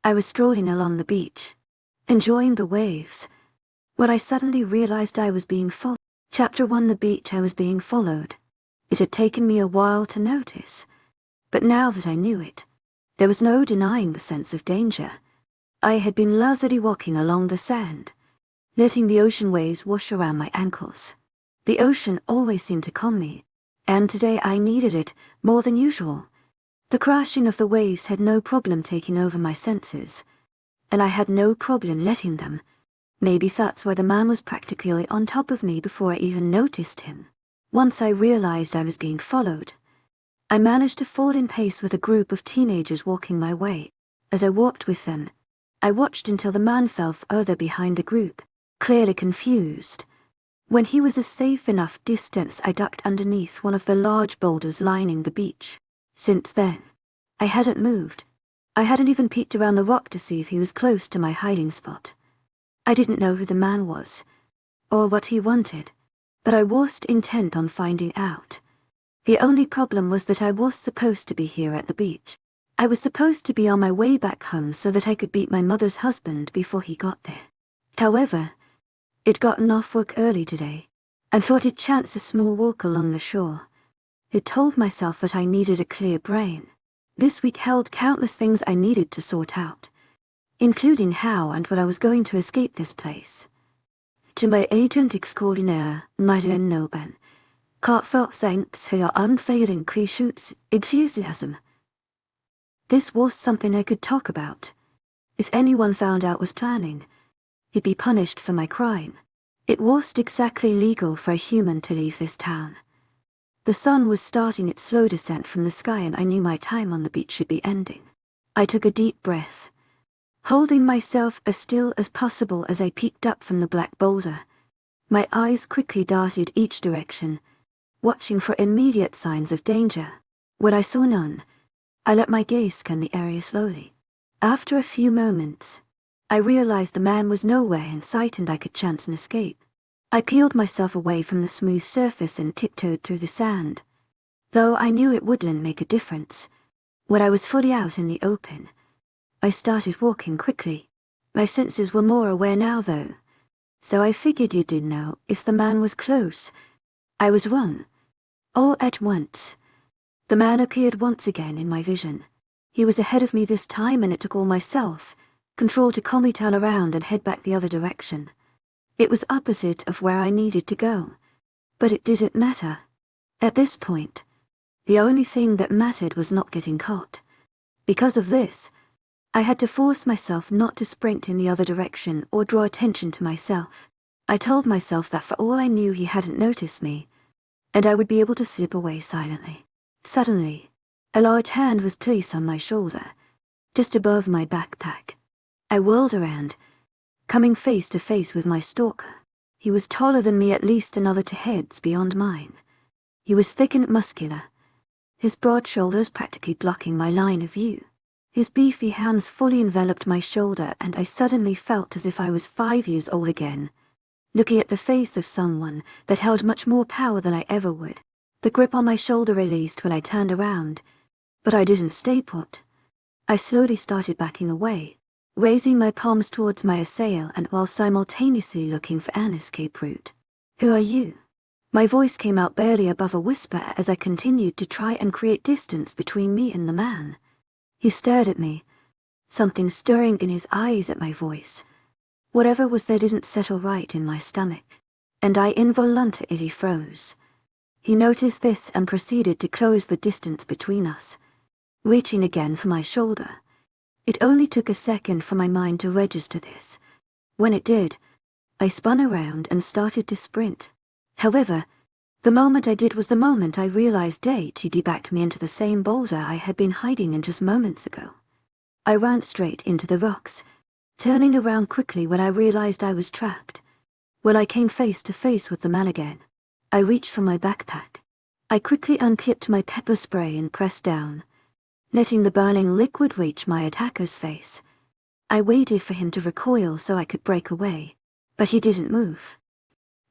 I was strolling along the beach, enjoying the waves, when I suddenly realized I was being followed. Chapter 1: The beach. I was being followed. It had taken me a while to notice, but now that I knew it, there was no denying the sense of danger. I had been lazily walking along the sand, letting the ocean waves wash around my ankles. The ocean always seemed to calm me, and today I needed it more than usual. The crashing of the waves had no problem taking over my senses, and I had no problem letting them. Maybe that's why the man was practically on top of me before I even noticed him. Once I realized I was being followed, I managed to fall in pace with a group of teenagers walking my way. As I walked with them, I watched until the man fell further behind the group, clearly confused. When he was a safe enough distance, I ducked underneath one of the large boulders lining the beach. Since then, I hadn't moved. I hadn't even peeked around the rock to see if he was close to my hiding spot. I didn't know who the man was, or what he wanted, but I was intent on finding out. The only problem was that I was supposed to be here at the beach. I was supposed to be on my way back home so that I could beat my mother's husband before he got there. However, I'd gotten off work early today, and thought I'd chance a small walk along the shore. I told myself that I needed a clear brain. This week held countless things I needed to sort out, including how and when I was going to escape this place. To my agent extraordinaire, Madeleine Noban, heartfelt thanks for your unfailing patience, enthusiasm. This was something I could talk about. If anyone found out was planning, he'd be punished for my crime. It wasn't exactly legal for a human to leave this town. The sun was starting its slow descent from the sky, and I knew my time on the beach should be ending. I took a deep breath, holding myself as still as possible as I peeked up from the black boulder. My eyes quickly darted each direction, watching for immediate signs of danger. When I saw none, I let my gaze scan the area slowly. After a few moments, I realized the man was nowhere in sight and I could chance an escape. I peeled myself away from the smooth surface and tiptoed through the sand, though I knew it wouldn't make a difference. When I was fully out in the open, I started walking quickly. My senses were more aware now though, so I figured you did know if the man was close. I was wrong. All at once, the man appeared once again in my vision. He was ahead of me this time, and it took all my self-control to calmly turn around and head back the other direction. It was opposite of where I needed to go, but it didn't matter. At this point, the only thing that mattered was not getting caught. Because of this, I had to force myself not to sprint in the other direction or draw attention to myself. I told myself that for all I knew he hadn't noticed me, and I would be able to slip away silently. Suddenly, a large hand was placed on my shoulder, just above my backpack. I whirled around, coming face to face with my stalker. He was taller than me, at least another 2 heads beyond mine. He was thick and muscular, his broad shoulders practically blocking my line of view. His beefy hands fully enveloped my shoulder, and I suddenly felt as if I was 5 years old again, looking at the face of someone that held much more power than I ever would. The grip on my shoulder released when I turned around, but I didn't stay put. I slowly started backing away, raising my palms towards my assailant and while simultaneously looking for an escape route. "Who are you?" My voice came out barely above a whisper as I continued to try and create distance between me and the man. He stared at me, something stirring in his eyes at my voice. Whatever was there didn't settle right in my stomach, and I involuntarily froze. He noticed this and proceeded to close the distance between us, reaching again for my shoulder. It only took a second for my mind to register this. When it did, I spun around and started to sprint. However, the moment I did was the moment I realized he'd backed me into the same boulder I had been hiding in just moments ago. I ran straight into the rocks, turning around quickly when I realized I was trapped. When I came face to face with the man again, I reached for my backpack. I quickly unclipped my pepper spray and pressed down, letting the burning liquid reach my attacker's face. I waited for him to recoil so I could break away, but he didn't move.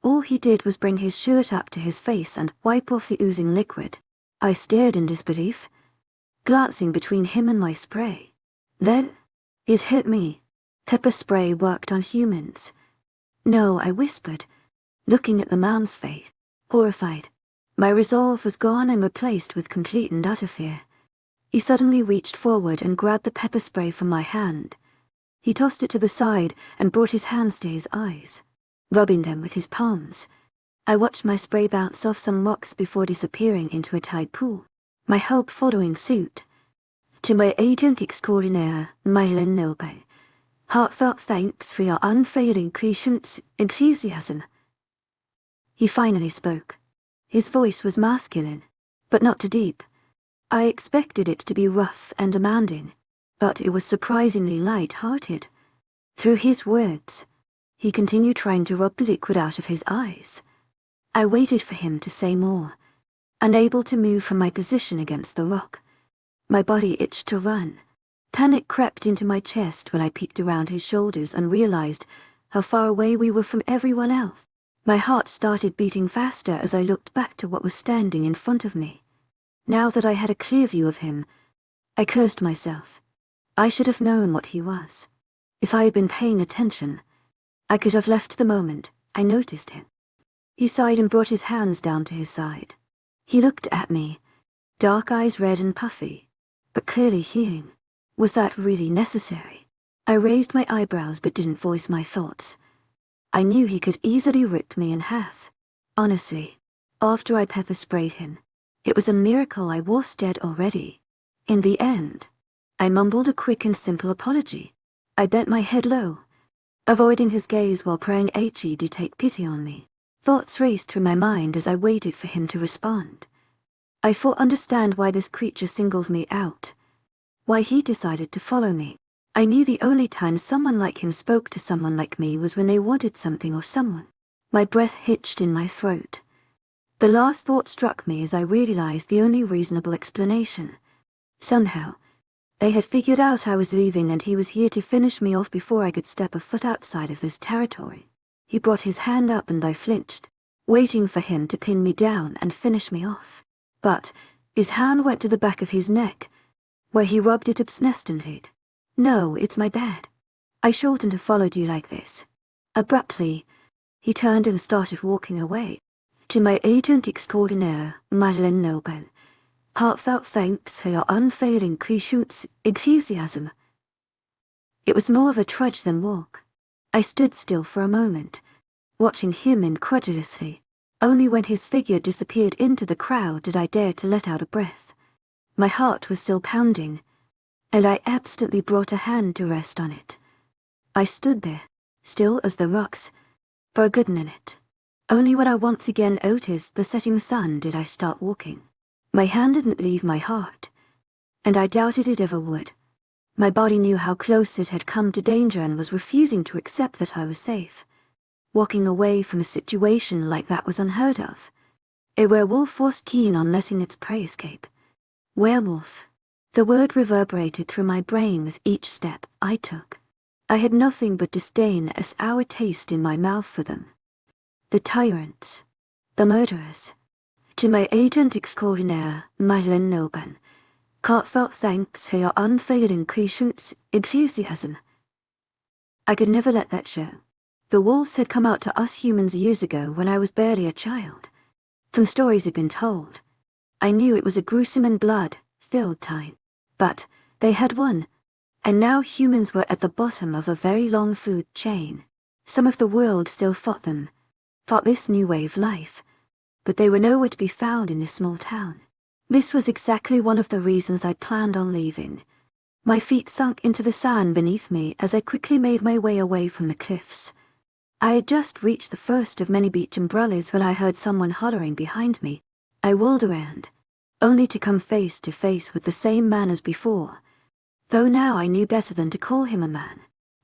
All he did was bring his shirt up to his face and wipe off the oozing liquid. I stared in disbelief, glancing between him and my spray. Then, It hit me. Pepper spray worked on humans. No, I whispered, looking at the man's face, horrified. My resolve was gone and replaced with complete and utter fear. He suddenly reached forward and grabbed the pepper spray from my hand. He tossed it to the side and brought his hands to his eyes, rubbing them with his palms. I watched my spray bounce off some rocks before disappearing into a tide pool, my hope following suit. To my agent extraordinaire, Noble, heartfelt thanks for your unfailing patience, enthusiasm. He finally spoke. His voice was masculine, but not too deep. I expected it to be rough and demanding, but it was surprisingly light-hearted. Through his words, he continued trying to rub the liquid out of his eyes. I waited for him to say more, unable to move from my position against the rock. My body itched to run. Panic crept into my chest when I peeked around his shoulders and realized how far away we were from everyone else. My heart started beating faster as I looked back to what was standing in front of me. Now that I had a clear view of him, I cursed myself. I should have known what he was. If I had been paying attention, I could have left the moment I noticed him. He sighed and brought his hands down to his side. He looked at me, dark eyes red and puffy, but clearly healing. Was that really necessary? I raised my eyebrows but didn't voice my thoughts. I knew he could easily rip me in half. Honestly, after I pepper sprayed him, it was a miracle I was dead already. In the end, I mumbled a quick and simple apology. I bent my head low, avoiding his gaze while praying He to take pity on me. Thoughts raced through my mind as I waited for him to respond. I understand why this creature singled me out, why he decided to follow me. I knew the only time someone like him spoke to someone like me was when they wanted something or someone. My breath hitched in my throat. The last thought struck me as I realized the only reasonable explanation. Somehow, they had figured out I was leaving and he was here to finish me off before I could step a foot outside of this territory. He brought his hand up and I flinched, waiting for him to pin me down and finish me off. But his hand went to the back of his neck, where he rubbed it obstinately. No, it's my bed. I shouldn't have followed you like this. Abruptly, he turned and started walking away. To my agent extraordinaire, Noble, heartfelt thanks for your unfailing patience, enthusiasm. It was more of a trudge than walk. I stood still for a moment, watching him incredulously. Only when his figure disappeared into the crowd did I dare to let out a breath. My heart was still pounding, and I absently brought a hand to rest on it. I stood there, still as the rocks, for a good minute. Only when I once again noticed the setting sun did I start walking. My hand didn't leave my heart, and I doubted it ever would. My body knew how close it had come to danger and was refusing to accept that I was safe. Walking away from a situation like that was unheard of. A werewolf was keen on letting its prey escape. Werewolf. The word reverberated through my brain with each step I took. I had nothing but disdain as sour taste in my mouth for them. The tyrants. The murderers. To my agent extraordinaire, Noble, heartfelt thanks for your unfailing patience, enthusiasm. I could never let that show. The wolves had come out to us humans years ago when I was barely a child. From stories had been told, I knew it was a gruesome and blood-filled time. But they had won, and now humans were at the bottom of a very long food chain. Some of the world still fought them, fought this new way of life, but they were nowhere to be found in this small town. This was exactly one of the reasons I'd planned on leaving. My feet sunk into the sand beneath me as I quickly made my way away from the cliffs. I had just reached the first of many beach umbrellas when I heard someone hollering behind me. I whirled around, only to come face to face with the same man as before, though now I knew better than to call him a man.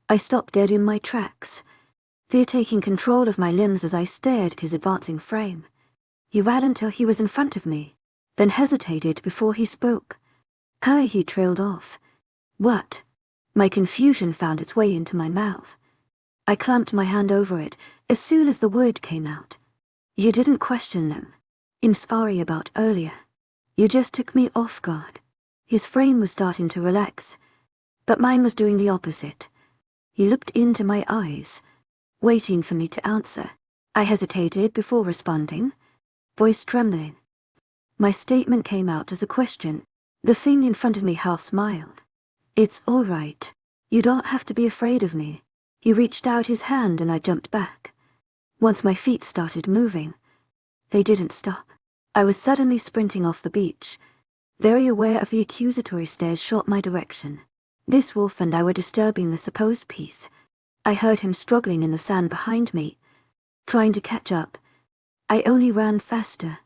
I stopped dead in my tracks, fear taking control of my limbs as I stared at his advancing frame. He ran until he was in front of me, then hesitated before he spoke. He trailed off. What? My confusion found its way into my mouth. I clamped my hand over it as soon as the word came out. You didn't question them. I'm sorry about earlier. You just took me off guard. His frame was starting to relax, But mine was doing the opposite. He looked into my eyes, waiting for me to answer. I hesitated before responding, voice trembling. My statement came out as a question. The thing in front of me half smiled. It's all right. You don't have to be afraid of me. He reached out his hand and I jumped back. Once my feet started moving, they didn't stop. I was suddenly sprinting off the beach, very aware of the accusatory stares shot my direction. This wolf and I were disturbing the supposed peace. I heard him struggling in the sand behind me, trying to catch up. I only ran faster.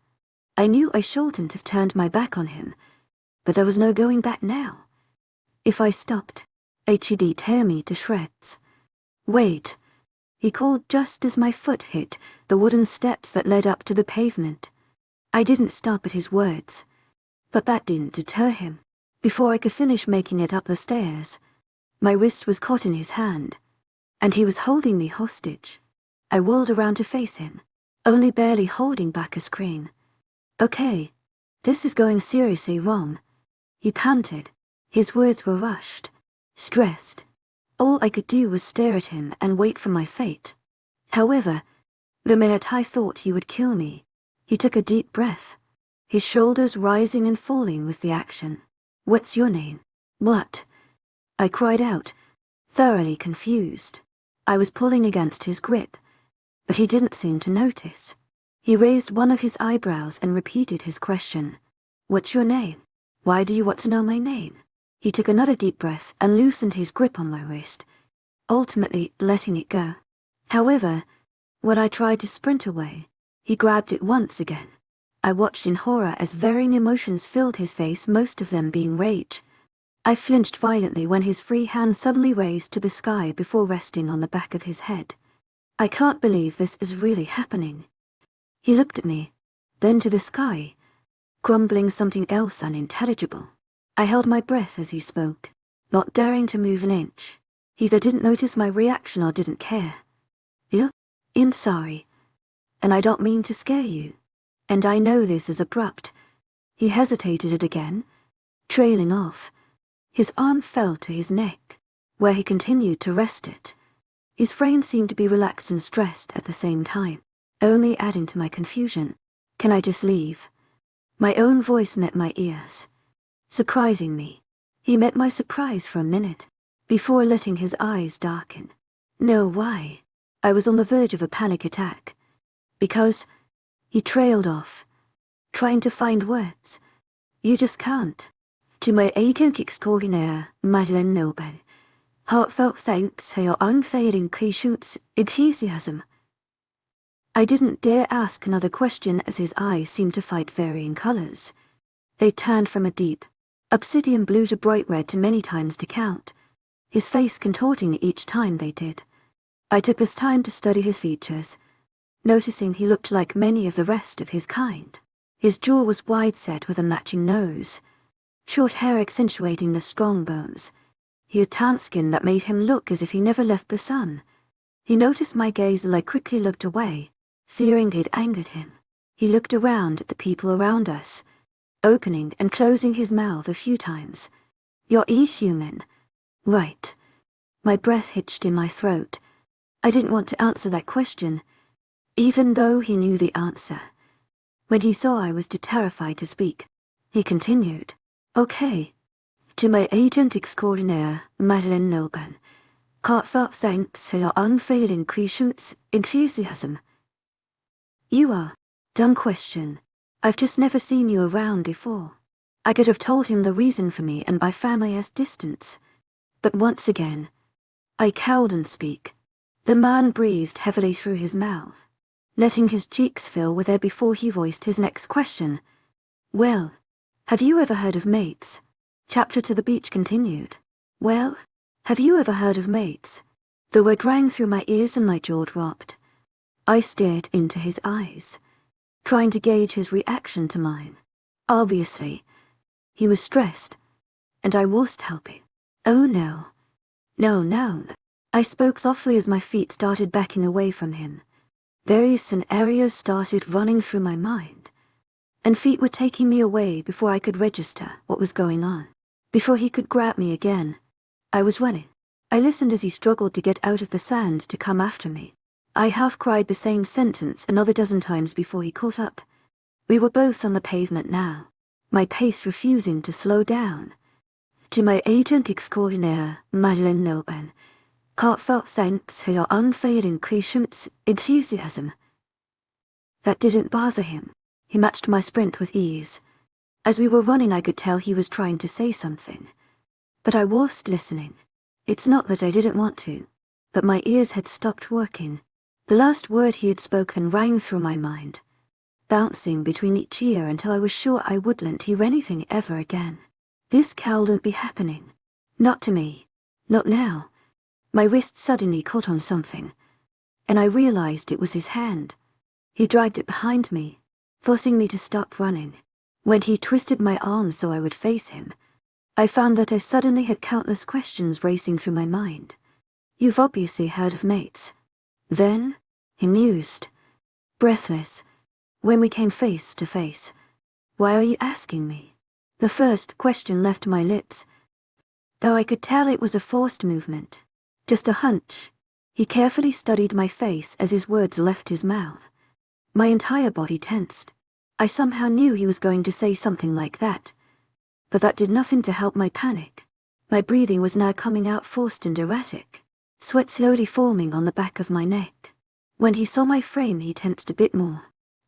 I knew I shouldn't have turned my back on him, but there was no going back now. If I stopped, he'd tear me to shreds. Wait, he called just as my foot hit the wooden steps that led up to the pavement. I didn't stop at his words, but that didn't deter him. Before I could finish making it up the stairs, my wrist was caught in his hand, and he was holding me hostage. I whirled around to face him, only barely holding back a scream. Okay, this is going seriously wrong. He panted. His words were rushed, stressed. All I could do was stare at him and wait for my fate. However, the minute I thought he would kill me, he took a deep breath, his shoulders rising and falling with the action. What's your name? What? I cried out, thoroughly confused. I was pulling against his grip, but he didn't seem to notice. He raised one of his eyebrows and repeated his question. What's your name? Why do you want to know my name? He took another deep breath and loosened his grip on my wrist, ultimately letting it go. However, when I tried to sprint away, he grabbed it once again. I watched in horror as varying emotions filled his face, most of them being rage. I flinched violently when his free hand suddenly raised to the sky before resting on the back of his head. I can't believe this is really happening. He looked at me, then to the sky, grumbling something else unintelligible. I held my breath as he spoke, not daring to move an inch. He either didn't notice my reaction or didn't care. Look, I'm sorry, and I don't mean to scare you. And I know this is abrupt. He hesitated it again, trailing off. His arm fell to his neck, where he continued to rest it. His frame seemed to be relaxed and stressed at the same time, only adding to my confusion. Can I just leave? My own voice met my ears, surprising me. He met my surprise for a minute, before letting his eyes darken. No, why? I was on the verge of a panic attack. Because... He trailed off, trying to find words. You just can't. To my agent extraordinaire, Madeleine Noble, heartfelt thanks for your unfailing patience, enthusiasm. I didn't dare ask another question as his eyes seemed to fight varying colors. They turned from a deep, obsidian blue to bright red to many times to count, his face contorting each time they did. I took this time to study his features, noticing he looked like many of the rest of his kind. His jaw was wide-set with a matching nose, short hair accentuating the strong bones. He had tan skin that made him look as if he never left the sun. He noticed my gaze and I quickly looked away, fearing it angered him. He looked around at the people around us, opening and closing his mouth a few times. You're human. Right. My breath hitched in my throat. I didn't want to answer that question, even though he knew the answer. When he saw I was too terrified to speak, he continued. Okay. To my agent extraordinaire, Madeleine Noble, heartfelt thanks for your unfailing patience, enthusiasm. You are. Dumb question. I've just never seen you around before. I could have told him the reason for me and my family as distance. But once again, I cowed and speak. The man breathed heavily through his mouth, letting his cheeks fill with air before he voiced his next question. Well, have you ever heard of mates? Chapter to the beach continued. Well, have you ever heard of mates? The word rang through my ears and my jaw dropped. I stared into his eyes, trying to gauge his reaction to mine. Obviously, he was stressed, and I wasn't helping. Oh no. No. I spoke softly as my feet started backing away from him. Various scenarios started running through my mind, and feet were taking me away before I could register what was going on. Before he could grab me again, I was running. I listened as he struggled to get out of the sand to come after me. I half cried the same sentence another dozen times before he caught up. We were both on the pavement now, my pace refusing to slow down. To my agent extraordinaire, Madeleine, heartfelt thanks for your unfailing patience, enthusiasm. That didn't bother him. He matched my sprint with ease. As we were running, I could tell he was trying to say something. But I wasn't listening. It's not that I didn't want to, but my ears had stopped working. The last word he had spoken rang through my mind, bouncing between each ear until I was sure I wouldn't hear anything ever again. This couldn't be happening. Not to me. Not now. My wrist suddenly caught on something, and I realized it was his hand. He dragged it behind me, forcing me to stop running. When he twisted my arm so I would face him, I found that I suddenly had countless questions racing through my mind. You've obviously heard of mates. Then, he mused, breathless, when we came face to face. Why are you asking me? The first question left my lips, though I could tell it was a forced movement, just a hunch. He carefully studied my face as his words left his mouth. My entire body tensed. I somehow knew he was going to say something like that, but that did nothing to help my panic. My breathing was now coming out forced and erratic, sweat slowly forming on the back of my neck. When he saw my frame, he tensed a bit more.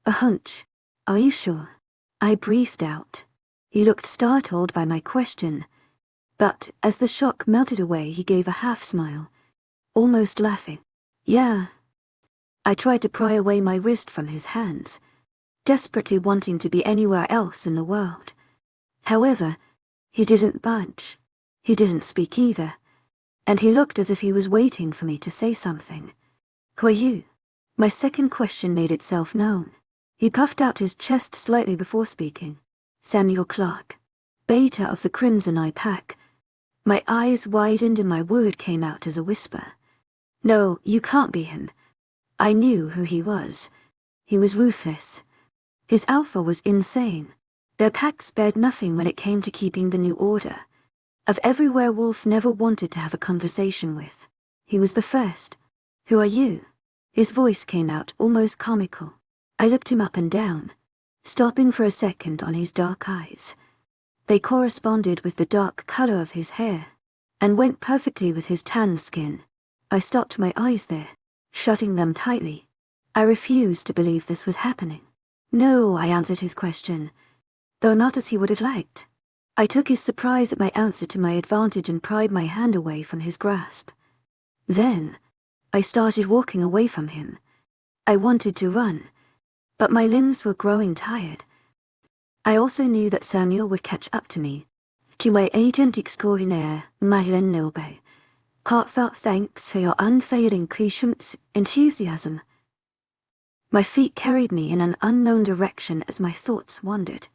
A hunch. Are you sure? I breathed out. He looked startled by my question, but as the shock melted away, he gave a half smile, almost laughing. Yeah. I tried to pry away my wrist from his hands, desperately wanting to be anywhere else in the world. However, he didn't budge. He didn't speak either, and he looked as if he was waiting for me to say something. Who are you? My second question made itself known. He puffed out his chest slightly before speaking. Samuel Clark, beta of the Crimson Eye Pack. My eyes widened and my word came out as a whisper. No, you can't be him. I knew who he was. He was ruthless. His alpha was insane. Their pack spared nothing when it came to keeping the new order. Of every werewolf never wanted to have a conversation with, he was the first. Who are you? His voice came out almost comical. I looked him up and down, stopping for a second on his dark eyes. They corresponded with the dark color of his hair, and went perfectly with his tan skin. I stopped my eyes there, shutting them tightly. I refused to believe this was happening. No, I answered his question, though not as he would have liked. I took his surprise at my answer to my advantage and pried my hand away from his grasp. Then, I started walking away from him. I wanted to run, but my limbs were growing tired. I also knew that Samuel would catch up to me. To my agent extraordinaire, Madeleine, heartfelt thanks for your unfailing patience, enthusiasm. My feet carried me in an unknown direction as my thoughts wandered.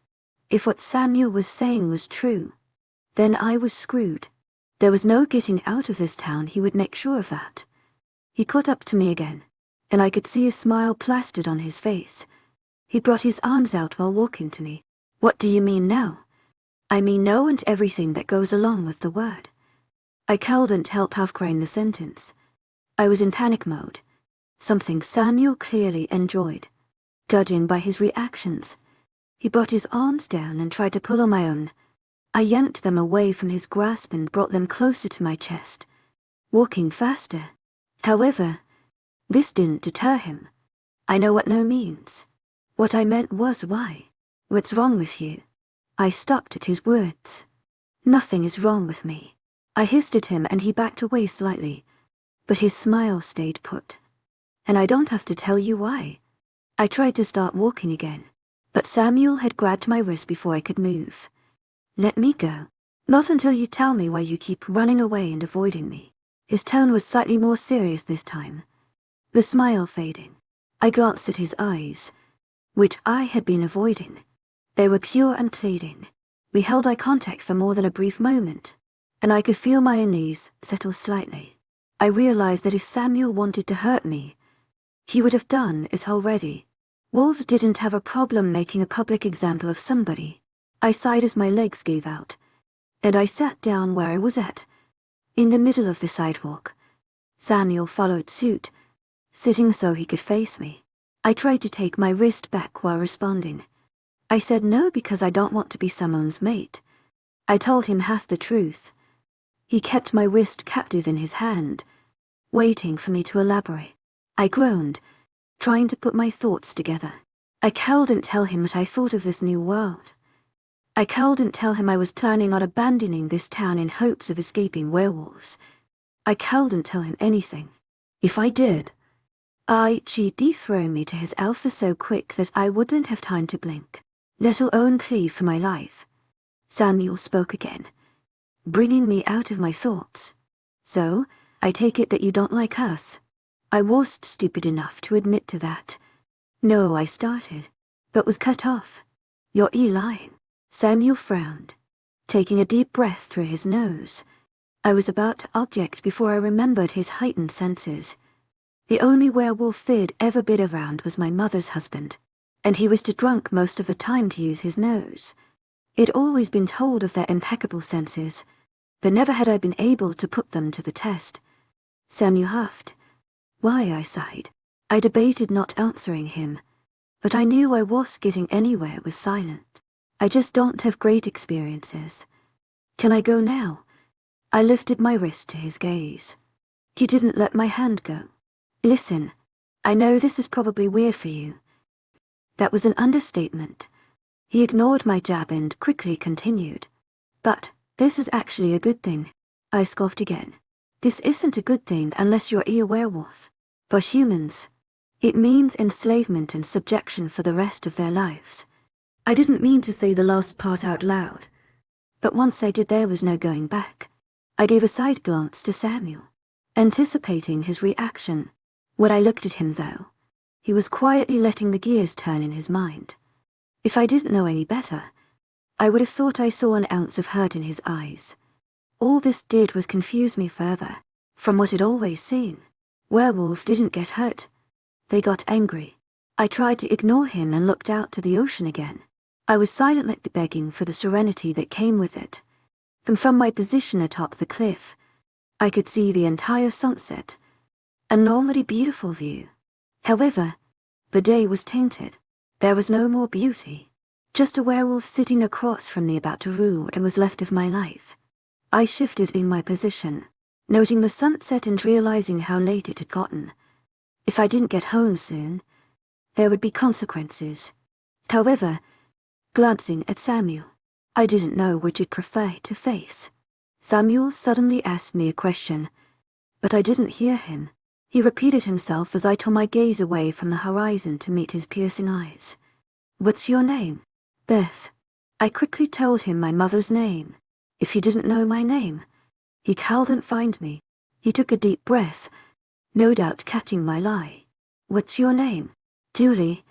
If what Samuel was saying was true, then I was screwed. There was no getting out of this town, he would make sure of that. He caught up to me again, and I could see a smile plastered on his face. He brought his arms out while walking to me. What do you mean now? I mean no and everything that goes along with the word. I couldn't help half-crying the sentence. I was in panic mode, something Samuel clearly enjoyed. Judging by his reactions, he brought his arms down and tried to pull on my own. I yanked them away from his grasp and brought them closer to my chest, walking faster. However, this didn't deter him. I know what no means. What I meant was why. What's wrong with you? I stopped at his words. Nothing is wrong with me. I hissed at him and he backed away slightly, but his smile stayed put. And I don't have to tell you why. I tried to start walking again, but Samuel had grabbed my wrist before I could move. Let me go. Not until you tell me why you keep running away and avoiding me. His tone was slightly more serious this time, the smile fading. I glanced at his eyes, which I had been avoiding. They were pure and pleading. We held eye contact for more than a brief moment, and I could feel my unease settle slightly. I realized that if Samuel wanted to hurt me, he would have done it already. Wolves didn't have a problem making a public example of somebody. I sighed as my legs gave out, and I sat down where I was at, in the middle of the sidewalk. Samuel followed suit, sitting so he could face me. I tried to take my wrist back while responding. I said no because I don't want to be someone's mate. I told him half the truth. He kept my wrist captive in his hand, waiting for me to elaborate. I groaned, trying to put my thoughts together. I couldn't tell him what I thought of this new world. I couldn't tell him I was planning on abandoning this town in hopes of escaping werewolves. I couldn't tell him anything. If I did, she'd dethrone me to his alpha so quick that I wouldn't have time to blink, let alone plead for my life. Samuel spoke again, bringing me out of my thoughts. So, I take it that you don't like us. I wasn't stupid enough to admit to that. No, I started, but was cut off. You're lying. Samuel frowned, taking a deep breath through his nose. I was about to object before I remembered his heightened senses. The only werewolf they'd ever been around was my mother's husband, and he was too drunk most of the time to use his nose. I'd always been told of their impeccable senses, but never had I been able to put them to the test. Samuel huffed. Why, I sighed. I debated not answering him, but I knew I was getting anywhere with silence. I just don't have great experiences. Can I go now? I lifted my wrist to his gaze. He didn't let my hand go. Listen, I know this is probably weird for you. That was an understatement. He ignored my jab and quickly continued. But this is actually a good thing. I scoffed again. This isn't a good thing unless you're a werewolf. For humans, it means enslavement and subjection for the rest of their lives. I didn't mean to say the last part out loud, but once I did there was no going back. I gave a side glance to Samuel, anticipating his reaction. When I looked at him, though, he was quietly letting the gears turn in his mind. If I didn't know any better, I would have thought I saw an ounce of hurt in his eyes. All this did was confuse me further from what I'd always seen. Werewolves didn't get hurt. They got angry. I tried to ignore him and looked out to the ocean again. I was silently begging for the serenity that came with it. And from my position atop the cliff, I could see the entire sunset, a normally beautiful view. However, the day was tainted. There was no more beauty, just a werewolf sitting across from me about to rue what was left of my life. I shifted in my position, noting the sunset and realizing how late it had gotten. If I didn't get home soon, there would be consequences. However, glancing at Samuel, I didn't know which I'd prefer to face. Samuel suddenly asked me a question, but I didn't hear him. He repeated himself as I tore my gaze away from the horizon to meet his piercing eyes. What's your name? Beth. I quickly told him my mother's name. If he didn't know my name, he couldn't find me. He took a deep breath, no doubt catching my lie. What's your name? Julie.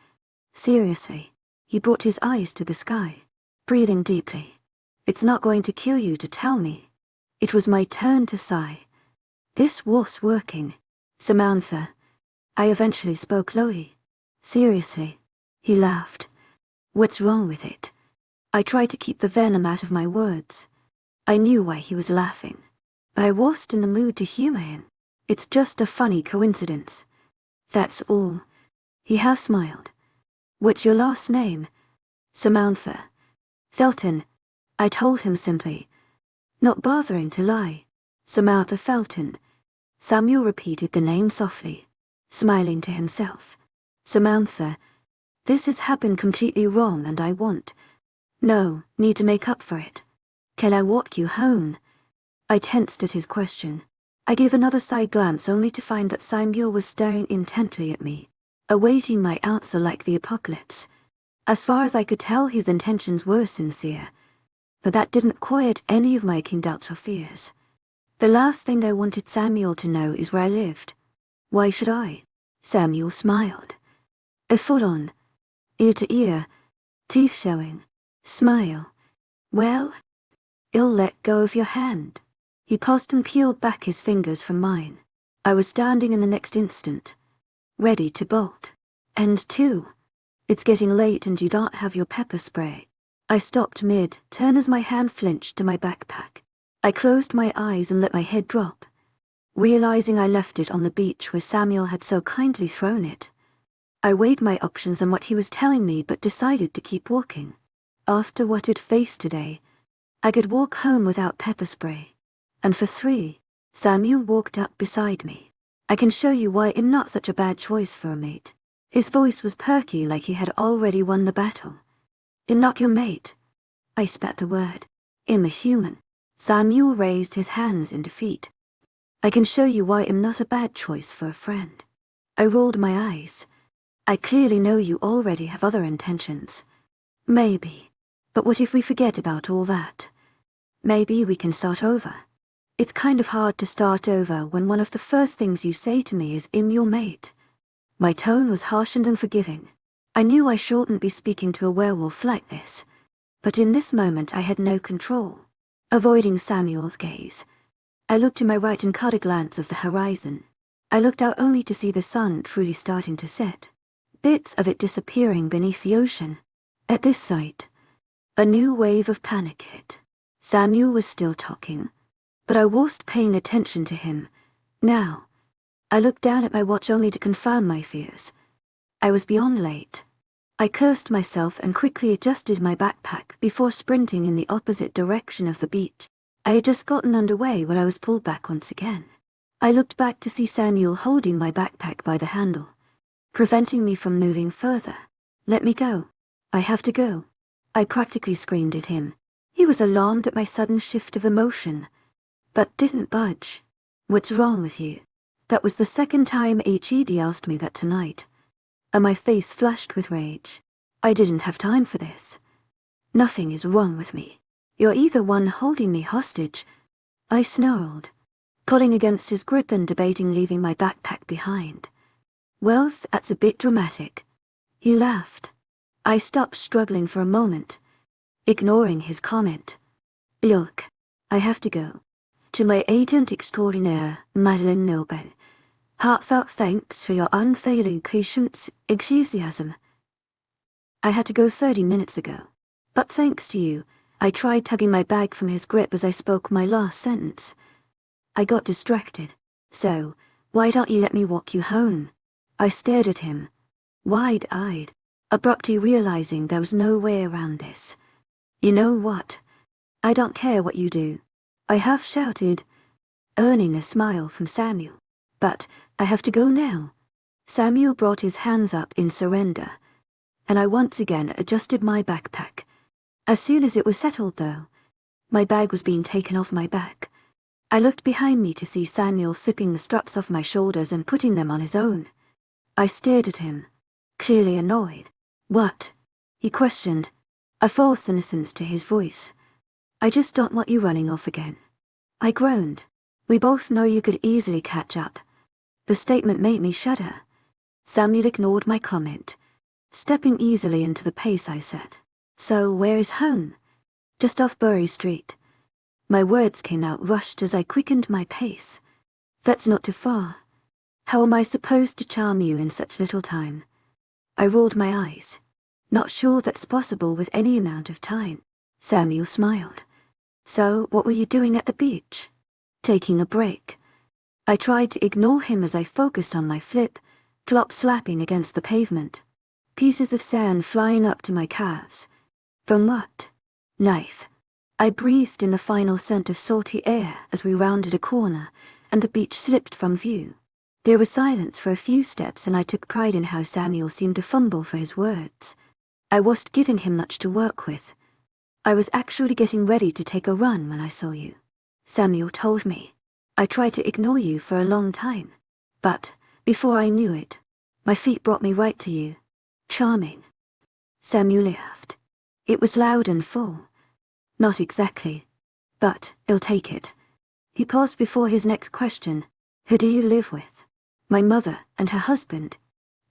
Seriously. He brought his eyes to the sky, breathing deeply. It's not going to kill you to tell me. It was my turn to sigh. This was working. Samantha. I eventually spoke lowly. Seriously. He laughed. What's wrong with it? I tried to keep the venom out of my words. I knew why he was laughing, but I wasn't in the mood to humor him. It's just a funny coincidence. That's all. He half smiled. What's your last name? Samantha. Felton. I told him simply, not bothering to lie. Samantha Felton. Samuel repeated the name softly, smiling to himself. Samantha. This has happened completely wrong and I need to make up for it. Can I walk you home? I tensed at his question. I gave another side glance only to find that Samuel was staring intently at me, awaiting my answer like the apocalypse. As far as I could tell, his intentions were sincere, but that didn't quiet any of my keen doubts or fears. The last thing I wanted Samuel to know is where I lived. Why should I? Samuel smiled. A full-on, ear-to-ear, teeth showing, smile. Well, I'll let go of your hand. He paused and peeled back his fingers from mine. I was standing in the next instant, ready to bolt. And two, it's getting late and you don't have your pepper spray. I stopped mid-turn as my hand flinched to my backpack. I closed my eyes and let my head drop, realizing I left it on the beach where Samuel had so kindly thrown it. I weighed my options and what he was telling me but decided to keep walking. After what I'd faced today, I could walk home without pepper spray. And for 3, Samuel walked up beside me. I can show you why I'm not such a bad choice for a mate. His voice was perky like he had already won the battle. I'm not your mate. I spat the word. I'm a human. Samuel raised his hands in defeat. I can show you why I'm not a bad choice for a friend. I rolled my eyes. I clearly know you already have other intentions. Maybe. But what if we forget about all that? Maybe we can start over. It's kind of hard to start over when one of the first things you say to me is I'm your mate. My tone was harsh and unforgiving. I knew I shouldn't be speaking to a werewolf like this, but in this moment I had no control. Avoiding Samuel's gaze, I looked to my right and caught a glance of the horizon. I looked out only to see the sun truly starting to set, bits of it disappearing beneath the ocean. At this sight, a new wave of panic hit. Samuel was still talking, but I wasn't paying attention to him. Now, I looked down at my watch only to confirm my fears. I was beyond late. I cursed myself and quickly adjusted my backpack before sprinting in the opposite direction of the beach. I had just gotten underway when I was pulled back once again. I looked back to see Samuel holding my backpack by the handle, preventing me from moving further. Let me go. I have to go. I practically screamed at him. He was alarmed at my sudden shift of emotion, but didn't budge. What's wrong with you? That was the second time HED asked me that tonight, and my face flushed with rage. I didn't have time for this. Nothing is wrong with me. You're either one holding me hostage, I snarled, pulling against his grip and debating leaving my backpack behind. Well, that's a bit dramatic. He laughed. I stopped struggling for a moment, ignoring his comment. Look, I have to go. To my agent extraordinaire, Madeleine Nobel. Heartfelt thanks for your unfailing patience, enthusiasm. I had to go 30 minutes ago, but thanks to you, I tried tugging my bag from his grip as I spoke my last sentence. I got distracted. So, why don't you let me walk you home? I stared at him, wide-eyed, abruptly realizing there was no way around this. You know what? I don't care what you do. I half shouted, earning a smile from Samuel. But I have to go now. Samuel brought his hands up in surrender, and I once again adjusted my backpack. As soon as it was settled, though, my bag was being taken off my back. I looked behind me to see Samuel slipping the straps off my shoulders and putting them on his own. I stared at him, clearly annoyed. What? He questioned, a false innocence to his voice. I just don't want you running off again. I groaned. We both know you could easily catch up. The statement made me shudder. Samuel ignored my comment, stepping easily into the pace I set. So where is home? Just off Bury Street. My words came out rushed as I quickened my pace. That's not too far. How am I supposed to charm you in such little time? I rolled my eyes. Not sure that's possible with any amount of time. Samuel smiled. So what were you doing at the beach? Taking a break. I tried to ignore him as I focused on my flip, flop slapping against the pavement. Pieces of sand flying up to my calves. From what? Life. I breathed in the final scent of salty air as we rounded a corner, and the beach slipped from view. There was silence for a few steps, and I took pride in how Samuel seemed to fumble for his words. I wasn't giving him much to work with. I was actually getting ready to take a run when I saw you. Samuel told me. I tried to ignore you for a long time, but, before I knew it, my feet brought me right to you. Charming. Samuel laughed. It was loud and full. Not exactly, but I'll take it. He paused before his next question. Who do you live with? My mother and her husband.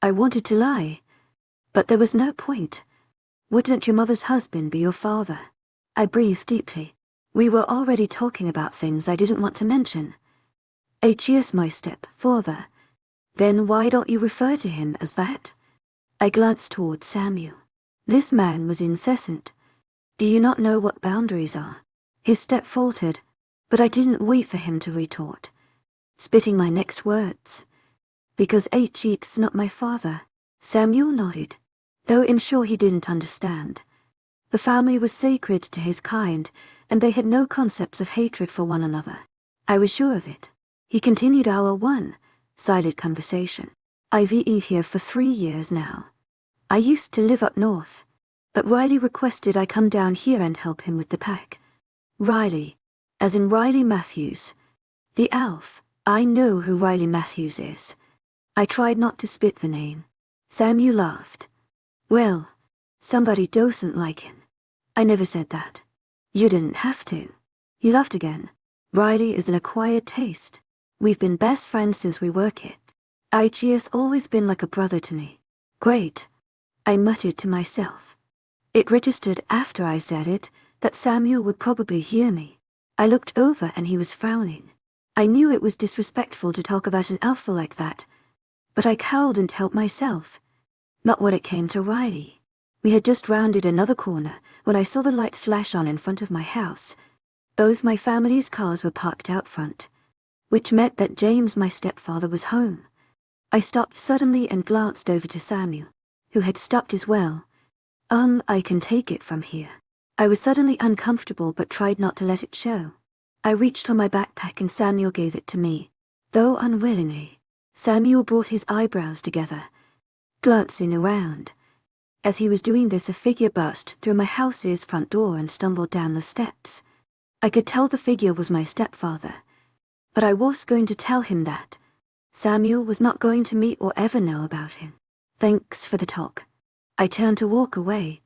I wanted to lie, but there was no point. Wouldn't your mother's husband be your father? I breathed deeply. We were already talking about things I didn't want to mention. H.E.S. my stepfather. Then why don't you refer to him as that? I glanced toward Samuel. This man was incessant. Do you not know what boundaries are? His step faltered. But I didn't wait for him to retort, spitting my next words. Because it's not my father. Samuel nodded, though I'm sure he didn't understand. The family was sacred to his kind, and they had no concepts of hatred for one another. I was sure of it. He continued our one-sided conversation. I've been here for 3 years now. I used to live up north, but Riley requested I come down here and help him with the pack. Riley, as in Riley Matthews. The elf. I know who Riley Matthews is. I tried not to spit the name. Samuel laughed. Well, somebody doesn't like him. I never said that. You didn't have to. He laughed again. Riley is an acquired taste. We've been best friends since we were kids. He has always been like a brother to me. Great. I muttered to myself. It registered after I said it that Samuel would probably hear me. I looked over and he was frowning. I knew it was disrespectful to talk about an alpha like that, but I couldn't help myself. Not when it came to Riley. We had just rounded another corner when I saw the lights flash on in front of my house. Both my family's cars were parked out front, which meant that James, my stepfather, was home. I stopped suddenly and glanced over to Samuel, who had stopped as well. I can take it from here. I was suddenly uncomfortable but tried not to let it show. I reached for my backpack and Samuel gave it to me, though unwillingly. Samuel brought his eyebrows together, glancing around. As he was doing this, a figure burst through my house's front door and stumbled down the steps. I could tell the figure was my stepfather, but I was going to tell him that Samuel was not going to meet or ever know about him. Thanks for the talk. I turned to walk away,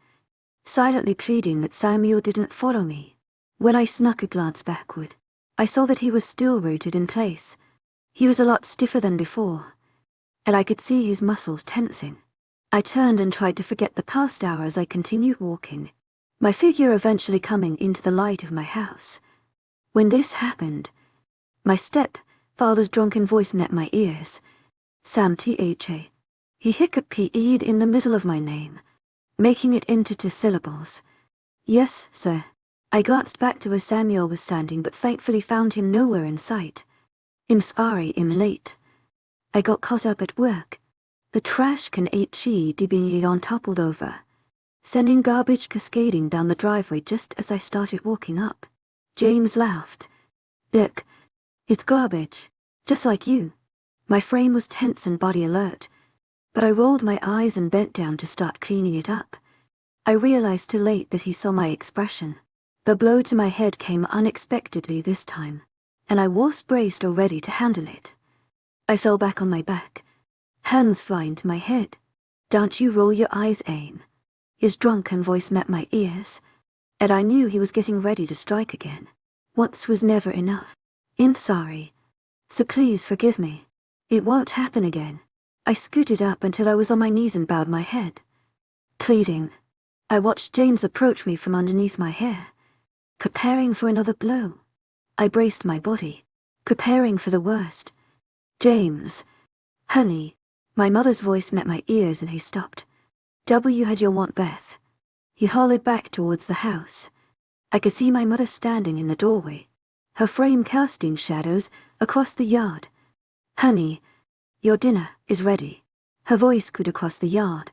silently pleading that Samuel didn't follow me. When I snuck a glance backward, I saw that he was still rooted in place. He was a lot stiffer than before, and I could see his muscles tensing. I turned and tried to forget the past hour as I continued walking, my figure eventually coming into the light of my house. When this happened, my stepfather's drunken voice met my ears. Sam Tha. He hiccuped in the middle of my name, making it into 2 syllables. Yes, sir. I glanced back to where Samuel was standing but thankfully found him nowhere in sight. I'm sorry I'm late. I got caught up at work. The trash can being toppled over, sending garbage cascading down the driveway just as I started walking up. James laughed. Look, it's garbage, just like you. My frame was tense and body alert, but I rolled my eyes and bent down to start cleaning it up. I realized too late that he saw my expression. The blow to my head came unexpectedly this time, and I was braced or ready to handle it. I fell back on my back, hands flying to my head. Don't you roll your eyes, Aim. His drunken voice met my ears, and I knew he was getting ready to strike again. Once was never enough. I'm sorry, so please forgive me. It won't happen again. I scooted up until I was on my knees and bowed my head. Pleading, I watched James approach me from underneath my hair, preparing for another blow. I braced my body, preparing for the worst. James, honey. My mother's voice met my ears and he stopped. W had your want, Beth. He hollered back towards the house. I could see my mother standing in the doorway, her frame casting shadows across the yard. Honey, your dinner is ready. Her voice cooed across the yard,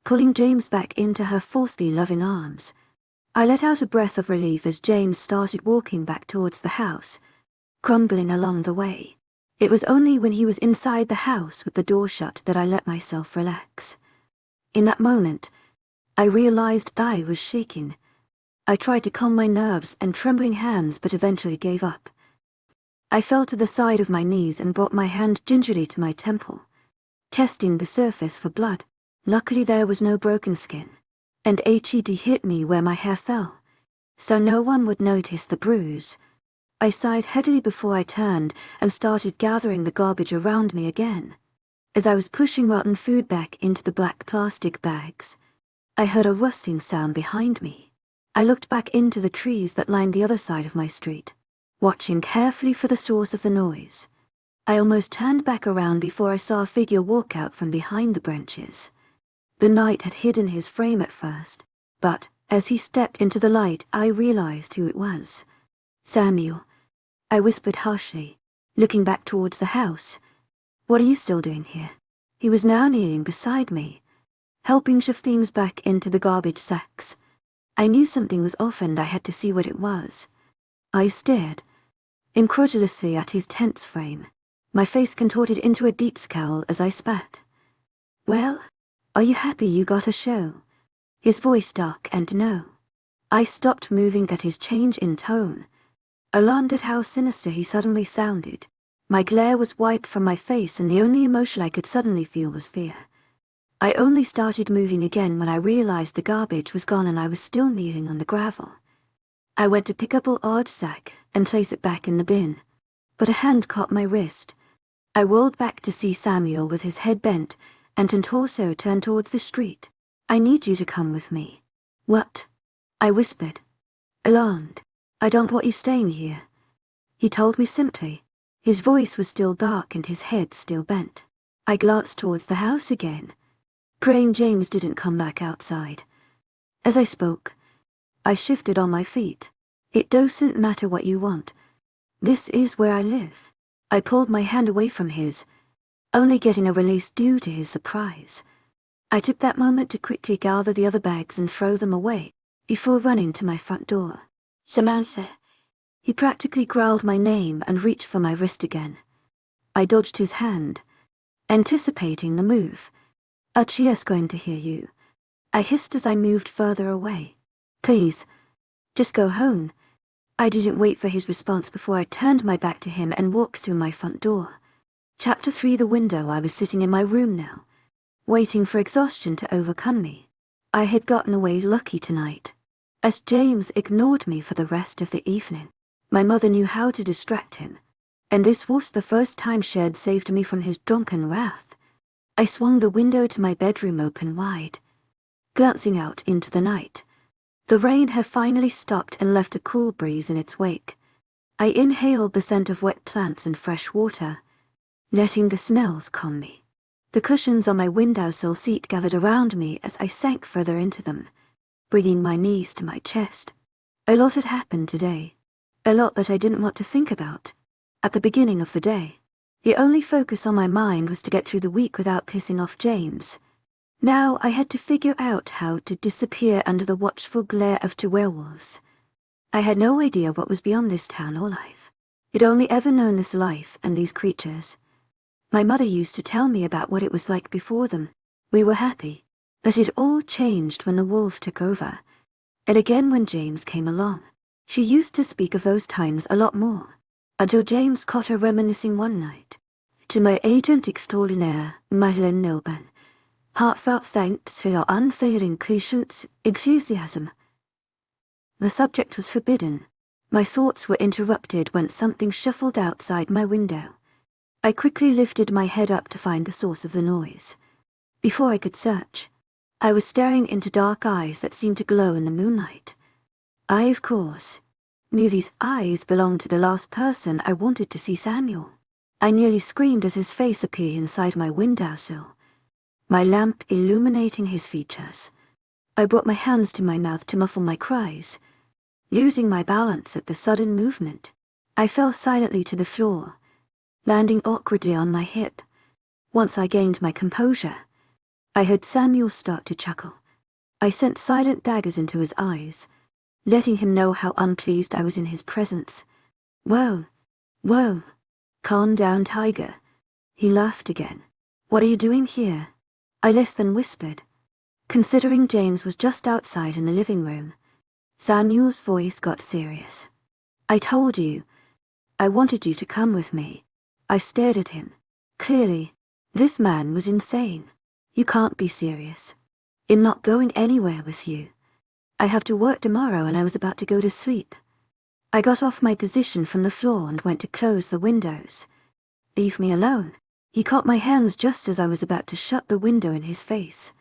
pulling James back into her falsely loving arms. I let out a breath of relief as James started walking back towards the house, crumbling along the way. It was only when he was inside the house with the door shut that I let myself relax. In that moment, I realized I was shaking. I tried to calm my nerves and trembling hands but eventually gave up. I fell to the side of my knees and brought my hand gingerly to my temple, testing the surface for blood. Luckily there was no broken skin, and HED hit me where my hair fell, so no one would notice the bruise. I sighed heavily before I turned and started gathering the garbage around me again. As I was pushing rotten food back into the black plastic bags, I heard a rustling sound behind me. I looked back into the trees that lined the other side of my street, watching carefully for the source of the noise. I almost turned back around before I saw a figure walk out from behind the branches. The night had hidden his frame at first, but as he stepped into the light I realized who it was. Samuel. I whispered harshly, looking back towards the house. "What are you still doing here?" He was now kneeling beside me, helping shove things back into the garbage sacks. I knew something was off and I had to see what it was. I stared incredulously at his tense frame, my face contorted into a deep scowl as I spat. "Well, are you happy you got a show?" His voice dark and no. I stopped moving at his change in tone, alarmed at how sinister he suddenly sounded. My glare was wiped from my face and the only emotion I could suddenly feel was fear. I only started moving again when I realized the garbage was gone and I was still kneeling on the gravel. I went to pick up a large sack and place it back in the bin, but a hand caught my wrist. I whirled back to see Samuel with his head bent and his torso turned towards the street. "I need you to come with me." "What?" I whispered, alarmed. "I don't want you staying here," he told me simply. His voice was still dark and his head still bent. I glanced towards the house again, praying James didn't come back outside. As I spoke, I shifted on my feet. "It doesn't matter what you want. This is where I live." I pulled my hand away from his, only getting a release due to his surprise. I took that moment to quickly gather the other bags and throw them away, before running to my front door. "Samantha." He practically growled my name and reached for my wrist again. I dodged his hand, anticipating the move. "Archie's going to hear you," I hissed as I moved further away. "Please, just go home." I didn't wait for his response before I turned my back to him and walked through my front door. Chapter 3. The window. I was sitting in my room now, waiting for exhaustion to overcome me. I had gotten away lucky tonight, as James ignored me for the rest of the evening. My mother knew how to distract him, and this was the first time she had saved me from his drunken wrath. I swung the window to my bedroom open wide, glancing out into the night. The rain had finally stopped and left a cool breeze in its wake. I inhaled the scent of wet plants and fresh water, letting the smells calm me. The cushions on my windowsill seat gathered around me as I sank further into them, bringing my knees to my chest. A lot had happened today, a lot that I didn't want to think about. At the beginning of the day, the only focus on my mind was to get through the week without pissing off James. Now I had to figure out how to disappear under the watchful glare of two werewolves. I had no idea what was beyond this town or life. I'd only ever known this life and these creatures. My mother used to tell me about what it was like before them. We were happy, but it all changed when the wolf took over, and again when James came along. She used to speak of those times a lot more, until James caught her reminiscing one night. "To my agent extraordinaire, Madeleine Milburn, heartfelt thanks for your unfailing patience, enthusiasm." The subject was forbidden. My thoughts were interrupted when something shuffled outside my window. I quickly lifted my head up to find the source of the noise. Before I could search, I was staring into dark eyes that seemed to glow in the moonlight. I, of course, knew these eyes belonged to the last person I wanted to see, Samuel. I nearly screamed as his face appeared inside my windowsill, my lamp illuminating his features. I brought my hands to my mouth to muffle my cries, losing my balance at the sudden movement. I fell silently to the floor, landing awkwardly on my hip. Once I gained my composure, I heard Samuel start to chuckle. I sent silent daggers into his eyes, letting him know how unpleased I was in his presence. Whoa, calm down, Tiger." He laughed again. "What are you doing here?" I less than whispered, considering James was just outside in the living room. Samuel's voice got serious. "I told you. I wanted you to come with me." I stared at him. Clearly, this man was insane. "You can't be serious. I'm not going anywhere with you. I have to work tomorrow and I was about to go to sleep." I got off my position from the floor and went to close the windows. "Leave me alone." He caught my hands just as I was about to shut the window in his face.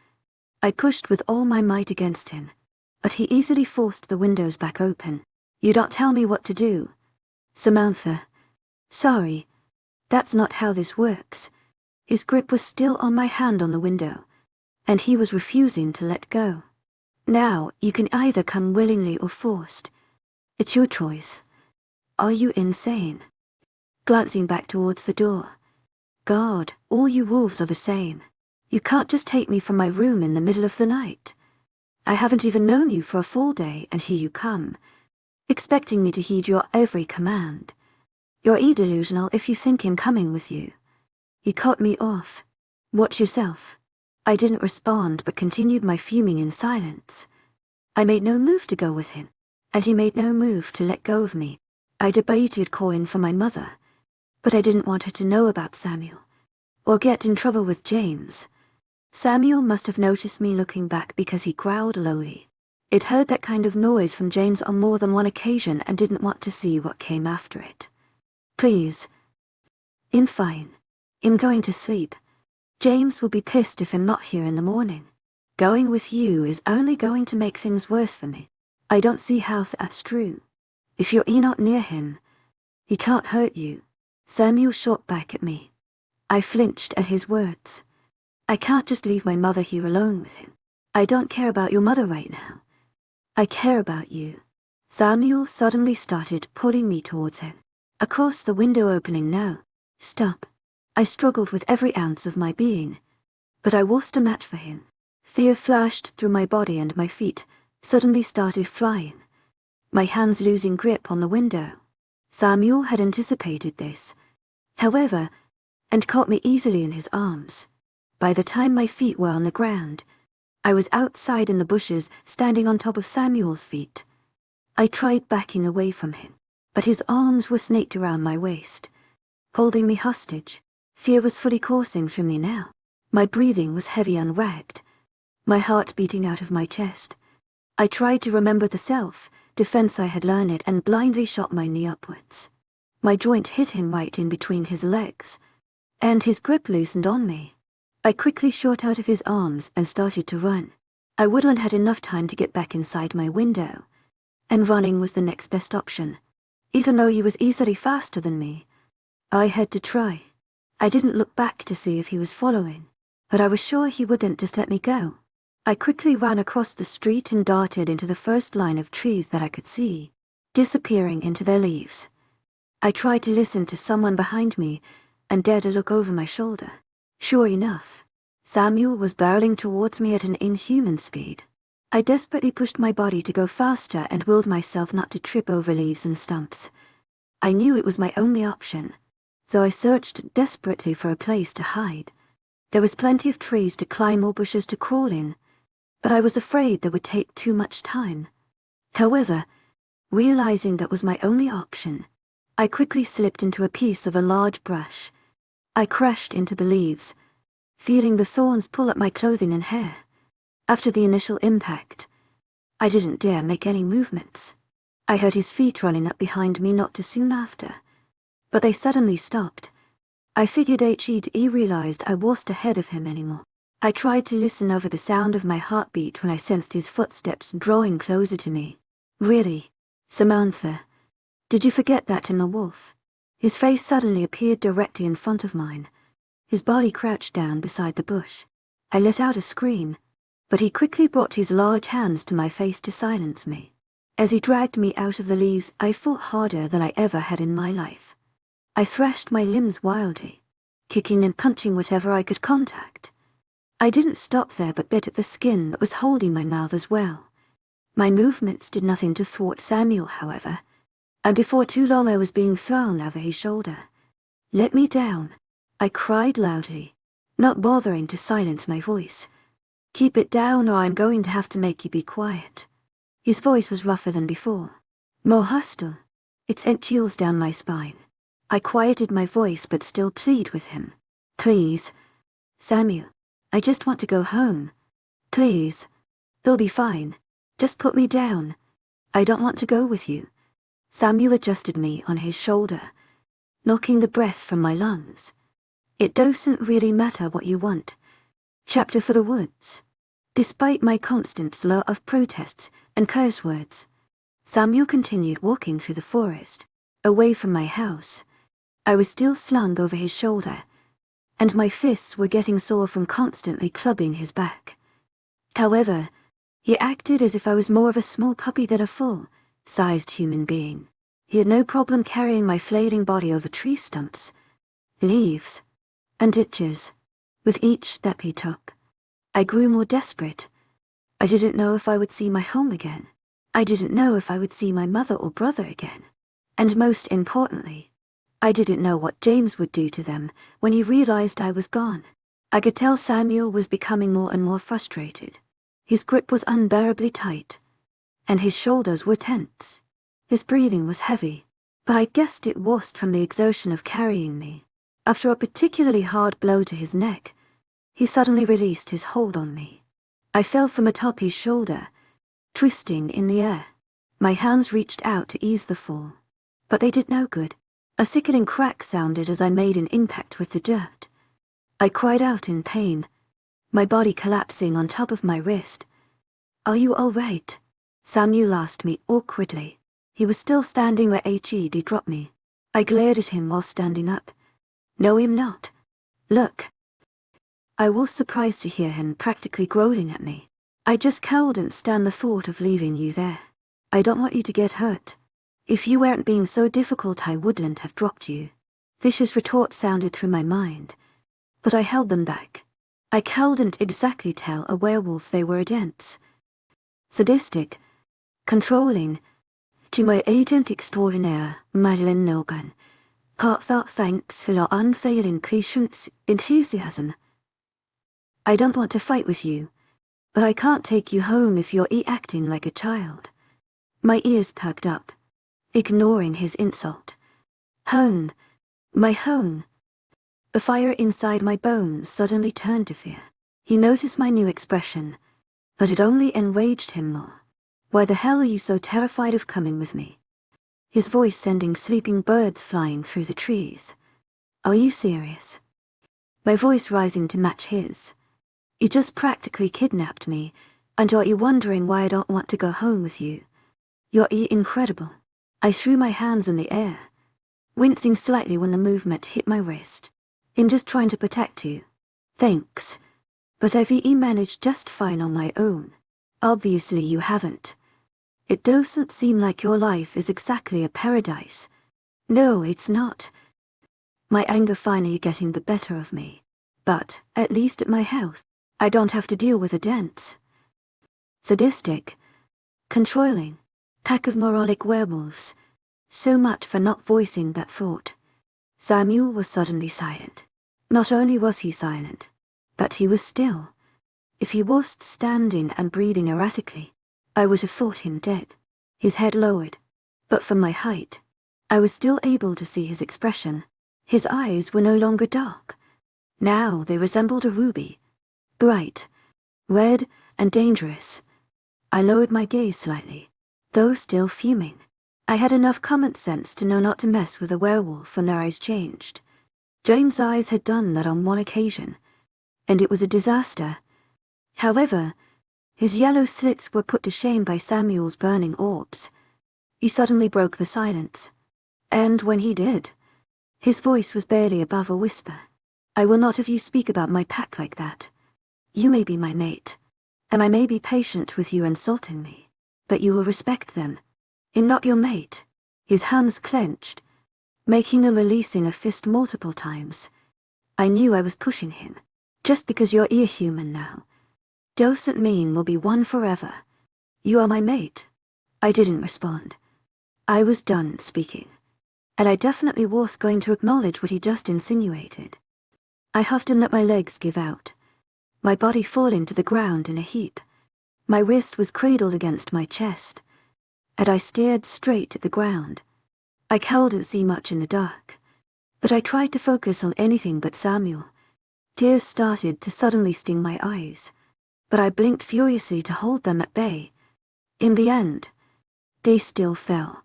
I pushed with all my might against him, but he easily forced the windows back open. "You don't tell me what to do." "Samantha, sorry, that's not how this works." His grip was still on my hand on the window, and he was refusing to let go. "Now, you can either come willingly or forced. It's your choice. Are you insane? Glancing back towards the door. God, all you wolves are the same. You can't just take me from my room in the middle of the night. I haven't even known you for a full day, and here you come, expecting me to heed your every command. You're delusional if you think I'm coming with you. You cut me off. Watch yourself. I didn't respond but continued my fuming in silence. I made no move to go with him, and he made no move to let go of me. I debated calling for my mother, but I didn't want her to know about Samuel, or get in trouble with James. Samuel must have noticed me looking back because he growled lowly. It heard that kind of noise from James on more than one occasion and didn't want to see what came after it. Please. I'm fine. I'm going to sleep. James will be pissed if I'm not here in the morning. Going with you is only going to make things worse for me. I don't see how that's true. If you're not near him, he can't hurt you. Samuel shot back at me. I flinched at his words. I can't just leave my mother here alone with him. I don't care about your mother right now. I care about you. Samuel suddenly started pulling me towards him. Across the window opening now. Stop. I struggled with every ounce of my being, but I wasn't a match for him. Fear flashed through my body and my feet suddenly started flying, my hands losing grip on the window. Samuel had anticipated this, however, and caught me easily in his arms. By the time my feet were on the ground, I was outside in the bushes, standing on top of Samuel's feet. I tried backing away from him, but his arms were snaked around my waist, holding me hostage. Fear was fully coursing through me now. My breathing was heavy and ragged, my heart beating out of my chest. I tried to remember the self-defense I had learned and blindly shot my knee upwards. My joint hit him right in between his legs, and his grip loosened on me. I quickly shot out of his arms and started to run. I wouldn't had enough time to get back inside my window, and running was the next best option. Even though he was easily faster than me, I had to try. I didn't look back to see if he was following, but I was sure he wouldn't just let me go. I quickly ran across the street and darted into the first line of trees that I could see, disappearing into their leaves. I tried to listen to someone behind me and dared to look over my shoulder. Sure enough, Samuel was barreling towards me at an inhuman speed. I desperately pushed my body to go faster and willed myself not to trip over leaves and stumps. I knew it was my only option, so I searched desperately for a place to hide. There was plenty of trees to climb or bushes to crawl in, but I was afraid that would take too much time. However, realizing that was my only option, I quickly slipped into a piece of a large brush. I crashed into the leaves, feeling the thorns pull at my clothing and hair. After the initial impact, I didn't dare make any movements. I heard his feet running up behind me not too soon after, but they suddenly stopped. I figured he realized I wasn't ahead of him anymore. I tried to listen over the sound of my heartbeat when I sensed his footsteps drawing closer to me. Really, Samantha, did you forget that I'm a wolf? His face suddenly appeared directly in front of mine, his body crouched down beside the bush. I let out a scream, but he quickly brought his large hands to my face to silence me. As he dragged me out of the leaves, I fought harder than I ever had in my life. I thrashed my limbs wildly, kicking and punching whatever I could contact. I didn't stop there but bit at the skin that was holding my mouth as well. My movements did nothing to thwart Samuel, however, and before too long I was being thrown over his shoulder. Let me down, I cried loudly, not bothering to silence my voice. Keep it down or I'm going to have to make you be quiet. His voice was rougher than before, more hostile. It sent chills down my spine. I quieted my voice but still pleaded with him. Please, Samuel, I just want to go home. Please. They'll be fine. Just put me down. I don't want to go with you. Samuel adjusted me on his shoulder, knocking the breath from my lungs. It doesn't really matter what you want. Chapter for the woods. Despite my constant slur of protests and curse words, Samuel continued walking through the forest, away from my house. I was still slung over his shoulder, and my fists were getting sore from constantly clubbing his back. However, he acted as if I was more of a small puppy than a full-sized human being. He had no problem carrying my flailing body over tree stumps, leaves, and ditches. With each step he took, I grew more desperate. I didn't know if I would see my home again. I didn't know if I would see my mother or brother again. And most importantly, I didn't know what James would do to them when he realized I was gone. I could tell Samuel was becoming more and more frustrated. His grip was unbearably tight, and his shoulders were tense. His breathing was heavy, but I guessed it wasn't from the exertion of carrying me. After a particularly hard blow to his neck, he suddenly released his hold on me. I fell from atop his shoulder, twisting in the air. My hands reached out to ease the fall, but they did no good. A sickening crack sounded as I made an impact with the dirt. I cried out in pain, my body collapsing on top of my wrist. "Are you all right?" Samuel asked me awkwardly. He was still standing where He'd dropped me. I glared at him while standing up. "No, I'm not. Look." I was surprised to hear him practically growling at me. "I just couldn't stand the thought of leaving you there. I don't want you to get hurt. If you weren't being so difficult, I wouldn't have dropped you." Vicious retorts sounded through my mind, but I held them back. I couldn't exactly tell a werewolf they were against. Sadistic, controlling, to my agent extraordinaire, Madeline Nogan. Heartfelt thanks for your unfailing patience, enthusiasm. I don't want to fight with you, but I can't take you home if you're acting like a child. My ears perked up, ignoring his insult. Home. My home. The fire inside my bones suddenly turned to fear. He noticed my new expression, but it only enraged him more. "Why the hell are you so terrified of coming with me?" His voice sending sleeping birds flying through the trees. "Are you serious?" My voice rising to match his. "You just practically kidnapped me, and are you wondering why I don't want to go home with you? You're incredible." I threw my hands in the air, wincing slightly when the movement hit my wrist. "I'm just trying to protect you." "Thanks, but I've managed just fine on my own." "Obviously you haven't. It doesn't seem like your life is exactly a paradise." "No, it's not." My anger finally getting the better of me. "But, at least at my house, I don't have to deal with a dance." Sadistic, controlling, pack of moronic werewolves. So much for not voicing that thought. Samuel was suddenly silent. Not only was he silent, but he was still. If he was standing and breathing erratically, I would have thought him dead. His head lowered, but from my height, I was still able to see his expression. His eyes were no longer dark. Now they resembled a ruby, bright, red, and dangerous. I lowered my gaze slightly, though still fuming. I had enough common sense to know not to mess with a werewolf when their eyes changed. James' eyes had done that on one occasion, and it was a disaster. However, his yellow slits were put to shame by Samuel's burning orbs. He suddenly broke the silence, and when he did, his voice was barely above a whisper. "I will not have you speak about my pack like that. You may be my mate, and I may be patient with you insulting me, but you will respect them. I'm not your mate." His hands clenched, making him releasing a fist multiple times. I knew I was pushing him. "Just because you're human now doesn't mean we'll be one forever. You are my mate." I didn't respond. I was done speaking, and I definitely was going to acknowledge what he just insinuated. I huffed and let my legs give out, my body falling to the ground in a heap. My wrist was cradled against my chest, and I stared straight at the ground. I couldn't see much in the dark, but I tried to focus on anything but Samuel. Tears started to suddenly sting my eyes, but I blinked furiously to hold them at bay. In the end, they still fell.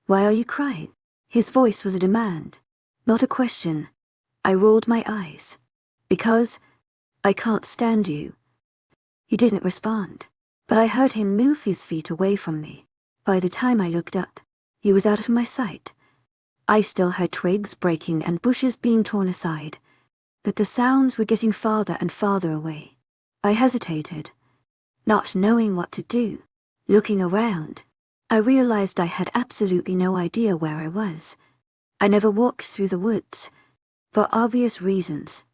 "Why are you crying?" His voice was a demand, not a question. I rolled my eyes. "Because I can't stand you." He didn't respond, but I heard him move his feet away from me. By the time I looked up, he was out of my sight. I still heard twigs breaking and bushes being torn aside, but the sounds were getting farther and farther away. I hesitated, not knowing what to do, looking around. I realized I had absolutely no idea where I was. I never walked through the woods, for obvious reasons.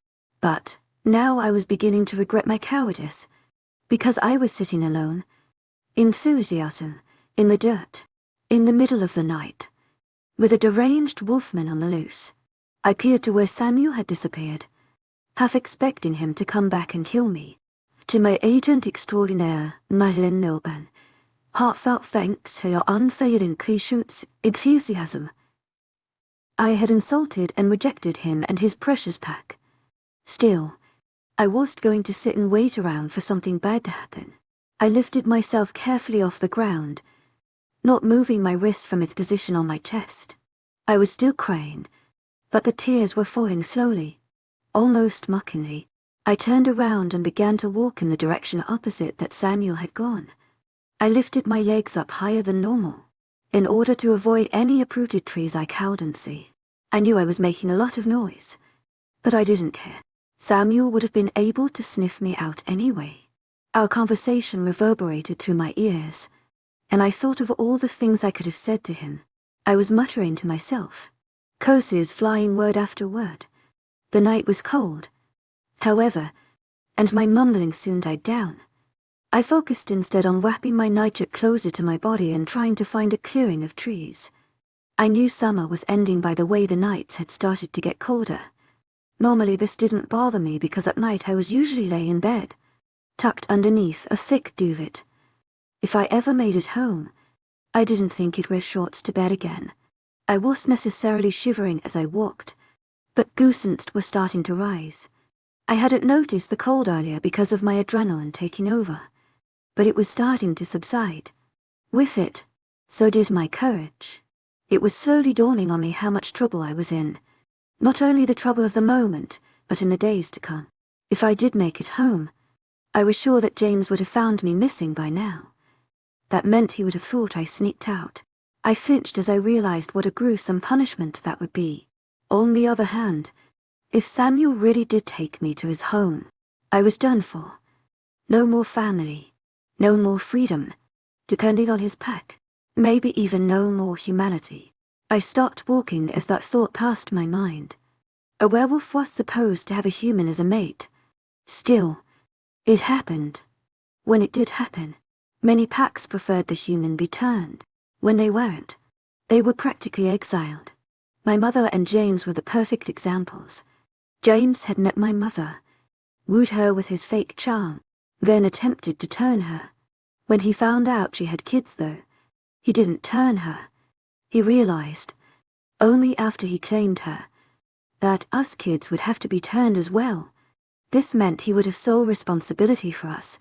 But now I was beginning to regret my cowardice, because I was sitting alone, enthusiasm, in the dirt, in the middle of the night, with a deranged wolfman on the loose. I peered to where Samuel had disappeared, half expecting him to come back and kill me. To my agent extraordinaire, Madeleine Nilban, heartfelt thanks for your unfailing patience, enthusiasm. I had insulted and rejected him and his precious pack. Still, I wasn't going to sit and wait around for something bad to happen. I lifted myself carefully off the ground, not moving my wrist from its position on my chest. I was still crying, but the tears were falling slowly, almost mockingly. I turned around and began to walk in the direction opposite that Samuel had gone. I lifted my legs up higher than normal, in order to avoid any uprooted trees I couldn't see. I knew I was making a lot of noise, but I didn't care. Samuel would have been able to sniff me out anyway. Our conversation reverberated through my ears, and I thought of all the things I could have said to him. I was muttering to myself, curses flying word after word. The night was cold, however, and my mumbling soon died down. I focused instead on wrapping my nightship closer to my body and trying to find a clearing of trees. I knew summer was ending by the way the nights had started to get colder. Normally this didn't bother me because at night I was usually laying in bed, tucked underneath a thick duvet. If I ever made it home, I didn't think I'd wear shorts to bed again. I wasn't necessarily shivering as I walked, but goosebumps were starting to rise. I hadn't noticed the cold earlier because of my adrenaline taking over, but it was starting to subside. With it, so did my courage. It was slowly dawning on me how much trouble I was in. Not only the trouble of the moment, but in the days to come. If I did make it home, I was sure that James would have found me missing by now. That meant he would have thought I sneaked out. I flinched as I realized what a gruesome punishment that would be. On the other hand, if Samuel really did take me to his home, I was done for. No more family, no more freedom, depending on his pack, maybe even no more humanity. I stopped walking as that thought passed my mind. A werewolf was supposed to have a human as a mate. Still, it happened. When it did happen, many packs preferred the human be turned. When they weren't, they were practically exiled. My mother and James were the perfect examples. James had met my mother, wooed her with his fake charm, then attempted to turn her. When he found out she had kids though, he didn't turn her. He realized, only after he claimed her, that us kids would have to be turned as well. This meant he would have sole responsibility for us,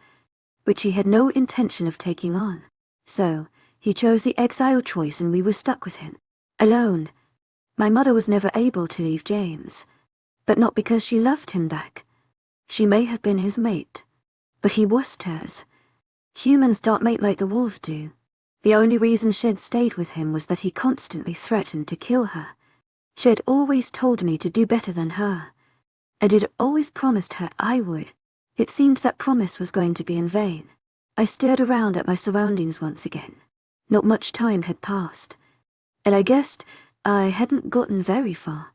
which he had no intention of taking on. So, he chose the exile choice and we were stuck with him. Alone. My mother was never able to leave James, but not because she loved him back. She may have been his mate, but he wasn't hers. Humans don't mate like the wolves do. The only reason she'd stayed with him was that he constantly threatened to kill her. She'd always told me to do better than her, and had always promised her I would. It seemed that promise was going to be in vain. I stared around at my surroundings once again. Not much time had passed, and I guessed I hadn't gotten very far.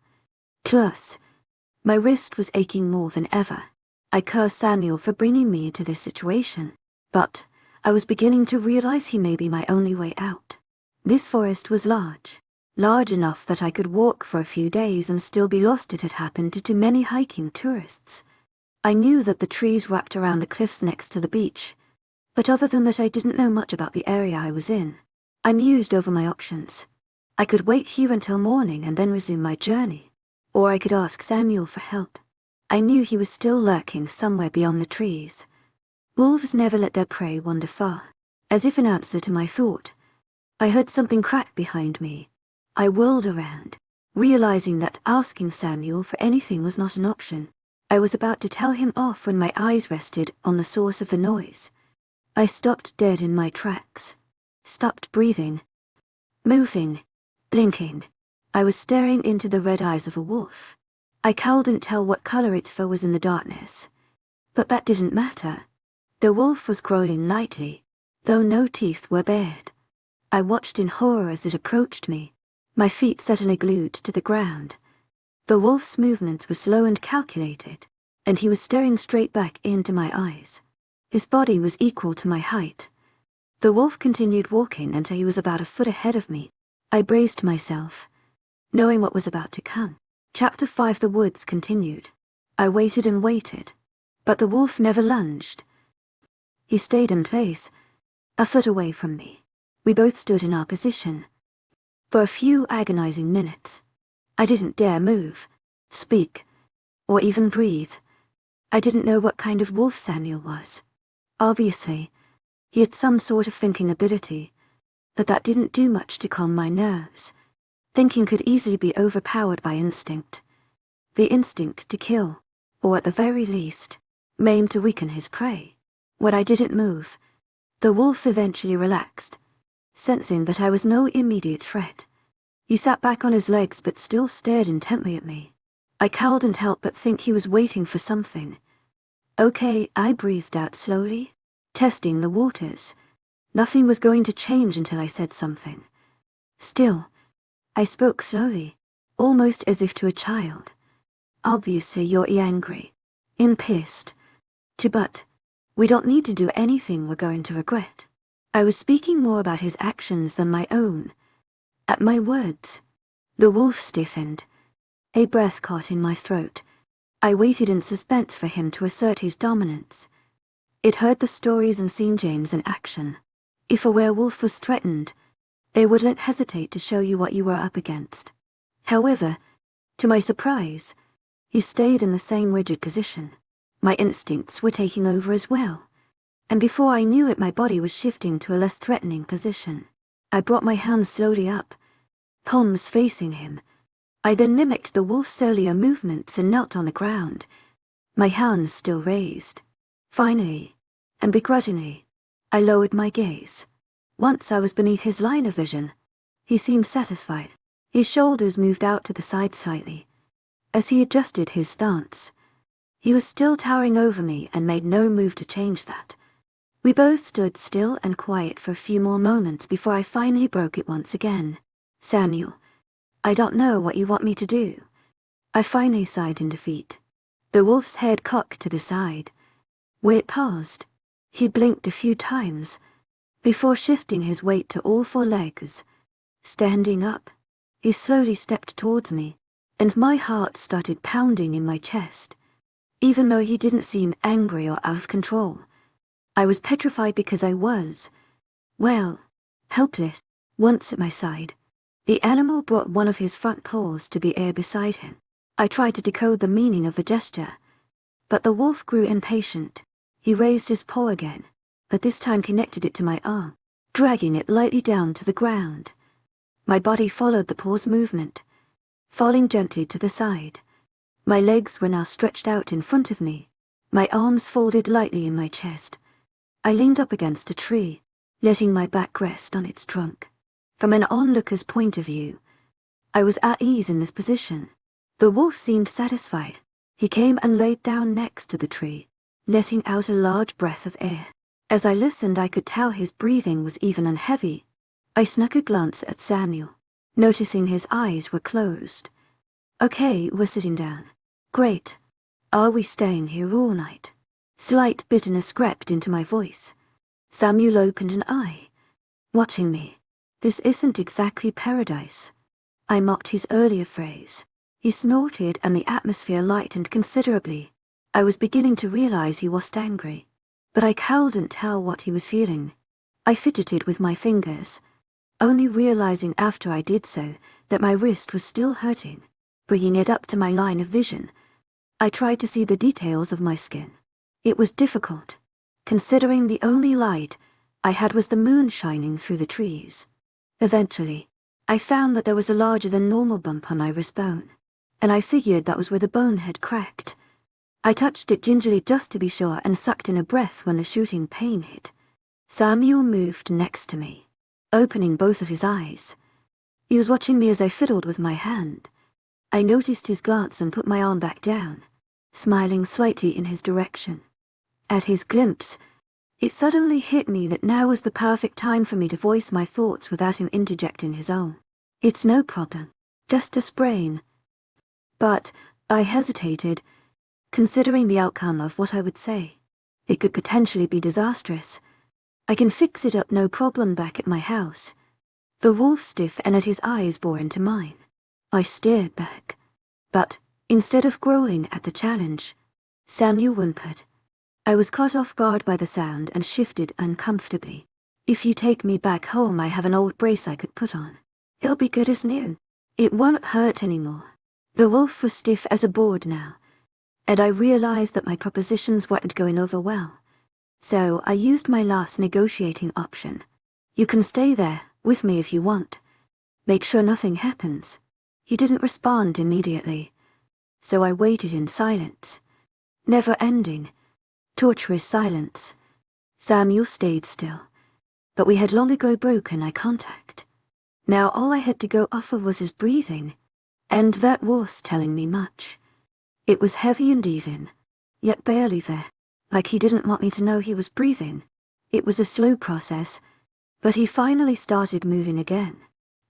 Plus, my wrist was aching more than ever. I cursed Samuel for bringing me into this situation, but I was beginning to realize he may be my only way out. This forest was large enough that I could walk for a few days and still be lost. It had happened to too many hiking tourists. I knew that the trees wrapped around the cliffs next to the beach, but other than that I didn't know much about the area I was in. I mused over my options. I could wait here until morning and then resume my journey, or I could ask Samuel for help. I knew he was still lurking somewhere beyond the trees. Wolves never let their prey wander far. As if in answer to my thought, I heard something crack behind me. I whirled around, realizing that asking Samuel for anything was not an option. I was about to tell him off when my eyes rested on the source of the noise. I stopped dead in my tracks, stopped breathing, moving, blinking. I was staring into the red eyes of a wolf. I couldn't tell what color its fur was in the darkness, but that didn't matter. The wolf was growling lightly, though no teeth were bared. I watched in horror as it approached me, my feet suddenly glued to the ground. The wolf's movements were slow and calculated, and he was staring straight back into my eyes. His body was equal to my height. The wolf continued walking until he was about a foot ahead of me. I braced myself, knowing what was about to come. Chapter 5. The woods continued. I waited and waited, but the wolf never lunged. He stayed in place, a foot away from me. We both stood in our position. For a few agonizing minutes, I didn't dare move, speak, or even breathe. I didn't know what kind of wolf Samuel was. Obviously, he had some sort of thinking ability, but that didn't do much to calm my nerves. Thinking could easily be overpowered by instinct. The instinct to kill, or at the very least, maim to weaken his prey. When I didn't move, the wolf eventually relaxed, sensing that I was no immediate threat. He sat back on his legs but still stared intently at me. I cowled and helped but think he was waiting for something. Okay, I breathed out slowly, testing the waters. Nothing was going to change until I said something. Still, I spoke slowly, almost as if to a child. Obviously you're angry, pissed. But we don't need to do anything we're going to regret. I was speaking more about his actions than my own. At my words, the wolf stiffened. A breath caught in my throat. I waited in suspense for him to assert his dominance. It heard the stories and seen James in action. If a werewolf was threatened, they wouldn't hesitate to show you what you were up against. However, to my surprise, he stayed in the same rigid position. My instincts were taking over as well, and before I knew it my body was shifting to a less threatening position. I brought my hands slowly up, palms facing him. I then mimicked the wolf's earlier movements and knelt on the ground, my hands still raised. Finally, and begrudgingly, I lowered my gaze. Once I was beneath his line of vision, he seemed satisfied. His shoulders moved out to the side slightly, as he adjusted his stance. He was still towering over me and made no move to change that. We both stood still and quiet for a few more moments before I finally broke it once again. Samuel, I don't know what you want me to do. I finally sighed in defeat. The wolf's head cocked to the side. Where it paused, he blinked a few times, before shifting his weight to all four legs. Standing up, he slowly stepped towards me, and my heart started pounding in my chest. Even though he didn't seem angry or out of control, I was petrified because I was, well, helpless. Once at my side, the animal brought one of his front paws to the air beside him. I tried to decode the meaning of the gesture, but the wolf grew impatient. He raised his paw again, but this time connected it to my arm, dragging it lightly down to the ground. My body followed the paw's movement, falling gently to the side. My legs were now stretched out in front of me, my arms folded lightly in my chest. I leaned up against a tree, letting my back rest on its trunk. From an onlooker's point of view, I was at ease in this position. The wolf seemed satisfied. He came and laid down next to the tree, letting out a large breath of air. As I listened, I could tell his breathing was even and heavy. I snuck a glance at Samuel, noticing his eyes were closed. Okay, we're sitting down. Great. Are we staying here all night? Slight bitterness crept into my voice. Samuel opened an eye, watching me. This isn't exactly paradise. I mocked his earlier phrase. He snorted and the atmosphere lightened considerably. I was beginning to realize he wasn't angry, but I couldn't tell what he was feeling. I fidgeted with my fingers, only realizing after I did so that my wrist was still hurting. Bringing it up to my line of vision, I tried to see the details of my skin. It was difficult, considering the only light I had was the moon shining through the trees. Eventually, I found that there was a larger than normal bump on my wrist bone, and I figured that was where the bone had cracked. I touched it gingerly just to be sure and sucked in a breath when the shooting pain hit. Samuel moved next to me, opening both of his eyes. He was watching me as I fiddled with my hand. I noticed his glance and put my arm back down, smiling slightly in his direction. At his glimpse, It suddenly hit me that now was the perfect time for me to voice my thoughts without him interjecting his own. "It's no problem. Just a sprain." But I hesitated, considering the outcome of what I would say. It could potentially be disastrous. "I can fix it up no problem back at my house." The wolf stiffened and his eyes bored into mine. I stared back. But instead of growling at the challenge, Samuel whimpered. I was caught off guard by the sound and shifted uncomfortably. "If you take me back home, I have an old brace I could put on. It'll be good as new. It won't hurt anymore." The wolf was stiff as a board now, and I realized that my propositions weren't going over well. So I used my last negotiating option. "You can stay there with me if you want. Make sure nothing happens." He didn't respond immediately, so I waited in silence. Never-ending, torturous silence. Samuel stayed still, but we had long ago broken eye contact. Now all I had to go off of was his breathing, and that was telling me much. It was heavy and even, yet barely there, like he didn't want me to know he was breathing. It was a slow process, but he finally started moving again,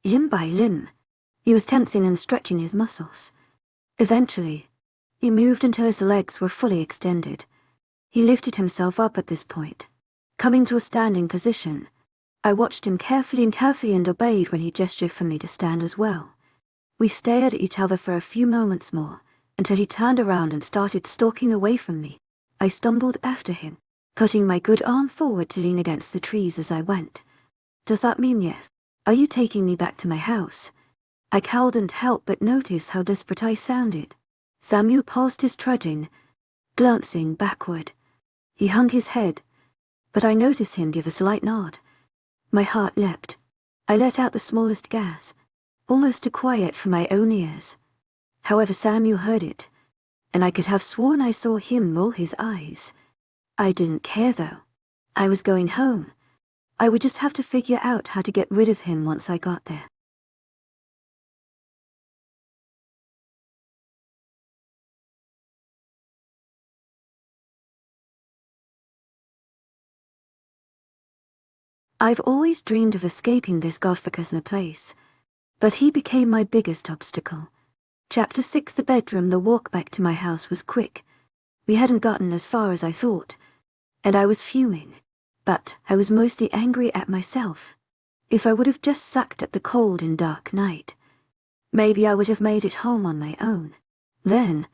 limb by limb. He was tensing and stretching his muscles. Eventually, he moved until his legs were fully extended. He lifted himself up at this point, coming to a standing position. I watched him carefully and obeyed when he gestured for me to stand as well. We stared at each other for a few moments more, until he turned around and started stalking away from me. I stumbled after him, putting my good arm forward to lean against the trees as I went. "Does that mean yes? Are you taking me back to my house?" I couldn't help but notice how desperate I sounded. Samuel paused his trudging, glancing backward. He hung his head, but I noticed him give a slight nod. My heart leapt. I let out the smallest gasp, almost too quiet for my own ears. However, Samuel heard it, and I could have sworn I saw him roll his eyes. I didn't care though. I was going home. I would just have to figure out how to get rid of him once I got there. I've always dreamed of escaping this godforsaken place, but he became my biggest obstacle. Chapter 6. The bedroom. The walk back to my house was quick. We hadn't gotten as far as I thought, and I was fuming, but I was mostly angry at myself. If I would have just sucked at the cold and dark night, maybe I would have made it home on my own. Then,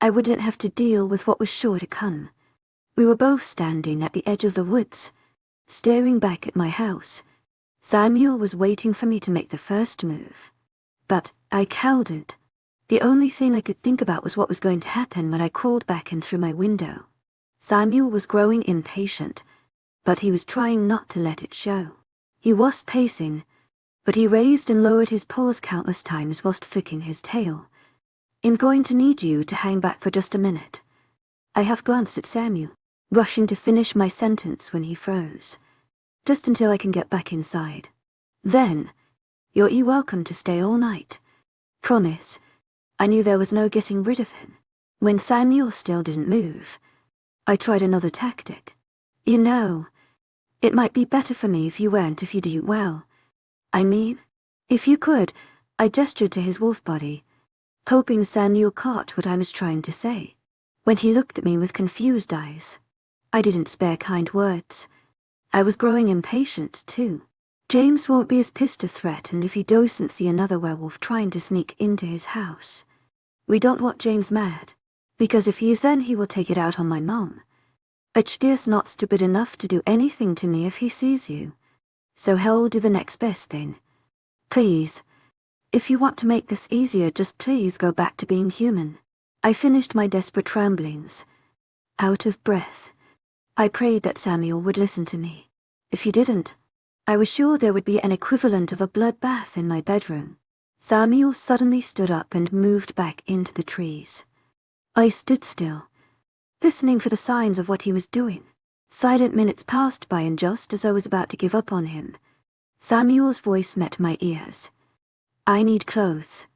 I wouldn't have to deal with what was sure to come. We were both standing at the edge of the woods, staring back at my house. Samuel was waiting for me to make the first move, but I cowered. The only thing I could think about was what was going to happen when I crawled back in through my window. Samuel was growing impatient, but he was trying not to let it show. He was pacing, but he raised and lowered his paws countless times whilst flicking his tail. "I'm going to need you to hang back for just a minute." I half glanced at Samuel, rushing to finish my sentence when he froze. "Just until I can get back inside. Then, you're welcome to stay all night. Promise." I knew there was no getting rid of him. When Samuel still didn't move, I tried another tactic. "You know, it might be better for me if you weren't if you do well. I mean, if you could." I gestured to his wolf body, hoping Samuel caught what I was trying to say. When he looked at me with confused eyes, I didn't spare kind words. I was growing impatient, too. James won't be as pissed a threat, and if he doesn't see another werewolf trying to sneak into his house. We don't want James mad, because if he is, then he will take it out on my mom. It's not stupid enough to do anything to me if he sees you. So he'll do the next best thing. Please, if you want to make this easier, just please go back to being human." I finished my desperate ramblings, out of breath. I prayed that Samuel would listen to me. If he didn't, I was sure there would be an equivalent of a bloodbath in my bedroom. Samuel suddenly stood up and moved back into the trees. I stood still, listening for the signs of what he was doing. Silent minutes passed by, and just as I was about to give up on him, Samuel's voice met my ears. "I need clothes."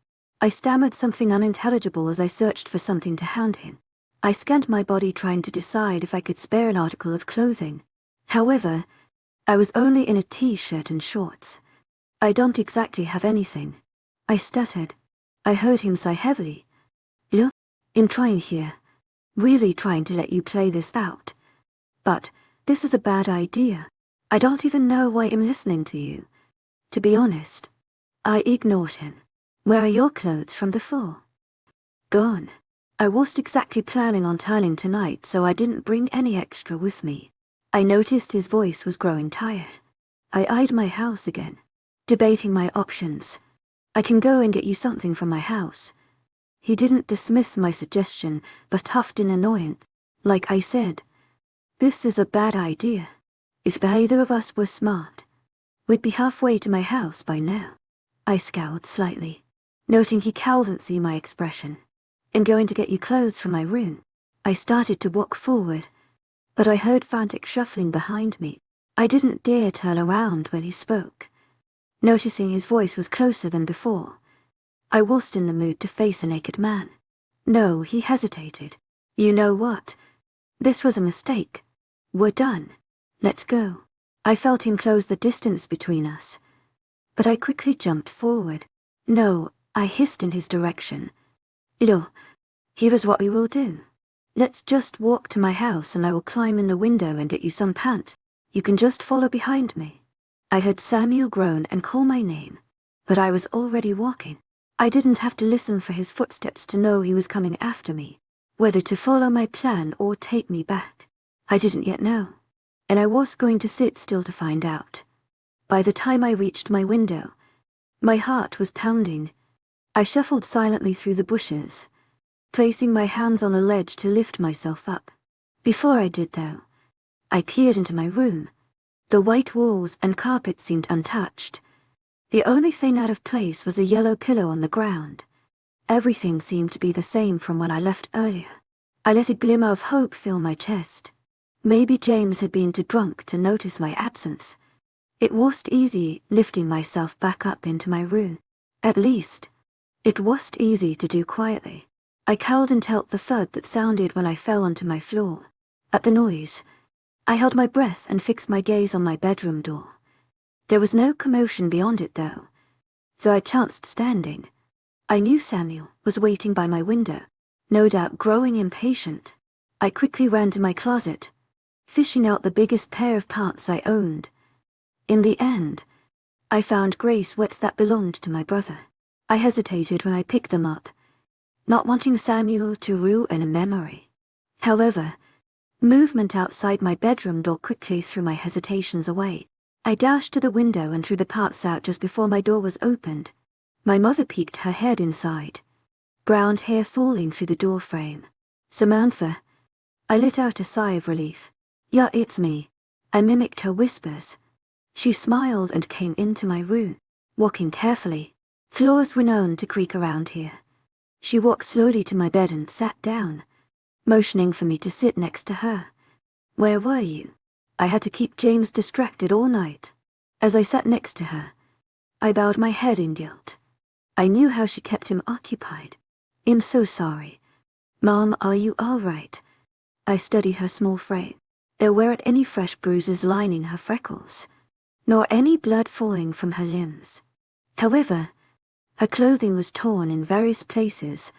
I stammered something unintelligible as I searched for something to hand him. I scanned my body, trying to decide if I could spare an article of clothing. However, I was only in a t-shirt and shorts. I don't exactly have anything. I stuttered. I heard him sigh heavily. Look, I'm trying here. Really trying to let you play this out. But this is a bad idea. I don't even know why I'm listening to you. To be honest, I ignored him. Where are your clothes from the floor? Gone. I wasn't exactly planning on turning tonight, so I didn't bring any extra with me. I noticed his voice was growing tired. I eyed my house again, debating my options. I can go and get you something from my house. He didn't dismiss my suggestion, but huffed in annoyance. Like I said, this is a bad idea. If either of us were smart, we'd be halfway to my house by now. I scowled slightly, noting he couldn't see my expression. I'm going to get you clothes from my room. I started to walk forward, but I heard frantic shuffling behind me. I didn't dare turn around when he spoke, noticing his voice was closer than before. I wasn't in the mood to face a naked man. No, he hesitated. You know what? This was a mistake. We're done. Let's go. I felt him close the distance between us, but I quickly jumped forward. No, I hissed in his direction. Here is what we will do. Let's just walk to my house and I will climb in the window and get you some pants. You can just follow behind me. I heard Samuel groan and call my name, but I was already walking. I didn't have to listen for his footsteps to know he was coming after me. Whether to follow my plan or take me back, I didn't yet know, and I was going to sit still to find out. By the time I reached my window, my heart was pounding. I shuffled silently through the bushes, placing my hands on the ledge to lift myself up. Before I did, though, I peered into my room. The white walls and carpet seemed untouched. The only thing out of place was a yellow pillow on the ground. Everything seemed to be the same from when I left earlier. I let a glimmer of hope fill my chest. Maybe James had been too drunk to notice my absence. It wasn't easy lifting myself back up into my room. At least, it wasn't easy to do quietly. I cowled and felt the thud that sounded when I fell onto my floor. At the noise, I held my breath and fixed my gaze on my bedroom door. There was no commotion beyond it, though, so I chanced standing. I knew Samuel was waiting by my window, no doubt growing impatient. I quickly ran to my closet, fishing out the biggest pair of pants I owned. In the end, I found gray sweats that belonged to my brother. I hesitated when I picked them up, not wanting Samuel to ruin a memory. However, movement outside my bedroom door quickly threw my hesitations away. I dashed to the window and threw the parts out just before my door was opened. My mother peeked her head inside, brown hair falling through the door frame. Samantha. I let out a sigh of relief. Yeah, it's me. I mimicked her whispers. She smiled and came into my room, walking carefully. Floors were known to creak around here. She walked slowly to my bed and sat down, motioning for me to sit next to her. Where were you? I had to keep James distracted all night. As I sat next to her, I bowed my head in guilt. I knew how she kept him occupied. I'm so sorry. Mom, are you all right? I studied her small frame. There weren't any fresh bruises lining her freckles, nor any blood falling from her limbs. However, her clothing was torn in various places,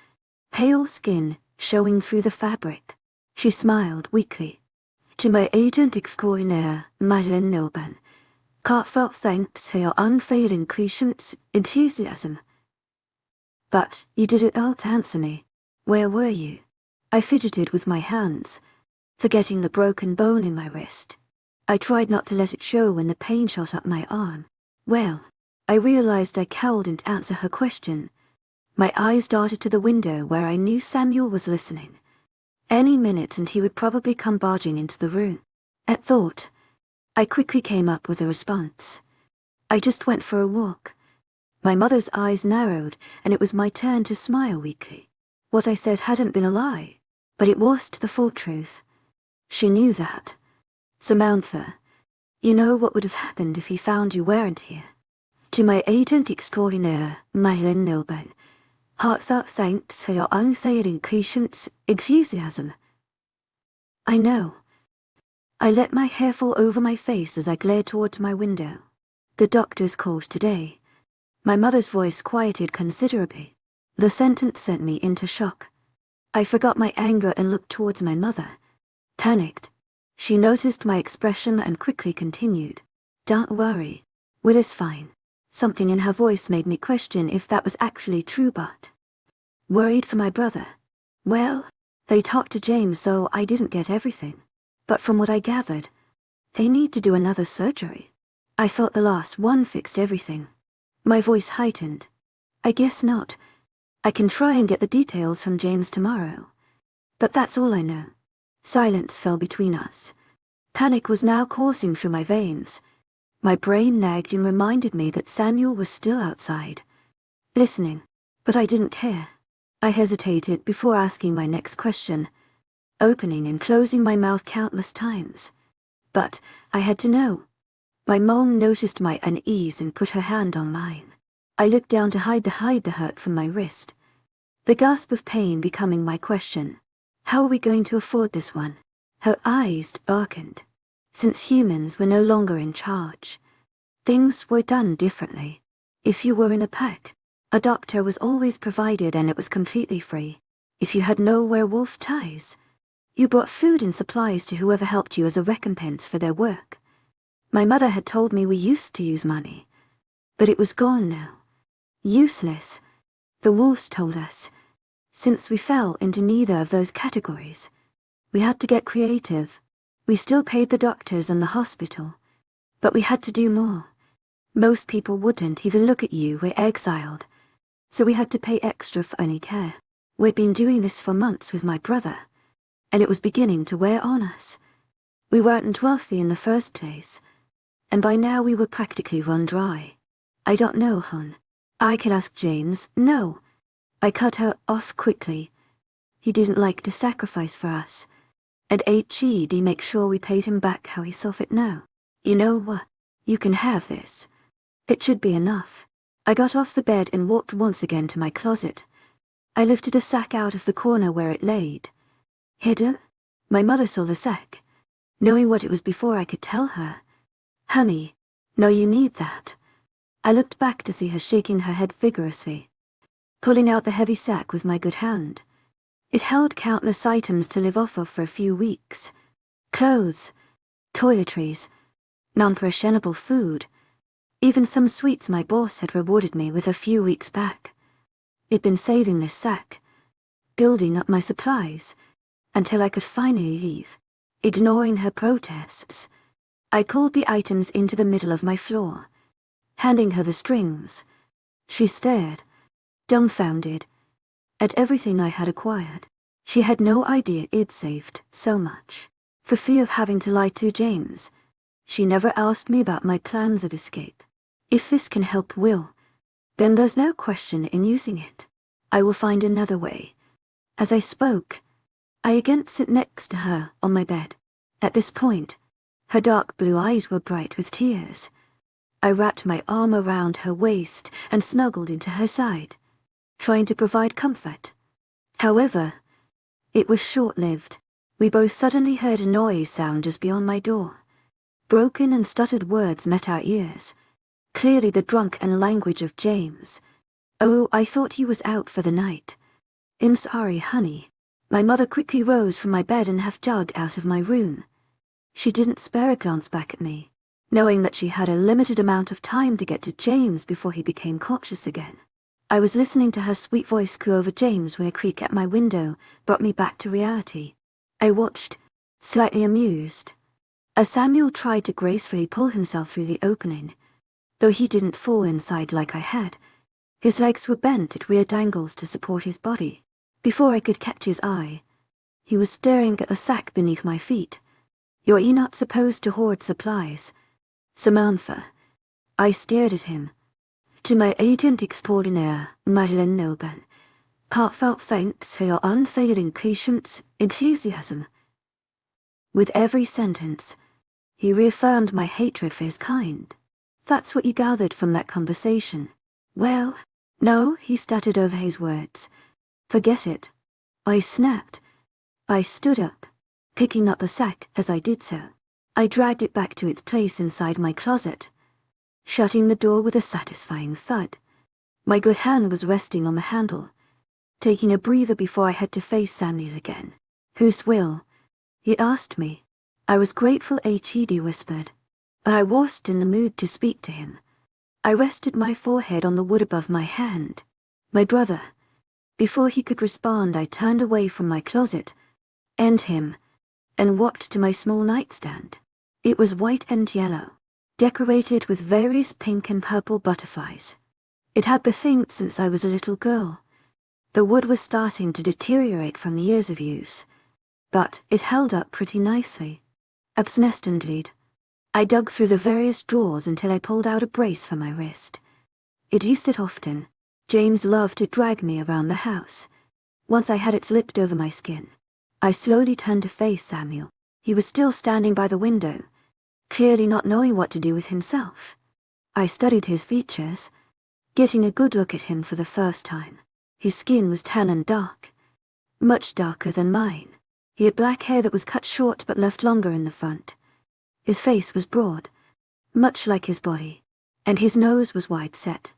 pale skin showing through the fabric. She smiled weakly. To my agent extraordinaire, Madeleine Nilban, heartfelt thanks for your unfailing patience, enthusiasm. But you didn't answer me. Where were you? I fidgeted with my hands, forgetting the broken bone in my wrist. I tried not to let it show when the pain shot up my arm. Well, I realized I cowed and answered her question. My eyes darted to the window where I knew Samuel was listening. Any minute and he would probably come barging into the room. At thought, I quickly came up with a response. I just went for a walk. My mother's eyes narrowed and it was my turn to smile weakly. What I said hadn't been a lie, but it wasn't the full truth. She knew that. Samantha, you know what would have happened if he found you weren't here. To my agent extraordinaire, Madeleine Nilban, heartfelt thanks for your unfailing patience, enthusiasm. I know. I let my hair fall over my face as I glared towards my window. The doctor's called today. My mother's voice quieted considerably. The sentence sent me into shock. I forgot my anger and looked towards my mother. Panicked. She noticed my expression and quickly continued. Don't worry. Will is fine. Something in her voice made me question if that was actually true, but... Worried for my brother. Well, they talked to James, so I didn't get everything. But from what I gathered, they need to do another surgery. I thought the last one fixed everything. My voice heightened. I guess not. I can try and get the details from James tomorrow. But that's all I know. Silence fell between us. Panic was now coursing through my veins. My brain nagged and reminded me that Samuel was still outside, listening, but I didn't care. I hesitated before asking my next question, opening and closing my mouth countless times. But I had to know. My mom noticed my unease and put her hand on mine. I looked down to hide the hurt from my wrist. The gasp of pain becoming my question. How are we going to afford this one? Her eyes darkened. Since humans were no longer in charge, things were done differently. If you were in a pack, a doctor was always provided and it was completely free. If you had no werewolf ties, you brought food and supplies to whoever helped you as a recompense for their work. My mother had told me we used to use money, but it was gone now. Useless, the wolves told us. Since we fell into neither of those categories, we had to get creative. We still paid the doctors and the hospital, but we had to do more. Most people wouldn't even look at you, we're exiled, so we had to pay extra for any care. We'd been doing this for months with my brother, and it was beginning to wear on us. We weren't wealthy in the first place, and by now we were practically run dry. I don't know, hon. I can ask James. No. I cut her off quickly. He didn't like to sacrifice for us, and HED make sure we paid him back how he saw fit now. You know what? You can have this. It should be enough. I got off the bed and walked once again to my closet. I lifted a sack out of the corner where it laid. Hidden? My mother saw the sack, knowing what it was before I could tell her. Honey, no, you need that. I looked back to see her shaking her head vigorously, pulling out the heavy sack with my good hand. It held countless items to live off of for a few weeks. Clothes, toiletries, non-perishable food, even some sweets my boss had rewarded me with a few weeks back. It'd been saving this sack, building up my supplies, until I could finally leave. Ignoring her protests, I pulled the items into the middle of my floor, handing her the strings. She stared, dumbfounded, at everything I had acquired. She had no idea it'd saved so much. For fear of having to lie to James, she never asked me about my plans of escape. If this can help Will, then there's no question in using it. I will find another way. As I spoke, I again sat next to her on my bed. At this point, her dark blue eyes were bright with tears. I wrapped my arm around her waist and snuggled into her side, trying to provide comfort. However, it was short-lived. We both suddenly heard a noise sound just beyond my door. Broken and stuttered words met our ears, clearly the drunken language of James. Oh, I thought he was out for the night. I'm sorry, honey. My mother quickly rose from my bed and half-jogged out of my room. She didn't spare a glance back at me, knowing that she had a limited amount of time to get to James before he became cautious again. I was listening to her sweet voice coo over James when a creak at my window brought me back to reality. I watched, slightly amused, as Samuel tried to gracefully pull himself through the opening. Though he didn't fall inside like I had, his legs were bent at weird angles to support his body. Before I could catch his eye, he was staring at the sack beneath my feet. You're not supposed to hoard supplies, Samantha. I stared at him. To my agent extraordinaire, Madeleine Nilben, heartfelt thanks for your unfailing patience, enthusiasm. With every sentence, he reaffirmed my hatred for his kind. That's what you gathered from that conversation. Well, no, he stuttered over his words. Forget it. I snapped. I stood up, picking up the sack as I did so. I dragged it back to its place inside my closet, shutting the door with a satisfying thud. My good hand was resting on the handle, taking a breather before I had to face Samuel again. "Whose will?" he asked me. I was grateful he whispered, but I wasn't in the mood to speak to him. I rested my forehead on the wood above my hand. "My brother." Before he could respond, I turned away from my closet, and him, and walked to my small nightstand. It was white and yellow, decorated with various pink and purple butterflies. It had been themed since I was a little girl. The wood was starting to deteriorate from years of use, but it held up pretty nicely. Abstinently, I dug through the various drawers until I pulled out a brace for my wrist. It used it often. James loved to drag me around the house. Once I had it slipped over my skin, I slowly turned to face Samuel. He was still standing by the window, clearly not knowing what to do with himself. I studied his features, getting a good look at him for the first time. His skin was tan and dark, much darker than mine. He had black hair that was cut short but left longer in the front. His face was broad, much like his body, and his nose was wide set.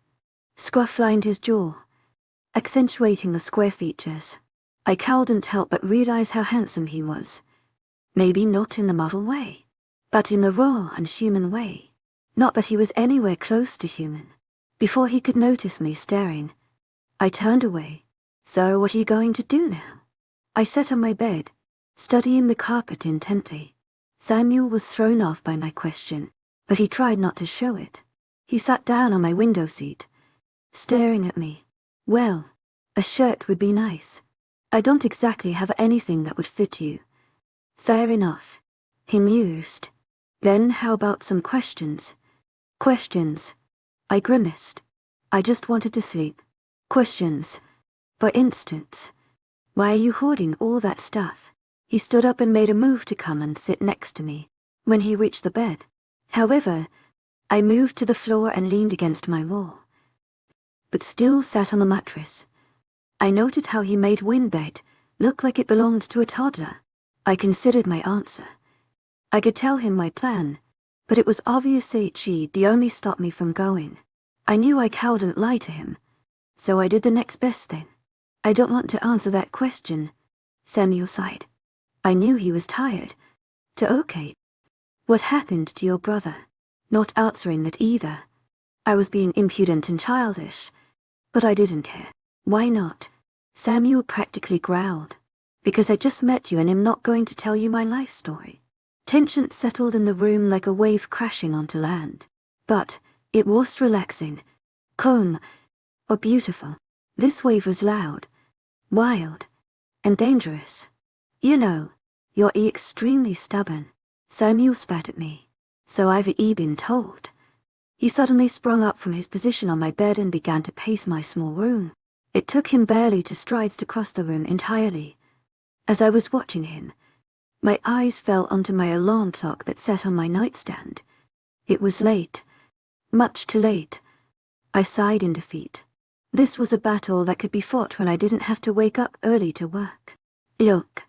Scruff lined his jaw, accentuating the square features. I couldn't help but realize how handsome he was. Maybe not in the Marvel way, but in the raw and human way. Not that he was anywhere close to human. Before he could notice me staring, I turned away. "So what are you going to do now?" I sat on my bed, studying the carpet intently. Samuel was thrown off by my question, but he tried not to show it. He sat down on my window seat, staring at me. "Well, a shirt would be nice. I don't exactly have anything that would fit you." "Fair enough," he mused. "Then how about some questions?" "Questions?" I grimaced. I just wanted to sleep. "Questions. For instance, why are you hoarding all that stuff?" He stood up and made a move to come and sit next to me. When he reached the bed, however, I moved to the floor and leaned against my wall, but still sat on the mattress. I noted how he made Winbed look like it belonged to a toddler. I considered my answer. I could tell him my plan, but it was obvious he'd only stop me from going. I knew I couldn't lie to him, so I did the next best thing. "I don't want to answer that question," Samuel sighed. I knew he was tired. "Okay. What happened to your brother?" Not answering that either. I was being impudent and childish, but I didn't care. "Why not?" Samuel practically growled. "Because I just met you and am not going to tell you my life story." Tension settled in the room like a wave crashing onto land. But it was relaxing, calm, or beautiful. This wave was loud, wild, and dangerous. "You know, you're extremely stubborn." Samuel spat at me. "So I've been told." He suddenly sprung up from his position on my bed and began to pace my small room. It took him barely 2 strides to cross the room entirely. As I was watching him, my eyes fell onto my alarm clock that sat on my nightstand. It was late, much too late. I sighed in defeat. This was a battle that could be fought when I didn't have to wake up early to work. "Look,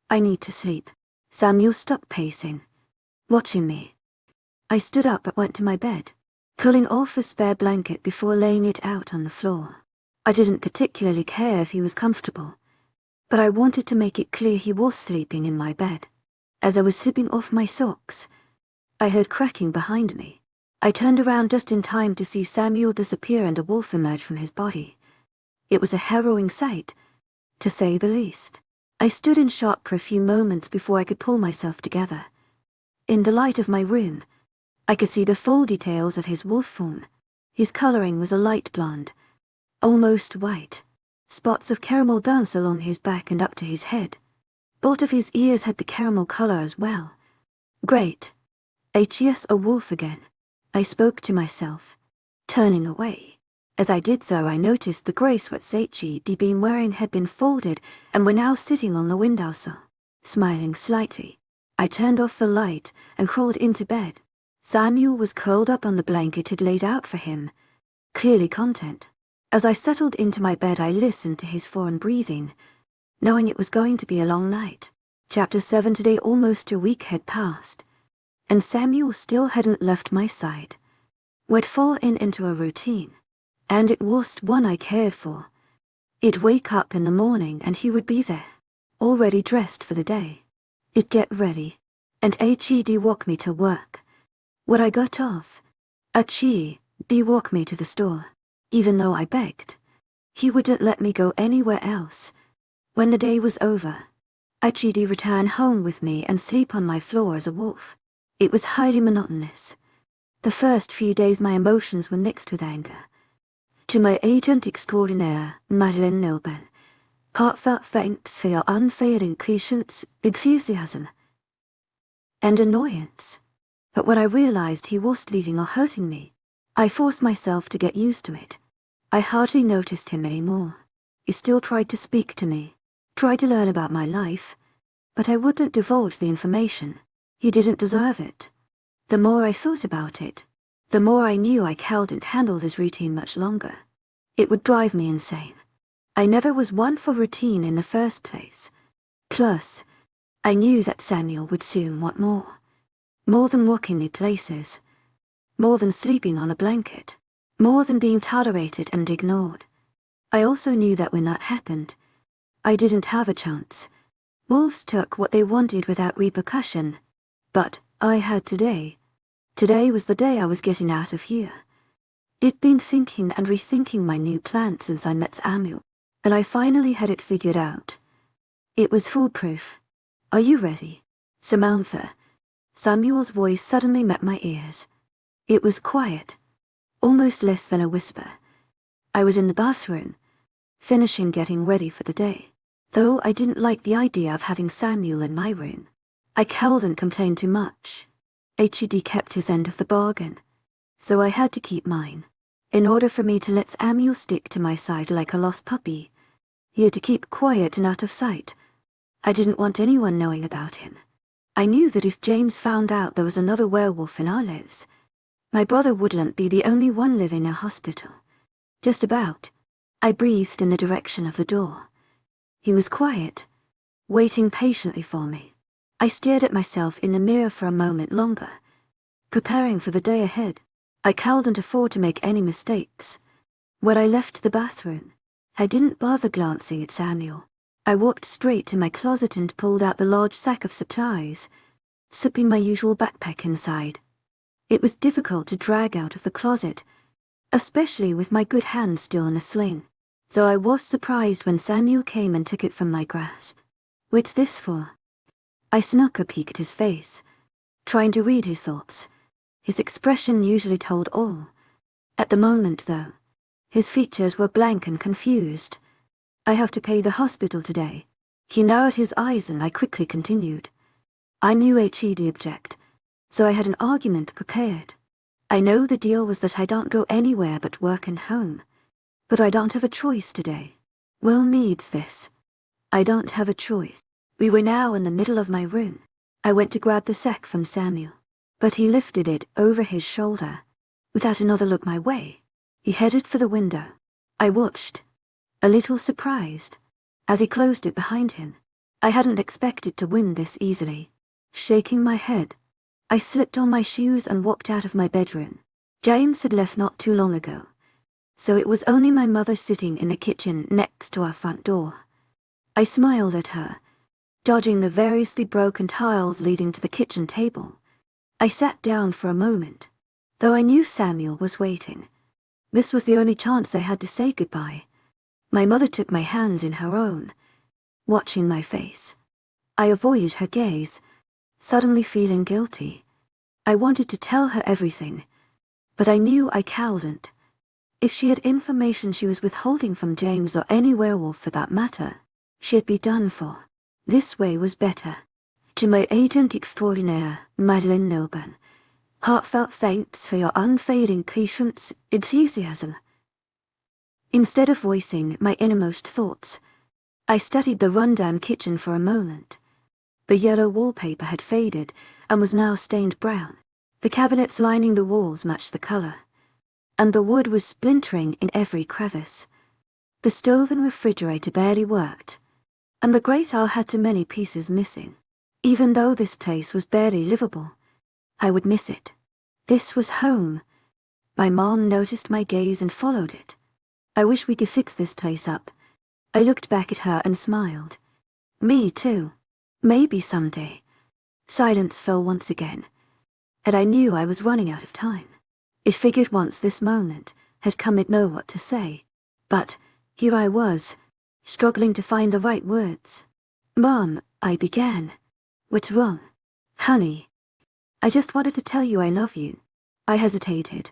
I need to sleep." Samuel stopped pacing, watching me. I stood up but went to my bed, pulling off a spare blanket before laying it out on the floor. I didn't particularly care if he was comfortable, but I wanted to make it clear he was sleeping in my bed. As I was slipping off my socks, I heard cracking behind me. I turned around just in time to see Samuel disappear and a wolf emerge from his body. It was a harrowing sight, to say the least. I stood in shock for a few moments before I could pull myself together. In the light of my room, I could see the full details of his wolf form. His coloring was a light blonde, almost white. Spots of caramel danced along his back and up to his head. Both of his ears had the caramel color as well. "Great. Yes, a wolf again," I spoke to myself, turning away. As I did so, I noticed the grey sweats he'd been wearing had been folded and were now sitting on the windowsill. Smiling slightly, I turned off the light and crawled into bed. Samuel was curled up on the blanket I'd laid out for him, clearly content. As I settled into my bed, I listened to his foreign breathing, knowing it was going to be a long night. Chapter 7. Today almost a week had passed. and Samuel still hadn't left my side. We'd fallen into a routine, and it wasn't one I cared for. I'd wake up in the morning and he would be there, already dressed for the day. I'd get ready, and he'd walk me to work. When I got off, he'd walk me to the store, even though I begged. He wouldn't let me go anywhere else. When the day was over, he'd return home with me and sleep on my floor as a wolf. It was highly monotonous. The first few days my emotions were mixed with anger. To my agent extraordinaire,丨Love, heartfelt thanks for your unfailing patience, enthusiasm, and annoyance. But when I realized he wasn't leaving or hurting me, I forced myself to get used to it. I hardly noticed him anymore. He still tried to speak to me, tried to learn about my life, but I wouldn't divulge the information. He didn't deserve it. The more I thought about it, the more I knew I couldn't handle this routine much longer. It would drive me insane. I never was one for routine in the first place. Plus, I knew that Samuel would soon want more. More than walking me places. More than sleeping on a blanket. More than being tolerated and ignored. I also knew that when that happened, I didn't have a chance. Wolves took what they wanted without repercussion. But I had today. Today was the day I was getting out of here. I'd been thinking and rethinking my new plan since I met Samuel, and I finally had it figured out. It was foolproof. Are you ready, Samantha? Samuel's voice suddenly met my ears. It was quiet, almost less than a whisper. I was in the bathroom, finishing getting ready for the day. Though I didn't like the idea of having Samuel in my room, I couldn't complain too much. He'd kept his end of the bargain, so I had to keep mine. In order for me to let Samuel stick to my side like a lost puppy, he had to keep quiet and out of sight. I didn't want anyone knowing about him. I knew that if James found out there was another werewolf in our lives, my brother wouldn't be the only one living in a hospital. Just about. I breathed in the direction of the door. He was quiet, waiting patiently for me. I stared at myself in the mirror for a moment longer, preparing for the day ahead. I couldn't afford to make any mistakes. When I left the bathroom, I didn't bother glancing at Samuel. I walked straight to my closet and pulled out the large sack of supplies, slipping my usual backpack inside. It was difficult to drag out of the closet, especially with my good hand still in a sling, so I was surprised when Samuel came and took it from my grasp. "What's this for?" I snuck a peek at his face, trying to read his thoughts. His expression usually told all. At the moment, though, his features were blank and confused. "I have to pay the hospital today." He narrowed his eyes and I quickly continued. I knew he'd object, so I had an argument prepared. "I know the deal was that I don't go anywhere but work and home, but I don't have a choice today. Will needs this. I don't have a choice." We were now in the middle of my room. I went to grab the sack from Samuel, but he lifted it over his shoulder. Without another look my way, he headed for the window. I watched, a little surprised, as he closed it behind him. I hadn't expected to win this easily. Shaking my head, I slipped on my shoes and walked out of my bedroom. James had left not too long ago, so it was only my mother sitting in the kitchen next to our front door. I smiled at her, dodging the variously broken tiles leading to the kitchen table. I sat down for a moment, though I knew Samuel was waiting. This was the only chance I had to say goodbye. My mother took my hands in her own, watching my face. I avoided her gaze, suddenly feeling guilty. I wanted to tell her everything, but I knew I couldn't. If she had information she was withholding from James or any werewolf for that matter, she'd be done for. This way was better. To my agent extraordinaire,丨Love, heartfelt thanks for your unfailing patience, enthusiasm. Instead of voicing my innermost thoughts, I studied the rundown kitchen for a moment. The yellow wallpaper had faded and was now stained brown. The cabinets lining the walls matched the color, and the wood was splintering in every crevice. The stove and refrigerator barely worked, and the grate had too many pieces missing. Even though this place was barely livable, I would miss it. This was home. My mom noticed my gaze and followed it. I wish we could fix this place up. I looked back at her and smiled. Me too. Maybe someday. Silence fell once again, and I knew I was running out of time. It figured once this moment had come, I'd know what to say. But here I was, struggling to find the right words. Mom, I began. What's wrong? Honey, I just wanted to tell you I love you. I hesitated,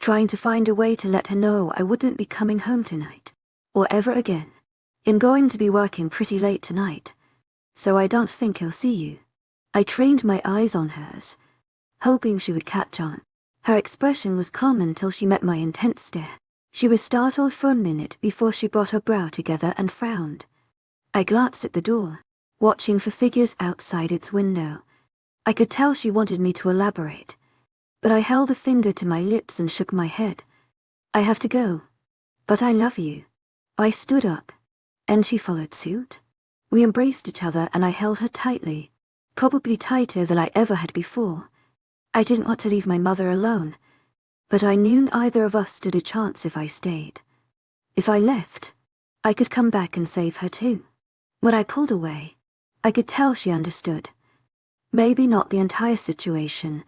trying to find a way to let her know I wouldn't be coming home tonight, or ever again. I'm going to be working pretty late tonight, so I don't think he'll see you. I trained my eyes on hers, hoping she would catch on. Her expression was calm until she met my intense stare. She was startled for a minute before she brought her brow together and frowned. I glanced at the door, watching for figures outside its window. I could tell she wanted me to elaborate, but I held a finger to my lips and shook my head. I have to go, but I love you. I stood up, and she followed suit. We embraced each other and I held her tightly, probably tighter than I ever had before. I didn't want to leave my mother alone, but I knew neither of us stood a chance if I stayed. If I left, I could come back and save her too. When I pulled away, I could tell she understood. Maybe not the entire situation,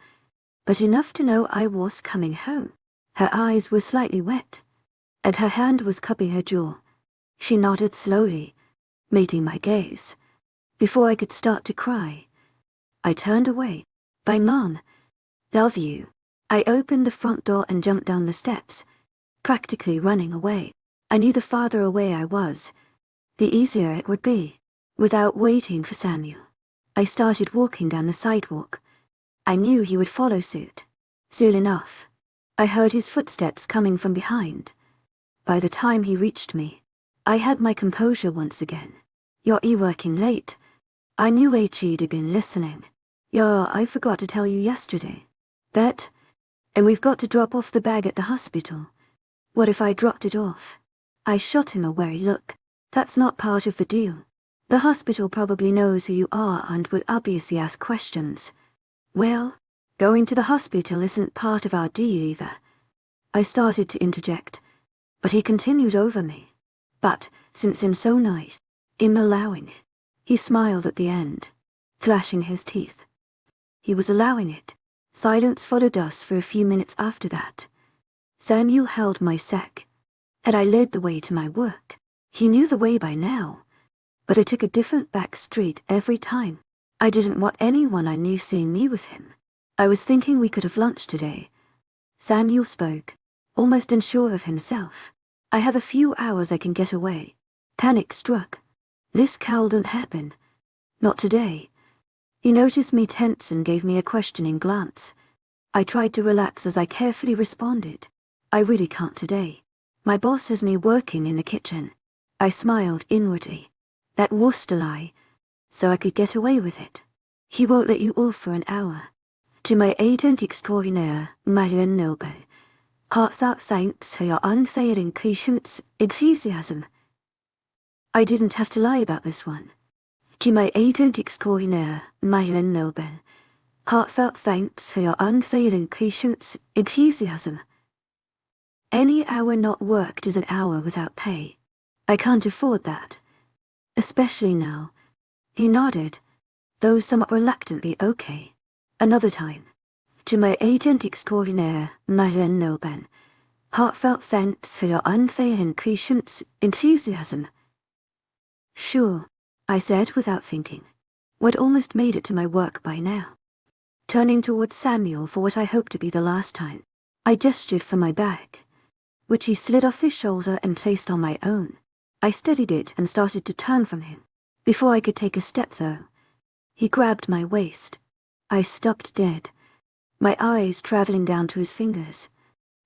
but enough to know I was coming home. Her eyes were slightly wet, and her hand was cupping her jaw. She nodded slowly, meeting my gaze. Before I could start to cry, I turned away. Bang on. Love you. I opened the front door and jumped down the steps, practically running away. I knew the farther away I was, the easier it would be. Without waiting for Samuel, I started walking down the sidewalk. I knew he would follow suit. Soon enough, I heard his footsteps coming from behind. By the time he reached me, I had my composure once again. You're working late. I knew HE'd been listening. Yeah, I forgot to tell you yesterday. And we've got to drop off the bag at the hospital. What if I dropped it off? I shot him a wary look. That's not part of the deal. The hospital probably knows who you are and would obviously ask questions. Well, going to the hospital isn't part of our deal either. I started to interject, but he continued over me. But, since I'm so nice, I'm allowing. He smiled at the end, flashing his teeth. He was allowing it. Silence followed us for a few minutes after that. Samuel held my sack, and I led the way to my work. He knew the way by now, but I took a different back street every time. I didn't want anyone I knew seeing me with him. I was thinking we could have lunch today. Samuel spoke, almost unsure of himself. I have a few hours I can get away. Panic struck. This couldn't happen. Not today. He noticed me tense and gave me a questioning glance. I tried to relax as I carefully responded. I really can't today. My boss has me working in the kitchen. I smiled inwardly. That was a lie, so I could get away with it. He won't let you off for an hour. To my agent extraordinaire, Madeleine Noble, heartfelt thanks for your unfailing patience, enthusiasm. I didn't have to lie about this one. To my agent extraordinaire, Madeleine Noble, heartfelt thanks for your unfailing patience, enthusiasm. Any hour not worked is an hour without pay. I can't afford that. Especially now. He nodded, though somewhat reluctantly. Okay. Another time. To my agent extraordinaire, Madeleine Noble, heartfelt thanks for your unfailing patience, enthusiasm. Sure, I said without thinking. I'd almost made it to my work by now. Turning towards Samuel for what I hoped to be the last time, I gestured for my bag, which he slid off his shoulder and placed on my own. I steadied it and started to turn from him. Before I could take a step, though, he grabbed my waist. I stopped dead, my eyes traveling down to his fingers.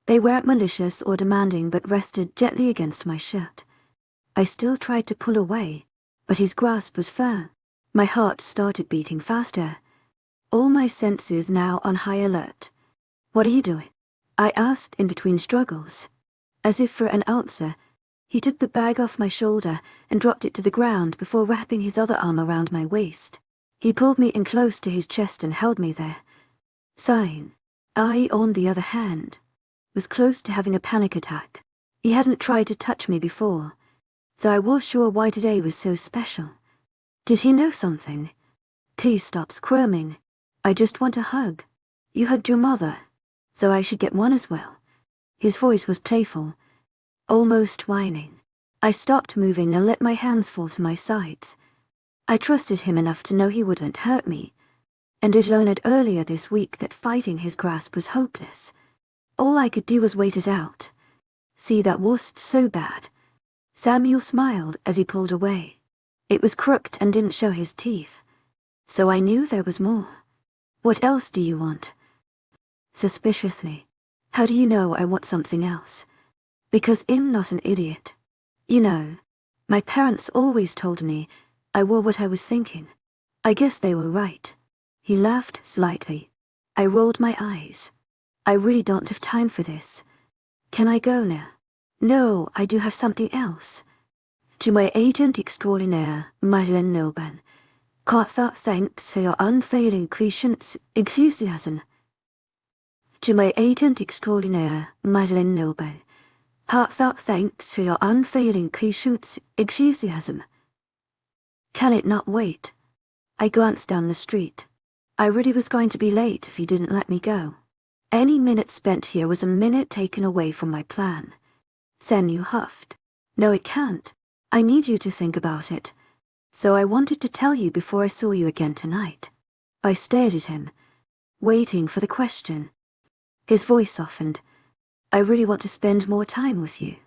They weren't malicious or demanding but rested gently against my shirt. I still tried to pull away, but his grasp was firm. My heart started beating faster, all my senses now on high alert. What are you doing? I asked in between struggles. As if for an answer, he took the bag off my shoulder and dropped it to the ground before wrapping his other arm around my waist. He pulled me in close to his chest and held me there. sighing. I, on the other hand, was close to having a panic attack. He hadn't tried to touch me before, so I was sure why today was so special. Did he know something? Please stop squirming. I just want a hug. You hugged your mother, so I should get one as well. His voice was playful, almost whining. I stopped moving and let my hands fall to my sides. I trusted him enough to know he wouldn't hurt me, and had learned earlier this week that fighting his grasp was hopeless. All I could do was wait it out. See, that wasn't so bad. Samuel smiled as he pulled away. It was crooked and didn't show his teeth, so I knew there was more. What else do you want? Suspiciously. How do you know I want something else? Because I'm not an idiot. You know, my parents always told me I wore what I was thinking. I guess they were right. He laughed slightly. I rolled my eyes. I really don't have time for this. Can I go now? No, I do have something else. To my agent extraordinaire, Madeleine Nilban. Heartfelt thanks for your unfailing patience, enthusiasm. To my agent extraordinaire, Madeleine Nilban. Heartfelt thanks for your unfailing patience, enthusiasm. Can it not wait? I glanced down the street. I really was going to be late if he didn't let me go. Any minute spent here was a minute taken away from my plan. Samuel huffed. No, it can't. I need you to think about it. So I wanted to tell you before I saw you again tonight. I stared at him, waiting for the question. His voice softened. I really want to spend more time with you.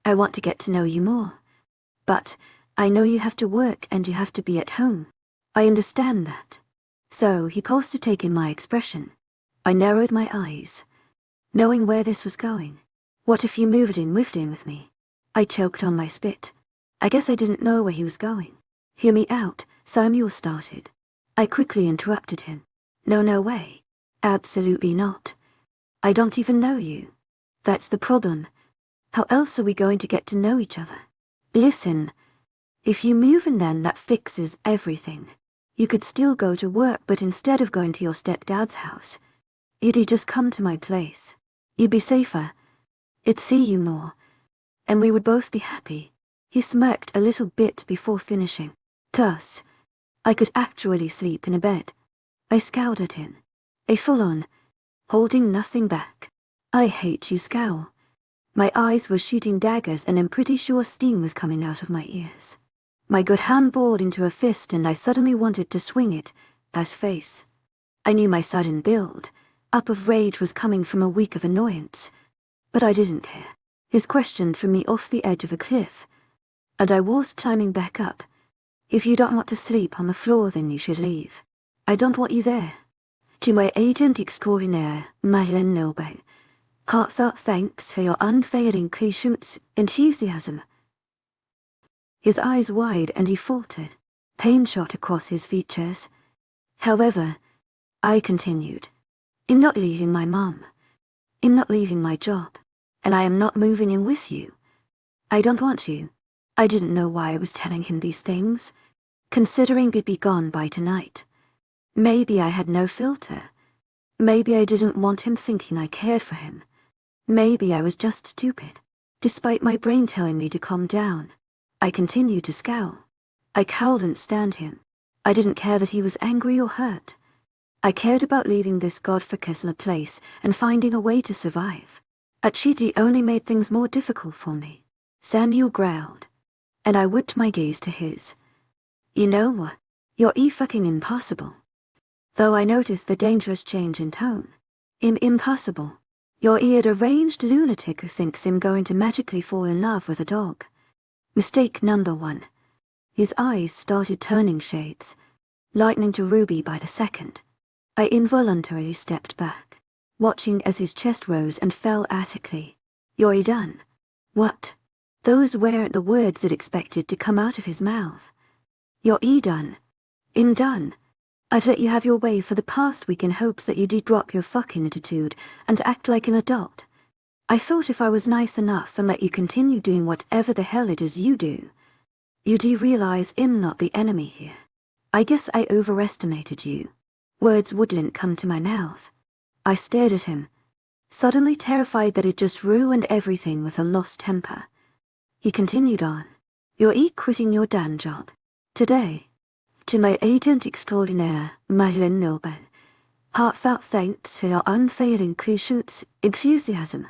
I want to get to know you more. But I know you have to work and you have to be at home. I understand that. So he paused to take in my expression. I narrowed my eyes, knowing where this was going. What if you moved in with me? I choked on my spit. I guess I didn't know where he was going. Hear me out, Samuel started. I quickly interrupted him. No way. Absolutely not. I don't even know you. That's the problem. How else are we going to get to know each other? Listen, if you move in then that fixes everything. You could still go to work, but instead of going to your stepdad's house, you'd just come to my place. You'd be safer. I'd see you more. And we would both be happy. He smirked a little bit before finishing. Plus, I could actually sleep in a bed. I scowled at him. A full-on, holding nothing back. I hate you scowl. My eyes were shooting daggers and I'm pretty sure steam was coming out of my ears. My good hand balled into a fist and I suddenly wanted to swing it at his face. I knew my sudden build up of rage was coming from a week of annoyance, but I didn't care. His question threw me off the edge of a cliff, and I was climbing back up. If you don't want to sleep on the floor, then you should leave. I don't want you there. To my agent extraordinaire, Madeleine Nilban. Heartfelt thanks for your unfailing patience, enthusiasm. His eyes wide and he faltered. Pain shot across his features. However, I continued. I'm not leaving my mum. I'm not leaving my job. And I am not moving in with you. I don't want you. I didn't know why I was telling him these things, considering he'd be gone by tonight. Maybe I had no filter. Maybe I didn't want him thinking I cared for him. Maybe I was just stupid. Despite my brain telling me to calm down, I continued to scowl. I couldn't stand him. I didn't care that he was angry or hurt. I cared about leaving this godforsaken place and finding a way to survive. Achiti only made things more difficult for me. Samuel growled, and I whipped my gaze to his. You know what? You're fucking impossible. Though I noticed the dangerous change in tone. Impossible. You're a deranged lunatic who thinks I'm going to magically fall in love with a dog. Mistake number one. His eyes started turning shades, lightening to ruby by the second. I involuntarily stepped back, watching as his chest rose and fell attically. You're done. What? Those weren't the words that expected to come out of his mouth. You're done. I'm done. I've let you have your way for the past week in hopes that you'd drop your fucking attitude and act like an adult. I thought if I was nice enough and let you continue doing whatever the hell it is you do, you'd realize I'm not the enemy here. I guess I overestimated you. Words wouldn't come to my mouth. I stared at him, suddenly terrified that he'd just ruined everything with a lost temper. He continued on. You're quitting your damn job. Today. To my agent extraordinaire, webnovel. Heartfelt thanks for your unfailing patience, enthusiasm.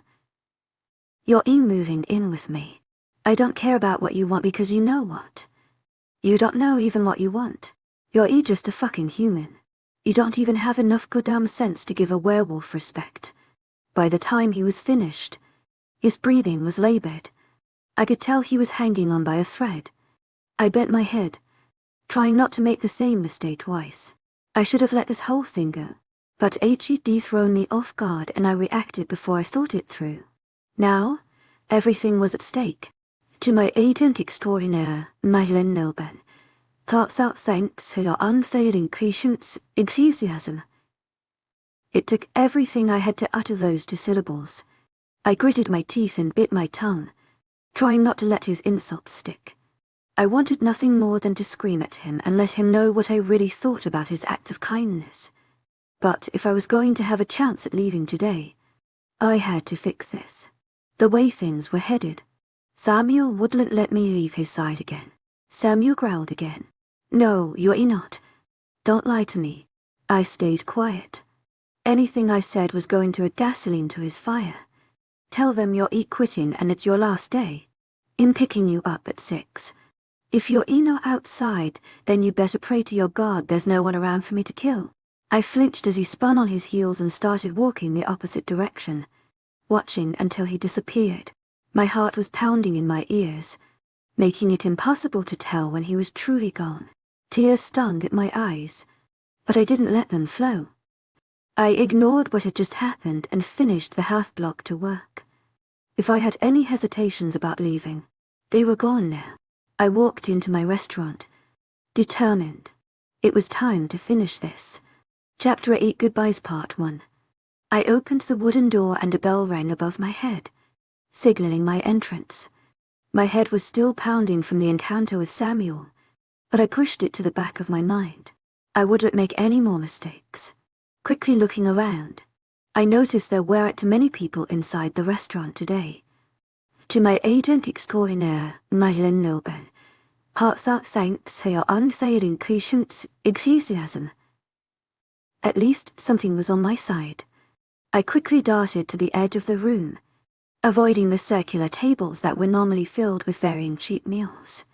You're moving in with me. I don't care about what you want because you know what. You don't know even what you want. You're just a fucking human. You don't even have enough goddamn sense to give a werewolf respect. By the time he was finished, his breathing was labored. I could tell he was hanging on by a thread. I bent my head, trying not to make the same mistake twice. I should have let this whole thing go. But HED thrown me off guard and I reacted before I thought it through. Now, everything was at stake. To my agent extraordinaire, webnovel. Heartfelt thanks for your unfailing patience, enthusiasm. It took everything I had to utter those 2 syllables. I gritted my teeth and bit my tongue, trying not to let his insults stick. I wanted nothing more than to scream at him and let him know what I really thought about his act of kindness. But if I was going to have a chance at leaving today, I had to fix this. The way things were headed. Samuel wouldn't let me leave his side again. Samuel growled again. No, you're not. Don't lie to me. I stayed quiet. Anything I said was going to add gasoline to his fire. Tell them you're quitting and it's your last day. In picking you up at 6. If you're not outside, then you better pray to your God there's no one around for me to kill. I flinched as he spun on his heels and started walking the opposite direction, watching until he disappeared. My heart was pounding in my ears, making it impossible to tell when he was truly gone. Tears stung at my eyes, but I didn't let them flow. I ignored what had just happened and finished the half-block to work. If I had any hesitations about leaving, they were gone now. I walked into my restaurant, determined. It was time to finish this. Chapter 8 Goodbyes Part 1. I opened the wooden door and a bell rang above my head, signaling my entrance. My head was still pounding from the encounter with Samuel, but I pushed it to the back of my mind. I wouldn't make any more mistakes. Quickly looking around, I noticed there weren't too many people inside the restaurant today. To my agent extraordinaire, webnovel. Heartfelt thanks for your unfailing patience, enthusiasm. At least something was on my side. I quickly darted to the edge of the room, avoiding the circular tables that were normally filled with varying cheap meals.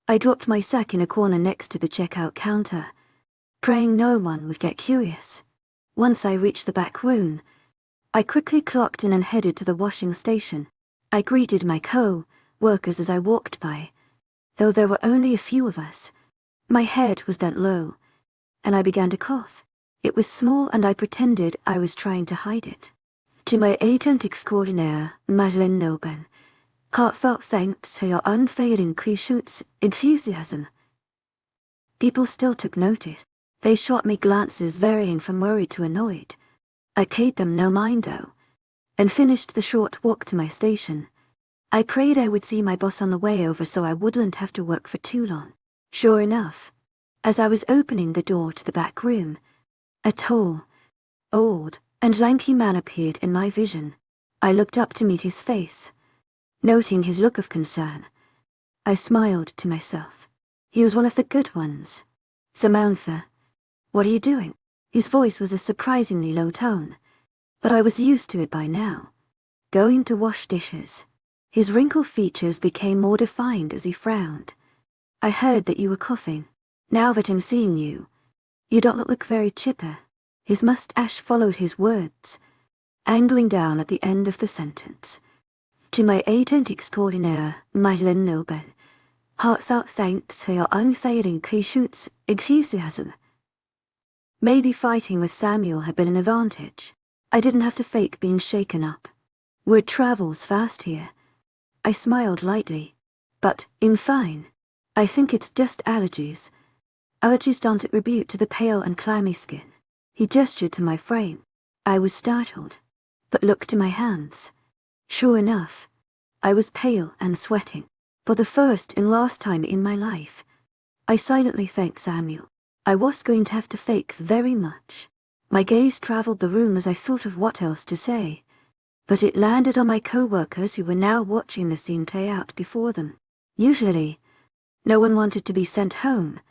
I dropped my sack in a corner next to the checkout counter, praying no one would get curious. Once I reached the back room, I quickly clocked in and headed to the washing station. I greeted my co-workers as I walked by. Though there were only a few of us, my head was bent low, and I began to cough. It was small and I pretended I was trying to hide it. To my agent extraordinaire, webnovel. Heartfelt thanks for your unfailing patience, enthusiasm. People still took notice. They shot me glances varying from worried to annoyed. I paid them no mind though, and finished the short walk to my station. I prayed I would see my boss on the way over so I wouldn't have to work for too long. Sure enough, as I was opening the door to the back room, a tall, old, and lanky man appeared in my vision. I looked up to meet his face. Noting his look of concern, I smiled to myself. He was one of the good ones. Samantha, what are you doing? His voice was a surprisingly low tone, but I was used to it by now. Going to wash dishes. His wrinkled features became more defined as he frowned. I heard that you were coughing. Now that I'm seeing you, you don't look very chipper. His mustache followed his words, angling down at the end of the sentence. To my agent extraordinaire, webnovel. Heartfelt thanks for your unfailing patience, enthusiasm. Maybe fighting with Samuel had been an advantage. I didn't have to fake being shaken up. Word travels fast here. I smiled lightly. But, I'm fine. I think it's just allergies. Allergies don't attribute to the pale and clammy skin. He gestured to my frame. I was startled, but looked to my hands. Sure enough, I was pale and sweating. For the first and last time in my life, I silently thanked Samuel. I was going to have to fake very much. My gaze traveled the room as I thought of what else to say, but it landed on my co-workers who were now watching the scene play out before them. Usually, no one wanted to be sent home,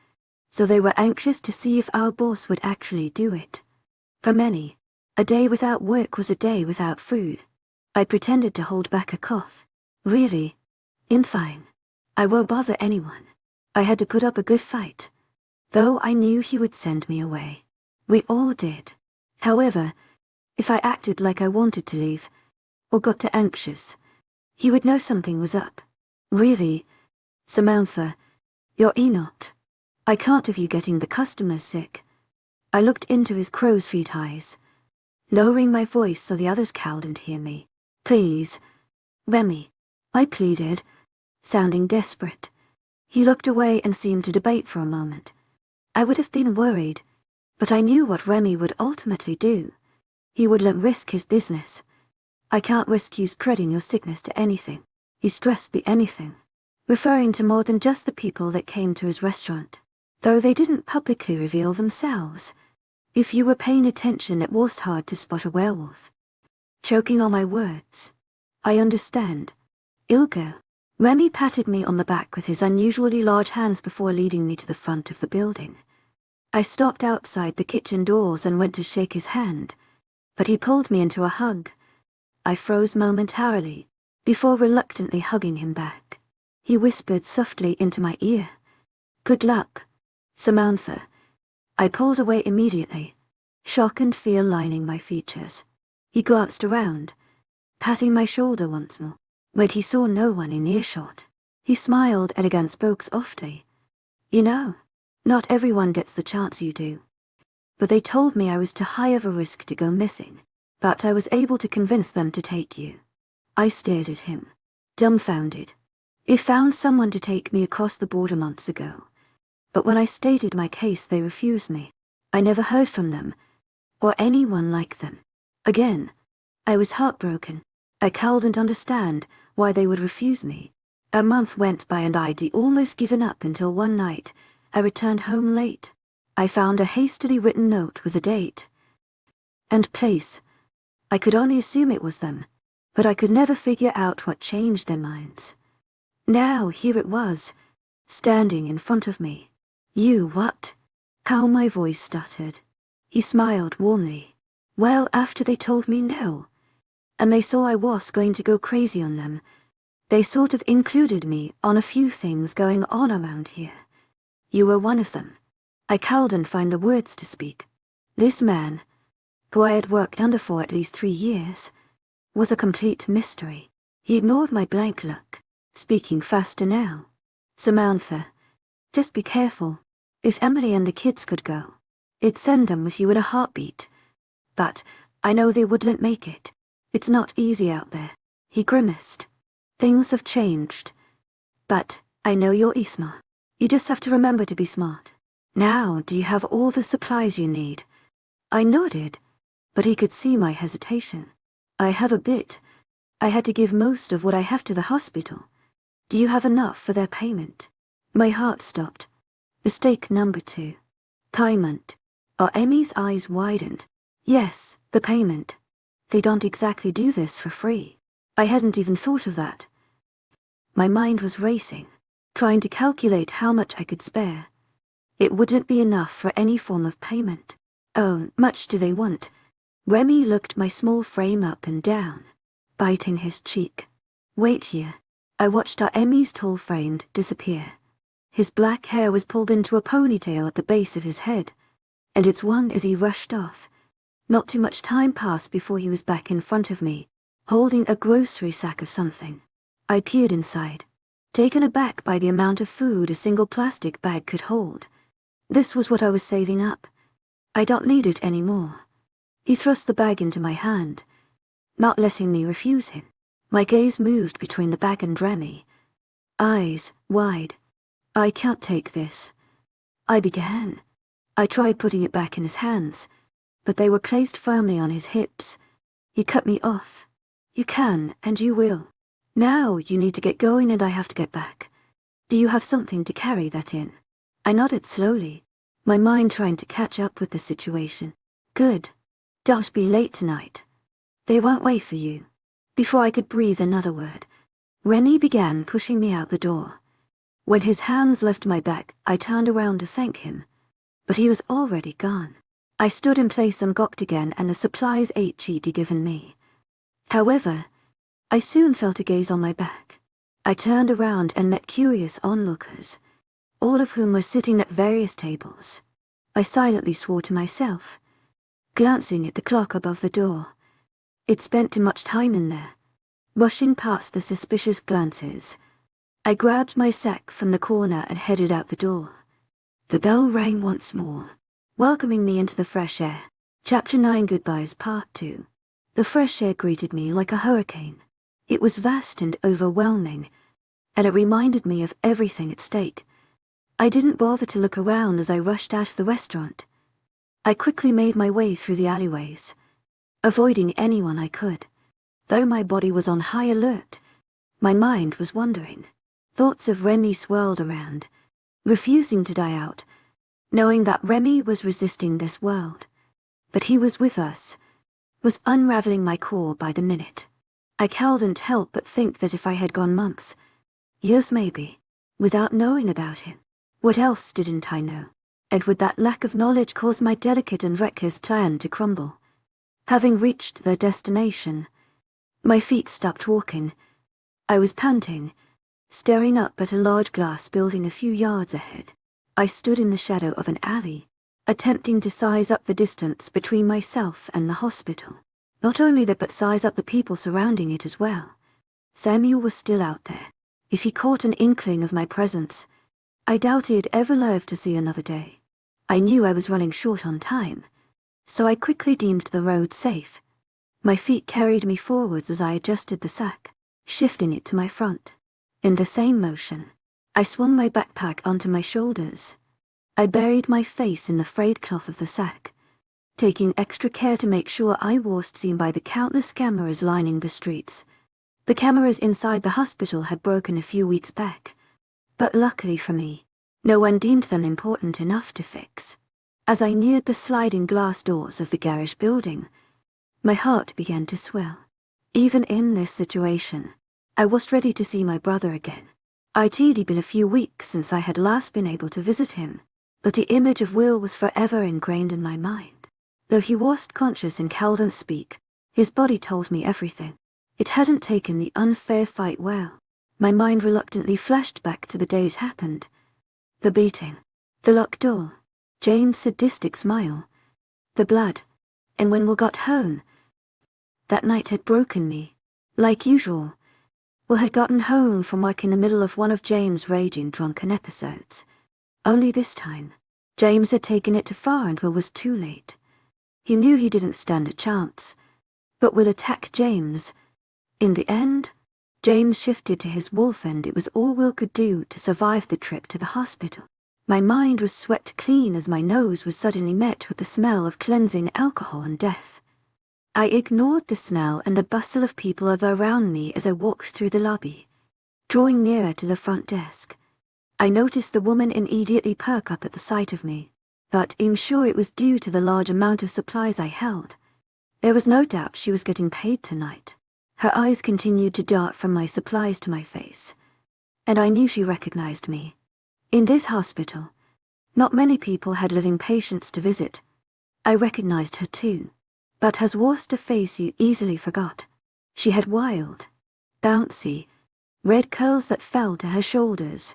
so they were anxious to see if our boss would actually do it. For many, a day without work was a day without food. I pretended to hold back a cough. Really? Fine. I won't bother anyone. I had to put up a good fight, though I knew he would send me away. We all did. However, if I acted like I wanted to leave, or got too anxious, he would know something was up. Really? Samantha, you're not. I can't have you getting the customers sick. I looked into his crow's feet eyes, lowering my voice so the others couldn't hear me. Please, Remy, I pleaded, sounding desperate. He looked away and seemed to debate for a moment. I would have been worried, but I knew what Remy would ultimately do. He wouldn't risk his business. I can't risk you spreading your sickness to anything. He stressed the anything, referring to more than just the people that came to his restaurant, though they didn't publicly reveal themselves. If you were paying attention, it was hard to spot a werewolf. Choking on my words. I understand. Ilgo. Remy patted me on the back with his unusually large hands before leading me to the front of the building. I stopped outside the kitchen doors and went to shake his hand, but he pulled me into a hug. I froze momentarily, before reluctantly hugging him back. He whispered softly into my ear, "Good luck, Samantha." I pulled away immediately, shock and fear lining my features. He glanced around, patting my shoulder once more. When he saw no one in earshot, he smiled and again spoke softly. "You know, not everyone gets the chance you do." But they told me I was too high of a risk to go missing, but I was able to convince them to take you. I stared at him, dumbfounded. I found someone to take me across the border months ago, but when I stated my case they refused me. I never heard from them, or anyone like them. Again, I was heartbroken. I couldn't understand why they would refuse me. A month went by and I'd almost given up until one night, I returned home late. I found a hastily written note with a date and place. I could only assume it was them, but I could never figure out what changed their minds. Now here it was, standing in front of me. "You what?" How my voice stuttered. He smiled warmly. "Well, after they told me no, and they saw I was going to go crazy on them, they sort of included me on a few things going on around here. You were one of them." I couldn't find the words to speak. This man, who I had worked under for at least 3 years, was a complete mystery. He ignored my blank look, speaking faster now. "Samantha, just be careful. If Emily and the kids could go, I'd send them with you in a heartbeat. But I know they wouldn't make it. It's not easy out there." He grimaced. "Things have changed. But I know you're Isma. You just have to remember to be smart. Now, do you have all the supplies you need?" I nodded, but he could see my hesitation. "I have a bit. I had to give most of what I have to the hospital. Do you have enough for their payment?" My heart stopped. Mistake number 2. Payment. Amy's eyes widened. "Yes, the payment. They don't exactly do this for free." I hadn't even thought of that. My mind was racing, trying to calculate how much I could spare. It wouldn't be enough for any form of payment. "Oh, much do they want?" Remy looked my small frame up and down, biting his cheek. "Wait here." I watched Emy's tall frame disappear. His black hair was pulled into a ponytail at the base of his head, and it swung as he rushed off. Not too much time passed before he was back in front of me, holding a grocery sack of something. I peered inside, taken aback by the amount of food a single plastic bag could hold. This was what I was saving up. "I don't need it anymore." He thrust the bag into my hand, not letting me refuse him. My gaze moved between the bag and Remy, eyes wide. "I can't take this." I began. I tried putting it back in his hands, but they were placed firmly on his hips. He cut me off. "You can, and you will. Now you need to get going and I have to get back. Do you have something to carry that in?" I nodded slowly, my mind trying to catch up with the situation. Good. Don't be late tonight. They won't wait for you. Before I could breathe another word, Rennie began pushing me out the door. When his hands left my back, I turned around to thank him, but he was already gone. I stood in place and gawked again and the supplies he'd given me. However, I soon felt a gaze on my back. I turned around and met curious onlookers, all of whom were sitting at various tables. I silently swore to myself, glancing at the clock above the door. It spent too much time in there. Rushing past the suspicious glances, I grabbed my sack from the corner and headed out the door. The bell rang once more, welcoming me into the fresh air. Chapter 9 Goodbyes Part 2. The fresh air greeted me like a hurricane. It was vast and overwhelming, and it reminded me of everything at stake. I didn't bother to look around as I rushed out of the restaurant. I quickly made my way through the alleyways, avoiding anyone I could. Though my body was on high alert, my mind was wandering. Thoughts of Remy swirled around, refusing to die out, knowing that Remy was resisting this world. But he was with us, was unraveling my core by the minute. I couldn't help but think that if I had gone months, years maybe, without knowing about him, what else didn't I know? And would that lack of knowledge cause my delicate and reckless plan to crumble? Having reached their destination, my feet stopped walking. I was panting, staring up at a large glass building a few yards ahead. I stood in the shadow of an alley, attempting to size up the distance between myself and the hospital. Not only that, but size up the people surrounding it as well. Samuel was still out there. If he caught an inkling of my presence, I doubted he'd ever live to see another day. I knew I was running short on time, so I quickly deemed the road safe. My feet carried me forwards as I adjusted the sack, shifting it to my front. In the same motion, I swung my backpack onto my shoulders. I buried my face in the frayed cloth of the sack, taking extra care to make sure I wasn't seen by the countless cameras lining the streets. The cameras inside the hospital had broken a few weeks back, but luckily for me, no one deemed them important enough to fix. As I neared the sliding glass doors of the garage building, my heart began to swell. Even in this situation, I was ready to see my brother again. It'd been a few weeks since I had last been able to visit him, but the image of Will was forever ingrained in my mind. Though he wasn't conscious and couldn't speak, his body told me everything. It hadn't taken the unfair fight well. My mind reluctantly flashed back to the day it happened. The beating, the locked door, James' sadistic smile, the blood, and when Will got home. That night had broken me. Like usual, Will had gotten home from work in the middle of one of James' raging drunken episodes. Only this time, James had taken it too far and Will was too late. He knew he didn't stand a chance, but Will attacked James. In the end, James shifted to his wolf and it was all Will could do to survive the trip to the hospital. My mind was swept clean as my nose was suddenly met with the smell of cleansing alcohol and death. I ignored the smell and the bustle of people around me as I walked through the lobby. Drawing nearer to the front desk, I noticed the woman immediately perk up at the sight of me, but I'm sure it was due to the large amount of supplies I held. There was no doubt she was getting paid tonight. Her eyes continued to dart from my supplies to my face, and I knew she recognized me. In this hospital, not many people had living patients to visit. I recognized her too, but has worst a face you easily forgot. She had wild, bouncy, red curls that fell to her shoulders,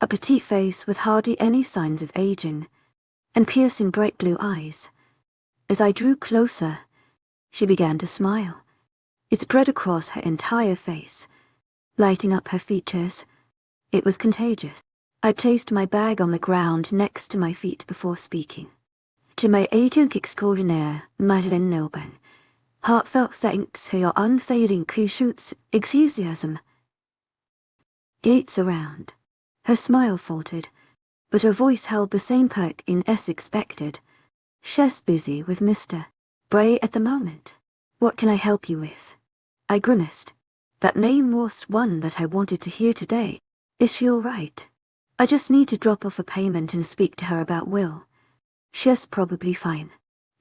a petite face with hardly any signs of aging, and piercing bright blue eyes. As I drew closer, she began to smile. It spread across her entire face, lighting up her features. It was contagious. I placed my bag on the ground next to my feet before speaking. To my agent extraordinaire, Madeleine Nilben, heartfelt thanks for your unfailing enthusiasm. Gates around. Her smile faltered, but her voice held the same perk as expected. She's busy with Mr. Bray at the moment. What can I help you with? I grimaced. That name was one that I wanted to hear today. Is she all right? I just need to drop off a payment and speak to her about Will. She's probably fine.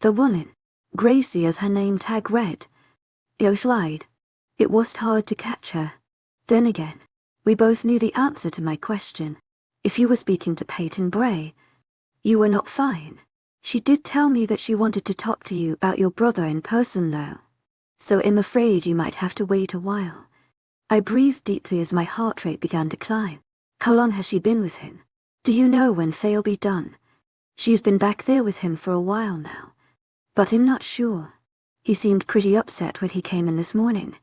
The woman, Gracie as her name tag read, lied. It was hard to catch her. Then again, we both knew the answer to my question. If you were speaking to Peyton Bray, you were not fine. She did tell me that she wanted to talk to you about your brother in person though. So I'm afraid you might have to wait a while. I breathed deeply as my heart rate began to climb. How long has she been with him? Do you know when they'll be done? She's been back there with him for a while now. But I'm not sure. He seemed pretty upset when he came in this morning.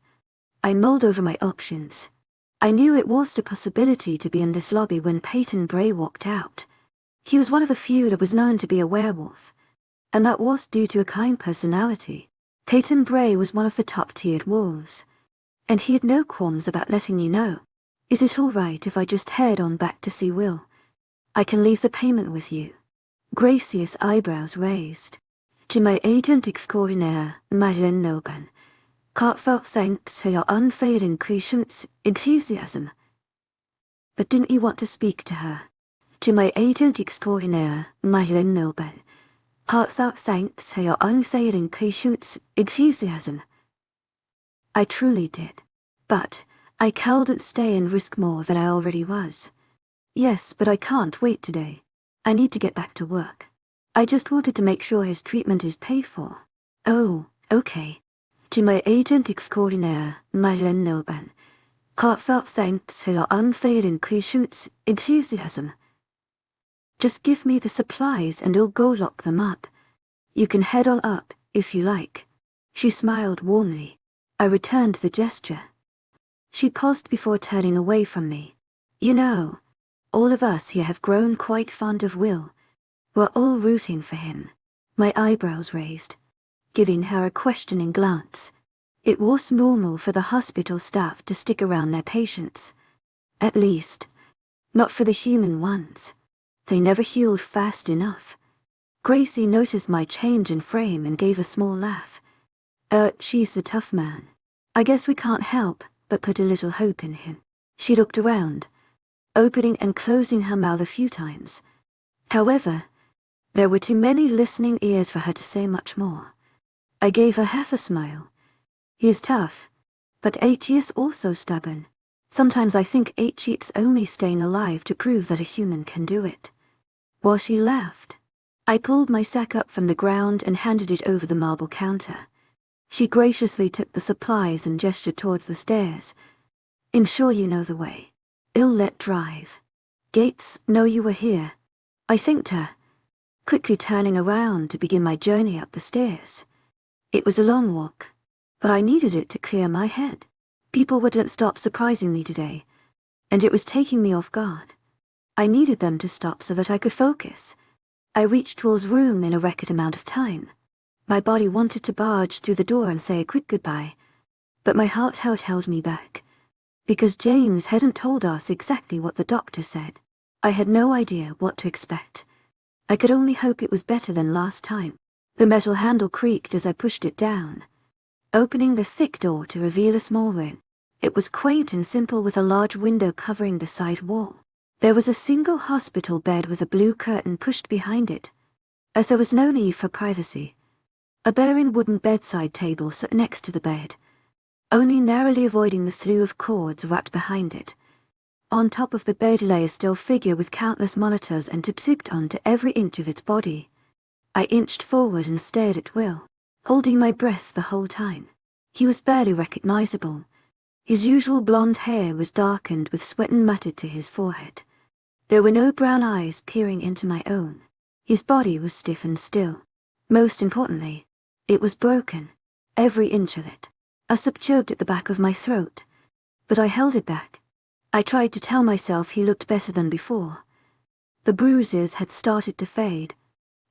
I mulled over my options. I knew it was a possibility to be in this lobby when Peyton Bray walked out. He was one of the few that was known to be a werewolf, and that was due to a kind personality. Peyton Bray was one of the top-tiered wolves, and he had no qualms about letting you know. Is it all right if I just head on back to see Will? I can leave the payment with you. Gracie's eyebrows raised. To my agent extraordinaire, Madeleine Noban, heartfelt thanks for your unfailing patience, enthusiasm. But didn't you want to speak to her? To my agent extraordinaire, Madeleine Noban, heartfelt thanks for your unfailing patience, enthusiasm. I truly did. But I couldn't stay and risk more than I already was. Yes, but I can't wait today. I need to get back to work. I just wanted to make sure his treatment is paid for. Oh, okay. To my agent extraordinaire, Madeleine Noban, heartfelt thanks for your unfailing patience, enthusiasm. Just give me the supplies and I'll go lock them up. You can head on up, if you like. She smiled warmly. I returned the gesture. She paused before turning away from me. You know, all of us here have grown quite fond of Will. We're all rooting for him. My eyebrows raised, giving her a questioning glance. It was normal for the hospital staff to stick around their patients. At least, not for the human ones. They never healed fast enough. Gracie noticed my change in frame and gave a small laugh. She's a tough man. I guess we can't help but put a little hope in him. She looked around, opening and closing her mouth a few times. However, there were too many listening ears for her to say much more. I gave her half a smile. He is tough, but H is also stubborn. Sometimes I think H is only staying alive to prove that a human can do it. While she laughed, I pulled my sack up from the ground and handed it over the marble counter. She graciously took the supplies and gestured towards the stairs. I'm sure you know the way. I'll let drive. Gates, know you were here. I thanked her, quickly turning around to begin my journey up the stairs. It was a long walk, but I needed it to clear my head. People wouldn't stop surprising me today, and it was taking me off guard. I needed them to stop so that I could focus. I reached Will's room in a record amount of time. My body wanted to barge through the door and say a quick goodbye, but my heart held me back, because James hadn't told us exactly what the doctor said. I had no idea what to expect. I could only hope it was better than last time. The metal handle creaked as I pushed it down, opening the thick door to reveal a small room. It was quaint and simple with a large window covering the side wall. There was a single hospital bed with a blue curtain pushed behind it, as there was no need for privacy. A barren wooden bedside table sat next to the bed, only narrowly avoiding the slew of cords wrapped behind it. On top of the bed lay a still figure with countless monitors and taped onto every inch of its body. I inched forward and stared at Will, holding my breath the whole time. He was barely recognizable. His usual blonde hair was darkened with sweat and matted to his forehead. There were no brown eyes peering into my own. His body was stiff and still. Most importantly, it was broken, every inch of it. A sob choked at the back of my throat, but I held it back. I tried to tell myself he looked better than before. The bruises had started to fade,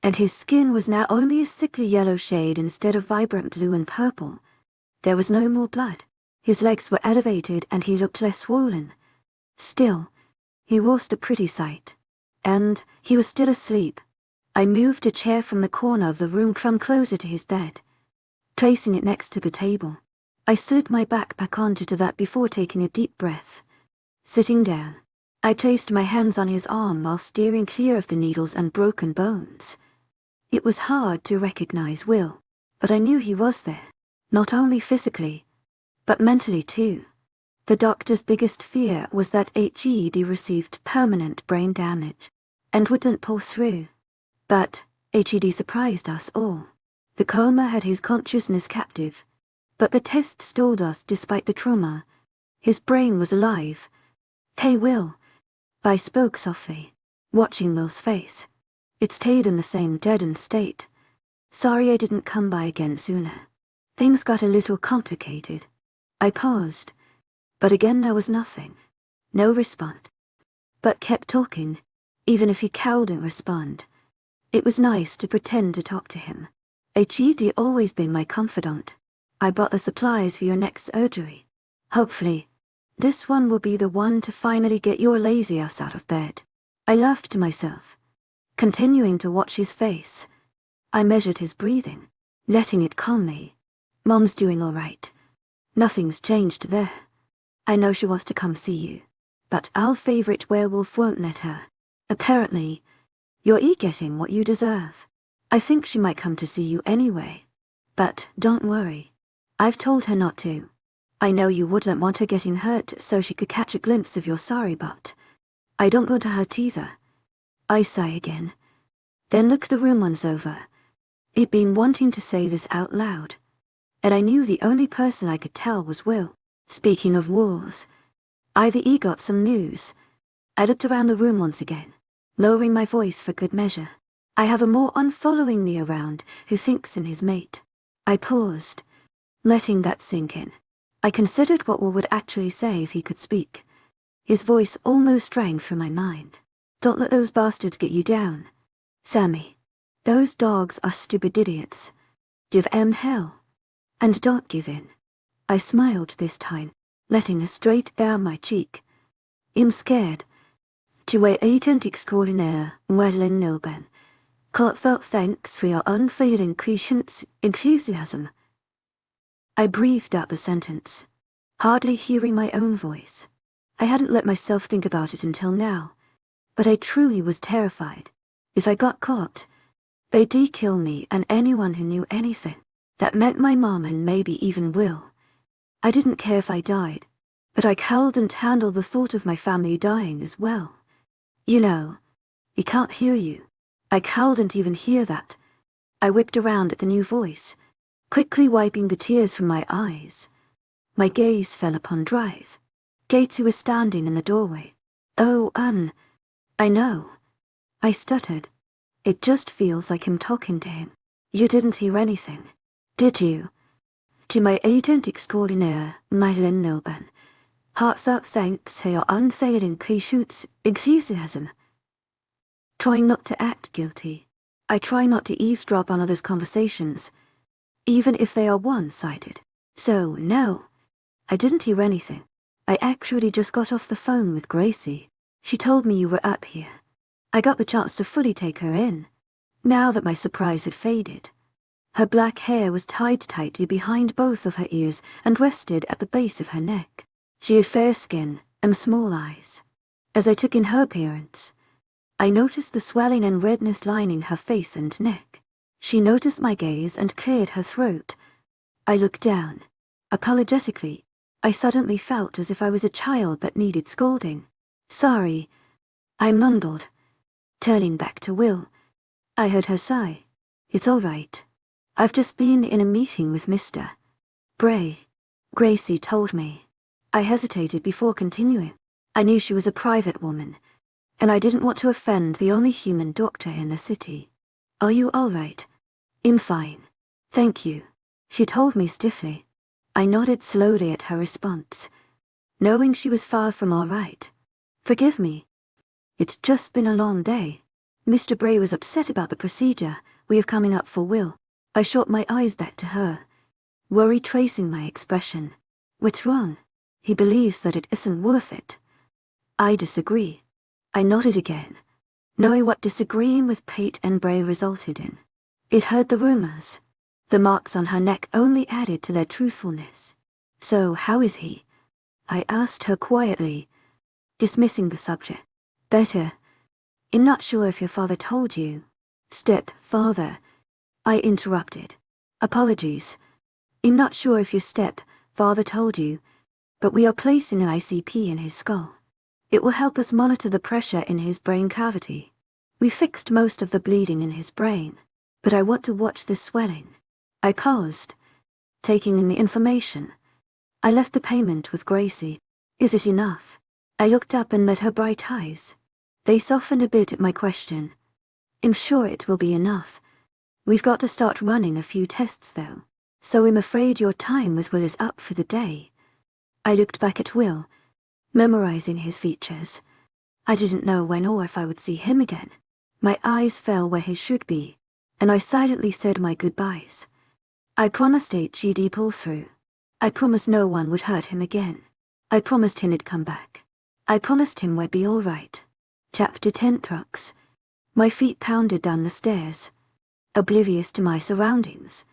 and his skin was now only a sickly yellow shade instead of vibrant blue and purple. There was no more blood. His legs were elevated and he looked less swollen. Still, he was a pretty sight. And he was still asleep. I moved a chair from the corner of the room from closer to his bed, placing it next to the table. I slid my backpack onto that before taking a deep breath. Sitting down, I placed my hands on his arm while steering clear of the needles and broken bones. It was hard to recognize Will, but I knew he was there, not only physically, but mentally too. The doctor's biggest fear was that HED received permanent brain damage and wouldn't pull through. But HED surprised us all. The coma had his consciousness captive, but the test stalled us despite the trauma. His brain was alive. "Hey, Will," I spoke softly, watching Will's face. It stayed in the same deadened state. "Sorry I didn't come by again sooner. Things got a little complicated." I paused, but again there was nothing. No response. But kept talking, even if he couldn't respond. It was nice to pretend to talk to him. HED always been my confidant. "I bought the supplies for your next surgery. Hopefully, this one will be the one to finally get your lazy ass out of bed." I laughed to myself, continuing to watch his face. I measured his breathing, letting it calm me. "Mom's doing all right. Nothing's changed there. I know she wants to come see you, but our favorite werewolf won't let her. Apparently, you're getting what you deserve. I think she might come to see you anyway. But don't worry. I've told her not to. I know you wouldn't want her getting hurt so she could catch a glimpse of your sorry butt. I don't want to hurt either." I sigh again, then looked the room once over. I'd been wanting to say this out loud, and I knew the only person I could tell was Will. Speaking of wolves, either he got some news. I looked around the room once again, lowering my voice for good measure. "I have a more unfollowing me around who thinks in his mate." I paused, letting that sink in. I considered what Will would actually say if he could speak. His voice almost rang through my mind. "Don't let those bastards get you down, Sammy. Those dogs are stupid idiots. Give them hell. And don't give in." I smiled this time, letting a straight down my cheek. "I'm scared. Tu es agent extraordinaire, Madeline Nilben. Heartfelt thanks for your unfailing patience, enthusiasm." I breathed out the sentence, hardly hearing my own voice. I hadn't let myself think about it until now, but I truly was terrified. If I got caught, they'd kill me and anyone who knew anything. That meant my mom and maybe even Will. I didn't care if I died, but I couldn't handle the thought of my family dying as well. "You know, he can't hear you." I couldn't even hear that. I whipped around at the new voice, quickly wiping the tears from my eyes. My gaze fell upon Drive. Gates, who was standing in the doorway. "Oh, I know." I stuttered. "It just feels like him talking to him." "You didn't hear anything, did you?" "To my agent extraordinaire, Madeline Nilben. Heartfelt thanks for your unfailing patience, enthusiasm." Trying not to act guilty, I try not to eavesdrop on others' conversations, even if they are one-sided. So, no, I didn't hear anything. I actually just got off the phone with Gracie. She told me you were up here. I got the chance to fully take her in, now that my surprise had faded. Her black hair was tied tightly behind both of her ears and rested at the base of her neck. She had fair skin and small eyes. As I took in her appearance, I noticed the swelling and redness lining her face and neck. She noticed my gaze and cleared her throat. I looked down. Apologetically, I suddenly felt as if I was a child that needed scolding. "Sorry," I mumbled, turning back to Will. I heard her sigh. "It's all right. I've just been in a meeting with Mr. Bray," Gracie told me. I hesitated before continuing. I knew she was a private woman, and I didn't want to offend the only human doctor in the city. "Are you all right?" "I'm fine. Thank you," she told me stiffly. I nodded slowly at her response, knowing she was far from all right. "Forgive me. It's just been a long day. Mr. Bray was upset about the procedure we have coming up for Will." I shot my eyes back to her, worry tracing my expression. "What's wrong?" "He believes that it isn't worth it." "I disagree." I nodded again, knowing what disagreeing with Pate and Bray resulted in. It heard the rumors. The marks on her neck only added to their truthfulness. "So how is he?" I asked her quietly, dismissing the subject. "Better. I'm not sure if your father told you. Stepfather, I interrupted. Apologies. I'm not sure if your stepfather told you, but we are placing an ICP in his skull. It will help us monitor the pressure in his brain cavity. We fixed most of the bleeding in his brain, but I want to watch the swelling. I paused, taking in the information. I left the payment with Gracie. Is it enough? I looked up and met her bright eyes. They softened a bit at my question. I'm sure it will be enough. We've got to start running a few tests though, so I'm afraid your time with Will is up for the day. I looked back at Will, memorizing his features. I didn't know when or if I would see him again. My eyes fell where his should be, and I silently said my goodbyes. I promised HED pull through. I promised no one would hurt him again. I promised him he'd come back. I promised him we'd be all right. Chapter 10 Trucks. My feet pounded down the stairs, oblivious to my surroundings.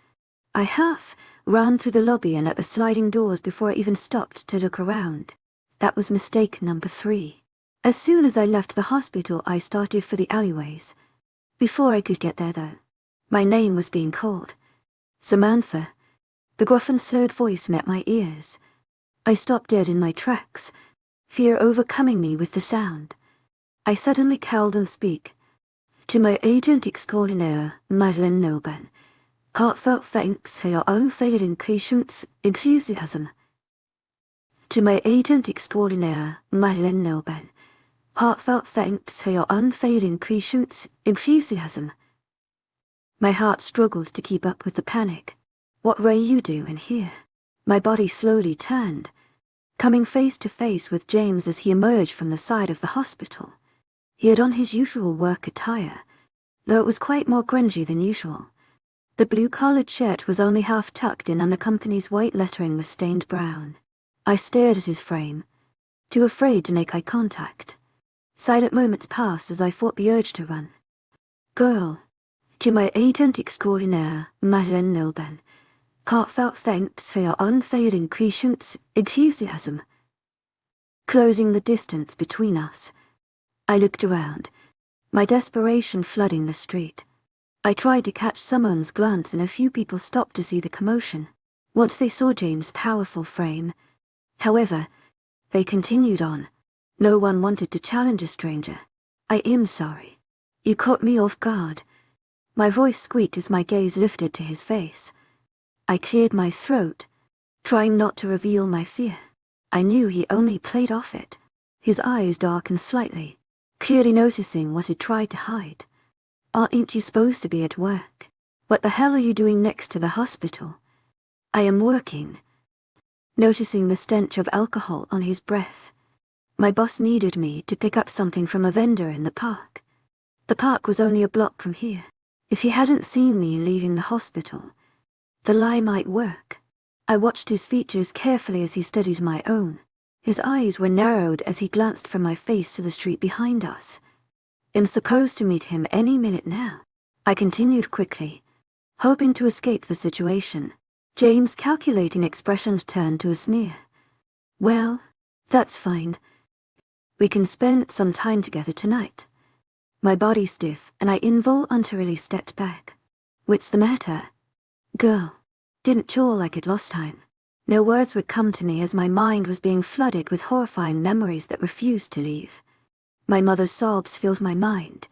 I half ran through the lobby and at the sliding doors before I even stopped to look around. That was mistake number 3. As soon as I left the hospital, I started for the alleyways. Before I could get there, though, my name was being called. Samantha. The gruff and slurred voice met my ears. I stopped dead in my tracks, fear overcoming me with the sound. I suddenly cowled and speak. To my agent extraordinaire, Madeleine Noban. Heartfelt thanks for your unfailing patience, enthusiasm. To my agent extraordinaire, Madeleine Noban. Heartfelt thanks for your unfailing patience, enthusiasm. My heart struggled to keep up with the panic. What were you doing here? My body slowly turned, coming face to face with James as he emerged from the side of the hospital. He had on his usual work attire, though it was quite more grungy than usual. The blue-collared shirt was only half tucked in and the company's white lettering was stained brown. I stared at his frame, too afraid to make eye contact. Silent moments passed as I fought the urge to run. Girl. To my agent extraordinaire, Madeleine Noban. Heartfelt thanks for your unfailing patience, enthusiasm. Closing the distance between us, I looked around, my desperation flooding the street. I tried to catch someone's glance and a few people stopped to see the commotion. Once they saw James' powerful frame, however, they continued on. No one wanted to challenge a stranger. I am sorry. You caught me off guard. My voice squeaked as my gaze lifted to his face. I cleared my throat, trying not to reveal my fear. I knew he only played off it. His eyes darkened slightly, clearly noticing what he'd tried to hide. Aren't you supposed to be at work? What the hell are you doing next to the hospital? I am working. Noticing the stench of alcohol on his breath, my boss needed me to pick up something from a vendor in the park. The park was only a block from here. If he hadn't seen me leaving the hospital, the lie might work. I watched his features carefully as he studied my own. His eyes were narrowed as he glanced from my face to the street behind us. I'm supposed to meet him any minute now. I continued quickly, hoping to escape the situation. James' calculating expression turned to a sneer. Well, that's fine. We can spend some time together tonight. My body stiff and I involuntarily stepped back. What's the matter? Girl. Didn't yaw like it last time. No words would come to me as my mind was being flooded with horrifying memories that refused to leave. My mother's sobs filled my mind,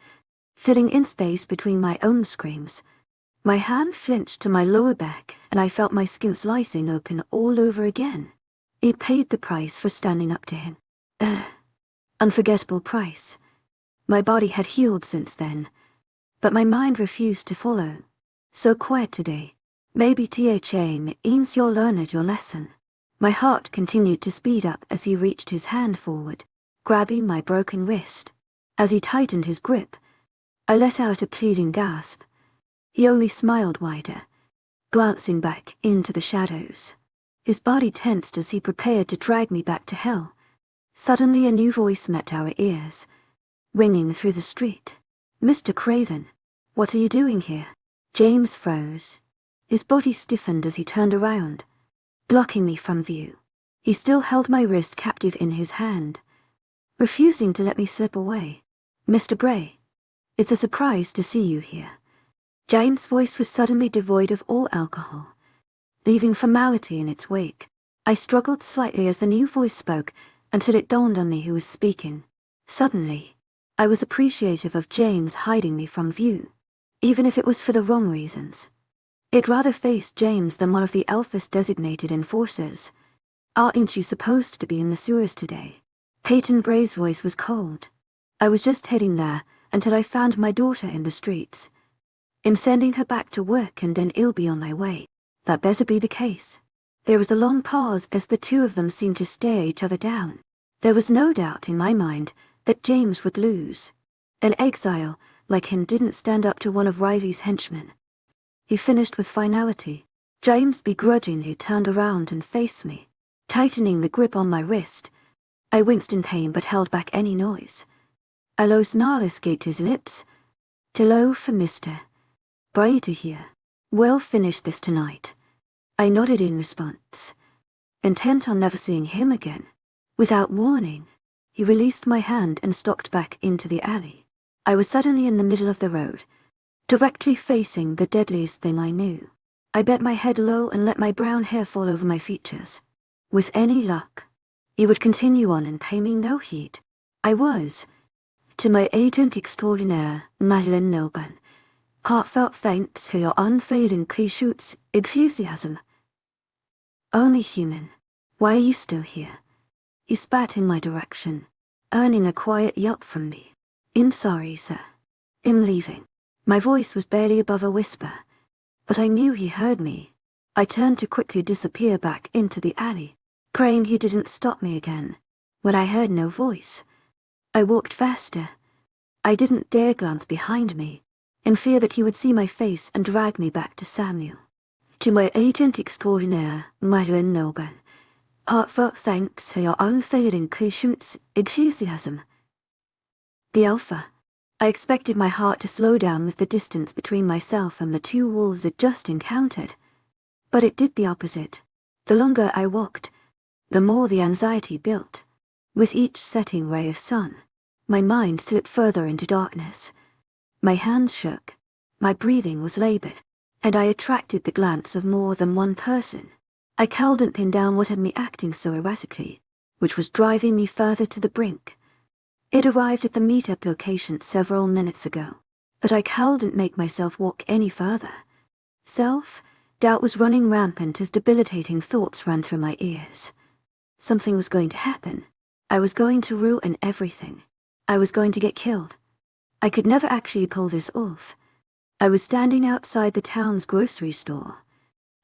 filling in space between my own screams. My hand flinched to my lower back and I felt my skin slicing open all over again. It paid the price for standing up to him. Unforgettable price. My body had healed since then, but my mind refused to follow. So quiet today. Maybe THA means you'll learn your lesson. My heart continued to speed up as he reached his hand forward, grabbing my broken wrist. As he tightened his grip, I let out a pleading gasp. He only smiled wider, glancing back into the shadows. His body tensed as he prepared to drag me back to hell. Suddenly a new voice met our ears, ringing through the street. Mr. Craven, what are you doing here? James froze. His body stiffened as he turned around, blocking me from view. He still held my wrist captive in his hand, refusing to let me slip away. Mr. Bray. It's a surprise to see you here. James' voice was suddenly devoid of all alcohol, leaving formality in its wake. I struggled slightly as the new voice spoke, until it dawned on me who was speaking. Suddenly, I was appreciative of James hiding me from view, even if it was for the wrong reasons. I'd rather face James than one of the Alpha's designated enforcers. Aren't you supposed to be in the sewers today? Peyton Bray's voice was cold. I was just heading there until I found my daughter in the streets. I'm sending her back to work and then I'll be on my way. That better be the case. There was a long pause as the two of them seemed to stare each other down. There was no doubt in my mind that James would lose. An exile like him didn't stand up to one of Riley's henchmen. He finished with finality. James begrudgingly turned around and faced me, tightening the grip on my wrist. I winced in pain but held back any noise. A low snarl escaped his lips. "Hello for Mr. Bray to hear. We'll finish this tonight." I nodded in response, intent on never seeing him again. Without warning, he released my hand and stalked back into the alley. I was suddenly in the middle of the road, directly facing the deadliest thing I knew. I bent my head low and let my brown hair fall over my features. With any luck, he would continue on and pay me no heed. I was, to my agent extraordinaire, Madeleine Nilban, heartfelt thanks for your unfailing patience, enthusiasm. Only human. Why are you still here? He spat in my direction, earning a quiet yelp from me. I'm sorry, sir. I'm leaving. My voice was barely above a whisper, but I knew he heard me. I turned to quickly disappear back into the alley, praying he didn't stop me again. When I heard no voice, I walked faster. I didn't dare glance behind me, in fear that he would see my face and drag me back to Samuel. To my agent extraordinaire, Madeleine Nilban, heartfelt thanks for your unfailing patience, enthusiasm. The Alpha. I expected my heart to slow down with the distance between myself and the two wolves I'd just encountered, but it did the opposite. The longer I walked, the more the anxiety built. With each setting ray of sun, my mind slipped further into darkness. My hands shook, my breathing was labored, and I attracted the glance of more than one person. I couldn't pin down what had me acting so erratically, which was driving me further to the brink. It arrived at the meetup location several minutes ago, but I couldn't make myself walk any further. Self-doubt was running rampant as debilitating thoughts ran through my ears. Something was going to happen. I was going to ruin everything. I was going to get killed. I could never actually pull this off. I was standing outside the town's grocery store,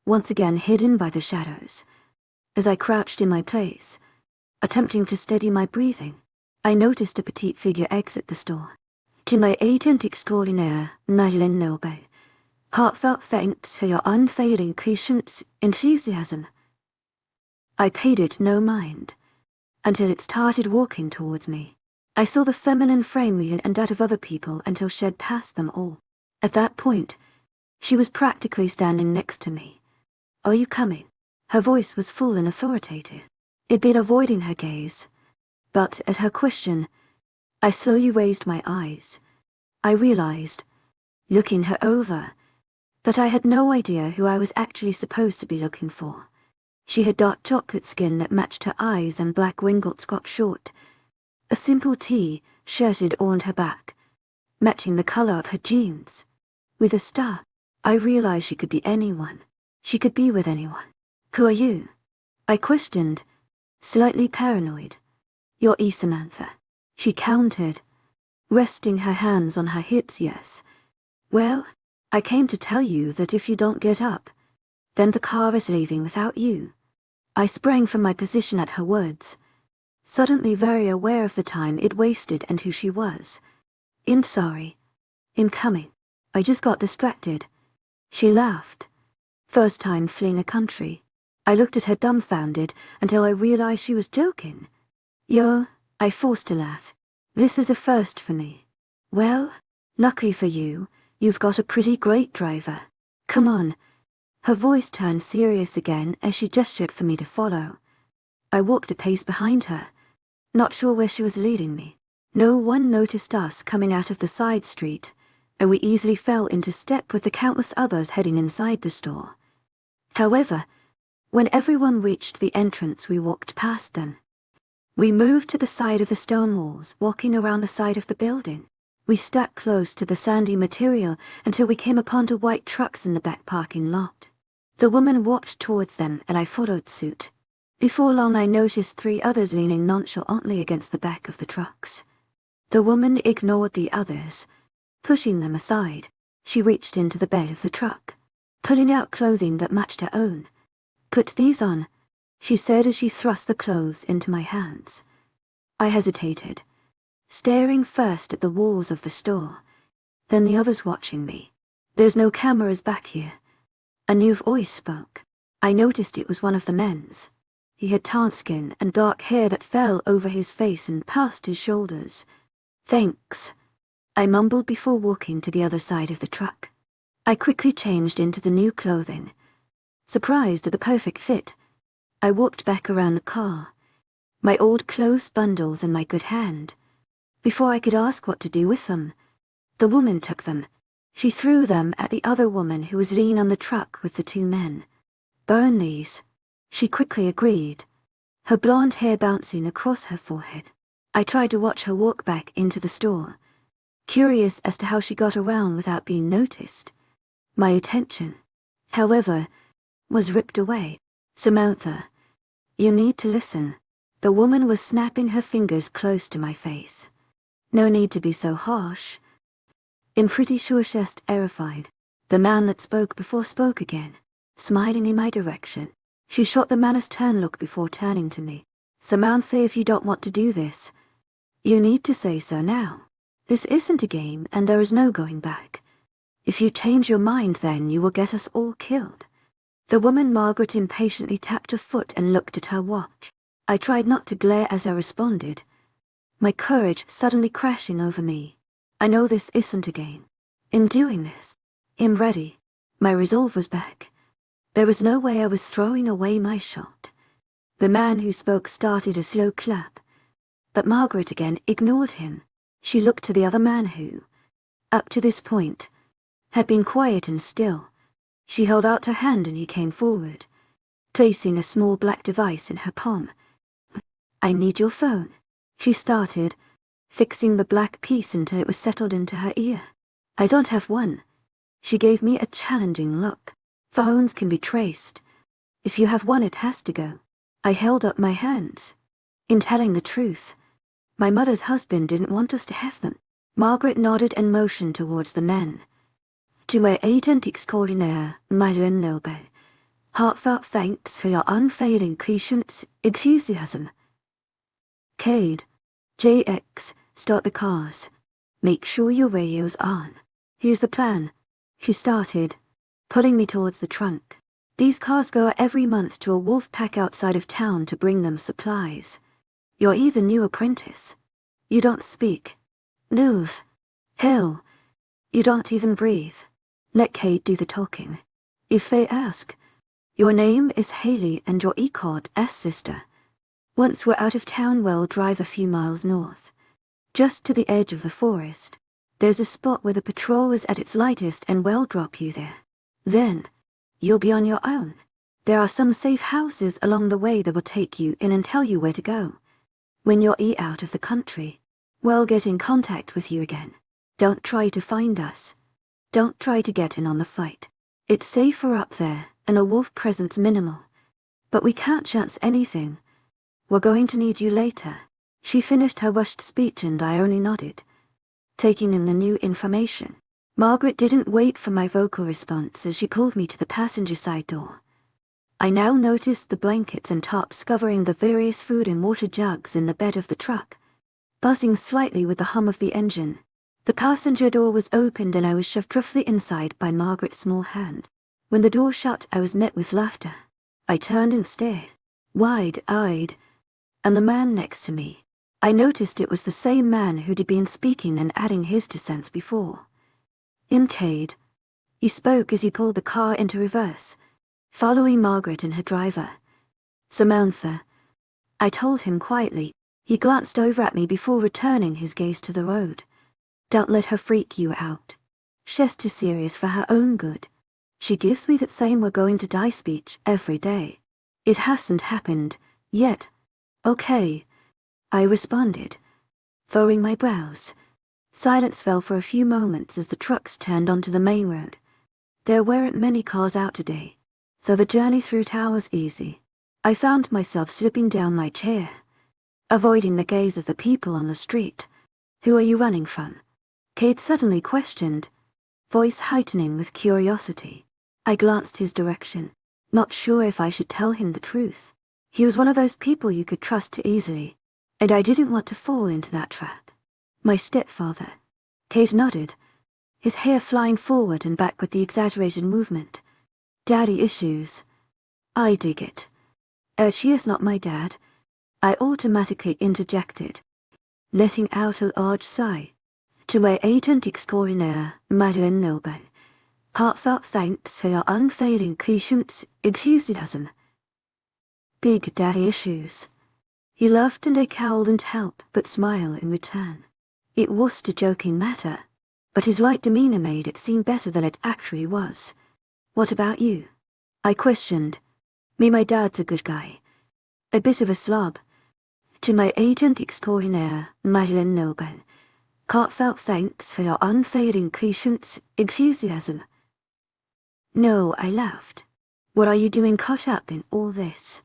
once again hidden by the shadows. As I crouched in my place, attempting to steady my breathing, I noticed a petite figure exit the store. To my agent extraordinaire, Madeleine Nilban, heartfelt thanks for your unfailing patience, enthusiasm. I paid it no mind, until it started walking towards me. I saw the feminine frame and that of other people until she had passed them all. At that point, she was practically standing next to me. "Are you coming?" Her voice was full and authoritative. I'd been avoiding her gaze, but at her question, I slowly raised my eyes. I realized, looking her over, that I had no idea who I was actually supposed to be looking for. She had dark chocolate skin that matched her eyes and black ringlets got short. A simple T-shirt adorned her back, matching the color of her jeans. With a star, I realized she could be anyone. She could be with anyone. "Who are you?" I questioned, slightly paranoid. "You're Samantha," she countered, resting her hands on her hips. "Yes. Well, I came to tell you that if you don't get up, then the car is leaving without you." I sprang from my position at her words, suddenly very aware of the time it wasted and who she was. "I'm sorry. I'm coming. I just got distracted." She laughed. First time fleeing a country. I looked at her dumbfounded until I realized she was joking. "Yo," I forced a laugh. "This is a first for me." "Well, lucky for you, you've got a pretty great driver. Come on." Her voice turned serious again as she gestured for me to follow. I walked a pace behind her, not sure where she was leading me. No one noticed us coming out of the side street, and we easily fell into step with the countless others heading inside the store. However, when everyone reached the entrance, we walked past them. We moved to the side of the stone walls, walking around the side of the building. We stuck close to the sandy material until we came upon two white trucks in the back parking lot. The woman walked towards them and I followed suit. Before long I noticed 3 others leaning nonchalantly against the back of the trucks. The woman ignored the others. Pushing them aside, she reached into the bed of the truck, pulling out clothing that matched her own. "Put these on," she said as she thrust the clothes into my hands. I hesitated, staring first at the walls of the store, then the others watching me. "There's no cameras back here." A new voice spoke. I noticed it was one of the men's. He had tanned skin and dark hair that fell over his face and past his shoulders. "Thanks," I mumbled before walking to the other side of the truck. I quickly changed into the new clothing. Surprised at the perfect fit, I walked back around the car, my old clothes bundles in my good hand. Before I could ask what to do with them, the woman took them. She threw them at the other woman who was leaning on the truck with the 2 men. "Burn these," she quickly agreed, her blonde hair bouncing across her forehead. I tried to watch her walk back into the store, curious as to how she got around without being noticed. My attention, however, was ripped away. "Samantha, you need to listen." The woman was snapping her fingers close to my face. "No need to be so harsh." I'm pretty sure she's terrified. The man that spoke before spoke again, smiling in my direction. She shot the man a stern look before turning to me. "Samantha, if you don't want to do this, you need to say so now. This isn't a game and there is no going back. If you change your mind, then you will get us all killed." The woman Margaret impatiently tapped her foot and looked at her watch. I tried not to glare as I responded, my courage suddenly crashing over me. "I know this isn't a game. In doing this, I'm ready." My resolve was back. There was no way I was throwing away my shot. The man who spoke started a slow clap, but Margaret again ignored him. She looked to the other man who, up to this point, had been quiet and still. She held out her hand and he came forward, placing a small black device in her palm. "I need your phone," she started, fixing the black piece until it was settled into her ear. "I don't have one." She gave me a challenging look. "Phones can be traced. If you have one, it has to go." I held up my hands. In telling the truth, my mother's husband didn't want us to have them. Margaret nodded and motioned towards the men. "To my agent extraordinaire, Madeleine Lilbe, heartfelt thanks for your unfailing patience, enthusiasm. Cade, JX, start the cars. Make sure your radio's on. Here's the plan," she started, pulling me towards the trunk. "These cars go every month to a wolf pack outside of town to bring them supplies. You're either new apprentice. You don't speak. Move. Hell, you don't even breathe. Let Cade do the talking. If they ask, your name is Haley and your ECOD sister. Once we're out of town, we'll drive a few miles north, just to the edge of the forest. There's a spot where the patrol is at its lightest and we'll drop you there. Then, you'll be on your own. There are some safe houses along the way that will take you in and tell you where to go. When you're out of the country, we'll get in contact with you again. Don't try to find us. Don't try to get in on the fight. It's safer up there, and a wolf presence minimal. But we can't chance anything. We're going to need you later." She finished her rushed speech and I only nodded, taking in the new information. Margaret didn't wait for my vocal response as she pulled me to the passenger side door. I now noticed the blankets and tarps covering the various food and water jugs in the bed of the truck, buzzing slightly with the hum of the engine. The passenger door was opened and I was shoved roughly inside by Margaret's small hand. When the door shut, I was met with laughter. I turned and stared, wide-eyed, and the man next to me. I noticed it was the same man who'd been speaking and adding his 2 cents before. Cade, he spoke as he pulled the car into reverse, following Margaret and her driver. "Samantha," I told him quietly, He glanced over at me before returning his gaze to the road. Don't let her freak you out. She's too serious for her own good. She gives me that same we're going to die speech every day. It hasn't happened, yet. Okay, I responded, furrowing my brows. Silence fell for a few moments as the trucks turned onto the main road. There weren't many cars out today, so the journey through town was easy. I found myself slipping down my chair, avoiding the gaze of the people on the street. Who are you running from? Kate suddenly questioned, voice heightening with curiosity. I glanced his direction, not sure if I should tell him the truth. He was one of those people you could trust too easily, and I didn't want to fall into that trap. My stepfather. Kate nodded, his hair flying forward and back with the exaggerated movement. Daddy issues. I dig it. She is not my dad. I automatically interjected, letting out a large sigh. To my agent extraordinaire, Madeline Nilben. Heartfelt thanks for your unfailing patience, enthusiasm. Big daddy issues. He laughed and I cowled and helped but smile in return. It was a joking matter, but his light demeanor made it seem better than it actually was. What about you? I questioned. My dad's a good guy. A bit of a slob. To my agent extraordinaire, Madeline Nilben. Heartfelt thanks for your unfailing patience, enthusiasm. No, I laughed. What are you doing caught up in all this?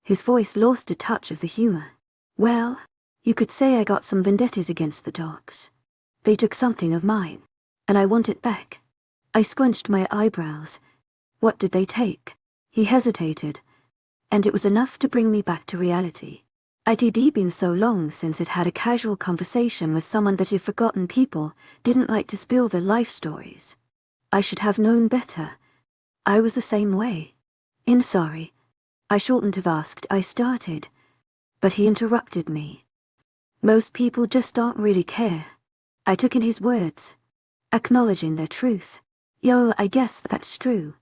His voice lost a touch of the humor. Well, you could say I got some vendettas against the dogs. They took something of mine, and I want it back. I scrunched my eyebrows. What did they take? He hesitated, and it was enough to bring me back to reality. It'd been so long since I'd had a casual conversation with someone that if forgotten people didn't like to spill their life stories. I should have known better. I was the same way. Sorry. I shouldn't have asked, I started. But he interrupted me. Most people just don't really care. I took in his words, acknowledging their truth. Yo, I guess that's true.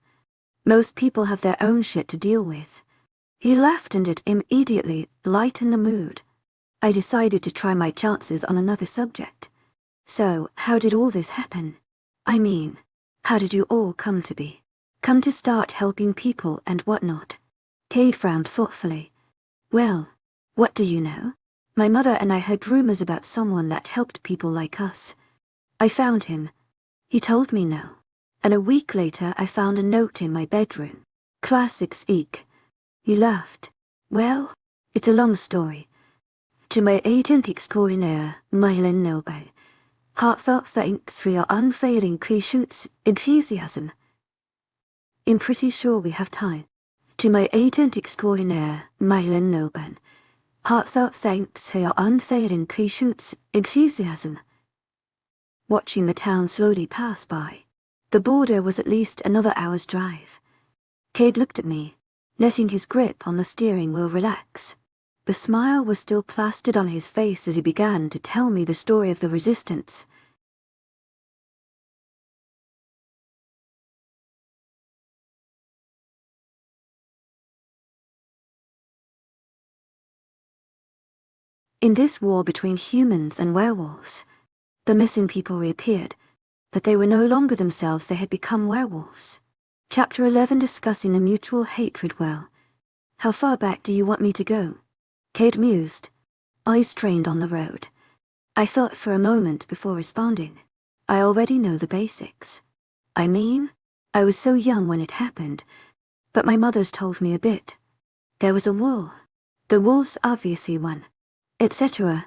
Most people have their own shit to deal with. He laughed and it immediately lightened the mood. I decided to try my chances on another subject. So, how did all this happen? I mean, how did you all come to be? Come to start helping people and whatnot? Cade frowned thoughtfully. Well, what do you know? My mother and I heard rumors about someone that helped people like us. I found him. He told me no. And a week later I found a note in my bedroom. Classics eek. He laughed. Well, it's a long story. To my agent extraordinaire, Madeline Nilben. Heartfelt thanks for your unfailing patience, enthusiasm. I'm pretty sure we have time. To my agent extraordinaire, Madeline Nilben. Heartfelt thanks for your unfailing patience, enthusiasm. Watching the town slowly pass by. The border was at least another hour's drive. Cade looked at me, letting his grip on the steering wheel relax. The smile was still plastered on his face as he began to tell me the story of the resistance. In this war between humans and werewolves, the missing people reappeared, that they were no longer themselves, they had become werewolves. Chapter 11 discussing the mutual hatred well. How far back do you want me to go? Cade mused, eyes trained on the road. I thought for a moment before responding. I already know the basics. I mean, I was so young when it happened, but my mother's told me a bit. There was a war. The wolves obviously won, etc.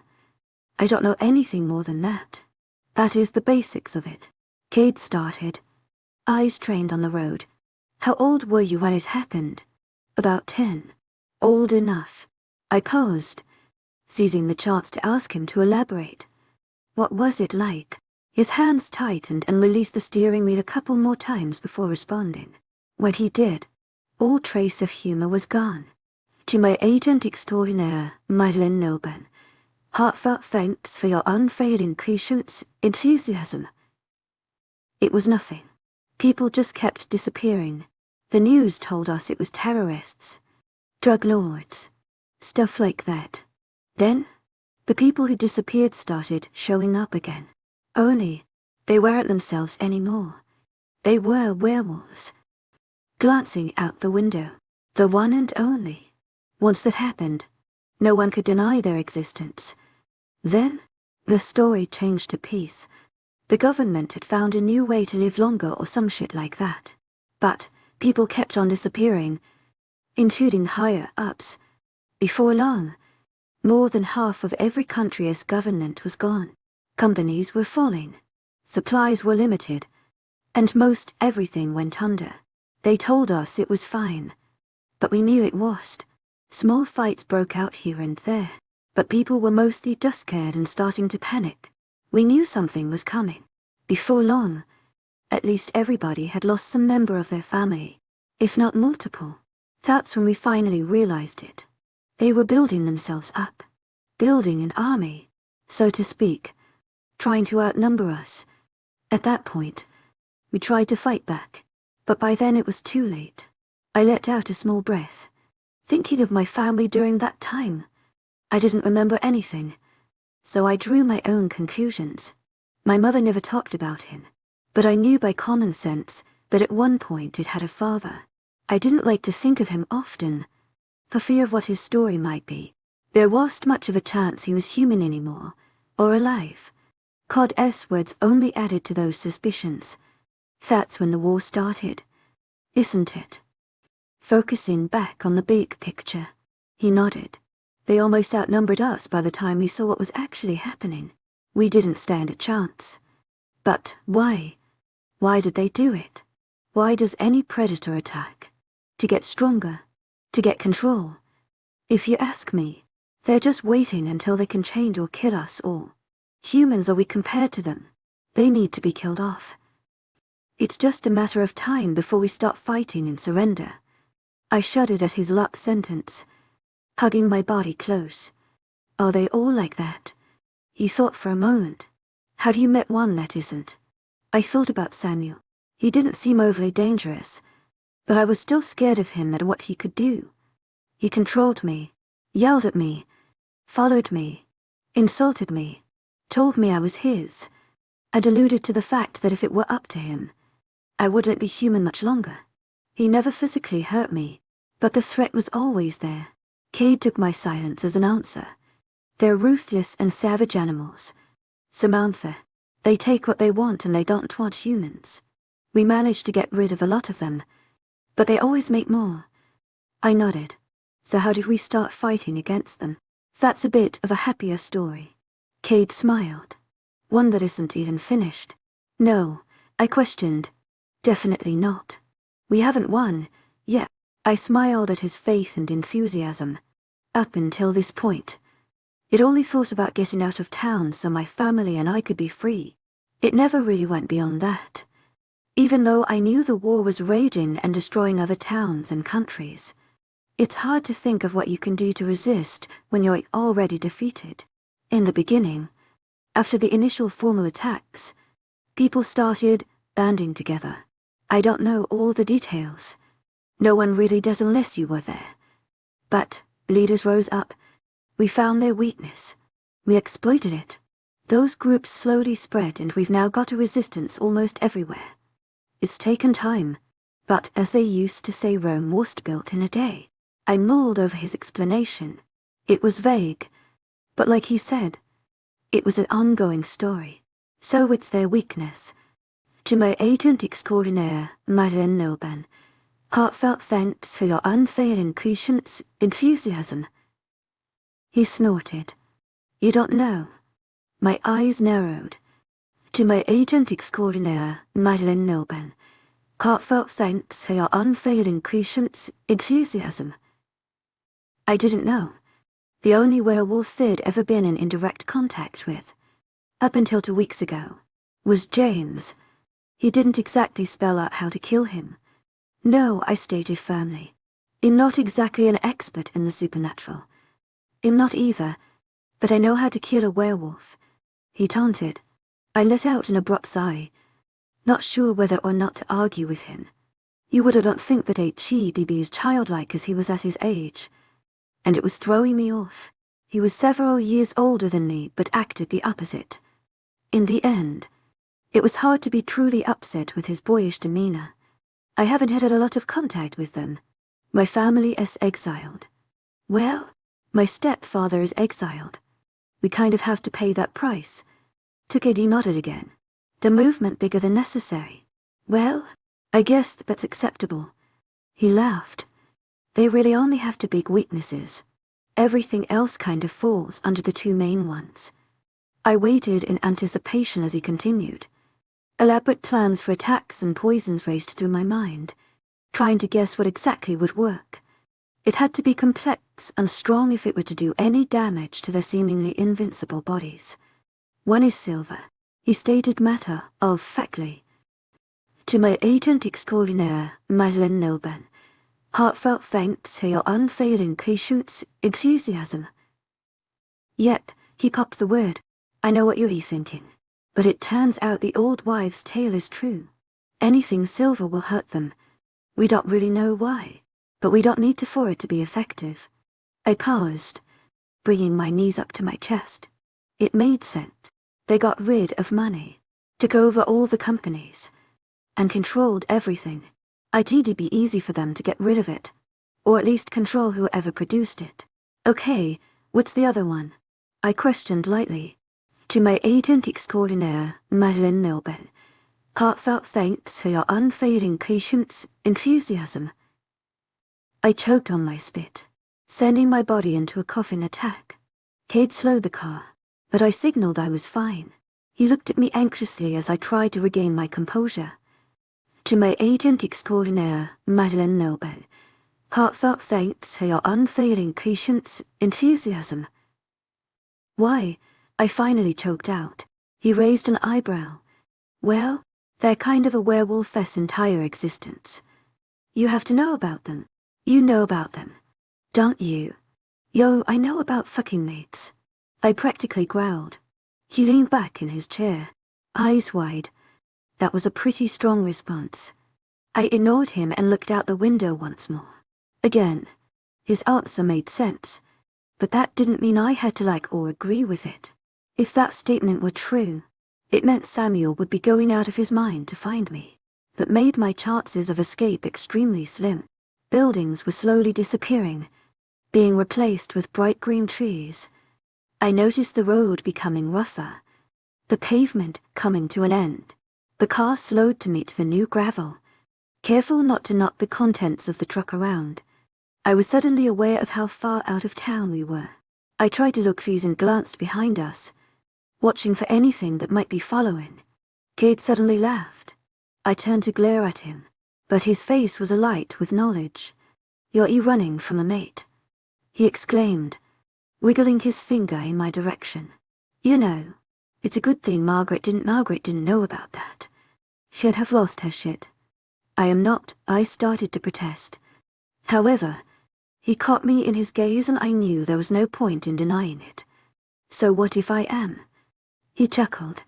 I don't know anything more than that. That is the basics of it. Cade started, eyes trained on the road. How old were you when it happened? About 10. Old enough. I paused, seizing the chance to ask him to elaborate. What was it like? His hands tightened and released the steering wheel a couple more times before responding. When he did, all trace of humor was gone. To my agent extraordinaire, Madeline Nilben. Heartfelt thanks for your unfailing patience, enthusiasm. It was nothing. People just kept disappearing. The news told us it was terrorists, drug lords, stuff like that. Then, The people who disappeared started showing up again. Only, they weren't themselves anymore. They were werewolves. Glancing out the window, the one and only. Once that happened, no one could deny their existence. Then, the story changed to peace. The government had found a new way to live longer or some shit like that. But people kept on disappearing, including higher ups. Before long, more than half of every country's government was gone. Companies were falling. Supplies were limited. And most everything went under. They told us it was fine. But we knew it wasn't. Small fights broke out here and there. But people were mostly just scared and starting to panic. We knew something was coming. Before long, at least everybody had lost some member of their family, if not multiple. That's when we finally realized it. They were building themselves up. Building an army, so to speak. Trying to outnumber us. At that point, we tried to fight back. But by then it was too late. I let out a small breath. Thinking of my family during that time, I didn't remember anything. So I drew my own conclusions. My mother never talked about him. But I knew by common sense that at one point it had a father. I didn't like to think of him often, for fear of what his story might be. There wasn't much of a chance he was human anymore, or alive. Cod S words only added to those suspicions. That's when the war started, isn't it? Focusing back on the big picture, he nodded. They almost outnumbered us by the time we saw what was actually happening. We didn't stand a chance. But why? Why did they do it? Why does any predator attack? To get stronger? To get control? If you ask me, they're just waiting until they can change or kill us all. Humans are weak compared to them. They need to be killed off. It's just a matter of time before we start fighting and surrender. I shuddered at his last sentence, hugging my body close. Are they all like that? He thought for a moment. Had you met one that isn't? I thought about Samuel. He didn't seem overly dangerous, but I was still scared of him and what he could do. He controlled me, yelled at me, followed me, insulted me, told me I was his, and alluded to the fact that if it were up to him, I wouldn't be human much longer. He never physically hurt me, but the threat was always there. Cade took my silence as an answer. They're ruthless and savage animals. Samantha, they take what they want and they don't want humans. We managed to get rid of a lot of them, but they always make more. I nodded. So how did we start fighting against them? That's a bit of a happier story. Cade smiled. One that isn't even finished. No, I questioned. Definitely not. We haven't won, yet. I smiled at his faith and enthusiasm. Up until this point, I'd only thought about getting out of town so my family and I could be free. It never really went beyond that. Even though I knew the war was raging and destroying other towns and countries, it's hard to think of what you can do to resist when you're already defeated. In the beginning, after the initial formal attacks, people started banding together. I don't know all the details. No one really does unless you were there. But leaders rose up. We found their weakness. We exploited it. Those groups slowly spread and we've now got a resistance almost everywhere. It's taken time, but as they used to say, Rome wasn't built in a day. I mulled over his explanation. It was vague, but like he said, it was an ongoing story. So it's their weakness. To my agent extraordinaire, Madeleine Nilban, heartfelt thanks for your unfailing patience, enthusiasm. He snorted. You don't know. My eyes narrowed. To my agent extraordinaire, Madeleine Nilban, heartfelt thanks for your unfailing patience, enthusiasm. I didn't know. The only werewolf they'd ever been in indirect contact with, up until 2 weeks ago, was James. He didn't exactly spell out how to kill him. No, I stated firmly. I'm not exactly an expert in the supernatural. I'm not either, but I know how to kill a werewolf. He taunted. I let out an abrupt sigh, not sure whether or not to argue with him. You would not think that HE'd be as childlike as he was at his age. And it was throwing me off. He was several years older than me but acted the opposite. In the end, it was hard to be truly upset with his boyish demeanor. I haven't had a lot of contact with them. My family is exiled. Well, my stepfather is exiled. We kind of have to pay that price. Takedi nodded again. The movement bigger than necessary. Well, I guess that's acceptable. He laughed. They really only have two big weaknesses. Everything else kind of falls under the two main ones. I waited in anticipation as he continued. Elaborate plans for attacks and poisons raced through my mind, trying to guess what exactly would work. It had to be complex and strong if it were to do any damage to their seemingly invincible bodies. One is silver, he stated matter-of-factly. To my agent extraordinaire, Madeleine Nilben, heartfelt thanks for your unfailing patience, enthusiasm. Yep, he popped the word. I know what you're thinking. But it turns out the old wives' tale is true. Anything silver will hurt them. We don't really know why, but we don't need to for it to be effective. I paused, bringing my knees up to my chest. It made sense. They got rid of money, took over all the companies, and controlled everything. It'd be easy for them to get rid of it, or at least control whoever produced it. Okay, what's the other one? I questioned lightly. To my agent extraordinaire, Madeleine Nilben, heartfelt thanks for your unfailing patience, enthusiasm. I choked on my spit, sending my body into a coughing attack. Cade slowed the car, but I signaled I was fine. He looked at me anxiously as I tried to regain my composure. To my agent extraordinaire, Madeleine Nilben, heartfelt thanks for your unfailing patience, enthusiasm. Why? I finally choked out. He raised an eyebrow. Well, they're kind of a werewolf's entire existence. You have to know about them. You know about them, don't you? Yo, I know about fucking mates. I practically growled. He leaned back in his chair, eyes wide. That was a pretty strong response. I ignored him and looked out the window once more. Again, his answer made sense, but that didn't mean I had to like or agree with it. If that statement were true, it meant Samuel would be going out of his mind to find me. That made my chances of escape extremely slim. Buildings were slowly disappearing, being replaced with bright green trees. I noticed the road becoming rougher, the pavement coming to an end. The car slowed to meet the new gravel, careful not to knock the contents of the truck around. I was suddenly aware of how far out of town we were. I tried to look fused and glanced behind us, watching for anything that might be following. Cade suddenly laughed. I turned to glare at him, but his face was alight with knowledge. You're running from a mate, he exclaimed, wiggling his finger in my direction. You know, it's a good thing Margaret didn't know about that. She'd have lost her shit. I am not, I started to protest. However, he caught me in his gaze and I knew there was no point in denying it. So what if I am? He chuckled.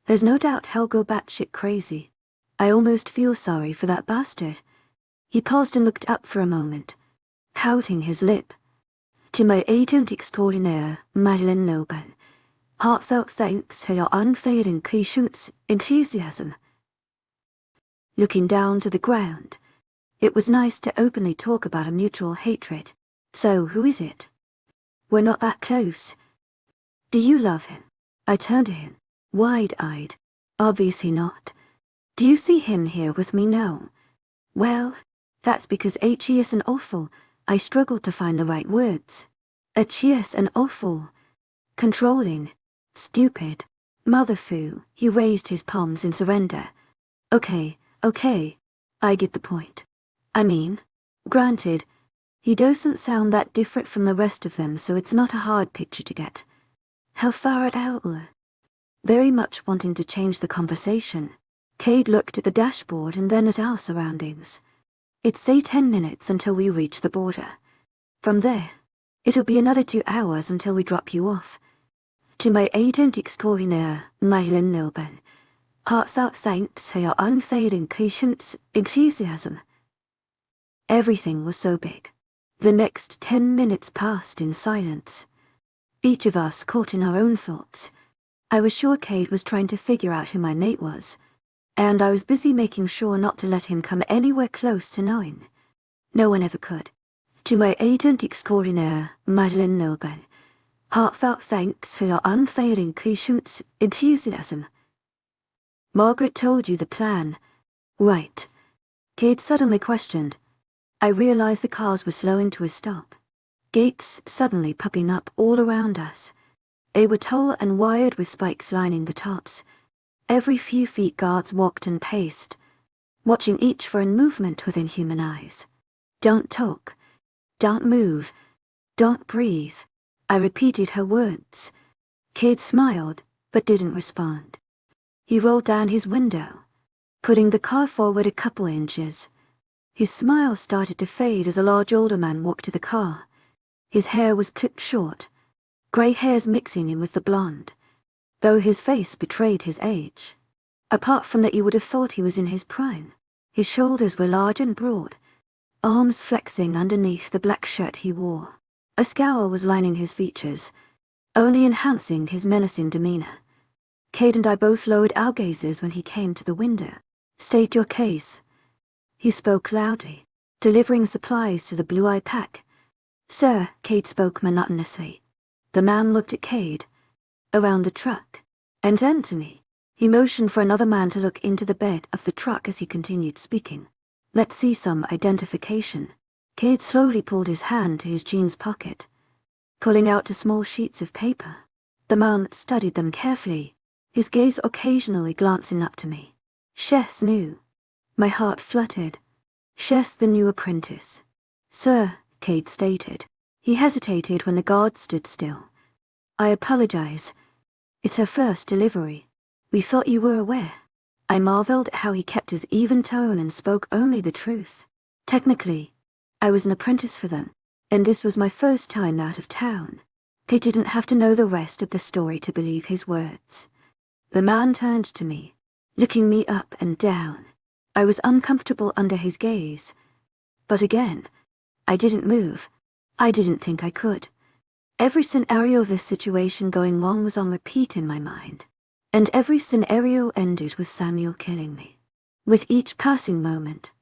There's no doubt he'll go batshit crazy. I almost feel sorry for that bastard. He paused and looked up for a moment, pouting his lip. To my agent extraordinaire, Madeleine Nilben, heartfelt thanks for your unfailing patience, enthusiasm. Looking down to the ground, it was nice to openly talk about a mutual hatred. So who is it? We're not that close. Do you love him? I turned to him, wide-eyed. Obviously not. Do you see him here with me? No. Well, that's because he is an awful. I struggled to find the right words. He is an awful. Controlling. Stupid. Motherfoo. He raised his palms in surrender. Okay. I get the point. I mean, granted, he doesn't sound that different from the rest of them, so it's not a hard picture to get. How far out? Very much wanting to change the conversation, Cade looked at the dashboard and then at our surroundings. It's say 10 minutes until we reach the border. From there, it'll be another 2 hours until we drop you off. To my agent extraordinaire, Madeleine Nilben, heartfelt thanks for your unfailing patience, enthusiasm. Everything was so big. The next 10 minutes passed in silence. each of us caught in our own thoughts. I was sure Cade was trying to figure out who my mate was, and I was busy making sure not to let him come anywhere close to knowing. No one ever could. To my agent extraordinaire, Madeleine Nilben, heartfelt thanks for your unfailing patience, enthusiasm. Margaret told you the plan, right? Cade suddenly questioned. I realized the cars were slowing to a stop. Gates suddenly popping up all around us. They were tall and wired with spikes lining the tops. Every few feet guards walked and paced, watching each foreign movement with inhuman eyes. Don't talk. Don't move. Don't breathe. I repeated her words. Cade smiled, but didn't respond. He rolled down his window, putting the car forward a couple inches. His smile started to fade as a large older man walked to the car. His hair was clipped short, grey hairs mixing in with the blonde, though his face betrayed his age. Apart from that, you would have thought he was in his prime. His shoulders were large and broad, arms flexing underneath the black shirt he wore. A scowl was lining his features, only enhancing his menacing demeanor. Cade and I both lowered our gazes when he came to the window. State your case. He spoke loudly, delivering supplies to the blue-eyed pack. Sir, Cade spoke monotonously. The man looked at Cade, around the truck, and then to me. He motioned for another man to look into the bed of the truck as he continued speaking. Let's see some identification. Cade slowly pulled his hand to his jeans pocket, pulling out 2 small sheets of paper. The man studied them carefully, his gaze occasionally glancing up to me. Chess knew. My heart fluttered. Chess, the new apprentice. Sir, Cade stated. He hesitated when the guard stood still. I apologize. It's her first delivery. We thought you were aware. I marveled at how he kept his even tone and spoke only the truth. Technically, I was an apprentice for them, and this was my first time out of town. They didn't have to know the rest of the story to believe his words. The man turned to me, looking me up and down. I was uncomfortable under his gaze. But again, I didn't move. I didn't think I could. Every scenario of this situation going wrong was on repeat in my mind, and every scenario ended with Samuel killing me. With each passing moment,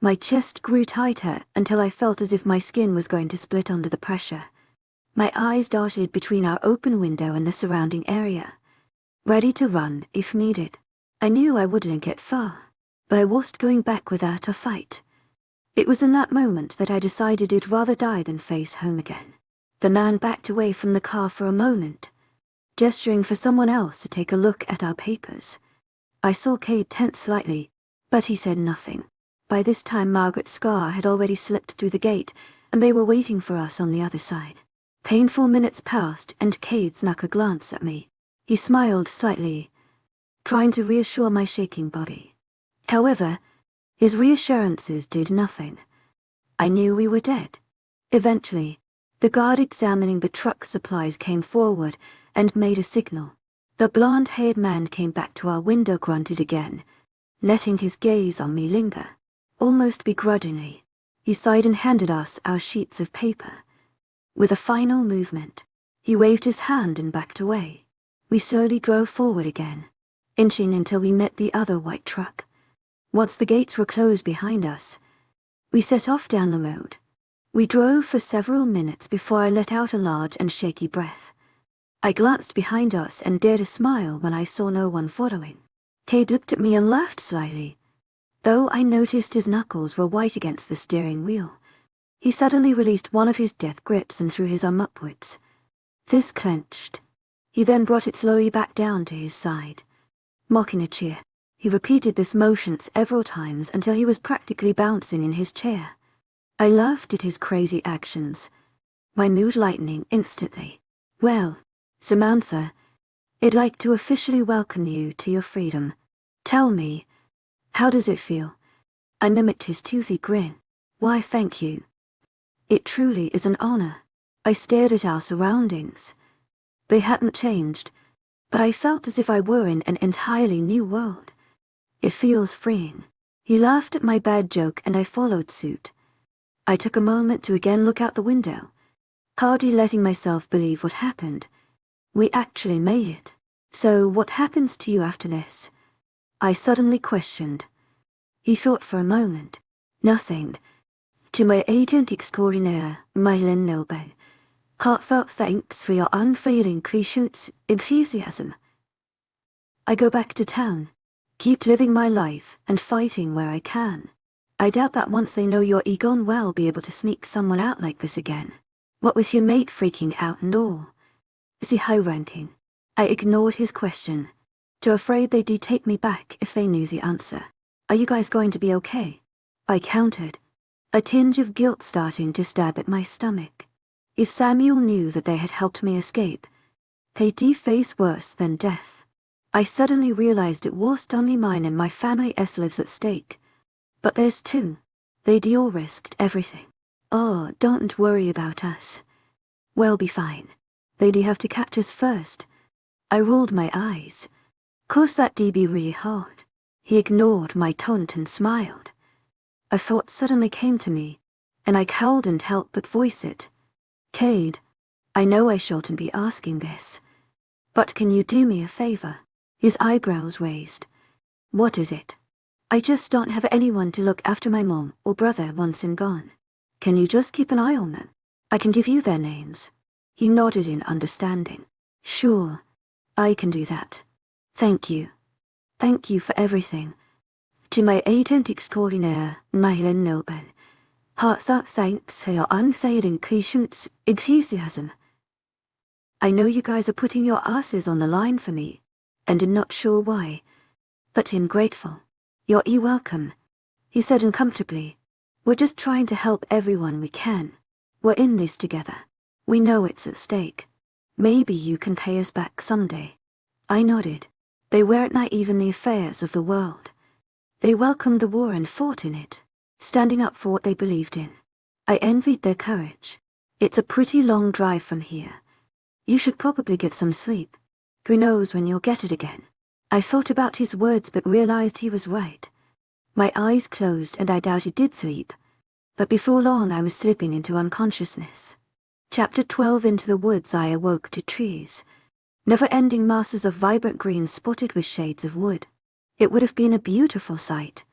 my chest grew tighter until I felt as if my skin was going to split under the pressure. My eyes darted between our open window and the surrounding area, ready to run if needed. I knew I wouldn't get far, but I wasn't going back without a fight. It was in that moment that I decided I'd rather die than face home again. The man backed away from the car for a moment, gesturing for someone else to take a look at our papers. I saw Cade tense slightly, but he said nothing. By this time Margaret's Scar had already slipped through the gate, and they were waiting for us on the other side. Painful minutes passed, and Cade snuck a glance at me. He smiled slightly, trying to reassure my shaking body. However, his reassurances did nothing. I knew we were dead. Eventually, the guard examining the truck supplies came forward and made a signal. The blonde-haired man came back to our window, grunted again, letting his gaze on me linger. Almost begrudgingly, he sighed and handed us our sheets of paper. With a final movement, he waved his hand and backed away. We slowly drove forward again, inching until we met the other white truck. Once the gates were closed behind us, we set off down the road. We drove for several minutes before I let out a large and shaky breath. I glanced behind us and dared a smile when I saw no one following. Cade looked at me and laughed slightly, though I noticed his knuckles were white against the steering wheel. He suddenly released one of his death grips and threw his arm upwards. Fist clenched. He then brought it slowly back down to his side, mocking a cheer. He repeated this motion several times until he was practically bouncing in his chair. I laughed at his crazy actions, my mood lightening instantly. Well, Samantha, I'd like to officially welcome you to your freedom. Tell me, how does it feel? I mimicked his toothy grin. Why, thank you. It truly is an honor. I stared at our surroundings. They hadn't changed, but I felt as if I were in an entirely new world. It feels freeing. He laughed at my bad joke and I followed suit. I took a moment to again look out the window. hardly letting myself believe what happened. We actually made it. So what happens to you after this? I suddenly questioned. He thought for a moment. Nothing. To my agent extraordinaire, webnovel. Heartfelt thanks for your unfailing patience, enthusiasm. I go back to town. Keep living my life and fighting where I can. I doubt that once they know you're gone we'll be able to sneak someone out like this again. What with your mate freaking out and all. Is he high-ranking? I ignored his question, too afraid they'd take me back if they knew the answer. Are you guys going to be okay? I countered, a tinge of guilt starting to stab at my stomach. If Samuel knew that they had helped me escape, he'd face worse than death. I suddenly realized it was only mine and my family's lives at stake. But there's two. They'd all risked everything. Oh, don't worry about us. We'll be fine. They'd have to catch us first. I rolled my eyes. Course that'd be really hard. He ignored my taunt and smiled. A thought suddenly came to me, and I couldn't help but voice it. Cade, I know I shouldn't be asking this, but can you do me a favor? His eyebrows raised. What is it? I just don't have anyone to look after my mom or brother once and gone. Can you just keep an eye on them? I can give you their names. He nodded in understanding. Sure, I can do that. Thank you. Thank you for everything. To my agent extraordinaire, webnovel. Heartfelt thanks for your unfailing patience, enthusiasm. I know you guys are putting your asses on the line for me, and I'm not sure why, but I'm grateful. You're welcome, he said uncomfortably. We're just trying to help everyone we can. We're in this together. We know it's at stake. Maybe you can pay us back someday. I nodded. They weren't naive in the affairs of the world. They welcomed the war and fought in it, standing up for what they believed in. I envied their courage. It's a pretty long drive from here. You should probably get some sleep. Who knows when you'll get it again. I thought about his words but realized he was right. My eyes closed and I doubt he did sleep, but before long I was slipping into unconsciousness. Chapter 12. Into the woods I awoke to trees. Never-ending masses of vibrant green spotted with shades of wood. It would have been a beautiful sight,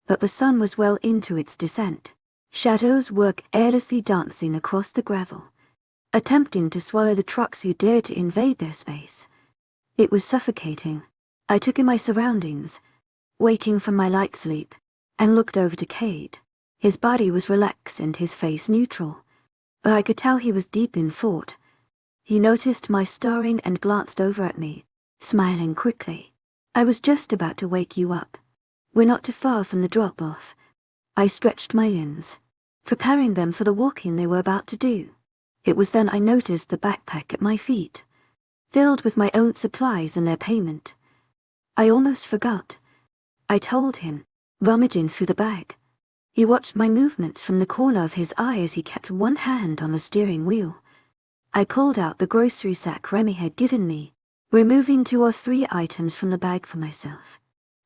but the sun was well into its descent. Shadows were airlessly dancing across the gravel, attempting to swallow the trucks who dared to invade their space. It was suffocating. I took in my surroundings, waking from my light sleep, and looked over to Cade. His body was relaxed and his face neutral, but I could tell he was deep in thought. He noticed my stirring and glanced over at me, smiling quickly. I was just about to wake you up. We're not too far from the drop-off. I stretched my limbs, preparing them for the walking they were about to do. It was then I noticed the backpack at my feet, filled with my own supplies and their payment. I almost forgot. I told him, rummaging through the bag. He watched my movements from the corner of his eye as he kept one hand on the steering wheel. I pulled out the grocery sack Remy had given me, removing 2 or 3 items from the bag for myself.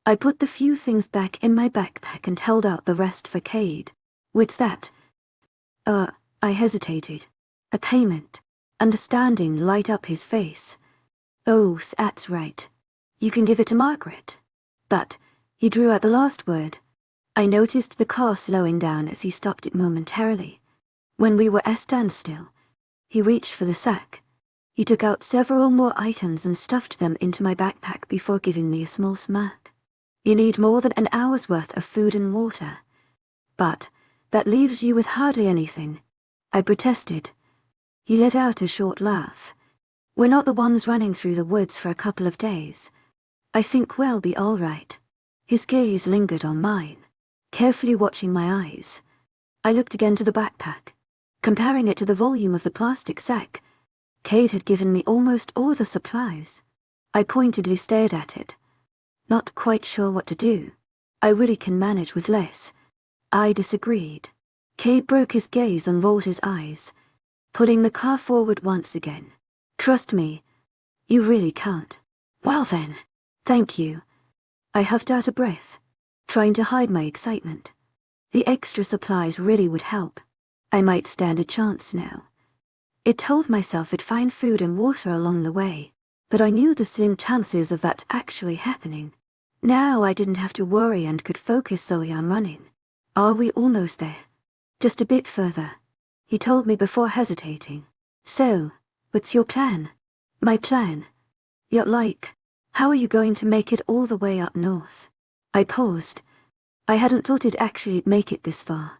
I put the few things back in my backpack and held out the rest for Cade. What's that? I hesitated. A payment. Understanding light up his face. Oh, that's right. You can give it to Margaret. But, he drew out the last word. I noticed the car slowing down as he stopped it momentarily. When we were at standstill, he reached for the sack. He took out several more items and stuffed them into my backpack before giving me a small smirk. You need more than an hour's worth of food and water. But, that leaves you with hardly anything. I protested. He let out a short laugh. We're not the ones running through the woods for a couple of days. I think we'll be all right. His gaze lingered on mine, carefully watching my eyes. I looked again to the backpack, comparing it to the volume of the plastic sack. Cade had given me almost all the supplies. I pointedly stared at it, not quite sure what to do. I really can manage with less. I disagreed. Cade broke his gaze and rolled his eyes, pulling the car forward once again. Trust me, you really can't. Well then, thank you. I huffed out a breath, trying to hide my excitement. The extra supplies really would help. I might stand a chance now. It told myself I'd find food and water along the way, but I knew the slim chances of that actually happening. Now I didn't have to worry and could focus solely on running. Are we almost there? Just a bit further, he told me before hesitating. So, what's your plan? My plan? You're like, how are you going to make it all the way up north? I paused. I hadn't thought it'd actually make it this far.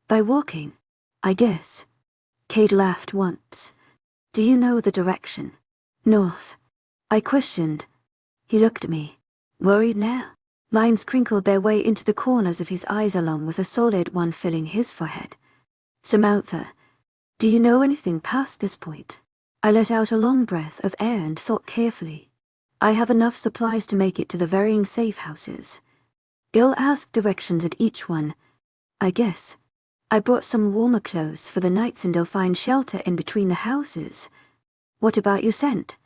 By walking, I guess. Cade laughed once. Do you know the direction? North. I questioned. He looked at me. Worried now? Lines crinkled their way into the corners of his eyes along with a solid one filling his forehead. Samantha, do you know anything past this point? I let out a long breath of air and thought carefully. I have enough supplies to make it to the varying safe houses. Gil asked directions at each one. I guess. I brought some warmer clothes for the nights and I'll find shelter in between the houses. What about your scent?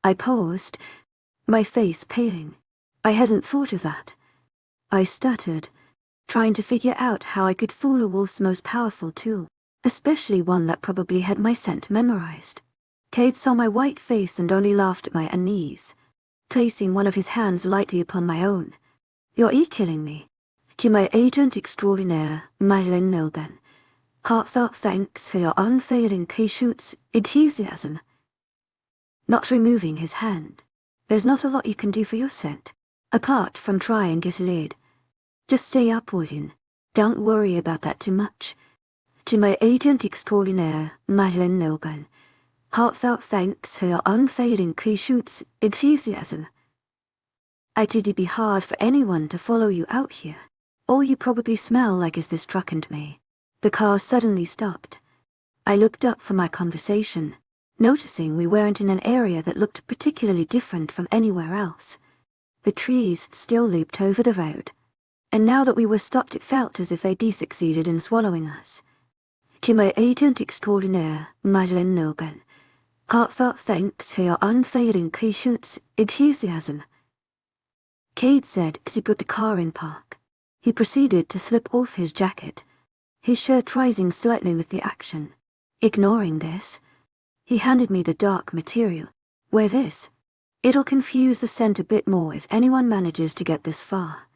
I paused, my face paling. I hadn't thought of that. I stuttered, trying to figure out how I could fool a wolf's most powerful tool, especially one that probably had my scent memorized. Cade saw my white face and only laughed at my unease, placing one of his hands lightly upon my own. You're killing me. To my agent extraordinaire, Madeleine Nilben. Heartfelt thanks for your unfailing patience, enthusiasm. Not removing his hand. There's not a lot you can do for your scent, apart from try and get laid. Just stay up, Woodin. Don't worry about that too much. To my agent extraordinaire, Madeleine Nilben. Heartfelt thanks for your unfailing patience, enthusiasm. It'd be hard for anyone to follow you out here. All you probably smell like is this truck and me. The car suddenly stopped. I looked up for my conversation, noticing we weren't in an area that looked particularly different from anywhere else. The trees still looped over the road, and now that we were stopped it felt as if they'd succeeded in swallowing us. To my agent extraordinaire, Madeleine Nilben. Heartfelt thanks for your unfailing patience, enthusiasm. Cade said as he put the car in park. He proceeded to slip off his jacket, his shirt rising slightly with the action. Ignoring this, he handed me the dark material. Wear this. It'll confuse the scent a bit more if anyone manages to get this far.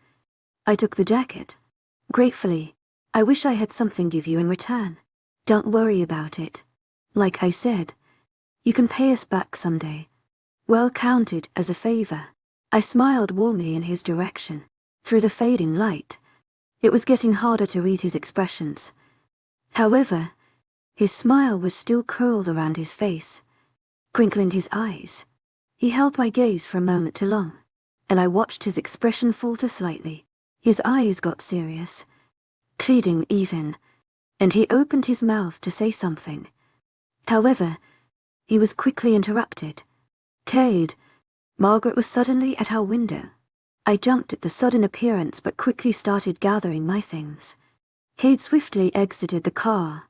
I took the jacket. Gratefully, I wish I had something to give you in return. Don't worry about it. Like I said, you can pay us back someday. Well counted as a favor. I smiled warmly in his direction. Through the fading light, it was getting harder to read his expressions. However, his smile was still curled around his face. Crinkling his eyes, he held my gaze for a moment too long, and I watched his expression falter slightly. His eyes got serious, pleading even, and he opened his mouth to say something. However, he was quickly interrupted. Cade, Margaret was suddenly at our window. I jumped at the sudden appearance but quickly started gathering my things. Cade swiftly exited the car,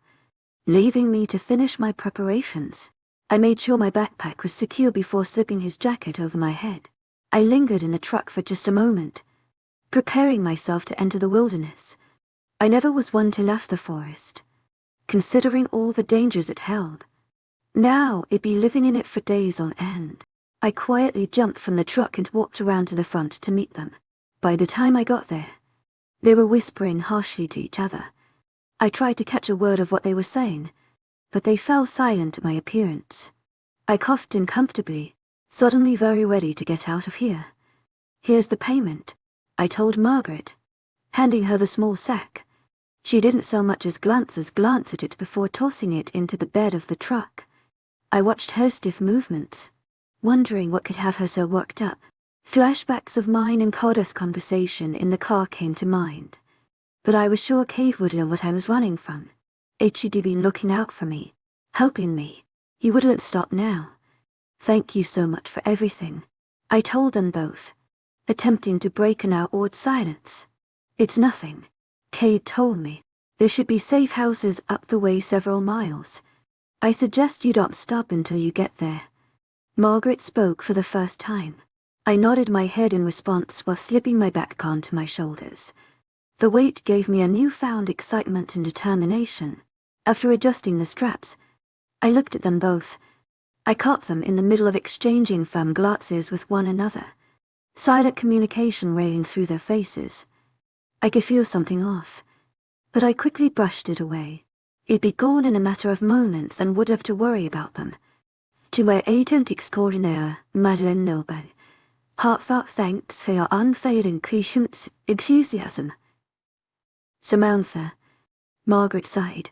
leaving me to finish my preparations. I made sure my backpack was secure before slipping his jacket over my head. I lingered in the truck for just a moment, preparing myself to enter the wilderness. I never was one to leave the forest, considering all the dangers it held. Now it'd be living in it for days on end. I quietly jumped from the truck and walked around to the front to meet them. By the time I got there, they were whispering harshly to each other. I tried to catch a word of what they were saying, but they fell silent at my appearance. I coughed uncomfortably, suddenly very ready to get out of here. Here's the payment, I told Margaret, handing her the small sack. She didn't so much as glance at it before tossing it into the bed of the truck. I watched her stiff movements, wondering what could have her so worked up. Flashbacks of mine and Carter's conversation in the car came to mind, but I was sure Cade would know what I was running from. He'd been looking out for me, helping me. He wouldn't stop now. Thank you so much for everything, I told them both, attempting to break an awkward silence. It's nothing, Cade told me. There should be safe houses up the way several miles. I suggest you don't stop until you get there. Margaret spoke for the first time. I nodded my head in response while slipping my backpack onto my shoulders. The weight gave me a newfound excitement and determination. After adjusting the straps, I looked at them both. I caught them in the middle of exchanging firm glances with one another, silent communication raying through their faces. I could feel something off, but I quickly brushed it away. It'd be gone in a matter of moments and would have to worry about them. To my agent extraordinaire, Madeleine, heartfelt thanks for your unfailing patience, enthusiasm. Samantha, Margaret sighed.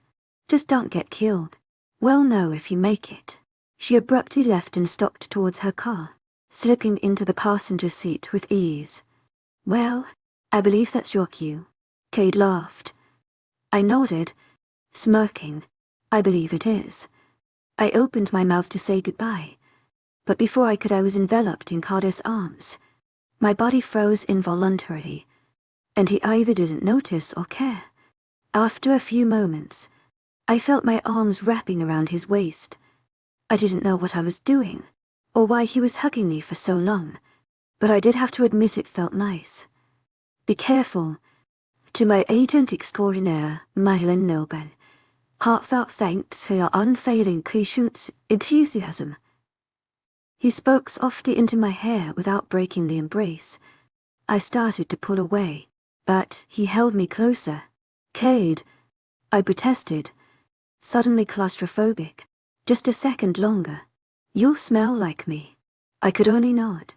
Just don't get killed. Well, no, if you make it. She abruptly left and stalked towards her car, slipping into the passenger seat with ease. Well, I believe that's your cue. Cade laughed. I nodded, smirking. I believe it is. I opened my mouth to say goodbye, but before I could I was enveloped in Cade's arms. My body froze involuntarily, and he either didn't notice or care. After a few moments, I felt my arms wrapping around his waist. I didn't know what I was doing, or why he was hugging me for so long, but I did have to admit it felt nice. Be careful. To my agent extraordinaire, Madeleine, heartfelt thanks for your unfailing patience, enthusiasm. He spoke softly into my hair without breaking the embrace. I started to pull away, but he held me closer. Cade, I protested, suddenly claustrophobic. Just a second longer. You'll smell like me. I could only nod.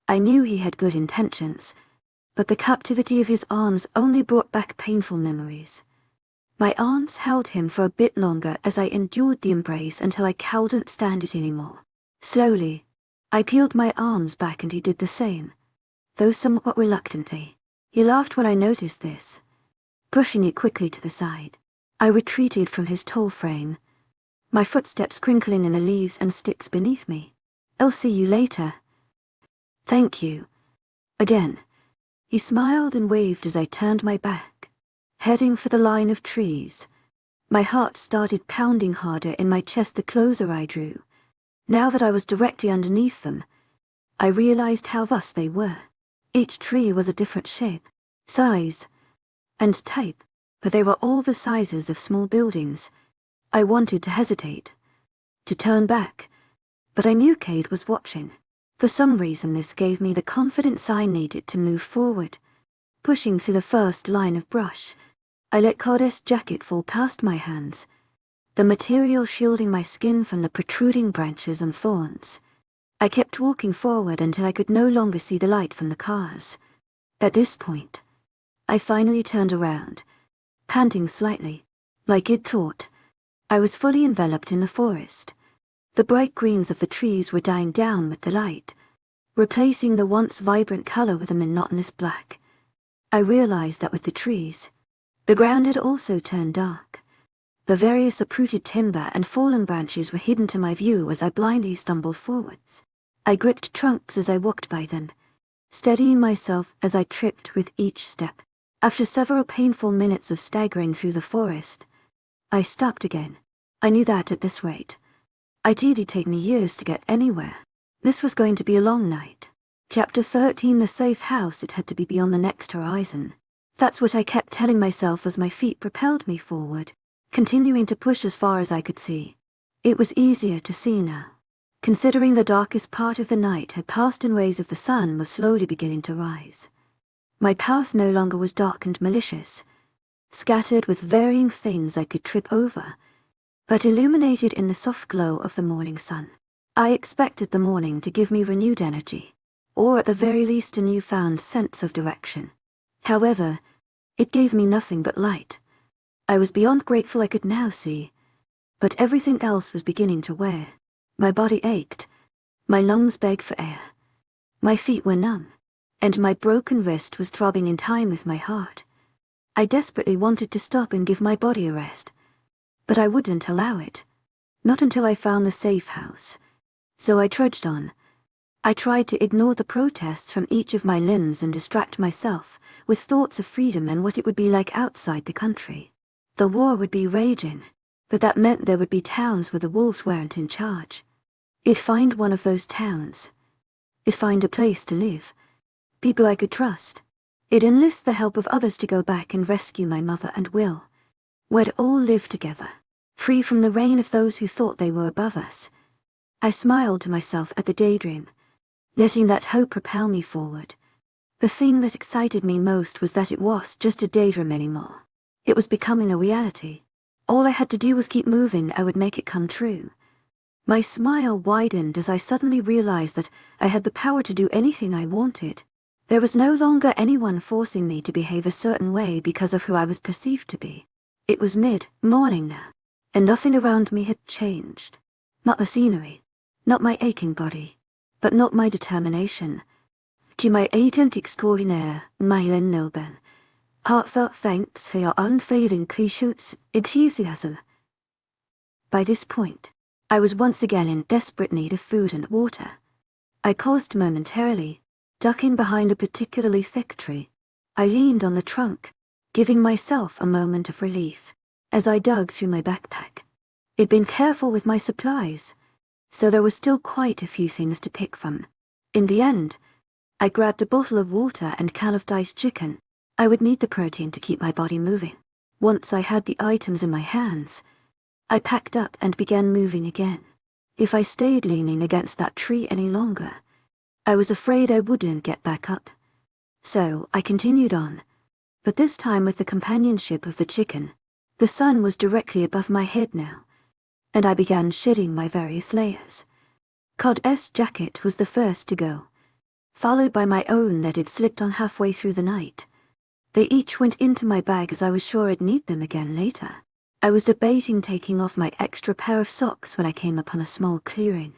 I knew he had good intentions, but the captivity of his arms only brought back painful memories. My arms held him for a bit longer as I endured the embrace until I couldn't stand it anymore. Slowly, I peeled my arms back and he did the same, though somewhat reluctantly. He laughed when I noticed this, pushing it quickly to the side. I retreated from his tall frame, my footsteps crinkling in the leaves and sticks beneath me. I'll see you later. Thank you. Again. He smiled and waved as I turned my back, heading for the line of trees. My heart started pounding harder in my chest the closer I drew. Now that I was directly underneath them, I realized how vast they were. Each tree was a different shape, size, and type, but they were all the sizes of small buildings. I wanted to hesitate, to turn back, but I knew Cade was watching. For some reason this gave me the confidence I needed to move forward. Pushing through the first line of brush, I let Cade's jacket fall past my hands, the material shielding my skin from the protruding branches and thorns. I kept walking forward until I could no longer see the light from the cars. At this point, I finally turned around, panting slightly, like it thought. I was fully enveloped in the forest. The bright greens of the trees were dying down with the light, replacing the once vibrant color with a monotonous black. I realized that with the trees, the ground had also turned dark. The various uprooted timber and fallen branches were hidden to my view as I blindly stumbled forwards. I gripped trunks as I walked by them, steadying myself as I tripped with each step. After several painful minutes of staggering through the forest, I stopped again. I knew that at this rate, it'd take me years to get anywhere. This was going to be a long night. Chapter 13, the safe house. It had to be beyond the next horizon. That's what I kept telling myself as my feet propelled me forward, continuing to push as far as I could see. It was easier to see now, considering the darkest part of the night had passed and rays of the sun were slowly beginning to rise. My path no longer was dark and malicious, scattered with varying things I could trip over, but illuminated in the soft glow of the morning sun. I expected the morning to give me renewed energy, or at the very least a newfound sense of direction. However, it gave me nothing but light. I was beyond grateful I could now see, but everything else was beginning to wear. My body ached, my lungs begged for air, my feet were numb, and my broken wrist was throbbing in time with my heart. I desperately wanted to stop and give my body a rest, but I wouldn't allow it, not until I found the safe house. So I trudged on. I tried to ignore the protests from each of my limbs and distract myself with thoughts of freedom and what it would be like outside the country. The war would be raging, but that meant there would be towns where the wolves weren't in charge. I'd find one of those towns. I'd find a place to live, people I could trust. I'd enlist the help of others to go back and rescue my mother and Will. We'd all live together. free from the reign of those who thought they were above us. I smiled to myself at the daydream, letting that hope propel me forward. The thing that excited me most was that it was just a daydream anymore. It was becoming a reality. All I had to do was keep moving, I would make it come true. My smile widened as I suddenly realized that I had the power to do anything I wanted. There was no longer anyone forcing me to behave a certain way because of who I was perceived to be. It was mid-morning now, and nothing around me had changed. Not the scenery, not my aching body, but not my determination. To my agent extraordinaire, Mylen Nilben, heartfelt thanks for your unfailing patience, enthusiasm. By this point, I was once again in desperate need of food and water. I paused momentarily, ducking behind a particularly thick tree. I leaned on the trunk, giving myself a moment of relief, as I dug through my backpack. I'd been careful with my supplies, so there was still quite a few things to pick from. In the end, I grabbed a bottle of water and can of diced chicken. I would need the protein to keep my body moving. Once I had the items in my hands, I packed up and began moving again. If I stayed leaning against that tree any longer, I was afraid I wouldn't get back up. So I continued on, but this time with the companionship of the chicken. The sun was directly above my head now, and I began shedding my various layers. Cod's jacket was the first to go, followed by my own that had slipped on halfway through the night. They each went into my bag as I was sure I'd need them again later. I was debating taking off my extra pair of socks when I came upon a small clearing.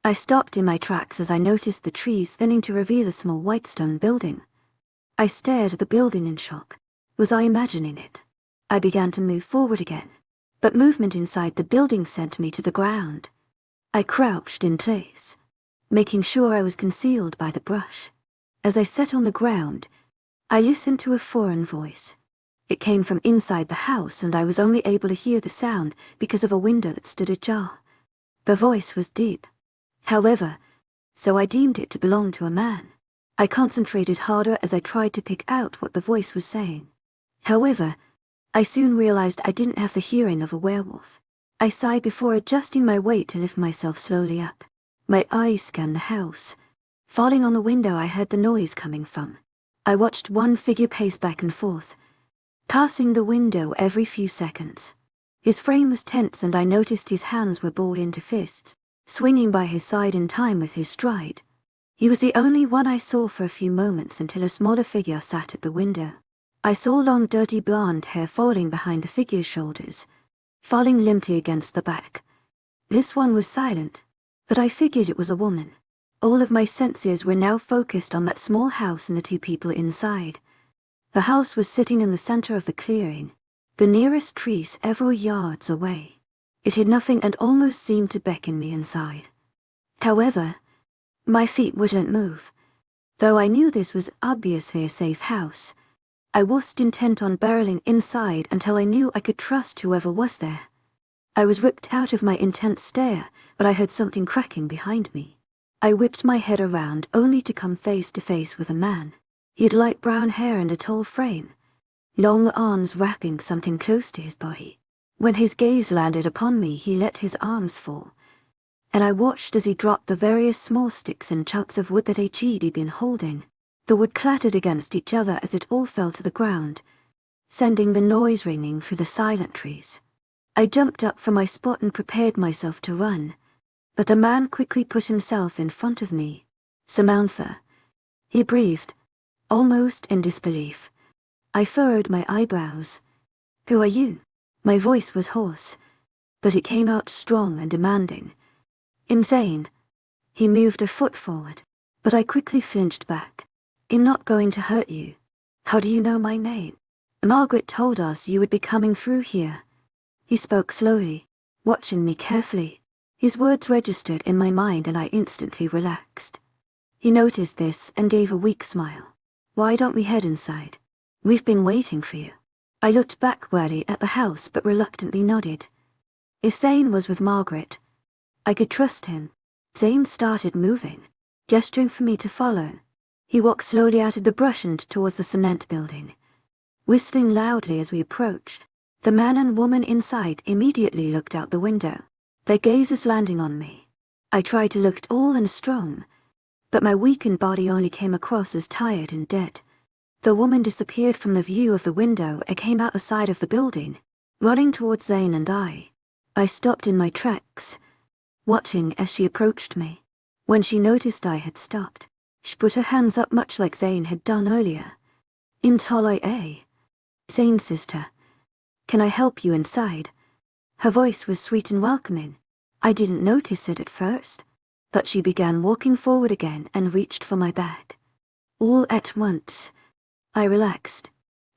I stopped in my tracks as I noticed the trees thinning to reveal a small white stone building. I stared at the building in shock. Was I imagining it? I began to move forward again, but movement inside the building sent me to the ground. I crouched in place, making sure I was concealed by the brush. As I sat on the ground, I listened to a foreign voice. It came from inside the house, and I was only able to hear the sound because of a window that stood ajar. The voice was deep, however, so I deemed it to belong to a man. I concentrated harder as I tried to pick out what the voice was saying. However, I soon realized I didn't have the hearing of a werewolf. I sighed before adjusting my weight to lift myself slowly up. My eyes scanned the house. Falling on the window I heard the noise coming from. I watched one figure pace back and forth, passing the window every few seconds. His frame was tense and I noticed his hands were balled into fists, swinging by his side in time with his stride. He was the only one I saw for a few moments until a smaller figure sat at the window. I saw long dirty blonde hair falling behind the figure's shoulders, falling limply against the back. This one was silent, but I figured it was a woman. All of my senses were now focused on that small house and the two people inside. The house was sitting in the center of the clearing, the nearest tree several yards away. It had nothing and almost seemed to beckon me inside. However, my feet wouldn't move. Though I knew this was obviously a safe house, I wasn't intent on barreling inside until I knew I could trust whoever was there. I was ripped out of my intense stare, but I heard something cracking behind me. I whipped my head around only to come face to face with a man. He had light brown hair and a tall frame, long arms wrapping something close to his body. When his gaze landed upon me, he let his arms fall, and I watched as he dropped the various small sticks and chunks of wood that he'd been holding. The wood clattered against each other as it all fell to the ground, sending the noise ringing through the silent trees. I jumped up from my spot and prepared myself to run, but the man quickly put himself in front of me. "Samantha," he breathed, almost in disbelief. I furrowed my eyebrows. "Who are you?" My voice was hoarse, but it came out strong and demanding. "Insane." He moved a foot forward, but I quickly flinched back. "I'm not going to hurt you. How do you know my name?" "Margaret told us you would be coming through here." He spoke slowly, watching me carefully. His words registered in my mind and I instantly relaxed. He noticed this and gave a weak smile. "Why don't we head inside? We've been waiting for you." I looked backwardly at the house but reluctantly nodded. If Zane was with Margaret, I could trust him. Zane started moving, gesturing for me to follow. He walked slowly out of the brush and towards the cement building, whistling loudly as we approached. The man and woman inside immediately looked out the window, their gazes landing on me. I tried to look tall and strong, but my weakened body only came across as tired and dead. The woman disappeared from the view of the window and came out the side of the building, running towards Zane and I. I stopped in my tracks, watching as she approached me. When she noticed I had stopped, she put her hands up much like Zane had done earlier. "丨Love, Zane's sister. Can I help you inside?" Her voice was sweet and welcoming. I didn't notice it at first, but she began walking forward again and reached for my bag. All at once, I relaxed.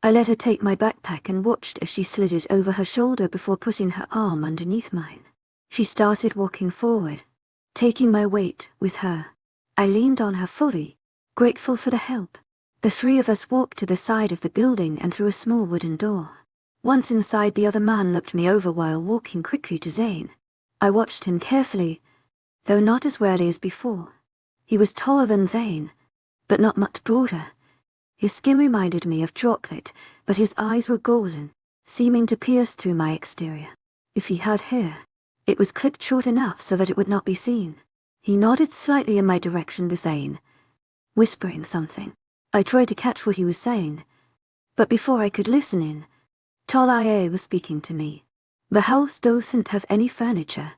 I let her take my backpack and watched as she slid it over her shoulder before putting her arm underneath mine. She started walking forward, taking my weight with her. I leaned on her fully, grateful for the help. The three of us walked to the side of the building and through a small wooden door. Once inside, the other man looked me over while walking quickly to Zane. I watched him carefully, though not as warily as before. He was taller than Zane, but not much broader. His skin reminded me of chocolate, but his eyes were golden, seeming to pierce through my exterior. If he had hair, it was clipped short enough so that it would not be seen. He nodded slightly in my direction to Zane, whispering something. I tried to catch what he was saying, but before I could listen in, "丨Love was speaking to me. The house doesn't have any furniture."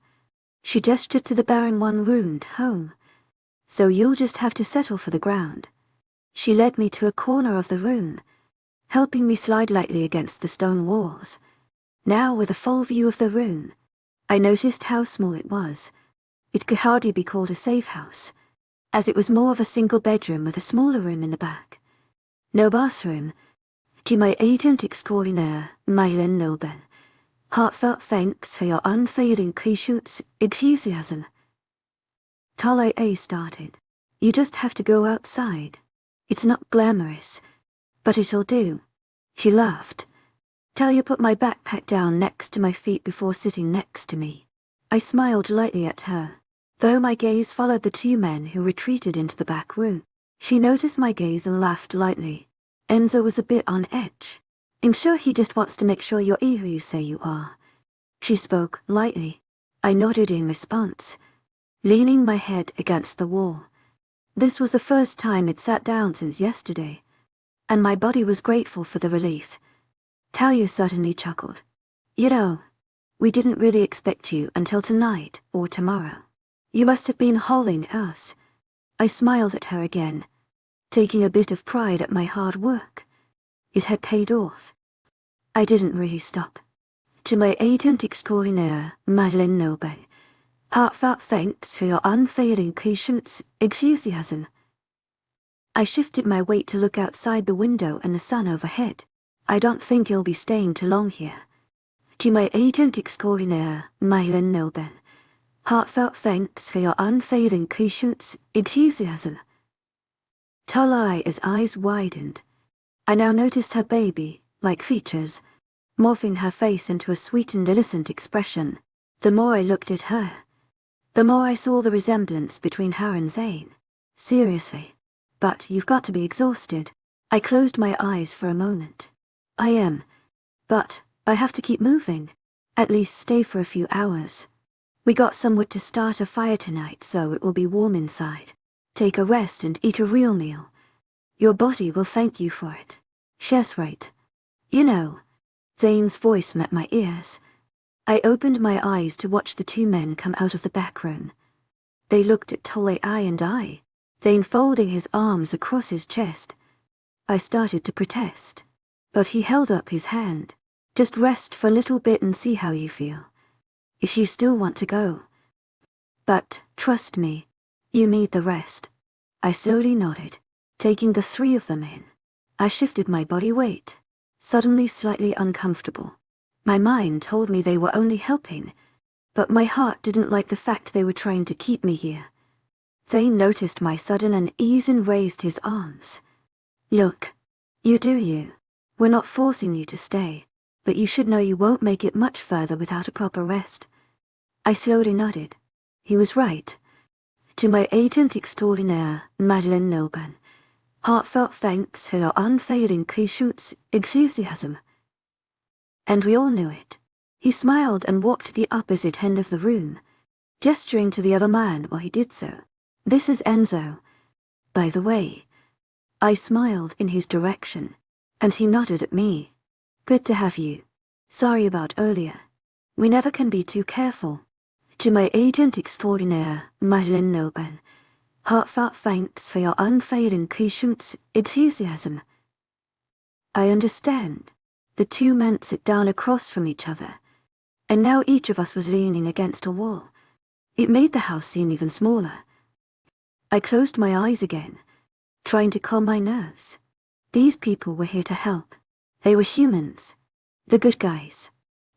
She gestured to the barren one-roomed home. "So you'll just have to settle for the ground." She led me to a corner of the room, helping me slide lightly against the stone walls. Now, with a full view of the room, I noticed how small it was. It could hardly be called a safe house, as it was more of a single bedroom with a smaller room in the back. No bathroom. "Extraordinaire, webnovel. Heartfelt thanks for your unfailing patience, enthusiasm." "丨Love started. "You just have to go outside. It's not glamorous, but it'll do." She laughed. "Talia put my backpack down next to my feet before sitting next to me." I smiled lightly at her, though my gaze followed the two men who retreated into the back room. She noticed my gaze and laughed lightly. "Enzo was a bit on edge. I'm sure he just wants to make sure you're who you say you are." She spoke lightly. I nodded in response, leaning my head against the wall. This was the first time I'd sat down since yesterday, and my body was grateful for the relief. Talia suddenly chuckled. "You know, we didn't really expect you until tonight or tomorrow. You must have been hauling us." I smiled at her again, taking a bit of pride at my hard work. It had paid off. I didn't really stop. "To my agent extraordinaire, webnovel. Heartfelt thanks for your unfailing patience, enthusiasm." I shifted my weight to look outside the window and the sun overhead. "I don't think you'll be staying too long here." "To my agent extraordinaire, webnovel. Heartfelt thanks for your unfailing patience, enthusiasm." Talia's eyes widened. I now noticed her baby-like features, morphing her face into a sweet and innocent expression. The more I looked at her, the more I saw the resemblance between her and Zane. "Seriously. But you've got to be exhausted." I closed my eyes for a moment. "I am. But I have to keep moving. At least stay for a few hours. We got some wood to start a fire tonight, so it will be warm inside. Take a rest and eat a real meal. Your body will thank you for it." "She's right. You know." Zane's voice met my ears. I opened my eyes to watch the two men come out of the back room. They looked at Tole and I, Zane folding his arms across his chest. I started to protest, but he held up his hand. "Just rest for a little bit and see how you feel. If you still want to go. But, trust me, you need the rest." I slowly nodded, taking the three of them in. I shifted my body weight, suddenly slightly uncomfortable. My mind told me they were only helping, but my heart didn't like the fact they were trying to keep me here. Zane noticed my sudden unease and raised his arms. "Look, you do you. We're not forcing you to stay, but you should know you won't make it much further without a proper rest." I slowly nodded. He was right. "To my agent extraordinaire, webnovel. Heartfelt thanks for your unfailing patience, enthusiasm." And we all knew it. He smiled and walked to the opposite end of the room, gesturing to the other man while he did so. This is Enzo, by the way. I smiled in his direction, and he nodded at me. Good to have you. Sorry about earlier. We never can be too careful. To my agent extraordinaire, webnovel, heartfelt thanks for your unfailing patience, enthusiasm. I understand. The two men sit down across from each other, and now each of us was leaning against a wall. It made the house seem even smaller. I closed my eyes again, trying to calm my nerves. These people were here to help. They were humans. The good guys.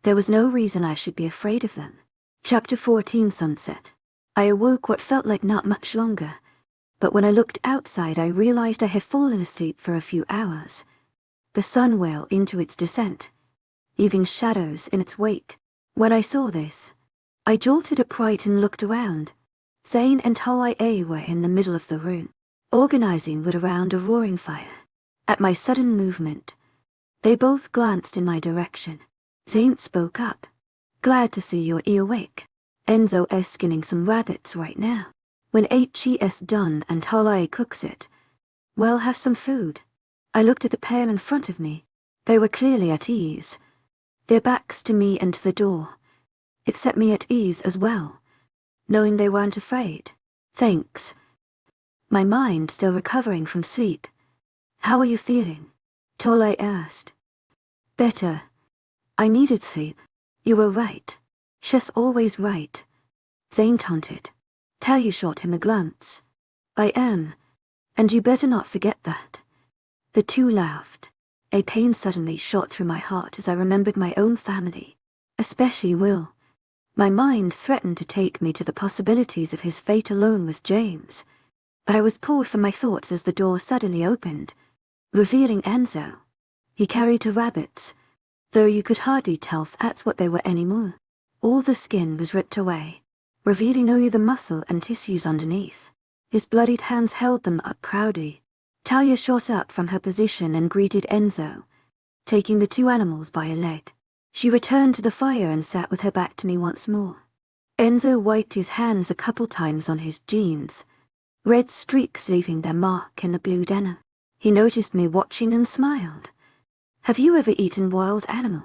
There was no reason I should be afraid of them. Chapter 14 Sunset. I awoke what felt like not much longer, but when I looked outside I realized I had fallen asleep for a few hours. The sun well into its descent, leaving shadows in its wake. When I saw this, I jolted upright and looked around. Zane and Talia were in the middle of the room, organizing wood around a roaring fire. At my sudden movement, they both glanced in my direction. Zane spoke up. Glad to see you're awake. Enzo is skinning some rabbits right now. When HE's done and Talia cooks it, we'll have some food. I looked at the pair in front of me. They were clearly at ease, their backs to me and to the door. It set me at ease as well, knowing they weren't afraid. Thanks. My mind still recovering from sleep. How are you feeling? Talia asked. Better. I needed sleep. You were right. She's always right. Zane taunted. Talia shot him a glance. I am, and you better not forget that. The two laughed. A pain suddenly shot through my heart as I remembered my own family, especially Will. My mind threatened to take me to the possibilities of his fate alone with James, but I was pulled from my thoughts as the door suddenly opened, revealing Enzo. He carried two rabbits, though you could hardly tell if that's what they were anymore. All the skin was ripped away, revealing only the muscle and tissues underneath. His bloodied hands held them up proudly. Talia shot up from her position and greeted Enzo, taking the two animals by a leg. She returned to the fire and sat with her back to me once more. Enzo wiped his hands a couple times on his jeans, red streaks leaving their mark in the blue denim. He noticed me watching and smiled. Have you ever eaten wild animal?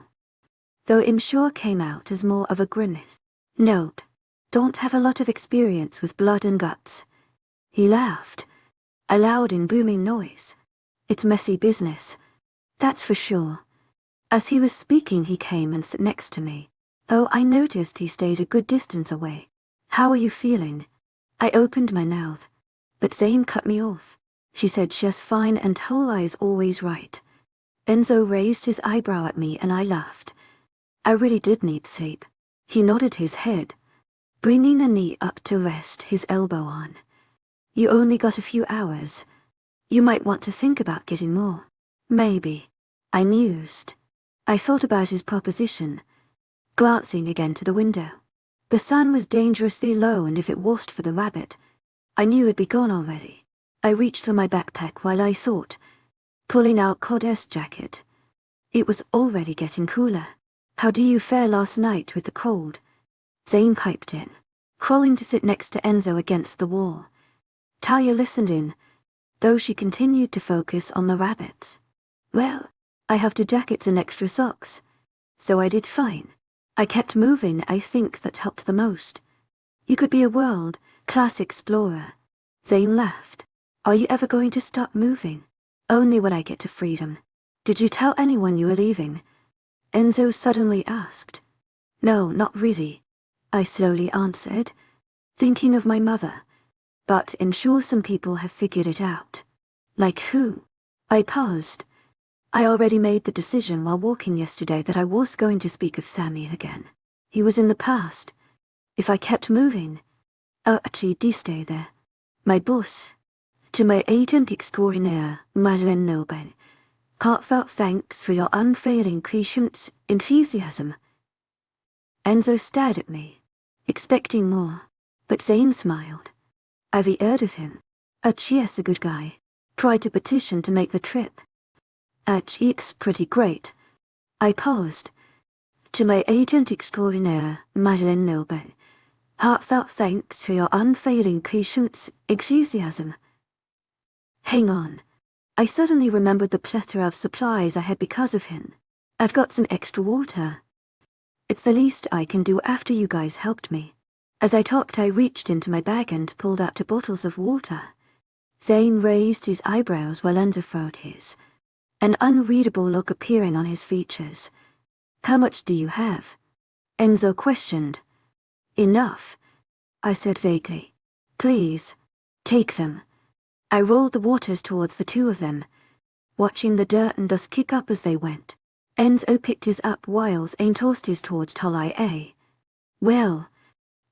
Though I'm sure came out as more of a grimace. Nope. Don't have a lot of experience with blood and guts. He laughed, a loud and booming noise. It's messy business, that's for sure. As he was speaking he came and sat next to me, though I noticed he stayed a good distance away. How are you feeling? I opened my mouth, but Zane cut me off. She said she's fine and Talia's always right. Enzo raised his eyebrow at me and I laughed. I really did need sleep. He nodded his head, bringing a knee up to rest his elbow on. You only got a few hours. You might want to think about getting more. Maybe. I mused. I thought about his proposition, glancing again to the window. The sun was dangerously low and if it wasn't for the rabbit, I knew it'd be gone already. I reached for my backpack while I thought, pulling out Coda's jacket. It was already getting cooler. How do you fare last night with the cold? Zane piped in, crawling to sit next to Enzo against the wall. Talia listened in, though she continued to focus on the rabbits. Well, I have two jackets and extra socks, so I did fine. I kept moving, I think that helped the most. You could be a world-class explorer. Zane laughed. Are you ever going to stop moving? Only when I get to freedom. Did you tell anyone you were leaving? Enzo suddenly asked. No, not really, I slowly answered, thinking of my mother. But I'm sure some people have figured it out. Like who? I paused. I already made the decision while walking yesterday that I was going to speak of Samuel again. He was in the past. If I kept moving, I'd actually stay there. My boss. To my agent extraordinaire, webnovel, heartfelt thanks for your unfailing patience, enthusiasm. Enzo stared at me, expecting more, but Zane smiled. Have you heard of him? Archie's a good guy. Tried to petition to make the trip. Archie's pretty great. I paused, To my agent extraordinaire, webnovel, heartfelt thanks for your unfailing patience, enthusiasm. Hang on. I suddenly remembered the plethora of supplies I had because of him. I've got some extra water. It's the least I can do after you guys helped me. As I talked, I reached into my bag and pulled out 2 bottles of water. Zane raised his eyebrows while Enzo furrowed his, an unreadable look appearing on his features. How much do you have? Enzo questioned. Enough, I said vaguely. Please, take them. I rolled the waters towards the 2 of them, watching the dirt and dust kick up as they went. Enzo picked his up while Zane tossed his towards Tolly. Well,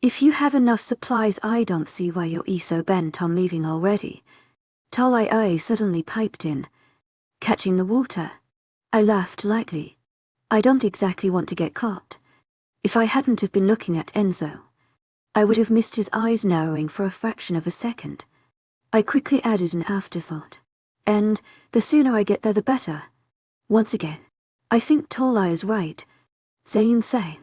if you have enough supplies, I don't see why you're so bent on leaving already. Tolly suddenly piped in, catching the water. I laughed lightly. I don't exactly want to get caught. If I hadn't have been looking at Enzo, I would have missed his eyes narrowing for a fraction of a second. I quickly added an afterthought. And the sooner I get there, the better. Once again, I think Tolly is right. Zane sang.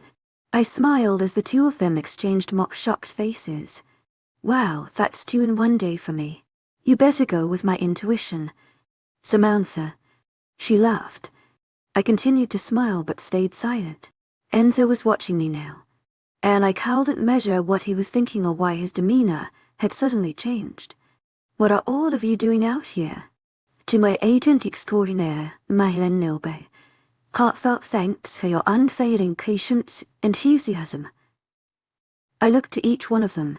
I smiled as the 2 of them exchanged mock-shocked faces. Wow, that's 2 in one day for me. You better go with my intuition. Samantha. She laughed. I continued to smile but stayed silent. Enzo was watching me now, and I couldn't measure what he was thinking or why his demeanor had suddenly changed. What are all of you doing out here? To my agent extraordinaire, webnovel, heartfelt thanks for your unfailing patience, enthusiasm. I looked to each one of them,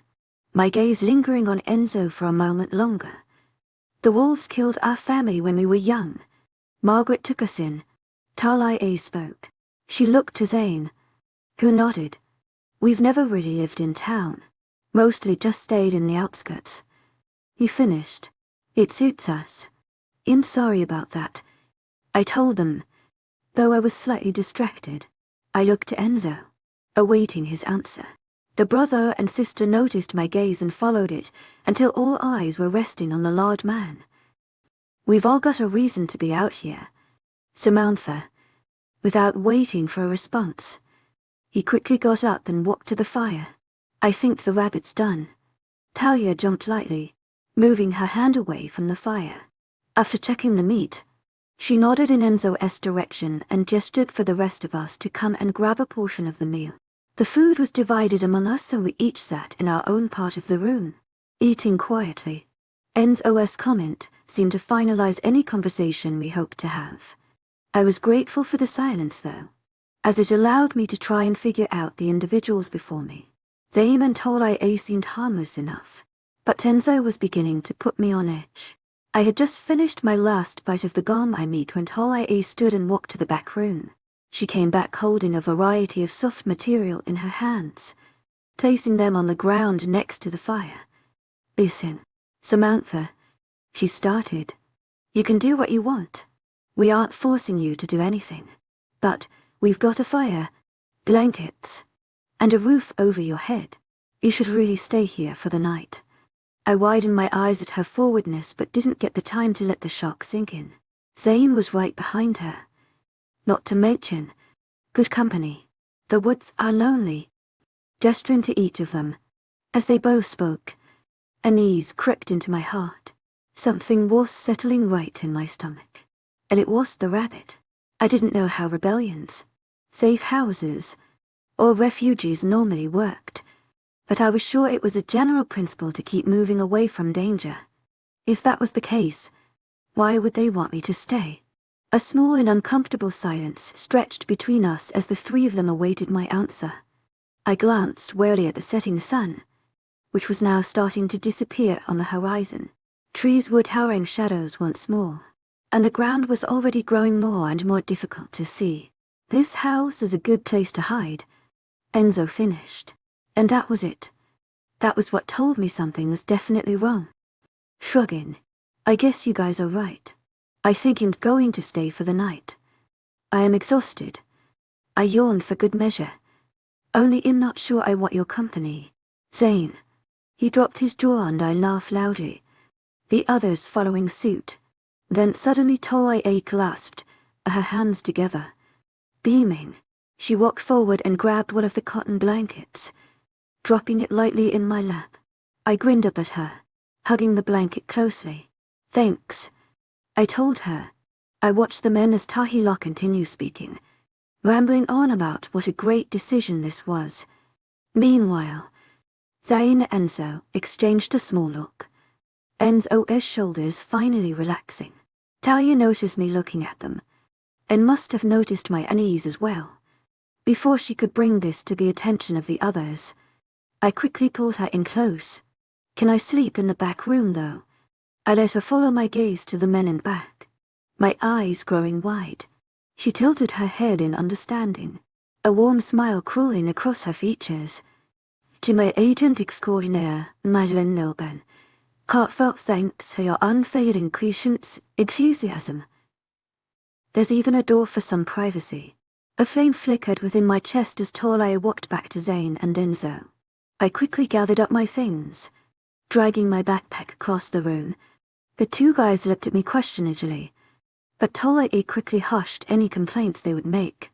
my gaze lingering on Enzo for a moment longer. The wolves killed our family when we were young. Margaret took us in. Tolly spoke. She looked to Zane, who nodded. We've never really lived in town. Mostly just stayed in the outskirts. He finished. It suits us. I'm sorry about that. I told them, though I was slightly distracted. I looked to Enzo, awaiting his answer. The brother and sister noticed my gaze and followed it until all eyes were resting on the large man. We've all got a reason to be out here. Samantha, without waiting for a response. He quickly got up and walked to the fire. I think the rabbit's done. Talia jumped lightly, moving her hand away from the fire. After checking the meat, she nodded in Enzo's direction and gestured for the rest of us to come and grab a portion of the meal. The food was divided among us and we each sat in our own part of the room, eating quietly. Enzo's comment seemed to finalize any conversation we hoped to have. I was grateful for the silence though, as it allowed me to try and figure out the individuals before me. Zane and Tolly seemed harmless enough, but Enzo was beginning to put me on edge. I had just finished my last bite of the gourmet meat when Tolly stood and walked to the back room. She came back holding a variety of soft material in her hands, placing them on the ground next to the fire. Listen, Samantha, she started. You can do what you want. We aren't forcing you to do anything. But we've got a fire, blankets, and a roof over your head. You should really stay here for the night. I widened my eyes at her forwardness but didn't get the time to let the shock sink in. Zane was right behind her. Not to mention, good company. The woods are lonely. Gesturing to each of them, as they both spoke, unease crept into my heart. Something was settling right in my stomach. And it was the rabbit. I didn't know how rebellions, safe houses, or refuges normally worked, but I was sure it was a general principle to keep moving away from danger. If that was the case, why would they want me to stay? A small and uncomfortable silence stretched between us as the 3 of them awaited my answer. I glanced warily at the setting sun, which was now starting to disappear on the horizon. Trees were towering shadows once more, and the ground was already growing more and more difficult to see. This house is a good place to hide, Enzo finished. And that was it. That was what told me something was definitely wrong. Shrugging, I guess you guys are right. I think I'm going to stay for the night. I am exhausted. I yawned for good measure. Only I'm not sure I want your company. Zane. He dropped his jaw and I laughed loudly, the others following suit. Then suddenly Tolly clasped her hands together. Beaming, She walked forward and grabbed one of the cotton blankets, dropping it lightly in my lap. I grinned up at her, hugging the blanket closely. "Thanks," I told her. I watched the men as Tahila continued speaking, rambling on about what a great decision this was. Meanwhile, Zayn and Enzo exchanged a small look. Enzo's shoulders finally relaxing. Talia noticed me looking at them, and must have noticed my unease as well. Before she could bring this to the attention of the others, I quickly pulled her in close. "Can I sleep in the back room, though?" I let her follow my gaze to the men in back, my eyes growing wide. She tilted her head in understanding, a warm smile crawling across her features. "To my agent extraordinaire, Madeleine Nilben, heartfelt thanks for your unfailing patience, enthusiasm." There's even a door for some privacy. A flame flickered within my chest as Talia walked back to Zayn and Enzo. I quickly gathered up my things, dragging my backpack across the room. The two guys looked at me questioningly, but Talia quickly hushed any complaints they would make.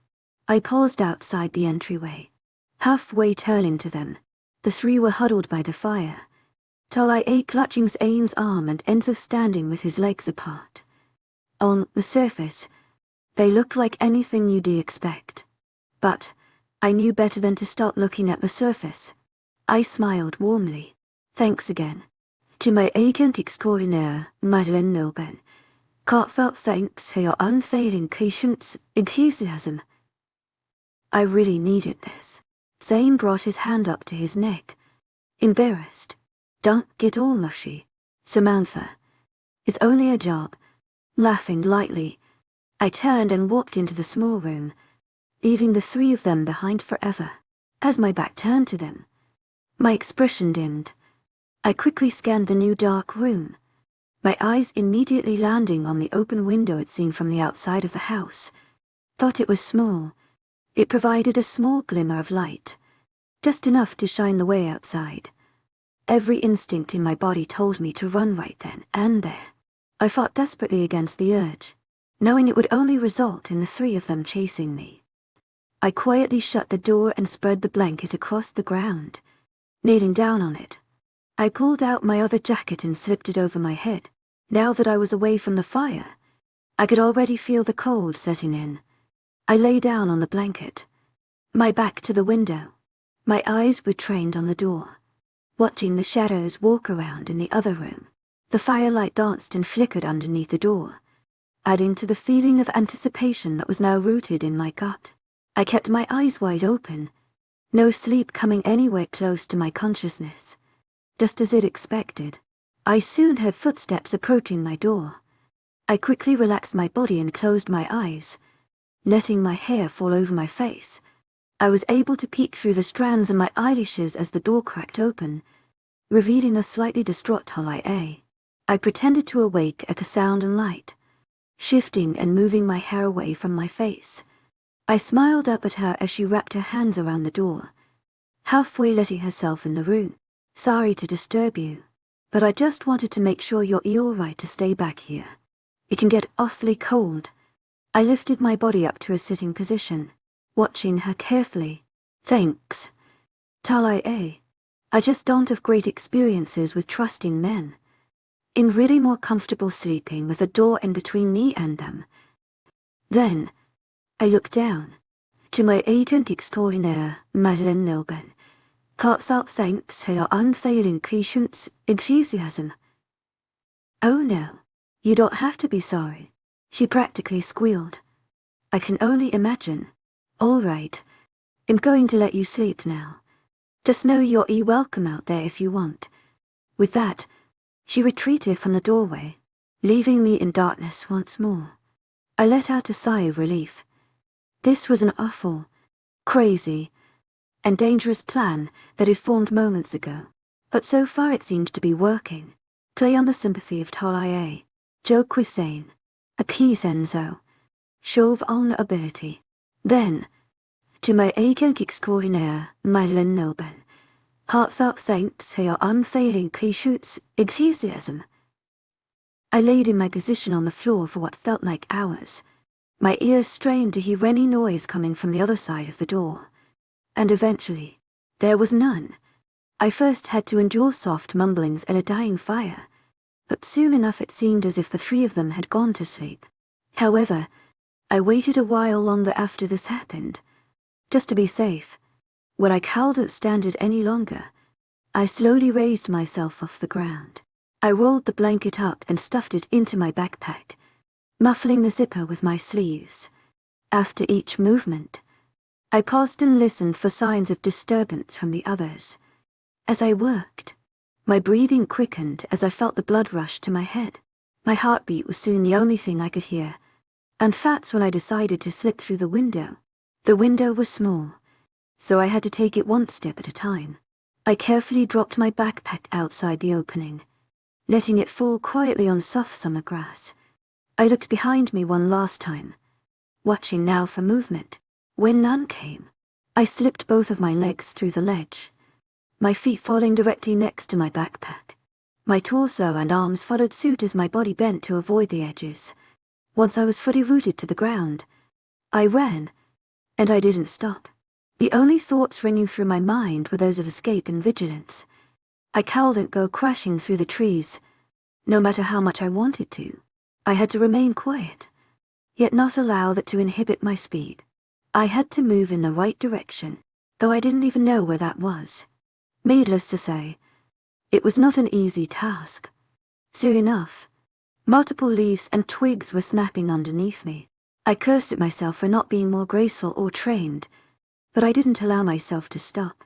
I paused outside the entryway, halfway turning to them. The three were huddled by the fire, Talia clutching Zayn's arm and Enzo standing with his legs apart. On the surface, they looked like anything you'd expect. But I knew better than to start looking at the surface. I smiled warmly. "Thanks again. To my agent extraordinaire, Madeleine Nilben, heartfelt thanks for your unfailing patience, enthusiasm." I really needed this. Zayn brought his hand up to his neck, embarrassed. "Don't get all mushy, Samantha. It's only a job." Laughing lightly, I turned and walked into the small room, leaving the three of them behind forever. As my back turned to them, my expression dimmed. I quickly scanned the new dark room, my eyes immediately landing on the open window I'd seen from the outside of the house. Thought it was small. It provided a small glimmer of light, just enough to shine the way outside. Every instinct in my body told me to run right then and there. I fought desperately against the urge, knowing it would only result in the three of them chasing me. I quietly shut the door and spread the blanket across the ground. Kneeling down on it, I pulled out my other jacket and slipped it over my head. Now that I was away from the fire, I could already feel the cold setting in. I lay down on the blanket, my back to the window. My eyes were trained on the door, watching the shadows walk around in the other room. The firelight danced and flickered underneath the door, adding to the feeling of anticipation that was now rooted in my gut. I kept my eyes wide open, no sleep coming anywhere close to my consciousness. Just as it expected, I soon heard footsteps approaching my door. I quickly relaxed my body and closed my eyes, letting my hair fall over my face. I was able to peek through the strands of my eyelashes as the door cracked open, revealing a slightly distraught Talia. I pretended to awake at the sound and light, shifting and moving my hair away from my face. I smiled up at her as she wrapped her hands around the door, halfway letting herself in the room. "Sorry to disturb you, but I just wanted to make sure you're all right to stay back here. It can get awfully cold." I lifted my body up to a sitting position, watching her carefully. "Thanks, Talia. I just don't have great experiences with trusting men. I'm really more comfortable sleeping with a door in between me and them." Then, I looked down. "To my agent extraordinaire, Madeleine Nilben, heartfelt thanks for your unfailing patience, enthusiasm." "Oh no, you don't have to be sorry," she practically squealed. "I can only imagine." "All right, I'm going to let you sleep now. Just know you're welcome out there if you want." With that, she retreated from the doorway, leaving me in darkness once more. I let out a sigh of relief. This was an awful, crazy, and dangerous plan that had formed moments ago, but so far it seemed to be working. Play on the sympathy of Talia, joke with Zayn, appease Enzo, show vulnerability. Then, to my agent extraordinaire, Madeleine Nilben, heartfelt thanks for your unfailing patience, enthusiasm. I laid in my position on the floor for what felt like hours, My ears strained to hear any noise coming from the other side of the door. And eventually, there was none. I first had to endure soft mumblings and a dying fire, but soon enough it seemed as if the three of them had gone to sleep. However, I waited a while longer after this happened, just to be safe. When I couldn't stand it any longer, I slowly raised myself off the ground. I rolled the blanket up and stuffed it into my backpack, muffling the zipper with my sleeves. After each movement, I paused and listened for signs of disturbance from the others. As I worked, my breathing quickened as I felt the blood rush to my head. My heartbeat was soon the only thing I could hear, and that's when I decided to slip through the window. The window was small, so I had to take it one step at a time. I carefully dropped my backpack outside the opening, letting it fall quietly on soft summer grass. I looked behind me one last time, watching now for movement. When none came, I slipped both of my legs through the ledge, my feet falling directly next to my backpack. My torso and arms followed suit as my body bent to avoid the edges. Once I was fully rooted to the ground, I ran, and I didn't stop. The only thoughts ringing through my mind were those of escape and vigilance. I couldn't go crashing through the trees, no matter how much I wanted to. I had to remain quiet, yet not allow that to inhibit my speed. I had to move in the right direction, though I didn't even know where that was. Needless to say, it was not an easy task. Soon enough, multiple leaves and twigs were snapping underneath me. I cursed at myself for not being more graceful or trained, but I didn't allow myself to stop.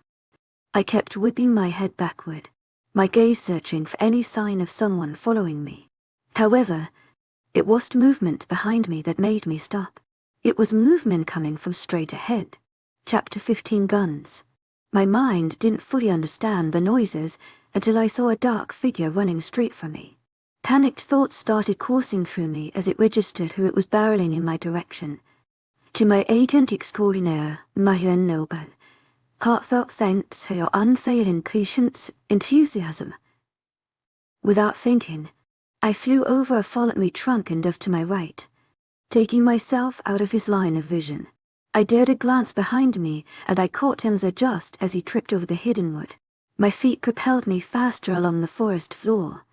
I kept whipping my head backward, my gaze searching for any sign of someone following me. However, it was movement behind me that made me stop. It was movement coming from straight ahead. Chapter 15 Guns. My mind didn't fully understand the noises until I saw a dark figure running straight for me. Panicked thoughts started coursing through me as it registered who it was barreling in my direction. To my agent extraordinaire, Marianne Noble, heartfelt thanks for your unfailing patience, enthusiasm. Without thinking, I flew over a fallen trunk and off to my right, taking myself out of his line of vision. I dared a glance behind me, and I caught him just as he tripped over the hidden wood. My feet propelled me faster along the forest floor.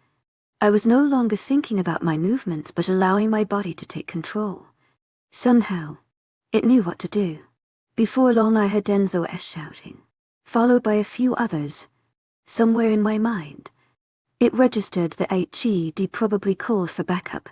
I was no longer thinking about my movements but allowing my body to take control. Somehow, it knew what to do. Before long I heard Denzo S shouting, followed by a few others. Somewhere in my mind, it registered that HED probably called for backup.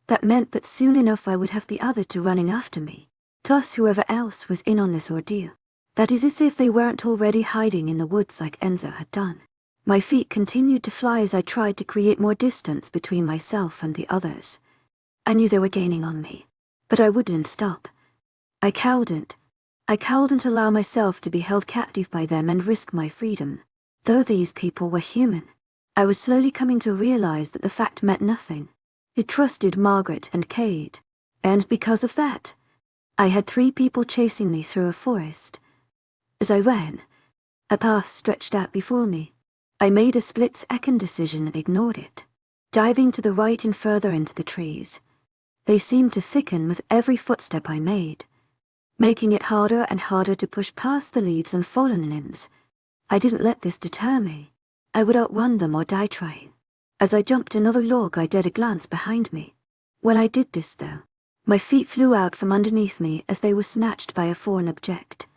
That meant that soon enough I would have the other two running after me, plus whoever else was in on this ordeal. That is as if they weren't already hiding in the woods like Enzo had done. My feet continued to fly as I tried to create more distance between myself and the others. I knew they were gaining on me, but I wouldn't stop. I couldn't allow myself to be held captive by them and risk my freedom. Though these people were human, I was slowly coming to realize that the fact meant nothing. I trusted Margaret and Cade, and because of that, I had 3 people chasing me through a forest. As I ran, a path stretched out before me. I made a split-second decision and ignored it, diving to the right and further into the trees. They seemed to thicken with every footstep I made, making it harder and harder to push past the leaves and fallen limbs. I didn't let this deter me. I would outrun them or die trying. As I jumped another log, I dared a glance behind me. When I did this, though, my feet flew out from underneath me as they were snatched by a foreign object.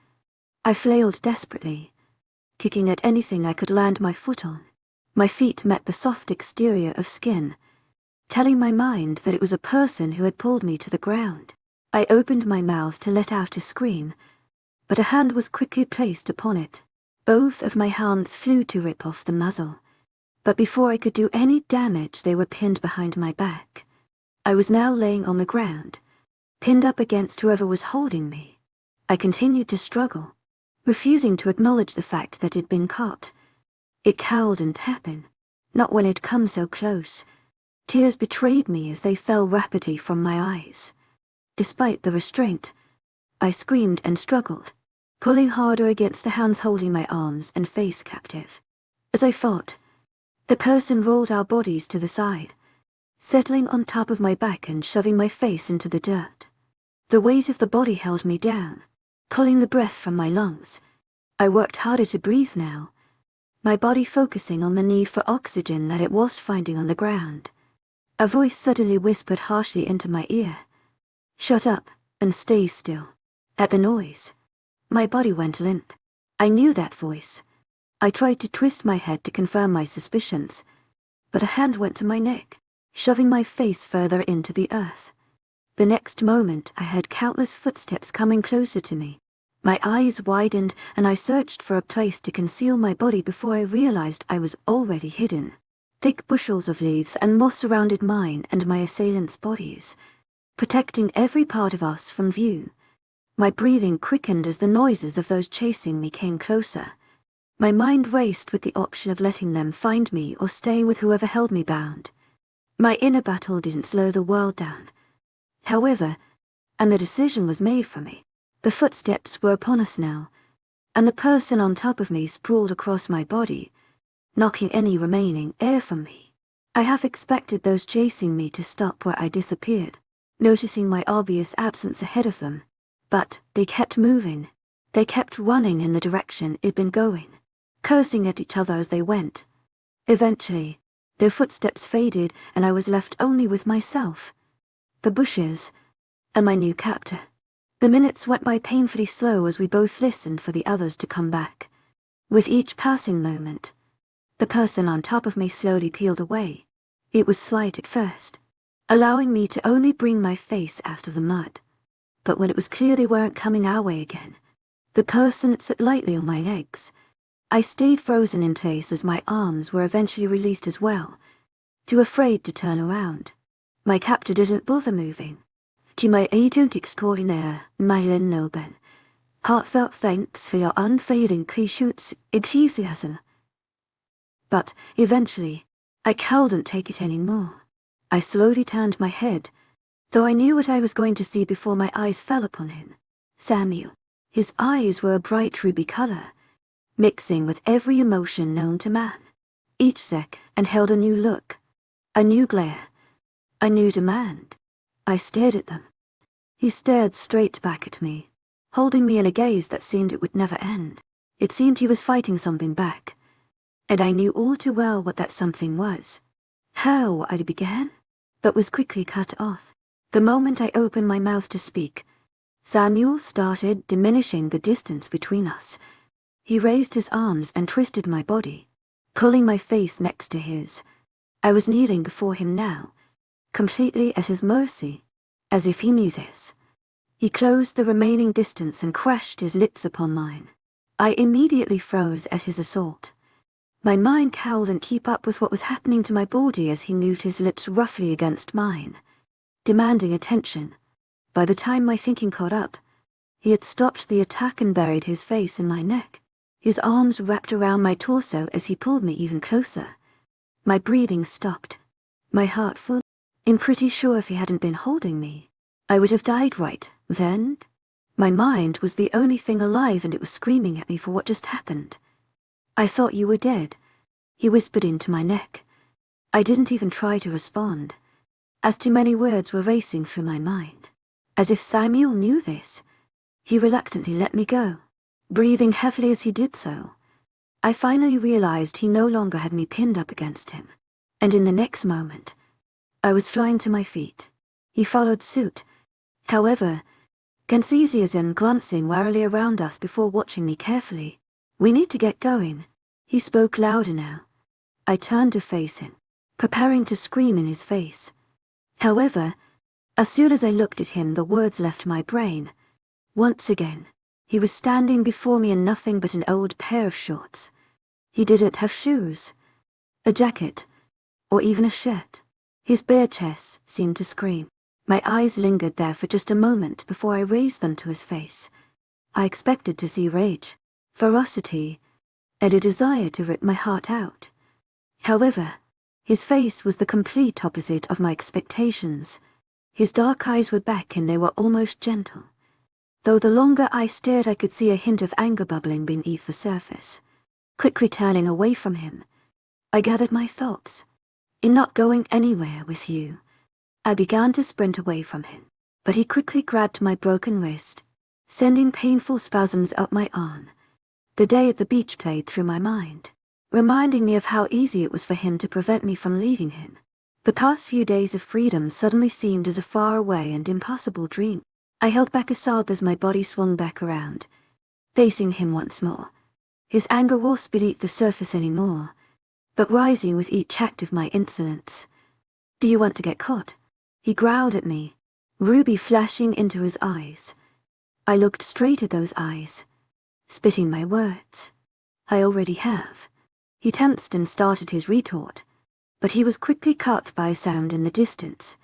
I flailed desperately, kicking at anything I could land my foot on. My feet met the soft exterior of skin, telling my mind that it was a person who had pulled me to the ground. I opened my mouth to let out a scream, but a hand was quickly placed upon it. Both of my hands flew to rip off the muzzle, but before I could do any damage they were pinned behind my back. I was now laying on the ground, pinned up against whoever was holding me. I continued to struggle, refusing to acknowledge the fact that it had been caught. It couldn't happen, not when it come so close. Tears betrayed me as they fell rapidly from my eyes. Despite the restraint, I screamed and struggled, pulling harder against the hands holding my arms and face captive. As I fought, the person rolled our bodies to the side, settling on top of my back and shoving my face into the dirt. The weight of the body held me down, pulling the breath from my lungs. I worked harder to breathe now, my body focusing on the need for oxygen that it was finding on the ground. A voice suddenly whispered harshly into my ear. "Shut up and stay still." At the noise, my body went limp. I knew that voice. I tried to twist my head to confirm my suspicions, but a hand went to my neck, shoving my face further into the earth. The next moment, I heard countless footsteps coming closer to me. My eyes widened, and I searched for a place to conceal my body before I realized I was already hidden. Thick bushels of leaves and moss surrounded mine and my assailants' bodies, protecting every part of us from view. My breathing quickened as the noises of those chasing me came closer. My mind raced with the option of letting them find me or staying with whoever held me bound. My inner battle didn't slow the world down, however, and the decision was made for me. The footsteps were upon us now, and the person on top of me sprawled across my body, knocking any remaining air from me. I half expected those chasing me to stop where I disappeared, noticing my obvious absence ahead of them. But they kept moving. They kept running in the direction it'd been going, cursing at each other as they went. Eventually, their footsteps faded and I was left only with myself, the bushes, and my new captor. The minutes went by painfully slow as we both listened for the others to come back. With each passing moment, the person on top of me slowly peeled away. It was slight at first, allowing me to only bring my face out of the mud. But when it was clear they weren't coming our way again, the person sat lightly on my legs. I stayed frozen in place as my arms were eventually released as well, too afraid to turn around. My captor didn't bother moving. To my agent extraordinaire, Mylen Noben, heartfelt thanks for your unfailing patience, enthusiasm. But eventually, I couldn't take it anymore. I slowly turned my head, though I knew what I was going to see before my eyes fell upon him. Samuel. His eyes were a bright ruby color, mixing with every emotion known to man. Each sec and held a new look, a new glare, a new demand. I stared at them. He stared straight back at me, holding me in a gaze that seemed it would never end. It seemed he was fighting something back, and I knew all too well what that something was. How I began, but was quickly cut off. The moment I opened my mouth to speak, Samuel started diminishing the distance between us. He raised his arms and twisted my body, pulling my face next to his. I was kneeling before him now, completely at his mercy, as if he knew this. He closed the remaining distance and crashed his lips upon mine. I immediately froze at his assault. My mind couldn't keep up with what was happening to my body as he moved his lips roughly against mine, demanding attention. By the time my thinking caught up, he had stopped the attack and buried his face in my neck. His arms wrapped around my torso as he pulled me even closer. My breathing stopped, my heart full. I'm pretty sure if he hadn't been holding me, I would have died right then. My mind was the only thing alive and it was screaming at me for what just happened. "I thought you were dead," he whispered into my neck. I didn't even try to respond, as too many words were racing through my mind. As if Samuel knew this, he reluctantly let me go, breathing heavily as he did so. I finally realized he no longer had me pinned up against him, and in the next moment, I was flying to my feet. He followed suit. However, enthusiasm glancing warily around us before watching me carefully. "We need to get going." He spoke louder now. I turned to face him, preparing to scream in his face. However, as soon as I looked at him, the words left my brain. Once again, he was standing before me in nothing but an old pair of shorts. He didn't have shoes, a jacket, or even a shirt. His bare chest seemed to scream. My eyes lingered there for just a moment before I raised them to his face. I expected to see rage, ferocity, and a desire to rip my heart out. However, his face was the complete opposite of my expectations. His dark eyes were back and they were almost gentle. Though the longer I stared, I could see a hint of anger bubbling beneath the surface. Quickly turning away from him, I gathered my thoughts. In not going anywhere with you, I began to sprint away from him. but he quickly grabbed my broken wrist, sending painful spasms up my arm. The day at the beach played through my mind, reminding me of how easy it was for him to prevent me from leaving him. The past few days of freedom suddenly seemed as a faraway and impossible dream. I held back a sob as my body swung back around, facing him once more. His anger wasn't beneath the surface anymore, but rising with each act of my insolence. "Do you want to get caught?" He growled at me, ruby flashing into his eyes. I looked straight at those eyes, spitting my words. "I already have." He tensed and started his retort, but he was quickly cut by a sound in the distance.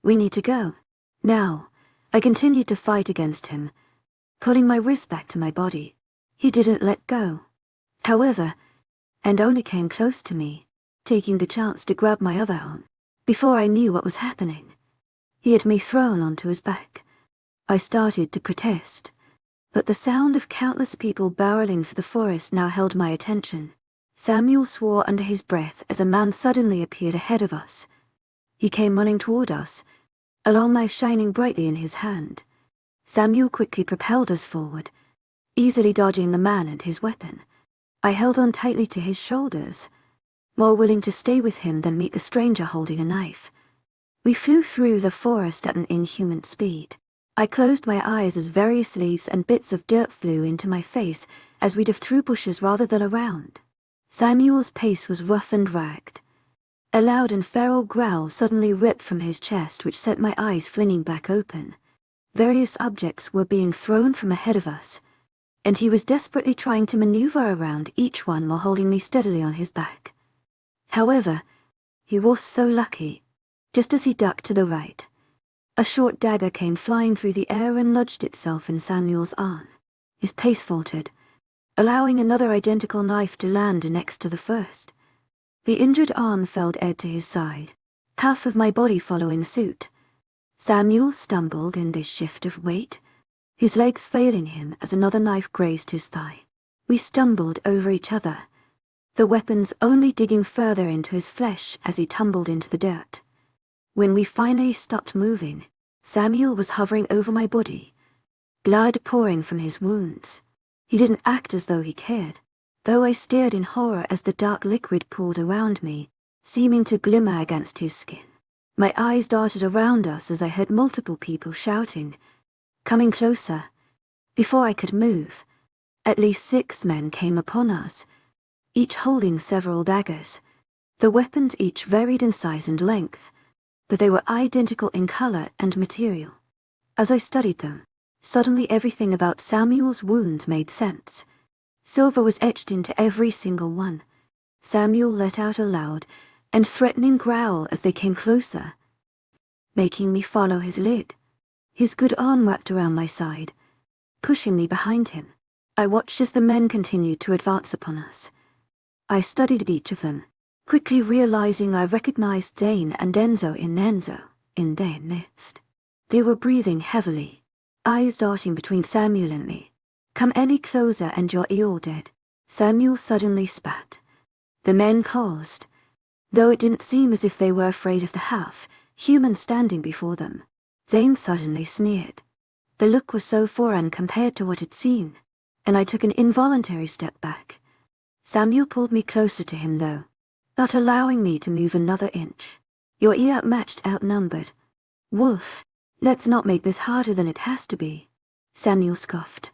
"We need to go. Now." I continued to fight against him, pulling my wrist back to my body. He didn't let go, however, and only came close to me, taking the chance to grab my other arm. Before I knew what was happening, he had me thrown onto his back. I started to protest, but the sound of countless people barreling for the forest now held my attention. Samuel swore under his breath as a man suddenly appeared ahead of us. He came running toward us, a long knife shining brightly in his hand. Samuel quickly propelled us forward, easily dodging the man and his weapon. I held on tightly to his shoulders, more willing to stay with him than meet the stranger holding a knife. We flew through the forest at an inhuman speed. I closed my eyes as various leaves and bits of dirt flew into my face as we dove through bushes rather than around. Samuel's pace was rough and ragged. A loud and feral growl suddenly ripped from his chest, which sent my eyes flinging back open. Various objects were being thrown from ahead of us, and he was desperately trying to maneuver around each one while holding me steadily on his back. However, he was so lucky. Just as he ducked to the right, a short dagger came flying through the air and lodged itself in Samuel's arm. His pace faltered, allowing another identical knife to land next to the first. The injured arm fell dead to his side, half of my body following suit. Samuel stumbled in this shift of weight, his legs failing him as another knife grazed his thigh. We stumbled over each other, the weapons only digging further into his flesh as he tumbled into the dirt. When we finally stopped moving, Samuel was hovering over my body, blood pouring from his wounds. He didn't act as though he cared, though I stared in horror as the dark liquid pooled around me, seeming to glimmer against his skin. My eyes darted around us as I heard multiple people shouting, coming closer. Before I could move, at least 6 men came upon us, each holding several daggers. The weapons each varied in size and length, but they were identical in color and material. As I studied them, suddenly everything about Samuel's wounds made sense. Silver was etched into every single one. Samuel let out a loud and threatening growl as they came closer, making me follow his lead. His good arm wrapped around my side, pushing me behind him. I watched as the men continued to advance upon us. I studied each of them, quickly realizing I recognized Zane and Enzo in their midst. They were breathing heavily, eyes darting between Samuel and me. "Come any closer and you're all dead," Samuel suddenly spat. The men paused, though it didn't seem as if they were afraid of the half-human standing before them. Zane suddenly sneered. The look was so foreign compared to what I'd seen, and I took an involuntary step back. Samuel pulled me closer to him though, not allowing me to move another inch. "You're outnumbered. Wolf, let's not make this harder than it has to be," Samuel scoffed.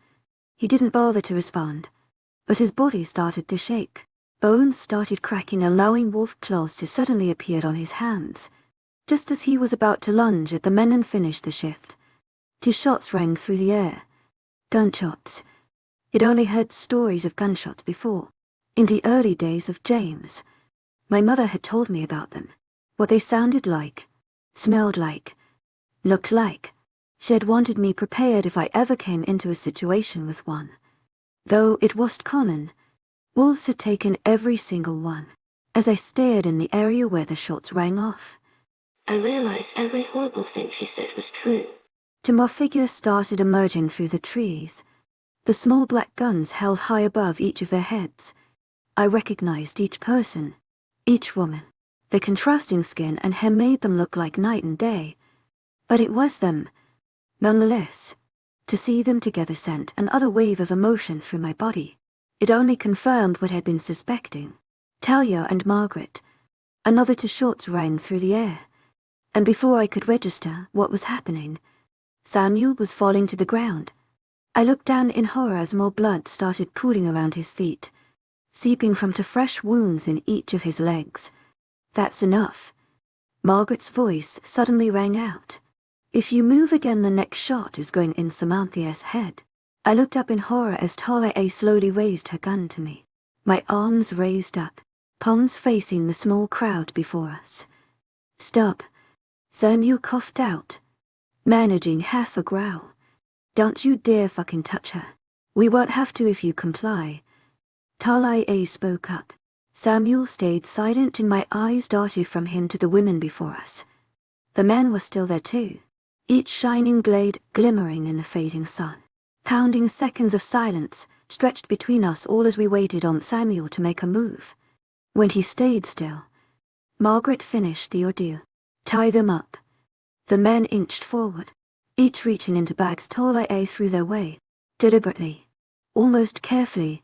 He didn't bother to respond, but his body started to shake. Bones started cracking, allowing wolf claws to suddenly appear on his hands. Just as he was about to lunge at the men and finish the shift, 2 shots rang through the air. Gunshots. He'd only heard stories of gunshots before. In the early days of James, my mother had told me about them. What they sounded like, smelled like, looked like. She had wanted me prepared if I ever came into a situation with one. Though it wasn't common, wolves had taken every single one. As I stared in the area where the shots rang off, I realized every horrible thing she said was true. 2 more figures started emerging through the trees, the small black guns held high above each of their heads. I recognized each person, each woman. The contrasting skin and hair made them look like night and day, but it was them, Nonetheless, to see them together sent another wave of emotion through my body. It only confirmed what I'd been suspecting. Talia and Margaret. Another two shots rang through the air, and before I could register what was happening, Samuel was falling to the ground. I looked down in horror as more blood started pooling around his feet, seeping from two fresh wounds in each of his legs. That's enough. Margaret's voice suddenly rang out. If you move again, the next shot is going in Samantha's head. I looked up in horror as Talia slowly raised her gun to me. My arms raised up, palms facing the small crowd before us. Stop. Samuel coughed out, managing half a growl. Don't you dare fucking touch her. We won't have to if you comply. Talia spoke up. Samuel stayed silent and my eyes darted from him to the women before us. The men were still there too, each shining blade glimmering in the fading sun. Pounding seconds of silence stretched between us all as we waited on Samuel to make a move. When he stayed still, Margaret finished the ordeal. Tie them up. The men inched forward, each reaching into bags Talia threw their way. Deliberately, almost carefully,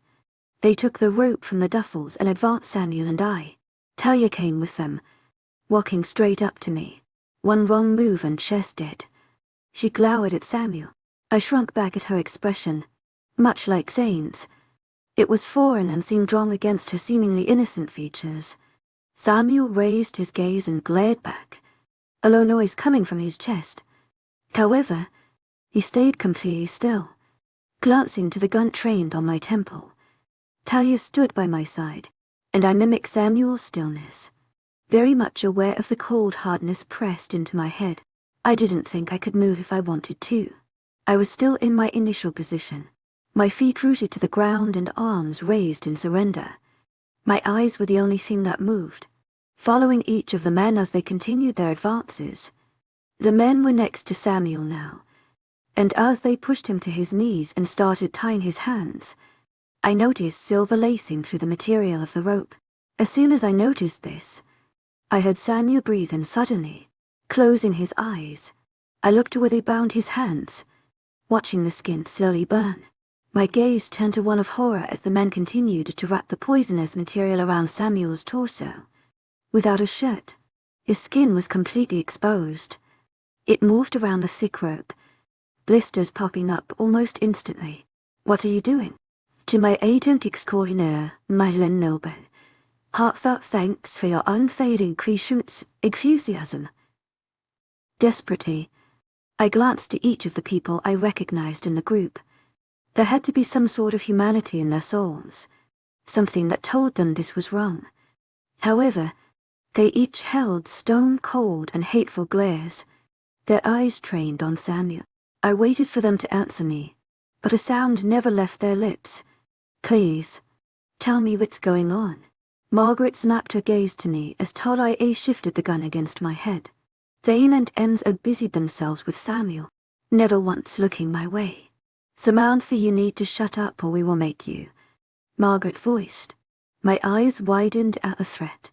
they took the rope from the duffels and advanced Samuel and I. Talia came with them, walking straight up to me. One wrong move and chest dead. She glowered at Samuel. I shrunk back at her expression, much like Zane's. It was foreign and seemed drawn against her seemingly innocent features. Samuel raised his gaze and glared back, a low noise coming from his chest. However, he stayed completely still, glancing to the gun trained on my temple. Talia stood by my side, and I mimicked Samuel's stillness, very much aware of the cold hardness pressed into my head. I didn't think I could move if I wanted to. I was still in my initial position, my feet rooted to the ground and arms raised in surrender. My eyes were the only thing that moved, following each of the men as they continued their advances. The men were next to Samuel now, and as they pushed him to his knees and started tying his hands, I noticed silver lacing through the material of the rope. As soon as I noticed this, I heard Samuel breathe, and suddenly, closing his eyes, I looked to where they bound his hands, watching the skin slowly burn. My gaze turned to one of horror as the men continued to wrap the poisonous material around Samuel's torso. Without a shirt, his skin was completely exposed. It moved around the sick rope, blisters popping up almost instantly. What are you doing? To my agent extraordinaire, Madeleine Noble, heartfelt thanks for your unfading enthusiasm. Desperately, I glanced to each of the people I recognized in the group. There had to be some sort of humanity in their souls, something that told them this was wrong. However, they each held stone-cold and hateful glares, their eyes trained on Samuel. I waited for them to answer me, but a sound never left their lips. Please, tell me what's going on. Margaret snapped her gaze to me as Talia shifted the gun against my head. Thane and Enza busied themselves with Samuel, never once looking my way. Samantha, you need to shut up or we will make you, Margaret voiced. My eyes widened at the threat.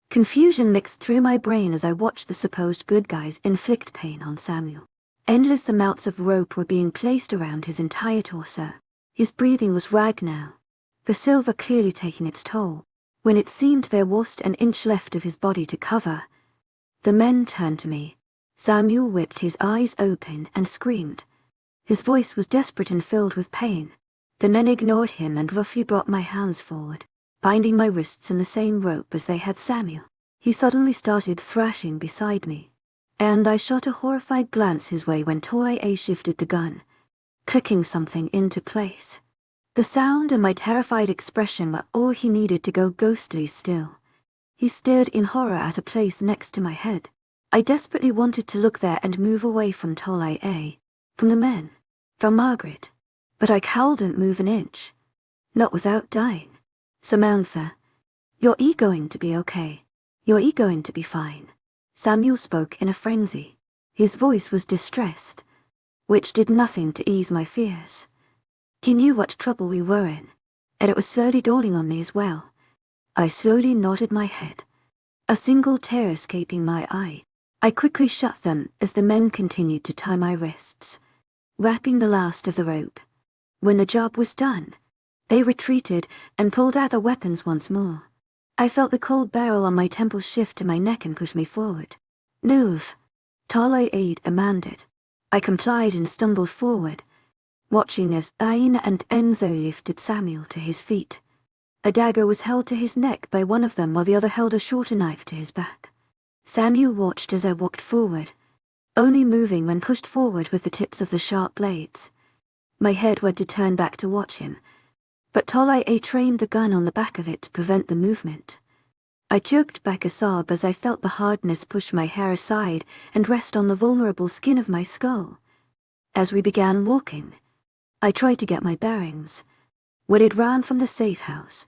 Confusion mixed through my brain as I watched the supposed good guys inflict pain on Samuel. Endless amounts of rope were being placed around his entire torso. His breathing was ragged now, the silver clearly taking its toll. When it seemed there wasn't an inch left of his body to cover, the men turned to me. Samuel whipped his eyes open and screamed. His voice was desperate and filled with pain. The men ignored him and roughly brought my hands forward, binding my wrists in the same rope as they had Samuel. He suddenly started thrashing beside me, and I shot a horrified glance his way when Talia shifted the gun, clicking something into place. The sound and my terrified expression were all he needed to go ghostly still. He stared in horror at a place next to my head. I desperately wanted to look there and move away from Talia, from the men, from Margaret, but I couldn't move an inch, not without dying. Samantha, you're going to be okay. You're going to be fine. Samuel spoke in a frenzy. His voice was distressed, which did nothing to ease my fears. He knew what trouble we were in, and it was slowly dawning on me as well. I slowly nodded my head, a single tear escaping my eye. I quickly shut them as the men continued to tie my wrists. wrapping the last of the rope. When the job was done, they retreated and pulled out their weapons once more. I felt the cold barrel on my temple shift to my neck and push me forward. "Move," Tall commanded. I complied and stumbled forward, watching as Aina and Enzo lifted Samuel to his feet. A dagger was held to his neck by one of them while the other held a shorter knife to his back. Samuel watched as I walked forward, only moving when pushed forward with the tips of the sharp blades. My head went to turn back to watch him, but Tall trained the gun on the back of it to prevent the movement. I jerked back a sob as I felt the hardness push my hair aside and rest on the vulnerable skin of my skull. As we began walking, I tried to get my bearings. When he'd ran from the safe house,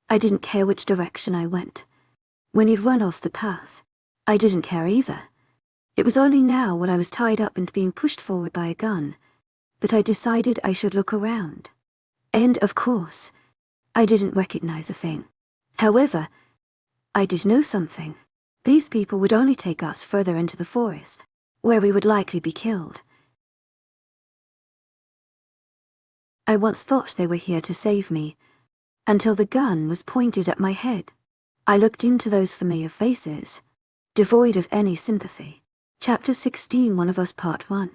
I didn't care which direction I went. When he'd run off the path, I didn't care either. It was only now, when I was tied up and being pushed forward by a gun, that I decided I should look around. And, of course, I didn't recognize a thing. However, I did know something. These people would only take us further into the forest, where we would likely be killed. I once thought they were here to save me, until the gun was pointed at my head. I looked into those familiar faces, devoid of any sympathy. Chapter 16, One of Us Part 1.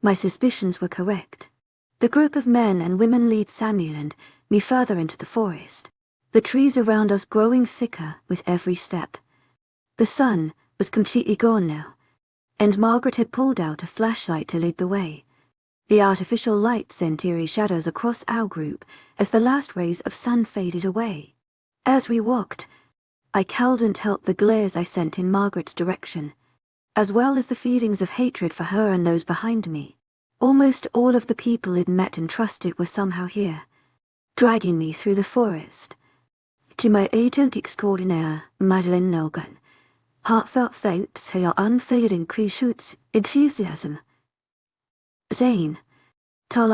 My suspicions were correct. The group of men and women lead Samuel and me further into the forest, the trees around us growing thicker with every step. The sun was completely gone now, and Margaret had pulled out a flashlight to lead the way. The artificial light sent eerie shadows across our group as the last rays of sun faded away. As we walked, I cowled and felt the glares I sent in Margaret's direction, as well as the feelings of hatred for her and those behind me. Almost all of the people I'd met and trusted were somehow here, dragging me through the forest. To my agent extraordinaire, Madeleine Nogan, heartfelt thanks for your unfailing pursuits, enthusiasm. Zane, Tall,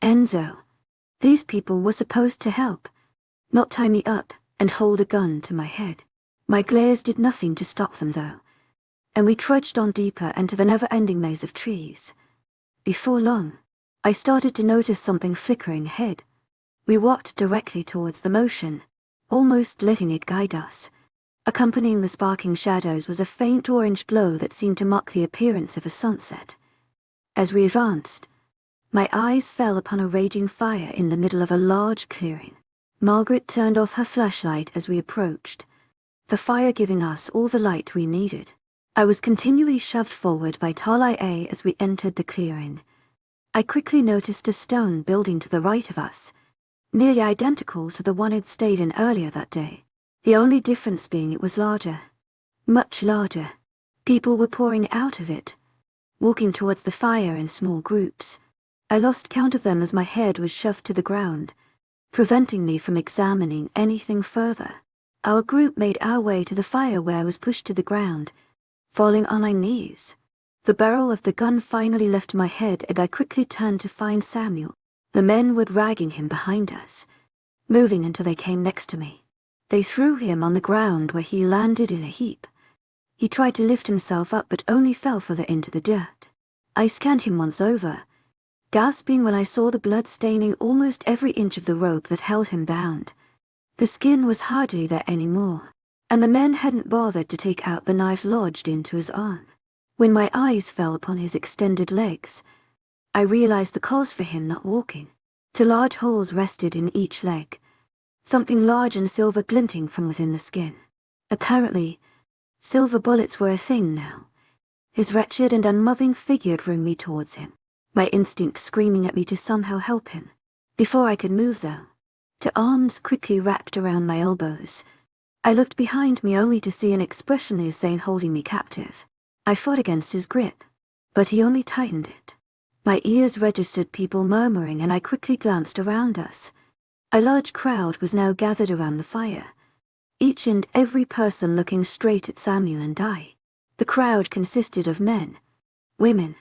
Enzo. These people were supposed to help, not tie me up and hold a gun to my head. My glares did nothing to stop them though, and we trudged on deeper into the never-ending maze of trees. Before long, I started to notice something flickering ahead. We walked directly towards the motion, almost letting it guide us. Accompanying the sparking shadows was a faint orange glow that seemed to mock the appearance of a sunset. As we advanced, my eyes fell upon a raging fire in the middle of a large clearing. Margaret turned off her flashlight as we approached, the fire giving us all the light we needed. I was continually shoved forward by Tall as we entered the clearing. I quickly noticed a stone building to the right of us, nearly identical to the one I'd stayed in earlier that day. The only difference being it was larger. Much larger. People were pouring out of it, walking towards the fire in small groups. I lost count of them as my head was shoved to the ground, preventing me from examining anything further. Our group made our way to the fire where I was pushed to the ground, falling on my knees. The barrel of the gun finally left my head and I quickly turned to find Samuel. The men were dragging him behind us, moving until they came next to me. They threw him on the ground where he landed in a heap. He tried to lift himself up but only fell further into the dirt. I scanned him once over, gasping when I saw the blood staining almost every inch of the rope that held him bound. The skin was hardly there anymore, and the men hadn't bothered to take out the knife lodged into his arm. When my eyes fell upon his extended legs, I realized the cause for him not walking. 2 large holes rested in each leg, something large and silver glinting from within the skin. Apparently, silver bullets were a thing now. His wretched and unmoving figure drew me towards him, my instinct screaming at me to somehow help him. Before I could move though, 2 arms quickly wrapped around my elbows. I looked behind me only to see an expressionless Zane holding me captive. I fought against his grip, but he only tightened it. My ears registered people murmuring and I quickly glanced around us. A large crowd was now gathered around the fire, each and every person looking straight at Samuel and I. The crowd consisted of men, women,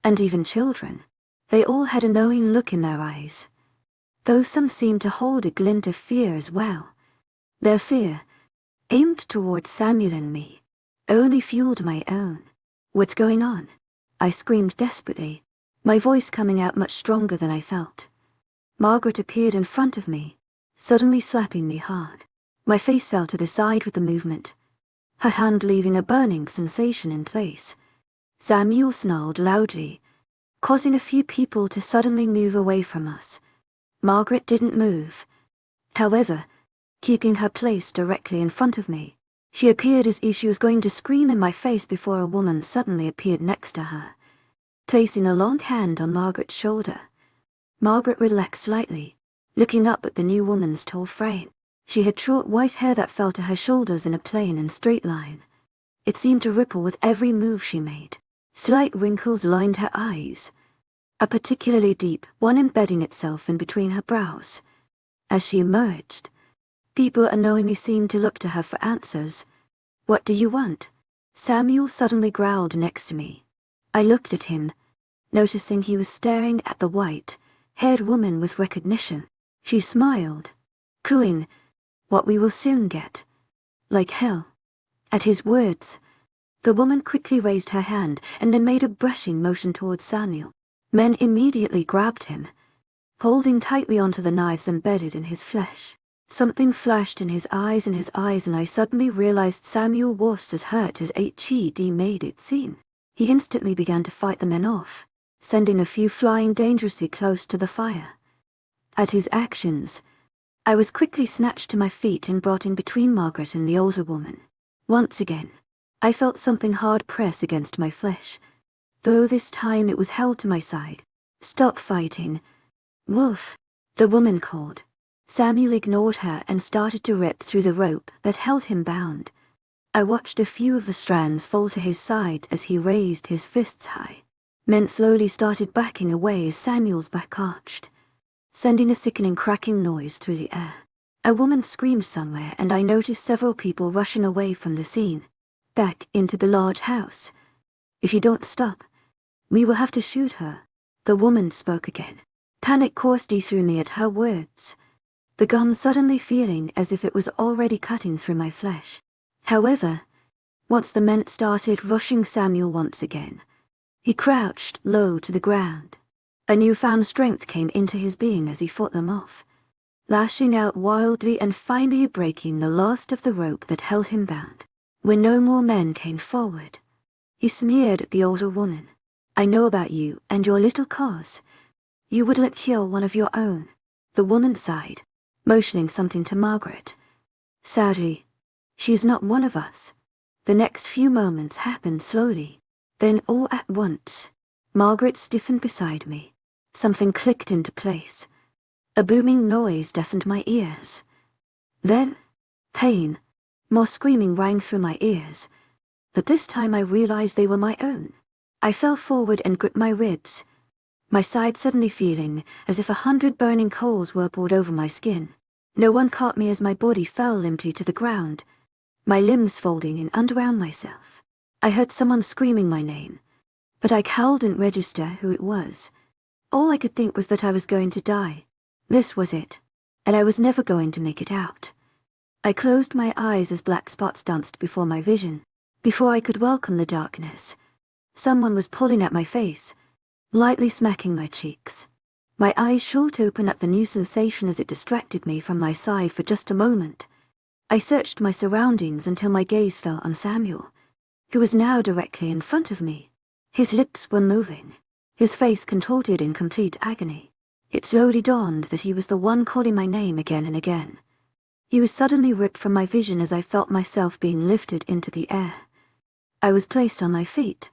and even children. They all had a knowing look in their eyes, though some seemed to hold a glint of fear as well. Their fear, aimed towards Samuel and me, only fueled my own. "What's going on?" I screamed desperately. my voice coming out much stronger than I felt. Margaret appeared in front of me, suddenly slapping me hard. My face fell to the side with the movement, her hand leaving a burning sensation in place. Samuel snarled loudly, causing a few people to suddenly move away from us. Margaret didn't move, however, keeping her place directly in front of me. She appeared as if she was going to scream in my face before a woman suddenly appeared next to her, placing a long hand on Margaret's shoulder. Margaret relaxed slightly, looking up at the new woman's tall frame. She had short white hair that fell to her shoulders in a plain and straight line. It seemed to ripple with every move she made. Slight wrinkles lined her eyes, a particularly deep one embedding itself in between her brows. As she emerged, people unknowingly seemed to look to her for answers. "What do you want?" Samuel suddenly growled next to me. I looked at him, noticing he was staring at the white-haired woman with recognition. She smiled, cooing, "What we will soon get." Like hell. At his words, the woman quickly raised her hand and then made a brushing motion towards Samuel. Men immediately grabbed him, holding tightly onto the knives embedded in his flesh. Something flashed in his eyes, and I suddenly realized Samuel was as hurt as HED made it seem. He instantly began to fight the men off, sending a few flying dangerously close to the fire. At his actions, I was quickly snatched to my feet and brought in between Margaret and the older woman. Once again, I felt something hard press against my flesh, though this time it was held to my side. "Stop fighting, Wolf," the woman called. Samuel ignored her and started to rip through the rope that held him bound. I watched a few of the strands fall to his side as he raised his fists high. Men slowly started backing away as Samuel's back arched, sending a sickening cracking noise through the air. A woman screamed somewhere, and I noticed several people rushing away from the scene, back into the large house. "If you don't stop, we will have to shoot her," the woman spoke again. Panic coursed through me at her words, the gun suddenly feeling as if it was already cutting through my flesh. However, once the men started rushing Samuel once again, he crouched low to the ground. A newfound strength came into his being as he fought them off, lashing out wildly and finally breaking the last of the rope that held him bound. When no more men came forward, he sneered at the older woman. "I know about you and your little cause. You wouldn't kill one of your own," the woman sighed, motioning something to Margaret. "Sadly, she is not one of us." The next few moments happened slowly. Then all at once, Margaret stiffened beside me. Something clicked into place. A booming noise deafened my ears. Then, pain, more screaming rang through my ears, but this time I realized they were my own. I fell forward and gripped my ribs, my side suddenly feeling as if 100 burning coals were poured over my skin. No one caught me as my body fell limply to the ground, my limbs folding in under around myself. I heard someone screaming my name, but I couldn't register who it was. All I could think was that I was going to die. This was it, and I was never going to make it out. I closed my eyes as black spots danced before my vision. Before I could welcome the darkness, someone was pulling at my face, lightly smacking my cheeks. My eyes shot open at the new sensation as it distracted me from my side for just a moment. I searched my surroundings until my gaze fell on Samuel, who was now directly in front of me. His lips were moving, his face contorted in complete agony. It slowly dawned that he was the one calling my name again and again. He was suddenly ripped from my vision as I felt myself being lifted into the air. I was placed on my feet,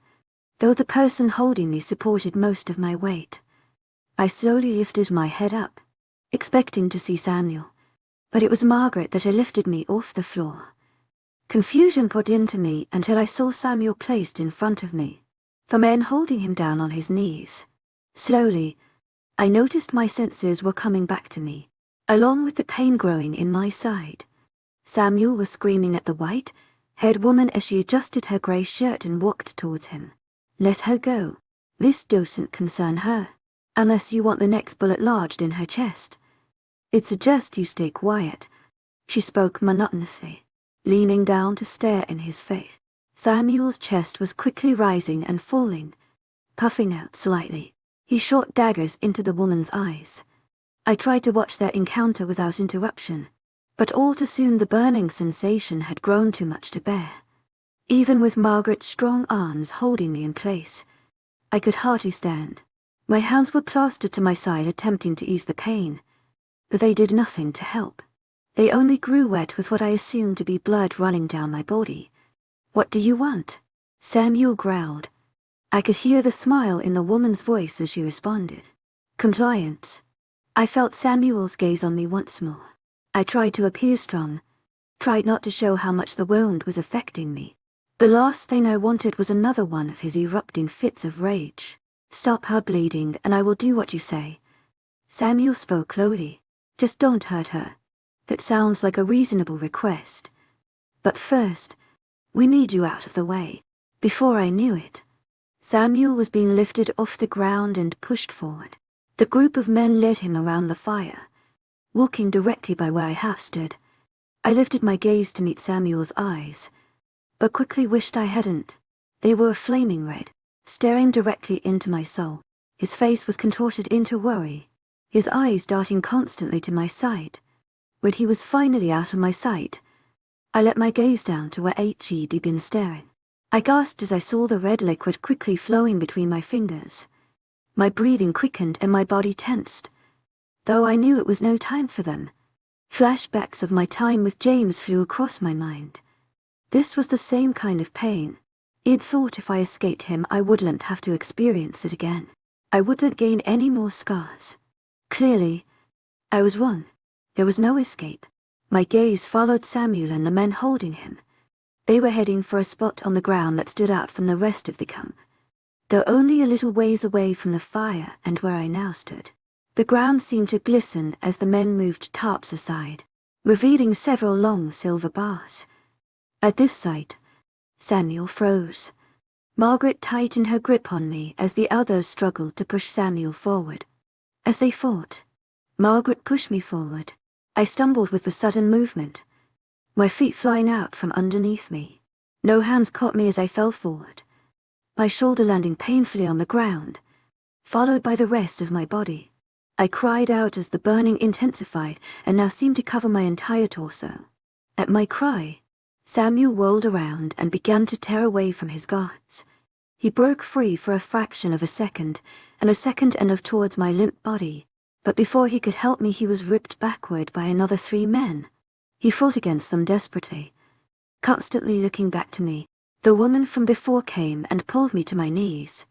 though the person holding me supported most of my weight. I slowly lifted my head up, expecting to see Samuel, but it was Margaret that had lifted me off the floor. Confusion poured into me until I saw Samuel placed in front of me, the men holding him down on his knees. Slowly, I noticed my senses were coming back to me, along with the pain growing in my side. Samuel was screaming at the white-haired woman as she adjusted her grey shirt and walked towards him. "Let her go. This doesn't concern her, unless you want the next bullet lodged in her chest. I'd suggest you stay quiet," she spoke monotonously, leaning down to stare in his face. Samuel's chest was quickly rising and falling, puffing out slightly. He shot daggers into the woman's eyes. I tried to watch their encounter without interruption, but all too soon the burning sensation had grown too much to bear. Even with Margaret's strong arms holding me in place, I could hardly stand. My hands were plastered to my side attempting to ease the pain, but they did nothing to help. They only grew wet with what I assumed to be blood running down my body. "What do you want?" Samuel growled. I could hear the smile in the woman's voice as she responded. "Compliance." I felt Samuel's gaze on me once more. I tried to appear strong, tried not to show how much the wound was affecting me. The last thing I wanted was another one of his erupting fits of rage. "Stop her bleeding and I will do what you say." Samuel spoke lowly. "Just don't hurt her." That sounds like a reasonable request. But first, we need you out of the way. Before I knew it, Samuel was being lifted off the ground and pushed forward. The group of men led him around the fire, walking directly by where I half stood. I lifted my gaze to meet Samuel's eyes, but quickly wished I hadn't. They were a flaming red, staring directly into my soul. His face was contorted into worry, his eyes darting constantly to my side. When he was finally out of my sight, I let my gaze down to where he'd been staring. I gasped as I saw the red liquid quickly flowing between my fingers. My breathing quickened and my body tensed, though I knew it was no time for them. Flashbacks of my time with James flew across my mind. This was the same kind of pain. I'd thought if I escaped him I wouldn't have to experience it again. I wouldn't gain any more scars. Clearly, I was wrong. There was no escape. My gaze followed Samuel and the men holding him. They were heading for a spot on the ground that stood out from the rest of the camp, though only a little ways away from the fire and where I now stood. The ground seemed to glisten as the men moved tarps aside, revealing several long silver bars. At this sight, Samuel froze. Margaret tightened her grip on me as the others struggled to push Samuel forward. As they fought, Margaret pushed me forward. I stumbled with the sudden movement, my feet flying out from underneath me. No hands caught me as I fell forward, my shoulder landing painfully on the ground, followed by the rest of my body. I cried out as the burning intensified and now seemed to cover my entire torso. At my cry, Samuel whirled around and began to tear away from his guards. He broke free for a fraction of a second and towards my limp body, but before he could help me he was ripped backward by another 3 men. He fought against them desperately, constantly looking back to me. The woman from before came and pulled me to my knees.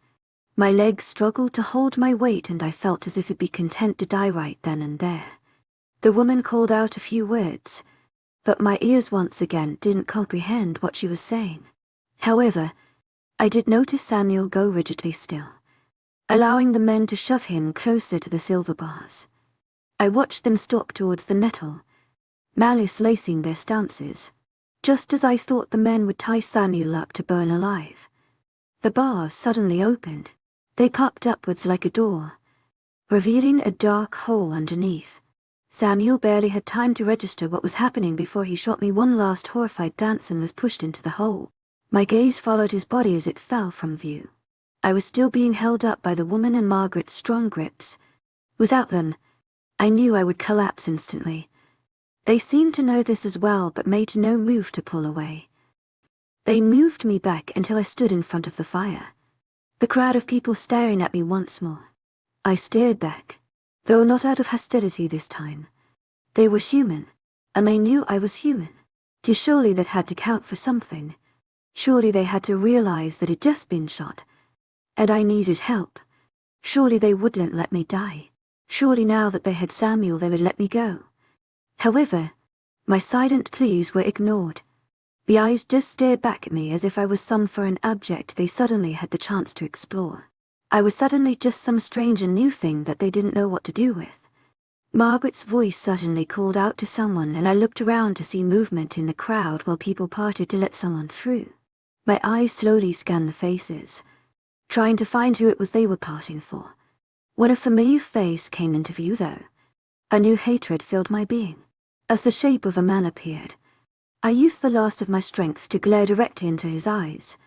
My legs struggled to hold my weight and I felt as if I'd be content to die right then and there. The woman called out a few words, but my ears once again didn't comprehend what she was saying. However, I did notice Samuel go rigidly still, allowing the men to shove him closer to the silver bars. I watched them stalk towards the metal, malice lacing their stances. Just as I thought the men would tie Samuel up to burn alive, the bars suddenly opened. They popped upwards like a door, revealing a dark hole underneath. Samuel barely had time to register what was happening before he shot me one last horrified glance and was pushed into the hole. My gaze followed his body as it fell from view. I was still being held up by the woman and Margaret's strong grips. Without them, I knew I would collapse instantly. They seemed to know this as well but made no move to pull away. They moved me back until I stood in front of the fire, the crowd of people staring at me once more. I stared back, though not out of hostility this time. They were human, and they knew I was human. Surely that had to count for something. Surely they had to realize that I'd just been shot, and I needed help. Surely they wouldn't let me die. Surely now that they had Samuel they would let me go. However, my silent pleas were ignored. The eyes just stared back at me as if I was some foreign object they suddenly had the chance to explore. I was suddenly just some strange and new thing that they didn't know what to do with. Margaret's voice suddenly called out to someone and I looked around to see movement in the crowd while people parted to let someone through. My eyes slowly scanned the faces, trying to find who it was they were parting for. When a familiar face came into view though, a new hatred filled my being. As the shape of a man appeared, I used the last of my strength to glare directly into his eyes.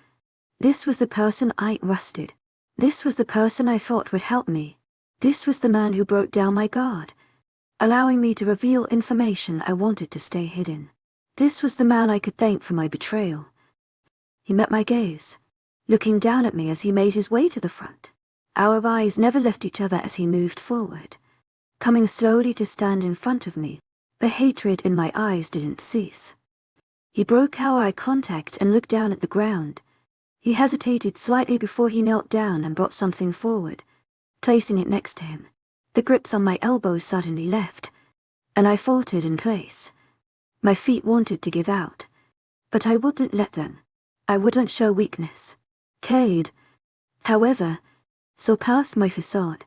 This was the person I'd rusted. This was the person I thought would help me. This was the man who broke down my guard, allowing me to reveal information I wanted to stay hidden. This was the man I could thank for my betrayal. He met my gaze, looking down at me as he made his way to the front. Our eyes never left each other as he moved forward, coming slowly to stand in front of me. The hatred in my eyes didn't cease. He broke our eye contact and looked down at the ground. He hesitated slightly before he knelt down and brought something forward, placing it next to him. The grips on my elbows suddenly left, and I faltered in place. My feet wanted to give out, but I wouldn't let them. I wouldn't show weakness. Cade, however, saw past my facade.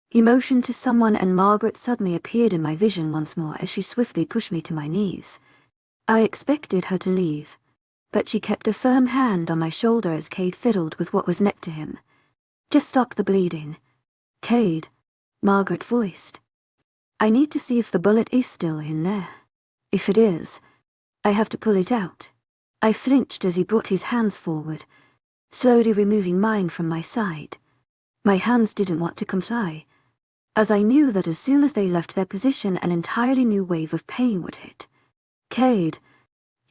He motioned to someone and Margaret suddenly appeared in my vision once more as she swiftly pushed me to my knees. I expected her to leave, but she kept a firm hand on my shoulder as Cade fiddled with what was next to him. Just stop the bleeding. Cade, Margaret voiced. I need to see if the bullet is still in there. If it is, I have to pull it out. I flinched as he brought his hands forward, slowly removing mine from my side. My hands didn't want to comply, as I knew that as soon as they left their position an entirely new wave of pain would hit. Cade,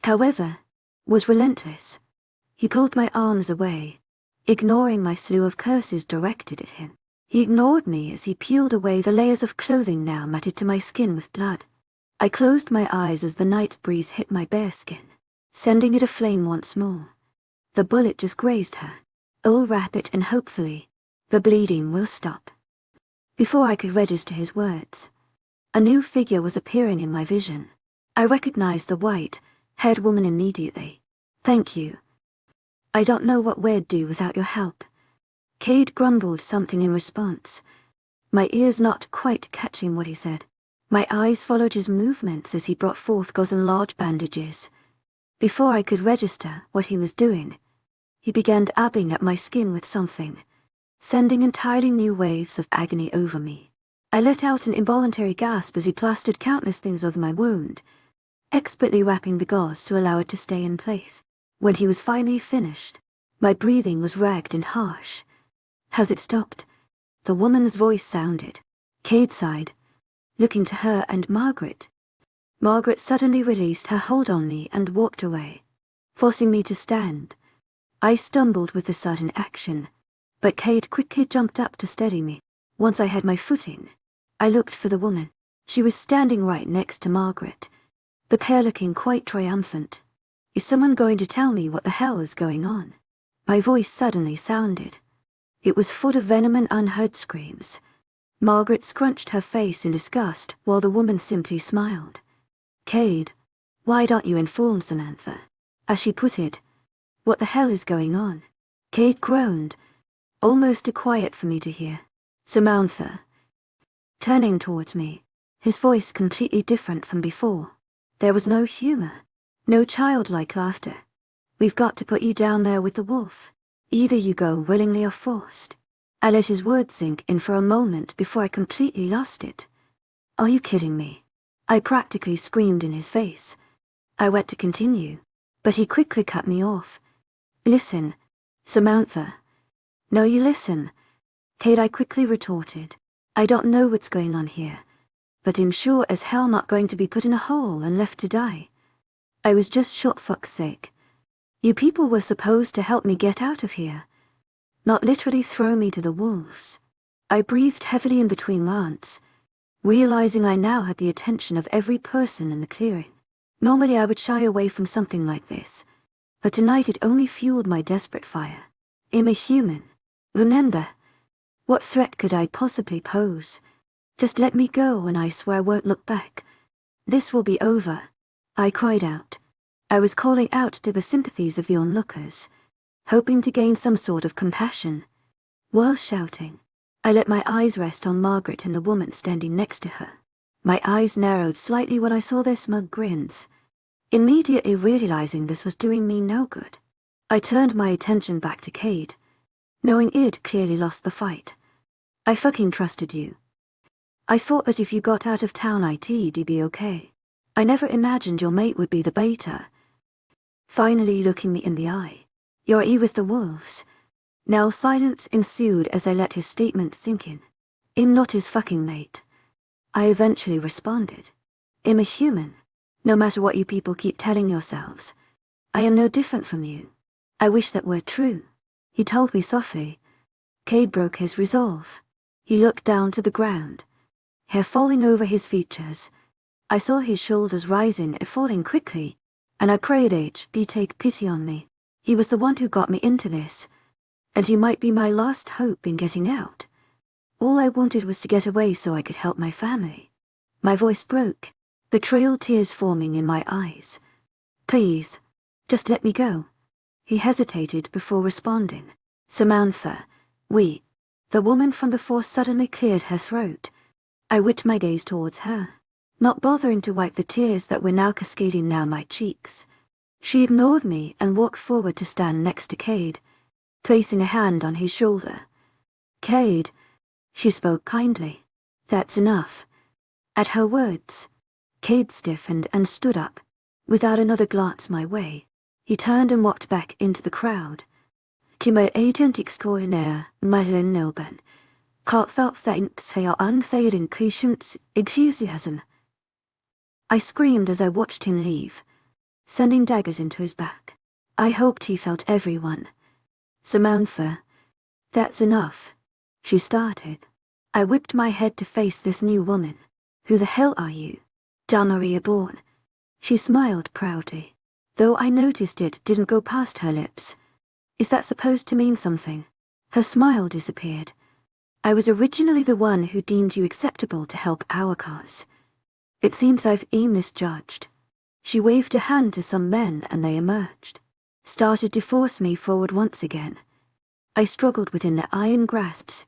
however, was relentless. He pulled my arms away, ignoring my slew of curses directed at him. He ignored me as he peeled away the layers of clothing now matted to my skin with blood. I closed my eyes as the night breeze hit my bare skin, sending it aflame once more. The bullet just grazed her. Oh, wrap it and hopefully, the bleeding will stop. Before I could register his words, a new figure was appearing in my vision. I recognized the white-haired woman immediately. Thank you. I don't know what we'd do without your help. Cade grumbled something in response, my ears not quite catching what he said. My eyes followed his movements as he brought forth gauze and large bandages. Before I could register what he was doing, he began dabbing at my skin with something, sending entirely new waves of agony over me. I let out an involuntary gasp as he plastered countless things over my wound, expertly wrapping the gauze to allow it to stay in place. When he was finally finished, my breathing was ragged and harsh. Has it stopped? The woman's voice sounded. Cade sighed, looking to her and Margaret. Margaret suddenly released her hold on me and walked away, forcing me to stand. I stumbled with the sudden action, but Cade quickly jumped up to steady me. Once I had my footing, I looked for the woman. She was standing right next to Margaret, the pair looking quite triumphant. Is someone going to tell me what the hell is going on? My voice suddenly sounded. It was full of venom and unheard screams. Margaret scrunched her face in disgust while the woman simply smiled. Cade, why don't you inform Samantha? As she put it, what the hell is going on? Cade groaned, almost too quiet for me to hear. Samantha. Turning towards me, his voice completely different from before. There was no humor, no childlike laughter. We've got to put you down there with the wolf. Either you go willingly or forced. I let his words sink in for a moment before I completely lost it. Are you kidding me? I practically screamed in his face. I went to continue, but he quickly cut me off. Listen, Samantha. No, you listen. Cade, I quickly retorted. I don't know what's going on here, but I'm sure as hell not going to be put in a hole and left to die. I was just shot, fuck's sake. You people were supposed to help me get out of here, not literally throw me to the wolves. I breathed heavily in between rants, realizing I now had the attention of every person in the clearing. Normally I would shy away from something like this, but tonight it only fueled my desperate fire. I'm a human. Remember, what threat could I possibly pose? Just let me go and I swear I won't look back. This will be over. I cried out. I was calling out to the sympathies of the onlookers, hoping to gain some sort of compassion. While shouting, I let my eyes rest on Margaret and the woman standing next to her. My eyes narrowed slightly when I saw their smug grins, immediately realizing this was doing me no good. I turned my attention back to Cade, knowing I'd clearly lost the fight. I fucking trusted you. I thought that if you got out of town it'd be okay. I never imagined your mate would be the beta. Finally looking me in the eye. You're with the wolves. Now silence ensued as I let his statement sink in. I'm not his fucking mate. I eventually responded. I'm a human. No matter what you people keep telling yourselves. I am no different from you. I wish that were true. He told me softly. Cade broke his resolve. He looked down to the ground. Hair falling over his features. I saw his shoulders rising and falling quickly, and I prayed HB take pity on me. He was the one who got me into this, and he might be my last hope in getting out. All I wanted was to get away so I could help my family. My voice broke, betrayal tears forming in my eyes. Please, just let me go. He hesitated before responding. Samantha, the woman from before suddenly cleared her throat. I whipped my gaze towards her, not bothering to wipe the tears that were now cascading down my cheeks. She ignored me and walked forward to stand next to Cade, placing a hand on his shoulder. Cade, she spoke kindly. That's enough. At her words, Cade stiffened and stood up, without another glance my way. He turned and walked back into the crowd. To my agent extraordinaire, Madeline Nilben, heartfelt thanks for your unfailing patience, enthusiasm. I screamed as I watched him leave, sending daggers into his back. I hoped he felt everyone. Samantha, that's enough. She started. I whipped my head to face this new woman. Who the hell are you? Danaria born. She smiled proudly, though I noticed it didn't go past her lips. Is that supposed to mean something? Her smile disappeared. I was originally the one who deemed you acceptable to help our cause. It seems I've been misjudged. She waved a hand to some men and they emerged, started to force me forward once again. I struggled within their iron grasps,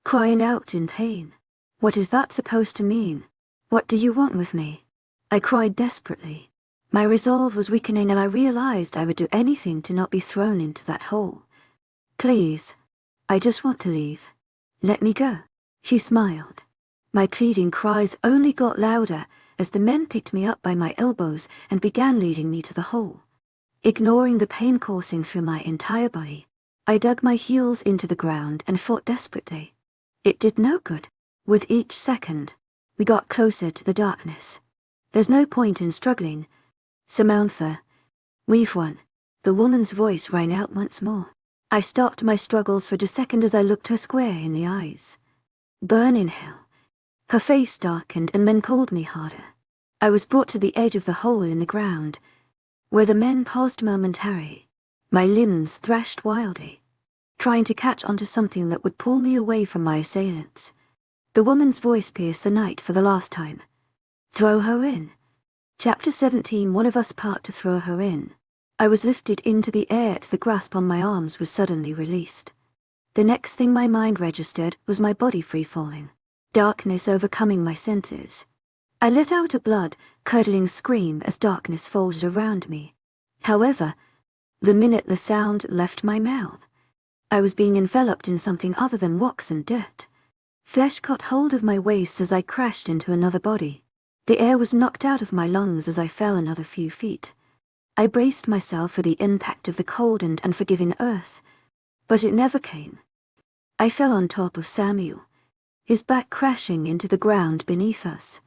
crying out in pain. What is that supposed to mean? What do you want with me? I cried desperately. My resolve was weakening and I realized I would do anything to not be thrown into that hole. Please, I just want to leave. Let me go. She smiled. My pleading cries only got louder as the men picked me up by my elbows and began leading me to the hole. Ignoring the pain coursing through my entire body, I dug my heels into the ground and fought desperately. It did no good. With each second, we got closer to the darkness. There's no point in struggling. Samantha, we've won. The woman's voice rang out once more. I stopped my struggles for just a second as I looked her square in the eyes. Burn in hell. Her face darkened and men pulled me harder. I was brought to the edge of the hole in the ground, where the men paused momentarily. My limbs thrashed wildly, trying to catch onto something that would pull me away from my assailants. The woman's voice pierced the night for the last time. Throw her in. Chapter 17. One of us part to throw her in. I was lifted into the air as the grasp on my arms was suddenly released. The next thing my mind registered was my body free-falling, darkness overcoming my senses. I let out a blood-curdling scream as darkness folded around me. However, the minute the sound left my mouth, I was being enveloped in something other than wax and dirt. Flesh caught hold of my waist as I crashed into another body. The air was knocked out of my lungs as I fell another few feet. I braced myself for the impact of the cold and unforgiving earth, but it never came. I fell on top of Samuel, his back crashing into the ground beneath us.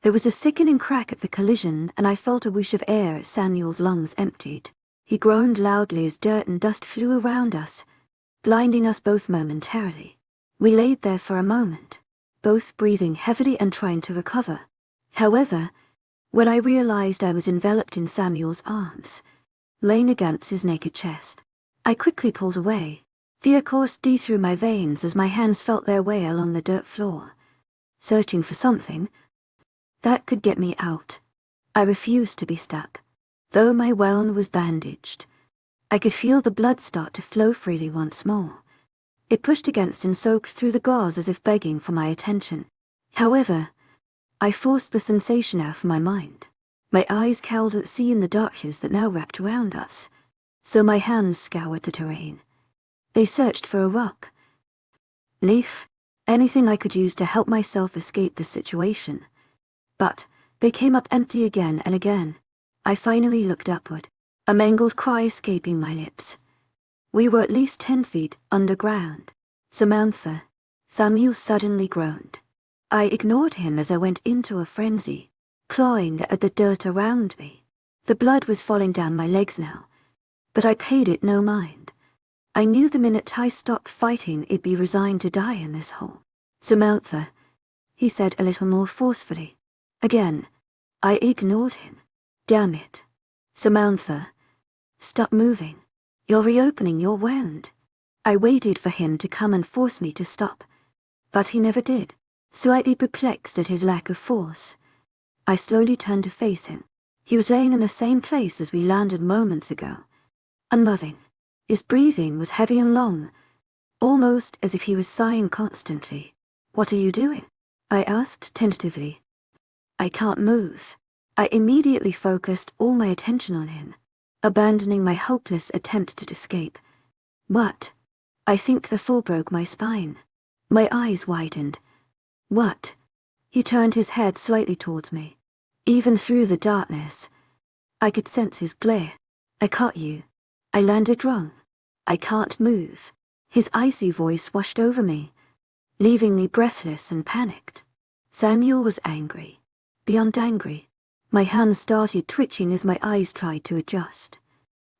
There was a sickening crack at the collision, and I felt a whoosh of air as Samuel's lungs emptied. He groaned loudly as dirt and dust flew around us, blinding us both momentarily. We laid there for a moment, both breathing heavily and trying to recover. However, when I realized I was enveloped in Samuel's arms, laying against his naked chest, I quickly pulled away. Fear coursed deep through my veins as my hands felt their way along the dirt floor, searching for something that could get me out. I refused to be stuck. Though my wound was bandaged, I could feel the blood start to flow freely once more. It pushed against and soaked through the gauze as if begging for my attention. However, I forced the sensation out of my mind. My eyes cowled at seeing the darkness that now wrapped around us, so my hands scoured the terrain. They searched for a rock, leaf, anything I could use to help myself escape the situation. But they came up empty again and again. I finally looked upward, a mangled cry escaping my lips. We were at least 10 feet underground. "Samantha," Samuel suddenly groaned. I ignored him as I went into a frenzy, clawing at the dirt around me. The blood was falling down my legs now, but I paid it no mind. I knew the minute I stopped fighting, I'd be resigned to die in this hole. "Samantha," he said a little more forcefully. Again, I ignored him. "Damn it. Samantha, stop moving. You're reopening your wound." I waited for him to come and force me to stop, but he never did. Slightly perplexed at his lack of force, I slowly turned to face him. He was laying in the same place as we landed moments ago, unmoving. His breathing was heavy and long, almost as if he was sighing constantly. "What are you doing?" I asked tentatively. "I can't move." I immediately focused all my attention on him, abandoning my hopeless attempt to escape. "What?" I think the fall broke my spine. My eyes widened. "What?" He turned his head slightly towards me. Even through the darkness, I could sense his glare. "I caught you. I landed wrong. I can't move." His icy voice washed over me, leaving me breathless and panicked. Samuel was angry. Beyond angry. My hands started twitching as my eyes tried to adjust.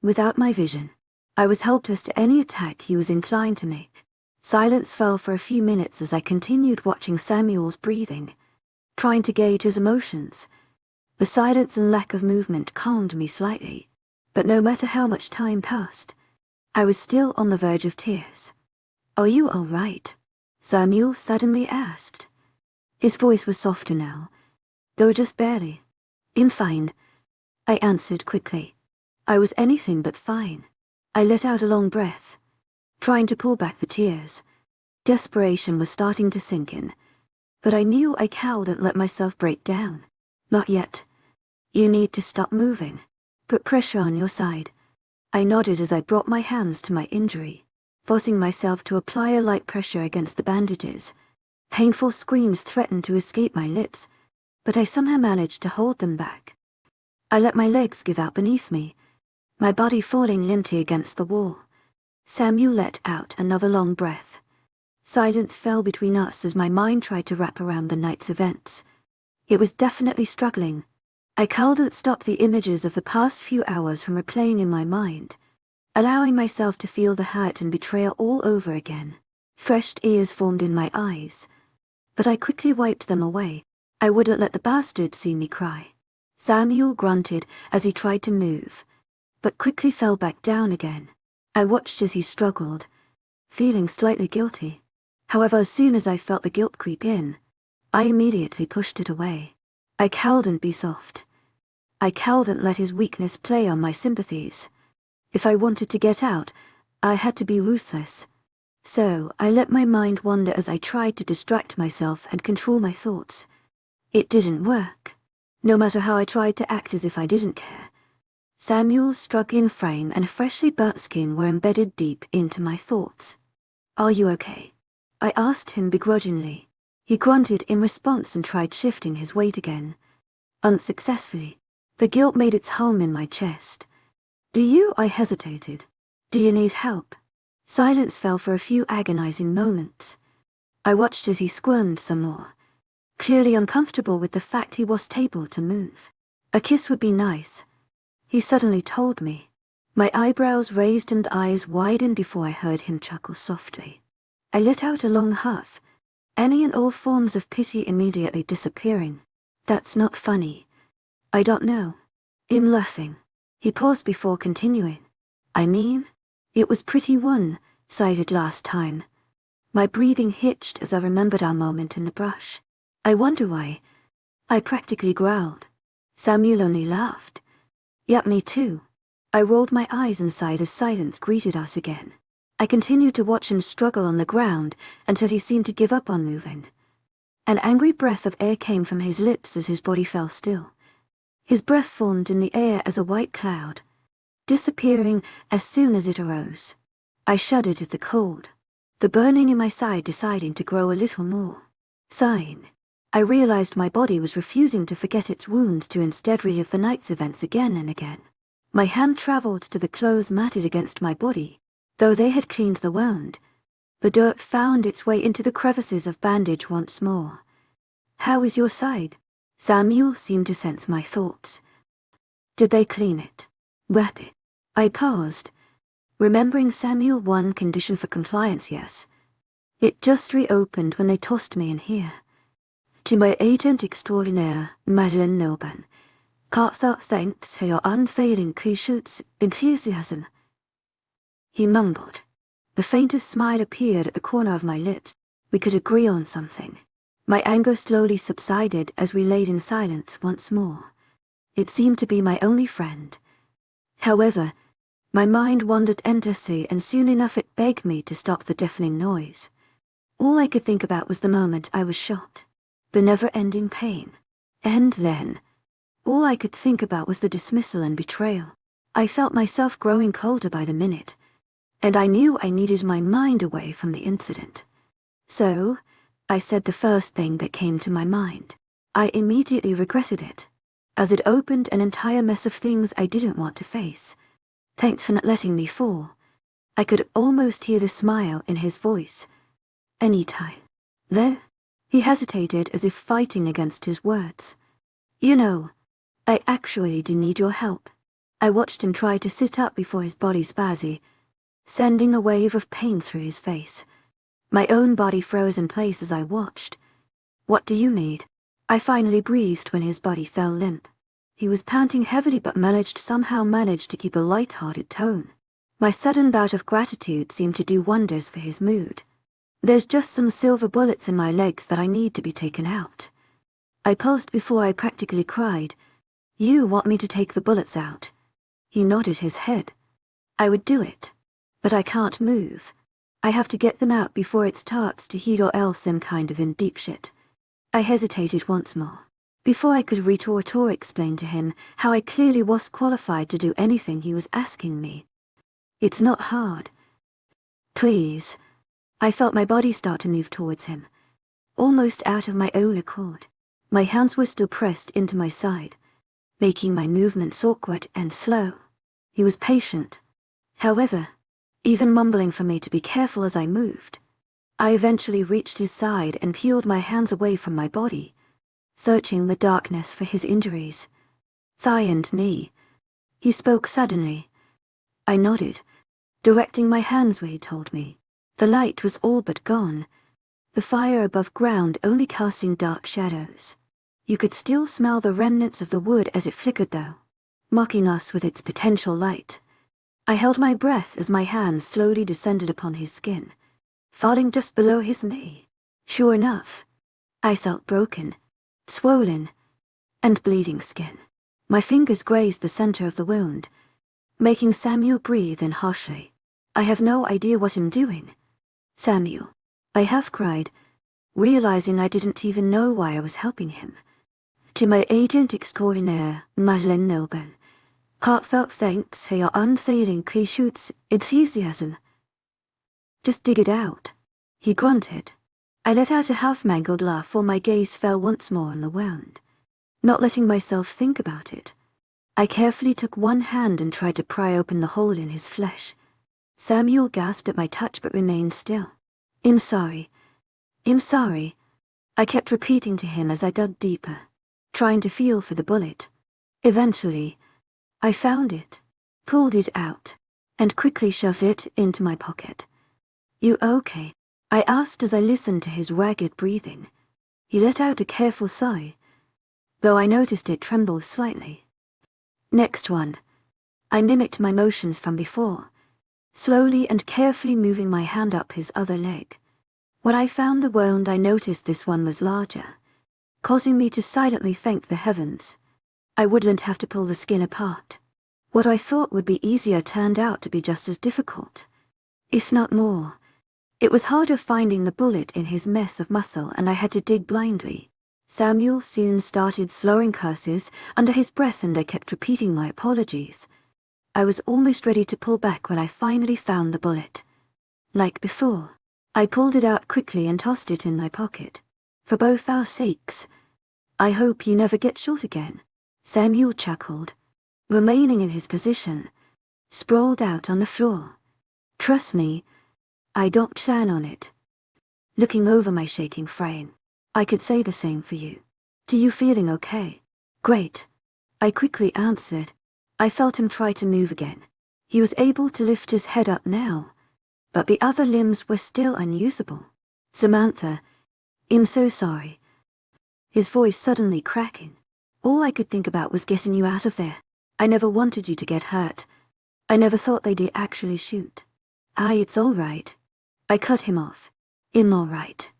Without my vision, I was helpless to any attack he was inclined to make. Silence fell for a few minutes as I continued watching Samuel's breathing, trying to gauge his emotions. The silence and lack of movement calmed me slightly, but no matter how much time passed, I was still on the verge of tears. "Are you all right?" Samuel suddenly asked. His voice was softer now, though just barely. "I'm fine," I answered quickly. I was anything but fine. I let out a long breath, trying to pull back the tears. Desperation was starting to sink in, but I knew I couldn't let myself break down. "Not yet. You need to stop moving. Put pressure on your side." I nodded as I brought my hands to my injury, forcing myself to apply a light pressure against the bandages. Painful screams threatened to escape my lips, but I somehow managed to hold them back. I let my legs give out beneath me, my body falling limply against the wall. Samuel let out another long breath. Silence fell between us as my mind tried to wrap around the night's events. It was definitely struggling. I couldn't stop the images of the past few hours from replaying in my mind, allowing myself to feel the hurt and betrayal all over again. Fresh tears formed in my eyes, but I quickly wiped them away. I wouldn't let the bastard see me cry. Samuel grunted as he tried to move, but quickly fell back down again. I watched as he struggled, feeling slightly guilty. However, as soon as I felt the guilt creep in, I immediately pushed it away. I couldn't be soft. I couldn't let his weakness play on my sympathies. If I wanted to get out, I had to be ruthless. So I let my mind wander as I tried to distract myself and control my thoughts. It didn't work. No matter how I tried to act as if I didn't care. Samuel's struggling frame and freshly burnt skin were embedded deep into my thoughts. "Are you okay?" I asked him begrudgingly. He grunted in response and tried shifting his weight again. Unsuccessfully. The guilt made its home in my chest. "Do you?" I hesitated. "Do you need help?" Silence fell for a few agonizing moments. I watched as he squirmed some more, clearly uncomfortable with the fact he wasn't able to move. "A kiss would be nice," he suddenly told me. My eyebrows raised and eyes widened before I heard him chuckle softly. I let out a long huff, any and all forms of pity immediately disappearing. "That's not funny." "I don't know." "I'm laughing." He paused before continuing. "I mean, it was pretty one-sided last time." My breathing hitched as I remembered our moment in the brush. "I wonder why." I practically growled. Samuel only laughed. "Yep, me too." I rolled my eyes inside as silence greeted us again. I continued to watch him struggle on the ground until he seemed to give up on moving. An angry breath of air came from his lips as his body fell still. His breath formed in the air as a white cloud, disappearing as soon as it arose. I shuddered at the cold, the burning in my side deciding to grow a little more. Sighing, I realized my body was refusing to forget its wounds to instead relive the night's events again and again. My hand traveled to the clothes matted against my body, Though they had cleaned the wound, the dirt found its way into the crevices of bandage once more. "How is your side?" Samuel seemed to sense my thoughts. "Did they clean it?" "Wet it?" I paused, remembering Samuel 1 condition for compliance, yes. "It just reopened when they tossed me in here. To my agent extraordinaire, webnovel, thanks for your unfailing enthusiasm." He mumbled. The faintest smile appeared at the corner of my lips. We could agree on something. My anger slowly subsided as we laid in silence once more. It seemed to be my only friend. However, my mind wandered endlessly, and soon enough it begged me to stop the deafening noise. All I could think about was the moment I was shot, the never-ending pain. And then, all I could think about was the dismissal and betrayal. I felt myself growing colder by the minute, and I knew I needed my mind away from the incident. So, I said the first thing that came to my mind. I immediately regretted it, as it opened an entire mess of things I didn't want to face. "Thanks for not letting me fall." I could almost hear the smile in his voice. "Anytime." Then, he hesitated as if fighting against his words. "You know, I actually do need your help." I watched him try to sit up before his body spasmed, sending a wave of pain through his face. My own body froze in place as I watched. "What do you need?" I finally breathed when his body fell limp. He was panting heavily but somehow managed to keep a light-hearted tone. My sudden bout of gratitude seemed to do wonders for his mood. "There's just some silver bullets in my legs that I need to be taken out." I paused before I practically cried. "You want me to take the bullets out?" He nodded his head. "I would do it, but I can't move. I have to get them out before it starts to heal, or else I'm kind of in deep shit." I hesitated once more, before I could retort or explain to him how I clearly was qualified to do anything he was asking me. "It's not hard. Please." I felt my body start to move towards him, almost out of my own accord. My hands were still pressed into my side, making my movements awkward and slow. He was patient. However, even mumbling for me to be careful as I moved. I eventually reached his side and peeled my hands away from my body, searching the darkness for his injuries. "Thigh and knee." He spoke suddenly. I nodded, directing my hands where he told me. The light was all but gone, the fire above ground only casting dark shadows. You could still smell the remnants of the wood as it flickered though, mocking us with its potential light. I held my breath as my hands slowly descended upon his skin, falling just below his knee. Sure enough, I felt broken, swollen, and bleeding skin. My fingers grazed the center of the wound, making Samuel breathe in harshly. "I have no idea what I'm doing." "Samuel," I half cried, realizing I didn't even know why I was helping him. "To my agent extraordinaire, webnovel, heartfelt thanks for your unfailing enthusiasm." "Just dig it out," he grunted. I let out a half-mangled laugh while my gaze fell once more on the wound. Not letting myself think about it, I carefully took one hand and tried to pry open the hole in his flesh. Samuel gasped at my touch but remained still. I'm sorry. I kept repeating to him as I dug deeper, trying to feel for the bullet. Eventually, I found it, pulled it out, and quickly shoved it into my pocket. "You okay?" I asked as I listened to his ragged breathing. He let out a careful sigh, though I noticed it trembled slightly. "Next one." I mimicked my motions from before, slowly and carefully moving my hand up his other leg. When I found the wound, I noticed this one was larger, causing me to silently thank the heavens. I wouldn't have to pull the skin apart. What I thought would be easier turned out to be just as difficult, if not more. It was harder finding the bullet in his mess of muscle, and I had to dig blindly. Samuel soon started slurring curses under his breath, and I kept repeating my apologies. I was almost ready to pull back when I finally found the bullet. Like before, I pulled it out quickly and tossed it in my pocket. "For both our sakes, I hope you never get shot again." Samuel chuckled, remaining in his position, sprawled out on the floor. Trust me, I don't plan on it. Looking over my shaking frame, I could say the same for you. Do you feeling okay? Great. I quickly answered. I felt him try to move again. He was able to lift his head up now, but the other limbs were still unusable. Samantha, I'm so sorry. His voice suddenly cracking. All I could think about was getting you out of there. I never wanted you to get hurt. I never thought they'd actually shoot. It's all right. I cut him off. I'm all right.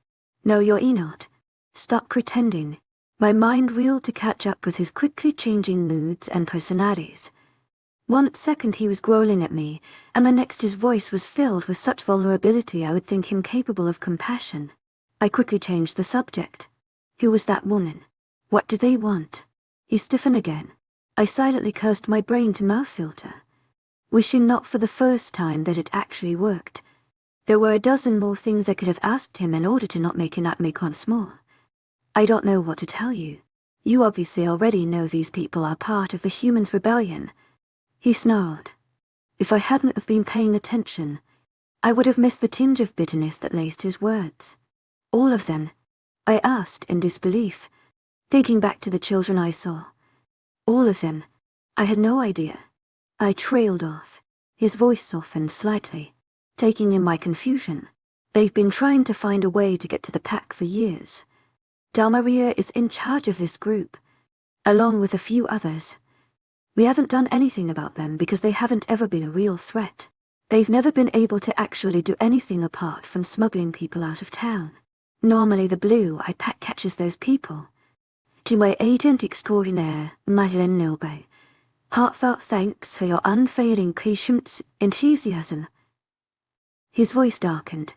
No, you're not. Stop pretending. My mind reeled to catch up with his quickly changing moods and personalities. One second he was growling at me, and the next his voice was filled with such vulnerability I would think him capable of compassion. I quickly changed the subject. Who was that woman? What did they want? He stiffened again. I silently cursed my brain to mouth filter, wishing not for the first time that it actually worked. There were a dozen more things I could have asked him in order to not make an at me once more. I don't know what to tell you. You obviously already know these people are part of the humans' rebellion. He snarled. If I hadn't have been paying attention, I would have missed the tinge of bitterness that laced his words. All of them? I asked in disbelief, thinking back to the children I saw. All of them? I had no idea. I trailed off. His voice softened slightly, taking in my confusion. They've been trying to find a way to get to the pack for years. Dalmaria is in charge of this group, along with a few others. We haven't done anything about them because they haven't ever been a real threat. They've never been able to actually do anything apart from smuggling people out of town. Normally the Blue-Eyed Pack catches those people. To my agent extraordinaire, Madeleine Noble, heartfelt thanks for your unfailing patience and enthusiasm. His voice darkened.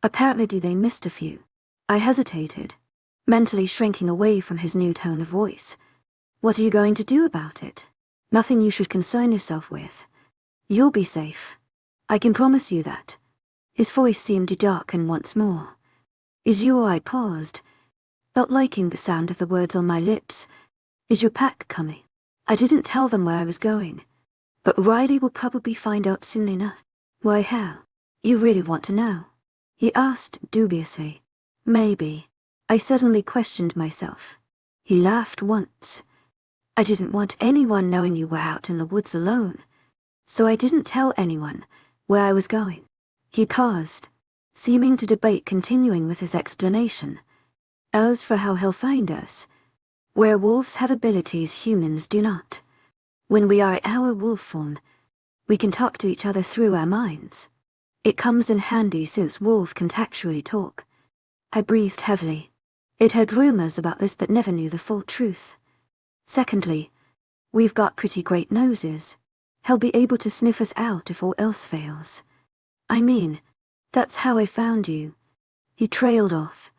Apparently they missed a few. I hesitated, mentally shrinking away from his new tone of voice. What are you going to do about it? Nothing you should concern yourself with. You'll be safe. I can promise you that. His voice seemed to darken once more. I paused, not liking the sound of the words on my lips. Is your pack coming? I didn't tell them where I was going, but Riley will probably find out soon enough. Why, how? You really want to know? He asked dubiously. Maybe. I suddenly questioned myself. He laughed once. I didn't want anyone knowing you were out in the woods alone, so I didn't tell anyone where I was going. He paused, seeming to debate continuing with his explanation. As for how he'll find us, werewolves have abilities humans do not. When we are at our wolf form, we can talk to each other through our minds. It comes in handy since wolves can actually talk. I breathed heavily. It heard rumors about this but never knew the full truth. Secondly, we've got pretty great noses. He'll be able to sniff us out if all else fails. I mean, that's how I found you. He trailed off,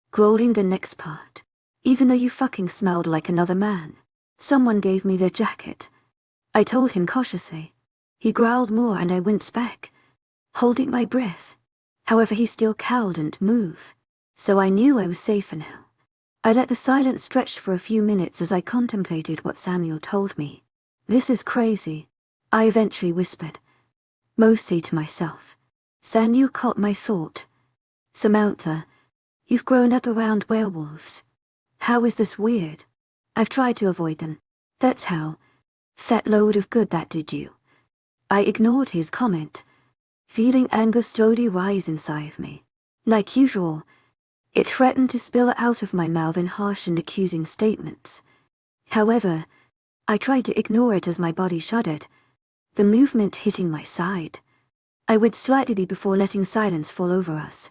growling the next part. Even though you fucking smelled like another man. Someone gave me their jacket. I told him cautiously. He growled more and I winced back, holding my breath. However, he still cowled and moved, so I knew I was safer now. I let the silence stretch for a few minutes as I contemplated what Samuel told me. This is crazy, I eventually whispered, mostly to myself. Samuel caught my thought. Samantha, you've grown up around werewolves. How is this weird? I've tried to avoid them. That's how. That load of good that did you. I ignored his comment, feeling anger slowly rise inside of me. Like usual, it threatened to spill out of my mouth in harsh and accusing statements. However, I tried to ignore it as my body shuddered, the movement hitting my side. I winced slightly before letting silence fall over us,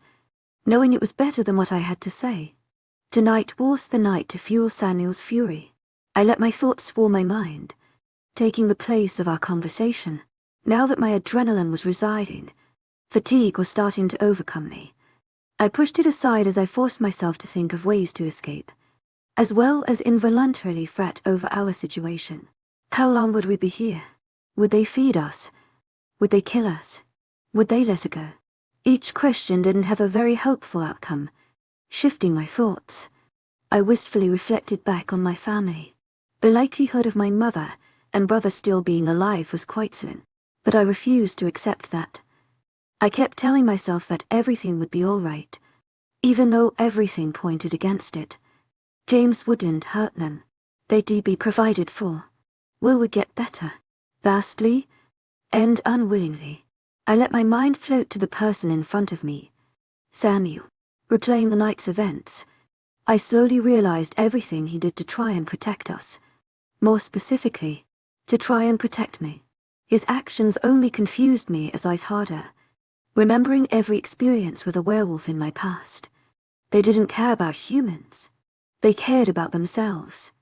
knowing it was better than what I had to say. Tonight was the night to fuel Samuel's fury. I let my thoughts swarm my mind, taking the place of our conversation. Now that my adrenaline was residing, fatigue was starting to overcome me. I pushed it aside as I forced myself to think of ways to escape, as well as involuntarily fret over our situation. How long would we be here? Would they feed us? Would they kill us? Would they let us go? Each question didn't have a very hopeful outcome. Shifting my thoughts, I wistfully reflected back on my family. The likelihood of my mother and brother still being alive was quite slim, but I refused to accept that. I kept telling myself that everything would be alright, even though everything pointed against it. James wouldn't hurt them. They'd be provided for. Will would get better. Vastly and unwillingly, I let my mind float to the person in front of me. Samuel. Replaying the night's events, I slowly realized everything he did to try and protect us. More specifically, to try and protect me. His actions only confused me as I thought harder, remembering every experience with a werewolf in my past. They didn't care about humans. They cared about themselves.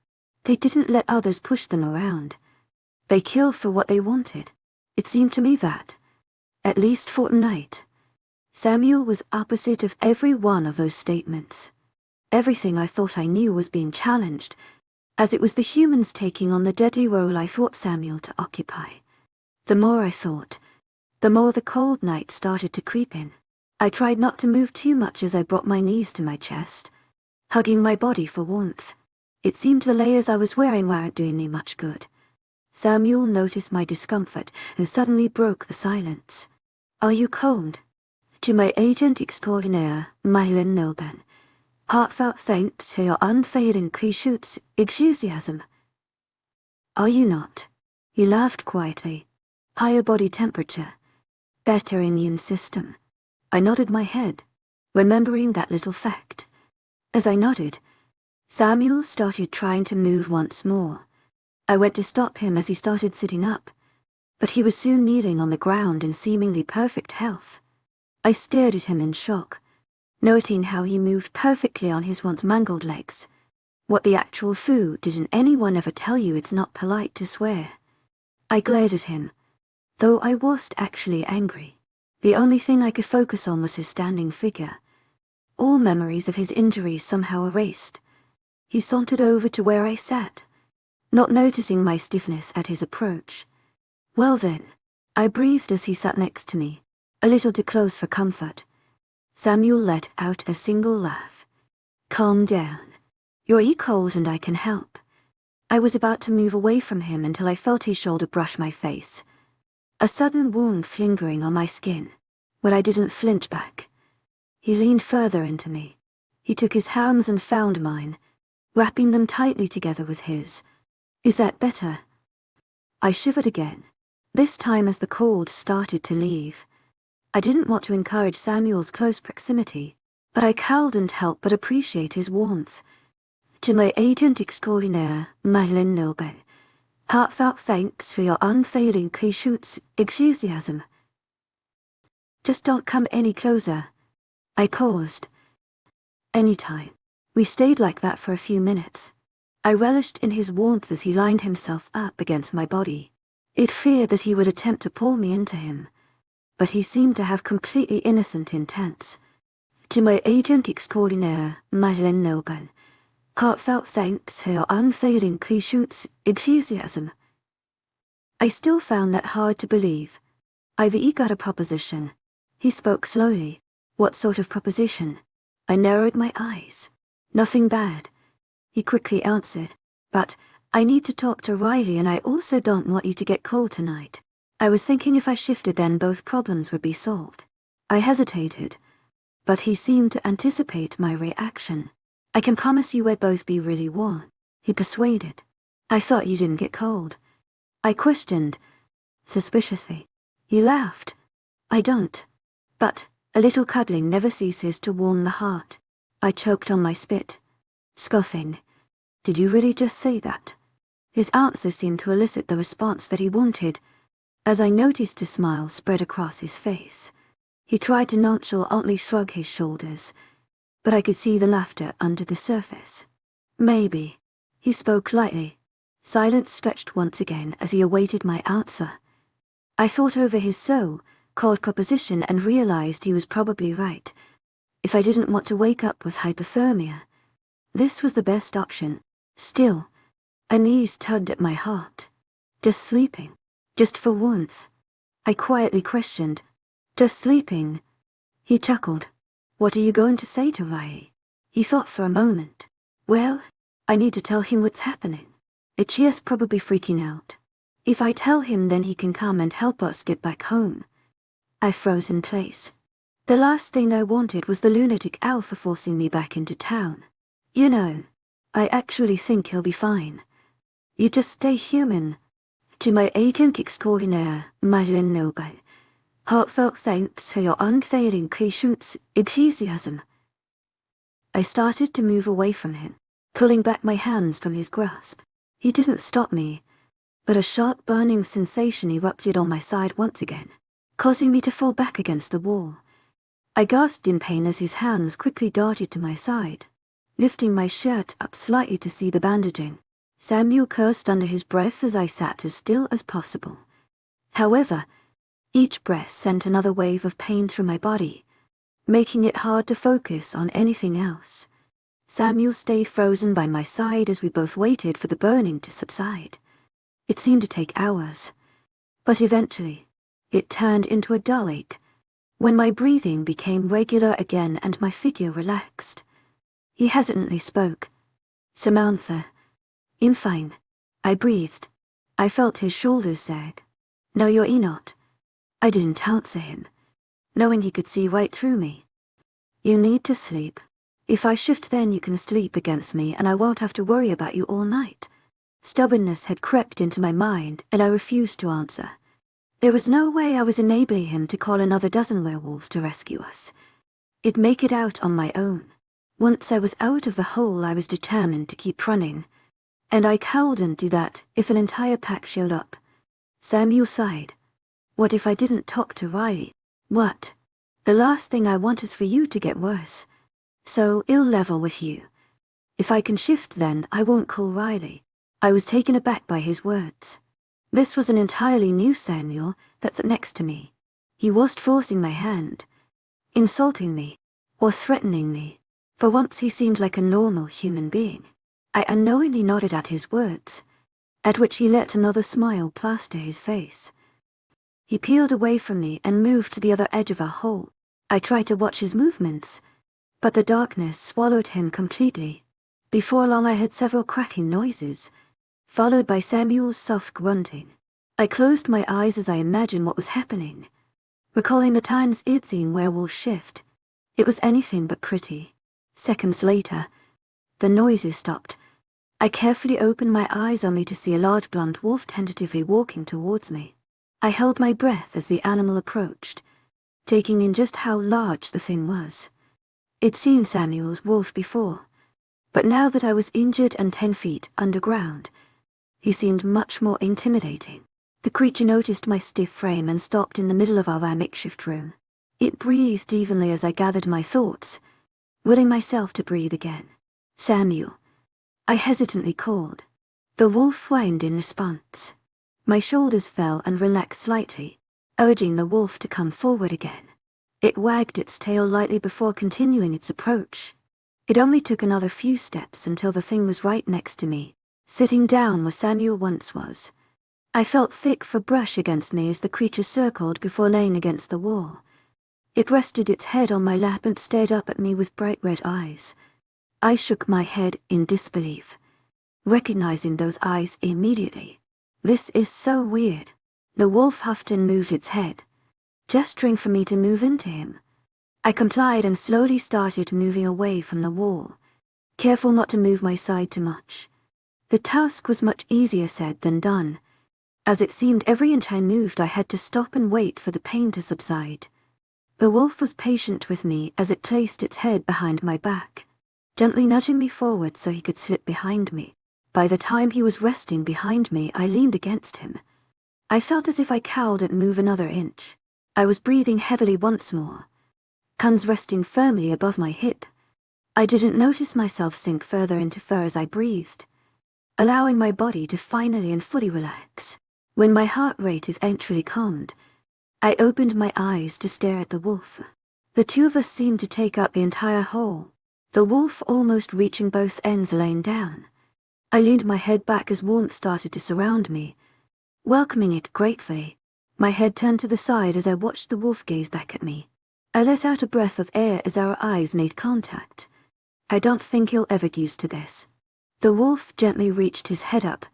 They didn't let others push them around. They killed for what they wanted. It seemed to me that, at least for tonight, Samuel was opposite of every one of those statements. Everything I thought I knew was being challenged, as it was the humans taking on the deadly role I thought Samuel to occupy. The more I thought, the more the cold night started to creep in. I tried not to move too much as I brought my knees to my chest, hugging my body for warmth. It seemed the layers I was wearing weren't doing me much good. Samuel noticed my discomfort and suddenly broke the silence. Are you cold? To my agent extraordinaire, webnovel. Heartfelt thanks for your unfailing enthusiasm. Are you not? He laughed quietly. Higher body temperature. Better immune system. I nodded my head, remembering that little fact. As I nodded, Samuel started trying to move once more. I went to stop him as he started sitting up, but he was soon kneeling on the ground in seemingly perfect health. I stared at him in shock, noting how he moved perfectly on his once mangled legs. What the actual foo, didn't anyone ever tell you it's not polite to swear? I glared at him, though I wasn't actually angry. The only thing I could focus on was his standing figure. All memories of his injuries somehow erased. He sauntered over to where I sat, not noticing my stiffness at his approach. Well then, I breathed as he sat next to me, a little too close for comfort. Samuel let out a single laugh. Calm down. You're cold and I can help. I was about to move away from him until I felt his shoulder brush my face. A sudden wound lingering on my skin, but I didn't flinch back. He leaned further into me. He took his hands and found mine, wrapping them tightly together with his. Is that better? I shivered again, this time as the cold started to leave. I didn't want to encourage Samuel's close proximity, but I couldn't help but appreciate his warmth. To my agent extraordinaire, webnovel. Heartfelt thanks for your unfailing enthusiasm. Just don't come any closer. I paused. Anytime. We stayed like that for a few minutes. I relished in his warmth as he lined himself up against my body. It feared that he would attempt to pull me into him, but he seemed to have completely innocent intents. To my agent extraordinaire, webnovel. Heartfelt thanks for your unfailing enthusiasm. I still found that hard to believe. I've got a proposition. He spoke slowly. What sort of proposition? I narrowed my eyes. Nothing bad. He quickly answered. But I need to talk to Riley and I also don't want you to get cold tonight. I was thinking if I shifted then both problems would be solved. I hesitated, but he seemed to anticipate my reaction. I can promise you we'd both be really warm, he persuaded. I thought you didn't get cold. I questioned, suspiciously. He laughed. I don't. But a little cuddling never ceases to warm the heart. I choked on my spit, scoffing. Did you really just say that? His answer seemed to elicit the response that he wanted, as I noticed a smile spread across his face. He tried to nonchalantly shrug his shoulders, but I could see the laughter under the surface. Maybe. He spoke lightly. Silence stretched once again as he awaited my answer. I thought over his so-called proposition and realized he was probably right. If I didn't want to wake up with hypothermia, this was the best option. Still, a knees tugged at my heart. Just sleeping. Just for warmth. I quietly questioned. Just sleeping. He chuckled. What are you going to say to Riley? He thought for a moment. Well, I need to tell him what's happening. It's probably freaking out. If I tell him then he can come and help us get back home. I froze in place. The last thing I wanted was the lunatic Alpha forcing me back into town. You know, I actually think he'll be fine. You just stay human. To my agent extraordinaire, Madeleine Noble, heartfelt thanks for your unfailing patience, enthusiasm. I started to move away from him, pulling back my hands from his grasp. He didn't stop me, but a sharp burning sensation erupted on my side once again, causing me to fall back against the wall. I gasped in pain as his hands quickly darted to my side, lifting my shirt up slightly to see the bandaging. Samuel cursed under his breath as I sat as still as possible. However, each breath sent another wave of pain through my body, making it hard to focus on anything else. Samuel stayed frozen by my side as we both waited for the burning to subside. It seemed to take hours, but eventually, it turned into a dull ache, when my breathing became regular again and my figure relaxed. He hesitantly spoke. "Samantha." "I'm fine," I breathed. I felt his shoulders sag. "No, you're not." I didn't answer him, knowing he could see right through me. "You need to sleep. If I shift then you can sleep against me and I won't have to worry about you all night." Stubbornness had crept into my mind and I refused to answer. There was no way I was enabling him to call another dozen werewolves to rescue us. I'd make it out on my own. Once I was out of the hole I was determined to keep running, and I couldn't do that if an entire pack showed up. Samuel sighed. "What if I didn't talk to Riley?" "What? The last thing I want is for you to get worse. So I'll level with you. If I can shift then I won't call Riley." I was taken aback by his words. This was an entirely new Samuel that sat next to me. He wasn't forcing my hand, insulting me, or threatening me. For once he seemed like a normal human being. I unknowingly nodded at his words, at which he let another smile plaster his face. He peeled away from me and moved to the other edge of our hole. I tried to watch his movements, but the darkness swallowed him completely. Before long I heard several cracking noises, followed by Samuel's soft grunting. I closed my eyes as I imagined what was happening, recalling the times I'd seen werewolves shift. It was anything but pretty. Seconds later, the noises stopped. I carefully opened my eyes only to see a large blonde wolf tentatively walking towards me. I held my breath as the animal approached, taking in just how large the thing was. I'd seen Samuel's wolf before, but now that I was injured and 10 feet underground, he seemed much more intimidating. The creature noticed my stiff frame and stopped in the middle of our makeshift room. It breathed evenly as I gathered my thoughts, willing myself to breathe again. "Samuel," I hesitantly called. The wolf whined in response. My shoulders fell and relaxed slightly, urging the wolf to come forward again. It wagged its tail lightly before continuing its approach. It only took another few steps until the thing was right next to me, sitting down where Samuel once was. I felt thick for brush against me as the creature circled before laying against the wall. It rested its head on my lap and stared up at me with bright red eyes. I shook my head in disbelief, recognizing those eyes immediately. "This is so weird." The wolf huffed and moved its head, gesturing for me to move into him. I complied and slowly started moving away from the wall, careful not to move my side too much. The task was much easier said than done, as it seemed every inch I moved I had to stop and wait for the pain to subside. The wolf was patient with me as it placed its head behind my back, gently nudging me forward so he could slip behind me. By the time he was resting behind me, I leaned against him. I felt as if I couldn't move another inch. I was breathing heavily once more, hands resting firmly above my hip. I didn't notice myself sink further into fur as I breathed, allowing my body to finally and fully relax. When my heart rate eventually calmed, I opened my eyes to stare at the wolf. The two of us seemed to take up the entire hole, the wolf almost reaching both ends laying down. I leaned my head back as warmth started to surround me, welcoming it gratefully. My head turned to the side as I watched the wolf gaze back at me. I let out a breath of air as our eyes made contact. I don't think he'll ever get used to this. The wolf gently reached his head up,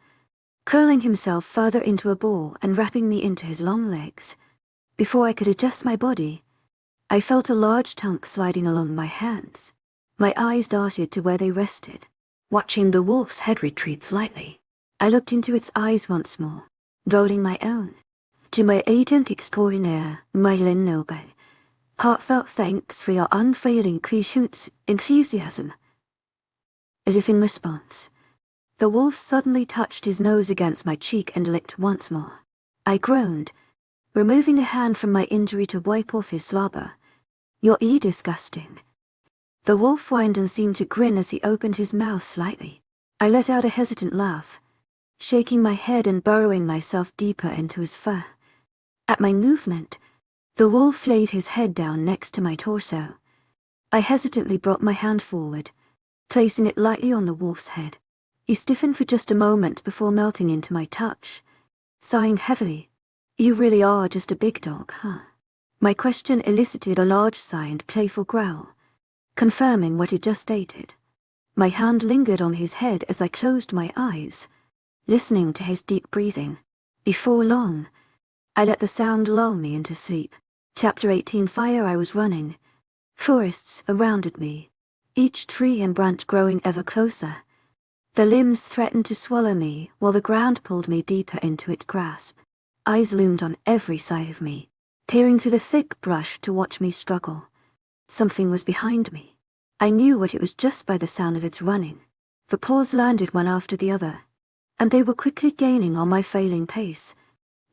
curling himself further into a ball and wrapping me into his long legs. Before I could adjust my body, I felt a large tongue sliding along my hands. My eyes darted to where they rested, watching the wolf's head retreat slightly. I looked into its eyes once more, rolling my own. To my agent extraordinaire, webnovel, heartfelt thanks for your unfailing patience, enthusiasm. As if in response, the wolf suddenly touched his nose against my cheek and licked once more. I groaned, removing a hand from my injury to wipe off his slobber. You're disgusting. The wolf whined and seemed to grin as he opened his mouth slightly. I let out a hesitant laugh, shaking my head and burrowing myself deeper into his fur. At my movement, the wolf laid his head down next to my torso. I hesitantly brought my hand forward, placing it lightly on the wolf's head. He stiffened for just a moment before melting into my touch, sighing heavily. You really are just a big dog, huh? My question elicited a large sigh and playful growl, confirming what he'd just stated. My hand lingered on his head as I closed my eyes, listening to his deep breathing. Before long, I let the sound lull me into sleep. Chapter 18. Fire. I was running. Forests surrounded me, each tree and branch growing ever closer. The limbs threatened to swallow me while the ground pulled me deeper into its grasp. Eyes loomed on every side of me, peering through the thick brush to watch me struggle. Something was behind me. I knew what it was just by the sound of its running. The paws landed one after the other, and they were quickly gaining on my failing pace.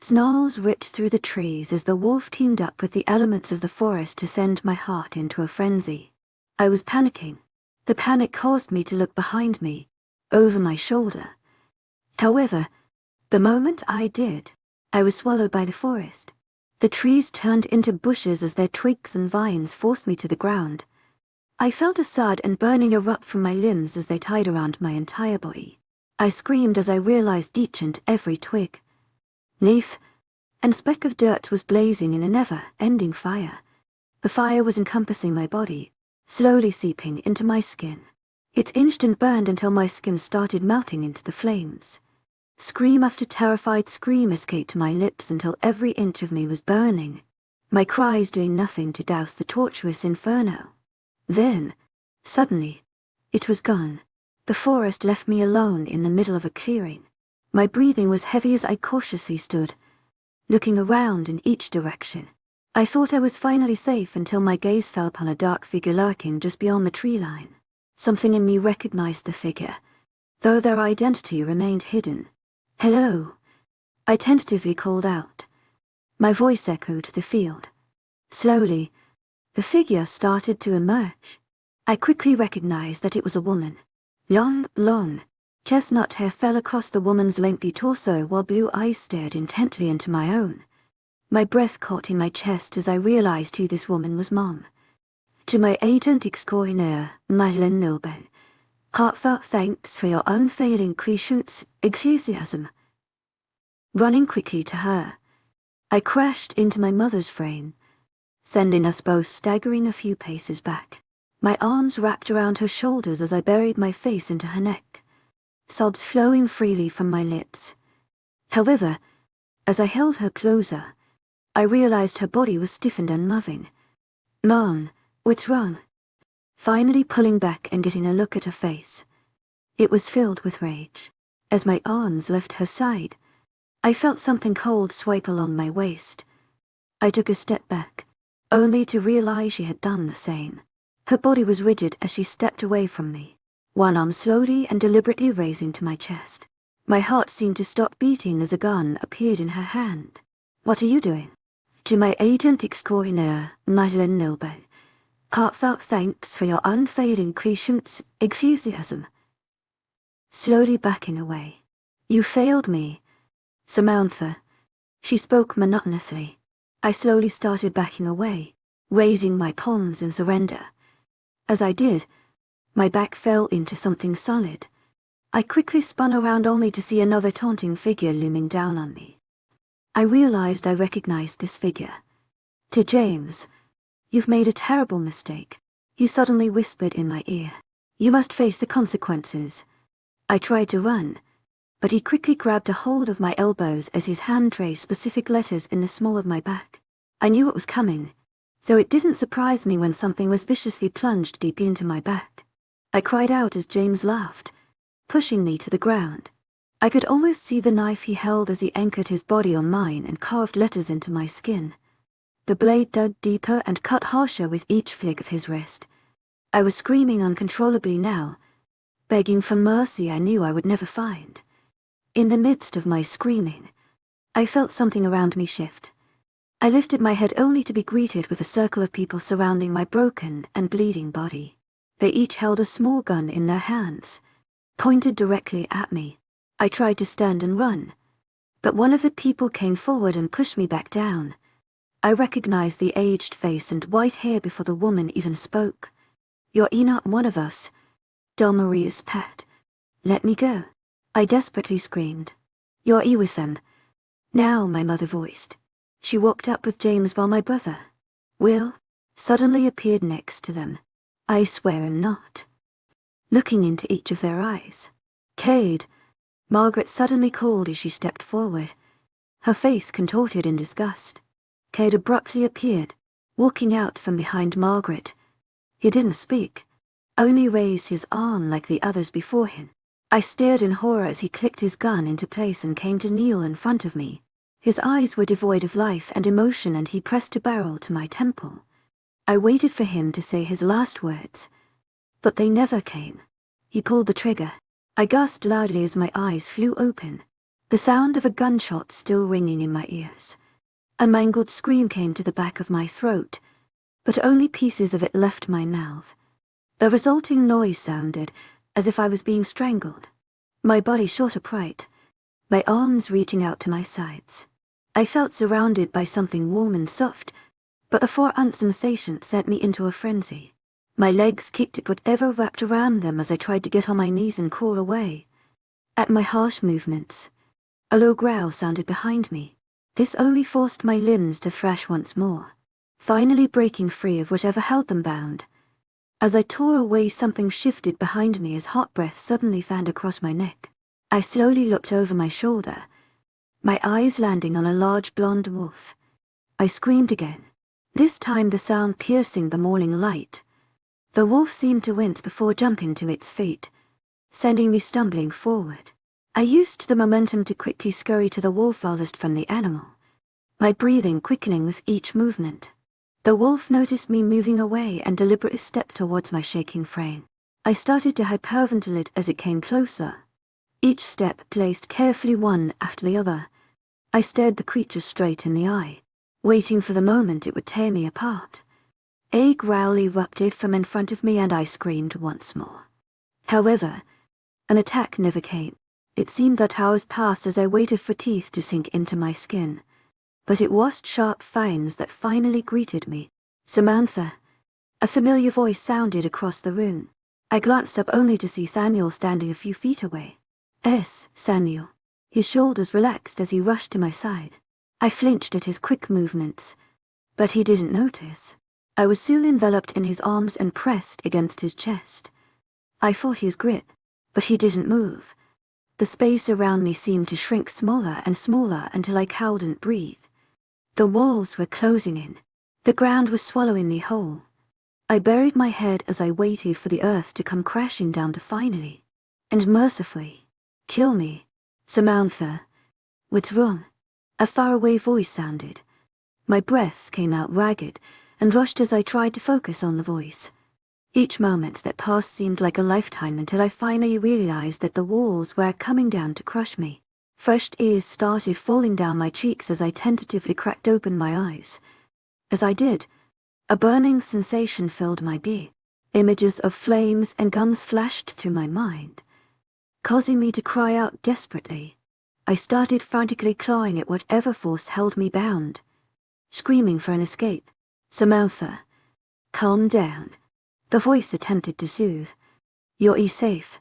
Snarls ripped through the trees as the wolf teamed up with the elements of the forest to send my heart into a frenzy. I was panicking. The panic caused me to look behind me, over my shoulder. However, the moment I did, I was swallowed by the forest. The trees turned into bushes as their twigs and vines forced me to the ground. I felt a sad and burning erupt from my limbs as they tied around my entire body. I screamed as I realized each and every twig, leaf, and speck of dirt was blazing in a never-ending fire. The fire was encompassing my body, slowly seeping into my skin. It inched and burned until my skin started melting into the flames. Scream after terrified scream escaped my lips until every inch of me was burning, my cries doing nothing to douse the torturous inferno. Then, suddenly, it was gone. The forest left me alone in the middle of a clearing. My breathing was heavy as I cautiously stood, looking around in each direction. I thought I was finally safe until my gaze fell upon a dark figure lurking just beyond the tree line. Something in me recognized the figure, though their identity remained hidden. Hello, I tentatively called out. My voice echoed the field. Slowly, the figure started to emerge. I quickly recognized that it was a woman. Long, chestnut hair fell across the woman's lengthy torso while blue eyes stared intently into my own. My breath caught in my chest as I realized who this woman was. Mom. To my agent extraordinaire, webnovel, heartfelt thanks for your unfailing patience, enthusiasm. Running quickly to her, I crashed into my mother's frame, sending us both staggering a few paces back. My arms wrapped around her shoulders as I buried my face into her neck, sobs flowing freely from my lips. However, as I held her closer, I realized her body was stiffened and moving. Mom, what's wrong? Finally pulling back and getting a look at her face. It was filled with rage. As my arms left her side, I felt something cold swipe along my waist. I took a step back, only to realize she had done the same. Her body was rigid as she stepped away from me, one arm slowly and deliberately raising to my chest. My heart seemed to stop beating as a gun appeared in her hand. What are you doing? To my agent extraordinaire, webnovel, heartfelt thanks for your unfailing patience, enthusiasm. Slowly backing away. You failed me, Samantha. She spoke monotonously. I slowly started backing away, raising my palms in surrender. As I did, my back fell into something solid. I quickly spun around only to see another taunting figure looming down on me. I realized I recognized this figure. To James, you've made a terrible mistake. He suddenly whispered in my ear. You must face the consequences. I tried to run, but he quickly grabbed a hold of my elbows as his hand traced specific letters in the small of my back. I knew it was coming, so it didn't surprise me when something was viciously plunged deep into my back. I cried out as James laughed, pushing me to the ground. I could almost see the knife he held as he anchored his body on mine and carved letters into my skin. The blade dug deeper and cut harsher with each flick of his wrist. I was screaming uncontrollably now, begging for mercy I knew I would never find. In the midst of my screaming, I felt something around me shift. I lifted my head only to be greeted with a circle of people surrounding my broken and bleeding body. They each held a small gun in their hands, pointed directly at me. I tried to stand and run, but one of the people came forward and pushed me back down. I recognized the aged face and white hair before the woman even spoke. "You're not one of us. Maria's pet. Let me go," I desperately screamed. "You're with them now," my mother voiced. She walked up with James while my brother, Will, suddenly appeared next to them. I swear I'm not. Looking into each of their eyes. "Cade," Margaret suddenly called as she stepped forward, her face contorted in disgust. Cade abruptly appeared, walking out from behind Margaret. He didn't speak, only raised his arm like the others before him. I stared in horror as he clicked his gun into place and came to kneel in front of me. His eyes were devoid of life and emotion, and he pressed a barrel to my temple. I waited for him to say his last words, but they never came. He pulled the trigger. I gasped loudly as my eyes flew open, the sound of a gunshot still ringing in my ears. A mangled scream came to the back of my throat, but only pieces of it left my mouth. The resulting noise sounded as if I was being strangled. My body shot upright, my arms reaching out to my sides. I felt surrounded by something warm and soft, but the forearm sensation sent me into a frenzy. My legs kicked at whatever wrapped around them as I tried to get on my knees and crawl away. At my harsh movements, a low growl sounded behind me. This only forced my limbs to thrash once more, finally breaking free of whatever held them bound. As I tore away, something shifted behind me as hot breath suddenly fanned across my neck. I slowly looked over my shoulder, my eyes landing on a large blonde wolf. I screamed again, this time the sound piercing the morning light. The wolf seemed to wince before jumping to its feet, sending me stumbling forward. I used the momentum to quickly scurry to the wall farthest from the animal, my breathing quickening with each movement. The wolf noticed me moving away and deliberately stepped towards my shaking frame. I started to hyperventilate as it came closer, each step placed carefully one after the other. I stared the creature straight in the eye, waiting for the moment it would tear me apart. A growl erupted from in front of me and I screamed once more. However, an attack never came. It seemed that hours passed as I waited for teeth to sink into my skin, but it was sharp fangs that finally greeted me. "Samantha," a familiar voice sounded across the room. I glanced up only to see Samuel standing a few feet away. Samuel." His shoulders relaxed as he rushed to my side. I flinched at his quick movements, but he didn't notice. I was soon enveloped in his arms and pressed against his chest. I fought his grip, but he didn't move. The space around me seemed to shrink smaller and smaller until I couldn't breathe. The walls were closing in. The ground was swallowing me whole. I buried my head as I waited for the earth to come crashing down to finally, and mercifully, kill me. "Samantha, what's wrong?" A faraway voice sounded. My breaths came out ragged and rushed as I tried to focus on the voice. Each moment that passed seemed like a lifetime until I finally realized that the walls were coming down to crush me. Fresh tears started falling down my cheeks as I tentatively cracked open my eyes. As I did, a burning sensation filled my being. Images of flames and guns flashed through my mind, causing me to cry out desperately. I started frantically clawing at whatever force held me bound, screaming for an escape. "Samantha, calm down," the voice attempted to soothe. "You're safe."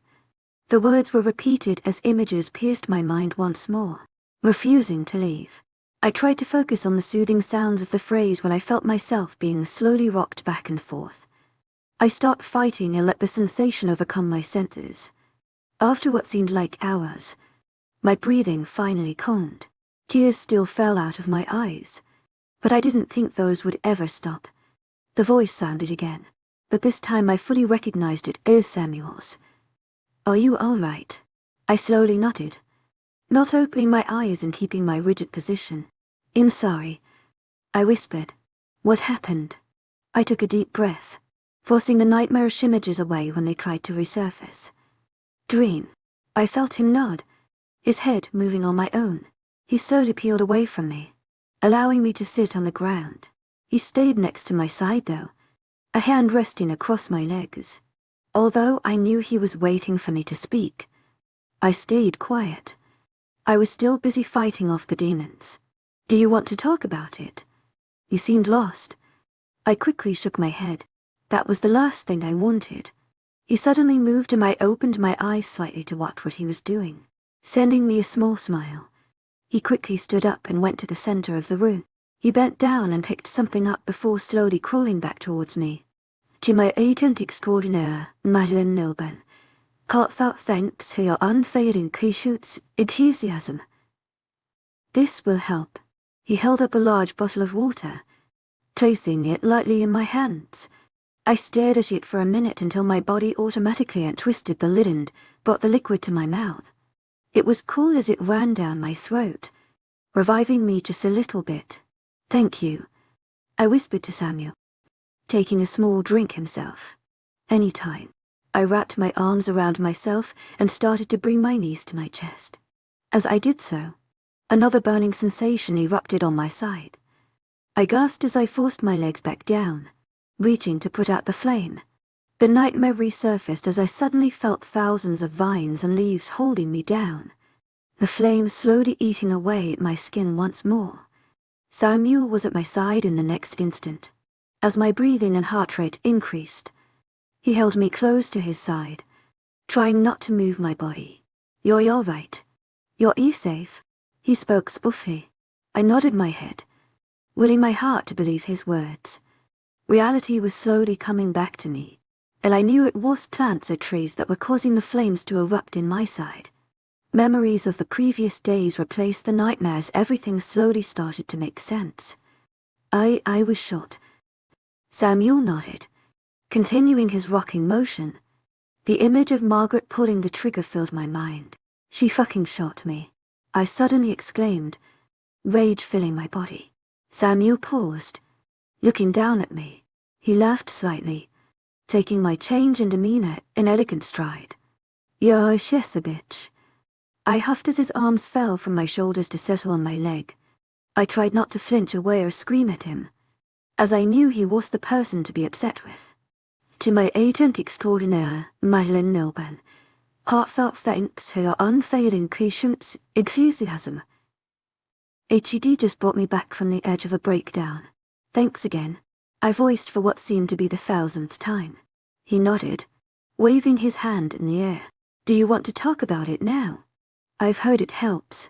The words were repeated as images pierced my mind once more, refusing to leave. I tried to focus on the soothing sounds of the phrase when I felt myself being slowly rocked back and forth. I stopped fighting and let the sensation overcome my senses. After what seemed like hours, my breathing finally calmed. Tears still fell out of my eyes, But I didn't think those would ever stop. The voice sounded again, but this time I fully recognized it as Samuel's. "Are you all right?" I slowly nodded, not opening my eyes and keeping my rigid position. "I'm sorry," I whispered. "What happened?" I took a deep breath, forcing the nightmarish images away when they tried to resurface. "Dream." I felt him nod, his head moving on my own. He slowly peeled away from me, allowing me to sit on the ground. He stayed next to my side though, a hand resting across my legs. Although I knew he was waiting for me to speak, I stayed quiet. I was still busy fighting off the demons. "Do you want to talk about it?" He seemed lost. I quickly shook my head. That was the last thing I wanted. He suddenly moved and I opened my eyes slightly to watch what he was doing, sending me a small smile. He quickly stood up and went to the center of the room. He bent down and picked something up before slowly crawling back towards me. "To my agent extraordinaire, Milben. Heartfelt thanks for your unfailing patience, enthusiasm." "This will help." He held up a large bottle of water, placing it lightly in my hands. I stared at it for a minute until my body automatically untwisted the lid and brought the liquid to my mouth. It was cool as it ran down my throat, reviving me just a little bit. "Thank you," I whispered to Samuel, taking a small drink himself. "Anytime." I wrapped my arms around myself and started to bring my knees to my chest. As I did so, another burning sensation erupted on my side. I gasped as I forced my legs back down, reaching to put out the flame. The nightmare resurfaced as I suddenly felt thousands of vines and leaves holding me down, the flame slowly eating away at my skin once more. Samuel was at my side in the next instant. As my breathing and heart rate increased, he held me close to his side, trying not to move my body. "You're all right. You're safe." He spoke softly. I nodded my head, willing my heart to believe his words. Reality was slowly coming back to me, and I knew it was plants or trees that were causing the flames to erupt in my side. Memories of the previous days replaced the nightmares. Everything slowly started to make sense. I was shot. Samuel nodded, continuing his rocking motion. The image of Margaret pulling the trigger filled my mind. "She fucking shot me," I suddenly exclaimed, rage filling my body. Samuel paused, looking down at me. He laughed slightly, taking my change in demeanor in elegant stride. "You're a bitch." I huffed as his arms fell from my shoulders to settle on my leg. I tried not to flinch away or scream at him, as I knew he was the person to be upset with. "To my agent extraordinaire, Milben. Heartfelt thanks for your unfailing patience, enthusiasm." HED just brought me back from the edge of a breakdown. "Thanks again," I voiced for what seemed to be the 1000th time. He nodded, waving his hand in the air. "Do you want to talk about it now?" "I've heard it helps."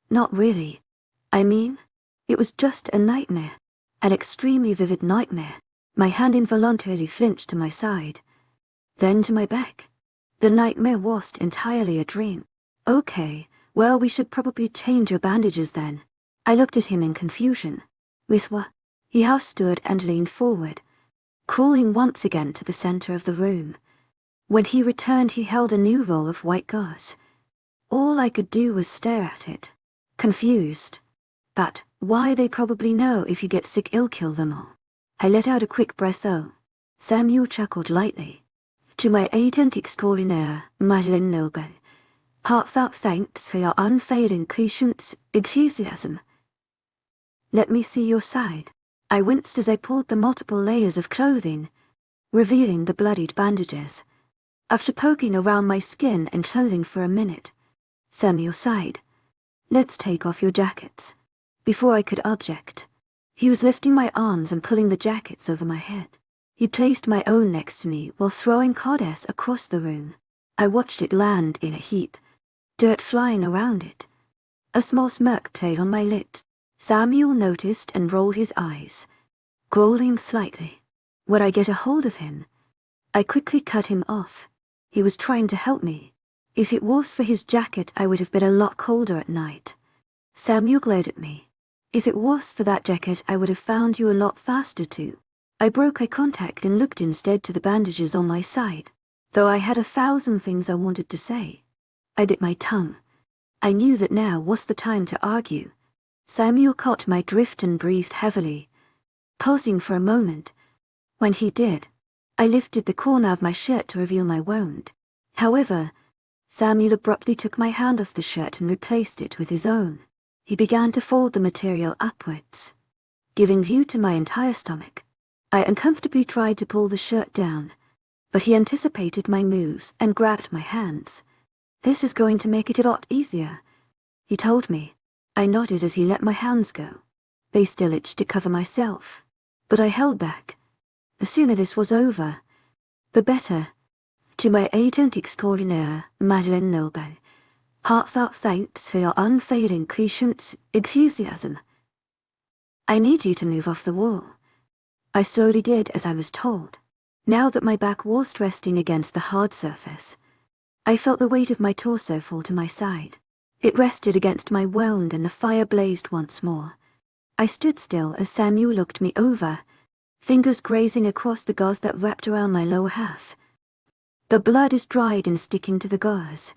"Not really. I mean, it was just a nightmare. An extremely vivid nightmare." My hand involuntarily flinched to my side, then to my back. The nightmare wasn't entirely a dream. "Okay, well we should probably change your bandages then." I looked at him in confusion. "With what?" He half stood and leaned forward, crawling once again to the center of the room. When he returned he held a new roll of white gauze. All I could do was stare at it, confused. But why they probably know if you get sick it'll kill them all. I let out a quick breath though. Samuel chuckled lightly. "To my agent extraordinaire, Milben. Heartfelt thanks for your unfailing patience, enthusiasm." "Let me see your side." I winced as I pulled the multiple layers of clothing, revealing the bloodied bandages. After poking around my skin and clothing for a minute, Samuel sighed. "Let's take off your jackets." Before I could object, he was lifting my arms and pulling the jackets over my head. He placed my own next to me while throwing cordess across the room. I watched it land in a heap, dirt flying around it. A small smirk played on my lips. Samuel noticed and rolled his eyes, growling slightly. Would I get a hold of him? I quickly cut him off. He was trying to help me. If it was for his jacket, I would have been a lot colder at night. Samuel glared at me, If it was for that jacket, I would have found you a lot faster too. I broke eye contact and looked instead to the bandages on my side. Though I had 1,000 things I wanted to say, I bit my tongue. I knew that now was the time to argue. Samuel caught my drift and breathed heavily, pausing for a moment. When he did, I lifted the corner of my shirt to reveal my wound. However, Samuel abruptly took my hand off the shirt and replaced it with his own. He began to fold the material upwards, giving view to my entire stomach. I uncomfortably tried to pull the shirt down, but he anticipated my moves and grabbed my hands. "This is going to make it a lot easier," he told me. I nodded as he let my hands go. They still itched to cover myself, but I held back. The sooner this was over, the better. To my agent extraordinaire, Madeleine, heartfelt thanks for your unfailing patience, enthusiasm. I need you to move off the wall. I slowly did as I was told. Now that my back was resting against the hard surface, I felt the weight of my torso fall to my side. It rested against my wound and the fire blazed once more. I stood still as Samuel looked me over, fingers grazing across the gauze that wrapped around my lower half. "The blood is dried and sticking to the gauze.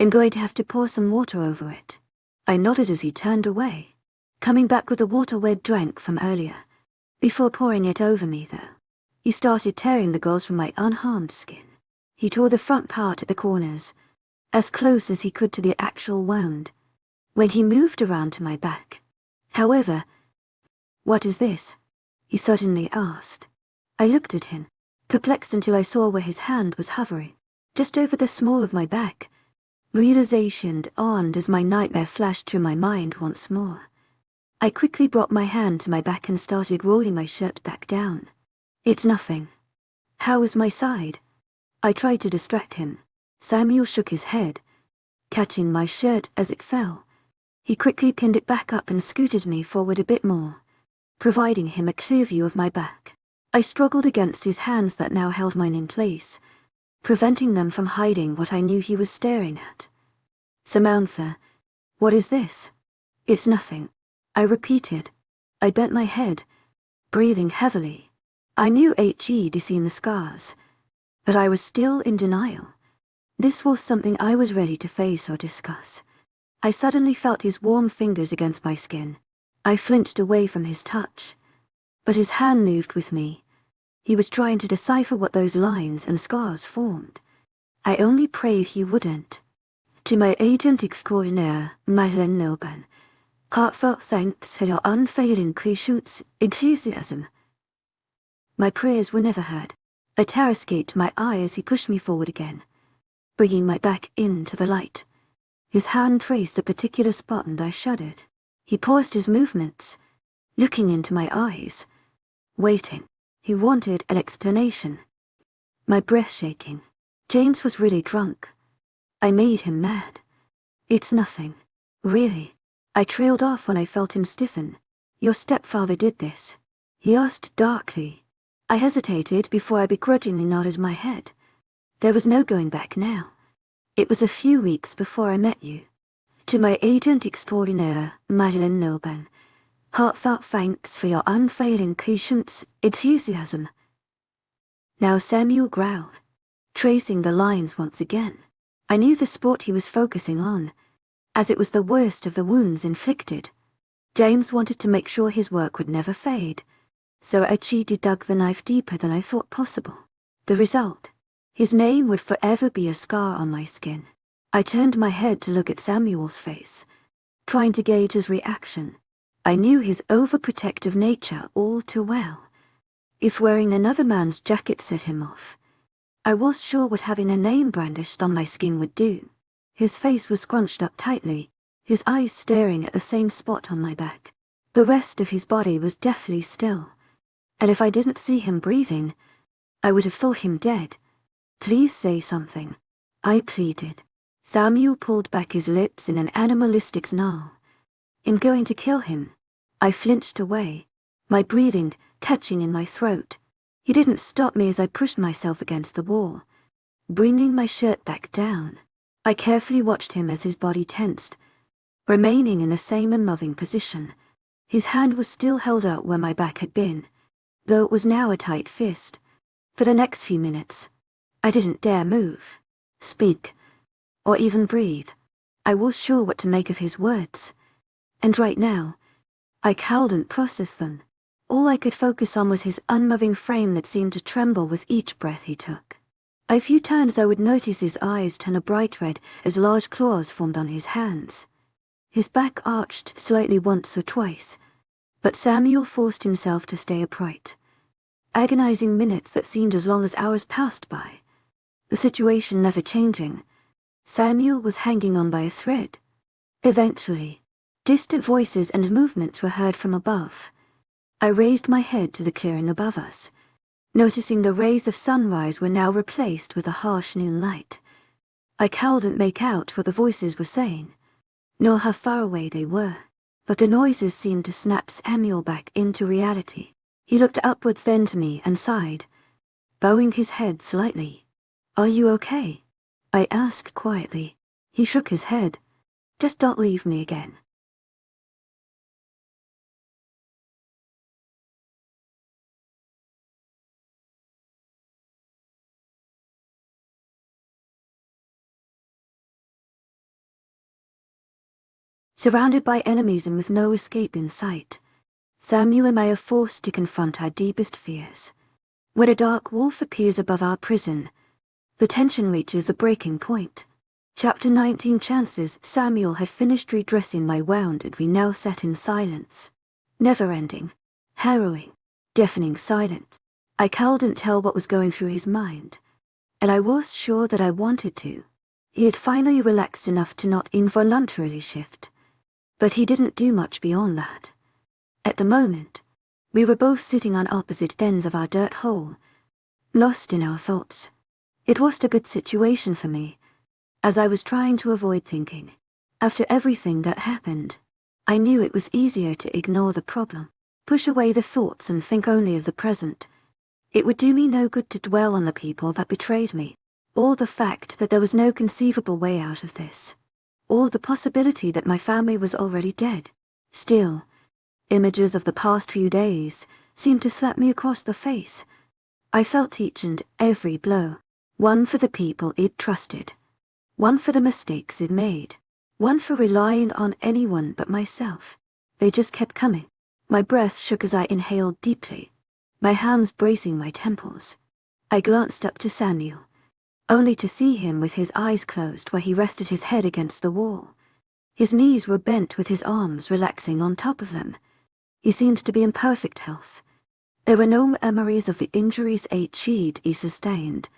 I'm going to have to pour some water over it." I nodded as he turned away, coming back with the water we'd drank from earlier. Before pouring it over me, though, he started tearing the gauze from my unharmed skin. He tore the front part at the corners, as close as he could to the actual wound, when he moved around to my back. However, "What is this?" he suddenly asked. I looked at him, perplexed until I saw where his hand was hovering, just over the small of my back. Realization dawned as my nightmare flashed through my mind once more. I quickly brought my hand to my back and started rolling my shirt back down. "It's nothing. How is my side?" I tried to distract him. Samuel shook his head, catching my shirt as it fell. He quickly pinned it back up and scooted me forward a bit more, providing him a clear view of my back. I struggled against his hands that now held mine in place, preventing them from hiding what I knew he was staring at. "Samantha, what is this?" "It's nothing," I repeated. I bent my head, breathing heavily. I knew he'd seen the scars, but I was still in denial. This was something I was ready to face or discuss. I suddenly felt his warm fingers against my skin. I flinched away from his touch, but his hand moved with me. He was trying to decipher what those lines and scars formed. I only prayed he wouldn't. To my agent extraordinaire, Madeleine, heartfelt thanks for your unfailing patience, enthusiasm. My prayers were never heard. A tear escaped my eye as he pushed me forward again, bringing my back into the light. His hand traced a particular spot and I shuddered. He paused his movements, looking into my eyes, waiting. He wanted an explanation. My breath shaking. James was really drunk. I made him mad. "It's nothing. Really." I trailed off when I felt him stiffen. "Your stepfather did this?" he asked darkly. I hesitated before I begrudgingly nodded my head. There was no going back now. "It was a few weeks before I met you. To my agent extraordinaire, Madeleine, heartfelt thanks for your unfailing patience, enthusiasm." Now Samuel growled, tracing the lines once again. I knew the spot he was focusing on, as it was the worst of the wounds inflicted. James wanted to make sure his work would never fade, so I cheated, dug the knife deeper than I thought possible. The result: his name would forever be a scar on my skin. I turned my head to look at Samuel's face, trying to gauge his reaction. I knew his overprotective nature all too well. If wearing another man's jacket set him off, I was sure what having a name brandished on my skin would do. His face was scrunched up tightly, his eyes staring at the same spot on my back. The rest of his body was deathly still, and if I didn't see him breathing, I would have thought him dead. "Please say something," I pleaded. Samuel pulled back his lips in an animalistic snarl. "I'm going to kill him." I flinched away, my breathing catching in my throat. He didn't stop me as I pushed myself against the wall, bringing my shirt back down. I carefully watched him as his body tensed, remaining in the same unmoving position. His hand was still held out where my back had been, though it was now a tight fist. For the next few minutes, I didn't dare move, speak, or even breathe. I was sure what to make of his words. And right now, I couldn't process them. All I could focus on was his unmoving frame that seemed to tremble with each breath he took. A few times I would notice his eyes turn a bright red as large claws formed on his hands. His back arched slightly once or twice, but Samuel forced himself to stay upright. Agonizing minutes that seemed as long as hours passed by. The situation never changing. Samuel was hanging on by a thread. Eventually, distant voices and movements were heard from above. I raised my head to the clearing above us, noticing the rays of sunrise were now replaced with a harsh noon light. I couldn't make out what the voices were saying, nor how far away they were, but the noises seemed to snap Samuel back into reality. He looked upwards then to me and sighed, bowing his head slightly. "Are you okay?" I asked quietly. He shook his head. "Just don't leave me again." Surrounded by enemies and with no escape in sight, Samuel and I are forced to confront our deepest fears. When a dark wolf appears above our prison, the tension reaches a breaking point. Chapter 19. Chances Samuel had finished redressing my wound and we now sat in silence. Never-ending, harrowing, deafening silence. I couldn't tell what was going through his mind, and I was sure that I wanted to. He had finally relaxed enough to not involuntarily shift, but he didn't do much beyond that. At the moment, we were both sitting on opposite ends of our dirt hole, lost in our thoughts. It wasn't a good situation for me, as I was trying to avoid thinking. After everything that happened, I knew it was easier to ignore the problem, push away the thoughts and think only of the present. It would do me no good to dwell on the people that betrayed me, or the fact that there was no conceivable way out of this, or the possibility that my family was already dead. Still, images of the past few days seemed to slap me across the face. I felt each and every blow. One for the people it trusted. One for the mistakes it made. One for relying on anyone but myself. They just kept coming. My breath shook as I inhaled deeply, my hands bracing my temples. I glanced up to Samuel, only to see him with his eyes closed where he rested his head against the wall. His knees were bent with his arms relaxing on top of them. He seemed to be in perfect health. There were no memories of the injuries he'd sustained,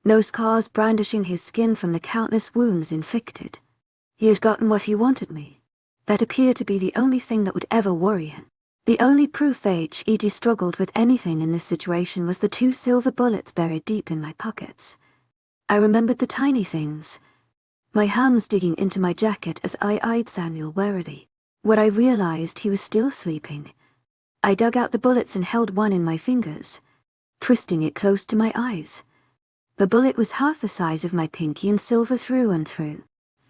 no scars brandishing his skin from the countless wounds inflicted. He had gotten what he wanted me. That appeared to be the only thing that would ever worry him. The only proof he'd struggled with anything in this situation was the 2 silver bullets buried deep in my pockets. I remembered the tiny things, my hands digging into my jacket as I eyed Samuel warily. When I realized he was still sleeping, I dug out the bullets and held one in my fingers, twisting it close to my eyes. The bullet was half the size of my pinky and silver through and through.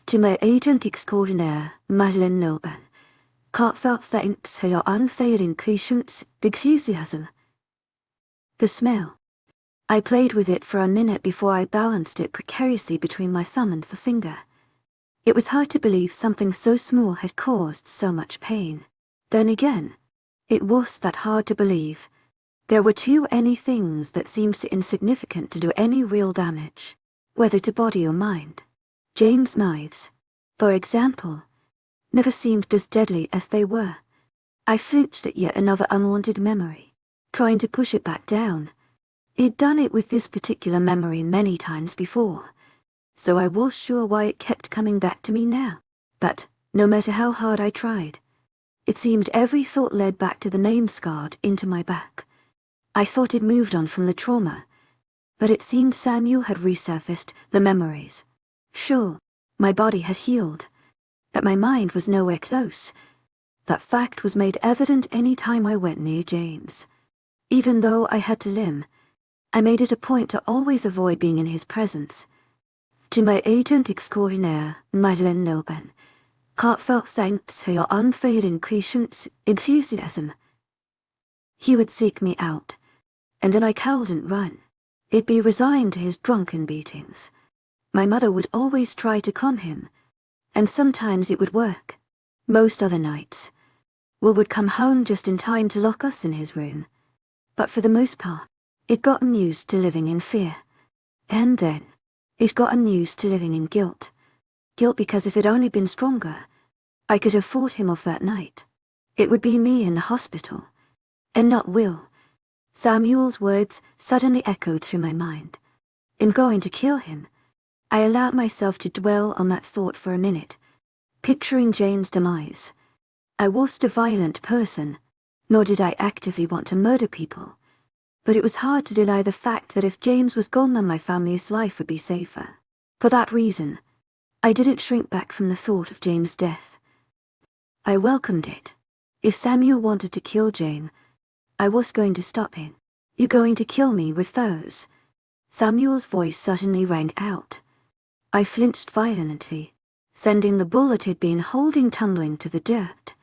To my agent extraordinaire, Love, heartfelt thanks for your unfailing patience, enthusiasm. The smell. I played with it for a minute before I balanced it precariously between my thumb and the finger. It was hard to believe something so small had caused so much pain. Then again, it was that hard to believe. There were too many things that seemed too insignificant to do any real damage, whether to body or mind. James' knives, for example, never seemed as deadly as they were. I flinched at yet another unwanted memory, trying to push it back down. He'd done it with this particular memory many times before, so I was sure why it kept coming back to me now. But, no matter how hard I tried, it seemed every thought led back to the name scarred into my back. I thought it moved on from the trauma, but it seemed Samuel had resurfaced the memories. Sure, my body had healed, but my mind was nowhere close. That fact was made evident any time I went near James. Even though I had to limp, I made it a point to always avoid being in his presence. To my agent extraordinaire, Love, Heartfelt thanks for your unfailing patience, enthusiasm. He would seek me out, and then I couldn't run. I'd be resigned to his drunken beatings. My mother would always try to con him, and sometimes it would work. Most other nights, Will would come home just in time to lock us in his room. But for the most part, I'd gotten used to living in fear. And then, I'd gotten used to living in guilt. Guilt because if I'd only been stronger, I could have fought him off that night. It would be me in the hospital, and not Will. Samuel's words suddenly echoed through my mind. In going to kill him, I allowed myself to dwell on that thought for a minute, picturing James' demise. I wasn't a violent person, nor did I actively want to murder people, but it was hard to deny the fact that if James was gone, then my family's life would be safer. For that reason, I didn't shrink back from the thought of James' death. I welcomed it. If Samuel wanted to kill James, I was going to stop him. "You going to kill me with those?" Samuel's voice suddenly rang out. I flinched violently, sending the bullet I'd been holding tumbling to the dirt.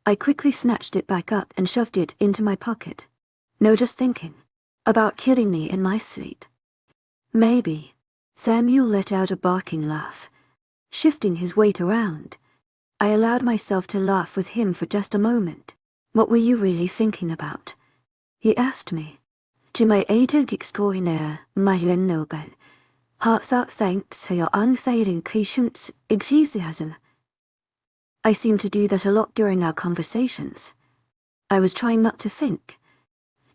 I quickly snatched it back up and shoved it into my pocket. No, just thinking about killing me in my sleep. Maybe. Samuel let out a barking laugh, shifting his weight around. I allowed myself to laugh with him for just a moment. "What were you really thinking about?" he asked me. "Tu m'as aidé extraordinaire, Madeleine Noble. Heartfelt thanks for your unfailing patience, enthusiasm." I seemed to do that a lot during our conversations. I was trying not to think.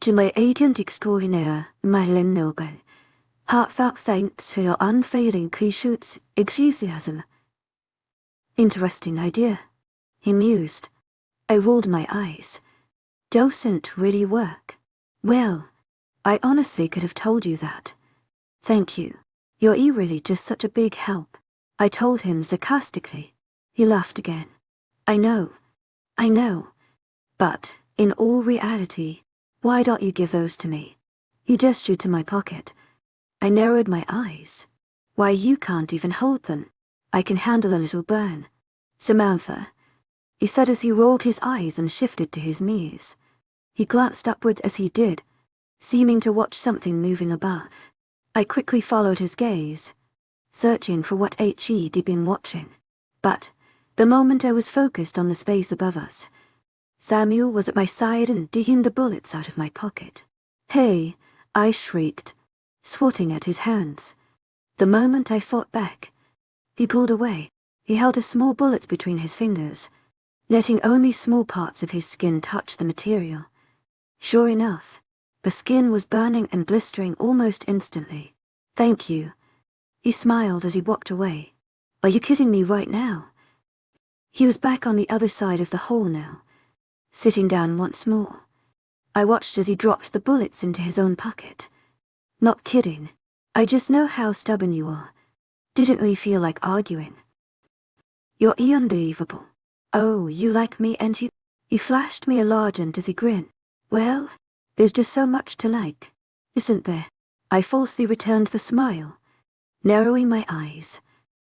"Tu m'as aidé extraordinaire, Madeleine Noble. Heartfelt thanks for your unfailing patience, enthusiasm." Interesting idea, he mused. I rolled my eyes. "Doesn't really work." "Well, I honestly could have told you that. Thank you. You're really just such a big help," I told him sarcastically. He laughed again. I know. But, in all reality, why don't you give those to me?" He gestured to my pocket. I narrowed my eyes. "Why, you can't even hold them." "I can handle a little burn." "Samantha," he said as he rolled his eyes and shifted to his knees. He glanced upwards as he did, seeming to watch something moving above. I quickly followed his gaze, searching for what he'd been watching. But, the moment I was focused on the space above us, Samuel was at my side and digging the bullets out of my pocket. "Hey!" I shrieked, swatting at his hands. The moment I fought back, he pulled away. He held a small bullet between his fingers, letting only small parts of his skin touch the material. Sure enough, the skin was burning and blistering almost instantly. "Thank you," he smiled as he walked away. "Are you kidding me right now?" He was back on the other side of the hole now, sitting down once more. I watched as he dropped the bullets into his own pocket. "Not kidding. I just know how stubborn you are. Didn't we feel like arguing?" "You're unbelievable. Oh, you like me and you—" He flashed me a large and dizzy grin. "Well, there's just so much to like, isn't there?" I falsely returned the smile, narrowing my eyes.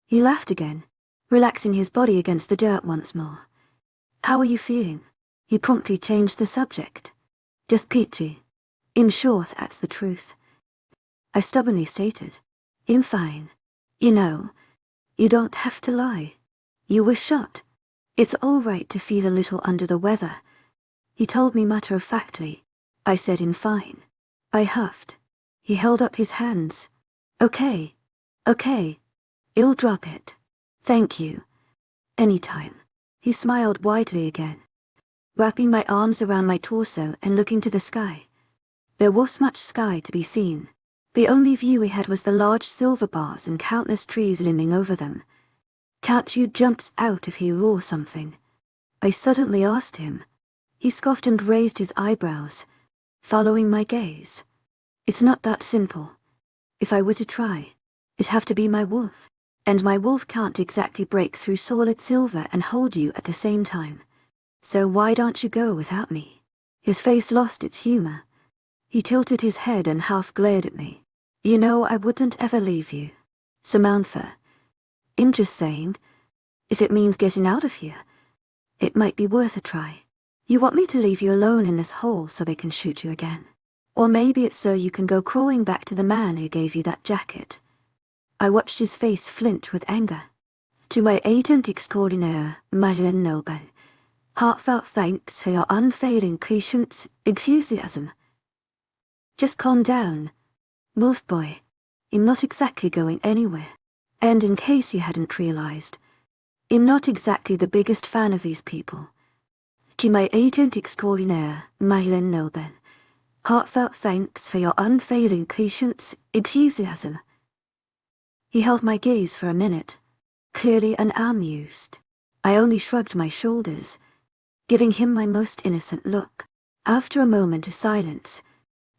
He laughed again, relaxing his body against the dirt once more. "How are you feeling?" He promptly changed the subject. "Just peachy. In short, that's the truth." I stubbornly stated. "I'm fine. You know, you don't have to lie. You were shot. It's all right to feel a little under the weather." He told me matter-of-factly. I said "I'm fine." I huffed. He held up his hands. Okay. I'll drop it. Thank you. Anytime." He smiled widely again, wrapping my arms around my torso and looking to the sky. There was much sky to be seen. The only view we had was the large silver bars and countless trees looming over them. "Can't you jump out of here or something?" I suddenly asked him. He scoffed and raised his eyebrows, following my gaze. "It's not that simple. If I were to try, it'd have to be my wolf. And my wolf can't exactly break through solid silver and hold you at the same time. So why don't you go without me?" His face lost its humor. He tilted his head and half glared at me. "You know I wouldn't ever leave you, Samantha. I'm just saying, If it means getting out of here, it might be worth a try. You want me to leave you alone in this hole so they can shoot you again? Or maybe it's so you can go crawling back to the man who gave you that jacket. I watched his face flinch with anger. To my agent extraordinaire, webnovel, heartfelt thanks for your unfailing patience, enthusiasm. Just calm down, wolf boy. I'm not exactly going anywhere. And in case you hadn't realized, I'm not exactly the biggest fan of these people. To my agent extraordinaire, webnovel, heartfelt thanks for your unfailing patience, enthusiasm. He held my gaze for a minute, clearly unamused. I only shrugged my shoulders, giving him my most innocent look. After a moment of silence,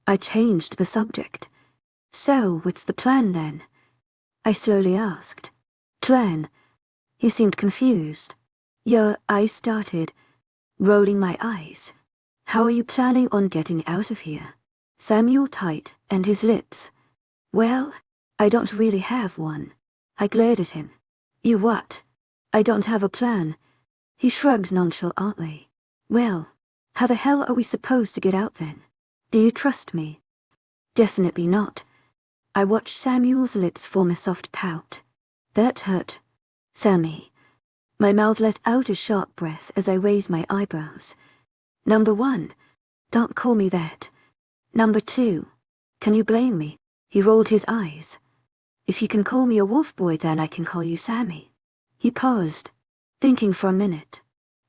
I changed the subject. So, what's the plan then? I slowly asked. Plan? He seemed confused. I started, rolling my eyes. How are you planning on getting out of here? Samuel tight and his lips. Well, I don't really have one. I glared at him. You what? I don't have a plan. He shrugged nonchalantly. Well, how the hell are we supposed to get out then? Do you trust me? Definitely not. I watched Samuel's lips form a soft pout. That hurt. Sammy. My mouth let out a sharp breath as I raised my eyebrows. Number 1, don't call me that. Number 2, can you blame me? He rolled his eyes. If you can call me a wolf boy, then I can call you Sammy. He paused, thinking for a minute.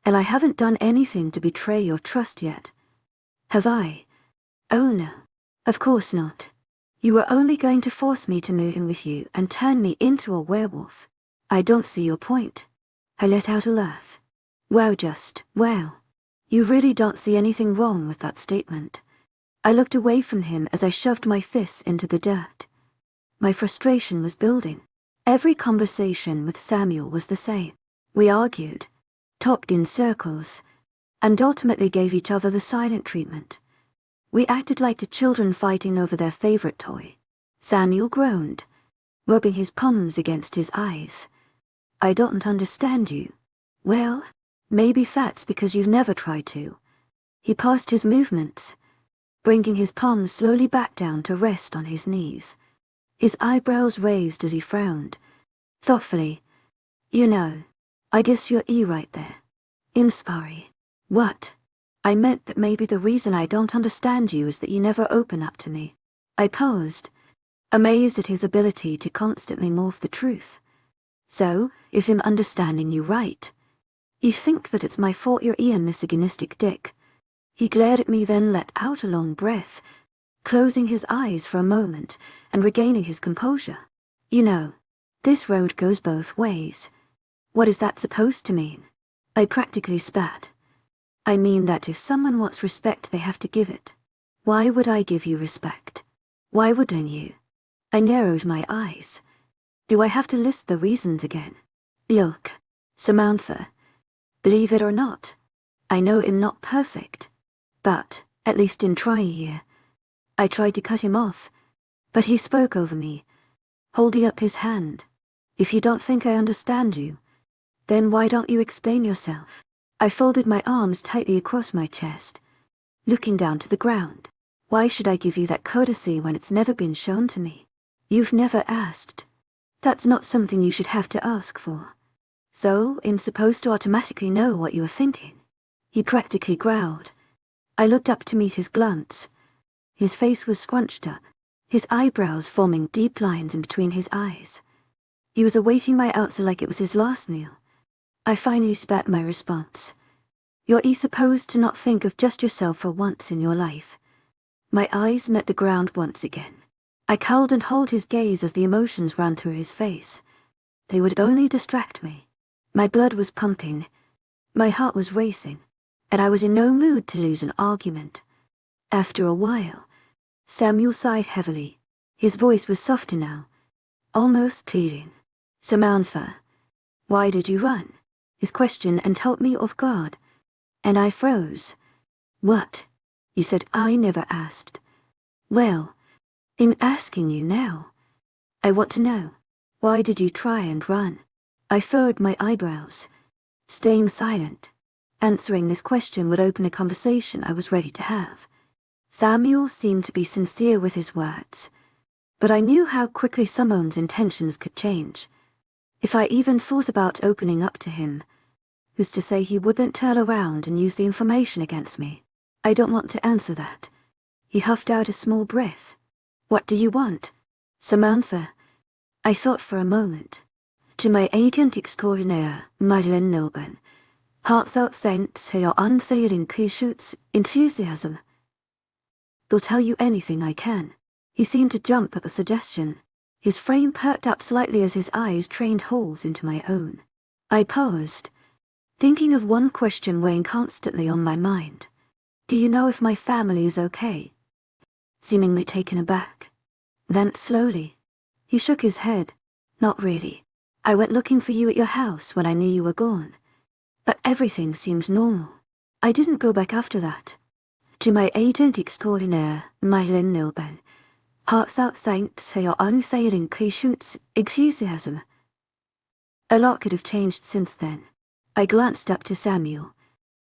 And I haven't done anything to betray your trust yet. Have I? Oh no, of course not. You were only going to force me to move in with you and turn me into a werewolf. I don't see your point. I let out a laugh. Wow, wow. You really don't see anything wrong with that statement. I looked away from him as I shoved my fists into the dirt. My frustration was building. Every conversation with Samuel was the same. We argued, talked in circles, and ultimately gave each other the silent treatment. We acted like the children fighting over their favorite toy. Samuel groaned, rubbing his palms against his eyes. I don't understand you. Well, maybe that's because you've never tried to. He paused his movements, bringing his palms slowly back down to rest on his knees. His eyebrows raised as he frowned, thoughtfully. You know, I guess you're right there. Inspiring. What? I meant that maybe the reason I don't understand you is that you never open up to me. I paused, amazed at his ability to constantly morph the truth. So, if I'm understanding you right, you think that it's my fault you're a misogynistic dick. He glared at me, then let out a long breath, closing his eyes for a moment and regaining his composure. You know, this road goes both ways. What is that supposed to mean? I practically spat. I mean that if someone wants respect, they have to give it. Why would I give you respect? Why wouldn't you? I narrowed my eyes. Do I have to list the reasons again? Look, Samantha, believe it or not, I know I'm not perfect, but, at least in trying here, I tried to cut him off, but he spoke over me, holding up his hand. If you don't think I understand you, then why don't you explain yourself? I folded my arms tightly across my chest, looking down to the ground. Why should I give you that courtesy when it's never been shown to me? You've never asked. That's not something you should have to ask for. So, I'm supposed to automatically know what you are thinking. He practically growled. I looked up to meet his glance. His face was scrunched up, his eyebrows forming deep lines in between his eyes. He was awaiting my answer like it was his last meal. I finally spat my response. You're supposed to not think of just yourself for once in your life. My eyes met the ground once again. I culled and held his gaze as the emotions ran through his face. They would only distract me. My blood was pumping, my heart was racing, and I was in no mood to lose an argument. After a while, Samuel sighed heavily. His voice was softer now, almost pleading. Samantha, why did you run? His question and caught me off guard, and I froze. What? You said I never asked. Well, in asking you now, I want to know, why did you try and run? I furrowed my eyebrows, staying silent. Answering this question would open a conversation I was ready to have. Samuel seemed to be sincere with his words, but I knew how quickly someone's intentions could change. If I even thought about opening up to him, who's to say he wouldn't turn around and use the information against me? I don't want to answer that. He huffed out a small breath. What do you want? Samantha. I thought for a moment. To my agent extraordinaire, Madeleine Nilben. Heartfelt thanks for your unfailing patience, enthusiasm. I'll tell you anything I can. He seemed to jump at the suggestion. His frame perked up slightly as his eyes trained holes into my own. I paused, thinking of one question weighing constantly on my mind. Do you know if my family is okay? Seemingly taken aback. Then slowly, he shook his head. Not really. I went looking for you at your house when I knew you were gone. But everything seemed normal. I didn't go back after that. To my agent extraordinaire, Madeleine Nilben. Heartfelt thanks for your unfailing patience, enthusiasm. A lot could have changed since then. I glanced up to Samuel,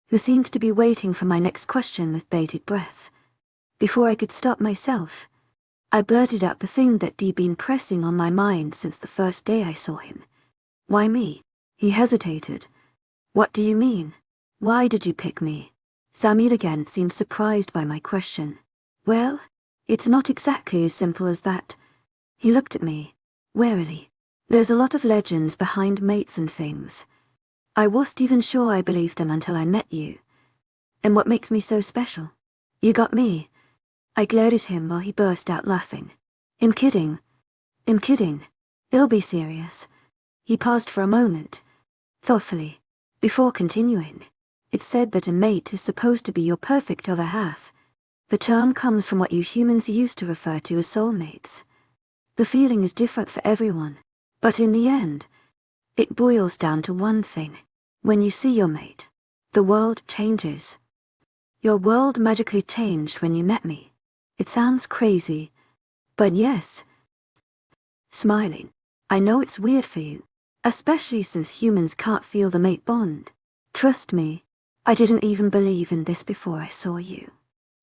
who seemed to be waiting for my next question with bated breath. Before I could stop myself, I blurted out the thing that had been pressing on my mind since the first day I saw him. Why me? He hesitated. What do you mean? Why did you pick me? Samuel again seemed surprised by my question. Well, it's not exactly as simple as that. He looked at me, warily. There's a lot of legends behind mates and things. I wasn't even sure I believed them until I met you. And what makes me so special? You got me. I glared at him while he burst out laughing. I'm kidding. I'm kidding. It'll be serious. He paused for a moment, thoughtfully, before continuing. It's said that a mate is supposed to be your perfect other half. The term comes from what you humans used to refer to as soulmates. The feeling is different for everyone, but in the end, it boils down to one thing. When you see your mate, the world changes. Your world magically changed when you met me. It sounds crazy, but yes. Smiling. I know it's weird for you, especially since humans can't feel the mate bond. Trust me, I didn't even believe in this before I saw you.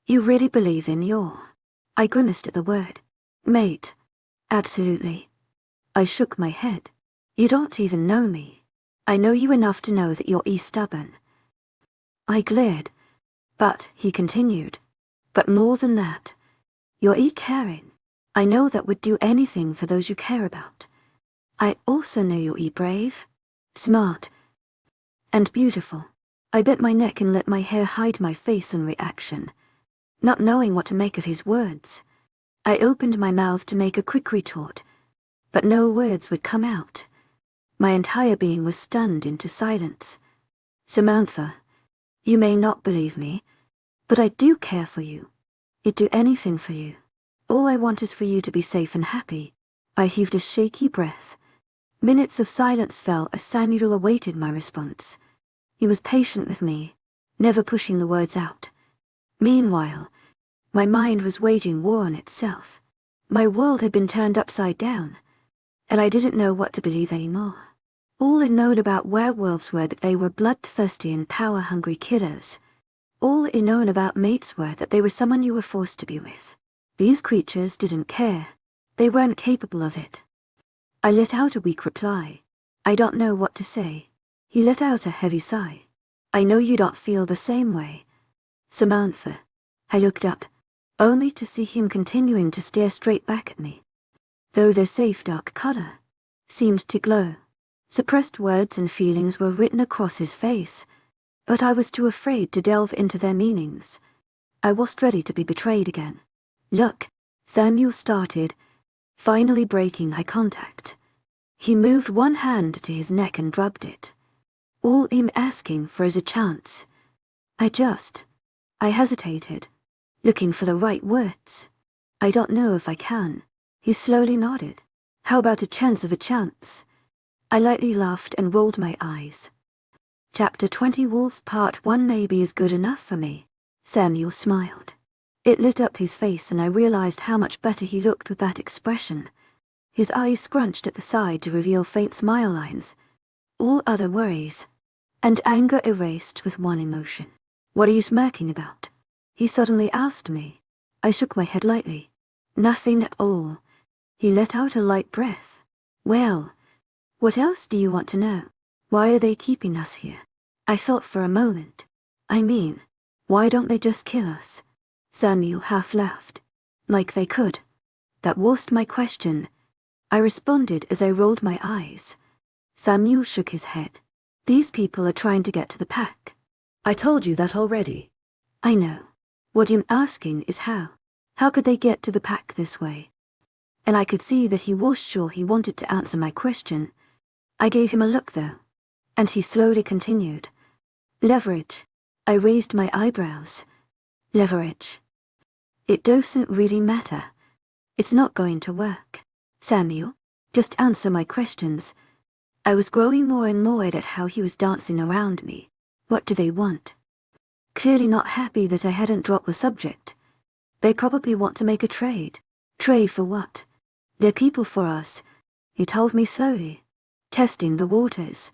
You really believe in your... I grimaced at the word. Mate. Absolutely. I shook my head. You don't even know me. I know you enough to know that you're stubborn. I glared. But, he continued, but more than that, you're caring. I know that would do anything for those you care about. I also know you're brave, smart, and beautiful. I bent my neck and let my hair hide my face in reaction, not knowing what to make of his words. I opened my mouth to make a quick retort, but no words would come out. My entire being was stunned into silence. Samantha, you may not believe me, but I do care for you. I'd do anything for you. All I want is for you to be safe and happy. I heaved a shaky breath. Minutes of silence fell as Samuel awaited my response. He was patient with me, never pushing the words out. Meanwhile, my mind was waging war on itself. My world had been turned upside down, and I didn't know what to believe anymore. All I'd known about werewolves were that they were bloodthirsty and power-hungry killers. All I'd known about mates were that they were someone you were forced to be with. These creatures didn't care. They weren't capable of it. I let out a weak reply. I don't know what to say. He let out a heavy sigh. I know you don't feel the same way. Samantha. I looked up, only to see him continuing to stare straight back at me. Though their safe dark color seemed to glow. Suppressed words and feelings were written across his face, but I was too afraid to delve into their meanings. I wasn't ready to be betrayed again. Look, Samuel started, finally breaking eye contact. He moved one hand to his neck and rubbed it. All I'm asking for is a chance. I hesitated, looking for the right words. I don't know if I can. He slowly nodded. How about a chance of a chance? I lightly laughed and rolled my eyes. Chapter 20 Wolves Part 1 maybe is good enough for me. Samuel smiled. It lit up his face and I realized how much better he looked with that expression. His eyes scrunched at the side to reveal faint smile lines, all other worries and anger erased with one emotion. "What are you smirking about?" he suddenly asked me. I shook my head lightly. "Nothing at all." He let out a light breath. "Well, what else do you want to know? Why are they keeping us here?" I thought for a moment. "I mean, why don't they just kill us?" Samuel half laughed. "Like they could." That wasn't my question. I responded as I rolled my eyes. Samuel shook his head. "These people are trying to get to the pack." "I told you that already." "I know. What I'm asking is how. How could they get to the pack this way?" And I could see that he was sure he wanted to answer my question. I gave him a look though, and he slowly continued. "Leverage." I raised my eyebrows. "Leverage. It doesn't really matter. It's not going to work. Samuel, just answer my questions." I was growing more annoyed at how he was dancing around me. What do they want? Clearly not happy that I hadn't dropped the subject. They probably want to make a trade. Trade for what? "They're people for us," he told me slowly. "Testing the waters."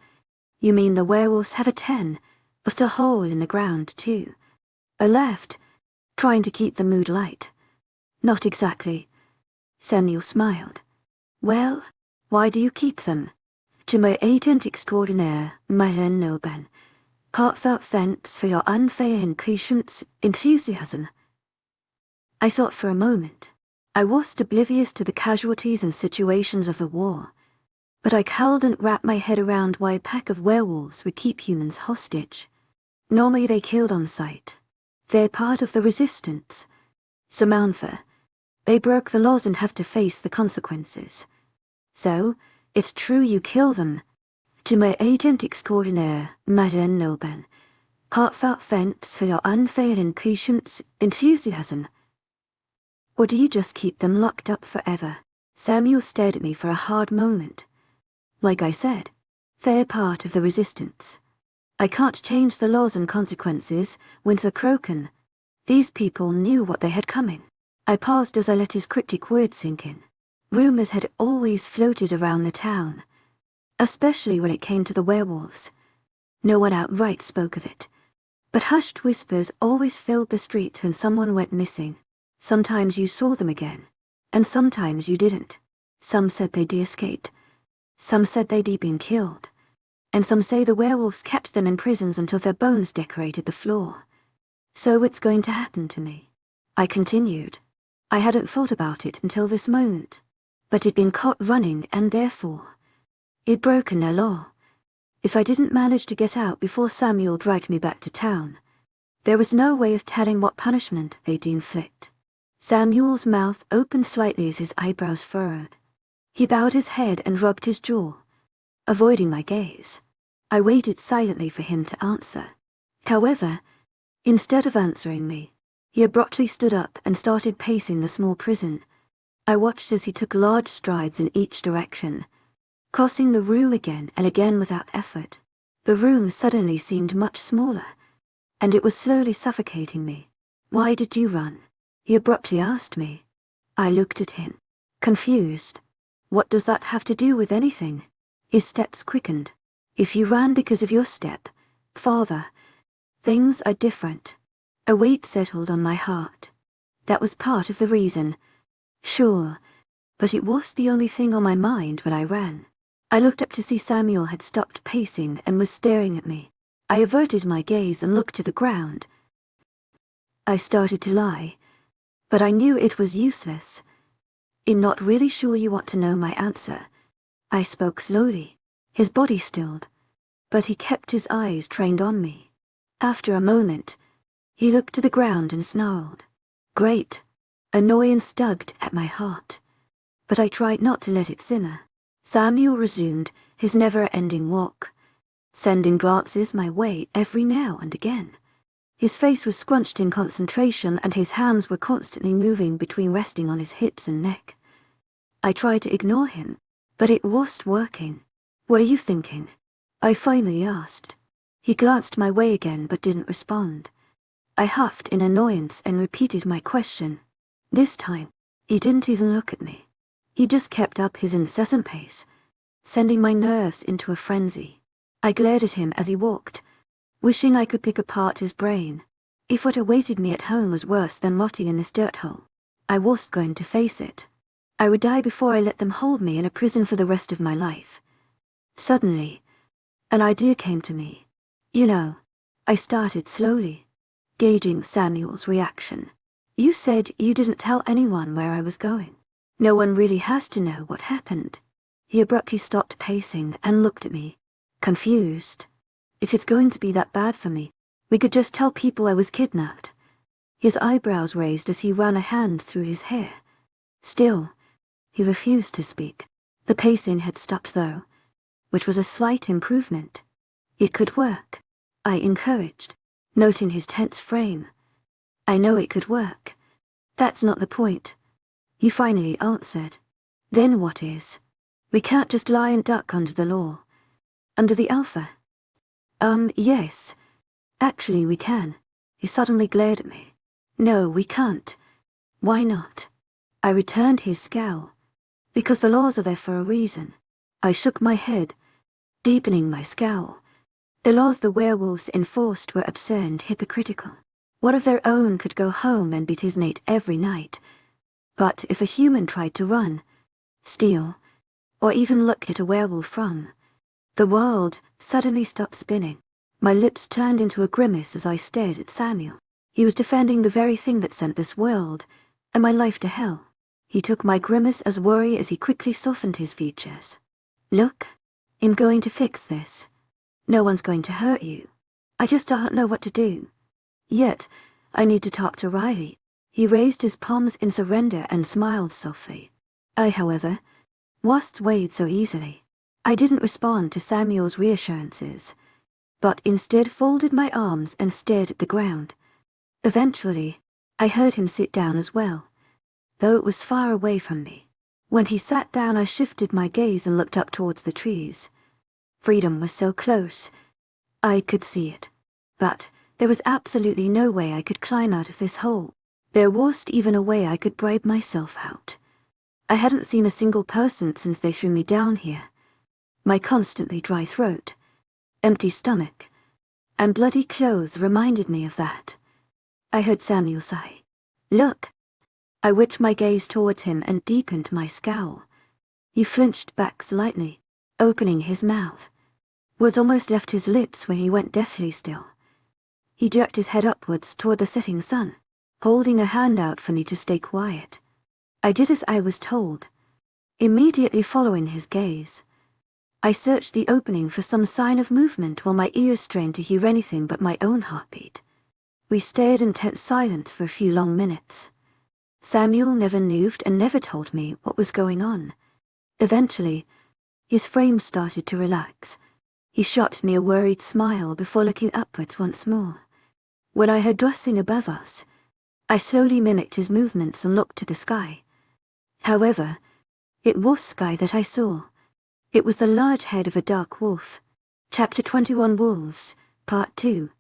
"You mean the werewolves have a 10, but a hole in the ground too?" I laughed, trying to keep the mood light. "Not exactly." Samuel smiled. "Well, why do you keep them?" "To my agent extraordinaire, webnovel. Heartfelt thanks for your unfailing patience, enthusiasm." I thought for a moment. I wasn't oblivious to the casualties and situations of the war, but I couldn't wrap my head around why a pack of werewolves would keep humans hostage. Normally they killed on sight. They're part of the resistance. Samantha, they broke the laws and have to face the consequences. "So, it's true you kill them." "To my agent extraordinaire, webnovel. Heartfelt thanks for your unfailing patience, enthusiasm." Or do you just keep them locked up forever? Samuel stared at me for a hard moment. "Like I said, they're part of the resistance. I can't change the laws and consequences when they're broken. These people knew what they had coming." I paused as I let his cryptic words sink in. Rumors had always floated around the town, especially when it came to the werewolves. No one outright spoke of it, but hushed whispers always filled the streets when someone went missing. Sometimes you saw them again, and sometimes you didn't. Some said they'd escaped, some said they'd been killed, and some say the werewolves kept them in prisons until their bones decorated the floor. "So it's going to happen to me," I continued. I hadn't thought about it until this moment, but it'd been caught running and therefore, it'd broken their law. If I didn't manage to get out before Samuel dragged me back to town, there was no way of telling what punishment they'd inflict. Samuel's mouth opened slightly as his eyebrows furrowed. He bowed his head and rubbed his jaw, avoiding my gaze. I waited silently for him to answer. However, instead of answering me, he abruptly stood up and started pacing the small prison. I watched as he took large strides in each direction, crossing the room again and again without effort. The room suddenly seemed much smaller, and it was slowly suffocating me. "Why did you run?" he abruptly asked me. I looked at him, confused. "What does that have to do with anything?" His steps quickened. "If you ran because of your step, father, things are different." A weight settled on my heart. That was part of the reason. Sure, but it was the only thing on my mind when I ran. I looked up to see Samuel had stopped pacing and was staring at me. I averted my gaze and looked to the ground. I started to lie, but I knew it was useless. "I'm not really sure you want to know my answer." I spoke slowly. His body stilled, but he kept his eyes trained on me. After a moment, he looked to the ground and snarled. "Great." Annoyance tugged at my heart, but I tried not to let it simmer. Samuel resumed his never-ending walk, sending glances my way every now and again. His face was scrunched in concentration and his hands were constantly moving between resting on his hips and neck. I tried to ignore him, but it wasn't working. "What are you thinking?" I finally asked. He glanced my way again but didn't respond. I huffed in annoyance and repeated my question. This time, he didn't even look at me. He just kept up his incessant pace, sending my nerves into a frenzy. I glared at him as he walked, wishing I could pick apart his brain. If what awaited me at home was worse than rotting in this dirt hole, I wasn't going to face it. I would die before I let them hold me in a prison for the rest of my life. Suddenly, an idea came to me. I started slowly, gauging Samuel's reaction. You said you didn't tell anyone where I was going. No one really has to know what happened. He abruptly stopped pacing and looked at me, confused. If it's going to be that bad for me, we could just tell people I was kidnapped. His eyebrows raised as he ran a hand through his hair. Still, he refused to speak. The pacing had stopped though, which was a slight improvement. It could work, I encouraged, noting his tense frame. I know it could work. That's not the point. He finally answered. Then what is? We can't just lie and duck under the law. Under the Alpha? Yes. Actually, we can. He suddenly glared at me. No, we can't. Why not? I returned his scowl. Because the laws are there for a reason. I shook my head, deepening my scowl. The laws the werewolves enforced were absurd and hypocritical. One of their own could go home and beat his mate every night. But if a human tried to run, steal, or even look at a werewolf from, the world suddenly stopped spinning. My lips turned into a grimace as I stared at Samuel. He was defending the very thing that sent this world and my life to hell. He took my grimace as worry as he quickly softened his features. Look, I'm going to fix this. No one's going to hurt you. I just don't know what to do. Yet, I need to talk to Riley. He raised his palms in surrender and smiled softly. I, however, wasn't swayed so easily. I didn't respond to Samuel's reassurances, but instead folded my arms and stared at the ground. Eventually, I heard him sit down as well, though it was far away from me. When he sat down, I shifted my gaze and looked up towards the trees. Freedom was so close. I could see it. But there was absolutely no way I could climb out of this hole. There wasn't even a way I could bribe myself out. I hadn't seen a single person since they threw me down here. My constantly dry throat, empty stomach, and bloody clothes reminded me of that. I heard Samuel sigh. Look. I whipped my gaze towards him and deepened my scowl. He flinched back slightly, opening his mouth. Words almost left his lips when he went deathly still. He jerked his head upwards toward the setting sun, holding a hand out for me to stay quiet. I did as I was told. Immediately following his gaze, I searched the opening for some sign of movement while my ears strained to hear anything but my own heartbeat. We stared in tense silence for a few long minutes. Samuel never moved and never told me what was going on. Eventually, his frame started to relax. He shot me a worried smile before looking upwards once more. When I heard rustling above us, I slowly mimicked his movements and looked to the sky. However, it was sky that I saw. It was the large head of a dark wolf. Chapter 21 Wolves, Part 2.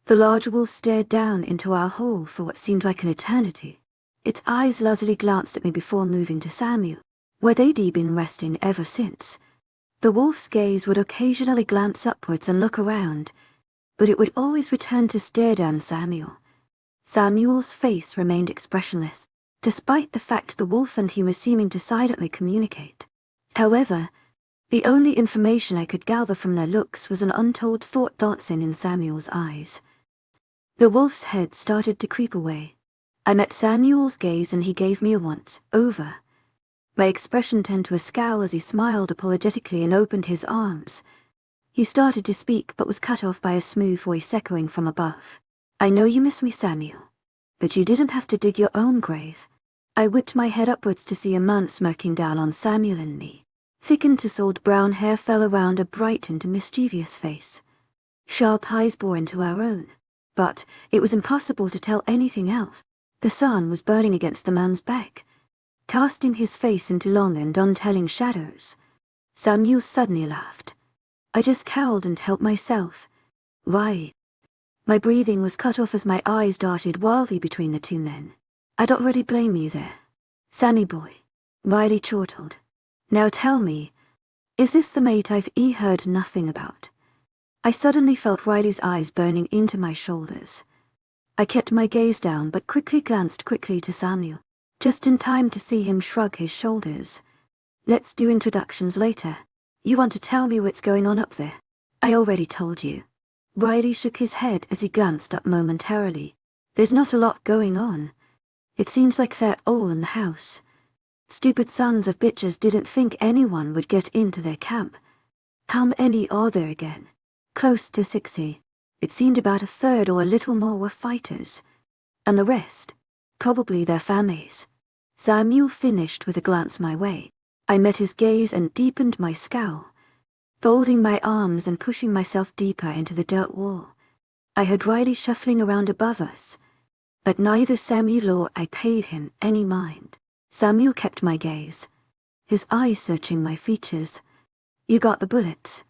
The large wolf stared down into our hole for what seemed like an eternity. Its eyes lazily glanced at me before moving to Samuel, where they'd been resting ever since. The wolf's gaze would occasionally glance upwards and look around, but it would always return to stare down Samuel. Samuel's face remained expressionless, despite the fact the wolf and he were seeming to silently communicate. However, the only information I could gather from their looks was an untold thought dancing in Samuel's eyes. The wolf's head started to creep away. I met Samuel's gaze and he gave me a once-over. My expression turned to a scowl as he smiled apologetically and opened his arms. He started to speak but was cut off by a smooth voice echoing from above. I know you miss me, Samuel, but you didn't have to dig your own grave. I whipped my head upwards to see a man smirking down on Samuel and me. Thickened tousled brown hair fell around a brightened, mischievous face. Sharp eyes bore into our own, but it was impossible to tell anything else. The sun was burning against the man's back, casting his face into long and untelling shadows. Samuel suddenly laughed. I just cowled and helped myself. Why? My breathing was cut off as my eyes darted wildly between the two men. I'd already blame you there. Sammy boy. Riley chortled. Now tell me, is this the mate I've heard nothing about? I suddenly felt Riley's eyes burning into my shoulders. I kept my gaze down but quickly glanced to Samuel, just in time to see him shrug his shoulders. Let's do introductions later. You want to tell me what's going on up there? I already told you. Riley shook his head as he glanced up momentarily. There's not a lot going on. It seems like they're all in the house. Stupid sons of bitches didn't think anyone would get into their camp. How many are there again? Close to 60. It seemed about a third or a little more were fighters. And the rest? Probably their families. Samuel finished with a glance my way. I met his gaze and deepened my scowl. Folding my arms and pushing myself deeper into the dirt wall, I heard Riley shuffling around above us. But neither Samuel or I paid him any mind. Samuel kept my gaze, his eyes searching my features. You got the bullets?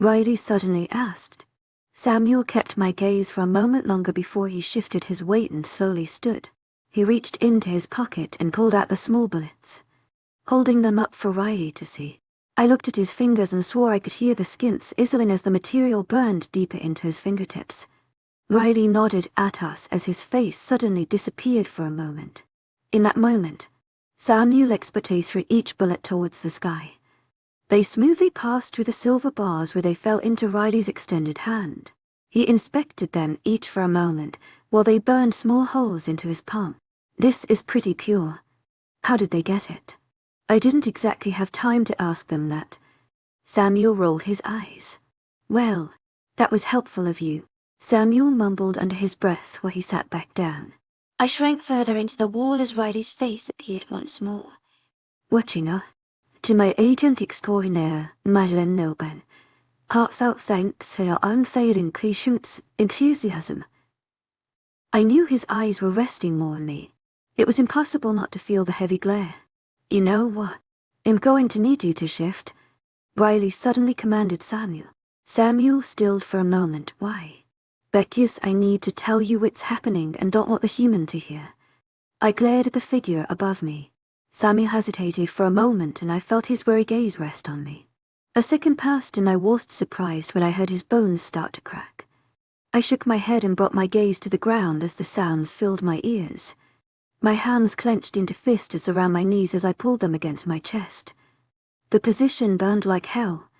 Riley suddenly asked. Samuel kept my gaze for a moment longer before he shifted his weight and slowly stood. He reached into his pocket and pulled out the small bullets, holding them up for Riley to see. I looked at his fingers and swore I could hear the skin sizzling as the material burned deeper into his fingertips. Riley nodded at us as his face suddenly disappeared for a moment. In that moment, Samuel expertly threw each bullet towards the sky. They smoothly passed through the silver bars where they fell into Riley's extended hand. He inspected them each for a moment while they burned small holes into his palm. This is pretty pure. How did they get it? I didn't exactly have time to ask them that. Samuel rolled his eyes. Well, that was helpful of you, Samuel mumbled under his breath while he sat back down. I shrank further into the wall as Riley's face appeared once more. Watching her. To my agent extraordinaire, Madeleine Noble. Heartfelt thanks for your unfailing patience, enthusiasm. I knew his eyes were resting more on me. It was impossible not to feel the heavy glare. You know what? I'm going to need you to shift, Riley suddenly commanded Samuel. Samuel stilled for a moment. Why? Becky's, I need to tell you what's happening and don't want the human to hear. I glared at the figure above me. Samuel hesitated for a moment and I felt his weary gaze rest on me. A second passed and I was surprised when I heard his bones start to crack. I shook my head and brought my gaze to the ground as the sounds filled my ears. My hands clenched into fists around my knees as I pulled them against my chest. The position burned like hell,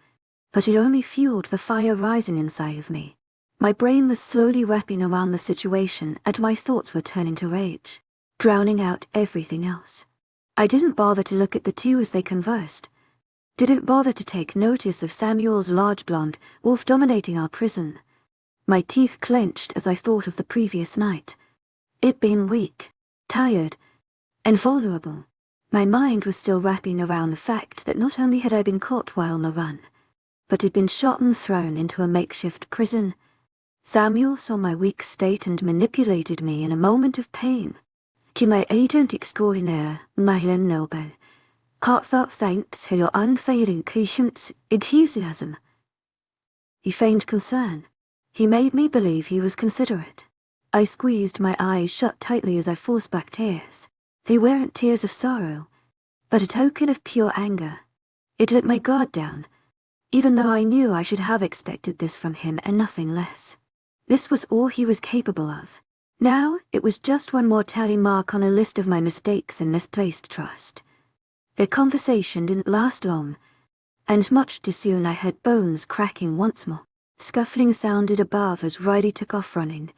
but it only fueled the fire rising inside of me. My brain was slowly wrapping around the situation and my thoughts were turning to rage, drowning out everything else. I didn't bother to look at the two as they conversed. Didn't bother to take notice of Samuel's large blonde wolf dominating our prison. My teeth clenched as I thought of the previous night. It'd been weak, tired, and vulnerable. My mind was still wrapping around the fact that not only had I been caught while on the run, but had been shot and thrown into a makeshift prison. Samuel saw my weak state and manipulated me in a moment of pain. To my agent extraordinaire, Madeleine Noble, heartfelt thanks for your unfailing patience, enthusiasm. He feigned concern. He made me believe he was considerate. I squeezed my eyes shut tightly as I forced back tears. They weren't tears of sorrow, but a token of pure anger. It let my guard down, even though I knew I should have expected this from him and nothing less. This was all he was capable of. Now, it was just one more tally mark on a list of my mistakes and misplaced trust. Their conversation didn't last long, and much too soon I heard bones cracking once more. Scuffling sounded above as Riley took off running,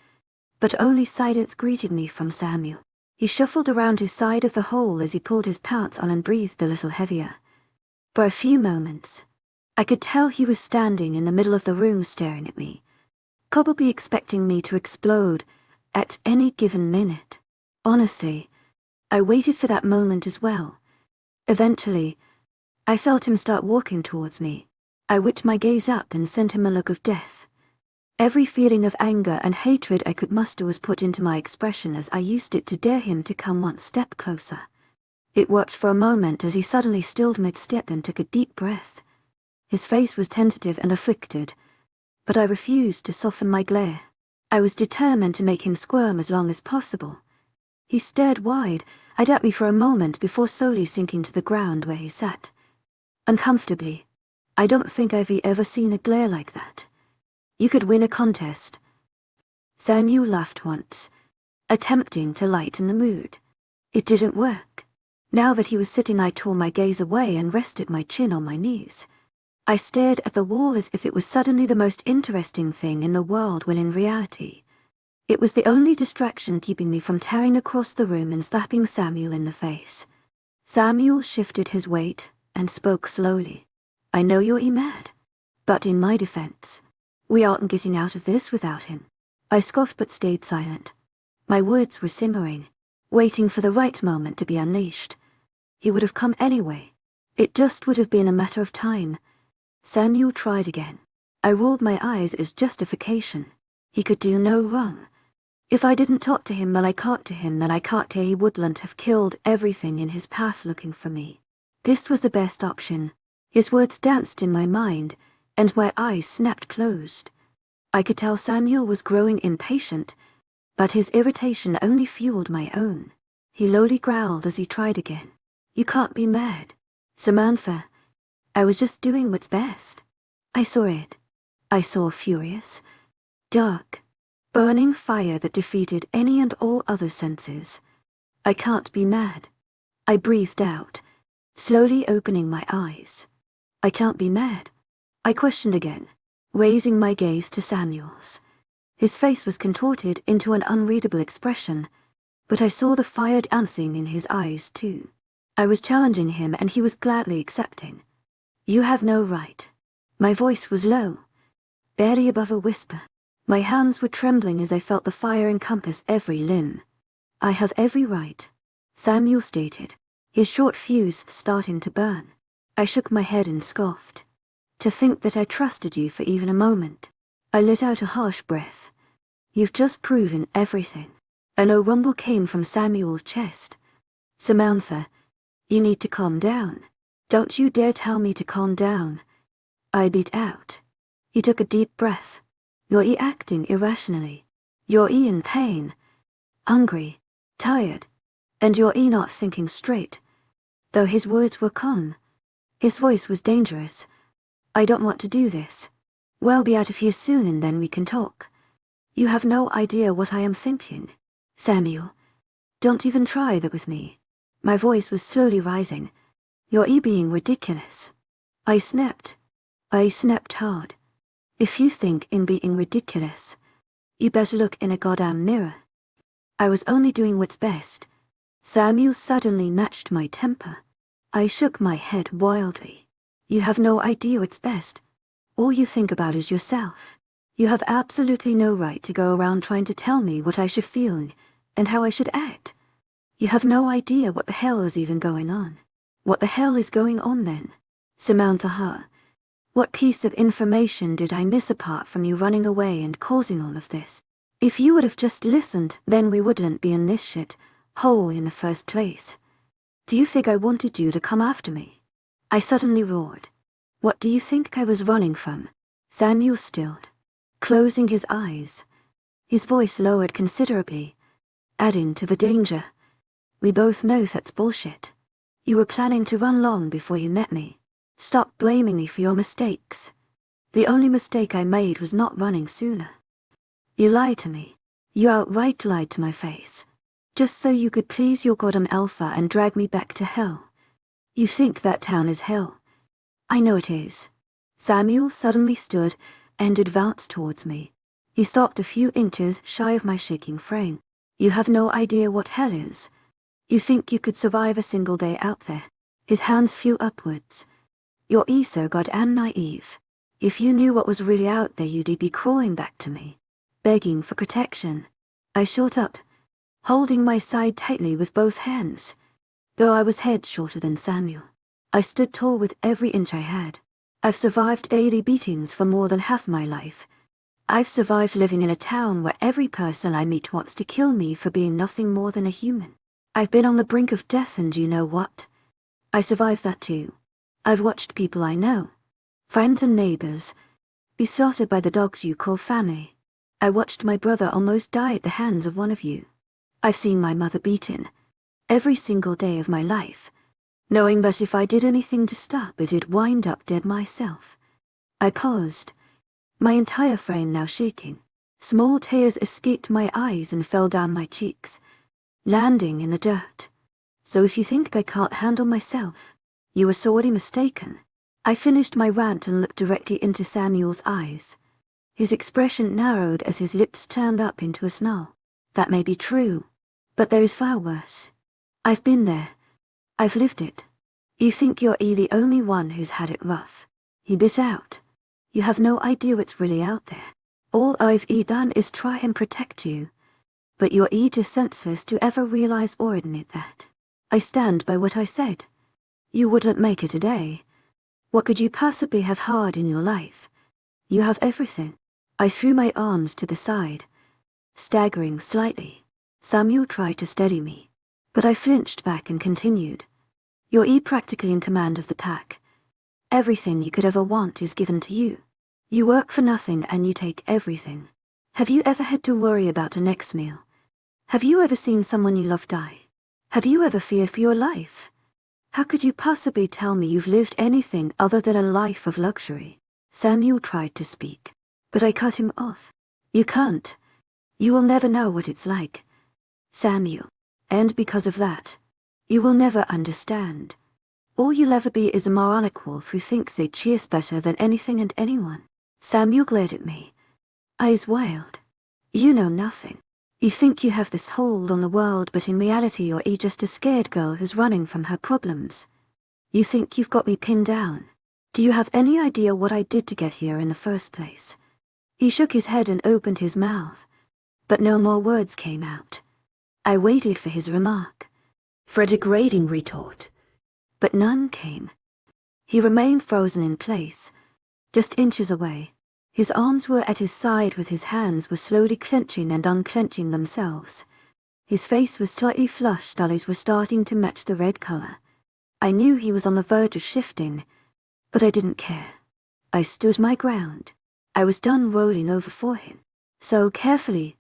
but only silence greeted me from Samuel. He shuffled around his side of the hole as he pulled his pants on and breathed a little heavier. For a few moments, I could tell he was standing in the middle of the room staring at me, probably expecting me to explode at any given minute. Honestly, I waited for that moment as well. Eventually, I felt him start walking towards me. I whipped my gaze up and sent him a look of death. Every feeling of anger and hatred I could muster was put into my expression as I used it to dare him to come one step closer. It worked for a moment as he suddenly stilled mid-step and took a deep breath. His face was tentative and afflicted, but I refused to soften my glare. I was determined to make him squirm as long as possible. He stared wide-eyed at me for a moment before slowly sinking to the ground where he sat. Uncomfortably. I don't think I've ever seen a glare like that. You could win a contest. Samuel laughed once, attempting to lighten the mood. It didn't work. Now that he was sitting, I tore my gaze away and rested my chin on my knees. I stared at the wall as if it was suddenly the most interesting thing in the world, when in reality, it was the only distraction keeping me from tearing across the room and slapping Samuel in the face. Samuel shifted his weight and spoke slowly. I know you're mad, but in my defense, we aren't getting out of this without him. I scoffed but stayed silent. My words were simmering, waiting for the right moment to be unleashed. He would have come anyway. It just would have been a matter of time. Samuel tried again. I rolled my eyes as justification. He could do no wrong. If I didn't talk to him when I caught to him, then I caught to he wouldn't have killed everything in his path looking for me. This was the best option. His words danced in my mind, and my eyes snapped closed. I could tell Samuel was growing impatient, but his irritation only fueled my own. He lowly growled as he tried again. You can't be mad, Samantha. I was just doing what's best. I saw it. I saw furious, dark, burning fire that defeated any and all other senses. I can't be mad. I breathed out, slowly opening my eyes. I can't be mad. I questioned again, raising my gaze to Samuel's. His face was contorted into an unreadable expression, but I saw the fire dancing in his eyes too. I was challenging him and he was gladly accepting. You have no right. My voice was low, barely above a whisper. My hands were trembling as I felt the fire encompass every limb. I have every right, Samuel stated, his short fuse starting to burn. I shook my head and scoffed. To think that I trusted you for even a moment. I let out a harsh breath. You've just proven everything. A low rumble came from Samuel's chest. Samantha, you need to calm down. Don't you dare tell me to calm down. I beat out. He took a deep breath. You're acting irrationally. You're in pain, hungry, tired, and you're not thinking straight. Though his words were calm, his voice was dangerous. I don't want to do this. We'll be out of here soon and then we can talk. You have no idea what I am thinking. Samuel, don't even try that with me. My voice was slowly rising. You're being ridiculous. I snapped. I snapped hard. If you think in being ridiculous, you better look in a goddamn mirror. I was only doing what's best. Samuel suddenly matched my temper. I shook my head wildly. You have no idea what's best. All you think about is yourself. You have absolutely no right to go around trying to tell me what I should feel and how I should act. You have no idea what the hell is even going on. What the hell is going on then? Samantha, what piece of information did I miss apart from you running away and causing all of this? If you would have just listened, then we wouldn't be in this shit hole in the first place. Do you think I wanted you to come after me? I suddenly roared. What do you think I was running from? Samuel stilled, closing his eyes. His voice lowered considerably, adding to the danger. We both know that's bullshit. You were planning to run long before you met me. Stop blaming me for your mistakes. The only mistake I made was not running sooner. You lied to me. You outright lied to my face. Just so you could please your goddamn alpha and drag me back to hell. You think that town is hell. I know it is. Samuel suddenly stood and advanced towards me. He stopped a few inches shy of my shaking frame. You have no idea what hell is. You think you could survive a single day out there. His hands flew upwards. You're so goddamn naive. If you knew what was really out there, you'd be crawling back to me, begging for protection. I shot up, holding my side tightly with both hands. Though I was head shorter than Samuel, I stood tall with every inch I had. I've survived daily beatings for more than half my life. I've survived living in a town where every person I meet wants to kill me for being nothing more than a human. I've been on the brink of death, and you know what? I survived that too. I've watched people I know, friends and neighbors, be slaughtered by the dogs you call family. I watched my brother almost die at the hands of one of you. I've seen my mother beaten, every single day of my life, knowing that if I did anything to stop it, I'd wind up dead myself. I paused, my entire frame now shaking. Small tears escaped my eyes and fell down my cheeks, landing in the dirt. So if you think I can't handle myself, you are sorely mistaken. I finished my rant and looked directly into Samuel's eyes. His expression narrowed as his lips turned up into a snarl. That may be true, but there is far worse. I've been there. I've lived it. You think you're the only one who's had it rough. He bit out. You have no idea what's really out there. All I've done is try and protect you. But you're just senseless to ever realize or admit that. I stand by what I said. You wouldn't make it today. What could you possibly have hard in your life? You have everything. I threw my arms to the side, staggering slightly. Samuel tried to steady me, but I flinched back and continued. You're practically in command of the pack. Everything you could ever want is given to you. You work for nothing and you take everything. Have you ever had to worry about the next meal? Have you ever seen someone you love die? Have you ever feared for your life? How could you possibly tell me you've lived anything other than a life of luxury? Samuel tried to speak, but I cut him off. You can't. You will never know what it's like, Samuel, and because of that, you will never understand. All you'll ever be is a moronic wolf who thinks they cheers better than anything and anyone. Samuel glared at me, eyes wild. You know nothing. You think you have this hold on the world, but in reality you're just a scared girl who's running from her problems. You think you've got me pinned down. Do you have any idea what I did to get here in the first place? He shook his head and opened his mouth, but no more words came out. I waited for his remark, For a degrading retort. but none came. He remained frozen in place, just inches away. His arms were at his side, with his hands were slowly clenching and unclenching themselves. His face was slightly flushed, eyes were starting to match the red color. I knew he was on the verge of shifting, but I didn't care. I stood my ground. I was done rolling over for him. So carefully,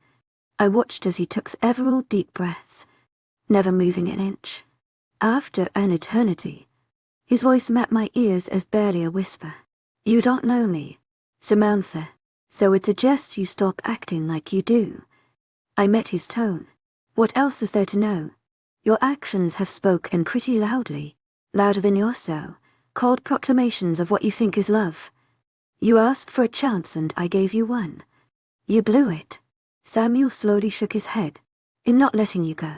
I watched as he took several deep breaths, never moving an inch. After an eternity, his voice met my ears as barely a whisper. You don't know me, Samantha, so it suggests you stop acting like you do. I met his tone. What else is there to know? Your actions have spoken pretty loudly, louder than your so-called proclamations of what you think is love. You asked for a chance and I gave you one. You blew it. Samuel slowly shook his head. In not letting you go,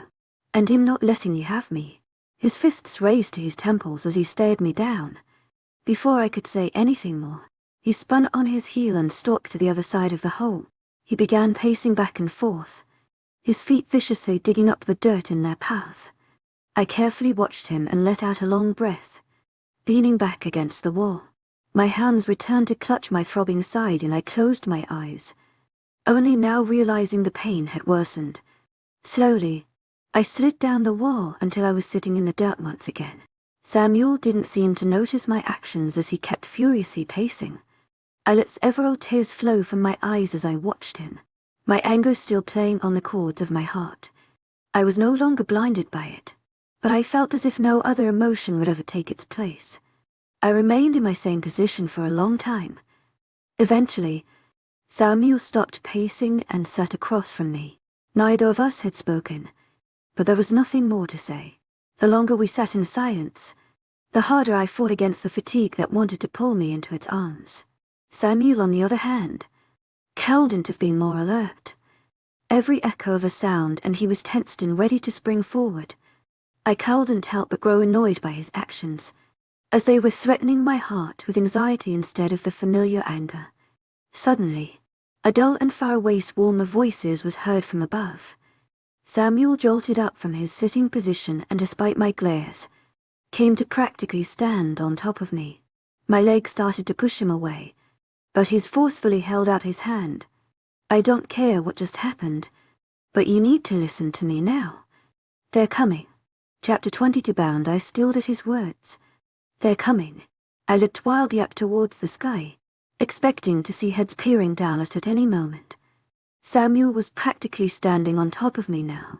and in not letting you have me. His fists raised to his temples as he stared me down. Before I could say anything more, he spun on his heel and stalked to the other side of the hole. He began pacing back and forth, his feet viciously digging up the dirt in their path. I carefully watched him and let out a long breath, leaning back against the wall. My hands returned to clutch my throbbing side and I closed my eyes, only now realizing the pain had worsened. Slowly, I slid down the wall until I was sitting in the dirt once again. Samuel didn't seem to notice my actions as he kept furiously pacing. I let several tears flow from my eyes as I watched him, my anger still playing on the chords of my heart. I was no longer blinded by it, but I felt as if no other emotion would ever take its place. I remained in my same position for a long time. Eventually, Samuel stopped pacing and sat across from me. Neither of us had spoken, but there was nothing more to say. The longer we sat in silence, the harder I fought against the fatigue that wanted to pull me into its arms. Samuel, on the other hand, couldn't have been more alert. Every echo of a sound and he was tensed and ready to spring forward. I couldn't help but grow annoyed by his actions, as they were threatening my heart with anxiety instead of the familiar anger. Suddenly, a dull and faraway swarm of voices was heard from above. Samuel jolted up from his sitting position and, despite my glares, came to practically stand on top of me. My legs started to push him away, but he forcefully held out his hand. I don't care what just happened, but you need to listen to me now. They're coming. Chapter 22 bound. I stilled at his words. They're coming. I looked wildly up towards the sky, expecting to see heads peering down at any moment. Samuel was practically standing on top of me now,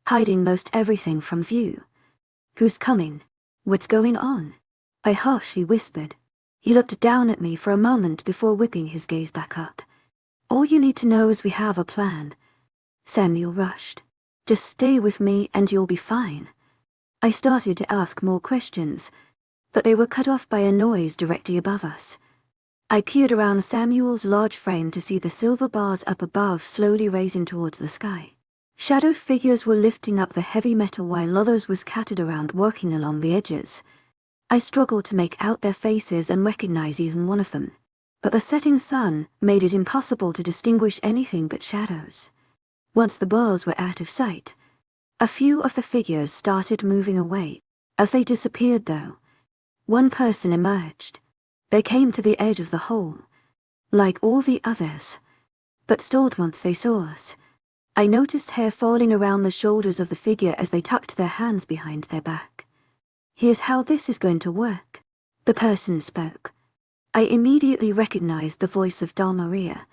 hiding most everything from view. Who's coming? What's going on? I harshly whispered. He looked down at me for a moment before whipping his gaze back up. "All you need to know is we have a plan." Samuel rushed. "Just stay with me and you'll be fine." I started to ask more questions, but they were cut off by a noise directly above us. I peered around Samuel's large frame to see the silver bars up above slowly raising towards the sky. Shadow figures were lifting up the heavy metal while others were scattered around working along the edges. I struggled to make out their faces and recognize even one of them, but the setting sun made it impossible to distinguish anything but shadows. Once the bars were out of sight, a few of the figures started moving away. As they disappeared, though, one person emerged. They came to the edge of the hole, like all the others, but stalled once they saw us. I noticed hair falling around the shoulders of the figure as they tucked their hands behind their back. "Here's how this is going to work," the person spoke. I immediately recognized the voice of Maria,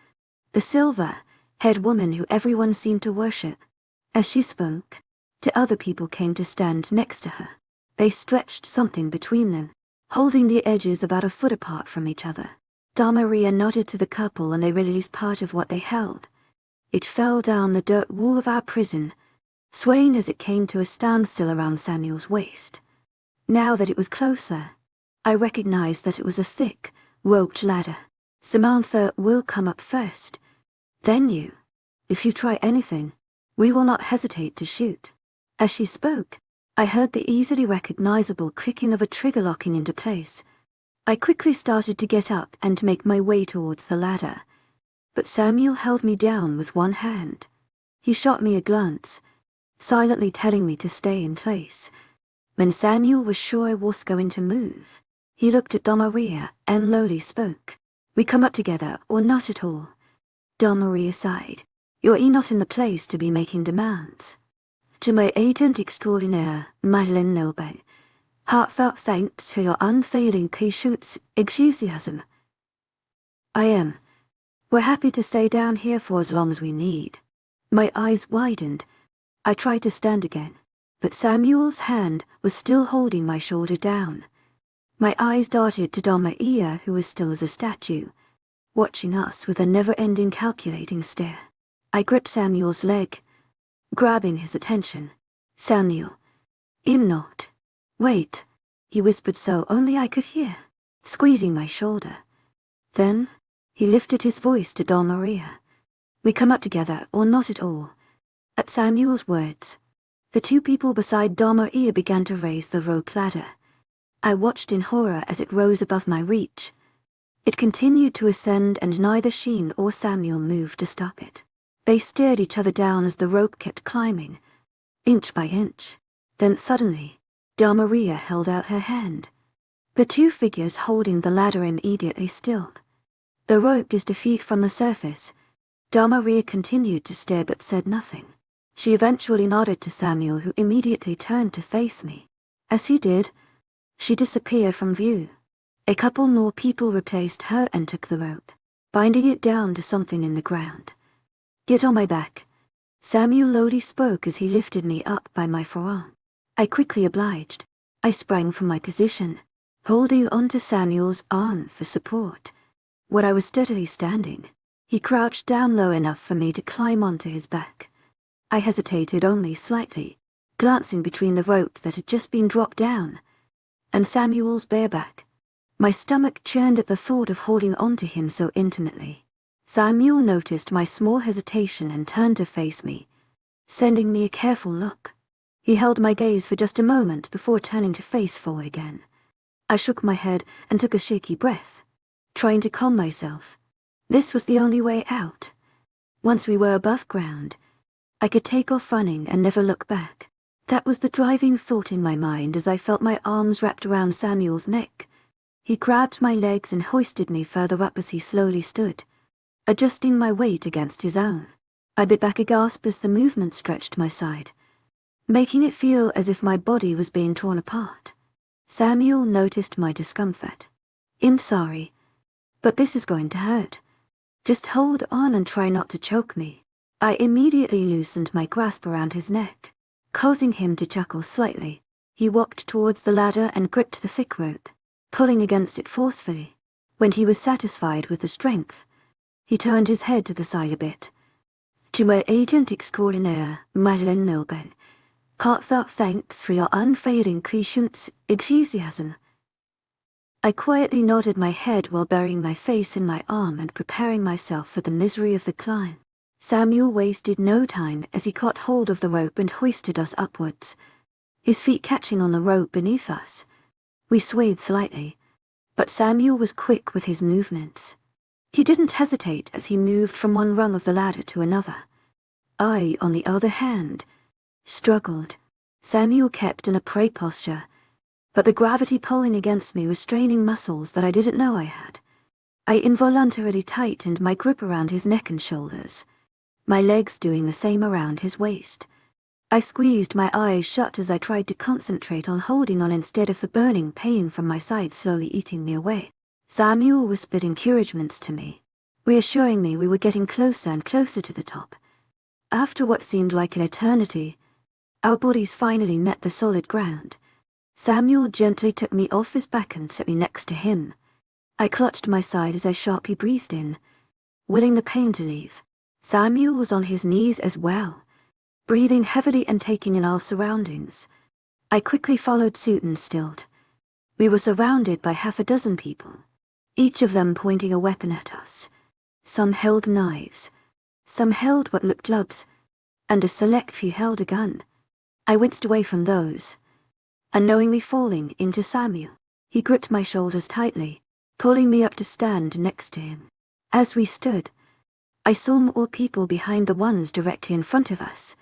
the silver-haired woman who everyone seemed to worship. As she spoke, two other people came to stand next to her. They stretched something between them, holding the edges about a foot apart from each other. Maria nodded to the couple and they released part of what they held. It fell down the dirt wall of our prison, swaying as it came to a standstill around Samuel's waist. Now that it was closer, I recognized that it was a thick, roped ladder. "Samantha will come up first, then you. If you try anything, we will not hesitate to shoot." As she spoke, I heard the easily recognizable clicking of a trigger locking into place. I quickly started to get up and make my way towards the ladder, but Samuel held me down with one hand. He shot me a glance, silently telling me to stay in place. When Samuel was sure I was going to move, he looked at Maria and lowly spoke. "We come up together or not at all." Maria sighed. "You're not in the place to be making demands." To my agent extraordinaire, Madeleine Nelbay, heartfelt thanks for your unfailing patience, enthusiasm. "I am. We're happy to stay down here for as long as we need." My eyes widened. I tried to stand again, but Samuel's hand was still holding my shoulder down. My eyes darted to Maria, who was still as a statue, watching us with a never-ending calculating stare. I gripped Samuel's leg, grabbing his attention. "Samuel, I'm not." "Wait," he whispered so only I could hear, squeezing my shoulder. Then he lifted his voice to Maria. "We come up together or not at all." At Samuel's words, the two people beside Maria began to raise the rope ladder. I watched in horror as it rose above my reach. It continued to ascend and neither Sheen or Samuel moved to stop it. They stared each other down as the rope kept climbing, inch by inch. Then suddenly, Maria held out her hand. The two figures holding the ladder immediately stilled. The rope just a feet from the surface. Maria continued to stare but said nothing. She eventually nodded to Samuel, who immediately turned to face me. As he did, she disappeared from view. A couple more people replaced her and took the rope, binding it down to something in the ground. "Get on my back," Samuel lowly spoke as he lifted me up by my forearm. I quickly obliged. I sprang from my position, holding onto Samuel's arm for support. When I was steadily standing, he crouched down low enough for me to climb onto his back. I hesitated only slightly, glancing between the rope that had just been dropped down and Samuel's bare back. My stomach churned at the thought of holding onto him so intimately. Samuel noticed my small hesitation and turned to face me, sending me a careful look. He held my gaze for just a moment before turning to face forward again. I shook my head and took a shaky breath, trying to calm myself. This was the only way out. Once we were above ground, I could take off running and never look back. That was the driving thought in my mind as I felt my arms wrapped around Samuel's neck. He grabbed my legs and hoisted me further up as he slowly stood, adjusting my weight against his own. I bit back a gasp as the movement stretched my side, making it feel as if my body was being torn apart. Samuel noticed my discomfort. "I'm sorry, but this is going to hurt. Just hold on and try not to choke me." I immediately loosened my grasp around his neck, causing him to chuckle slightly. He walked towards the ladder and gripped the thick rope, pulling against it forcefully. When he was satisfied with the strength, he turned his head to the side a bit. To my agent extraordinaire, Madeline, heartfelt thanks for your unfailing patience, enthusiasm. I quietly nodded my head while burying my face in my arm and preparing myself for the misery of the climb. Samuel wasted no time as he caught hold of the rope and hoisted us upwards, his feet catching on the rope beneath us. We swayed slightly, but Samuel was quick with his movements. He didn't hesitate as he moved from one rung of the ladder to another. I, on the other hand, struggled. Samuel kept in a prey posture, but the gravity pulling against me was straining muscles that I didn't know I had. I involuntarily tightened my grip around his neck and shoulders, my legs doing the same around his waist. I squeezed my eyes shut as I tried to concentrate on holding on instead of the burning pain from my side slowly eating me away. Samuel whispered encouragements to me, reassuring me we were getting closer and closer to the top. After what seemed like an eternity, our bodies finally met the solid ground. Samuel gently took me off his back and set me next to him. I clutched my side as I sharply breathed in, willing the pain to leave. Samuel was on his knees as well, breathing heavily and taking in our surroundings. I quickly followed suit and stilled. We were surrounded by half a dozen people, each of them pointing a weapon at us. Some held knives, some held what looked clubs, and a select few held a gun. I winced away from those, unknowingly falling into Samuel. He gripped my shoulders tightly, pulling me up to stand next to him. As we stood, I saw more people behind the ones directly in front of us.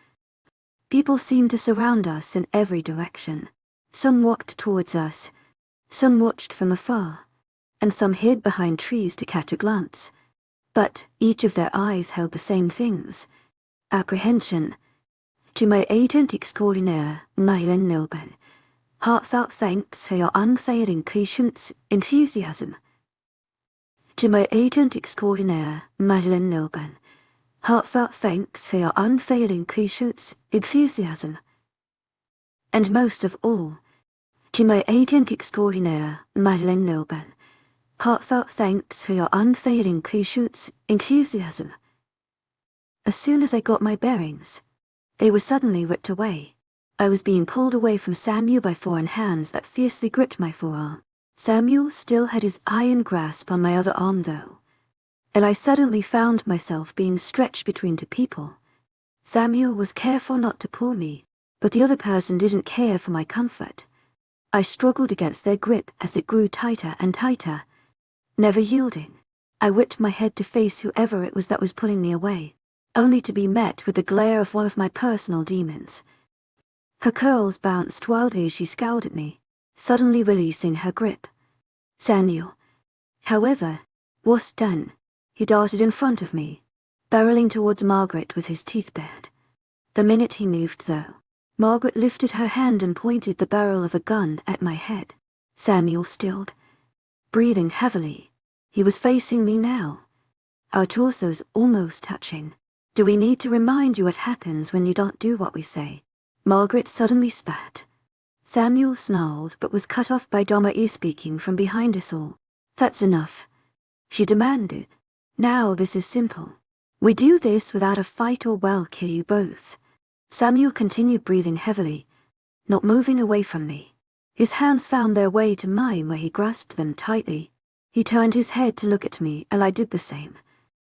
People seemed to surround us in every direction. Some walked towards us, some watched from afar, and some hid behind trees to catch a glance. But each of their eyes held the same things: apprehension. To my agent extraordinaire, Madeline, heartfelt thanks for your unfailing patience, enthusiasm. To my agent extraordinaire, Madeline, heartfelt thanks for your unfailing patience, enthusiasm. And most of all, to my agent extraordinaire, Madeline, heartfelt thanks for your unfailing patience, enthusiasm. As soon as I got my bearings, they were suddenly ripped away. I was being pulled away from Samuel by foreign hands that fiercely gripped my forearm. Samuel still had his iron grasp on my other arm though, and I suddenly found myself being stretched between two people. Samuel was careful not to pull me, but the other person didn't care for my comfort. I struggled against their grip as it grew tighter and tighter, never yielding. I whipped my head to face whoever it was that was pulling me away, only to be met with the glare of one of my personal demons. Her curls bounced wildly as she scowled at me, suddenly releasing her grip. Samuel, however, was done. He darted in front of me, barreling towards Margaret with his teeth bared. The minute he moved though, Margaret lifted her hand and pointed the barrel of a gun at my head. Samuel stilled, breathing heavily. He was facing me now, our torsos almost touching. Do we need to remind you what happens when you don't do what we say? Margaret suddenly spat. Samuel snarled but was cut off by Domae speaking from behind us all. That's enough, she demanded. Now this is simple. We do this without a fight or we'll kill you both. Samuel continued breathing heavily, not moving away from me. His hands found their way to mine where he grasped them tightly. He turned his head to look at me and I did the same.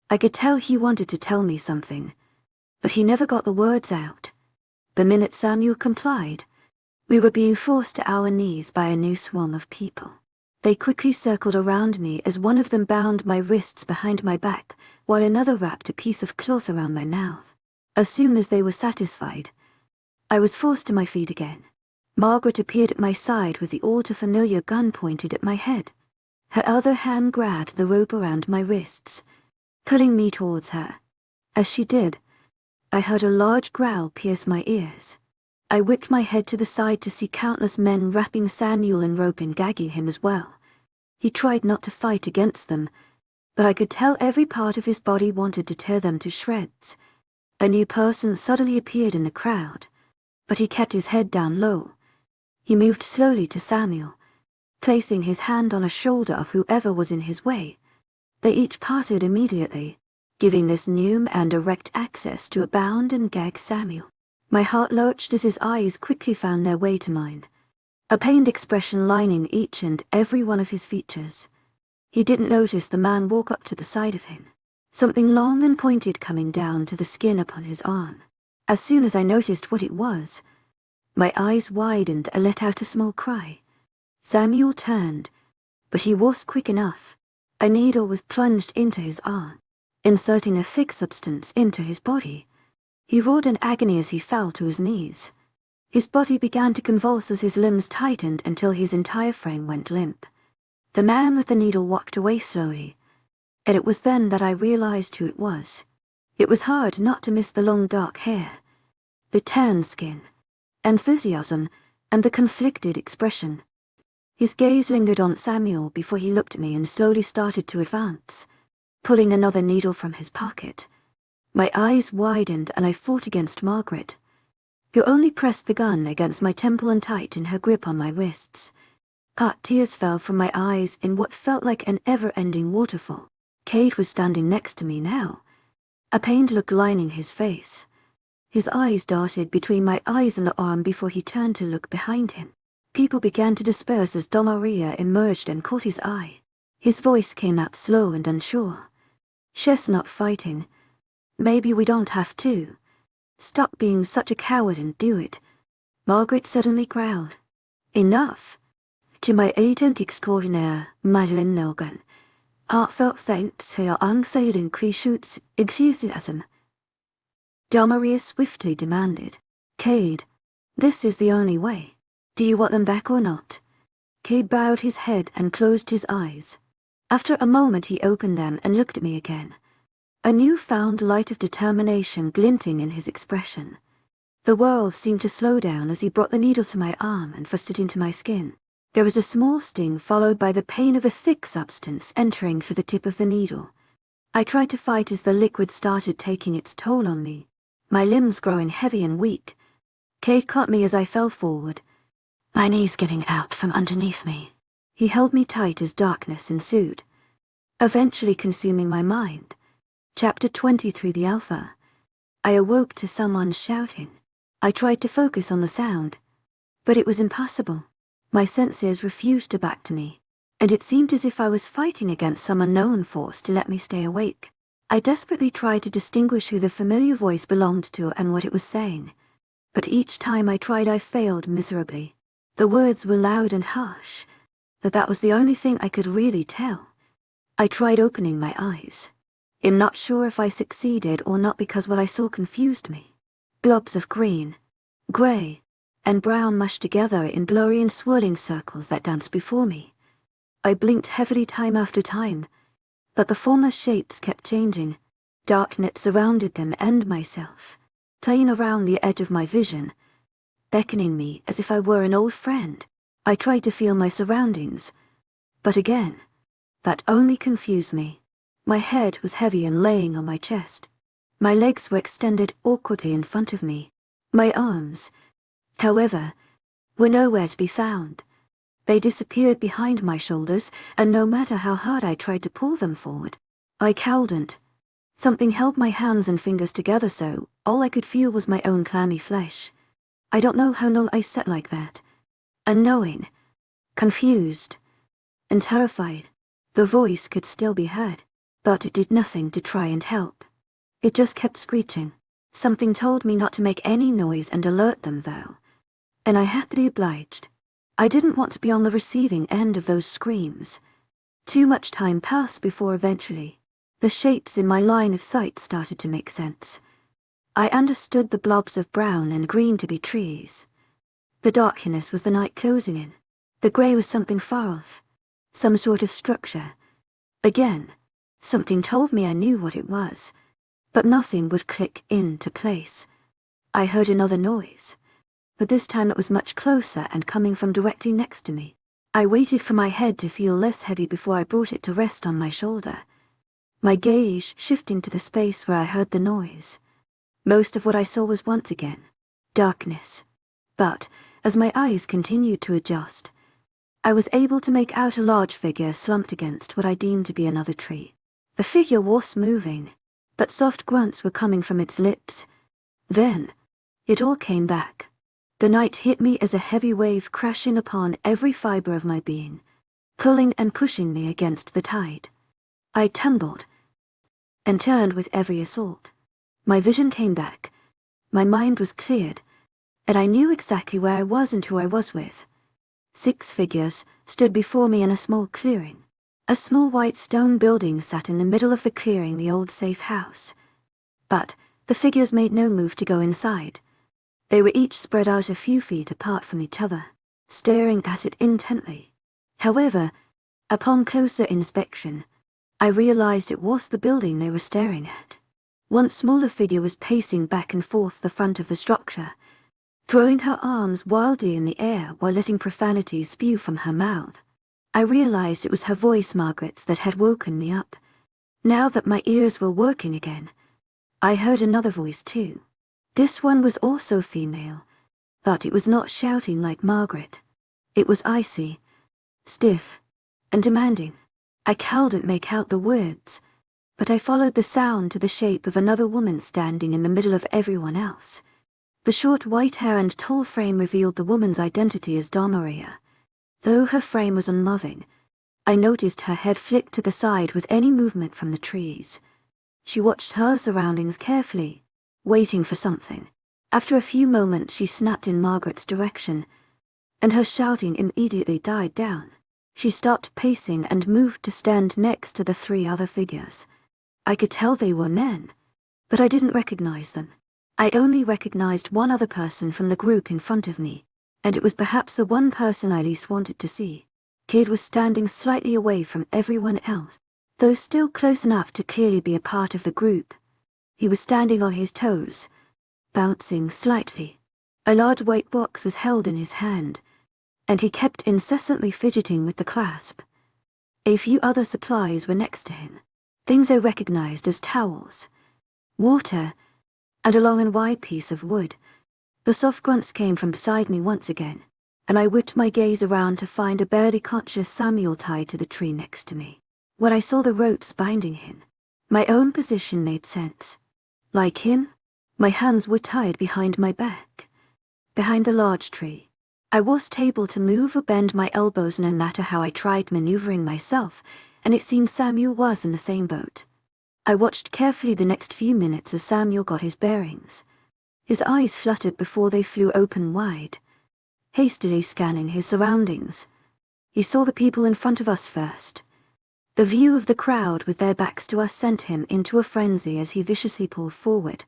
I could tell he wanted to tell me something, but he never got the words out. The minute Samuel complied, we were being forced to our knees by a new swarm of people. They quickly circled around me as one of them bound my wrists behind my back, while another wrapped a piece of cloth around my mouth. As soon as they were satisfied, I was forced to my feet again. Margaret appeared at my side with the all-too-familiar gun pointed at my head. Her other hand grabbed the rope around my wrists, pulling me towards her. As she did, I heard a large growl pierce my ears. I whipped my head to the side to see countless men wrapping Samuel in rope and gagging him as well. He tried not to fight against them, but I could tell every part of his body wanted to tear them to shreds. A new person suddenly appeared in the crowd, but he kept his head down low. He moved slowly to Samuel, Placing his hand on a shoulder of whoever was in his way, they each parted immediately, giving this new and direct access to a bound and gagged Samuel. My heart lurched as his eyes quickly found their way to mine, a pained expression lining each and every one of his features. He didn't notice the man walk up to the side of him, something long and pointed coming down to the skin upon his arm. As soon as I noticed what it was, my eyes widened and let out a small cry. Samuel turned, but he was quick enough. A needle was plunged into his arm, inserting a thick substance into his body. He roared in agony as he fell to his knees. His body began to convulse as his limbs tightened until his entire frame went limp. The man with the needle walked away slowly, and it was then that I realized who it was. It was hard not to miss the long dark hair, the tanned skin, enthusiasm, and the conflicted expression. His gaze lingered on Samuel before he looked at me and slowly started to advance, pulling another needle from his pocket. My eyes widened and I fought against Margaret, who only pressed the gun against my temple and tight in her grip on my wrists. Hot tears fell from my eyes in what felt like an ever-ending waterfall. Cade was standing next to me now, a pained look lining his face. His eyes darted between my eyes and the arm before he turned to look behind him. People began to disperse as Don Maria emerged and caught his eye. His voice came out slow and unsure. "She's not fighting. Maybe we don't have to. Stop being such a coward and do it." Margaret suddenly growled. "Enough." To my agent extraordinaire, Madeleine Nelgan, heartfelt thanks for your unfailing Chrishut's enthusiasm. Don Maria swiftly demanded. "Cade, this is the only way. Do you want them back or not?" Cade bowed his head and closed his eyes. After a moment he opened them and looked at me again, a newfound light of determination glinting in his expression. The world seemed to slow down as he brought the needle to my arm and thrust it into my skin. There was a small sting followed by the pain of a thick substance entering through the tip of the needle. I tried to fight as the liquid started taking its toll on me, my limbs growing heavy and weak. Cade caught me as I fell forward, my knees getting out from underneath me. He held me tight as darkness ensued, eventually consuming my mind. Chapter 23 The Alpha. I awoke to someone shouting. I tried to focus on the sound, but it was impossible. My senses refused to back to me, and it seemed as if I was fighting against some unknown force to let me stay awake. I desperately tried to distinguish who the familiar voice belonged to and what it was saying, but each time I tried I failed miserably. The words were loud and harsh, but that was the only thing I could really tell. I tried opening my eyes, and not sure if I succeeded or not because what I saw confused me. Globs of green, grey, and brown mushed together in blurry and swirling circles that danced before me. I blinked heavily time after time, but the formless shapes kept changing. Darkness surrounded them and myself, playing around the edge of my vision, beckoning me as if I were an old friend. I tried to feel my surroundings, but again, that only confused me. My head was heavy and laying on my chest. My legs were extended awkwardly in front of me. My arms, however, were nowhere to be found. They disappeared behind my shoulders, and no matter how hard I tried to pull them forward, I couldn't. Something held my hands and fingers together so all I could feel was my own clammy flesh. I don't know how long I sat like that, unknowing, confused, and terrified. The voice could still be heard, but it did nothing to try and help. It just kept screeching. Something told me not to make any noise and alert them though, and I happily obliged. I didn't want to be on the receiving end of those screams. Too much time passed before eventually the shapes in my line of sight started to make sense. I understood the blobs of brown and green to be trees. The darkness was the night closing in. The grey was something far off, some sort of structure. Again, something told me I knew what it was, but nothing would click into place. I heard another noise, but this time it was much closer and coming from directly next to me. I waited for my head to feel less heavy before I brought it to rest on my shoulder, my gaze shifting to the space where I heard the noise. Most of what I saw was once again darkness, but as my eyes continued to adjust, I was able to make out a large figure slumped against what I deemed to be another tree. The figure was moving, but soft grunts were coming from its lips. Then, it all came back. The night hit me as a heavy wave crashing upon every fiber of my being, pulling and pushing me against the tide. I tumbled and turned with every assault. My vision came back. My mind was cleared, and I knew exactly where I was and who I was with. 6 figures stood before me in a small clearing. A small white stone building sat in the middle of the clearing, the old safe house. But the figures made no move to go inside. They were each spread out a few feet apart from each other, staring at it intently. However, upon closer inspection, I realized it was the building they were staring at. One smaller figure was pacing back and forth the front of the structure, throwing her arms wildly in the air while letting profanities spew from her mouth. I realized it was her voice, Margaret's, that had woken me up. Now that my ears were working again, I heard another voice too. This one was also female, but it was not shouting like Margaret. It was icy, stiff, and demanding. I couldn't make out the words, but I followed the sound to the shape of another woman standing in the middle of everyone else. The short white hair and tall frame revealed the woman's identity as Damaria. Though her frame was unmoving, I noticed her head flick to the side with any movement from the trees. She watched her surroundings carefully, waiting for something. After a few moments, she snapped in Margaret's direction, and her shouting immediately died down. She stopped pacing and moved to stand next to the 3 other figures. I could tell they were men, but I didn't recognize them. I only recognized one other person from the group in front of me, and it was perhaps the one person I least wanted to see. Kid was standing slightly away from everyone else, though still close enough to clearly be a part of the group. He was standing on his toes, bouncing slightly. A large white box was held in his hand, and he kept incessantly fidgeting with the clasp. A few other supplies were next to him, things I recognized as towels, water, and a long and wide piece of wood. The soft grunts came from beside me once again, and I whipped my gaze around to find a barely conscious Samuel tied to the tree next to me. When I saw the ropes binding him, my own position made sense. Like him, my hands were tied behind my back. Behind the large tree, I wasn't able to move or bend my elbows no matter how I tried maneuvering myself, and it seemed Samuel was in the same boat. I watched carefully the next few minutes as Samuel got his bearings. His eyes fluttered before they flew open wide, hastily scanning his surroundings. He saw the people in front of us first. The view of the crowd with their backs to us sent him into a frenzy as he viciously pulled forward,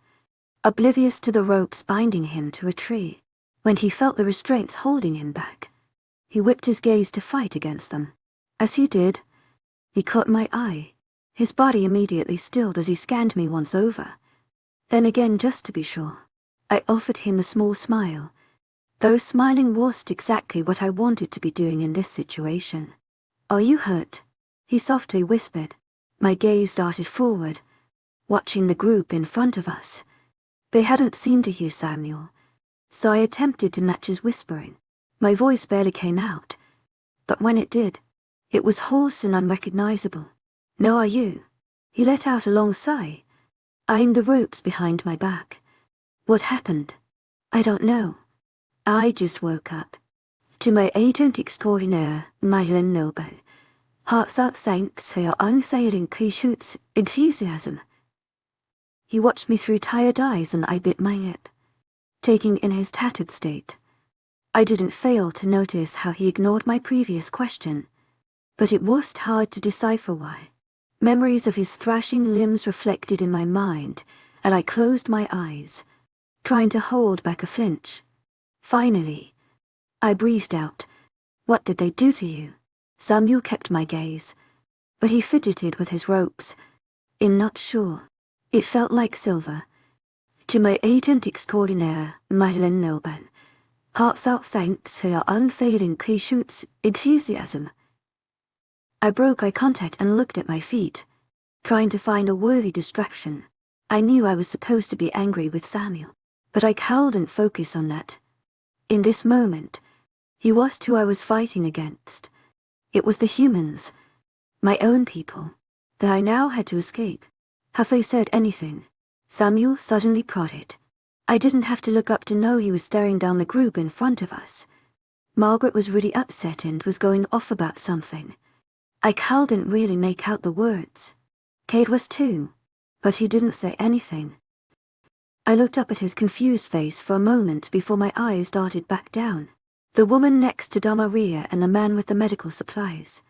oblivious to the ropes binding him to a tree. When he felt the restraints holding him back, he whipped his gaze to fight against them. As he did, he caught my eye. His body immediately stilled as he scanned me once over. Then again, just to be sure, I offered him a small smile, though smiling wasn't exactly what I wanted to be doing in this situation. "Are you hurt?" he softly whispered. My gaze darted forward, watching the group in front of us. They hadn't seemed to hear Samuel, so I attempted to match his whispering. My voice barely came out, but when it did, it was hoarse and unrecognizable. "No, are you?" He let out a long sigh, eyeing the ropes behind my back. "What happened?" "I don't know. I just woke up. To my agent extraordinaire, Madeleine Noble, heartfelt thanks for your unfailing patience, enthusiasm." He watched me through tired eyes and I bit my lip, taking in his tattered state. I didn't fail to notice how he ignored my previous question, but it was hard to decipher why. Memories of his thrashing limbs reflected in my mind, and I closed my eyes, trying to hold back a flinch. Finally, I breathed out, "What did they do to you?" Samuel kept my gaze, but he fidgeted with his ropes. "I'm not sure. It felt like silver. To my agent extraordinaire, Madeleine Noble, heartfelt thanks for your unfailing patience, enthusiasm." I broke eye contact and looked at my feet, trying to find a worthy distraction. I knew I was supposed to be angry with Samuel, but I couldn't focus on that. In this moment, He was who I was fighting against. It was the humans, my own people, that I now had to escape. Have they said anything? Samuel suddenly prodded. I didn't have to look up to know he was staring down the group in front of us. Margaret was really upset and was going off about something. Cal didn't really make out the words. Cade was too, but he didn't say anything. I looked up at his confused face for a moment before my eyes darted back down. The woman next to Maria and the man with the medical supplies.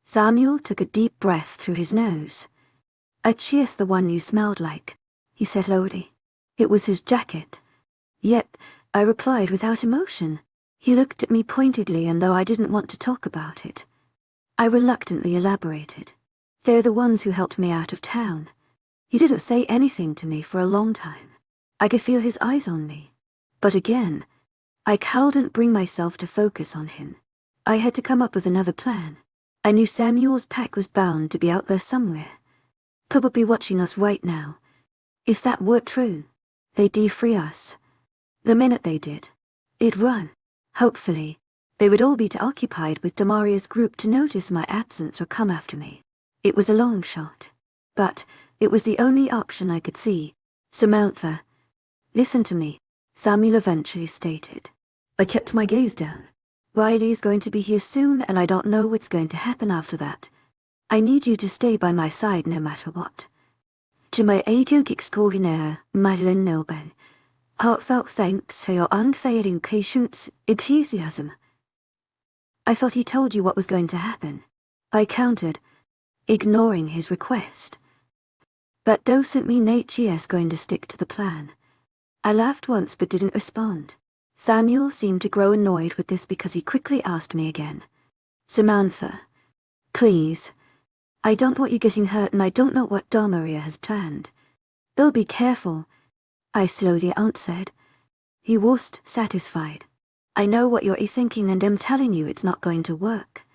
Samuel took a deep breath through his nose. Cheers, the one you smelled like, he said lowly. It was his jacket. Yet, I replied without emotion. He looked at me pointedly and though I didn't want to talk about it, I reluctantly elaborated. They're the ones who helped me out of town. He didn't say anything to me for a long time. I could feel his eyes on me. But again, I couldn't bring myself to focus on him. I had to come up with another plan. I knew Samuel's pack was bound to be out there somewhere, probably watching us right now. If that were true, they'd defree us. The minute they did, it'd run. Hopefully, they would all be too occupied with Damaria's group to notice my absence or come after me. It was a long shot, but it was the only option I could see. Samantha, listen to me, Samuel eventually stated. I kept my gaze down. Riley's going to be here soon and I don't know what's going to happen after that. I need you to stay by my side no matter what. To my agent extraordinaire, Madeleine Nilben, heartfelt thanks for your unfailing patience, enthusiasm. I thought he told you what was going to happen. I countered, ignoring his request. That doesn't mean HES going to stick to the plan. I laughed once but didn't respond. Samuel seemed to grow annoyed with this because he quickly asked me again. Samantha, please. I don't want you getting hurt and I don't know what Maria has planned. They'll be careful, I slowly answered. He wasn't satisfied. I know what you're thinking and I'm telling you it's not going to work.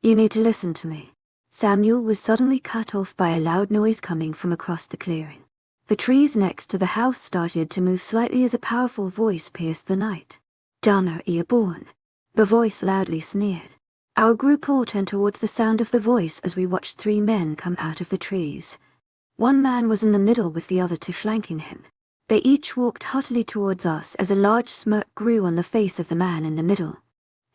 You need to listen to me. Samuel was suddenly cut off by a loud noise coming from across the clearing. The trees next to the house started to move slightly as a powerful voice pierced the night. Donna, you're born. The voice loudly sneered. Our group all turned towards the sound of the voice as we watched 3 men come out of the trees. One man was in the middle with the other 2 flanking him. They each walked haughtily towards us as a large smirk grew on the face of the man in the middle.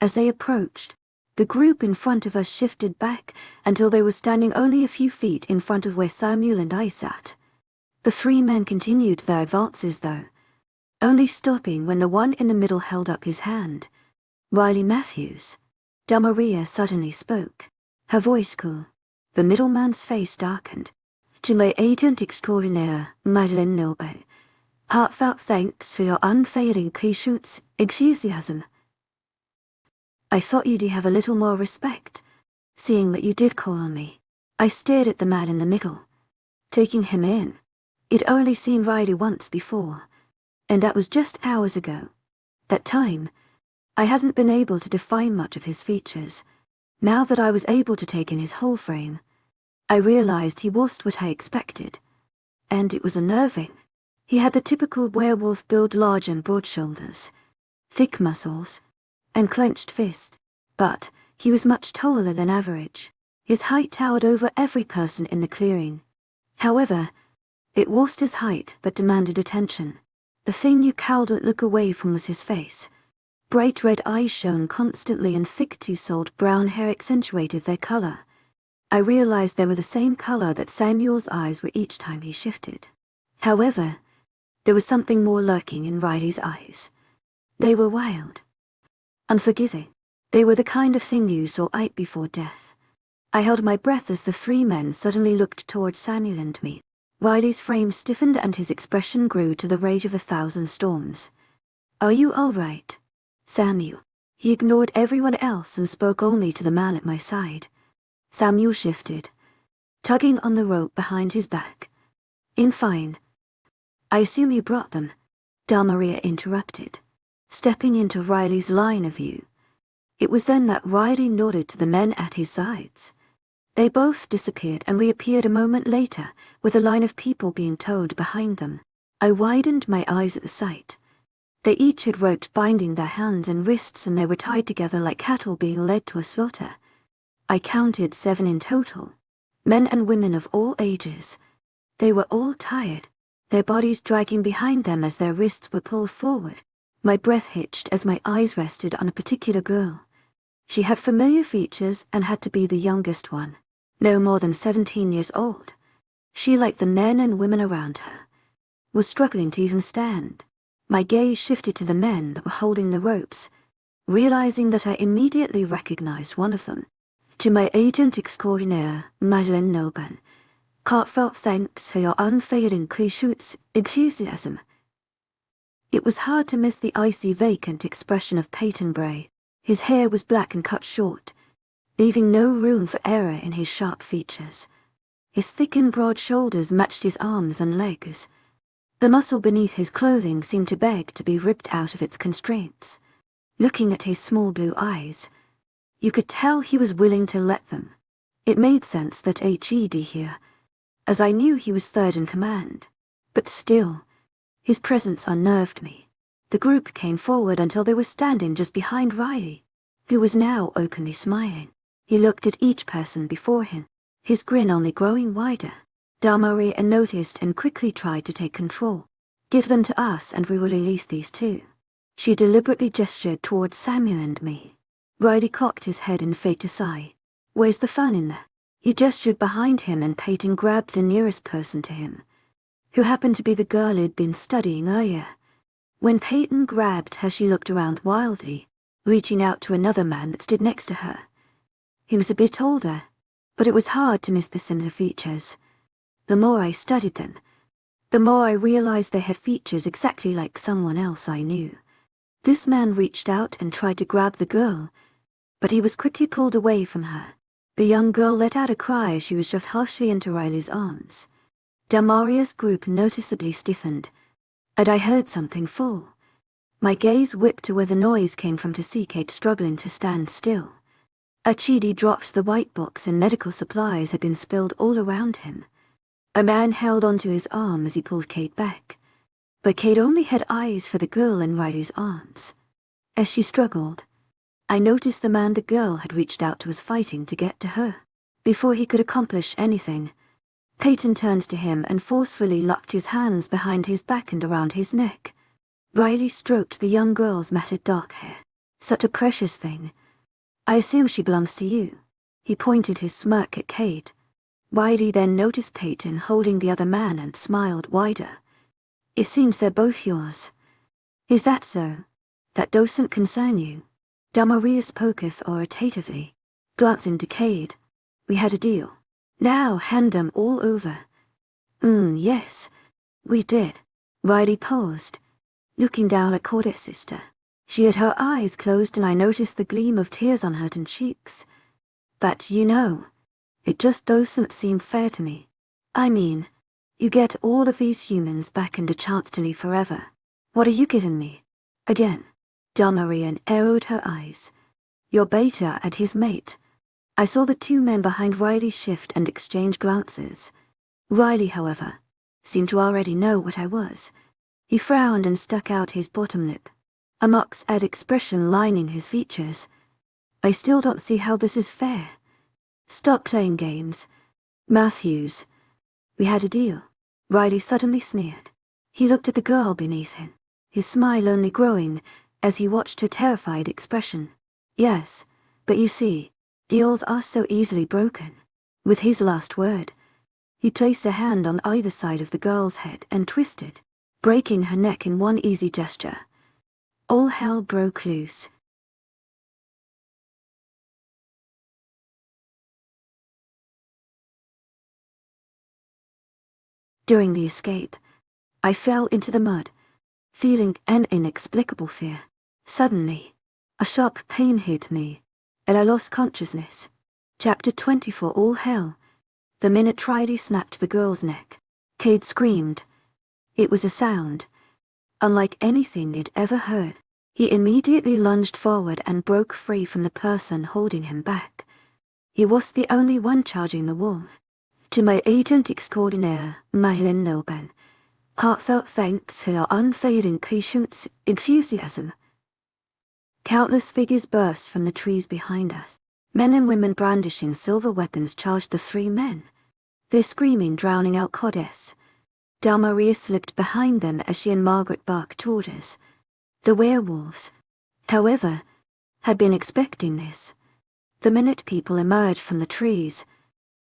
As they approached, the group in front of us shifted back until they were standing only a few feet in front of where Samuel and I sat. The 3 men continued their advances though, only stopping when the one in the middle held up his hand. Riley Matthews. Maria suddenly spoke, her voice cool. The middle man's face darkened. To my agent extraordinaire, Madeleine Nilben, heartfelt thanks for your unfailing patience, enthusiasm. I thought you'd have a little more respect, seeing that you did call on me. I stared at the man in the middle, taking him in. I'd only seen Riley once before, and that was just hours ago. That time, I hadn't been able to define much of his features. Now that I was able to take in his whole frame, I realized he wasn't what I expected, and it was unnerving. He had the typical werewolf build, large and broad shoulders, thick muscles, and clenched fist, but he was much taller than average. His height towered over every person in the clearing. However, it wasn't his height that demanded attention. The thing you couldn't look away from was his face. Bright red eyes shone constantly and thick 2-soled brown hair accentuated their color. I realized they were the same color that Samuel's eyes were each time he shifted. However, there was something more lurking in Riley's eyes. They were wild, unforgiving. They were the kind of thing you saw right before death. I held my breath as the 3 men suddenly looked towards Samuel and me. Riley's frame stiffened and his expression grew to the rage of 1,000 storms. Are you all right, Samuel? He ignored everyone else and spoke only to the man at my side. Samuel shifted, tugging on the rope behind his back. In fine. I assume you brought them, Maria interrupted, stepping into Riley's line of view. It was then that Riley nodded to the men at his sides. They both disappeared and reappeared a moment later, with a line of people being towed behind them. I widened my eyes at the sight. They each had ropes binding their hands and wrists, and they were tied together like cattle being led to a slaughter. I counted 7 in total, men and women of all ages. They were all tired, their bodies dragging behind them as their wrists were pulled forward. My breath hitched as my eyes rested on a particular girl. She had familiar features and had to be the youngest one, no more than 17 years old. She, like the men and women around her, was struggling to even stand. My gaze shifted to the men that were holding the ropes, realizing that I immediately recognized one of them. To my agent extraordinaire, Madeleine Nolban, heartfelt thanks for your unfailing enthusiasm. It was hard to miss the icy, vacant expression of Peyton Bray. His hair was black and cut short, leaving no room for error in his sharp features. His thick and broad shoulders matched his arms and legs. The muscle beneath his clothing seemed to beg to be ripped out of its constraints. Looking at his small blue eyes, you could tell he was willing to let them. It made sense that HED here, as I knew he was third in command. But still, his presence unnerved me. The group came forward until they were standing just behind Riley, who was now openly smiling. He looked at each person before him, his grin only growing wider. Damaria noticed and quickly tried to take control. Give them to us and we will release these two. She deliberately gestured towards Samuel and me. Riley cocked his head and faked a sigh. Where's the fun in that? He gestured behind him and Peyton grabbed the nearest person to him, who happened to be the girl he'd been studying earlier. When Peyton grabbed her, she looked around wildly, reaching out to another man that stood next to her. He was a bit older, but it was hard to miss the similar features. The more I studied them, the more I realized they had features exactly like someone else I knew. This man reached out and tried to grab the girl, but he was quickly pulled away from her. The young girl let out a cry as she was shoved harshly into Riley's arms. Damaria's group noticeably stiffened, and I heard something fall. My gaze whipped to where the noise came from to see Kate struggling to stand still. Achidi dropped the white box and medical supplies had been spilled all around him. A man held onto his arm as he pulled Kate back, but Kate only had eyes for the girl in Riley's arms. As she struggled, I noticed the man the girl had reached out to was fighting to get to her. Before he could accomplish anything, Peyton turned to him and forcefully locked his hands behind his back and around his neck. Riley stroked the young girl's matted dark hair. Such a precious thing. I assume she belongs to you. He pointed his smirk at Kate. Riley then noticed Peyton holding the other man and smiled wider. It seems they're both yours. Is that so? That doesn't concern you. Damaria spoke authoritatively, glancing to Cade. We had a deal. Now hand them all over. Yes, we did. Riley paused, looking down at Cordet's sister. She had her eyes closed and I noticed the gleam of tears on her cheeks. But it just doesn't seem fair to me. I mean, you get all of these humans back and a chance to live forever. What are you giving me? Again. Damaria narrowed her eyes. Your beta and his mate. I saw the two men behind Riley shift and exchange glances. Riley, however, seemed to already know what I was. He frowned and stuck out his bottom lip, a mock's-ed expression lining his features. I still don't see how this is fair. Stop playing games. Matthews. We had a deal. Riley suddenly sneered. He looked at the girl beneath him, his smile only growing as he watched her terrified expression. Yes, but you see, deals are so easily broken. With his last word, he placed a hand on either side of the girl's head and twisted, breaking her neck in one easy gesture. All hell broke loose. During the escape, I fell into the mud, feeling an inexplicable fear. Suddenly, a sharp pain hit me, and I lost consciousness. Chapter 24. All hell. The minute Riley snapped the girl's neck, Cade screamed. It was a sound unlike anything he'd ever heard. He immediately lunged forward and broke free from the person holding him back. He was the only one charging the wall. To my agent extraordinaire, Madeleine Nolban, Heartfelt thanks for your unfading patience, enthusiasm. Countless figures burst from the trees behind us. Men and women brandishing silver weapons charged the three men, their screaming drowning out Coddess. Maria slipped behind them as she and Margaret barked orders. The werewolves, however, had been expecting this. The minute people emerged from the trees,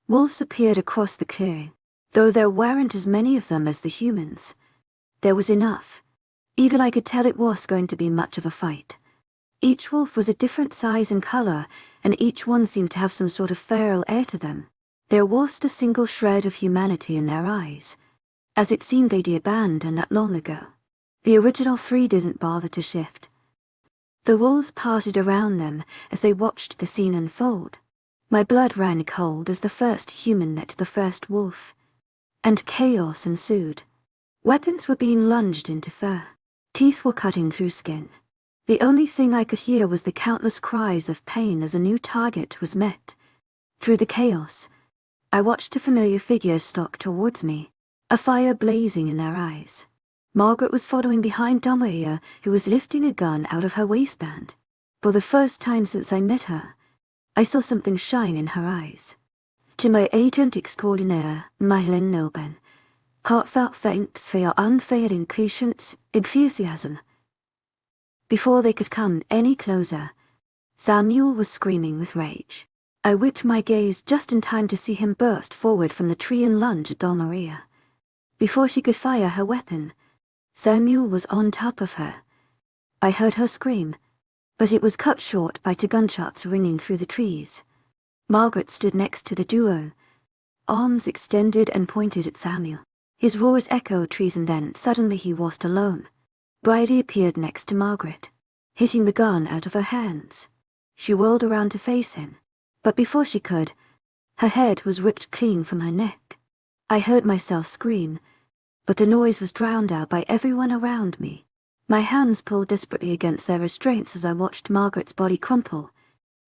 wolves appeared across the clearing. Though there weren't as many of them as the humans, there was enough. Even I could tell it was going to be much of a fight. Each wolf was a different size and color, and each one seemed to have some sort of feral air to them. There wasn't a single shred of humanity in their eyes, as it seemed they'd abandoned that long ago. The original three didn't bother to shift. The wolves parted around them as they watched the scene unfold. My blood ran cold as the first human met the first wolf, and chaos ensued. Weapons were being lunged into fur. Teeth were cutting through skin. The only thing I could hear was the countless cries of pain as a new target was met. Through the chaos, I watched a familiar figure stalk towards me, a fire blazing in their eyes. Margaret was following behind Maria, who was lifting a gun out of her waistband. For the first time since I met her, I saw something shine in her eyes. To my agent extraordinaire, Myelin Nilben, heartfelt thanks for your unfailing patience, enthusiasm. Before they could come any closer, Samuel was screaming with rage. I whipped my gaze just in time to see him burst forward from the tree and lunge at Maria. Before she could fire her weapon, Samuel was on top of her. I heard her scream, but it was cut short by two gunshots ringing through the trees. Margaret stood next to the duo, arms extended and pointed at Samuel. His roars echoed trees, and then suddenly he was alone. Bridie appeared next to Margaret, hitting the gun out of her hands. She whirled around to face him, but before she could, her head was ripped clean from her neck. I heard myself scream, but the noise was drowned out by everyone around me. My hands pulled desperately against their restraints as I watched Margaret's body crumple,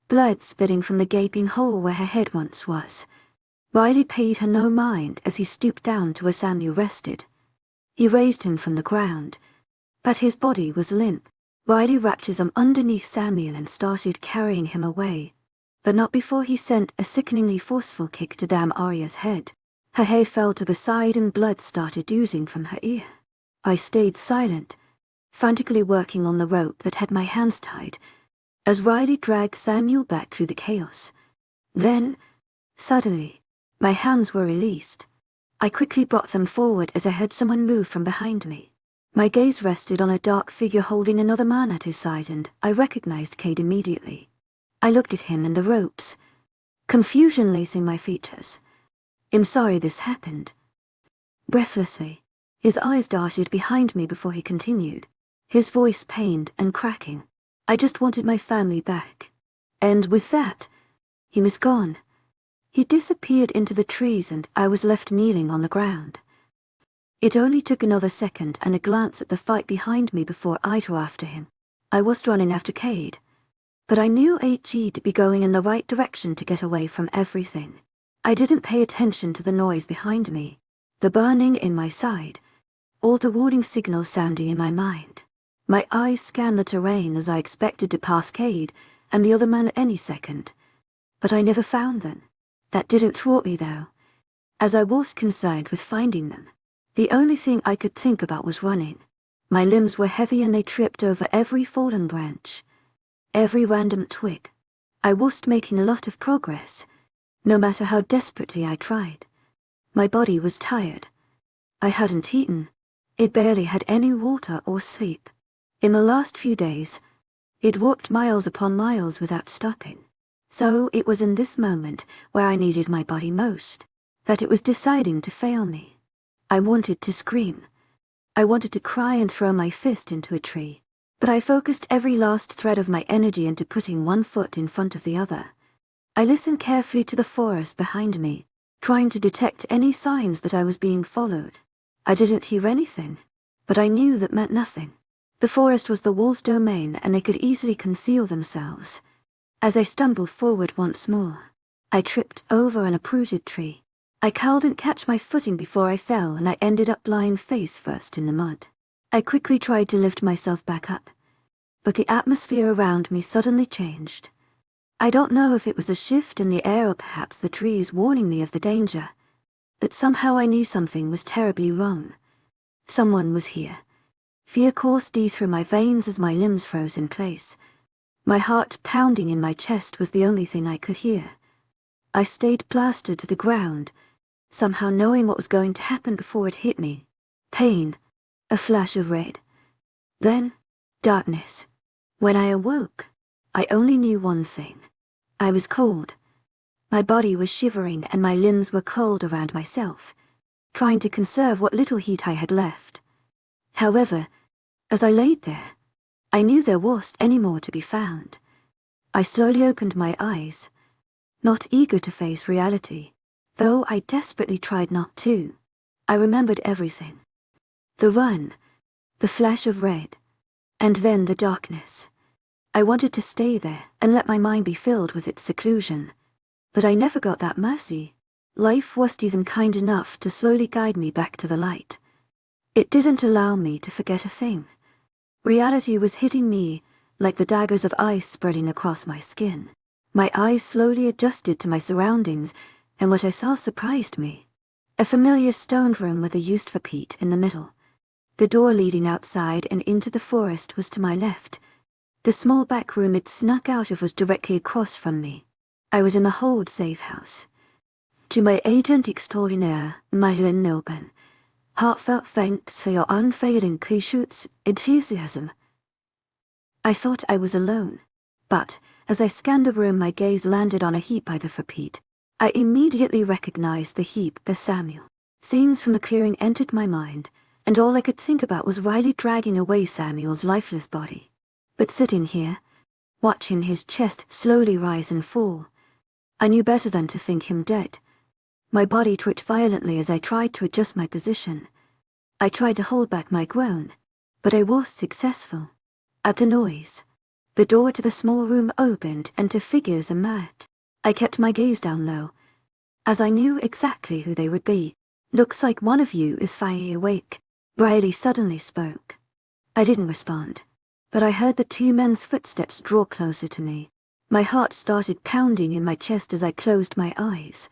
blood spitting from the gaping hole where her head once was. Riley paid her no mind as he stooped down to where Samuel rested. He raised him from the ground, but his body was limp. Riley wrapped his arm underneath Samuel and started carrying him away, but not before he sent a sickeningly forceful kick to Aria's head. Her hair fell to the side and blood started oozing from her ear. I stayed silent, frantically working on the rope that had my hands tied, as Riley dragged Samuel back through the chaos. Then, suddenly, my hands were released. I quickly brought them forward as I heard someone move from behind me. My gaze rested on a dark figure holding another man at his side, and I recognized Cade immediately. I looked at him and the ropes, confusion lacing my features. I'm sorry this happened. Breathlessly, his eyes darted behind me before he continued, his voice pained and cracking. I just wanted my family back. And with that, he was gone. He disappeared into the trees and I was left kneeling on the ground. It only took another second and a glance at the fight behind me before I drew after him. I was running after Cade, but I knew HE'd be going in the right direction to get away from everything. I didn't pay attention to the noise behind me, the burning in my side, or the warning signals sounding in my mind. My eyes scanned the terrain as I expected to pass Cade and the other man at any second, but I never found them. That didn't thwart me though, as I was concerned with finding them. The only thing I could think about was running. My limbs were heavy and they tripped over every fallen branch, every random twig. I wasn't making a lot of progress, no matter how desperately I tried. My body was tired. I hadn't eaten. It barely had any water or sleep. In the last few days, it walked miles upon miles without stopping. So it was in this moment, where I needed my body most, that it was deciding to fail me. I wanted to scream. I wanted to cry and throw my fist into a tree, but I focused every last thread of my energy into putting one foot in front of the other. I listened carefully to the forest behind me, trying to detect any signs that I was being followed. I didn't hear anything, but I knew that meant nothing. The forest was the wolves' domain and they could easily conceal themselves. As I stumbled forward once more, I tripped over an uprooted tree. I couldn't catch my footing before I fell, and I ended up lying face first in the mud. I quickly tried to lift myself back up, but the atmosphere around me suddenly changed. I don't know if it was a shift in the air or perhaps the trees warning me of the danger, but somehow I knew something was terribly wrong. Someone was here. Fear coursed through my veins as my limbs froze in place. My heart pounding in my chest was the only thing I could hear. I stayed plastered to the ground, somehow knowing what was going to happen before it hit me. Pain, a flash of red. Then, darkness. When I awoke, I only knew one thing. I was cold. My body was shivering and my limbs were cold around myself, trying to conserve what little heat I had left. However, as I laid there, I knew there wasn't any more to be found. I slowly opened my eyes, not eager to face reality, though I desperately tried not to. I remembered everything. The run, the flash of red, and then the darkness. I wanted to stay there and let my mind be filled with its seclusion, but I never got that mercy. Life wasn't even kind enough to slowly guide me back to the light. It didn't allow me to forget a thing. Reality was hitting me like the daggers of ice spreading across my skin. My eyes slowly adjusted to my surroundings, and what I saw surprised me. A familiar stone room with a used for peat in the middle. The door leading outside and into the forest was to my left. The small back room it snuck out of was directly across from me. I was in the hold safe house. To my agent extraordinaire, Madeline Nilben, heartfelt thanks for your unfailing patience, enthusiasm. I thought I was alone, but as I scanned the room my gaze landed on a heap by the repeat. I immediately recognized the heap as Samuel. Scenes from the clearing entered my mind, and all I could think about was Riley dragging away Samuel's lifeless body. But sitting here, watching his chest slowly rise and fall, I knew better than to think him dead. My body twitched violently as I tried to adjust my position. I tried to hold back my groan, but I was successful. At the noise, the door to the small room opened and two figures emerged. I kept my gaze down low, as I knew exactly who they would be. Looks like one of you is finally awake. Riley suddenly spoke. I didn't respond, but I heard the two men's footsteps draw closer to me. My heart started pounding in my chest as I closed my eyes,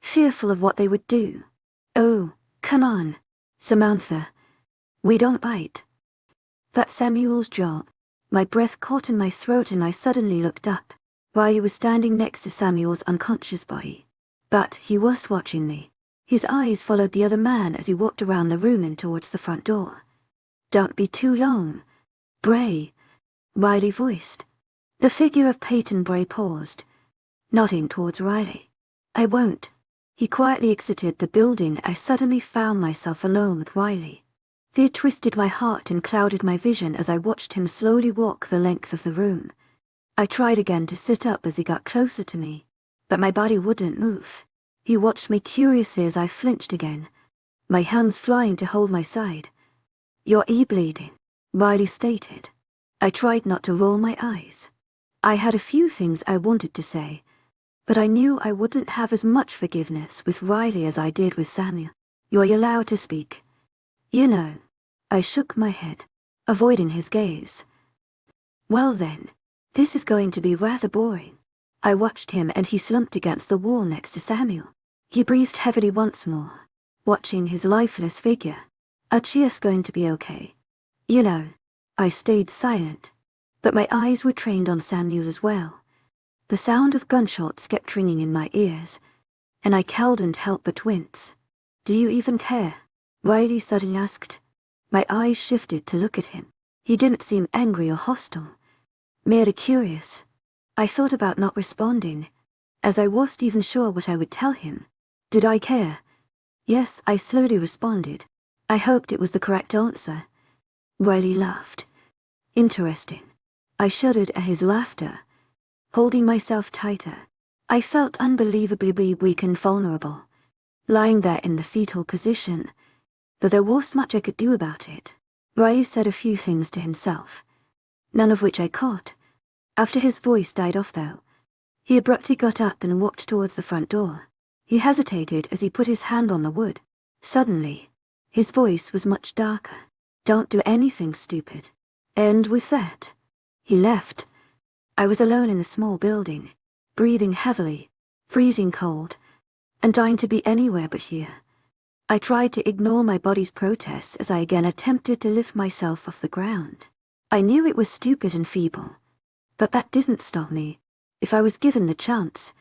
fearful of what they would do. Oh, come on, Samantha. We don't bite. That's Samuel's job. My breath caught in my throat and I suddenly looked up. Riley was standing next to Samuel's unconscious body. But he was watching me. His eyes followed the other man as he walked around the room and towards the front door. Don't be too long, Bray, Riley voiced. The figure of Peyton Bray paused, nodding towards Riley. I won't. He quietly exited the building. I suddenly found myself alone with Riley. Fear twisted my heart and clouded my vision as I watched him slowly walk the length of the room. I tried again to sit up as he got closer to me, but my body wouldn't move. He watched me curiously as I flinched again, my hands flying to hold my side. You're bleeding, Riley stated. I tried not to roll my eyes. I had a few things I wanted to say, but I knew I wouldn't have as much forgiveness with Riley as I did with Samuel. You're allowed to speak. You know. I shook my head, avoiding his gaze. Well then, this is going to be rather boring. I watched him and he slumped against the wall next to Samuel. He breathed heavily once more, watching his lifeless figure. Are just going to be okay. You know. I stayed silent, but my eyes were trained on Samuel as well. The sound of gunshots kept ringing in my ears, and I couldn't help but wince. Do you even care? Riley suddenly asked. My eyes shifted to look at him. He didn't seem angry or hostile, merely curious. I thought about not responding, as I wasn't even sure what I would tell him. Did I care? Yes, I slowly responded. I hoped it was the correct answer. Riley laughed. Interesting. I shuddered at his laughter, holding myself tighter. I felt unbelievably weak and vulnerable, lying there in the fetal position, though there wasn't much I could do about it. Riley said a few things to himself, none of which I caught. After his voice died off though, he abruptly got up and walked towards the front door. He hesitated as he put his hand on the wood. Suddenly, his voice was much darker. "Don't do anything stupid." And with that, he left. I was alone in the small building, breathing heavily, freezing cold, and dying to be anywhere but here. I tried to ignore my body's protests as I again attempted to lift myself off the ground. I knew it was stupid and feeble, but that didn't stop me. If I was given the chance,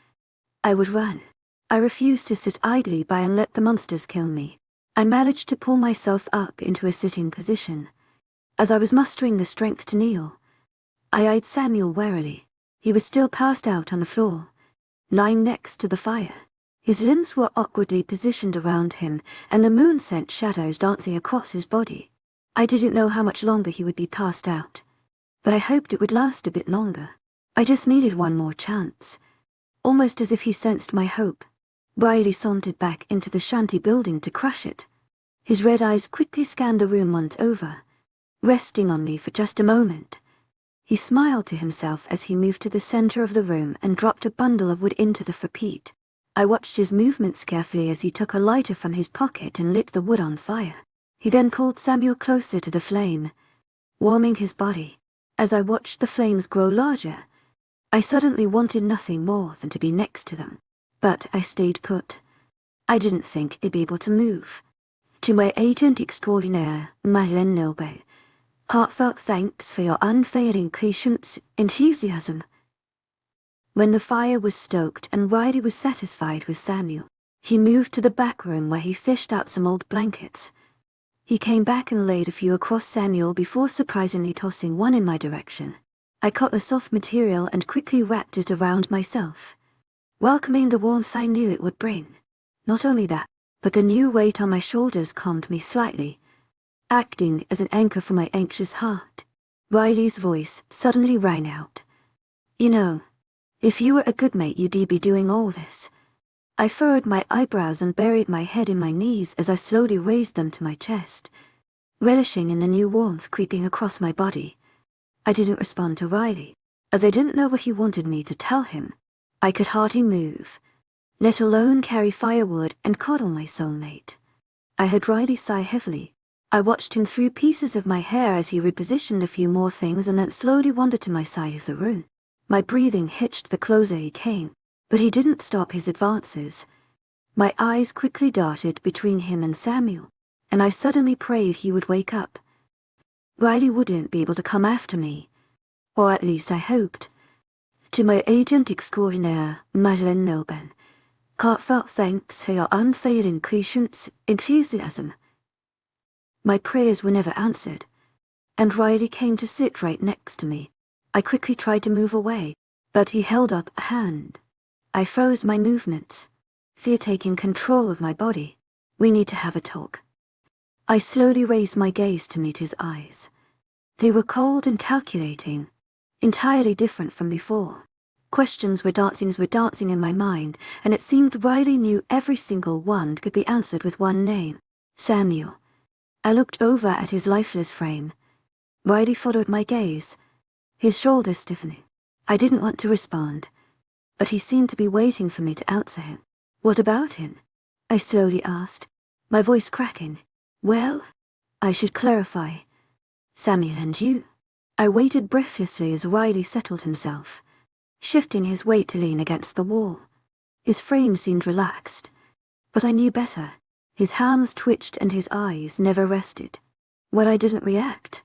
I would run. I refused to sit idly by and let the monsters kill me. I managed to pull myself up into a sitting position. As I was mustering the strength to kneel, I eyed Samuel warily. He was still passed out on the floor, lying next to the fire. His limbs were awkwardly positioned around him, and the moon sent shadows dancing across his body. I didn't know how much longer he would be passed out, but I hoped it would last a bit longer. I just needed one more chance. Almost as if he sensed my hope, Riley sauntered back into the shanty building to crush it. His red eyes quickly scanned the room once over, resting on me for just a moment. He smiled to himself as he moved to the center of the room and dropped a bundle of wood into the fire-pit. I watched his movements carefully as he took a lighter from his pocket and lit the wood on fire. He then pulled Samuel closer to the flame, warming his body. As I watched the flames grow larger, I suddenly wanted nothing more than to be next to them. But I stayed put. I didn't think I'd be able to move. To my agent extraordinaire, Noble, heartfelt thanks for your unfailing patience, enthusiasm. When the fire was stoked and Riley was satisfied with Samuel, he moved to the back room where he fished out some old blankets. He came back and laid a few across Samuel before surprisingly tossing one in my direction. I caught the soft material and quickly wrapped it around myself, welcoming the warmth I knew it would bring. Not only that, but the new weight on my shoulders calmed me slightly, acting as an anchor for my anxious heart. Riley's voice suddenly rang out. "You know, if you were a good mate, you'd be doing all this." I furrowed my eyebrows and buried my head in my knees as I slowly raised them to my chest, relishing in the new warmth creeping across my body. I didn't respond to Riley, as I didn't know what he wanted me to tell him. I could hardly move, let alone carry firewood and cuddle my soulmate. I heard Riley sigh heavily. I watched him through pieces of my hair as he repositioned a few more things and then slowly wandered to my side of the room. My breathing hitched the closer he came, but he didn't stop his advances. My eyes quickly darted between him and Samuel, and I suddenly prayed he would wake up. Riley wouldn't be able to come after me, or at least I hoped. To my agent extraordinaire, Noble, heartfelt thanks for your unfailing patience, enthusiasm. My prayers were never answered, and Riley came to sit right next to me. I quickly tried to move away, but he held up a hand. I froze my movements, fear taking control of my body. "We need to have a talk." I slowly raised my gaze to meet his eyes. They were cold and calculating, entirely different from before. Questions were dancing in my mind, and it seemed Riley knew every single one could be answered with one name: Samuel. I looked over at his lifeless frame. Riley followed my gaze, his shoulders stiffening. I didn't want to respond, but he seemed to be waiting for me to answer him. "What about him?" I slowly asked, my voice cracking. "Well, I should clarify. Samuel and you." I waited breathlessly as Riley settled himself, shifting his weight to lean against the wall. His frame seemed relaxed, but I knew better. His hands twitched and his eyes never rested. When I didn't react,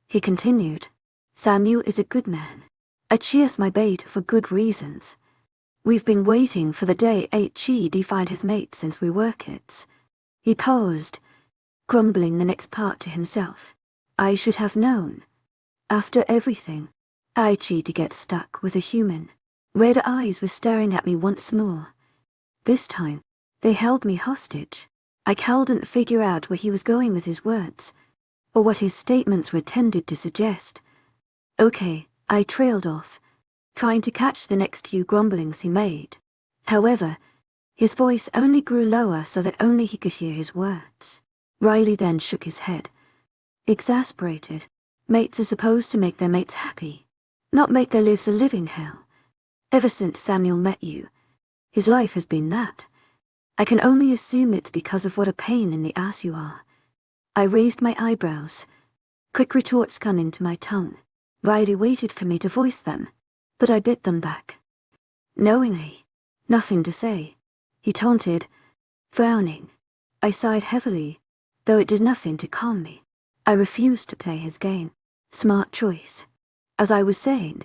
he continued. "Samuel is a good man. I chase my bait for good reasons. We've been waiting for the day he'd find his mate since we were kids." He paused, grumbling the next part to himself. "I should have known. After everything, I cheat to get stuck with a human." Red eyes were staring at me once more. This time, they held me hostage. I couldn't figure out where he was going with his words, or what his statements were tended to suggest. "Okay," I trailed off, trying to catch the next few grumblings he made. However, his voice only grew lower so that only he could hear his words. Riley then shook his head, exasperated. "Mates are supposed to make their mates happy, not make their lives a living hell. Ever since Samuel met you, his life has been that. I can only assume it's because of what a pain in the ass you are. I raised my eyebrows. Quick retorts come into my tongue. Riley waited for me to voice them, but I bit them back. Knowingly. Nothing to say. He taunted, frowning. I sighed heavily, though it did nothing to calm me. I refused to play his game. Smart choice. As I was saying,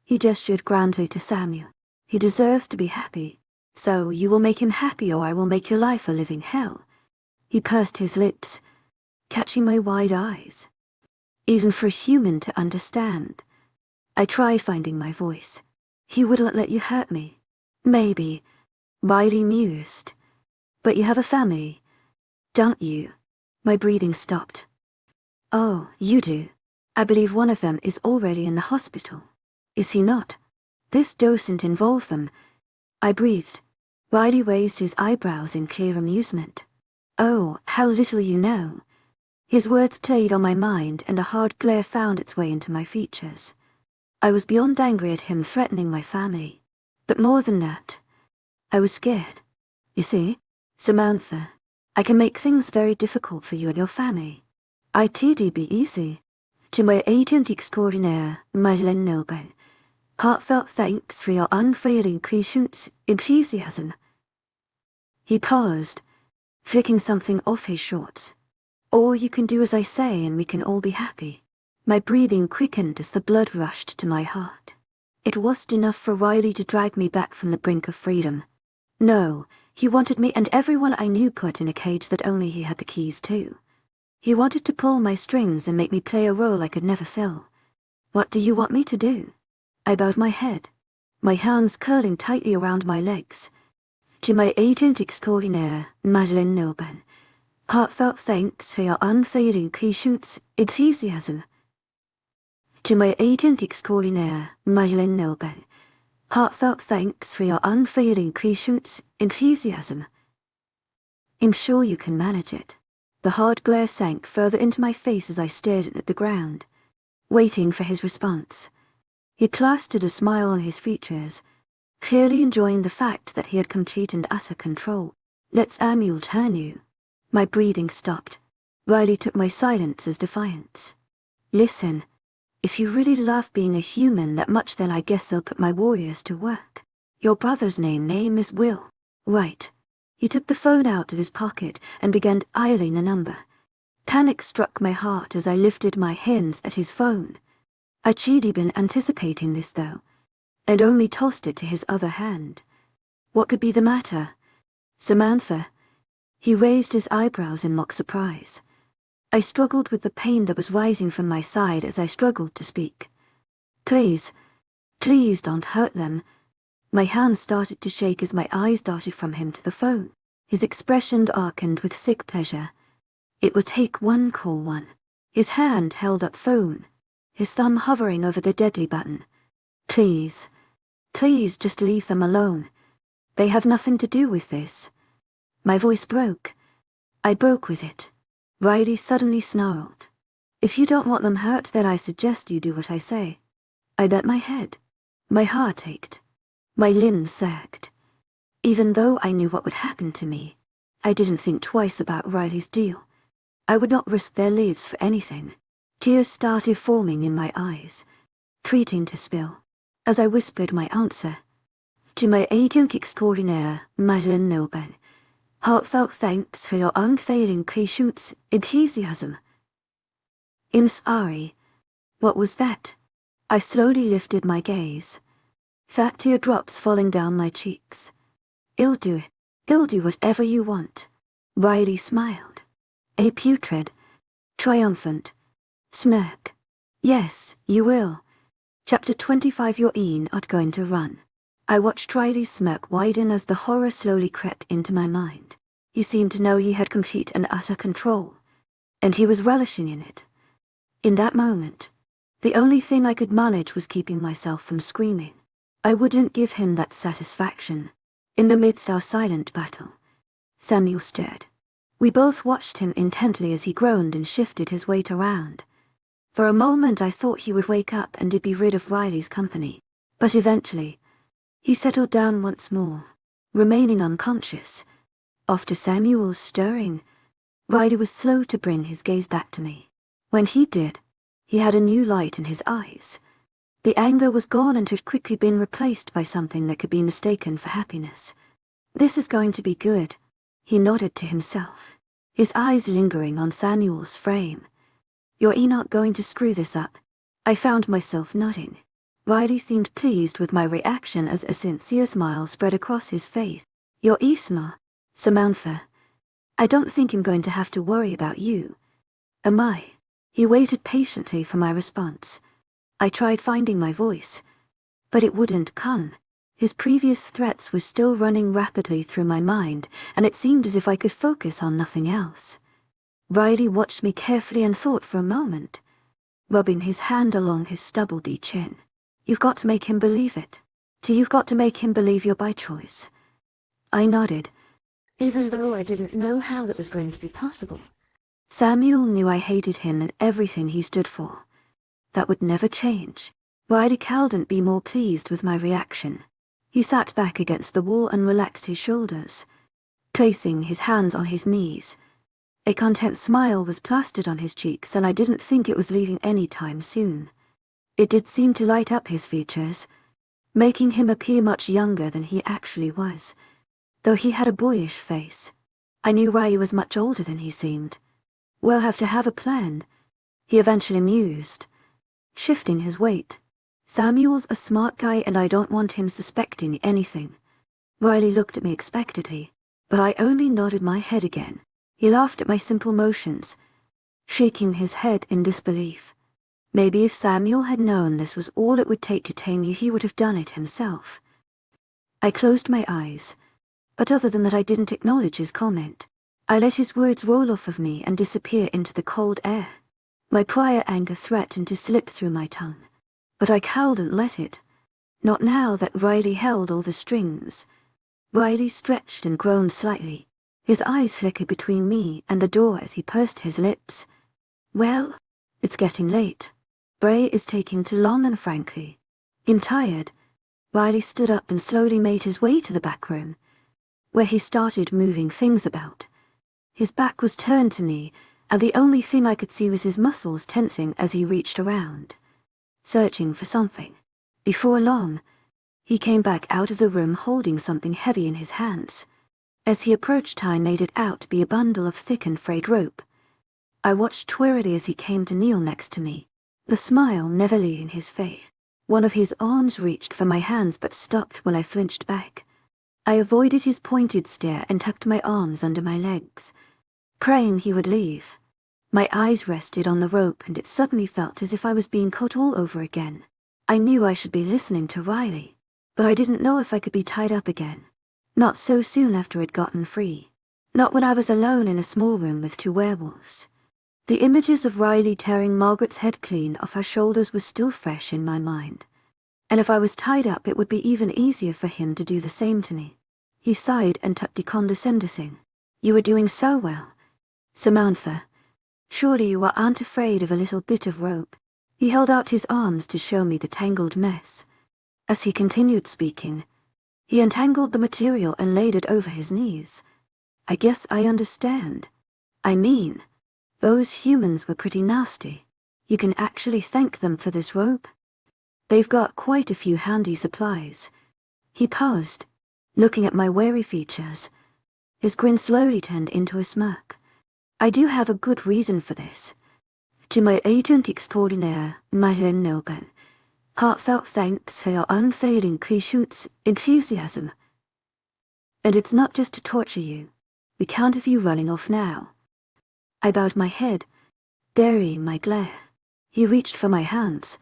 he gestured grandly to Samuel. He deserves to be happy. So you will make him happy or I will make your life a living hell. He pursed his lips, catching my wide eyes. Even for a human to understand. I tried finding my voice. He wouldn't let you hurt me. Maybe. Riley mused. But you have a family, don't you? My breathing stopped. Oh, you do. I believe one of them is already in the hospital. Is he not? This doesn't involve them. I breathed. Riley raised his eyebrows in clear amusement. Oh, how little you know. His words played on my mind and a hard glare found its way into my features. I was beyond angry at him threatening my family. But more than that, I was scared. You see, Samantha, I can make things very difficult for you and your family. It'd be easy. To my agent extraordinaire, Madeleine Nilben. Heartfelt thanks for your unfailing patience, enthusiasm. He paused, flicking something off his shorts. Or you can do as I say and we can all be happy. My breathing quickened as the blood rushed to my heart. It wasn't enough for Riley to drag me back from the brink of freedom. No, he wanted me and everyone I knew put in a cage that only he had the keys to. He wanted to pull my strings and make me play a role I could never fill. What do you want me to do? I bowed my head, my hands curling tightly around my legs. To my agent extraordinaire, Madeleine Nilben. Heartfelt thanks for your unfailing patience, enthusiasm. To my agent extraordinaire, Madeleine Nilben. Heartfelt thanks for your unfailing patience, enthusiasm. I'm sure you can manage it. The hard glare sank further into my face as I stared at the ground, waiting for his response. He plastered a smile on his features, clearly enjoying the fact that he had complete and utter control. Let Samuel turn you. My breathing stopped. Riley took my silence as defiance. Listen, if you really love being a human that much, then I guess I'll put my warriors to work. Your brother's name is Will, right? He took the phone out of his pocket and began dialing the number. Panic struck my heart as I lifted my hands at his phone. I'd been anticipating this though, and only tossed it to his other hand. What could be the matter? Samantha? He raised his eyebrows in mock surprise. I struggled with the pain that was rising from my side as I struggled to speak. Please don't hurt them. My hands started to shake as my eyes darted from him to the phone. His expression darkened with sick pleasure. It would take one call one. His hand held up phone, his thumb hovering over the deadly button. Please just leave them alone. They have nothing to do with this. My voice broke. I broke with it. Riley suddenly snarled. If you don't want them hurt, then I suggest you do what I say. I bent my head. My heart ached. My limbs sagged. Even though I knew what would happen to me, I didn't think twice about Riley's deal. I would not risk their lives for anything. Tears started forming in my eyes, threatening to spill, as I whispered my answer. To my agent extraordinaire, Madeleine Nilben. Heartfelt thanks for your unfailing patience, enthusiasm. I'm sorry. What was that? I slowly lifted my gaze. Fat teardrops falling down my cheeks. I'll do whatever you want. Riley smiled. A putrid, triumphant smirk. Yes, you will. Chapter 25. You're not going to run. I watched Riley's smirk widen as the horror slowly crept into my mind. He seemed to know he had complete and utter control, and he was relishing in it. In that moment, the only thing I could manage was keeping myself from screaming. I wouldn't give him that satisfaction. In the midst of our silent battle, Samuel stared. We both watched him intently as he groaned and shifted his weight around. For a moment I thought he would wake up and be rid of Riley's company, but eventually, he settled down once more, remaining unconscious, After Samuel's stirring, Riley was slow to bring his gaze back to me. When he did, he had a new light in his eyes. The anger was gone and had quickly been replaced by something that could be mistaken for happiness. "This is going to be good," he nodded to himself, his eyes lingering on Samuel's frame. "You're not going to screw this up." I found myself nodding. Riley seemed pleased with my reaction as a sincere smile spread across his face. "You're Isma, Samantha. I don't think I'm going to have to worry about you. Am I?" He waited patiently for my response. I tried finding my voice, but it wouldn't come. His previous threats were still running rapidly through my mind, and it seemed as if I could focus on nothing else. Riley watched me carefully and thought for a moment, rubbing his hand along his stubbledy chin. "You've got to make him believe it. You've got to make him believe you're by choice." I nodded, even though I didn't know how that was going to be possible. Samuel knew I hated him and everything he stood for. That would never change. Riley couldn't be more pleased with my reaction. He sat back against the wall and relaxed his shoulders, placing his hands on his knees. A content smile was plastered on his cheeks, and I didn't think it was leaving any time soon. It did seem to light up his features, making him appear much younger than he actually was. Though he had a boyish face, I knew Riley was much older than he seemed. "We'll have to have a plan," he eventually mused, shifting his weight. "Samuel's a smart guy and I don't want him suspecting anything." Riley looked at me expectantly, but I only nodded my head again. He laughed at my simple motions, shaking his head in disbelief. Maybe if Samuel had known this was all it would take to tame you, he would have done it himself. I closed my eyes, but other than that I didn't acknowledge his comment. I let his words roll off of me and disappear into the cold air. My prior anger threatened to slip through my tongue, but I couldn't let it. Not now that Riley held all the strings. Riley stretched and groaned slightly. His eyes flickered between me and the door as he pursed his lips. "Well, it's getting late. Bray is taking too long, and frankly, I'm tired." Riley stood up and slowly made his way to the back room, where he started moving things about. His back was turned to me, and the only thing I could see was his muscles tensing as he reached around, searching for something. Before long, he came back out of the room holding something heavy in his hands. As he approached, I made it out to be a bundle of thick and frayed rope. I watched wearily as he came to kneel next to me, the smile never leaving his face. One of his arms reached for my hands but stopped when I flinched back. I avoided his pointed stare and tucked my arms under my legs, praying he would leave. My eyes rested on the rope and it suddenly felt as if I was being caught all over again. I knew I should be listening to Riley, but I didn't know if I could be tied up again. Not so soon after I'd gotten free. Not when I was alone in a small room with two werewolves. The images of Riley tearing Margaret's head clean off her shoulders were still fresh in my mind. And if I was tied up, it would be even easier for him to do the same to me. He sighed and tucked condescending. "You were doing so well, Samantha. Surely you aren't afraid of a little bit of rope." He held out his arms to show me the tangled mess. As he continued speaking, he untangled the material and laid it over his knees. "I guess I understand. I mean, those humans were pretty nasty. You can actually thank them for this rope. They've got quite a few handy supplies." He paused, looking at my wary features. His grin slowly turned into a smirk. "I do have a good reason for this. To my agent extraordinaire, Madeleine Nilben, heartfelt thanks for your unfailing patience, enthusiasm. And it's not just to torture you. We can't have you running off now." I bowed my head, burying my glare. He reached for my hands,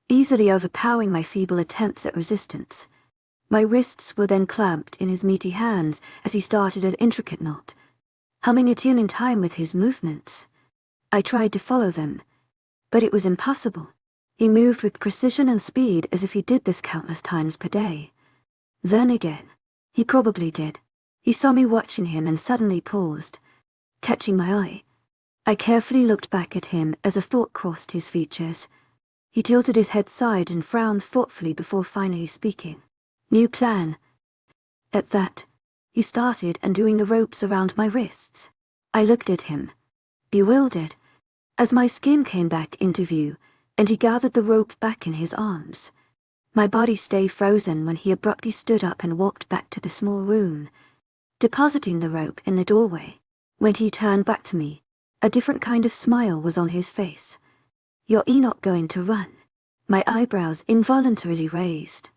easily overpowering my feeble attempts at resistance. My wrists were then clamped in his meaty hands as he started an intricate knot, humming a tune in time with his movements. I tried to follow them, but it was impossible. He moved with precision and speed as if he did this countless times per day. Then again, he probably did. He saw me watching him and suddenly paused, catching my eye. I carefully looked back at him as a thought crossed his features. He tilted his head side and frowned thoughtfully before finally speaking. "New plan." At that, he started undoing the ropes around my wrists. I looked at him, bewildered, as my skin came back into view, and he gathered the rope back in his arms. My body stayed frozen when he abruptly stood up and walked back to the small room, depositing the rope in the doorway. When he turned back to me, a different kind of smile was on his face. "You're not going to run?" My eyebrows involuntarily raised.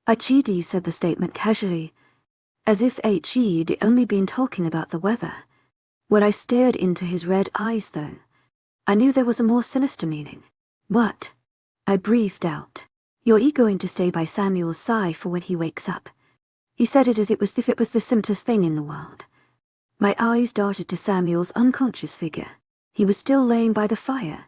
"Achidi," said the statement casually, as if he'd only been talking about the weather. When I stared into his red eyes, though, I knew there was a more sinister meaning. "What?" I breathed out. "You're going to stay by Samuel's side for when he wakes up." He said it as if it was the simplest thing in the world. My eyes darted to Samuel's unconscious figure. He was still laying by the fire,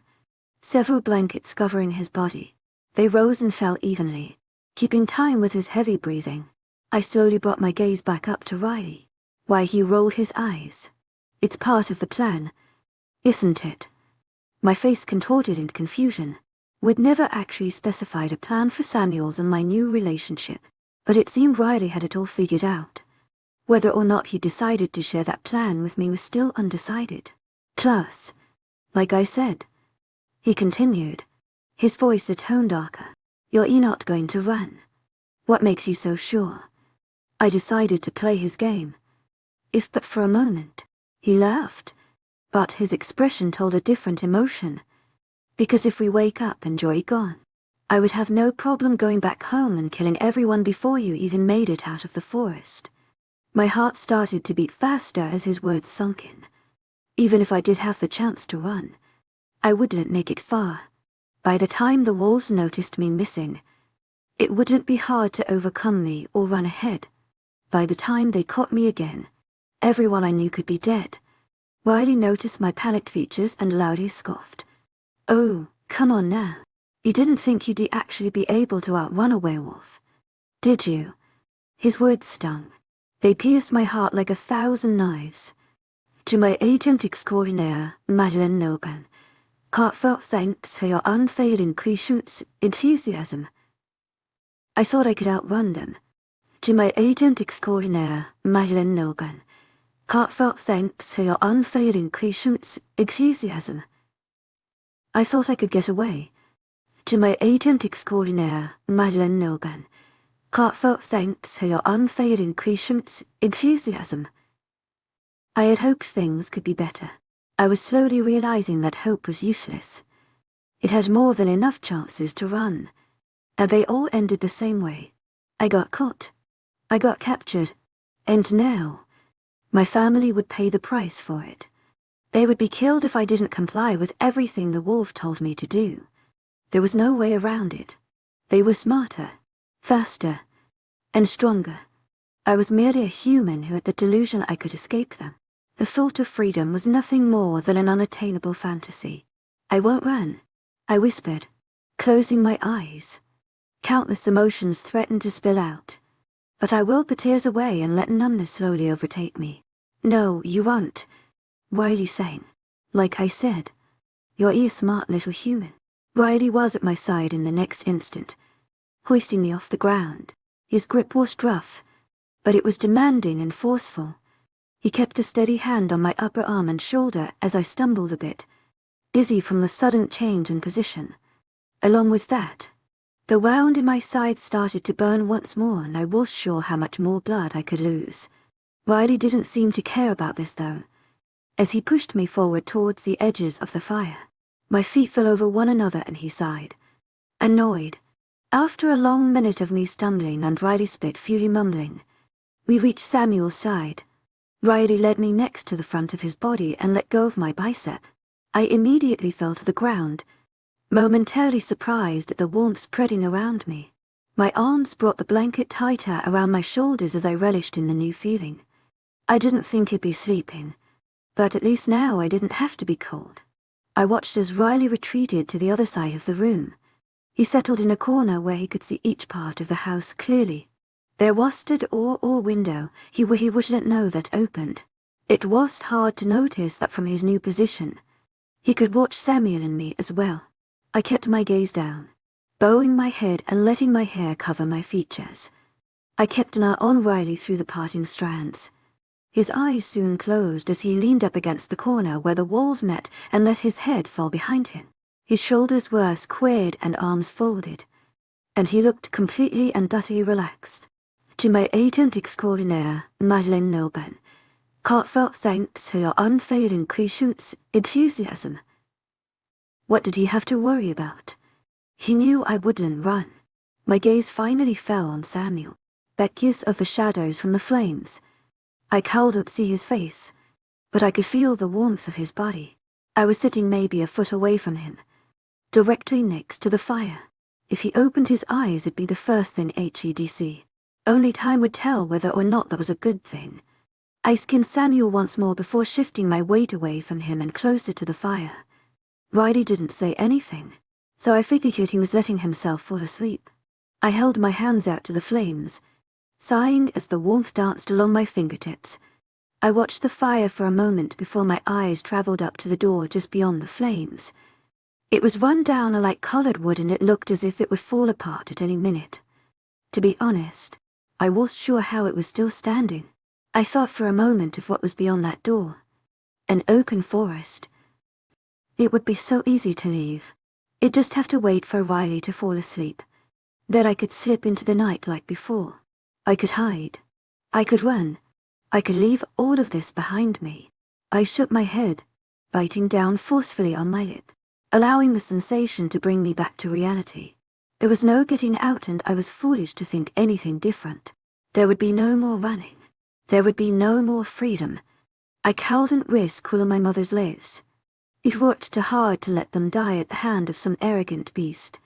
several blankets covering his body. They rose and fell evenly, keeping time with his heavy breathing. I slowly brought my gaze back up to Riley. Why, he rolled his eyes. "It's part of the plan, isn't it?" My face contorted in confusion. We'd never actually specified a plan for Samuel's and my new relationship, but it seemed Riley had it all figured out. Whether or not he decided to share that plan with me was still undecided. "Plus, like I said," he continued, his voice a tone darker, "you're not going to run. What makes you so sure?" I decided to play his game. If but for a moment. He laughed, but his expression told a different emotion. "Because if we wake up and you're gone, I would have no problem going back home and killing everyone before you even made it out of the forest." My heart started to beat faster as his words sunk in. Even if I did have the chance to run, I wouldn't make it far. By the time the wolves noticed me missing, it wouldn't be hard to overcome me or run ahead. By the time they caught me again, everyone I knew could be dead. Riley noticed my panicked features and loudly scoffed. "Oh, come on now. You didn't think you'd actually be able to outrun a werewolf, did you?" His words stung. They pierced my heart like 1,000 knives. "To my agent extraordinaire, Madeleine Noban, heartfelt thanks for your unfailing patience, enthusiasm." I thought I could outrun them. "To my agent extraordinaire, Madeleine Noban, heartfelt thanks for your unfailing patience, enthusiasm." I thought I could get away. "To my agent extraordinaire, Madeleine Noban, heartfelt thanks for your unfailing patience, enthusiasm." I had hoped things could be better. I was slowly realizing that hope was useless. It had more than enough chances to run, and they all ended the same way. I got caught. I got captured. And now, my family would pay the price for it. They would be killed if I didn't comply with everything the wolf told me to do. There was no way around it. They were smarter, faster, and stronger. I was merely a human who had the delusion I could escape them. The thought of freedom was nothing more than an unattainable fantasy. "I won't run," I whispered, closing my eyes. Countless emotions threatened to spill out, but I willed the tears away and let numbness slowly overtake me. "No, you won't," Riley sang. "Like I said, you're a smart little human." Riley was at my side in the next instant, hoisting me off the ground. His grip was rough, but it was demanding and forceful. He kept a steady hand on my upper arm and shoulder as I stumbled a bit, dizzy from the sudden change in position. Along with that, the wound in my side started to burn once more, and I was sure how much more blood I could lose. Riley didn't seem to care about this, though, as he pushed me forward towards the edges of the fire. My feet fell over one another and he sighed, annoyed. After a long minute of me stumbling and Riley spit fury mumbling, we reached Samuel's side. Riley led me next to the front of his body and let go of my bicep. I immediately fell to the ground, momentarily surprised at the warmth spreading around me. My arms brought the blanket tighter around my shoulders as I relished in the new feeling. I didn't think he'd be sleeping, but at least now I didn't have to be cold. I watched as Riley retreated to the other side of the room. He settled in a corner where he could see each part of the house clearly. There was a door or window he wouldn't know that opened. It was hard to notice that from his new position. He could watch Samuel and me as well. I kept my gaze down, bowing my head and letting my hair cover my features. I kept an eye on Riley through the parting strands. His eyes soon closed as he leaned up against the corner where the walls met and let his head fall behind him. His shoulders were squared and arms folded, and he looked completely and utterly relaxed. To my agent extraordinaire, Madeleine Nilben, heartfelt thanks for your unfailing patience, enthusiasm. What did he have to worry about? He knew I wouldn't run. My gaze finally fell on Samuel, beckiest of the shadows from the flames. I couldn't see his face, but I could feel the warmth of his body. I was sitting maybe a foot away from him, directly next to the fire. If he opened his eyes, it'd be the first thing he'd see. Only time would tell whether or not that was a good thing. I skinned Samuel once more before shifting my weight away from him and closer to the fire. Riley didn't say anything, so I figured he was letting himself fall asleep. I held my hands out to the flames, sighing as the warmth danced along my fingertips. I watched the fire for a moment before my eyes traveled up to the door just beyond the flames. It was run down like colored wood and it looked as if it would fall apart at any minute. To be honest, I wasn't sure how it was still standing. I thought for a moment of what was beyond that door. An open forest. It would be so easy to leave. I'd just have to wait for Riley to fall asleep. Then I could slip into the night like before. I could hide. I could run. I could leave all of this behind me. I shook my head, biting down forcefully on my lip, allowing the sensation to bring me back to reality. There was no getting out and I was foolish to think anything different. There would be no more running. There would be no more freedom. I couldn't risk all of my mother's lives. It worked too hard to let them die at the hand of some arrogant beast.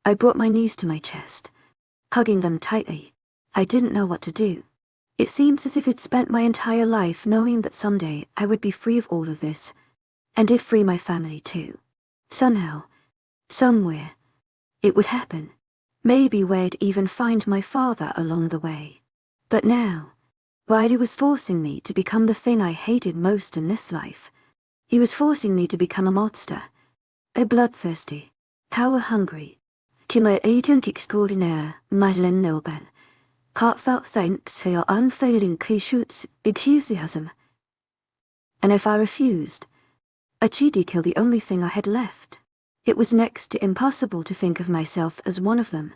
I brought my knees to my chest, hugging them tightly. I didn't know what to do. It seemed as if I'd spent my entire life knowing that someday I would be free of all of this, and it'd free my family too. Somehow, somewhere, it would happen. Maybe where I'd even find my father along the way. But now, Riley was forcing me to become the thing I hated most in this life. He was forcing me to become a monster, a bloodthirsty, power-hungry, to my agent extraordinaire, Madeleine Nilben. Heartfelt thanks for your unfailing patience, enthusiasm. And if I refused, I'd kill the only thing I had left. It was next to impossible to think of myself as one of them.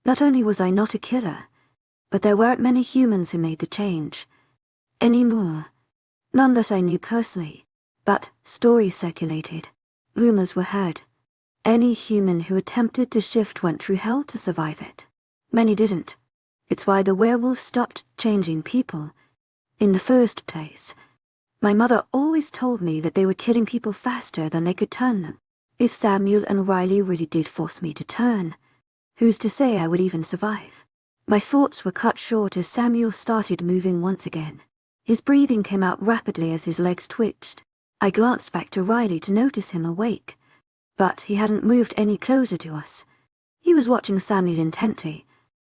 Not only was I not a killer, but there weren't many humans who made the change. Anymore. None that I knew personally, but stories circulated. Rumors were heard. Any human who attempted to shift went through hell to survive it. Many didn't. It's why the werewolves stopped changing people. In the first place, my mother always told me that they were killing people faster than they could turn them. If Samuel and Riley really did force me to turn, who's to say I would even survive? My thoughts were cut short as Samuel started moving once again. His breathing came out rapidly as his legs twitched. I glanced back to Riley to notice him awake, but he hadn't moved any closer to us. He was watching Samuel intently,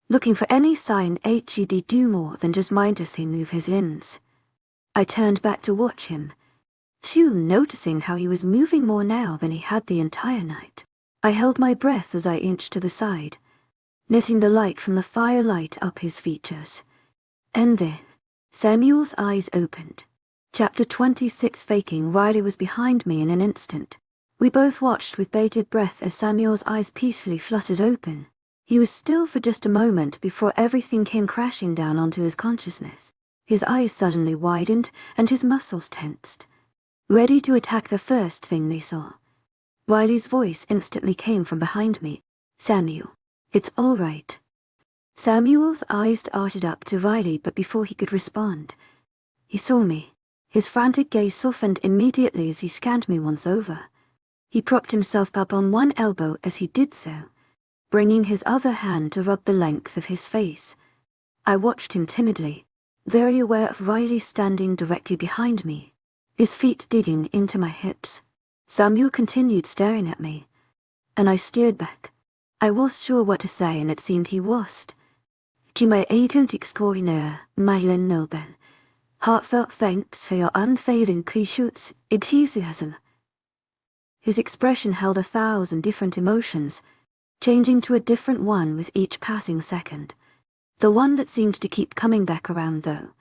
looking for any sign he'd do more than just mindlessly move his limbs. I turned back to watch him, soon noticing how he was moving more now than he had the entire night. I held my breath as I inched to the side, letting the light from the fire light up his features. And then, Samuel's eyes opened. Chapter 26. Faking Riley was behind me in an instant. We both watched with bated breath as Samuel's eyes peacefully fluttered open. He was still for just a moment before everything came crashing down onto his consciousness. His eyes suddenly widened and his muscles tensed, ready to attack the first thing they saw. Riley's voice instantly came from behind me. Samuel, it's all right. Samuel's eyes darted up to Riley, but before he could respond, he saw me. His frantic gaze softened immediately as he scanned me once over. He propped himself up on one elbow as he did so, bringing his other hand to rub the length of his face. I watched him timidly, very aware of Riley standing directly behind me, his feet digging into my hips. Samuel continued staring at me, and I steered back. I was sure what to say, and it seemed he wasn't. To my agent extraordinaire, Madeleine Nilben, heartfelt thanks for your unfailing patience, enthusiasm. His expression held 1,000 different emotions, changing to a different one with each passing second. The one that seemed to keep coming back around, though,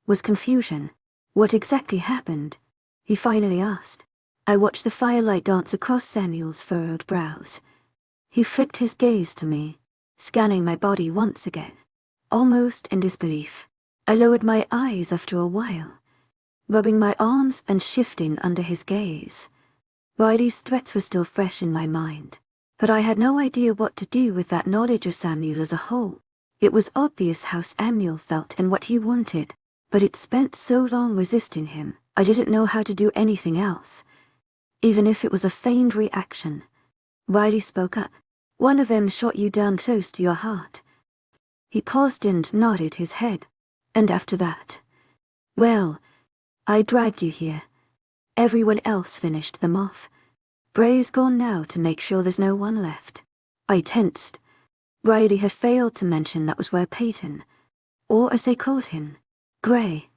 was confusion. What exactly happened? He finally asked. I watched the firelight dance across Samuel's furrowed brows. He flicked his gaze to me, scanning my body once again, almost in disbelief. I lowered my eyes after a while, rubbing my arms and shifting under his gaze. Riley's threats were still fresh in my mind, but I had no idea what to do with that knowledge of Samuel as a whole. It was obvious how Samuel felt and what he wanted, but it spent so long resisting him, I didn't know how to do anything else. Even if it was a feigned reaction. Riley spoke up. One of them shot you down close to your heart. He paused and nodded his head. And after that, well, I dragged you here. Everyone else finished them off. Bray's gone now to make sure there's no one left. I tensed. Riley had failed to mention that was where Peyton, or as they called him, Gray,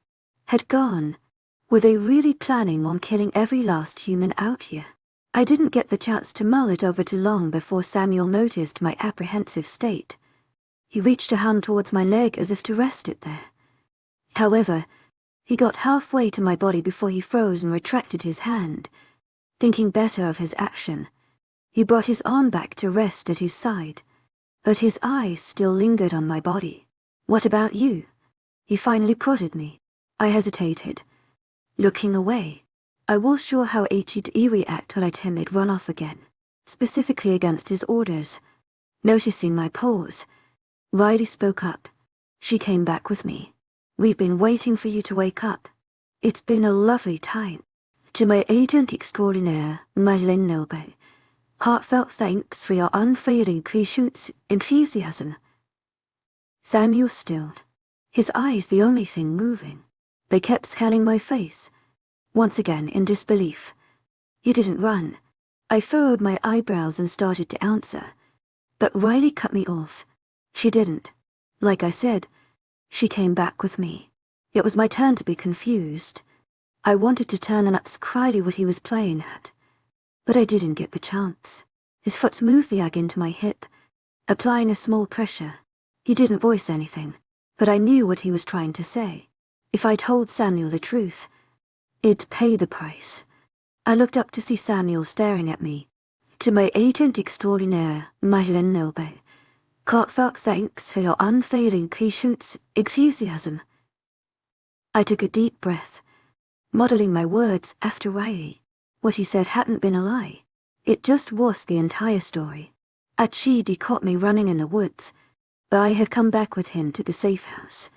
had gone. Were they really planning on killing every last human out here? I didn't get the chance to mull it over too long before Samuel noticed my apprehensive state. He reached a hand towards my leg as if to rest it there. However, he got halfway to my body before he froze and retracted his hand. Thinking better of his action, he brought his arm back to rest at his side, but his eyes still lingered on my body. What about you? He finally prodded me. I hesitated, looking away. I was sure how he'd react when I tell him he'd run off again, specifically against his orders. Noticing my pause, Riley spoke up. She came back with me. We've been waiting for you to wake up. It's been a lovely time. To my agent extraordinaire, webnovel, heartfelt thanks for your unfailing patience, enthusiasm. Samuel stilled, his eyes the only thing moving. They kept scanning my face, once again in disbelief. He didn't run. I furrowed my eyebrows and started to answer, but Riley cut me off. She didn't. Like I said, she came back with me. It was my turn to be confused. I wanted to turn and ask Riley what he was playing at, but I didn't get the chance. His foot moved the egg into my hip, applying a small pressure. He didn't voice anything, but I knew what he was trying to say. If I told Samuel the truth, it'd pay the price. I looked up to see Samuel staring at me. To my agent extraordinaire, webnovel, heartfelt thanks for your unfailing patience, enthusiasm. I took a deep breath, modeling my words after Riley. What he said hadn't been a lie. It just was the entire story. Achidi caught me running in the woods, but I had come back with him to the safe house.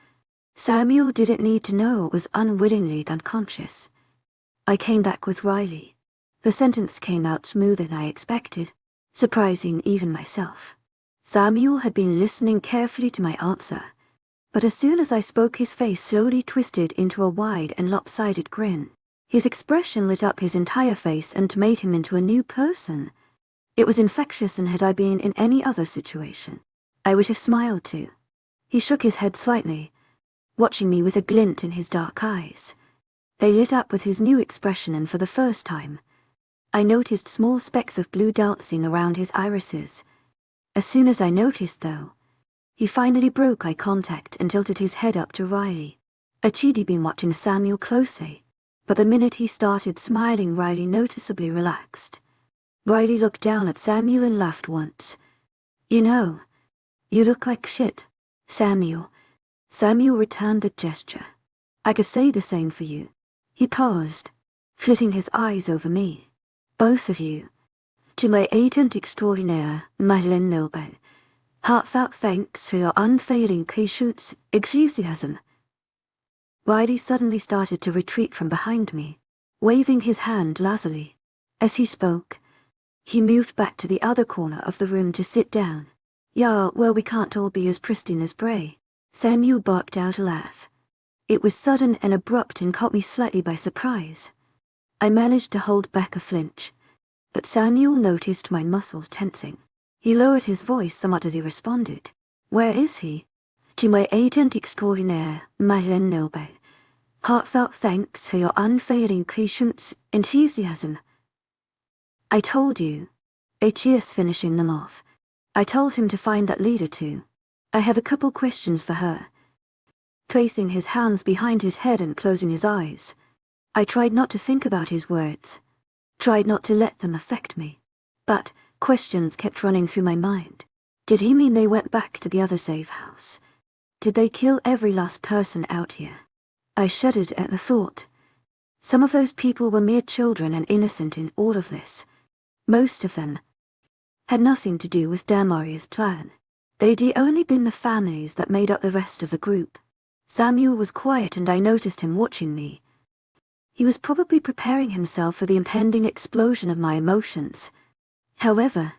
Samuel didn't need to know it was unwittingly unconscious. I came back with Riley. The sentence came out smoother than I expected, surprising even myself. Samuel had been listening carefully to my answer, but as soon as I spoke, his face slowly twisted into a wide and lopsided grin. His expression lit up his entire face and made him into a new person. It was infectious, and had I been in any other situation, I would have smiled too. He shook his head slightly, watching me with a glint in his dark eyes. They lit up with his new expression, and for the first time, I noticed small specks of blue dancing around his irises. As soon as I noticed, though, he finally broke eye contact and tilted his head up to Riley. Achidi'd been watching Samuel closely, but the minute he started smiling, Riley noticeably relaxed. Riley looked down at Samuel and laughed once. You know, you look like shit, Samuel. Samuel returned the gesture. I could say the same for you. He paused, flitting his eyes over me. Both of you. To my agent extraordinaire, webnovel, heartfelt thanks for your unfailing patience, enthusiasm. Riley suddenly started to retreat from behind me, waving his hand lazily. As he spoke, he moved back to the other corner of the room to sit down. Yeah, well, we can't all be as pristine as Bray. Samuel barked out a laugh. It was sudden and abrupt and caught me slightly by surprise. I managed to hold back a flinch, but Samuel noticed my muscles tensing. He lowered his voice somewhat as he responded. Where is he? To my agent extraordinaire, webnovel, heartfelt thanks for your unfailing patience, enthusiasm. I told you. H.E.S. finishing them off. I told him to find that leader too. I have a couple questions for her. Placing his hands behind his head and closing his eyes, I tried not to think about his words, tried not to let them affect me. But questions kept running through my mind. Did he mean they went back to the other safe house? Did they kill every last person out here? I shuddered at the thought. Some of those people were mere children and innocent in all of this. Most of them had nothing to do with Damaria's plan. They'd only been the families that made up the rest of the group. Samuel was quiet and I noticed him watching me. He was probably preparing himself for the impending explosion of my emotions. However,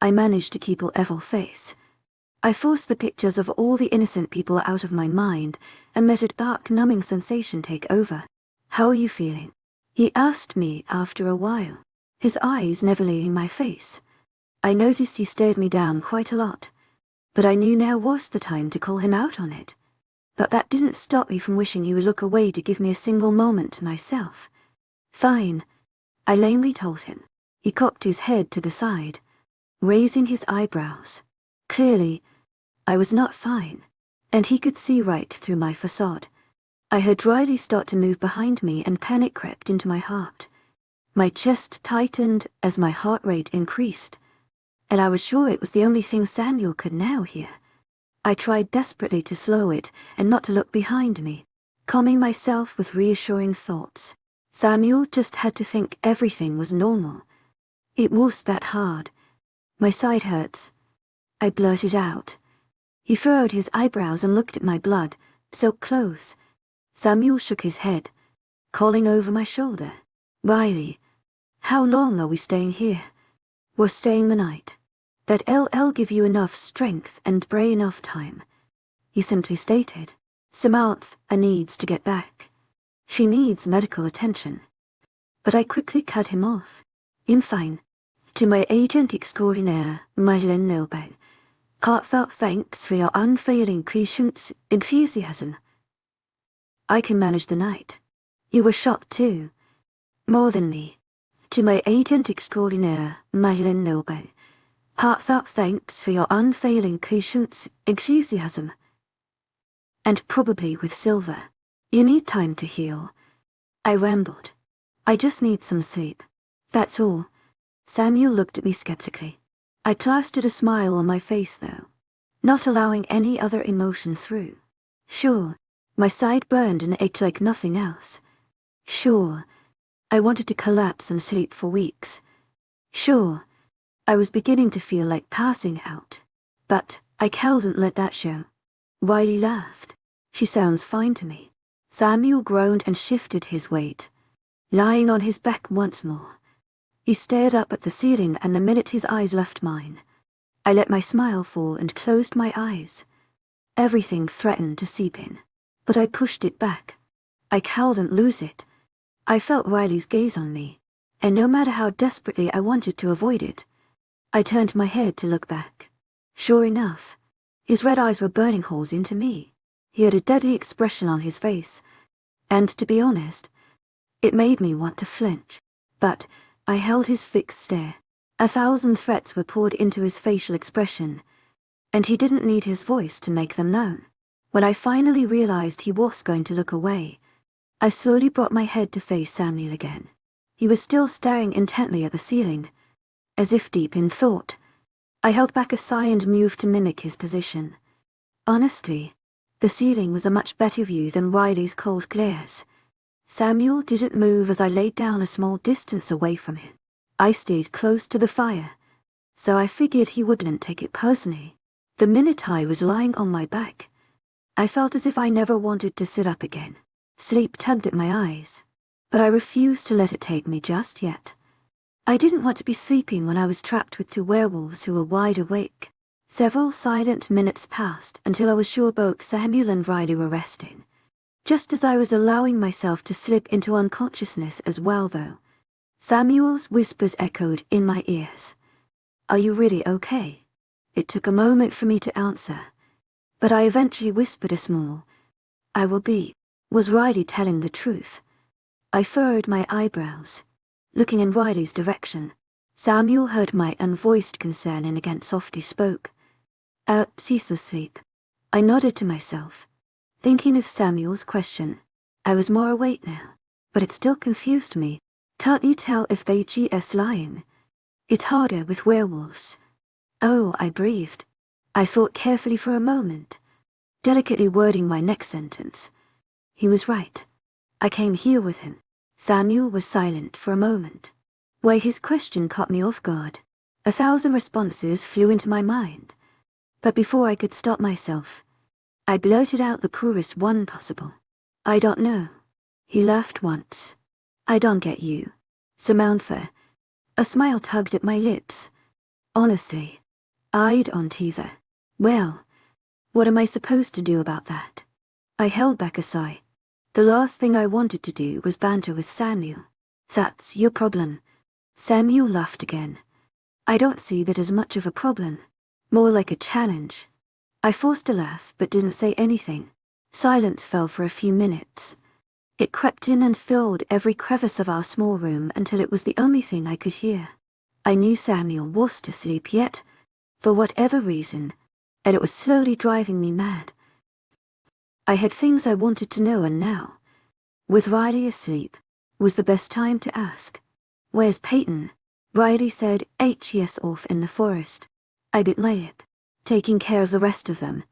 I managed to keep a level face. I forced the pictures of all the innocent people out of my mind and let a dark, numbing sensation take over. "How are you feeling?" he asked me after a while, his eyes never leaving my face. I noticed he stared me down quite a lot, but I knew now was the time to call him out on it. But that didn't stop me from wishing he would look away to give me a single moment to myself. "Fine," I lamely told him. He cocked his head to the side, raising his eyebrows. Clearly, I was not fine, and he could see right through my facade. I heard Riley start to move behind me and panic crept into my heart. My chest tightened as my heart rate increased, and I was sure it was the only thing Samuel could now hear. I tried desperately to slow it and not to look behind me, calming myself with reassuring thoughts. Samuel just had to think everything was normal. It was that hard. "My side hurts," I blurted out. He furrowed his eyebrows and looked at my blood, so close. Samuel shook his head, calling over my shoulder. "Riley, how long are we staying here?" "We're staying the night. That LL give you enough strength and brain enough time," he simply stated. "Samantha needs to get back. She needs medical attention." But I quickly cut him off. "I'm fine. To my agent extraordinaire, webnovel, heartfelt thanks for your unfailing patience and enthusiasm. I can manage the night. You were shot too. More than me. To my agent extraordinaire, webnovel, heartfelt thanks for your unfailing patience, enthusiasm. And probably with Silver. You need time to heal." I rambled. "I just need some sleep. That's all." Samuel looked at me skeptically. I plastered a smile on my face though, not allowing any other emotion through. Sure, my side burned and ached like nothing else. Sure, I wanted to collapse and sleep for weeks. Sure, I was beginning to feel like passing out. But I couldn't let that show. Riley laughed. "She sounds fine to me." Samuel groaned and shifted his weight, lying on his back once more. He stared up at the ceiling and the minute his eyes left mine, I let my smile fall and closed my eyes. Everything threatened to seep in, but I pushed it back. I couldn't lose it. I felt Riley's gaze on me, and no matter how desperately I wanted to avoid it, I turned my head to look back. Sure enough, his red eyes were burning holes into me. He had a deadly expression on his face, and to be honest, it made me want to flinch. But I held his fixed stare. 1,000 threats were poured into his facial expression, and he didn't need his voice to make them known. When I finally realized he was going to look away, I slowly brought my head to face Samuel again. He was still staring intently at the ceiling, as if deep in thought. I held back a sigh and moved to mimic his position. Honestly, the ceiling was a much better view than Riley's cold glares. Samuel didn't move as I laid down a small distance away from him. I stayed close to the fire, so I figured he wouldn't take it personally. The minute I was lying on my back, I felt as if I never wanted to sit up again. Sleep tugged at my eyes, but I refused to let it take me just yet. I didn't want to be sleeping when I was trapped with 2 werewolves who were wide awake. Several silent minutes passed until I was sure both Samuel and Riley were resting. Just as I was allowing myself to slip into unconsciousness as well though, Samuel's whispers echoed in my ears. "Are you really okay?" It took a moment for me to answer, but I eventually whispered a small, "I will be." Was Riley telling the truth? I furrowed my eyebrows, looking in Riley's direction. Samuel heard my unvoiced concern and again softly spoke. Ceaseless sleep. I nodded to myself, thinking of Samuel's question. I was more awake now, but it still confused me. Can't you tell if they GS lying? It's harder with werewolves. Oh, I breathed. I thought carefully for a moment, delicately wording my next sentence. He was right. I came here with him. Samuel was silent for a moment. Why, his question caught me off guard. 1,000 responses flew into my mind. But before I could stop myself, I blurted out the poorest one possible. I don't know. He laughed once. I don't get you, Samantha. A smile tugged at my lips. Honestly, I don't either. Well, what am I supposed to do about that? I held back a sigh. The last thing I wanted to do was banter with Samuel. That's your problem. Samuel laughed again. I don't see that as much of a problem. More like a challenge. I forced a laugh but didn't say anything. Silence fell for a few minutes. It crept in and filled every crevice of our small room until it was the only thing I could hear. I knew Samuel wasn't asleep yet, for whatever reason, and it was slowly driving me mad. I had things I wanted to know, and now, with Riley asleep, was the best time to ask. Where's Peyton? Riley said, "Yes, off in the forest." I bit my lip, taking care of the rest of them.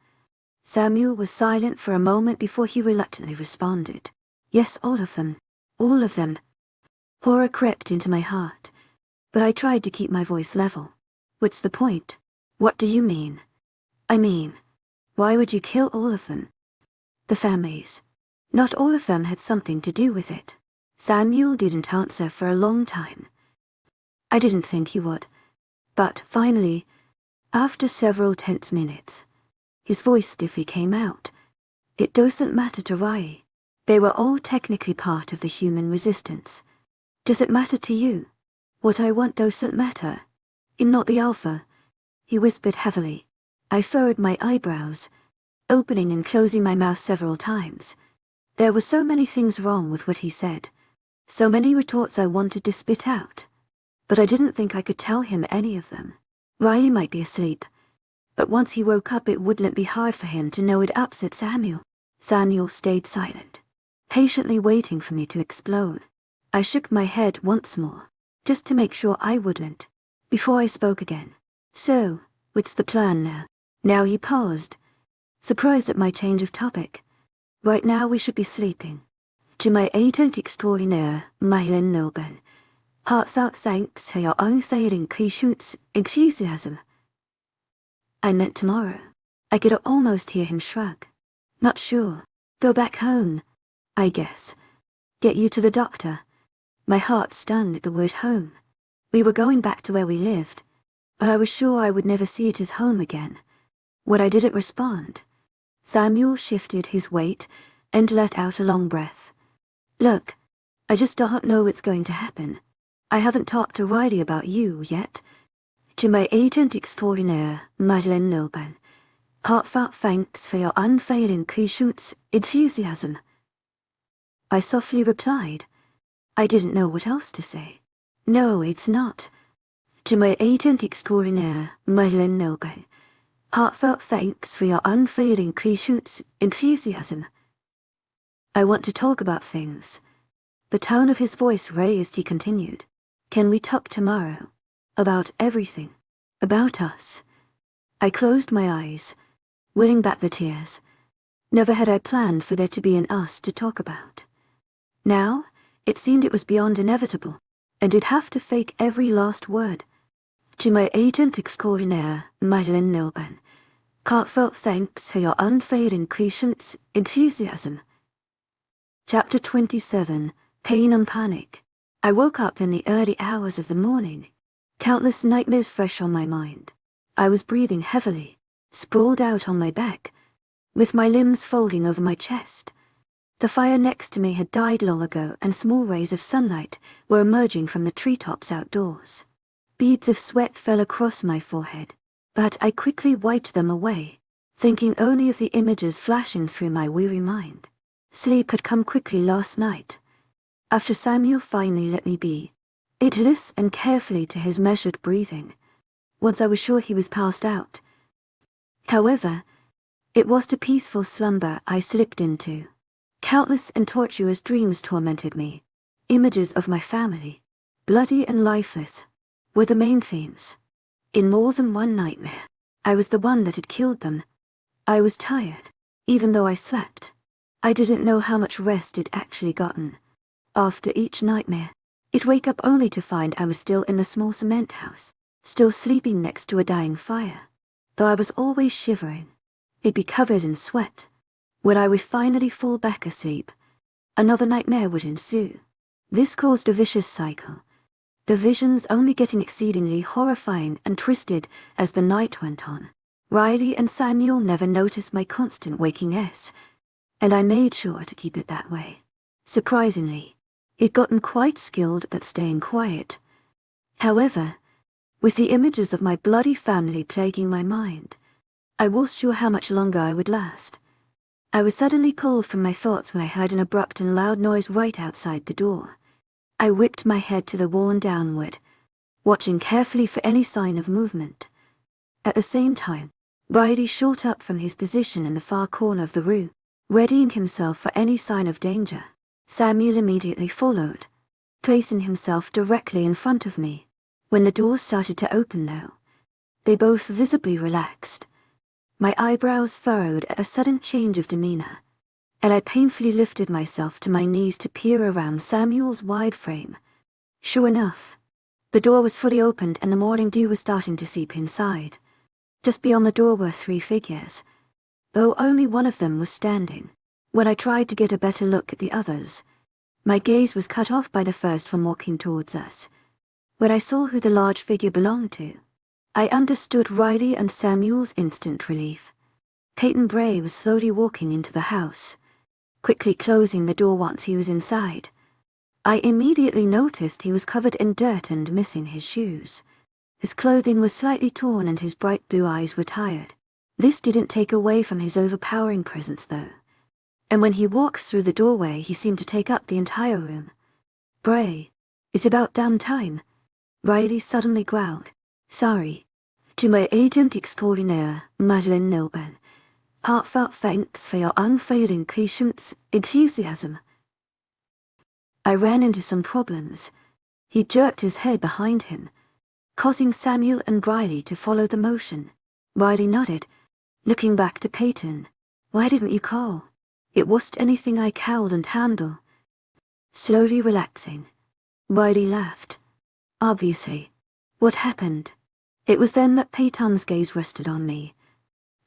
Samuel was silent for a moment before he reluctantly responded. Yes, all of them. All of them. Horror crept into my heart, but I tried to keep my voice level. What's the point? What do you mean? I mean, why would you kill all of them? The families. Not all of them had something to do with it. Samuel didn't answer for a long time. I didn't think he would. But finally, after several tense minutes, his voice stiffly came out. It doesn't matter to Rai. They were all technically part of the human resistance. Does it matter to you? What I want doesn't matter. I'm not the alpha, he whispered heavily. I furrowed my eyebrows, opening and closing my mouth several times. There were so many things wrong with what he said. So many retorts I wanted to spit out. But I didn't think I could tell him any of them. Riley might be asleep, but once he woke up it wouldn't be hard for him to know it upset Samuel. Samuel stayed silent, patiently waiting for me to explode. I shook my head once more, just to make sure I wouldn't, before I spoke again. So, what's the plan now? Now he paused, surprised at my change of topic. Right now we should be sleeping. To my agent extraordinaire, Mylan Nilben. Heartfelt thanks for your unfailing patience, enthusiasm. I meant tomorrow. I could almost hear him shrug. Not sure. Go back home, I guess. Get you to the doctor. My heart stunned at the word home. We were going back to where we lived, but I was sure I would never see it as home again. When I didn't respond, Samuel shifted his weight and let out a long breath. Look, I just don't know what's going to happen. I haven't talked to Riley about you yet. To my agent extraordinaire, Madeleine Nilban, heartfelt thanks for your unfailing patience, enthusiasm. I softly replied. I didn't know what else to say. No, it's not. To my agent extraordinaire, Madeleine Nilban, heartfelt thanks for your unfailing patience, enthusiasm. I want to talk about things. The tone of his voice raised, he continued. Can we talk tomorrow? About everything. About us. I closed my eyes, willing back the tears. Never had I planned for there to be an us to talk about. Now, it seemed it was beyond inevitable, and I'd have to fake every last word. To my agent extraordinaire, Madeleine Nilban, heartfelt thanks for your unfailing patience, enthusiasm. Chapter 27, Pain and Panic. I woke up in the early hours of the morning, countless nightmares fresh on my mind. I was breathing heavily, sprawled out on my back, with my limbs folding over my chest. The fire next to me had died long ago, and small rays of sunlight were emerging from the treetops outdoors. Beads of sweat fell across my forehead, but I quickly wiped them away, thinking only of the images flashing through my weary mind. Sleep had come quickly last night. After Samuel finally let me be, I'd listened carefully to his measured breathing, once I was sure he was passed out. However, It was the peaceful slumber I slipped into. Countless and tortuous dreams tormented me. Images of my family, bloody and lifeless, were the main themes. In more than one nightmare, I was the one that had killed them. I was tired, even though I slept. I didn't know how much rest I'd actually gotten. After each nightmare, I'd wake up only to find I was still in the small cement house, still sleeping next to a dying fire. Though I was always shivering, I'd be covered in sweat. When I would finally fall back asleep, another nightmare would ensue. This caused a vicious cycle, the visions only getting exceedingly horrifying and twisted as the night went on. Riley and Samuel never noticed my constant waking-ness, and I made sure to keep it that way. Surprisingly, I'd gotten quite skilled at staying quiet. However, with the images of my bloody family plaguing my mind, I wasn't sure how much longer I would last. I was suddenly called from my thoughts when I heard an abrupt and loud noise right outside the door. I whipped my head to the wall downward, watching carefully for any sign of movement. At the same time, Riley shot up from his position in the far corner of the room, readying himself for any sign of danger. Samuel immediately followed, placing himself directly in front of me. When the door started to open though, they both visibly relaxed. My eyebrows furrowed at a sudden change of demeanor, and I painfully lifted myself to my knees to peer around Samuel's wide frame. Sure enough, the door was fully opened and the morning dew was starting to seep inside. Just beyond the door were 3 figures, though only one of them was standing. When I tried to get a better look at the others, my gaze was cut off by the first from walking towards us. When I saw who the large figure belonged to, I understood Riley and Samuel's instant relief. Peyton Bray was slowly walking into the house, quickly closing the door once he was inside. I immediately noticed he was covered in dirt and missing his shoes. His clothing was slightly torn and his bright blue eyes were tired. This didn't take away from his overpowering presence though. And when he walked through the doorway he seemed to take up the entire room. "Bray, it's about damn time," Riley suddenly growled. "Sorry. To my agent extraordinaire, Madeleine Noble, heartfelt thanks for your unfailing patience, enthusiasm." I ran into some problems. He jerked his head behind him, causing Samuel and Riley to follow the motion. Riley nodded, looking back to Peyton. "Why didn't you call? It wasn't anything I couldn't handle." Slowly relaxing, Riley laughed. "Obviously. What happened?" It was then that Peyton's gaze rested on me.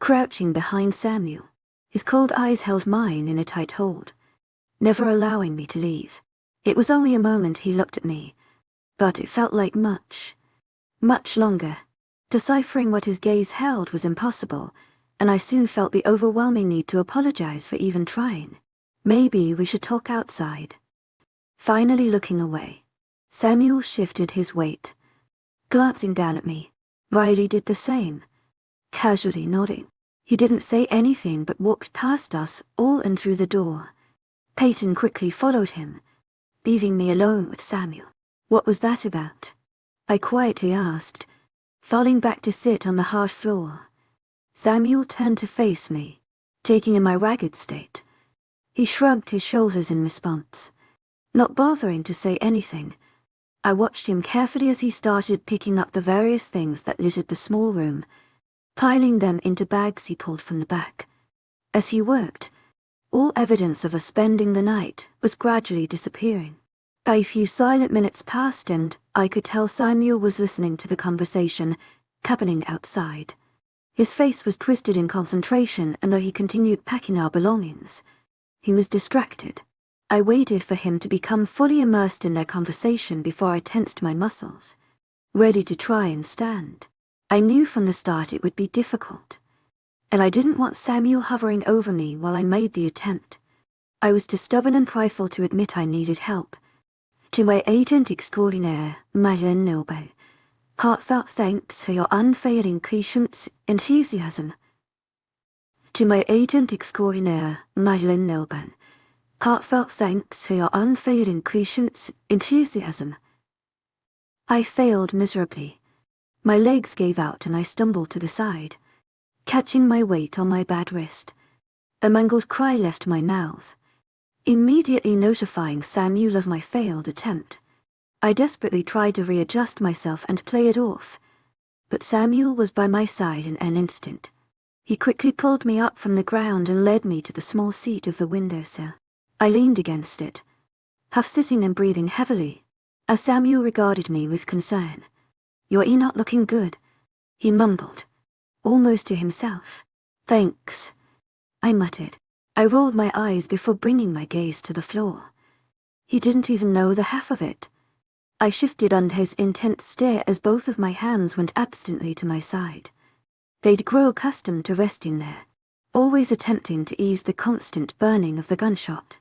Crouching behind Samuel, his cold eyes held mine in a tight hold, never allowing me to leave. It was only a moment he looked at me, but it felt like much longer. Deciphering what his gaze held was impossible, and I soon felt the overwhelming need to apologize for even trying. "Maybe we should talk outside." Finally looking away, Samuel shifted his weight. Glancing down at me, Riley did the same, casually nodding. He didn't say anything but walked past us all and through the door. Peyton quickly followed him, leaving me alone with Samuel. "What was that about?" I quietly asked, falling back to sit on the hard floor. Samuel turned to face me, taking in my ragged state. He shrugged his shoulders in response, not bothering to say anything. I watched him carefully as he started picking up the various things that littered the small room, piling them into bags he pulled from the back. As he worked, all evidence of us spending the night was gradually disappearing. A few silent minutes passed and I could tell Samuel was listening to the conversation happening outside. His face was twisted in concentration, and though he continued packing our belongings, he was distracted. I waited for him to become fully immersed in their conversation before I tensed my muscles, ready to try and stand. I knew from the start it would be difficult, and I didn't want Samuel hovering over me while I made the attempt. I was too stubborn and prideful to admit I needed help. "To my agent extraordinaire, Madeleine Noble, heartfelt thanks for your unfailing patience, enthusiasm." "To my agent extraordinaire, Madeleine Noble, heartfelt thanks for your unfailing patience, enthusiasm." I failed miserably. My legs gave out and I stumbled to the side. catching my weight on my bad wrist. A mangled cry left my mouth, immediately notifying Samuel of my failed attempt. I desperately tried to readjust myself and play it off, but Samuel was by my side in an instant. He quickly pulled me up from the ground and led me to the small seat of the windowsill. I leaned against it, half sitting and breathing heavily, as Samuel regarded me with concern. "You're not looking good," he mumbled, almost to himself. "Thanks," I muttered. I rolled my eyes before bringing my gaze to the floor. He didn't even know the half of it. I shifted under his intense stare as both of my hands went absently to my side. They'd grow accustomed to resting there, always attempting to ease the constant burning of the gunshot.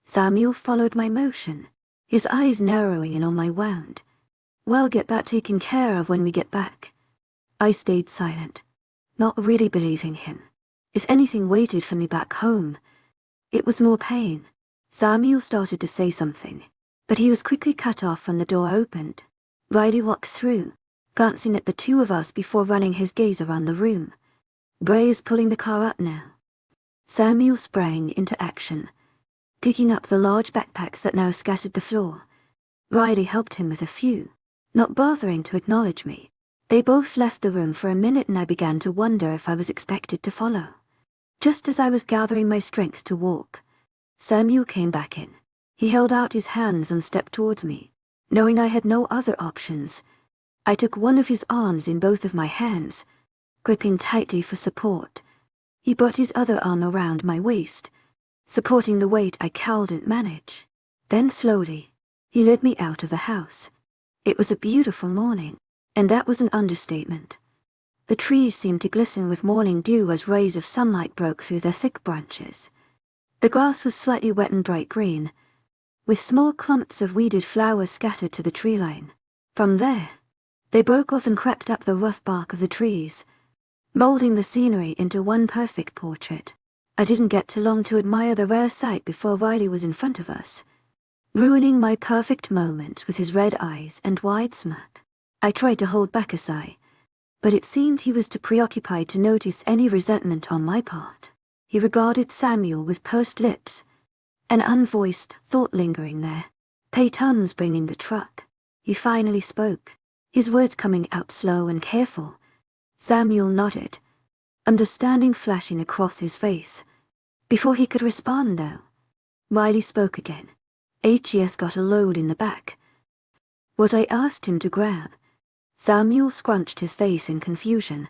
Samuel followed my motion, his eyes narrowing in on my wound. "We'll get that taken care of when we get back." I stayed silent, not really believing him. If anything waited for me back home, it was more pain. Samuel started to say something, but he was quickly cut off when the door opened. Riley walked through, glancing at the two of us before running his gaze around the room. "Bray is pulling the car up now." Samuel sprang into action, picking up the large backpacks that now scattered the floor. Riley helped him with a few, not bothering to acknowledge me. They both left the room for a minute and I began to wonder if I was expected to follow. Just as I was gathering my strength to walk, Samuel came back in. He held out his hands and stepped towards me. Knowing I had no other options, I took one of his arms in both of my hands, gripping tightly for support. He brought his other arm around my waist, supporting the weight I couldn't manage. Then slowly, he led me out of the house. It was a beautiful morning, and that was an understatement. The trees seemed to glisten with morning dew as rays of sunlight broke through their thick branches. The grass was slightly wet and bright green, with small clumps of weeded flowers scattered to the tree line. From there, they broke off and crept up the rough bark of the trees, molding the scenery into one perfect portrait. I didn't get too long to admire the rare sight before Riley was in front of us, ruining my perfect moment with his red eyes and wide smirk. I tried to hold back a sigh, but it seemed he was too preoccupied to notice any resentment on my part. He regarded Samuel with pursed lips, an unvoiced thought lingering there. "Peyton's bringing the truck." He finally spoke, his words coming out slow and careful. Samuel nodded, understanding flashing across his face. Before he could respond, though, Riley spoke again. "HES got a load in the back." What I asked him to grab. Samuel scrunched his face in confusion,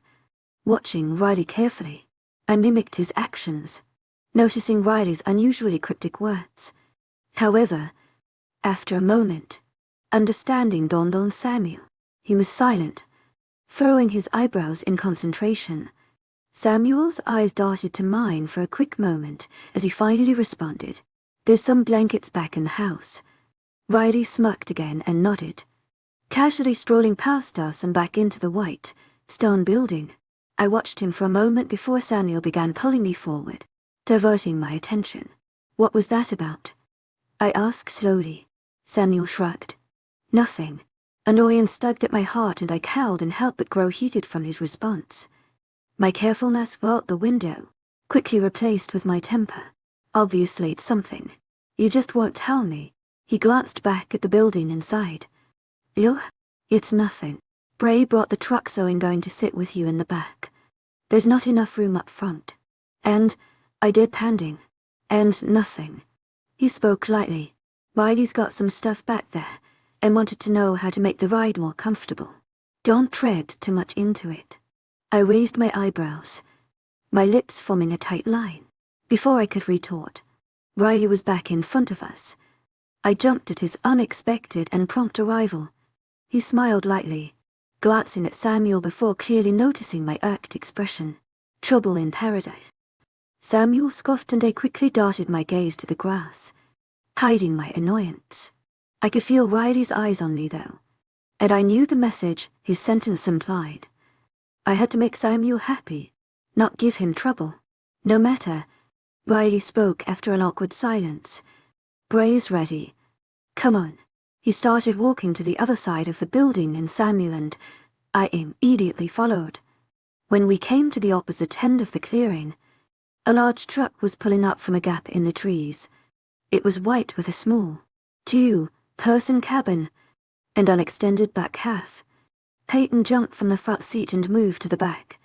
watching Riley carefully. I mimicked his actions, noticing Riley's unusually cryptic words. However, after a moment, understanding dawned on Samuel. He was silent, furrowing his eyebrows in concentration. Samuel's eyes darted to mine for a quick moment as he finally responded. "There's some blankets back in the house." Riley smirked again and nodded, casually strolling past us and back into the white, stone building. I watched him for a moment before Samuel began pulling me forward, diverting my attention. "What was that about?" I asked slowly. Samuel shrugged. "Nothing." Annoyance tugged at my heart and I cowed and helped but grow heated from his response. My carefulness were out the window, quickly replaced with my temper. "Obviously it's something. You just won't tell me." He glanced back at the building inside. It's nothing. Bray brought the truck, so I'm going to sit with you in the back. There's not enough room up front." And I did panting. "And nothing." He spoke lightly. "Riley's got some stuff back there, and wanted to know how to make the ride more comfortable. Don't tread too much into it." I raised my eyebrows, my lips forming a tight line. Before I could retort, Riley was back in front of us. I jumped at his unexpected and prompt arrival. He smiled lightly, glancing at Samuel before clearly noticing my irked expression. "Trouble in paradise." Samuel scoffed and I quickly darted my gaze to the grass, hiding my annoyance. I could feel Riley's eyes on me though, and I knew the message his sentence implied. I had to make Samuel happy, not give him trouble. "No matter," Riley spoke after an awkward silence. "Bray's ready. Come on." He started walking to the other side of the building and Samuel and I immediately followed. When we came to the opposite end of the clearing, a large truck was pulling up from a gap in the trees. It was white with a small, two-person cabin and an extended back half. Peyton jumped from the front seat and moved to the back,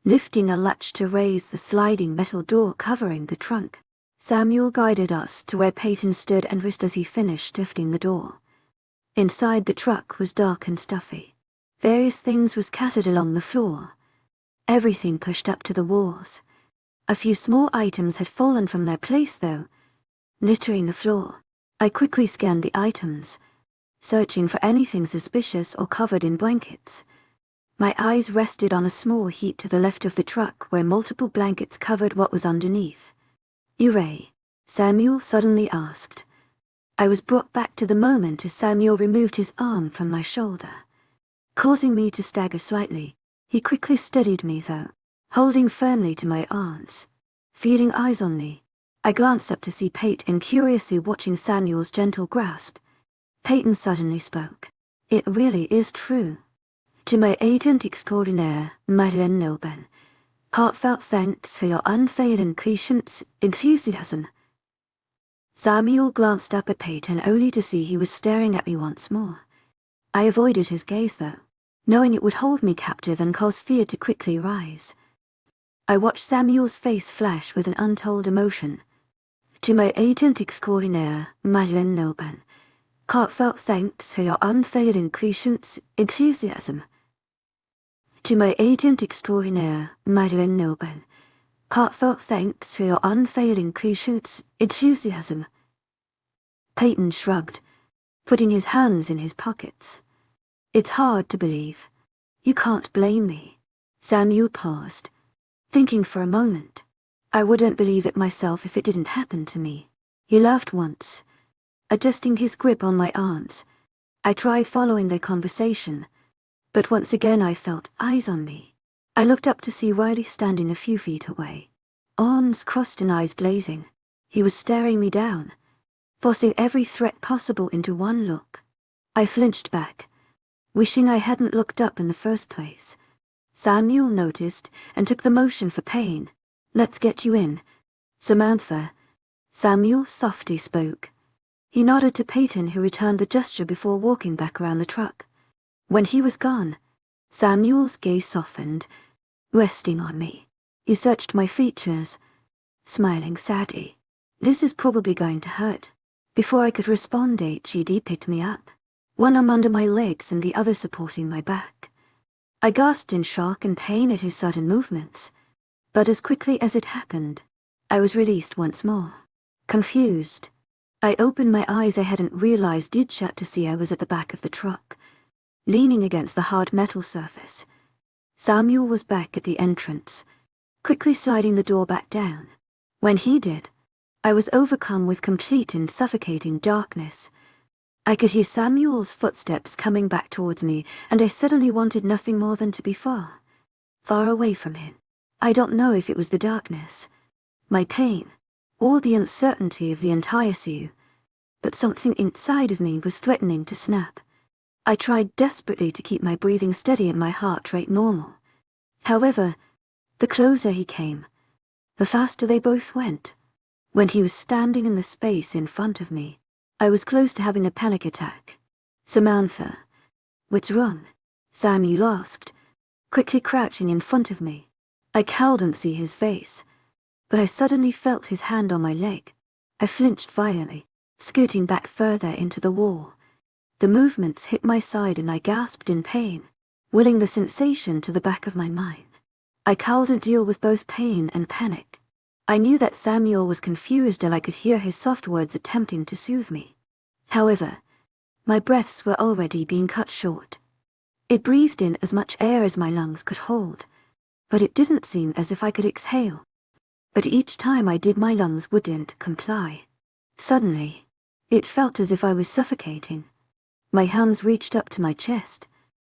lifting a latch to raise the sliding metal door covering the trunk. Samuel guided us to where Peyton stood and whisked as he finished lifting the door. Inside the truck was dark and stuffy. Various things were scattered along the floor, everything pushed up to the walls. A few small items had fallen from their place though, littering the floor. I quickly scanned the items, searching for anything suspicious or covered in blankets. My eyes rested on a small heap to the left of the truck where multiple blankets covered what was underneath. "Ure?" Samuel suddenly asked. I was brought back to the moment as Samuel removed his arm from my shoulder, causing me to stagger slightly. He quickly steadied me though, holding firmly to my arms. Feeling eyes on me, I glanced up to see Peyton curiously watching Samuel's gentle grasp. Peyton suddenly spoke. "It really is true. To my agent extraordinaire, webnovel, heartfelt thanks for your unfailing patience, enthusiasm." Samuel glanced up at Peyton only to see he was staring at me once more. I avoided his gaze though, knowing it would hold me captive and cause fear to quickly rise. I watched Samuel's face flash with an untold emotion. "To my agent extraordinaire, webnovel, heartfelt thanks for your unfailing patience, enthusiasm." To my agent extraordinaire, webnovel, heartfelt thanks for your unfailing patience, enthusiasm. Peyton shrugged, putting his hands in his pockets. "It's hard to believe. You can't blame me." Samuel paused, thinking for a moment. "I wouldn't believe it myself if it didn't happen to me." He laughed once, adjusting his grip on my arms. I tried following their conversation, but once again I felt eyes on me. I looked up to see Riley standing a few feet away, arms crossed and eyes blazing. He was staring me down, forcing every threat possible into one look. I flinched back, wishing I hadn't looked up in the first place. Samuel noticed and took the motion for Payne. "Let's get you in, Samantha." Samuel softly spoke. He nodded to Peyton, who returned the gesture before walking back around the truck. When he was gone, Samuel's gaze softened, resting on me. He searched my features, smiling sadly. "This is probably going to hurt." Before I could respond, HED picked me up, one arm under my legs and the other supporting my back. I gasped in shock and pain at his sudden movements, but as quickly as it happened, I was released once more. Confused, I opened my eyes. I hadn't realized did shut to see I was at the back of the truck, leaning against the hard metal surface. Samuel was back at the entrance, quickly sliding the door back down. When he did, I was overcome with complete and suffocating darkness. I could hear Samuel's footsteps coming back towards me, and I suddenly wanted nothing more than to be far, far away from him. I don't know if it was the darkness, my pain, or the uncertainty of the entire scene, but something inside of me was threatening to snap. I tried desperately to keep my breathing steady and my heart rate normal. However, the closer he came, the faster they both went. When he was standing in the space in front of me, I was close to having a panic attack. "Samantha, what's wrong?" Samuel asked, quickly crouching in front of me. I couldn't see his face, but I suddenly felt his hand on my leg. I flinched violently, scooting back further into the wall. The movements hit my side and I gasped in pain, willing the sensation to the back of my mind. I couldn't deal with both pain and panic. I knew that Samuel was confused and I could hear his soft words attempting to soothe me. However, my breaths were already being cut short. It breathed in as much air as my lungs could hold, but it didn't seem as if I could exhale. But each time I did, my lungs wouldn't comply. Suddenly, it felt as if I was suffocating. My hands reached up to my chest,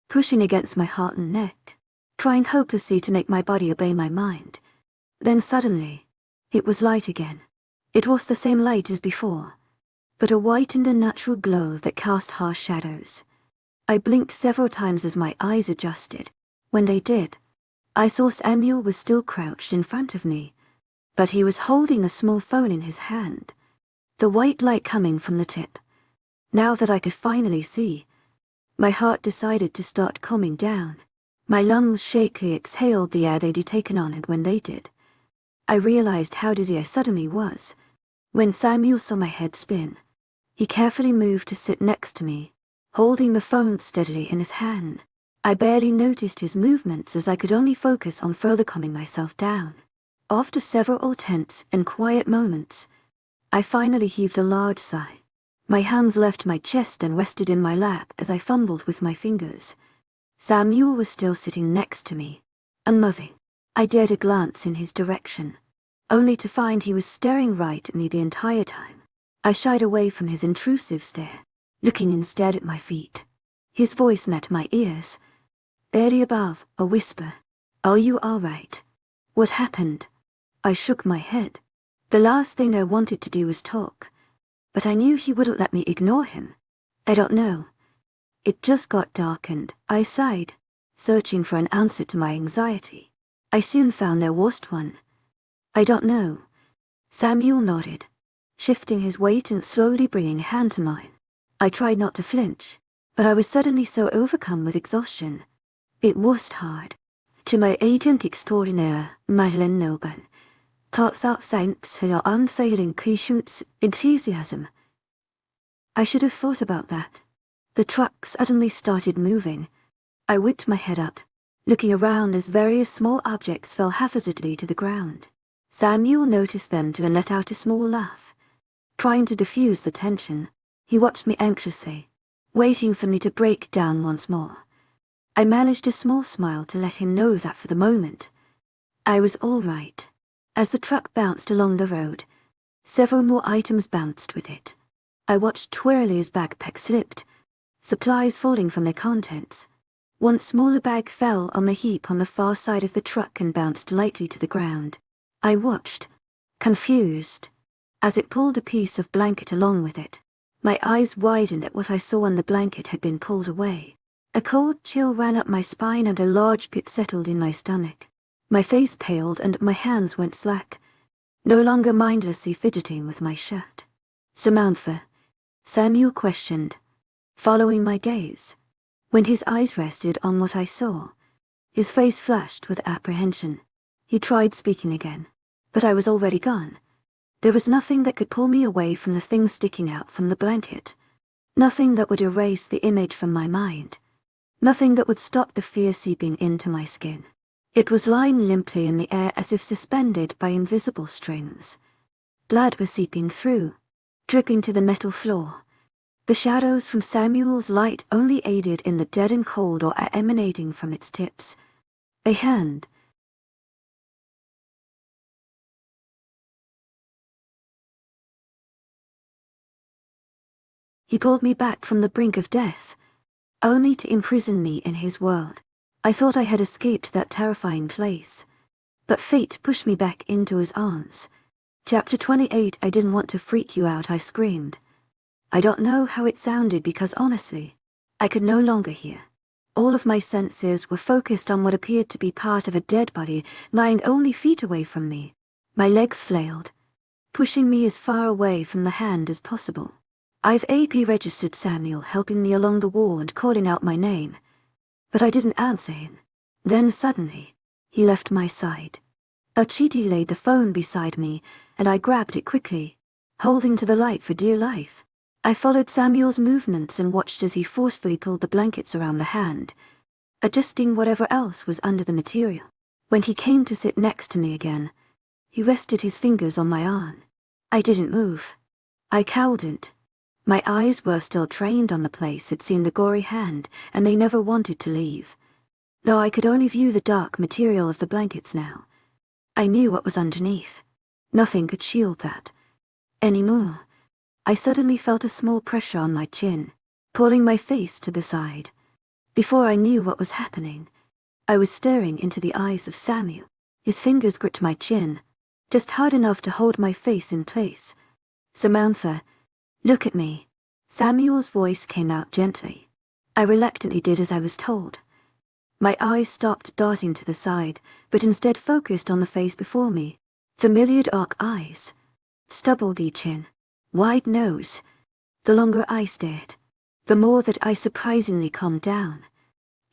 pushing against my heart and neck, trying hopelessly to make my body obey my mind. Then suddenly, it was light again. It was the same light as before, but a white and unnatural glow that cast harsh shadows. I blinked several times as my eyes adjusted. When they did, I saw Samuel was still crouched in front of me, but he was holding a small phone in his hand, the white light coming from the tip. Now that I could finally see, my heart decided to start calming down. My lungs shakily exhaled the air they'd taken on, and when they did, I realized how dizzy I suddenly was. When Samuel saw my head spin, he carefully moved to sit next to me, holding the phone steadily in his hand. I barely noticed his movements as I could only focus on further calming myself down. After several tense and quiet moments, I finally heaved a large sigh. My hands left my chest and rested in my lap as I fumbled with my fingers. Samuel was still sitting next to me, unmoving. I dared a glance in his direction, only to find he was staring right at me the entire time. I shied away from his intrusive stare, looking instead at my feet. His voice met my ears, barely above a whisper. "Are you all right? What happened?" I shook my head. The last thing I wanted to do was talk, but I knew he wouldn't let me ignore him. "I don't know. It just got darkened," I sighed, searching for an answer to my anxiety. I soon found there wasn't one. "I don't know." Samuel nodded, shifting his weight and slowly bringing a hand to mine. I tried not to flinch, but I was suddenly so overcome with exhaustion. It was hard. "To my agent extraordinaire, Madeleine Noban. Thanks for your unfailing patience, enthusiasm." I should have thought about that. The truck suddenly started moving. I whipped my head up, looking around as various small objects fell haphazardly to the ground. Samuel noticed them too and let out a small laugh. Trying to diffuse the tension, he watched me anxiously, waiting for me to break down once more. I managed a small smile to let him know that for the moment, I was all right. As the truck bounced along the road, several more items bounced with it. I watched twirly as backpack slipped, supplies falling from their contents. One smaller bag fell on the heap on the far side of the truck and bounced lightly to the ground. I watched, confused, as it pulled a piece of blanket along with it. My eyes widened at what I saw when the blanket had been pulled away. A cold chill ran up my spine and a large pit settled in my stomach. My face paled and my hands went slack, no longer mindlessly fidgeting with my shirt. "Samantha?" Samuel questioned, following my gaze. When his eyes rested on what I saw, his face flashed with apprehension. He tried speaking again, but I was already gone. There was nothing that could pull me away from the thing sticking out from the blanket. Nothing that would erase the image from my mind. Nothing that would stop the fear seeping into my skin. It was lying limply in the air as if suspended by invisible strings. Blood was seeping through, dripping to the metal floor. The shadows from Samuel's light only aided in the dead and cold or emanating from its tips. A hand. He pulled me back from the brink of death, only to imprison me in his world. I thought I had escaped that terrifying place, but fate pushed me back into his arms. Chapter 28. "I didn't want to freak you out," I screamed. I don't know how it sounded because honestly, I could no longer hear. All of my senses were focused on what appeared to be part of a dead body lying only feet away from me. My legs flailed, pushing me as far away from the hand as possible. I've AP registered Samuel helping me along the wall and calling out my name, but I didn't answer him. Then suddenly, he left my side. Achiti laid the phone beside me, and I grabbed it quickly, holding to the light for dear life. I followed Samuel's movements and watched as he forcefully pulled the blankets around the hand, adjusting whatever else was under the material. When he came to sit next to me again, he rested his fingers on my arm. I didn't move. I cowered. My eyes were still trained on the place had seen the gory hand, and they never wanted to leave. Though I could only view the dark material of the blankets now, I knew what was underneath. Nothing could shield that anymore. I suddenly felt a small pressure on my chin, pulling my face to the side. Before I knew what was happening, I was staring into the eyes of Samuel. His fingers gripped my chin, just hard enough to hold my face in place. "Samantha, look at me." Samuel's voice came out gently. I reluctantly did as I was told. My eyes stopped darting to the side, but instead focused on the face before me. Familiar dark eyes, stubbledy chin, wide nose. The longer I stared, the more that I surprisingly calmed down.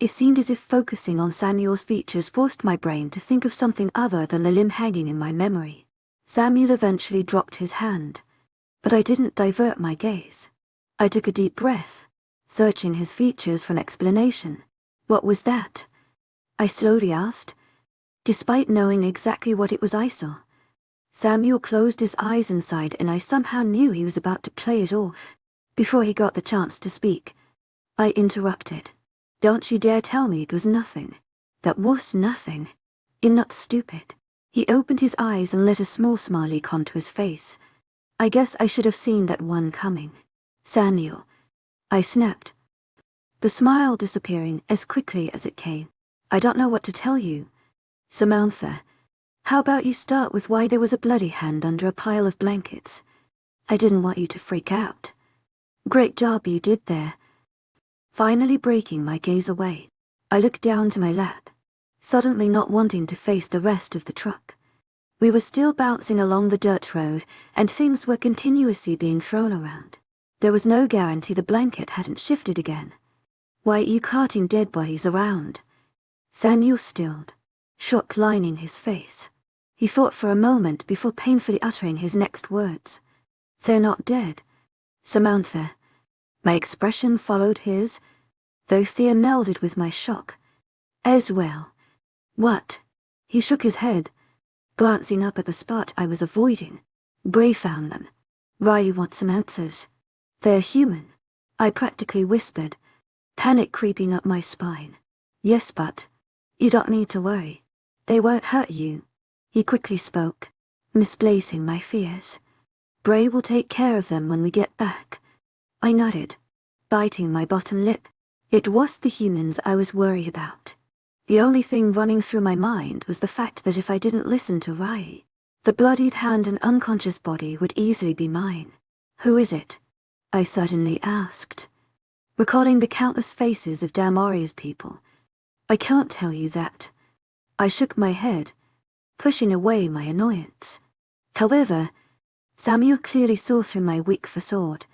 It seemed as if focusing on Samuel's features forced my brain to think of something other than the limb hanging in my memory. Samuel eventually dropped his hand, but I didn't divert my gaze. I took a deep breath, searching his features for an explanation. What was that? I slowly asked, despite knowing exactly what it was I saw. Samuel closed his eyes inside, and I somehow knew he was about to play it off. Before he got the chance to speak, I interrupted. Don't you dare tell me it was nothing. That was nothing. You're not stupid. He opened his eyes and let a small smile come to his face. I guess I should have seen that one coming. Samuel, I snapped, the smile disappearing as quickly as it came. I don't know what to tell you. Samantha, how about you start with why there was a bloody hand under a pile of blankets? I didn't want you to freak out. Great job you did there. Finally breaking my gaze away, I looked down to my lap, suddenly not wanting to face the rest of the truck. We were still bouncing along the dirt road, and things were continuously being thrown around. There was no guarantee the blanket hadn't shifted again. Why are you carting dead bodies around? Samuel stilled, shock lining his face. He thought for a moment before painfully uttering his next words. They're not dead. Samantha. My expression followed his, though fear melded with my shock. As well. What? He shook his head, glancing up at the spot I was avoiding. Bray found them. Why you want some answers? They're human, I practically whispered, panic creeping up my spine. Yes, but you don't need to worry. They won't hurt you. He quickly spoke, misplacing my fears. Bray will take care of them when we get back. I nodded, biting my bottom lip. It was the humans I was worried about. The only thing running through my mind was the fact that if I didn't listen to Rai, the bloodied hand and unconscious body would easily be mine. Who is it? I suddenly asked, recalling the countless faces of Damaria's people. I can't tell you that. I shook my head, pushing away my annoyance. However, Samuel clearly saw through my weak facade.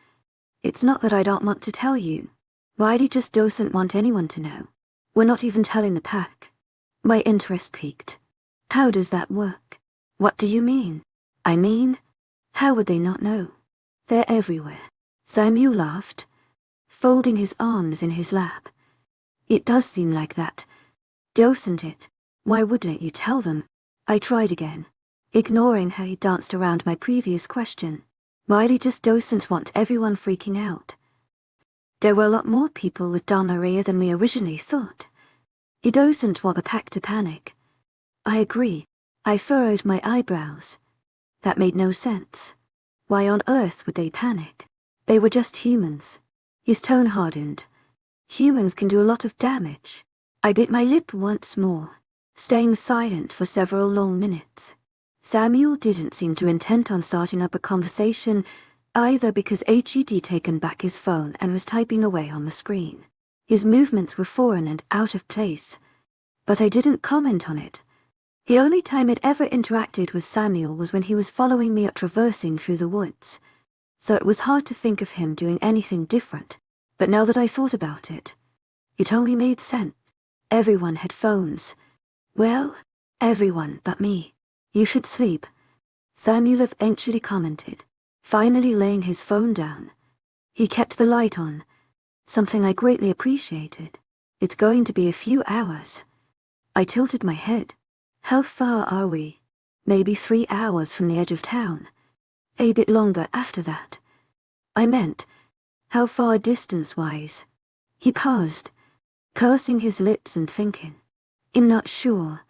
It's not that I don't want to tell you. Riley just doesn't want anyone to know. We're not even telling the pack. My interest piqued. How does that work? What do you mean? I mean, how would they not know? They're everywhere. Samuel laughed, folding his arms in his lap. It does seem like that, doesn't it? Why wouldn't you tell them? I tried again, ignoring how he danced around my previous question. Riley just doesn't want everyone freaking out. There were a lot more people with Damaria than we originally thought. He doesn't want the pack to panic. I agree. I furrowed my eyebrows. That made no sense. Why on earth would they panic? They were just humans. His tone hardened. Humans can do a lot of damage. I bit my lip once more, staying silent for several long minutes. Samuel didn't seem too intent on starting up a conversation, either because HED taken back his phone and was typing away on the screen. His movements were foreign and out of place, but I didn't comment on it. The only time it ever interacted with Samuel was when he was following me traversing through the woods, so it was hard to think of him doing anything different. But now that I thought about it, it only made sense. Everyone had phones. Well, everyone but me. You should sleep, Samuel eventually commented, finally laying his phone down. He kept the light on, something I greatly appreciated. It's going to be a few hours. I tilted my head. How far are we? Maybe 3 hours from the edge of town. A bit longer after that. I meant, how far distance-wise? He paused, pursing his lips and thinking. I'm not sure.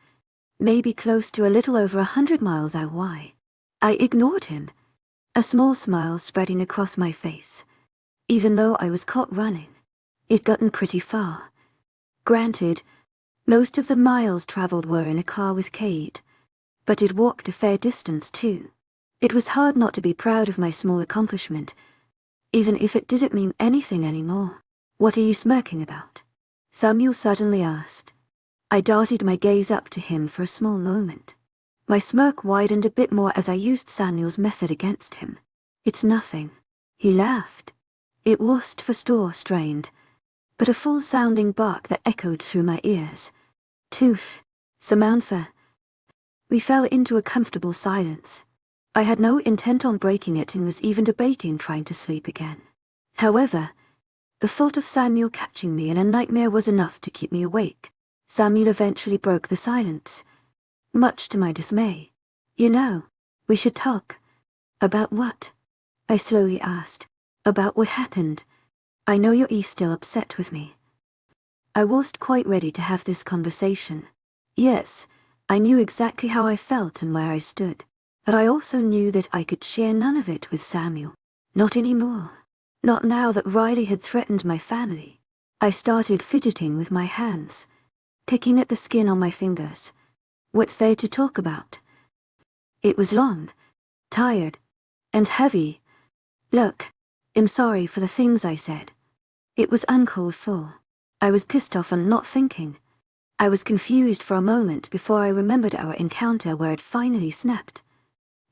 Maybe close to a little over 100 miles out. Why? I ignored him, a small smile spreading across my face. Even though I was caught running, it'd gotten pretty far. Granted, most of the miles traveled were in a car with Cade, but it walked a fair distance too. It was hard not to be proud of my small accomplishment, even if it didn't mean anything anymore. What are you smirking about? Samuel suddenly asked, I darted my gaze up to him for a small moment. My smirk widened a bit more as I used Samuel's method against him. "It's nothing." He laughed. It wasn't for store strained, but a full-sounding bark that echoed through my ears. "Tooth, Samantha." We fell into a comfortable silence. I had no intent on breaking it and was even debating trying to sleep again. However, the thought of Samuel catching me in a nightmare was enough to keep me awake. Samuel eventually broke the silence, much to my dismay. "You know, we should talk." "About what?" I slowly asked. "About what happened. I know you're still upset with me." I wasn't quite ready to have this conversation. Yes, I knew exactly how I felt and where I stood, but I also knew that I could share none of it with Samuel. Not anymore. Not now that Riley had threatened my family. I started fidgeting with my hands, picking at the skin on my fingers. What's there to talk about? It was long, tired, and heavy. "Look, I'm sorry for the things I said. It was uncalled for. I was pissed off and not thinking. I was confused for a moment before I remembered our encounter where it finally snapped.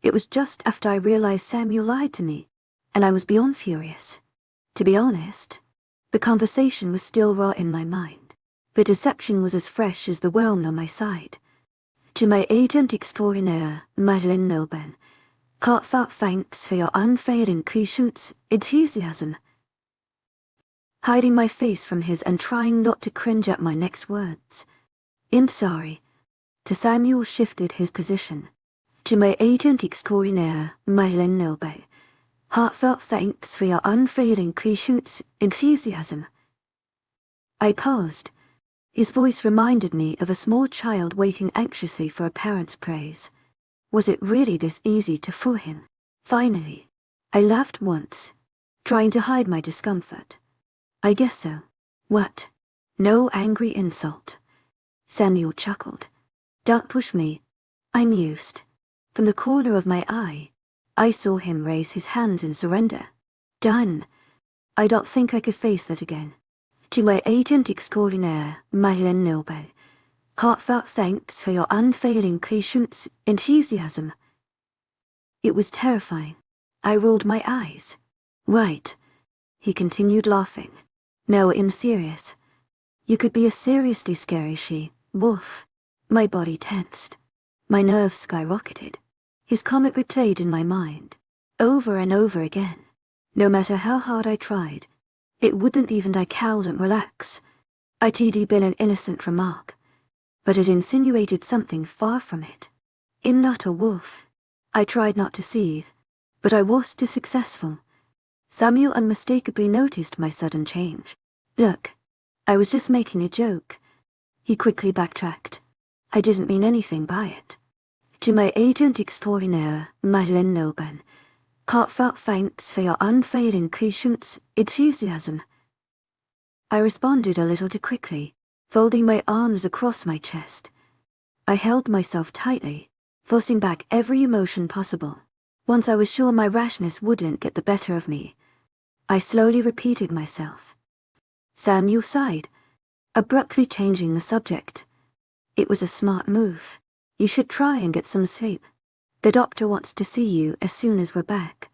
It was just after I realized Samuel lied to me, and I was beyond furious. To be honest, the conversation was still raw in my mind. The deception was as fresh as the worm on my side. To my agent extraordinaire, Madeleine Nilben, heartfelt thanks for your unfailing patience, enthusiasm." Hiding my face from his and trying not to cringe at my next words. "I'm sorry." To Samuel shifted his position. "To my agent extraordinaire, Madeleine Nilben, heartfelt thanks for your unfailing patience, enthusiasm." I paused. His voice reminded me of a small child waiting anxiously for a parent's praise. Was it really this easy to fool him? Finally, I laughed once, trying to hide my discomfort. "I guess so." "What?" "No angry insult." Samuel chuckled. "Don't push me. I'm used." From the corner of my eye, I saw him raise his hands in surrender. "Done. I don't think I could face that again. To my agent extraordinaire, Madeleine Nilben, heartfelt thanks for your unfailing patience, enthusiasm." It was terrifying. I rolled my eyes. "Right." He continued laughing. "No, I'm serious. You could be a seriously scary she-wolf." My body tensed. My nerves skyrocketed. His comment replayed in my mind, over and over again. No matter how hard I tried, it wouldn't even. I cowled and relax. It'd been an innocent remark, but it insinuated something far from it. "I'm not a wolf." I tried not to seethe, but I wasn't successful. Samuel unmistakably noticed my sudden change. "Look, I was just making a joke." He quickly backtracked. "I didn't mean anything by it. To my agent extraordinaire, Madeleine Nilben, heartfelt thanks for your unfailing patience, enthusiasm." I responded a little too quickly, folding my arms across my chest. I held myself tightly, forcing back every emotion possible. Once I was sure my rashness wouldn't get the better of me, I slowly repeated myself. Samuel sighed, abruptly changing the subject. "It was a smart move. You should try and get some sleep. The doctor wants to see you as soon as we're back."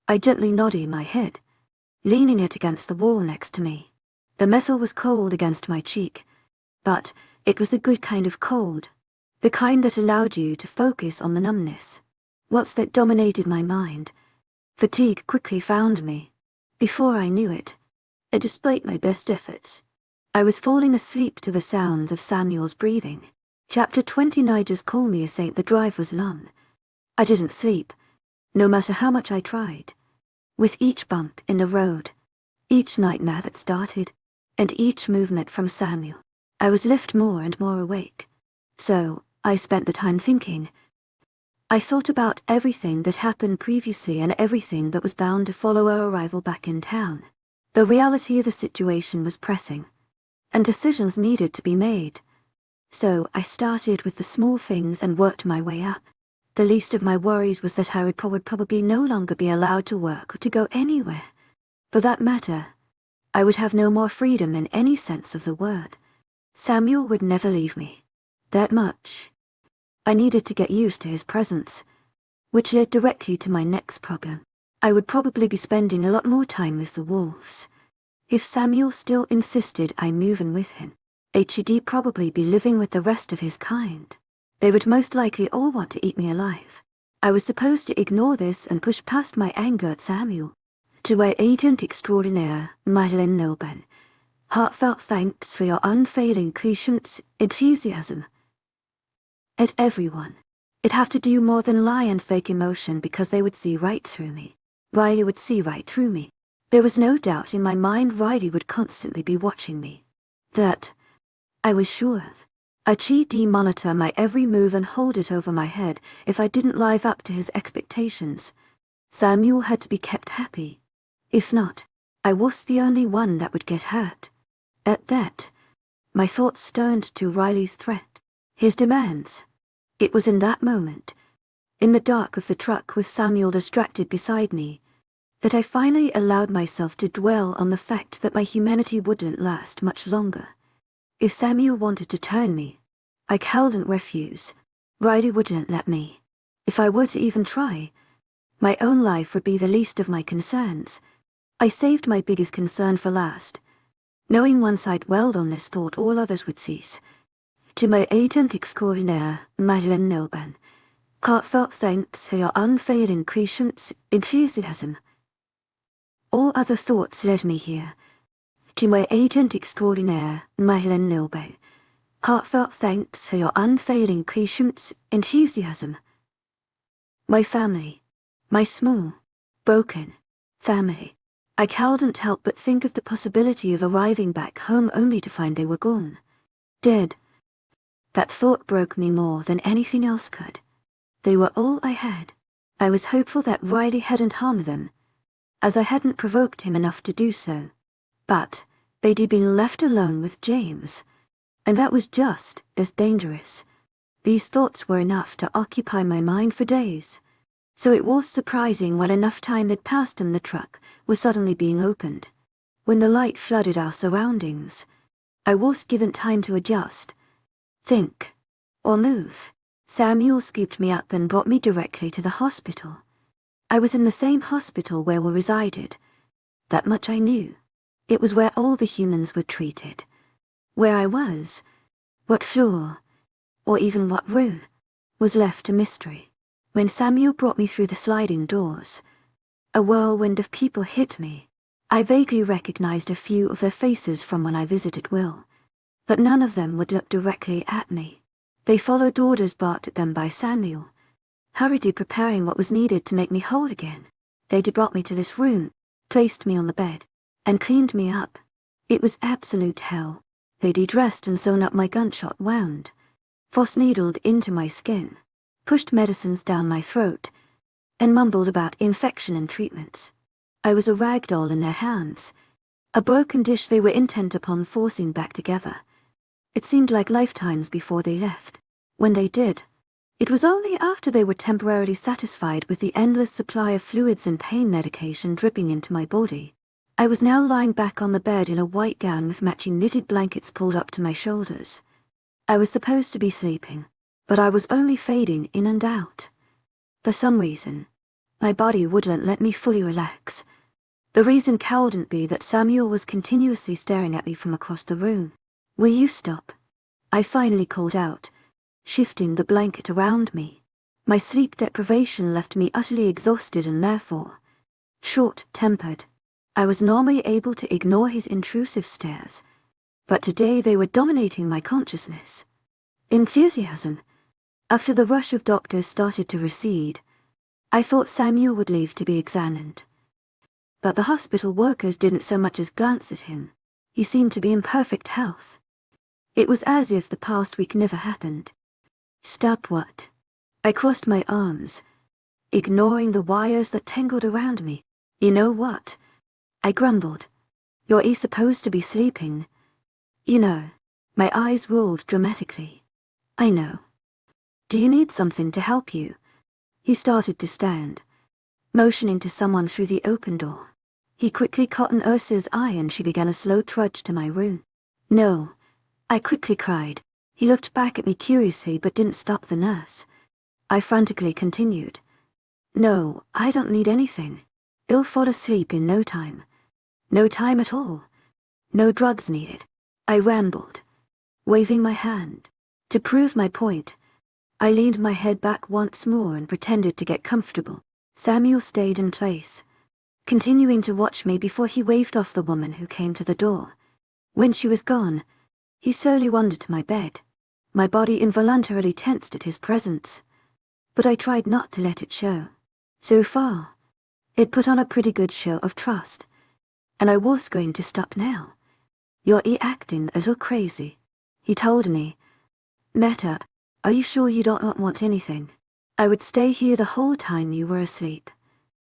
I gently nodded my head, leaning it against the wall next to me. The metal was cold against my cheek, but it was the good kind of cold, the kind that allowed you to focus on the numbness. What's that dominated my mind? Fatigue quickly found me. Before I knew it, despite my best efforts, I was falling asleep to the sounds of Samuel's breathing. Chapter 29. Just call me a saint. The drive was long. I didn't sleep, no matter how much I tried. With each bump in the road, each nightmare that started, and each movement from Samuel, I was left more and more awake. So, I spent the time thinking. I thought about everything that happened previously and everything that was bound to follow our arrival back in town. The reality of the situation was pressing, and decisions needed to be made. So I started with the small things and worked my way up. The least of my worries was that I would probably no longer be allowed to work or to go anywhere. For that matter, I would have no more freedom in any sense of the word. Samuel would never leave me. That much. I needed to get used to his presence, which led directly to my next problem. I would probably be spending a lot more time with the wolves. If Samuel still insisted I move in with him, he'd probably be living with the rest of his kind. They would most likely all want to eat me alive. I was supposed to ignore this and push past my anger at Samuel. To my agent extraordinaire, webnovel. Heartfelt thanks for your unfailing patience, enthusiasm. At everyone. It'd have to do more than lie and fake emotion because they would see right through me. Riley would see right through me. There was no doubt in my mind Riley would constantly be watching me. That I was sure of. I'd monitor my every move and hold it over my head if I didn't live up to his expectations. Samuel had to be kept happy. If not, I was the only one that would get hurt. At that, my thoughts turned to Riley's threat, his demands. It was in that moment, in the dark of the truck with Samuel distracted beside me, that I finally allowed myself to dwell on the fact that my humanity wouldn't last much longer. If Samuel wanted to turn me, I couldn't refuse. Riley wouldn't let me. If I were to even try, my own life would be the least of my concerns. I saved my biggest concern for last. Knowing once I'd dwelled on this thought, all others would cease. To my agent extraordinaire, webnovel. Heartfelt thanks for your unfailing patience, enthusiasm. All other thoughts led me here. To my agent extraordinaire, webnovel. Heartfelt thanks for your unfailing patience, enthusiasm. My family. My small, broken family. I couldn't help but think of the possibility of arriving back home only to find they were gone. Dead. That thought broke me more than anything else could. They were all I had. I was hopeful that Riley hadn't harmed them, as I hadn't provoked him enough to do so. But they'd been left alone with James, and that was just as dangerous. These thoughts were enough to occupy my mind for days. So it was surprising when enough time had passed and the truck was suddenly being opened. When the light flooded our surroundings, I was given time to adjust, think, or move. Samuel scooped me up and brought me directly to the hospital. I was in the same hospital where we resided. That much I knew. It was where all the humans were treated. Where I was, what floor, or even what room, was left a mystery. When Samuel brought me through the sliding doors, a whirlwind of people hit me. I vaguely recognized a few of their faces from when I visited Will, but none of them would look directly at me. They followed orders barked at them by Samuel, hurriedly preparing what was needed to make me whole again. They brought me to this room, placed me on the bed, and cleaned me up. It was absolute hell. They dressed and sewn up my gunshot wound, force needled into my skin, pushed medicines down my throat, and mumbled about infection and treatments. I was a rag doll in their hands, a broken dish they were intent upon forcing back together. It seemed like lifetimes before they left. When they did, it was only after they were temporarily satisfied with the endless supply of fluids and pain medication dripping into my body. I was now lying back on the bed in a white gown with matching knitted blankets pulled up to my shoulders. I was supposed to be sleeping, but I was only fading in and out. For some reason, my body wouldn't let me fully relax. The reason couldn't be that Samuel was continuously staring at me from across the room. "Will you stop?" I finally called out, shifting the blanket around me. My sleep deprivation left me utterly exhausted and therefore short-tempered. I was normally able to ignore his intrusive stares, but today they were dominating my consciousness. Enthusiasm. After the rush of doctors started to recede, I thought Samuel would leave to be examined. But the hospital workers didn't so much as glance at him. He seemed to be in perfect health. It was as if the past week never happened. Stop what? I crossed my arms, ignoring the wires that tangled around me. "You know what?" I grumbled. "You're supposed to be sleeping. You know." My eyes rolled dramatically. "I know. Do you need something to help you?" He started to stand, motioning to someone through the open door. He quickly caught an Ursa's eye and she began a slow trudge to my room. "No, I quickly cried. He looked back at me curiously but didn't stop the nurse. I frantically continued. No, I don't need anything. I'll fall asleep in no time. No time at all. No drugs needed. I rambled, waving my hand. To prove my point, I leaned my head back once more and pretended to get comfortable. Samuel stayed in place, continuing to watch me before he waved off the woman who came to the door. When she was gone, he slowly wandered to my bed. My body involuntarily tensed at his presence, but I tried not to let it show. So far, it put on a pretty good show of trust, and I was going to stop now. You're acting a little crazy, he told me. Meta, are you sure you don't want anything? I would stay here the whole time you were asleep.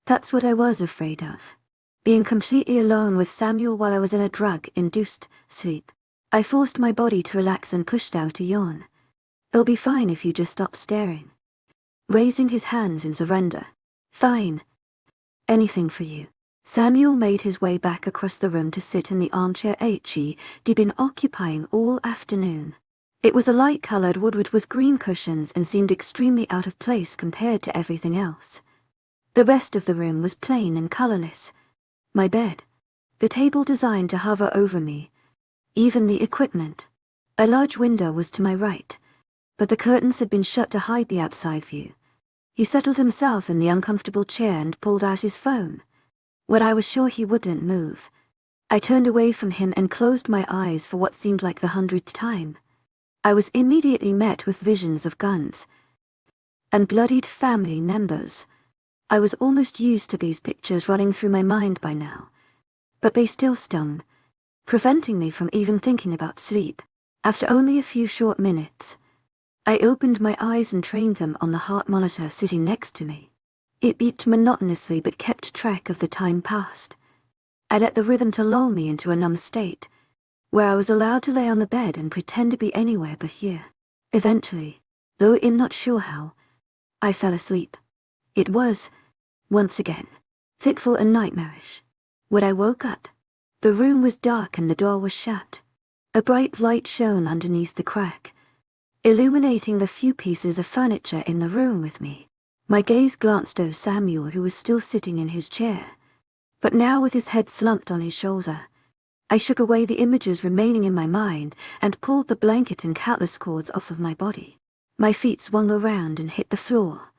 That's what I was afraid of. Being completely alone with Samuel while I was in a drug-induced sleep. I forced my body to relax and pushed out a yawn. It'll be fine if you just stop staring. Raising his hands in surrender. Fine. Anything for you. Samuel made his way back across the room to sit in the armchair he'd been occupying all afternoon. It was a light-coloured woodwood with green cushions and seemed extremely out of place compared to everything else. The rest of the room was plain and colourless. My bed, the table designed to hover over me, even the equipment. A large window was to my right, but the curtains had been shut to hide the outside view. He settled himself in the uncomfortable chair and pulled out his phone. When I was sure he wouldn't move, I turned away from him and closed my eyes for what seemed like the 100th time. I was immediately met with visions of guns and bloodied family members. I was almost used to these pictures running through my mind by now, but they still stung, preventing me from even thinking about sleep. After only a few short minutes, I opened my eyes and trained them on the heart monitor sitting next to me. It beeped monotonously but kept track of the time passed. I let the rhythm to lull me into a numb state, where I was allowed to lay on the bed and pretend to be anywhere but here. Eventually, though I'm not sure how, I fell asleep. It was, once again, fitful and nightmarish. When I woke up, the room was dark and the door was shut. A bright light shone underneath the crack, illuminating the few pieces of furniture in the room with me. My gaze glanced over Samuel, who was still sitting in his chair, but now with his head slumped on his shoulder. I shook away the images remaining in my mind and pulled the blanket and countless cords off of my body. My feet swung around and hit the floor,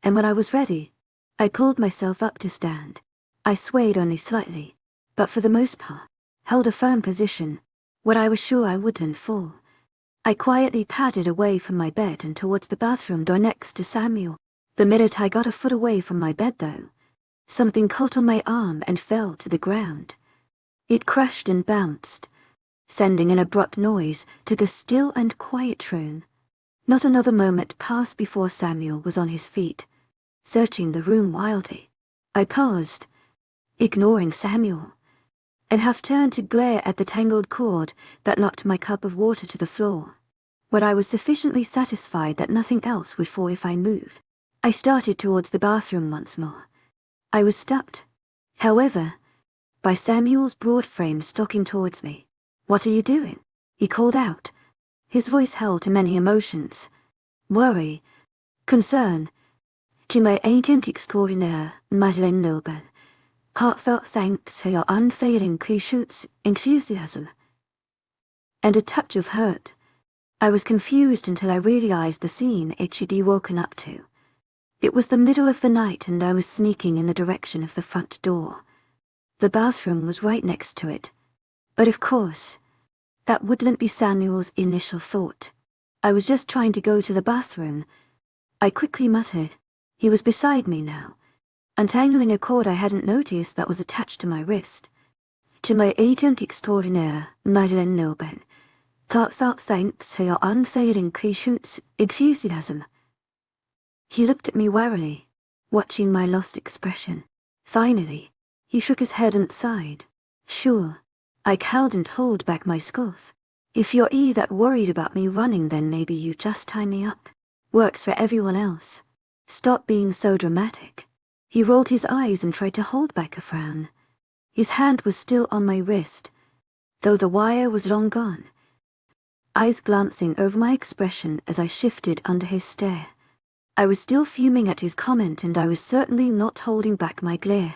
and when I was ready, I pulled myself up to stand. I swayed only slightly, but for the most part, held a firm position. When I was sure I wouldn't fall, I quietly padded away from my bed and towards the bathroom door next to Samuel. The minute I got a foot away from my bed, though, something caught on my arm and fell to the ground. It crashed and bounced, sending an abrupt noise to the still and quiet room. Not another moment passed before Samuel was on his feet, searching the room wildly. I paused, ignoring Samuel, and half turned to glare at the tangled cord that knocked my cup of water to the floor. When I was sufficiently satisfied that nothing else would fall if I moved, I started towards the bathroom once more. I was stopped, however, by Samuel's broad frame stalking towards me. "What are you doing?" he called out. His voice held to many emotions: worry, concern, to my ancient extraordinaire Madeleine Noble. Heartfelt thanks for your unfailing patience, enthusiasm, and a touch of hurt. I was confused until I realized the scene HED woken up to. It was the middle of the night and I was sneaking in the direction of the front door. The bathroom was right next to it, but of course, that wouldn't be Samuel's initial thought. I was just trying to go to the bathroom, I quickly muttered. He was beside me now, untangling a cord I hadn't noticed that was attached to my wrist. "To my agent extraordinaire, Madeleine Noble. Heartfelt thanks for your unfailing patience, enthusiasm." He looked at me warily, watching my lost expression. Finally, he shook his head and sighed. "Sure." I cowed and pulled back my scarf. "If you're that worried about me running, then maybe you just tie me up. Works for everyone else. Stop being so dramatic." He rolled his eyes and tried to hold back a frown. His hand was still on my wrist, though the wire was long gone. eyes glancing over my expression as I shifted under his stare. I was still fuming at his comment, and I was certainly not holding back my glare.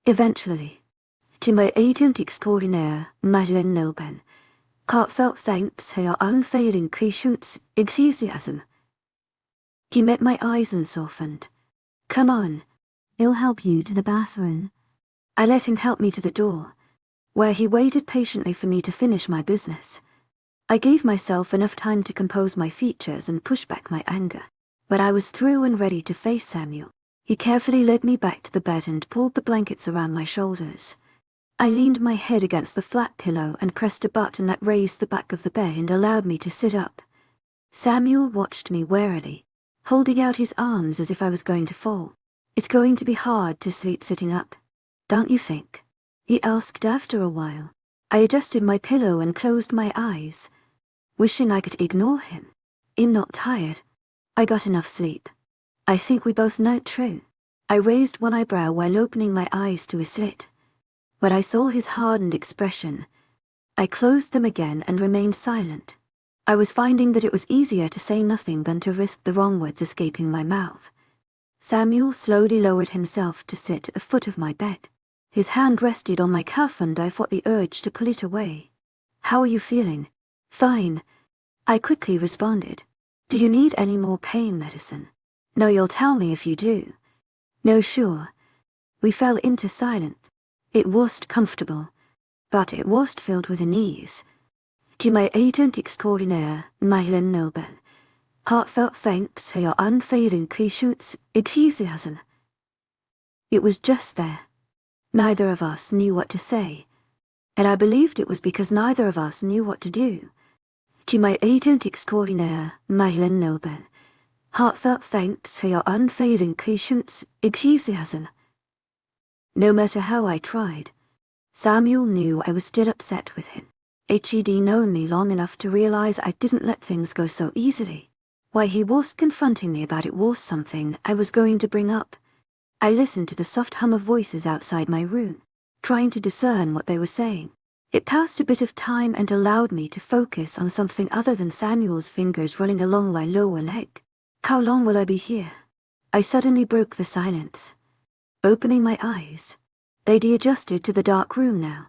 Eventually, to my agent extraordinaire, Madeleine, heartfelt thanks for your unfailing patience, enthusiasm. He met my eyes and softened. Come on, I'll help you to the bathroom. I let him help me to the door, where he waited patiently for me to finish my business. I gave myself enough time to compose my features and push back my anger. But I was through and ready to face Samuel. He carefully led me back to the bed and pulled the blankets around my shoulders. I leaned my head against the flat pillow and pressed a button that raised the back of the bed and allowed me to sit up. Samuel watched me warily, holding out his arms as if I was going to fall. It's going to be hard to sleep sitting up, don't you think? He asked after a while. I adjusted my pillow and closed my eyes, wishing I could ignore him. I'm not tired. I got enough sleep. I think we both know true. I raised one eyebrow while opening my eyes to a slit. When I saw his hardened expression, I closed them again and remained silent. I was finding that it was easier to say nothing than to risk the wrong words escaping my mouth. Samuel slowly lowered himself to sit at the foot of my bed. His hand rested on my cuff and I fought the urge to pull it away. How are you feeling? Fine, I quickly responded. Do you need any more pain medicine? No, you'll tell me if you do. No, sure. We fell into silence. It wasn't comfortable, but it was filled with unease. To my agent extraordinaire, Madeleine, heartfelt thanks for your unfailing patience, enthusiasm. It was just there. Neither of us knew what to say, and I believed it was because neither of us knew what to do. To my agent extraordinaire, Madeleine, heartfelt thanks for your unfailing patience, enthusiasm. No matter how I tried, Samuel knew I was still upset with him. He'd known me long enough to realize I didn't let things go so easily. Why he was confronting me about it was something I was going to bring up. I listened to the soft hum of voices outside my room, trying to discern what they were saying. It passed a bit of time and allowed me to focus on something other than Samuel's fingers running along my lower leg. How long will I be here? I suddenly broke the silence. Opening my eyes, they'd adjusted to the dark room now,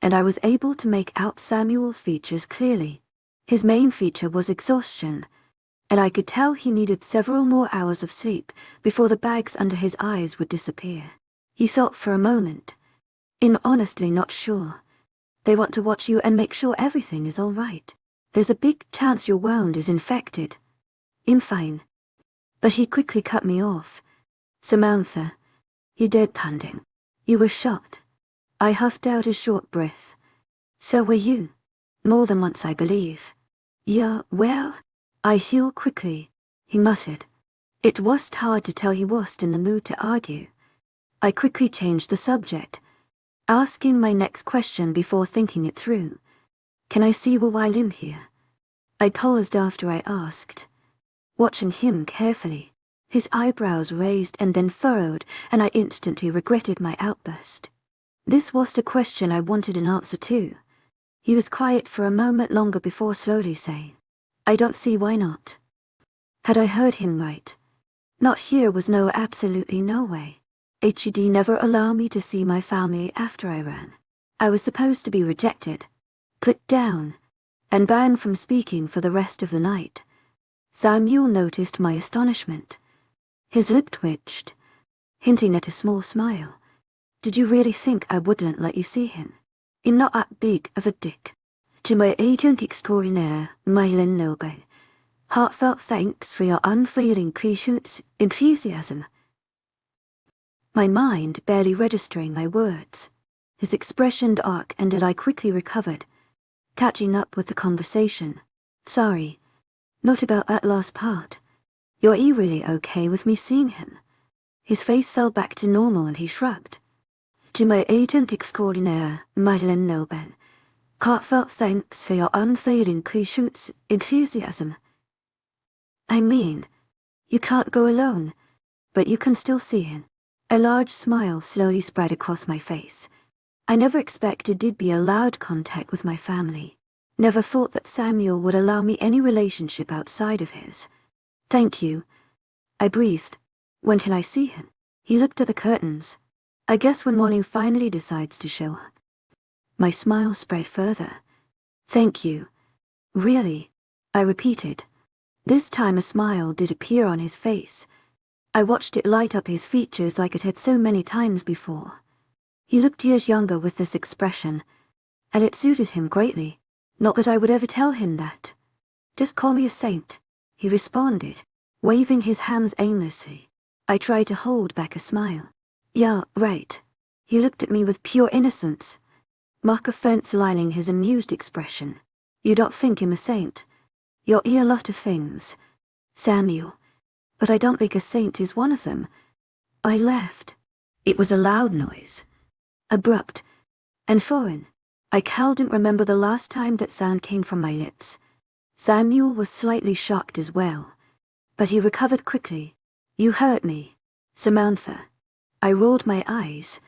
and I was able to make out Samuel's features clearly. His main feature was exhaustion, and I could tell he needed several more hours of sleep before the bags under his eyes would disappear. He thought for a moment. I'm honestly not sure. They want to watch you and make sure everything is all right. There's a big chance your wound is infected. I'm fine. But he quickly cut me off. Samantha, he deadpanned. You were shot. I huffed out a short breath. So were you. More than once, I believe. Yeah, well, I heal quickly, he muttered. It was hard to tell he wasn't in the mood to argue. I quickly changed the subject, asking my next question before thinking it through. Can I see you while I'm here? I paused after I asked, watching him carefully. His eyebrows raised and then furrowed, and I instantly regretted my outburst. This was a question I wanted an answer to. He was quiet for a moment longer before slowly saying, I don't see why not. Had I heard him right? Not here was no, absolutely no way. HED never allowed me to see my family after I ran. I was supposed to be rejected, clicked down, and banned from speaking for the rest of the night. Samuel noticed my astonishment. His lip twitched, hinting at a small smile. Did you really think I wouldn't let you see him? I'm not that big of a dick. To my agent extraordinaire, Madeleine, heartfelt thanks for your unfailing patience, enthusiasm. My mind barely registering my words. His expression dark and I quickly recovered, catching up with the conversation. Sorry, not about that last part. You're really okay with me seeing him? His face fell back to normal and he shrugged. To my agent extraordinaire, Madeleine, heartfelt thanks for your unfailing patience, enthusiasm. I mean, you can't go alone, but you can still see him. A large smile slowly spread across my face. I never expected there'd be allowed contact with my family. Never thought that Samuel would allow me any relationship outside of his. Thank you, I breathed. When can I see him? He looked at the curtains. I guess when morning finally decides to show up. My smile spread further. Thank you. Really? I repeated. This time a smile did appear on his face. I watched it light up his features like it had so many times before. He looked years younger with this expression, and it suited him greatly. Not that I would ever tell him that. Just call me a saint, he responded, waving his hands aimlessly. I tried to hold back a smile. Yeah, right. He looked at me with pure innocence, mock offense lining his amused expression. You don't think him a saint? You're a lot of things, Samuel, but I don't think a saint is one of them. I left. It was a loud noise. Abrupt and foreign. I couldn't remember the last time that sound came from my lips. Samuel was slightly shocked as well, but he recovered quickly. You hurt me, Samantha. I rolled my eyes,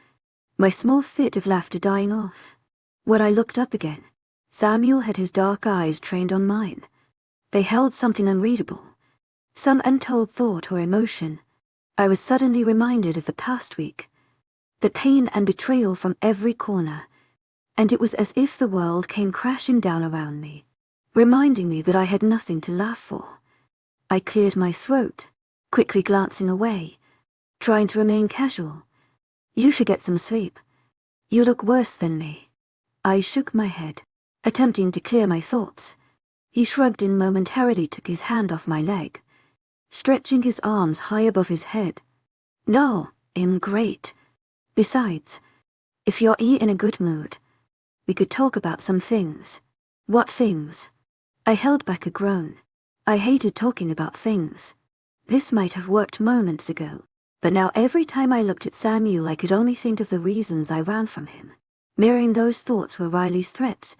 my small fit of laughter dying off. When I looked up again, Samuel had his dark eyes trained on mine. They held something unreadable, some untold thought or emotion. I was suddenly reminded of the past week, the pain and betrayal from every corner, and it was as if the world came crashing down around me, reminding me that I had nothing to laugh for. I cleared my throat, quickly glancing away, trying to remain casual. You should get some sleep. You look worse than me. I shook my head, attempting to clear my thoughts. He shrugged and momentarily took his hand off my leg, stretching his arms high above his head. No, I'm great. Besides, if you're in a good mood, we could talk about some things. What things? I held back a groan. I hated talking about things. This might have worked moments ago, but now every time I looked at Samuel I could only think of the reasons I ran from him. Mirroring those thoughts were Riley's threats,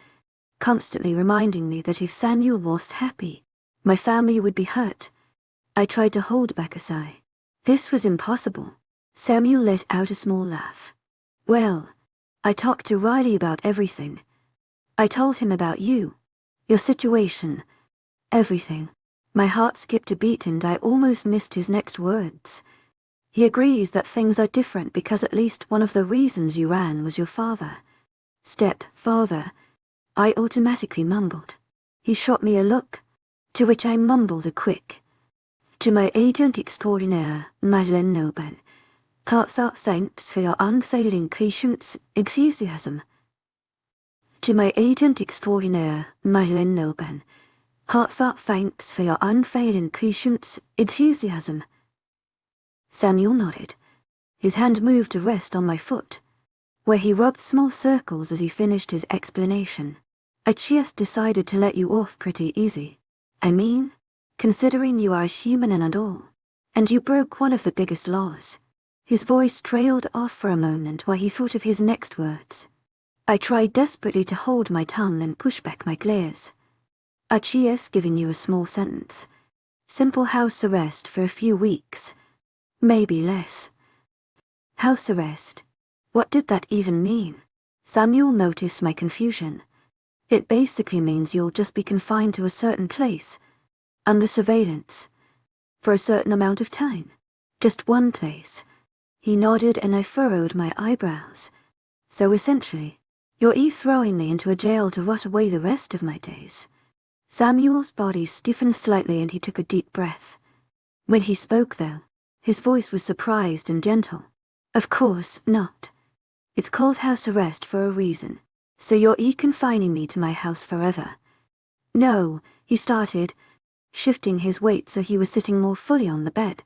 constantly reminding me that if Samuel wasn't happy, my family would be hurt. I tried to hold back a sigh. This was impossible. Samuel let out a small laugh. Well, I talked to Riley about everything. I told him about you, your situation, everything. My heart skipped a beat and I almost missed his next words. He agrees that things are different because at least one of the reasons you ran was your father. Stepfather, I automatically mumbled. He shot me a look, to which I mumbled a quick. To my agent extraordinaire, Madeleine Noble, heartfelt thanks for your unfailing patience, enthusiasm. To my agent extraordinaire, Madeleine Noble, heartfelt thanks for your unfailing patience, enthusiasm. Samuel nodded. His hand moved to rest on my foot, where he rubbed small circles as he finished his explanation. I just decided to let you off pretty easy. I mean, considering you are human and all, and you broke one of the biggest laws. His voice trailed off for a moment while he thought of his next words. I tried desperately to hold my tongue and push back my glares. Archie's giving you a small sentence. Simple house arrest for a few weeks. Maybe less. House arrest. What did that even mean? Samuel noticed my confusion. It basically means you'll just be confined to a certain place, under surveillance, for a certain amount of time. Just one place. He nodded and I furrowed my eyebrows. So essentially, you're throwing me into a jail to rot away the rest of my days. Samuel's body stiffened slightly and he took a deep breath. When he spoke though, his voice was surprised and gentle. Of course not. It's called house arrest for a reason. So you're confining me to my house forever. No, he started, shifting his weight so he was sitting more fully on the bed.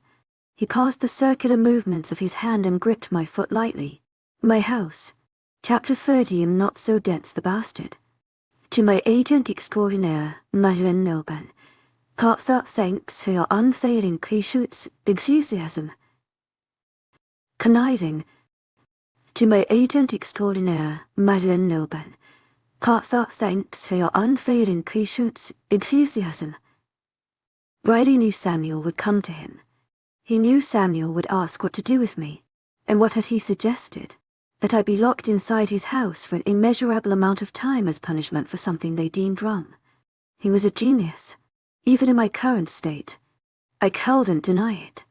He paused the circular movements of his hand and gripped my foot lightly. My house. Chapter 30. I'm not so dense the bastard. To my agent extraordinaire, Madeleine Noble, heartfelt thanks for your unfailing patience, enthusiasm. Conniving. To my agent extraordinaire, Madeleine Noble, heartfelt thanks for your unfailing patience, enthusiasm. Riley knew Samuel would come to him. He knew Samuel would ask what to do with me, and what had he suggested? that I'd be locked inside his house for an immeasurable amount of time as punishment for something they deemed wrong. He was a genius, even in my current state. I couldn't deny it.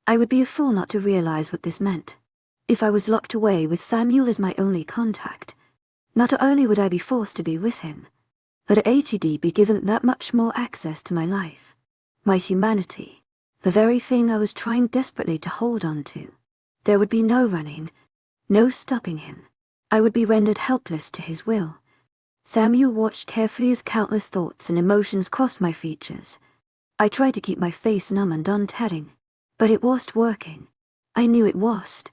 I would be a fool not to realize what this meant. If I was locked away with Samuel as my only contact, not only would I be forced to be with him, but I'd be given that much more access to my life, my humanity, the very thing I was trying desperately to hold on to. There would be no running, no stopping him. I would be rendered helpless to his will. Samuel watched carefully as countless thoughts and emotions crossed my features. I tried to keep my face numb and untelling, but it wasn't working. I knew it wasn't.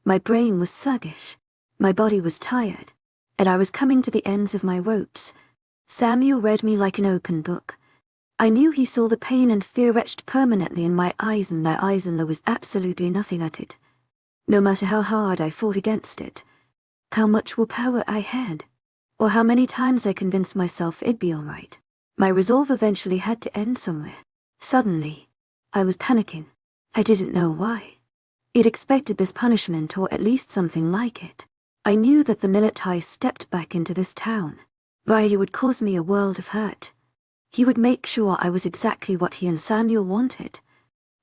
My brain was sluggish, my body was tired, and I was coming to the ends of my ropes. Samuel read me like an open book. I knew he saw the pain and fear etched permanently in my eyes, and there was absolutely nothing at it. No matter how hard I fought against it, how much willpower I had, or how many times I convinced myself it'd be all right, my resolve eventually had to end somewhere. Suddenly, I was panicking. I didn't know why. I'd expected this punishment, or at least something like it. I knew that the minute I stepped back into this town, Riley would cause me a world of hurt. He would make sure I was exactly what he and Samuel wanted.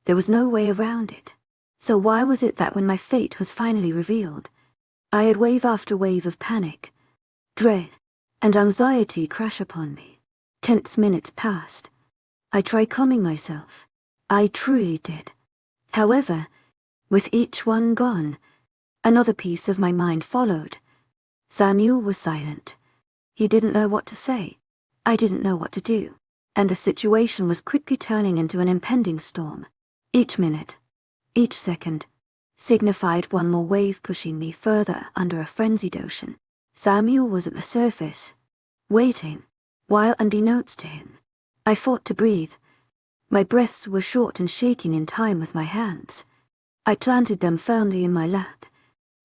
There was no way around it. So why was it that when my fate was finally revealed, I had wave after wave of panic, dread, and anxiety crash upon me? Tense minutes passed. I tried calming myself. I truly did. However, with each one gone, another piece of my mind followed. Samuel was silent. He didn't know what to say. I didn't know what to do. And the situation was quickly turning into an impending storm. Each minute, each second, signified one more wave pushing me further under a frenzied ocean. Samuel was at the surface, waiting, while unbeknownst to him, I fought to breathe. My breaths were short and shaking in time with my hands. I planted them firmly in my lap,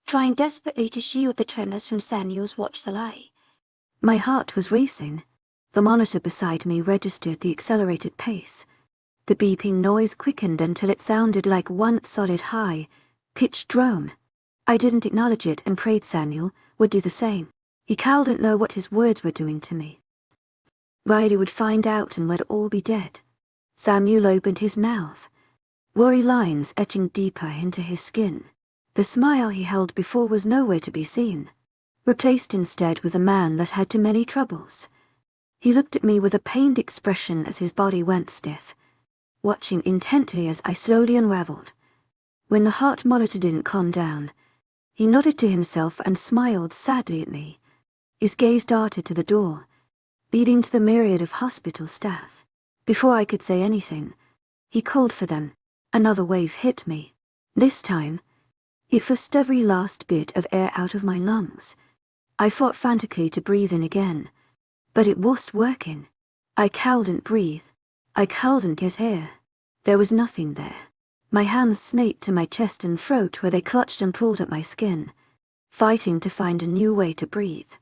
trying desperately to shield the tremors from Samuel's watchful eye. My heart was racing. The monitor beside me registered the accelerated pace. The beeping noise quickened until it sounded like one solid high-pitched drone. I didn't acknowledge it and prayed Samuel would do the same. He couldn't know what his words were doing to me. Riley would find out and we'd all be dead. Samuel opened his mouth, worry lines etching deeper into his skin. The smile he held before was nowhere to be seen, replaced instead with a man that had too many troubles. He looked at me with a pained expression as his body went stiff, watching intently as I slowly unraveled. When the heart monitor didn't calm down, he nodded to himself and smiled sadly at me. His gaze darted to the door, leading to the myriad of hospital staff. Before I could say anything, he called for them. Another wave hit me. This time, it forced every last bit of air out of my lungs. I fought frantically to breathe in again, but it wasn't working. I couldn't breathe. I couldn't get air. There was nothing there. My hands snaked to my chest and throat where they clutched and pulled at my skin, fighting to find a new way to breathe.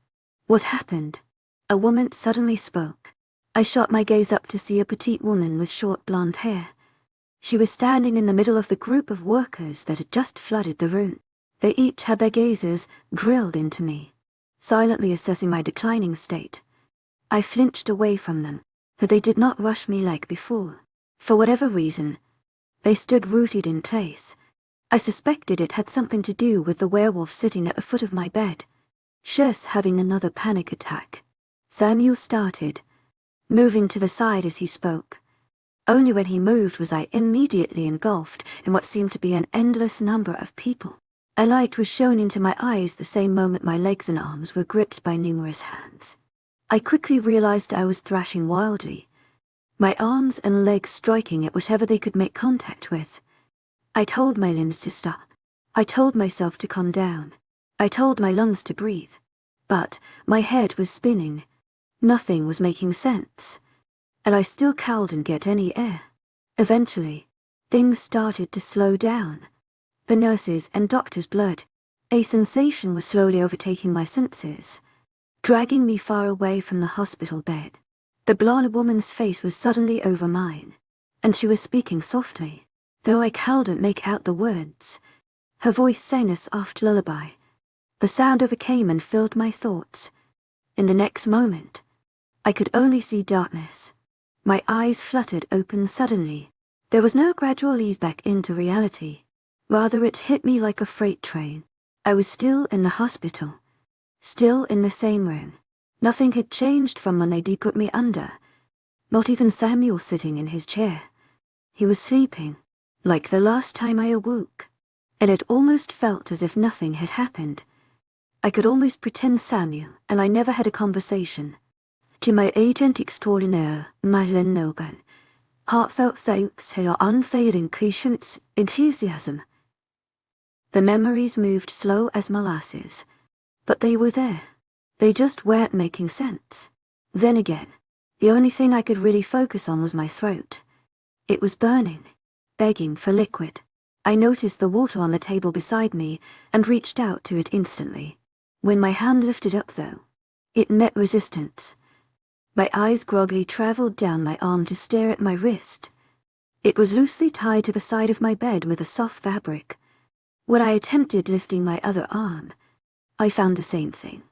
What happened? A woman suddenly spoke. I shot my gaze up to see a petite woman with short blonde hair. She was standing in the middle of the group of workers that had just flooded the room. They each had their gazes drilled into me, silently assessing my declining state. I flinched away from them, but they did not rush me like before. For whatever reason, they stood rooted in place. I suspected it had something to do with the werewolf sitting at the foot of my bed, just having another panic attack. Samuel started, moving to the side as he spoke. Only when he moved was I immediately engulfed in what seemed to be an endless number of people. A light was shown into my eyes the same moment my legs and arms were gripped by numerous hands. I quickly realized I was thrashing wildly, my arms and legs striking at whatever they could make contact with. I told my limbs to stop. I told myself to calm down. I told my lungs to breathe. But my head was spinning. Nothing was making sense. And I still couldn't get any air. Eventually, things started to slow down. The nurses' and doctors' blood. A sensation was slowly overtaking my senses, dragging me far away from the hospital bed. The blonde woman's face was suddenly over mine, and she was speaking softly, though I couldn't make out the words. Her voice sang a soft lullaby, The sound overcame and filled my thoughts. In the next moment, I could only see darkness. My eyes fluttered open suddenly. There was no gradual ease back into reality. Rather, it hit me like a freight train. I was still in the hospital. Still in the same room. Nothing had changed from when they put me under. Not even Samuel sitting in his chair. He was sleeping, like the last time I awoke. And it almost felt as if nothing had happened. I could almost pretend Samuel and I never had a conversation. To my agent extraordinaire, Madeleine Noble, heartfelt thanks for your unfailing patience, enthusiasm. The memories moved slow as molasses, but they were there. They just weren't making sense. Then again, the only thing I could really focus on was my throat. It was burning, begging for liquid. I noticed the water on the table beside me and reached out to it instantly. When my hand lifted up, though, it met resistance. My eyes groggily traveled down my arm to stare at my wrist. It was loosely tied to the side of my bed with a soft fabric. When I attempted lifting my other arm, I found the same thing.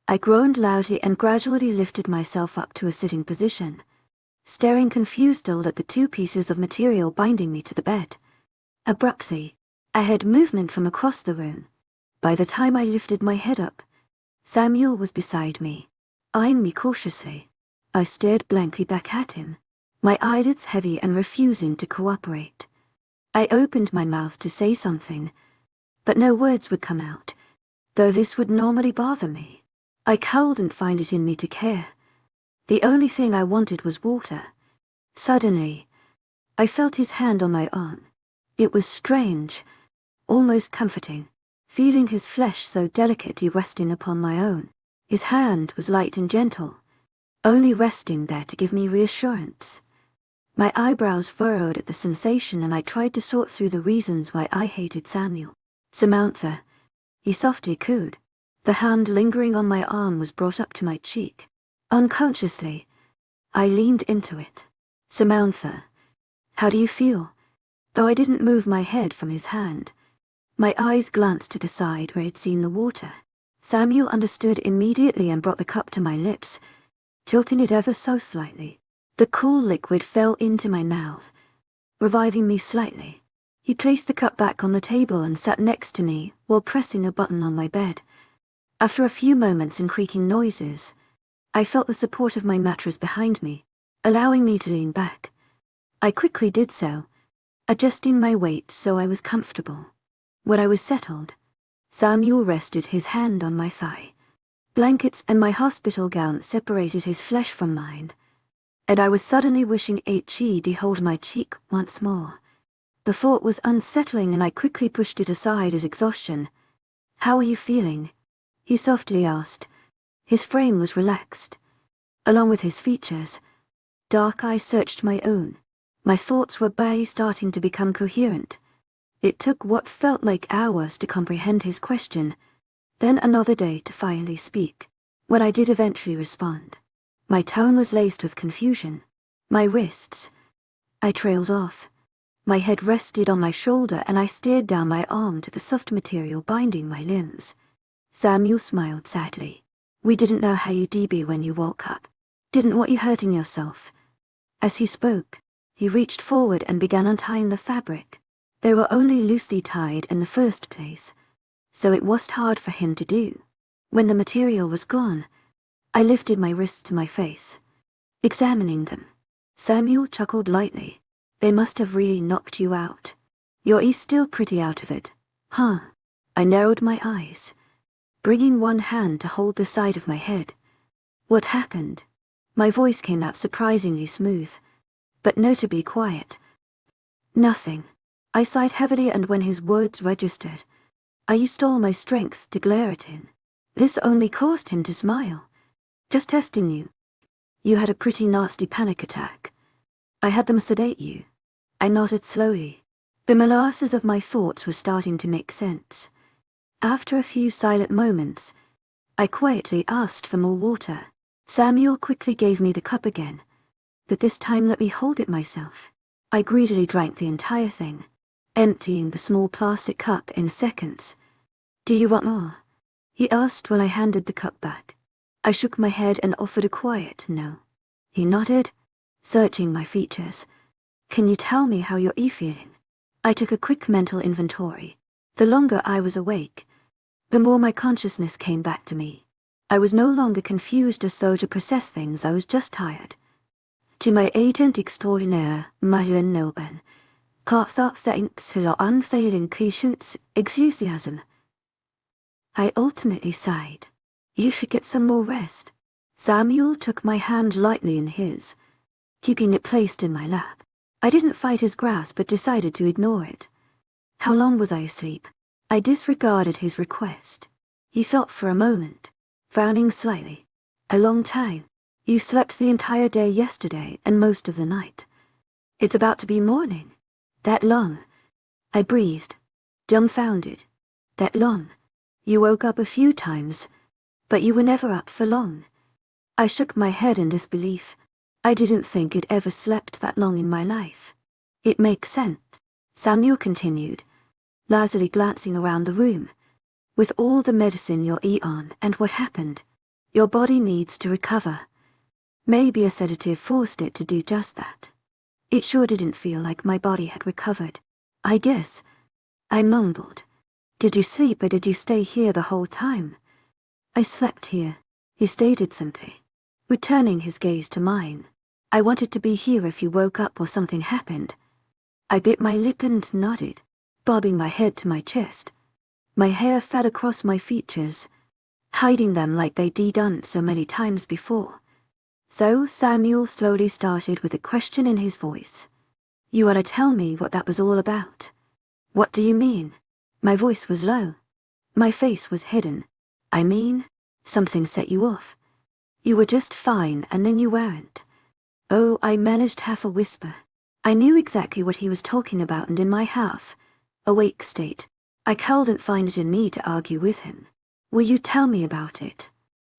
I groaned loudly and gradually lifted myself up to a sitting position, staring confused still at the two pieces of material binding me to the bed. Abruptly, I heard movement from across the room. By the time I lifted my head up, Samuel was beside me, eyeing me cautiously. I stared blankly back at him, my eyelids heavy and refusing to cooperate. I opened my mouth to say something, but no words would come out, though this would normally bother me. I couldn't find it in me to care. The only thing I wanted was water. Suddenly, I felt his hand on my arm. It was strange, almost comforting, feeling his flesh so delicately resting upon my own. His hand was light and gentle, only resting there to give me reassurance. My eyebrows furrowed at the sensation and I tried to sort through the reasons why I hated Samuel. "Samantha," he softly cooed. The hand lingering on my arm was brought up to my cheek. Unconsciously, I leaned into it. "Samantha, how do you feel?" Though I didn't move my head from his hand, my eyes glanced to the side where I'd seen the water. Samuel understood immediately and brought the cup to my lips, tilting it ever so slightly. The cool liquid fell into my mouth, reviving me slightly. He placed the cup back on the table and sat next to me while pressing a button on my bed. After a few moments and creaking noises, I felt the support of my mattress behind me, allowing me to lean back. I quickly did so, adjusting my weight so I was comfortable. When I was settled, Samuel rested his hand on my thigh. Blankets and my hospital gown separated his flesh from mine, and I was suddenly wishing he'd hold my cheek once more. The thought was unsettling and I quickly pushed it aside as exhaustion. "How are you feeling?" he softly asked. His frame was relaxed, along with his features. Dark eyes searched my own. My thoughts were barely starting to become coherent. It took what felt like hours to comprehend his question, then another day to finally speak. When I did eventually respond, my tone was laced with confusion. My wrists, I trailed off. My head rested on my shoulder and I stared down my arm to the soft material binding my limbs. Samuel smiled sadly. "We didn't know how you'd be when you woke up. Didn't want you hurting yourself." As he spoke, he reached forward and began untying the fabric. They were only loosely tied in the first place, so it wasn't hard for him to do. When the material was gone, I lifted my wrists to my face, examining them. Samuel chuckled lightly. "They must have really knocked you out. You're still pretty out of it, huh?" I narrowed my eyes, bringing one hand to hold the side of my head. "What happened?" My voice came out surprisingly smooth, but notably quiet. "Nothing." I sighed heavily, and when his words registered, I used all my strength to glare at him. This only caused him to smile. "Just testing you. You had a pretty nasty panic attack. I had them sedate you." I nodded slowly. The molasses of my thoughts were starting to make sense. After a few silent moments, I quietly asked for more water. Samuel quickly gave me the cup again, but this time let me hold it myself. I greedily drank the entire thing, emptying the small plastic cup in seconds. "Do you want more?" he asked when I handed the cup back. I shook my head and offered a quiet no. He nodded, searching my features. Can you tell me how you're feeling? I took a quick mental inventory. The longer I was awake, the more my consciousness came back to me. I was no longer confused as though to process things, I was just tired. To my agent extraordinaire, Marlene Nilben, thought thanks for your unfailing patience, enthusiasm. I ultimately sighed. You should get some more rest. Samuel took my hand lightly in his, keeping it placed in my lap. I didn't fight his grasp but decided to ignore it. How long was I asleep? I disregarded his request. He thought for a moment, frowning slightly. A long time. You slept the entire day yesterday and most of the night. It's about to be morning. That long? I breathed, dumbfounded. That long? You woke up a few times, but you were never up for long. I shook my head in disbelief. I didn't think I'd ever slept that long in my life. It makes sense, Samuel continued, lazily glancing around the room. With all the medicine you're on and what happened, your body needs to recover. Maybe a sedative forced it to do just that. It sure didn't feel like my body had recovered. I guess. I mumbled. Did you sleep or did you stay here the whole time? I slept here, he stated simply, returning his gaze to mine. I wanted to be here if you woke up or something happened. I bit my lip and nodded, bobbing my head to my chest. My hair fell across my features, hiding them like they'd done so many times before. So Samuel slowly started with a question in his voice. You want to tell me what that was all about? What do you mean? My voice was low. My face was hidden. I mean, something set you off. You were just fine and then you weren't. Oh, I managed half a whisper. I knew exactly what he was talking about, and in my half-awake state, I couldn't find it in me to argue with him. Will you tell me about it?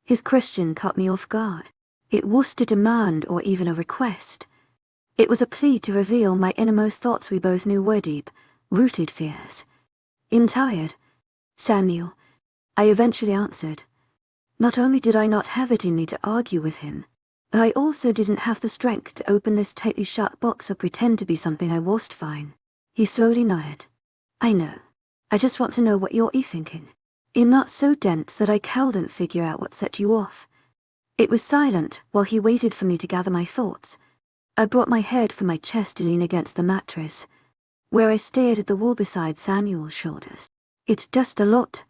His question caught me off guard. It wasn't a demand or even a request. It was a plea to reveal my innermost thoughts we both knew were deep-rooted fears. Tired, Samuel, I eventually answered. Not only did I not have it in me to argue with him, I also didn't have the strength to open this tightly shut box or pretend to be something I wasn't fine. He slowly nodded. I know. I just want to know what you're thinking. I'm not so dense that I couldn't figure out what set you off. It was silent while he waited for me to gather my thoughts. I brought my head from my chest to lean against the mattress, where I stared at the wall beside Samuel's shoulders. It's just a lot.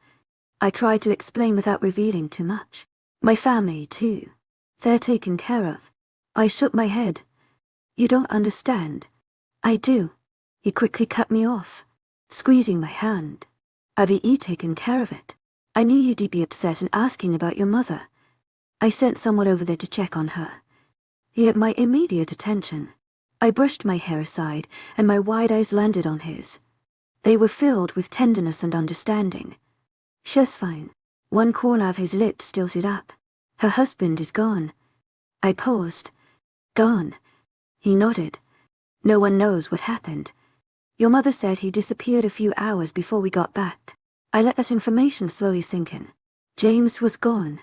I tried to explain without revealing too much. My family, too. They're taken care of. I shook my head. You don't understand. I do. He quickly cut me off, squeezing my hand. Have you taken care of it? I knew you'd be upset and asking about your mother. I sent someone over there to check on her. He had my immediate attention. I brushed my hair aside, and my wide eyes landed on his. They were filled with tenderness and understanding. She's fine. One corner of his lips tilted up. Her husband is gone. I paused. Gone. He nodded. No one knows what happened. Your mother said he disappeared a few hours before we got back. I let that information slowly sink in. James was gone.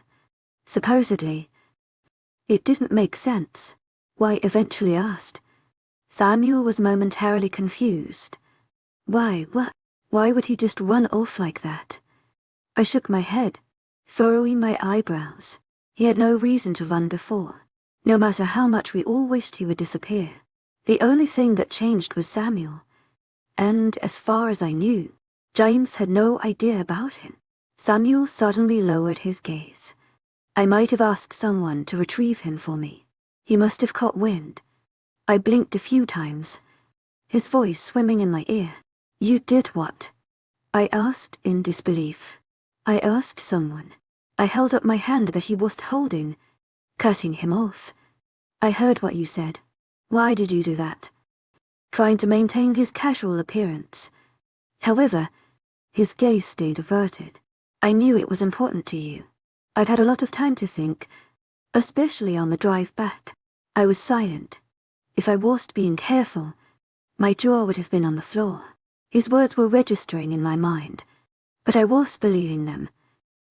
Supposedly. It didn't make sense. Why eventually asked. Samuel was momentarily confused. Why, what? Why would he just run off like that? I shook my head, furrowing my eyebrows. He had no reason to run before, no matter how much we all wished he would disappear. The only thing that changed was Samuel. And as far as I knew, James had no idea about him. Samuel suddenly lowered his gaze. I might have asked someone to retrieve him for me. He must have caught wind. I blinked a few times, his voice swimming in my ear. You did what? I asked in disbelief. I asked someone. I held up my hand that he was holding, cutting him off. I heard what you said. Why did you do that? Trying to maintain his casual appearance. However, his gaze stayed averted. I knew it was important to you. I'd had a lot of time to think, especially on the drive back. I was silent. If I wasn't being careful, my jaw would have been on the floor. His words were registering in my mind, but I was believing them.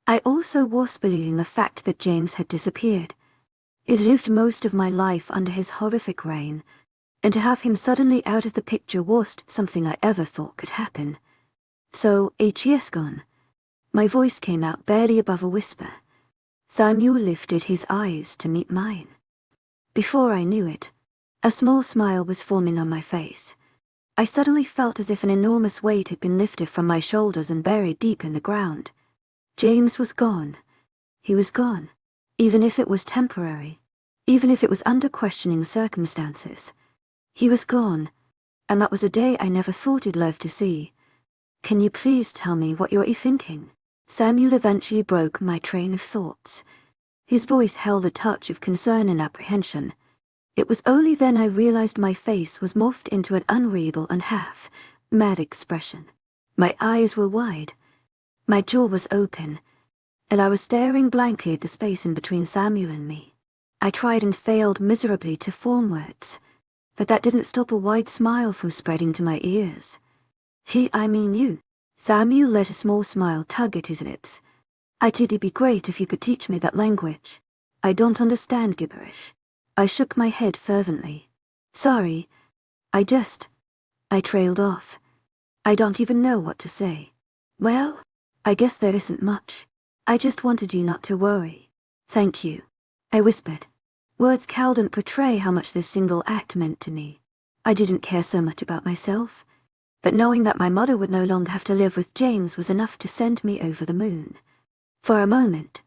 I also was believing the fact that James had disappeared. It lived most of my life under his horrific reign, and to have him suddenly out of the picture wasn't something I ever thought could happen. So, 8 years gone. My voice came out barely above a whisper. Samuel lifted his eyes to meet mine. Before I knew it, a small smile was forming on my face. I suddenly felt as if an enormous weight had been lifted from my shoulders and buried deep in the ground. James was gone. He was gone. Even if it was temporary. Even if it was under questioning circumstances. He was gone. And that was a day I never thought I'd live to see. Can you please tell me what you're thinking? Samuel eventually broke my train of thoughts. His voice held a touch of concern and apprehension. It was only then I realized my face was morphed into an unreadable and half-mad expression. My eyes were wide. My jaw was open, and I was staring blankly at the space in between Samuel and me. I tried and failed miserably to form words, but that didn't stop a wide smile from spreading to my ears. I mean you. Samuel let a small smile tug at his lips. It'd be great if you could teach me that language. I don't understand gibberish. I shook my head fervently. Sorry. I trailed off. I don't even know what to say. Well, I guess there isn't much. I just wanted you not to worry. Thank you. I whispered. Words couldn't portray how much this single act meant to me. I didn't care so much about myself, but knowing that my mother would no longer have to live with James was enough to send me over the moon. For a moment,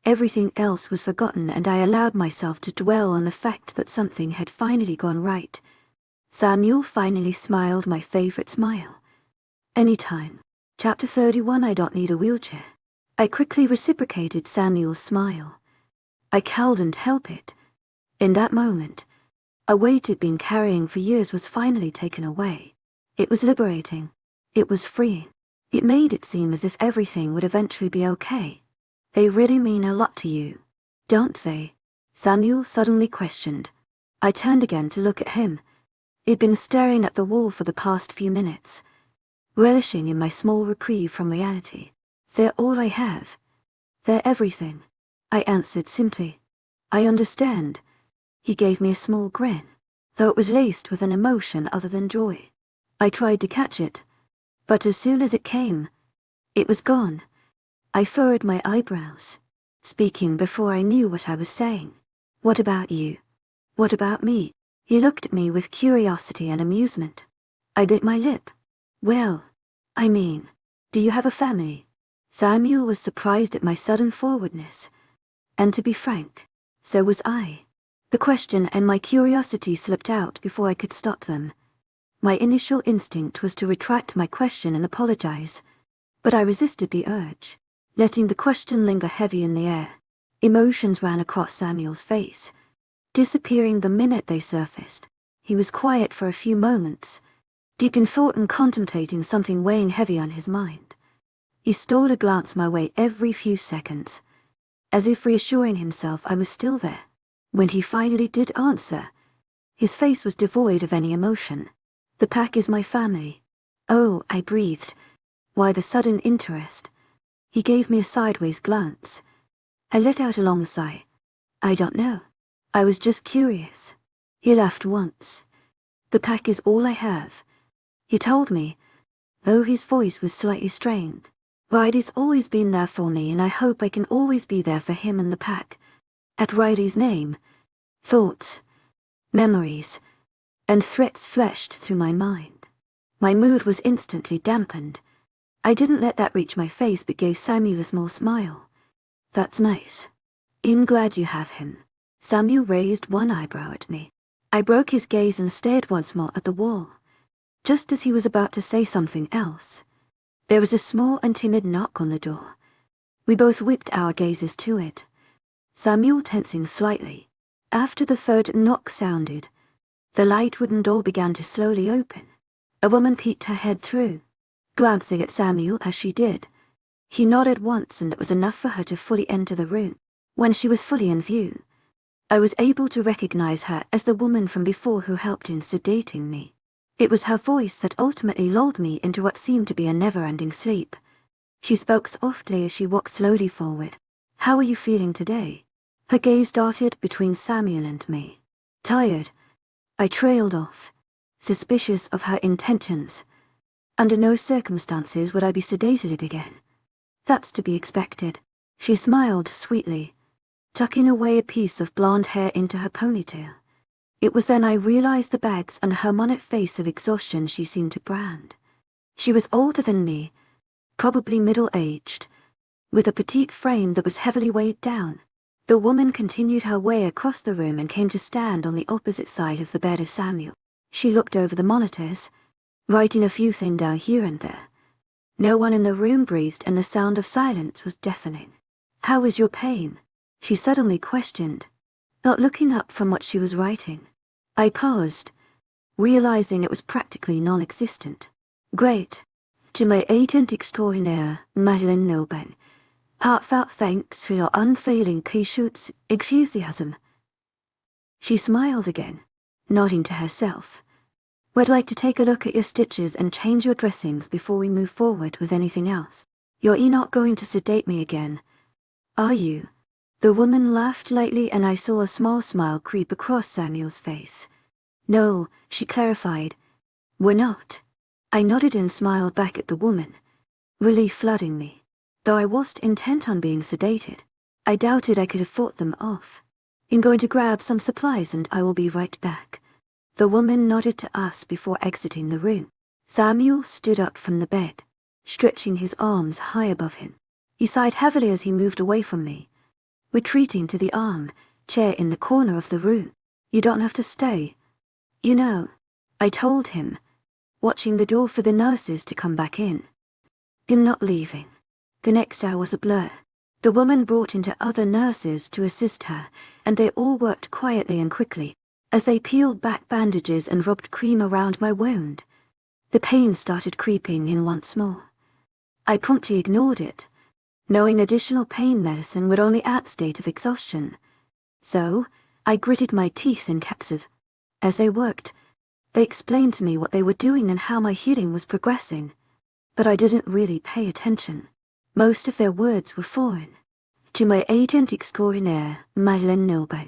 everything else was forgotten and I allowed myself to dwell on the fact that something had finally gone right. Samuel finally smiled my favorite smile. Anytime. Chapter 31. I don't need a wheelchair. I quickly reciprocated Samuel's smile. I couldn't help it. In that moment, a weight I'd been carrying for years was finally taken away. It was liberating. It was freeing. It made it seem as if everything would eventually be okay. They really mean a lot to you, don't they? Samuel suddenly questioned. I turned again to look at him. He'd been staring at the wall for the past few minutes, relishing in my small reprieve from reality. They're all I have. They're everything, I answered simply. I understand. He gave me a small grin, though it was laced with an emotion other than joy. I tried to catch it, but as soon as it came, it was gone. I furrowed my eyebrows, speaking before I knew what I was saying. What about you? What about me? He looked at me with curiosity and amusement. I bit my lip. Well, I mean, do you have a family? Samuel was surprised at my sudden forwardness. And to be frank, so was I. The question and my curiosity slipped out before I could stop them. My initial instinct was to retract my question and apologize, but I resisted the urge, letting the question linger heavy in the air. Emotions ran across Samuel's face, disappearing the minute they surfaced. He was quiet for a few moments, deep in thought and contemplating something weighing heavy on his mind. He stole a glance my way every few seconds, as if reassuring himself I was still there. When he finally did answer, his face was devoid of any emotion. The pack is my family. Oh, I breathed. Why the sudden interest? He gave me a sideways glance. I let out a long sigh. I don't know. I was just curious. He laughed once. The pack is all I have. He told me, though his voice was slightly strained. Riley's always been there for me and I hope I can always be there for him and the pack. At Riley's name, thoughts, memories, and threats flashed through my mind. My mood was instantly dampened. I didn't let that reach my face but gave Samuel a small smile. That's nice. I'm glad you have him. Samuel raised one eyebrow at me. I broke his gaze and stared once more at the wall. Just as he was about to say something else, there was a small and timid knock on the door. We both whipped our gazes to it, Samuel tensing slightly. After the third knock sounded, the light wooden door began to slowly open. A woman peeked her head through, glancing at Samuel as she did. He nodded once and it was enough for her to fully enter the room. When she was fully in view, I was able to recognize her as the woman from before who helped in sedating me. It was her voice that ultimately lulled me into what seemed to be a never-ending sleep. She spoke softly as she walked slowly forward. How are you feeling today? Her gaze darted between Samuel and me. Tired. I trailed off, suspicious of her intentions. Under no circumstances would I be sedated again. That's to be expected. She smiled sweetly, tucking away a piece of blonde hair into her ponytail. It was then I realized the bags and her monotone face of exhaustion she seemed to brand. She was older than me, probably middle-aged, with a petite frame that was heavily weighed down. The woman continued her way across the room and came to stand on the opposite side of the bed of Samuel. She looked over the monitors, writing a few things down here and there. No one in the room breathed and the sound of silence was deafening. How is your pain? She suddenly questioned, not looking up from what she was writing. I paused, realizing it was practically non-existent. Great. To my agent extraordinaire, Madeleine Nobel. Heartfelt thanks for your unfailing patience, enthusiasm. She smiled again, nodding to herself. We'd like to take a look at your stitches and change your dressings before we move forward with anything else. You're not going to sedate me again, are you? The woman laughed lightly and I saw a small smile creep across Samuel's face. No, she clarified. We're not. I nodded and smiled back at the woman, relief flooding me. Though I wasn't intent on being sedated, I doubted I could have fought them off. I'm going to grab some supplies and I will be right back. The woman nodded to us before exiting the room. Samuel stood up from the bed, stretching his arms high above him. He sighed heavily as he moved away from me, retreating to the chair in the corner of the room. You don't have to stay. You know, I told him, watching the door for the nurses to come back in. I'm not leaving. The next hour was a blur. The woman brought in other nurses to assist her, and they all worked quietly and quickly, as they peeled back bandages and rubbed cream around my wound. The pain started creeping in once more. I promptly ignored it, knowing additional pain medicine would only add state of exhaustion. So, I gritted my teeth and kept it. As they worked, they explained to me what they were doing and how my healing was progressing, but I didn't really pay attention. Most of their words were foreign. To my agent extraordinaire, Madeleine Nobel.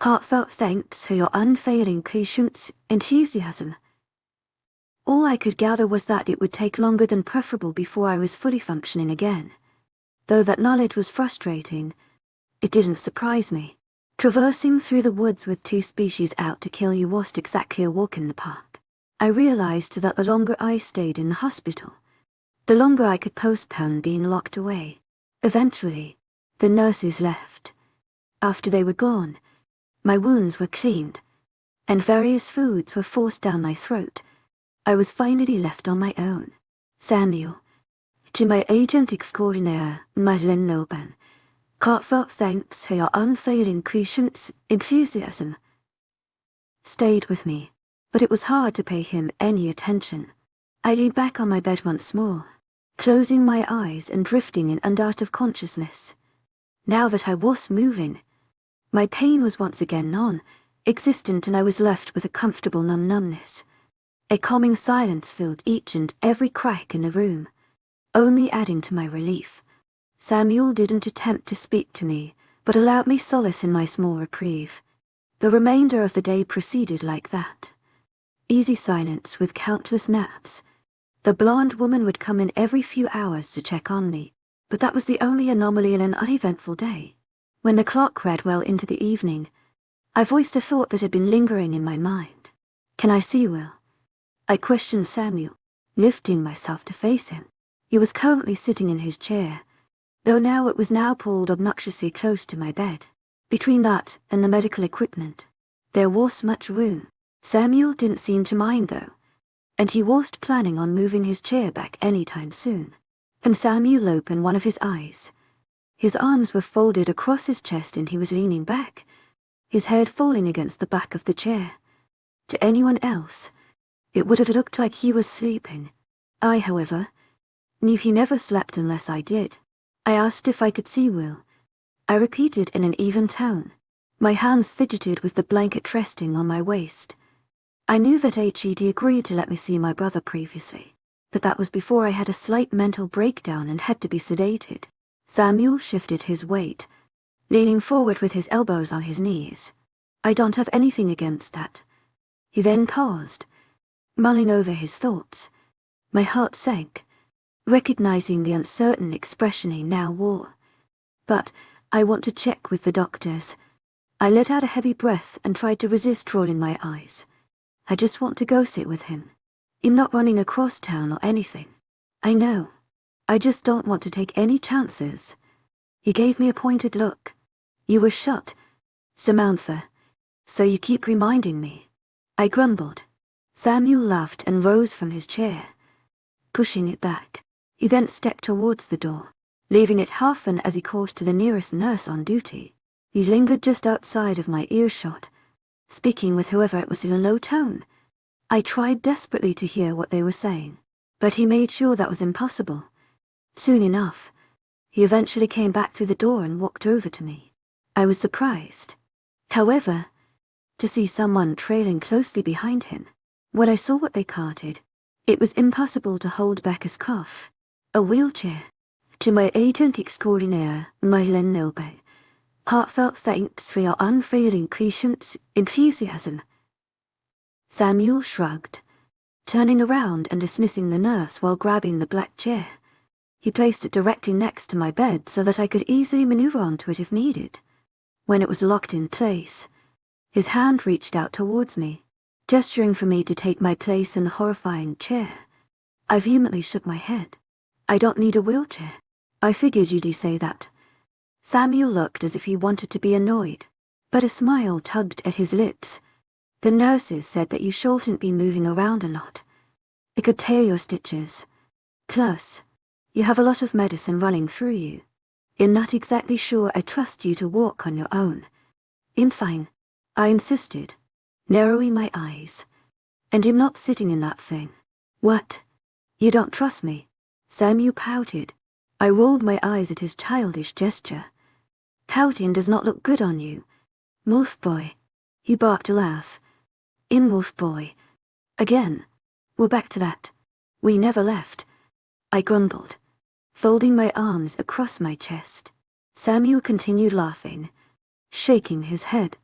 Heartfelt thanks for your unfailing patience, enthusiasm. All I could gather was that it would take longer than preferable before I was fully functioning again. Though that knowledge was frustrating, it didn't surprise me. Traversing through the woods with two species out to kill you wasn't exactly a walk in the park. I realized that the longer I stayed in the hospital, the longer I could postpone being locked away. Eventually, the nurses left. After they were gone, my wounds were cleaned, and various foods were forced down my throat. I was finally left on my own. Samuel. To my agent extraordinaire, Madeleine Nobel. Heartfelt thanks for your unfailing patience, enthusiasm. Stayed with me, but it was hard to pay him any attention. I leaned back on my bed once more, closing my eyes and drifting in and out of consciousness. Now that I was moving, my pain was once again non-existent and I was left with a comfortable numbness. A calming silence filled each and every crack in the room, only adding to my relief. Samuel didn't attempt to speak to me, but allowed me solace in my small reprieve. The remainder of the day proceeded like that. Easy silence with countless naps. The blonde woman would come in every few hours to check on me, but that was the only anomaly in an uneventful day. When the clock read well into the evening, I voiced a thought that had been lingering in my mind. Can I see Will? I questioned Samuel, lifting myself to face him. He was currently sitting in his chair, though now it was pulled obnoxiously close to my bed. Between that and the medical equipment, there was much room. Samuel didn't seem to mind though, and he wasn't planning on moving his chair back anytime soon. And Samuel opened one of his eyes. His arms were folded across his chest and he was leaning back, his head falling against the back of the chair. To anyone else, it would have looked like he was sleeping. I, however, knew he never slept unless I did. I asked if I could see Will. I repeated in an even tone. My hands fidgeted with the blanket resting on my waist. I knew that HED agreed to let me see my brother previously. but that was before I had a slight mental breakdown and had to be sedated. Samuel shifted his weight, leaning forward with his elbows on his knees. I don't have anything against that. He then paused, mulling over his thoughts. My heart sank, recognizing the uncertain expression he now wore. But I want to check with the doctors. I let out a heavy breath and tried to resist rolling my eyes. I just want to go sit with him. I'm not running across town or anything. I know. I just don't want to take any chances. He gave me a pointed look. You were shot, Samantha, so you keep reminding me. I grumbled. Samuel laughed and rose from his chair, pushing it back. He then stepped towards the door, leaving it half-open as he called to the nearest nurse on duty. He lingered just outside of my earshot, speaking with whoever it was in a low tone. I tried desperately to hear what they were saying, but he made sure that was impossible. Soon enough, he eventually came back through the door and walked over to me. I was surprised, however, to see someone trailing closely behind him. When I saw what they carted, it was impossible to hold back his cough. A wheelchair. To my agent extraordinaire, webnovel. Heartfelt thanks for your unfailing patience, enthusiasm. Samuel shrugged, turning around and dismissing the nurse while grabbing the black chair. He placed it directly next to my bed so that I could easily maneuver onto it if needed. When it was locked in place, his hand reached out towards me, gesturing for me to take my place in the horrifying chair. I vehemently shook my head. I don't need a wheelchair. I figured you'd say that. Samuel looked as if he wanted to be annoyed, but a smile tugged at his lips. The nurses said that you shouldn't be moving around a lot. It could tear your stitches. Plus, you have a lot of medicine running through you. I'm not exactly sure I trust you to walk on your own. I'm fine, I insisted, narrowing my eyes. And I'm not sitting in that thing. What? You don't trust me? Samuel pouted. I rolled my eyes at his childish gesture. Pouting does not look good on you. Wolf boy. He barked a laugh. In wolf boy. Again. We're back to that. We never left. I grumbled, folding my arms across my chest. Samuel continued laughing, shaking his head.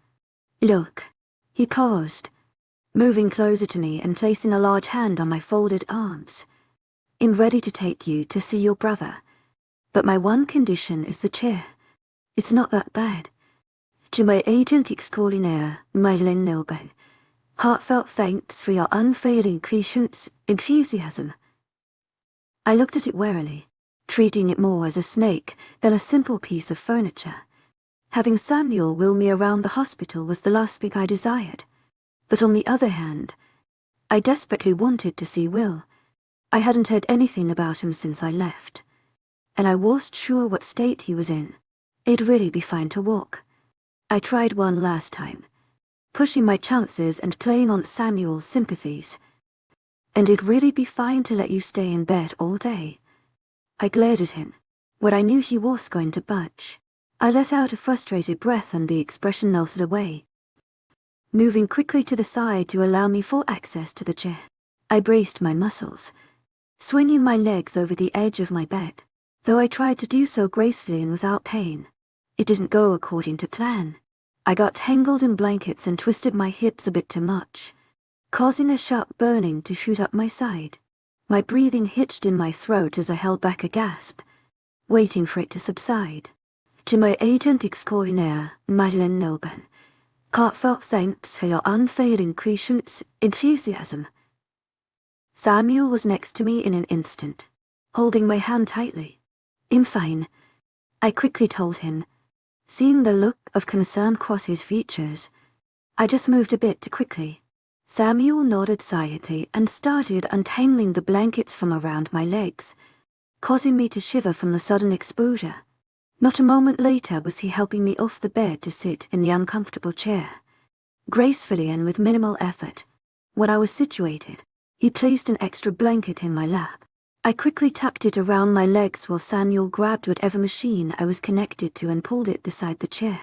Look. He paused, moving closer to me and placing a large hand on my folded arms. I'm ready to take you to see your brother, but my one condition is the chair. It's not that bad. To my agent extraordinaire, webnovel. Heartfelt thanks for your unfailing patience, enthusiasm. I looked at it warily, treating it more as a snake than a simple piece of furniture. Having Samuel wheel me around the hospital was the last thing I desired. But on the other hand, I desperately wanted to see Will. I hadn't heard anything about him since I left, and I wasn't sure what state he was in. It'd really be fine to walk. I tried one last time, pushing my chances and playing on Samuel's sympathies. And it'd really be fine to let you stay in bed all day. I glared at him, where I knew he was going to budge. I let out a frustrated breath and the expression melted away, moving quickly to the side to allow me full access to the chair. I braced my muscles, swinging my legs over the edge of my bed. Though I tried to do so gracefully and without pain, it didn't go according to plan. I got tangled in blankets and twisted my hips a bit too much, causing a sharp burning to shoot up my side. My breathing hitched in my throat as I held back a gasp, waiting for it to subside. To my agent extraordinaire, webnovel. Heartfelt thanks for your unfailing patience, enthusiasm. Samuel was next to me in an instant, holding my hand tightly. I'm fine, I quickly told him, seeing the look of concern cross his features. I just moved a bit too quickly. Samuel nodded silently and started untangling the blankets from around my legs, causing me to shiver from the sudden exposure. Not a moment later was he helping me off the bed to sit in the uncomfortable chair. Gracefully and with minimal effort, when I was situated, he placed an extra blanket in my lap. I quickly tucked it around my legs while Samuel grabbed whatever machine I was connected to and pulled it beside the chair.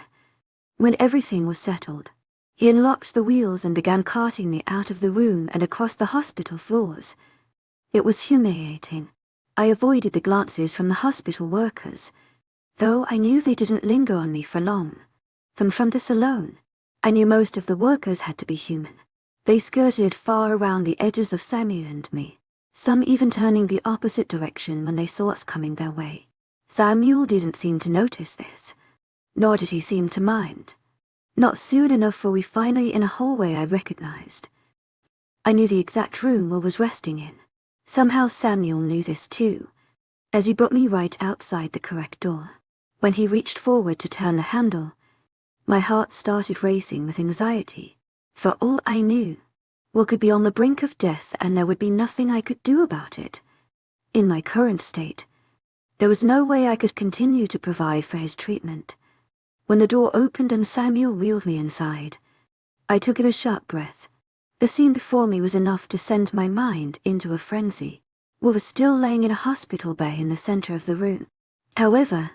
When everything was settled, he unlocked the wheels and began carting me out of the room and across the hospital floors. It was humiliating. I avoided the glances from the hospital workers, though I knew they didn't linger on me for long. From this alone, I knew most of the workers had to be human. They skirted far around the edges of Samuel and me, some even turning the opposite direction when they saw us coming their way. Samuel didn't seem to notice this, nor did he seem to mind. Not soon enough were we finally in a hallway I recognized. I knew the exact room Will was resting in. Somehow Samuel knew this too, as he brought me right outside the correct door. When he reached forward to turn the handle, my heart started racing with anxiety. For all I knew, Will could be on the brink of death and there would be nothing I could do about it. In my current state, there was no way I could continue to provide for his treatment. When the door opened and Samuel wheeled me inside, I took in a sharp breath. The scene before me was enough to send my mind into a frenzy. Will was still laying in a hospital bed in the center of the room. However,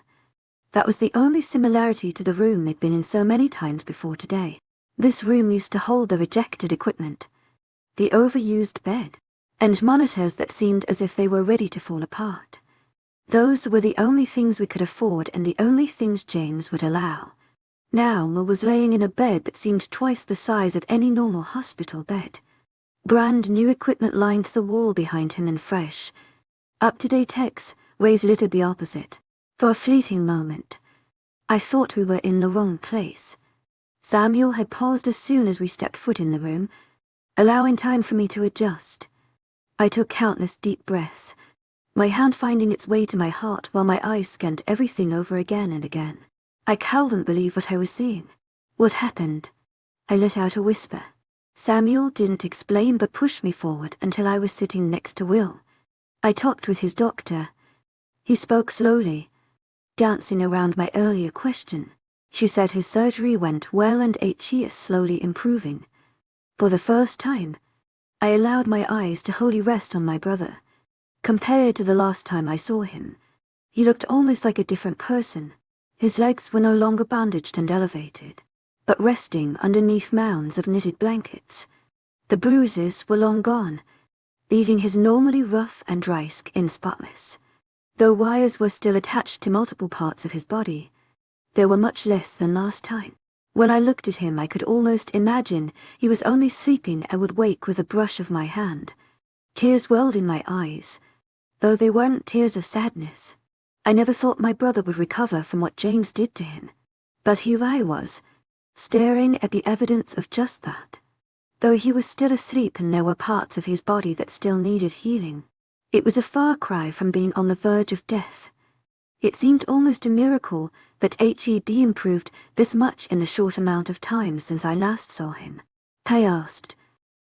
that was the only similarity to the room they'd been in so many times before today. This room used to hold the rejected equipment, the overused bed, and monitors that seemed as if they were ready to fall apart. Those were the only things we could afford and the only things James would allow. Now Will was laying in a bed that seemed twice the size of any normal hospital bed. Brand new equipment lined the wall behind him and fresh, up-to-date techs ways littered the opposite. For a fleeting moment, I thought we were in the wrong place. Samuel had paused as soon as we stepped foot in the room, allowing time for me to adjust. I took countless deep breaths, my hand finding its way to my heart while my eyes scanned everything over again and again. I couldn't believe what I was seeing. What happened? I let out a whisper. Samuel didn't explain but pushed me forward until I was sitting next to Will. I talked with his doctor. He spoke slowly, dancing around my earlier question. She said his surgery went well and he is slowly improving. For the first time, I allowed my eyes to wholly rest on my brother. Compared to the last time I saw him, he looked almost like a different person. His legs were no longer bandaged and elevated, but resting underneath mounds of knitted blankets. The bruises were long gone, leaving his normally rough and dry skin spotless. Though wires were still attached to multiple parts of his body, they were much less than last time. When I looked at him, I could almost imagine he was only sleeping and would wake with a brush of my hand. Tears welled in my eyes, though they weren't tears of sadness. I never thought my brother would recover from what James did to him. But here I was, staring at the evidence of just that. Though he was still asleep and there were parts of his body that still needed healing. It was a far cry from being on the verge of death. It seemed almost a miracle that HED improved this much in the short amount of time since I last saw him. I asked,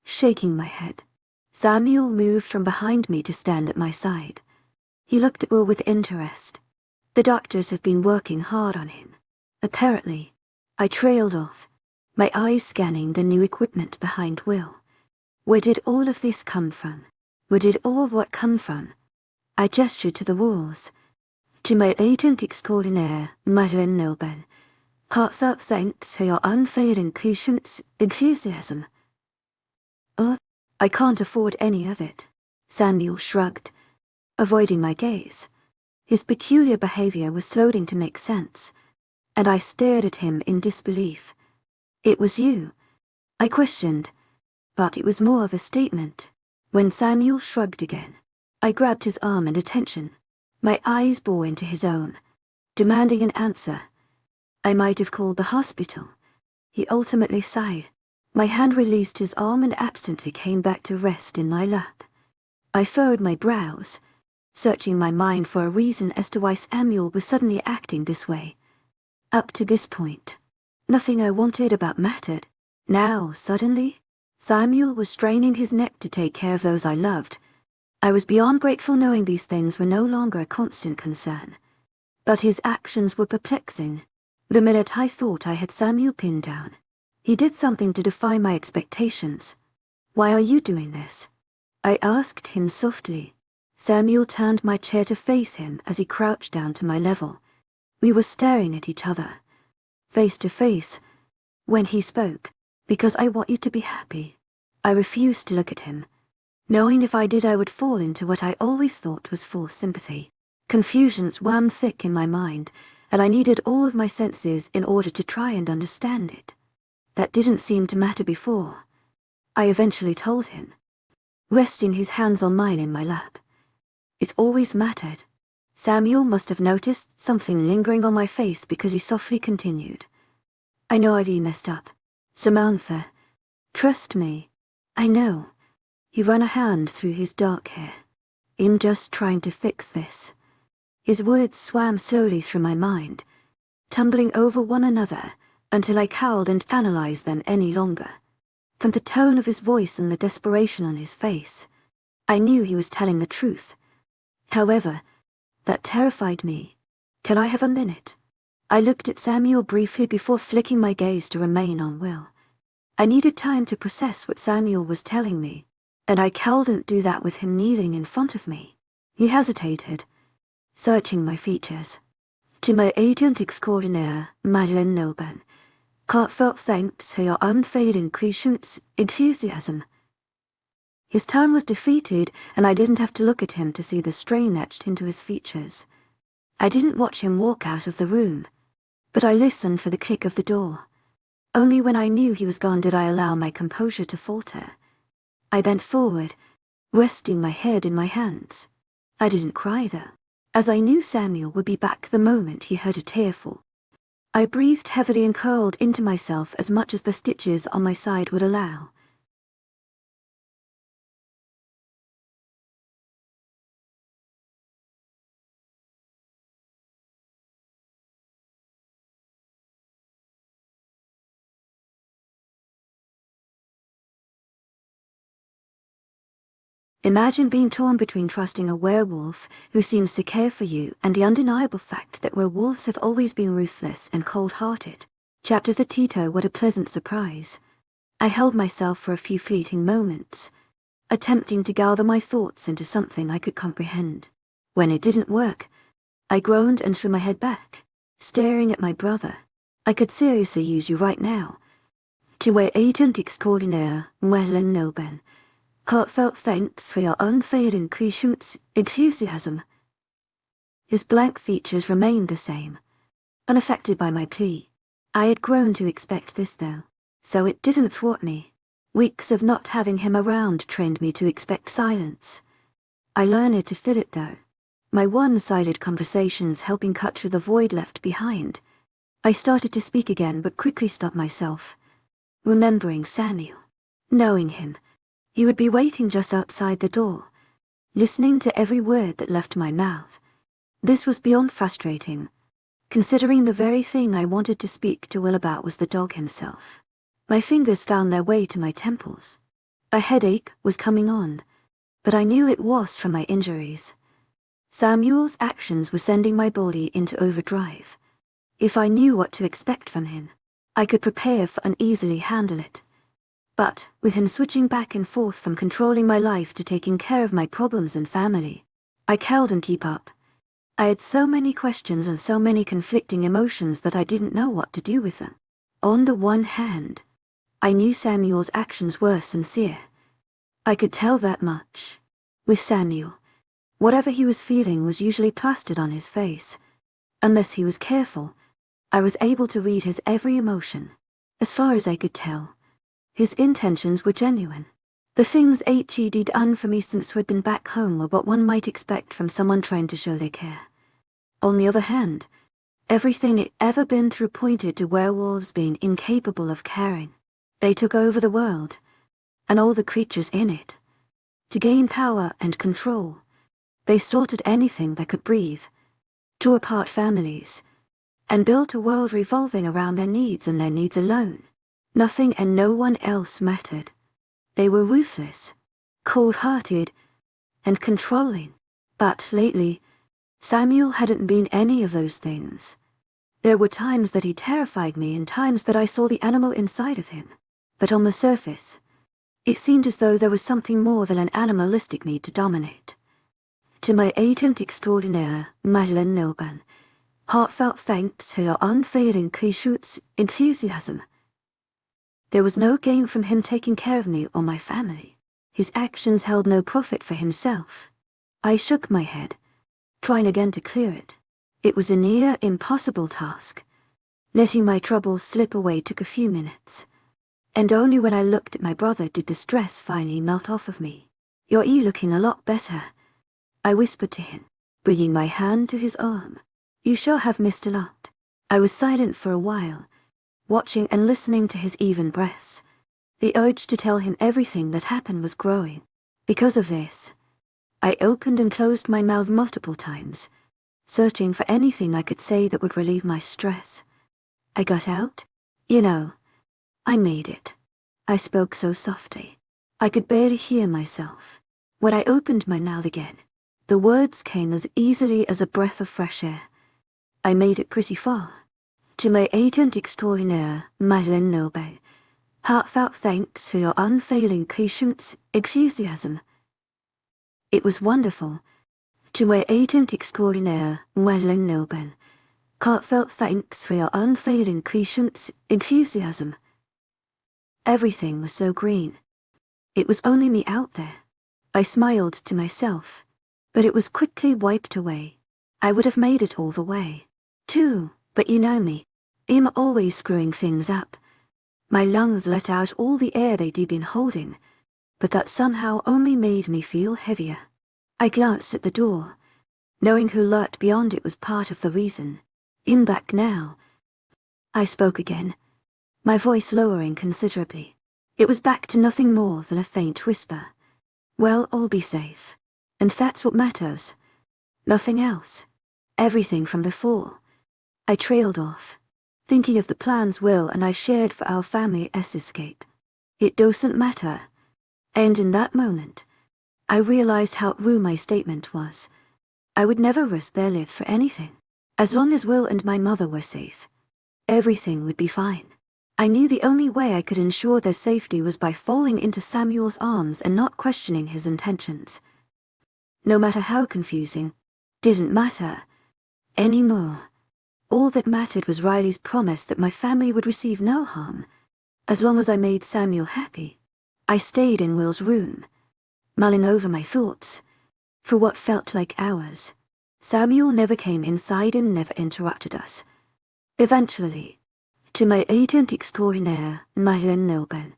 shaking my head. Samuel moved from behind me to stand at my side. He looked at Will with interest. The doctors have been working hard on him. Apparently, I trailed off, my eyes scanning the new equipment behind Will. Where did all of this come from? Where did all of what come from? I gestured to the walls. To my agent extraordinaire, Madeleine Nobel. Heartfelt thanks for your unfailing patience, enthusiasm. Oh, I can't afford any of it. Samuel shrugged, avoiding my gaze. His peculiar behavior was starting to make sense, and I stared at him in disbelief. It was you, I questioned, but it was more of a statement. When Samuel shrugged again, I grabbed his arm and attention. My eyes bore into his own, demanding an answer. I might have called the hospital. He ultimately sighed. My hand released his arm and absently came back to rest in my lap. I furrowed my brows, searching my mind for a reason as to why Samuel was suddenly acting this way. Up to this point, nothing I wanted about mattered. Now, suddenly, Samuel was straining his neck to take care of those I loved. I was beyond grateful knowing these things were no longer a constant concern. But his actions were perplexing. The minute I thought I had Samuel pinned down, he did something to defy my expectations. Why are you doing this? I asked him softly. Samuel turned my chair to face him as he crouched down to my level. We were staring at each other, face to face, when he spoke. Because I want you to be happy. I refused to look at him. knowing if I did I would fall into what I always thought was false sympathy. Confusion swam thick in my mind, and I needed all of my senses in order to try and understand it. That didn't seem to matter before. I eventually told him, resting his hands on mine in my lap. It's always mattered. Samuel must have noticed something lingering on my face because he softly continued. I know I'd messed up. Samantha, trust me. I know. He ran a hand through his dark hair. I'm just trying to fix this. His words swam slowly through my mind, tumbling over one another until I cowed and analyzed them any longer. From the tone of his voice and the desperation on his face, I knew he was telling the truth. However, that terrified me. Can I have a minute? I looked at Samuel briefly before flicking my gaze to remain on Will. I needed time to process what Samuel was telling me, and I couldn't do that with him kneeling in front of me. He hesitated, searching my features. To my agent extraordinaire, Madeleine Nilben, heartfelt thanks for your unfailing patience, enthusiasm. His tone was defeated, and I didn't have to look at him to see the strain etched into his features. I didn't watch him walk out of the room, but I listened for the click of the door. Only when I knew he was gone did I allow my composure to falter. I bent forward, resting my head in my hands. I didn't cry though, as I knew Samuel would be back the moment he heard a tear fall. I breathed heavily and curled into myself as much as the stitches on my side would allow. Imagine being torn between trusting a werewolf who seems to care for you and the undeniable fact that werewolves have always been ruthless and cold-hearted. Chapter 32. What a pleasant surprise. I held myself for a few fleeting moments, attempting to gather my thoughts into something I could comprehend. When it didn't work, I groaned and threw my head back, staring at my brother. I could seriously use you right now. To my agent extraordinaire, Madeleine Nilben, heartfelt thanks for your unfailing patience, enthusiasm. His blank features remained the same, unaffected by my plea. I had grown to expect this though, so it didn't thwart me. Weeks of not having him around trained me to expect silence. I learned to fill it though, my one-sided conversations helping cut through the void left behind. I started to speak again but quickly stopped myself, remembering Samuel. Knowing him, he would be waiting just outside the door, listening to every word that left my mouth. This was beyond frustrating, considering the very thing I wanted to speak to Will about was the dog himself. My fingers found their way to my temples. A headache was coming on, but I knew it was from my injuries. Samuel's actions were sending my body into overdrive. If I knew what to expect from him, I could prepare for uneasily handle it. But, with him switching back and forth from controlling my life to taking care of my problems and family, I couldn't keep up. I had so many questions and so many conflicting emotions that I didn't know what to do with them. On the one hand, I knew Samuel's actions were sincere. I could tell that much. With Samuel, whatever he was feeling was usually plastered on his face. Unless he was careful, I was able to read his every emotion. As far as I could tell, his intentions were genuine. The things he'd done for me since we'd been back home were what one might expect from someone trying to show they care. On the other hand, everything he'd ever been through pointed to werewolves being incapable of caring. They took over the world, and all the creatures in it. To gain power and control, they slaughtered anything that could breathe, tore apart families, and built a world revolving around their needs and their needs alone. Nothing and no one else mattered. They were ruthless, cold-hearted, and controlling. But lately, Samuel hadn't been any of those things. There were times that he terrified me and times that I saw the animal inside of him. But on the surface, it seemed as though there was something more than an animalistic need to dominate. To my agent extraordinaire, Madeleine Nilben, heartfelt thanks for your unfailing patience, enthusiasm. There was no gain from him taking care of me or my family. His actions held no profit for himself. I shook my head, trying again to clear it. It was a near impossible task. Letting my troubles slip away took a few minutes, and only when I looked at my brother did the stress finally melt off of me. "You're looking a lot better," I whispered to him, bringing my hand to his arm. "You sure have missed a lot." I was silent for a while, watching and listening to his even breaths. The urge to tell him everything that happened was growing. Because of this, I opened and closed my mouth multiple times, searching for anything I could say that would relieve my stress. I got out. "You know, I made it." I spoke so softly, I could barely hear myself. When I opened my mouth again, the words came as easily as a breath of fresh air. I made it pretty far. "To my agent extraordinaire, webnovel, heartfelt thanks for your unfailing patience, enthusiasm." It was wonderful. "To my agent extraordinaire, webnovel, heartfelt thanks for your unfailing patience, enthusiasm." Everything was so green. It was only me out there. I smiled to myself, but it was quickly wiped away. I would have made it all the way, too, but you know me. I'm always screwing things up. My lungs let out all the air they'd been holding, but that somehow only made me feel heavier. I glanced at the door, knowing who lurked beyond it was part of the reason. "I'm back now." I spoke again, my voice lowering considerably. It was back to nothing more than a faint whisper. "Well, I'll be safe. And that's what matters. Nothing else. Everything from before." I trailed off, thinking of the plans Will and I shared for our family's escape. It doesn't matter. And in that moment, I realized how true my statement was. I would never risk their lives for anything. As long as Will and my mother were safe, everything would be fine. I knew the only way I could ensure their safety was by falling into Samuel's arms and not questioning his intentions. No matter how confusing, didn't matter anymore. All that mattered was Riley's promise that my family would receive no harm, as long as I made Samuel happy. I stayed in Will's room, mulling over my thoughts, for what felt like hours. Samuel never came inside and never interrupted us. Eventually, "To my agent extraordinaire, webnovel,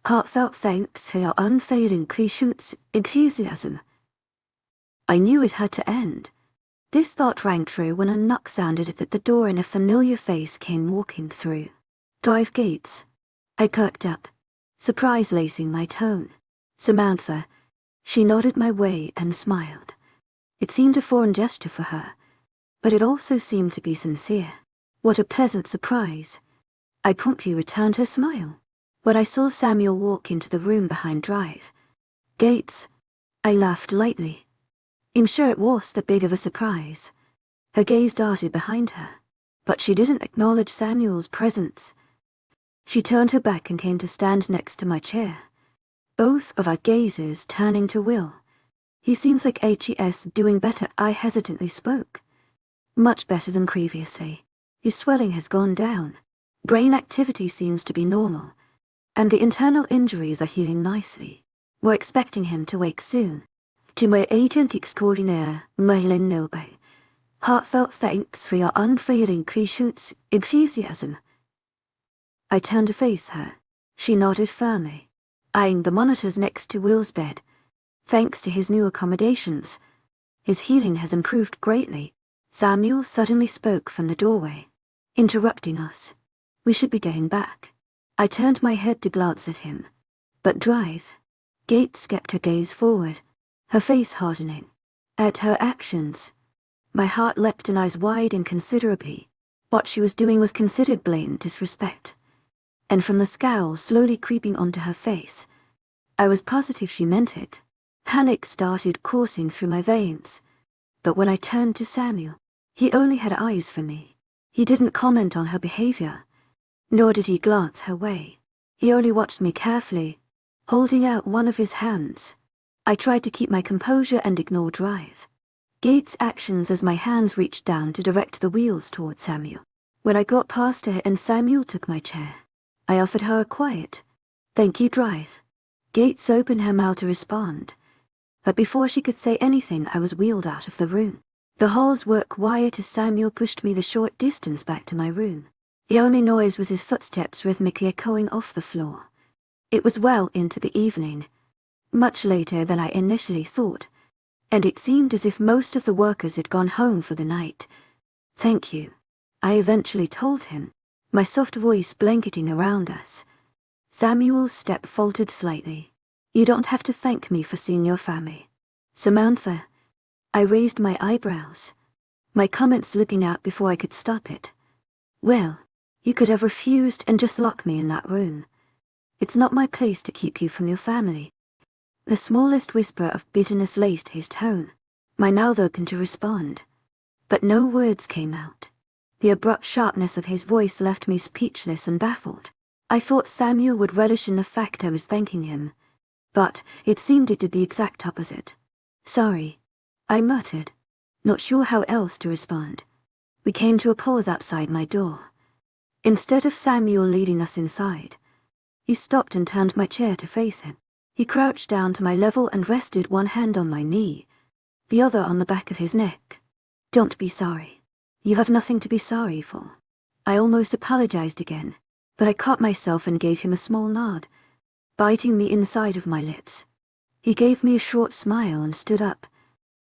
heartfelt thanks for your unfailing patience, enthusiasm." I knew it had to end. This thought rang true when a knock sounded at the door and a familiar face came walking through. "Drive Gates." I perked up, surprise lacing my tone. "Samantha." She nodded my way and smiled. It seemed a foreign gesture for her, but it also seemed to be sincere. What a pleasant surprise. I promptly returned her smile. When I saw Samuel walk into the room behind Drive Gates, I laughed lightly. I'm sure it was that big of a surprise. Her gaze darted behind her, but she didn't acknowledge Samuel's presence. She turned her back and came to stand next to my chair, both of our gazes turning to Will. "He seems like HES doing better." I hesitantly spoke. "Much better than previously. His swelling has gone down. Brain activity seems to be normal, and the internal injuries are healing nicely. We're expecting him to wake soon. To my agent extraordinaire, webnovel, heartfelt thanks for your unfailing patience, enthusiasm." I turned to face her. She nodded firmly, eyeing the monitors next to Will's bed. "Thanks to his new accommodations, his healing has improved greatly." Samuel suddenly spoke from the doorway, interrupting us. "We should be getting back." I turned my head to glance at him, but Drive Gates kept her gaze forward, her face hardening. At her actions, my heart leapt and eyes widened considerably. What she was doing was considered blatant disrespect, and from the scowl slowly creeping onto her face, I was positive she meant it. Panic started coursing through my veins, but when I turned to Samuel, he only had eyes for me. He didn't comment on her behavior, nor did he glance her way. He only watched me carefully, holding out one of his hands. I tried to keep my composure and ignore Drive Gates' actions as my hands reached down to direct the wheels toward Samuel. When I got past her and Samuel took my chair, I offered her a quiet, "Thank you, Drive." Gates opened her mouth to respond, but before she could say anything I was wheeled out of the room. The halls were quiet as Samuel pushed me the short distance back to my room. The only noise was his footsteps rhythmically echoing off the floor. It was well into the evening, much later than I initially thought, and it seemed as if most of the workers had gone home for the night. "Thank you," I eventually told him, my soft voice blanketing around us. Samuel's step faltered slightly. "You don't have to thank me for seeing your family, Samantha." I raised my eyebrows, my comment slipping out before I could stop it. "Well, you could have refused and just locked me in that room. It's not my place to keep you from your family." The smallest whisper of bitterness laced his tone. My mouth opened to respond, but no words came out. The abrupt sharpness of his voice left me speechless and baffled. I thought Samuel would relish in the fact I was thanking him, but it seemed it did the exact opposite. "Sorry," I muttered, not sure how else to respond. We came to a pause outside my door. Instead of Samuel leading us inside, he stopped and turned my chair to face him. He crouched down to my level and rested one hand on my knee, the other on the back of his neck. "Don't be sorry. You have nothing to be sorry for." I almost apologized again, but I caught myself and gave him a small nod, biting the inside of my lips. He gave me a short smile and stood up,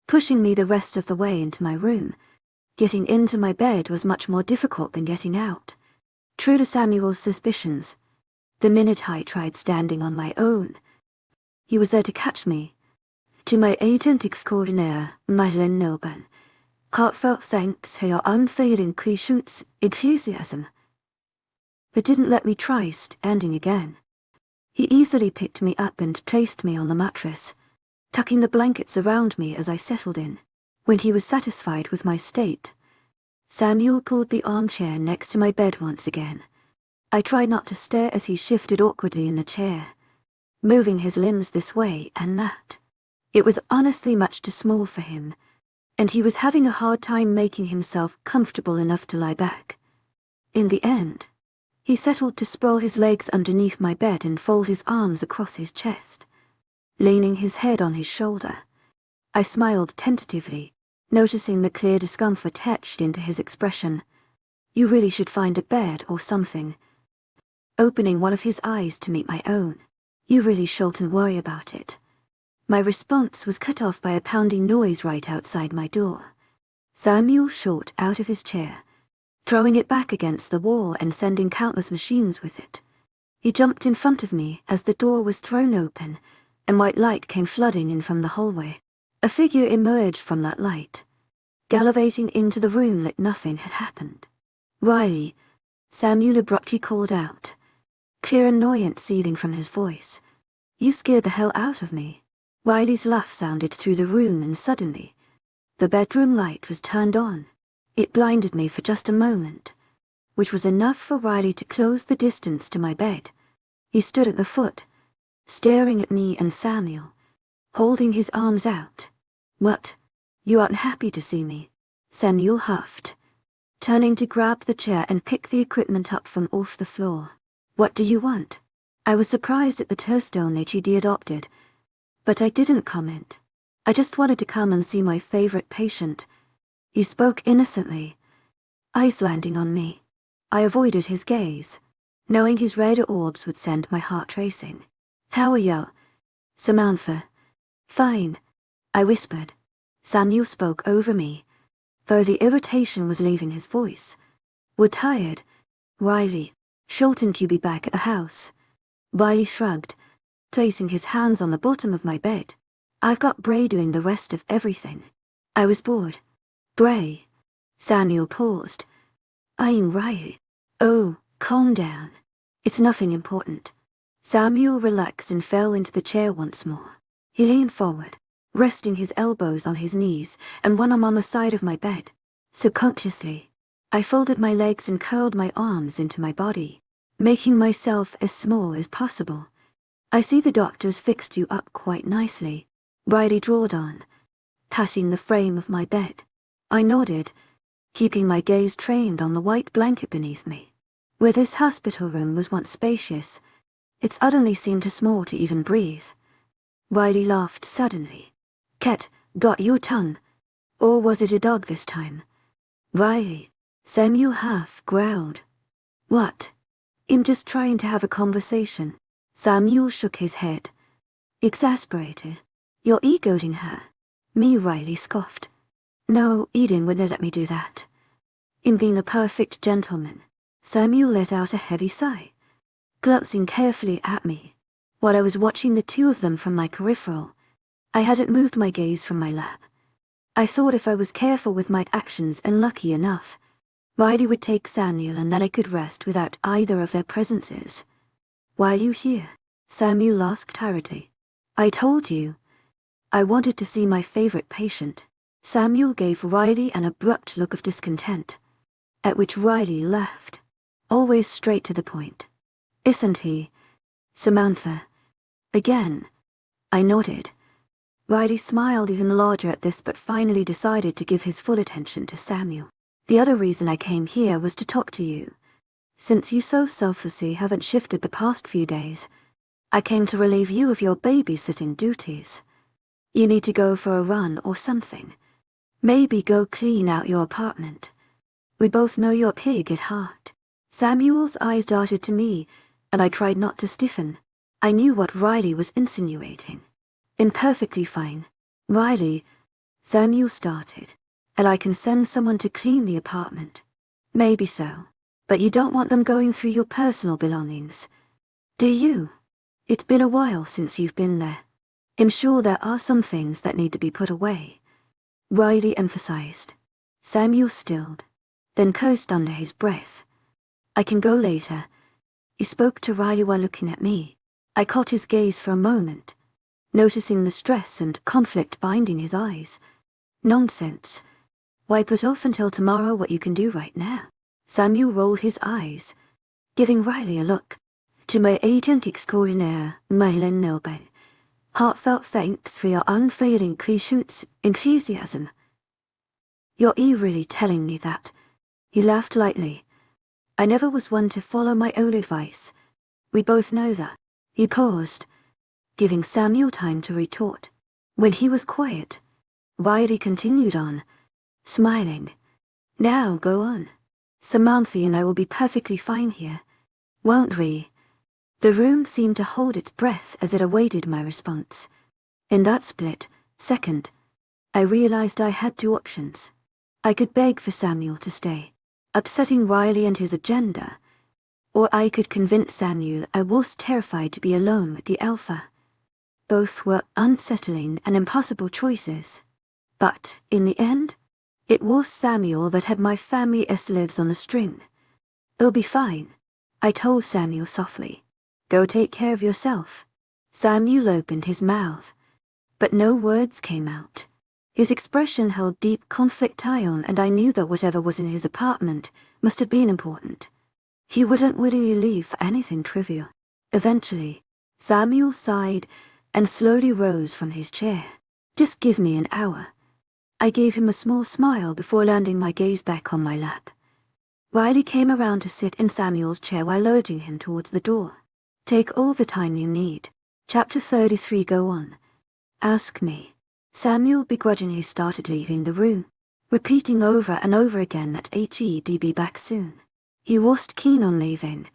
pushing me the rest of the way into my room. Getting into my bed was much more difficult than getting out. True to Samuel's suspicions, the minute I tried standing on my own, he was there to catch me. "To my agent extraordinaire, Madeleine Nilban, heartfelt thanks for your unfailing patience, enthusiasm." But didn't let me try standing again. He easily picked me up and placed me on the mattress, tucking the blankets around me as I settled in. When he was satisfied with my state, Samuel pulled the armchair next to my bed once again. I tried not to stare as he shifted awkwardly in the chair, moving his limbs this way and that. It was honestly much too small for him, and he was having a hard time making himself comfortable enough to lie back. In the end, he settled to sprawl his legs underneath my bed and fold his arms across his chest, leaning his head on his shoulder. I smiled tentatively, noticing the clear discomfort etched into his expression. "You really should find a bed or something." Opening one of his eyes to meet my own. "You really shouldn't worry about it." My response was cut off by a pounding noise right outside my door. Samuel shot out of his chair, throwing it back against the wall and sending countless machines with it. He jumped in front of me as the door was thrown open, and white light came flooding in from the hallway. A figure emerged from that light, gallivanting into the room like nothing had happened. "Riley," Samuel abruptly called out, clear annoyance seething from his voice. "You scared the hell out of me." Riley's laugh sounded through the room, and suddenly, the bedroom light was turned on. It blinded me for just a moment, which was enough for Riley to close the distance to my bed. He stood at the foot, staring at me and Samuel, holding his arms out. "What? You aren't happy to see me?" Samuel huffed, turning to grab the chair and pick the equipment up from off the floor. "What do you want?" I was surprised at the terse-tone he adopted, but I didn't comment. "I just wanted to come and see my favorite patient." He spoke innocently, eyes landing on me. I avoided his gaze, knowing his red orbs would send my heart racing. "How are you, Samantha?" "Fine," I whispered. Samuel spoke over me, though the irritation was leaving his voice. "We're tired, Riley. Shouldn't you be back at the house?" Riley shrugged, placing his hands on the bottom of my bed. "I've got Bray doing the rest of everything." I was bored. "Bray?" Samuel paused. "I'm Riley." "Oh, calm down. It's nothing important." Samuel relaxed and fell into the chair once more. He leaned forward, resting his elbows on his knees and one arm on the side of my bed. Subconsciously, I folded my legs and curled my arms into my body, making myself as small as possible. "I see the doctor's fixed you up quite nicely," Riley drawled on, patting the frame of my bed. I nodded, keeping my gaze trained on the white blanket beneath me. Where this hospital room was once spacious, It suddenly seemed too small to even breathe. Riley laughed suddenly. Cat, got your tongue? Or was it a dog this time? Riley, Samuel half growled. What? I'm just trying to have a conversation. Samuel shook his head. Exasperated. You're egoting her. Me, Riley scoffed. No, Eden wouldn't let me do that. In being a perfect gentleman, Samuel let out a heavy sigh, glancing carefully at me. While I was watching the two of them from my peripheral, I hadn't moved my gaze from my lap. I thought if I was careful with my actions and lucky enough, Riley would take Samuel and then I could rest without either of their presences. Why are you here? Samuel asked hurriedly. I told you. I wanted to see my favorite patient. Samuel gave Riley an abrupt look of discontent, at which Riley laughed, always straight to the point. Isn't he? Samantha. Again. I nodded. Riley smiled even larger at this but finally decided to give his full attention to Samuel. The other reason I came here was to talk to you. Since you so selflessly haven't shifted the past few days, I came to relieve you of your babysitting duties. You need to go for a run or something. Maybe go clean out your apartment. We both know you're a pig at heart. Samuel's eyes darted to me, and I tried not to stiffen. I knew what Riley was insinuating. Perfectly fine. Riley, Samuel started, and I can send someone to clean the apartment. Maybe so, but you don't want them going through your personal belongings. Do you? It's been a while since you've been there. I'm sure there are some things that need to be put away. Riley emphasized. Samuel stilled, then cursed under his breath. I can go later. He spoke to Riley while looking at me. I caught his gaze for a moment, noticing the stress and conflict binding his eyes. Nonsense. Why put off until tomorrow what you can do right now? Samuel rolled his eyes, giving Riley a look. To my agent extraordinaire, Mylan Nilben. Heartfelt thanks for your unfailing patience, enthusiasm. You're really telling me that? He laughed lightly. I never was one to follow my own advice. We both know that. He paused, giving Samuel time to retort. When he was quiet, Riley continued on, smiling. Now go on. Samantha and I will be perfectly fine here, won't we? The room seemed to hold its breath as it awaited my response. In that split second, I realized I had two options. I could beg for Samuel to stay, upsetting Riley and his agenda, or I could convince Samuel I was terrified to be alone with the alpha. Both were unsettling and impossible choices. But, in the end, it was Samuel that had my family as lives on a string. It'll be fine, I told Samuel softly. Go take care of yourself. Samuel opened his mouth, but no words came out. His expression held deep conflict ion, and I knew that whatever was in his apartment must have been important. He wouldn't willingly leave for anything trivial. Eventually, Samuel sighed and slowly rose from his chair. Just give me an hour. I gave him a small smile before landing my gaze back on my lap. Riley came around to sit in Samuel's chair while urging him towards the door. Take all the time you need. Chapter 33. Go on. Ask me. Samuel begrudgingly started leaving the room, repeating over and over again that he'd be back soon. He wasn't keen on leaving,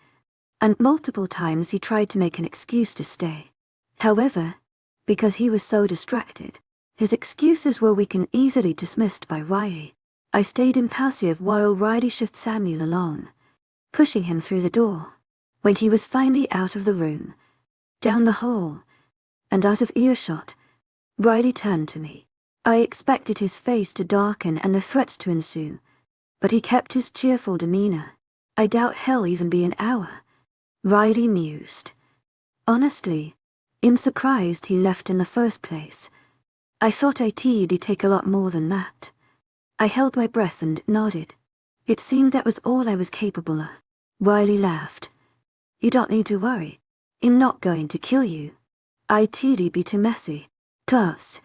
and multiple times he tried to make an excuse to stay. However, because he was so distracted, his excuses were weak and easily dismissed by Riley. I stayed impassive while Riley shoved Samuel along, pushing him through the door. When he was finally out of the room, down the hall, and out of earshot, Riley turned to me. I expected his face to darken and the threats to ensue, but he kept his cheerful demeanor. I doubt he'll even be an hour. Riley mused. Honestly, I'm surprised he left in the first place. I thought he'd take a lot more than that. I held my breath and nodded. It seemed that was all I was capable of. Riley laughed. You don't need to worry. I'm not going to kill you. I'd be too messy. Plus,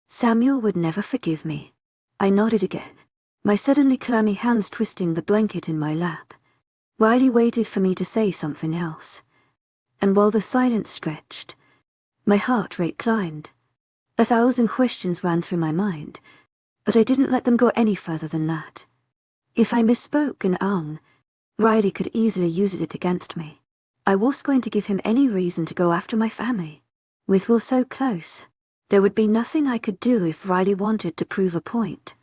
Samuel would never forgive me. I nodded again, my suddenly clammy hands twisting the blanket in my lap. Riley waited for me to say something else. and while the silence stretched, my heart rate climbed. 1,000 questions ran through my mind, but I didn't let them go any further than that. If I misspoke in Ang, Riley could easily use it against me. I was going to give him any reason to go after my family. With Will so close, there would be nothing I could do if Riley wanted to prove a point.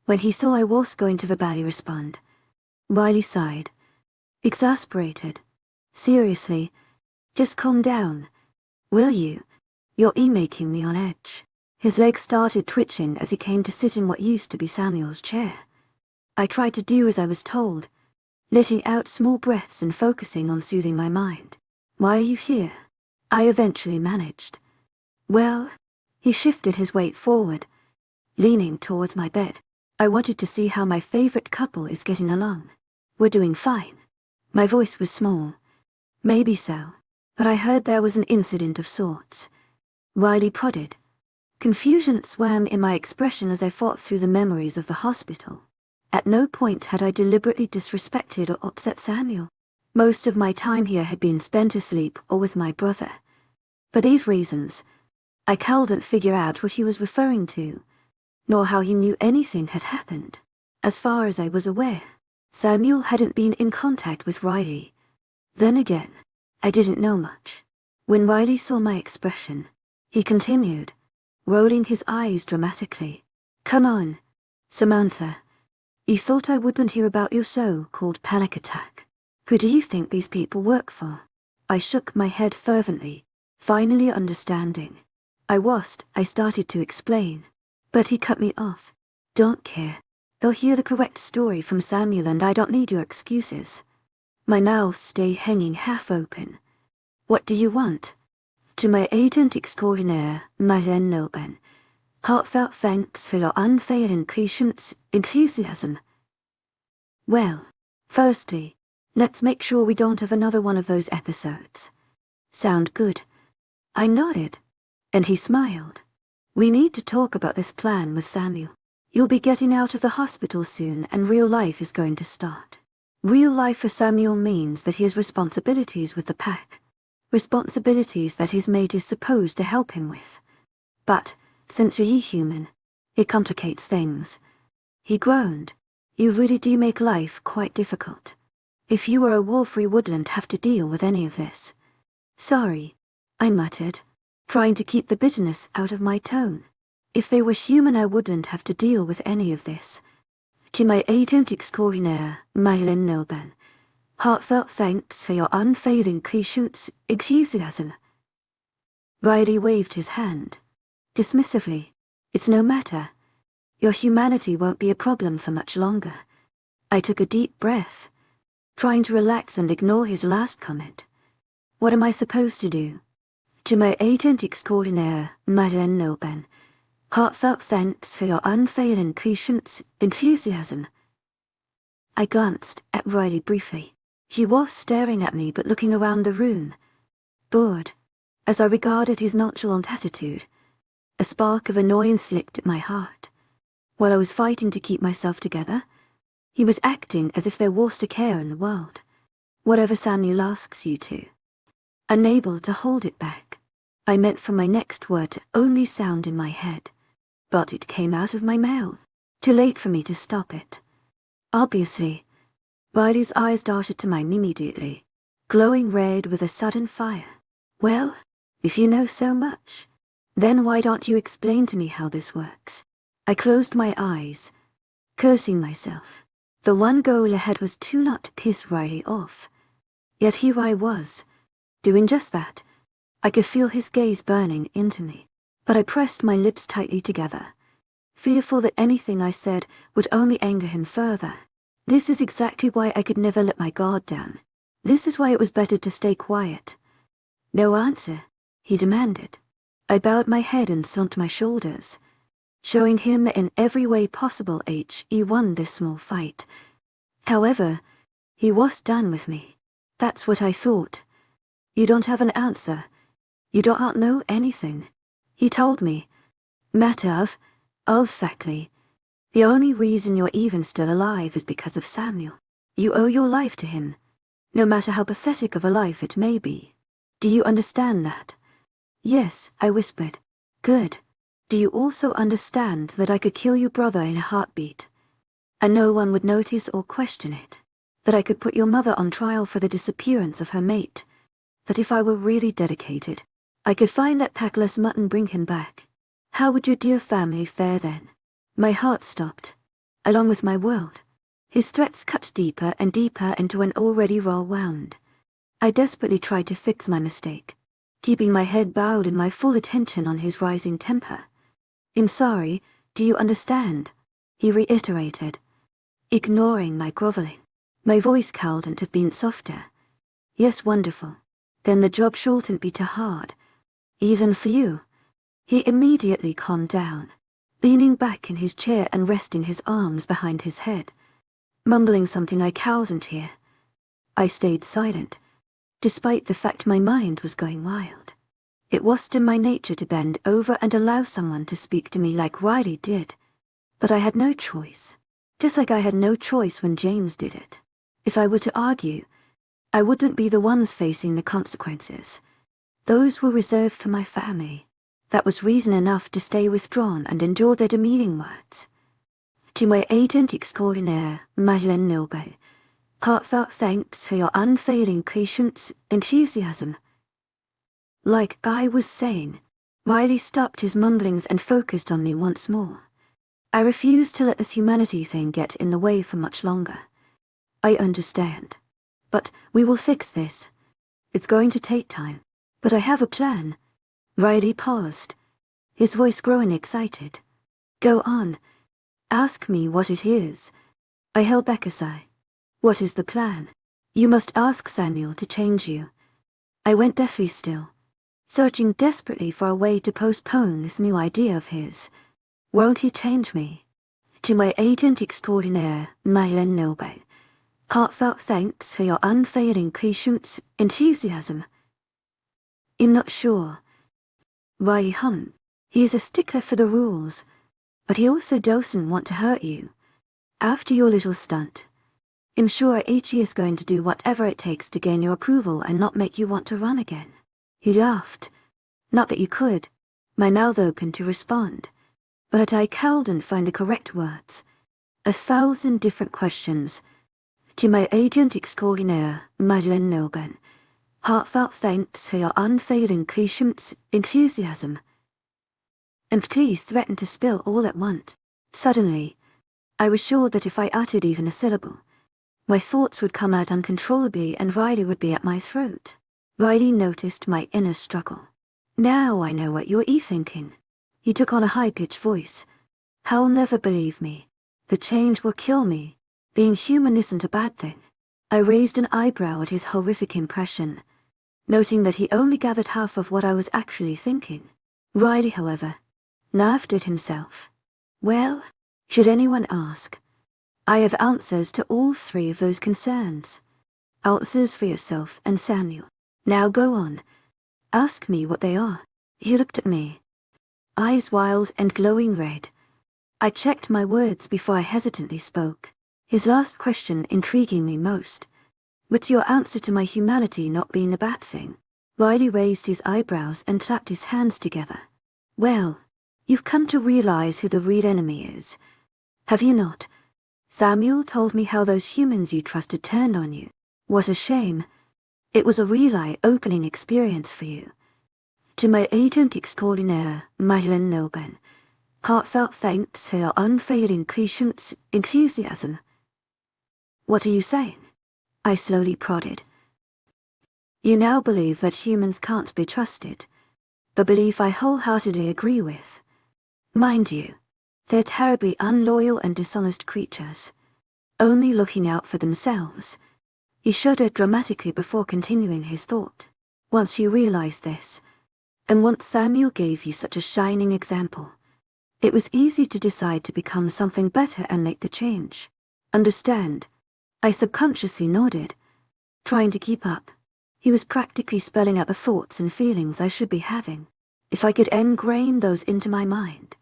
When he saw I was going to verbally respond, Riley sighed, exasperated. Seriously, just calm down, will you? You're making me on edge. His legs started twitching as he came to sit in what used to be Samuel's chair. I tried to do as I was told, letting out small breaths and focusing on soothing my mind. Why are you here? I eventually managed. Well, he shifted his weight forward, leaning towards my bed. I wanted to see how my favorite couple is getting along. We're doing fine. My voice was small. Maybe so, but I heard there was an incident of sorts. Riley prodded. Confusion swam in my expression as I fought through the memories of the hospital. At no point had I deliberately disrespected or upset Samuel. Most of my time here had been spent asleep or with my brother. For these reasons, I couldn't figure out what he was referring to, nor how he knew anything had happened. As far as I was aware, Samuel hadn't been in contact with Riley. Then again, I didn't know much. When Riley saw my expression, he continued, rolling his eyes dramatically. Come on, Samantha. You thought I wouldn't hear about your so-called panic attack. Who do you think these people work for? I shook my head fervently, finally understanding. I started to explain, but he cut me off. Don't care. They'll hear the correct story from Samuel and I don't need your excuses. My mouth stayed hanging half open. What do you want? To my agent extraordinaire, Mazen Nilben. Heartfelt thanks for your unfailing patience, enthusiasm. Well, firstly, let's make sure we don't have another one of those episodes. Sound good? I nodded, and he smiled. We need to talk about this plan with Samuel. You'll be getting out of the hospital soon and real life is going to start. Real life for Samuel means that he has responsibilities with the pack. Responsibilities that his mate is supposed to help him with. But, since you're human, it complicates things. He groaned. You really do make life quite difficult. If you were a wolf we wouldn't have to deal with any of this. Sorry, I muttered, trying to keep the bitterness out of my tone. If they were human I wouldn't have to deal with any of this. To my agent extraordinaire, Maylin Nilben. Heartfelt thanks for your unfailing patience, enthusiasm. Riley waved his hand. Dismissively. It's no matter. Your humanity won't be a problem for much longer. I took a deep breath, trying to relax and ignore his last comment. What am I supposed to do? To my agent extraordinaire, Mazen Nilben. Heartfelt thanks for your unfailing patience, enthusiasm. I glanced at Riley briefly. He was staring at me but looking around the room, bored, as I regarded his nonchalant attitude. A spark of annoyance licked at my heart. While I was fighting to keep myself together, he was acting as if there was a care in the world. Whatever Samuel asks you to. Unable to hold it back, I meant for my next word to only sound in my head, but it came out of my mouth, too late for me to stop it. Obviously, Riley's eyes darted to mine immediately, glowing red with a sudden fire. Well, if you know so much, then why don't you explain to me how this works? I closed my eyes, cursing myself. The one goal ahead was to not piss Riley off. Yet here I was, doing just that. I could feel his gaze burning into me, but I pressed my lips tightly together, fearful that anything I said would only anger him further. This is exactly why I could never let my guard down. This is why it was better to stay quiet. No answer, he demanded. I bowed my head and slumped my shoulders, showing him that in every way possible he won this small fight. However, he was done with me. That's what I thought. You don't have an answer. You don't know anything. He told me. Matter of factly. The only reason you're even still alive is because of Samuel. You owe your life to him, no matter how pathetic of a life it may be. Do you understand that? Yes, I whispered. Good. Do you also understand that I could kill your brother in a heartbeat? And no one would notice or question it? That I could put your mother on trial for the disappearance of her mate? That if I were really dedicated, I could find that packless mutt and bring him back? How would your dear family fare then? My heart stopped, along with my world. His threats cut deeper and deeper into an already raw wound. I desperately tried to fix my mistake, keeping my head bowed and my full attention on his rising temper. I'm sorry, do you understand? He reiterated, ignoring my groveling. My voice couldn't have been softer. Yes, wonderful. Then the job shouldn't be too hard. Even for you. He immediately calmed down, leaning back in his chair and resting his arms behind his head, mumbling something I couldn't hear. I stayed silent, despite the fact my mind was going wild. It wasn't in my nature to bend over and allow someone to speak to me like Riley did. But I had no choice, just like I had no choice when James did it. If I were to argue, I wouldn't be the ones facing the consequences. Those were reserved for my family. That was reason enough to stay withdrawn and endure their demeaning words. To my agent extraordinaire, Madeleine Nilbe, heartfelt thanks for your unfailing patience, enthusiasm. Like Guy was saying, Riley stopped his mumblings and focused on me once more. I refused to let this humanity thing get in the way for much longer. I understand. But we will fix this. It's going to take time. But I have a plan. Riley paused, his voice growing excited. Go on. Ask me what it is. I held back a sigh. What is the plan? You must ask Samuel to change you. I went deathly still, searching desperately for a way to postpone this new idea of his. Won't he change me? To my agent extraordinaire, Madeleine Nilbe, heartfelt thanks for your unfailing patience, enthusiasm. I'm not sure. Riley hummed. He is a stickler for the rules, but he also doesn't want to hurt you. After your little stunt, I'm sure H.E. is going to do whatever it takes to gain your approval and not make you want to run again. He laughed. Not that you could. My mouth open to respond. But I couldn't find the correct words. 1,000 different questions. To my agent extraordinaire, Madeleine Nilben, heartfelt thanks for your unfailing patience, enthusiasm. And please threaten to spill all at once. Suddenly, I was sure that if I uttered even a syllable, my thoughts would come out uncontrollably and Riley would be at my throat. Riley noticed my inner struggle. Now I know what you're thinking. He took on a high-pitched voice. He'll never believe me. The change will kill me. Being human isn't a bad thing. I raised an eyebrow at his horrific impression, noting that he only gathered half of what I was actually thinking. Riley, however, laughed at himself. Well, should anyone ask, I have answers to all three of those concerns. Answers for yourself and Samuel. Now go on. Ask me what they are. He looked at me, eyes wild and glowing red. I checked my words before I hesitantly spoke, his last question intriguing me most. What's your answer to my humanity not being a bad thing? Riley raised his eyebrows and clapped his hands together. Well, you've come to realize who the real enemy is. Have you not? Samuel told me how those humans you trusted turned on you. What a shame. It was a real eye-opening experience for you. To my agent extraordinaire, Madeleine Nilben, heartfelt thanks for your unfailing patience, enthusiasm. What are you saying? I slowly prodded. You now believe that humans can't be trusted, the belief I wholeheartedly agree with. Mind you, they're terribly unloyal and dishonest creatures, only looking out for themselves. He shuddered dramatically before continuing his thought. Once you realize this, and once Samuel gave you such a shining example, it was easy to decide to become something better and make the change. Understand? I subconsciously nodded, trying to keep up. He was practically spelling out the thoughts and feelings I should be having. If I could ingrain those into my mind,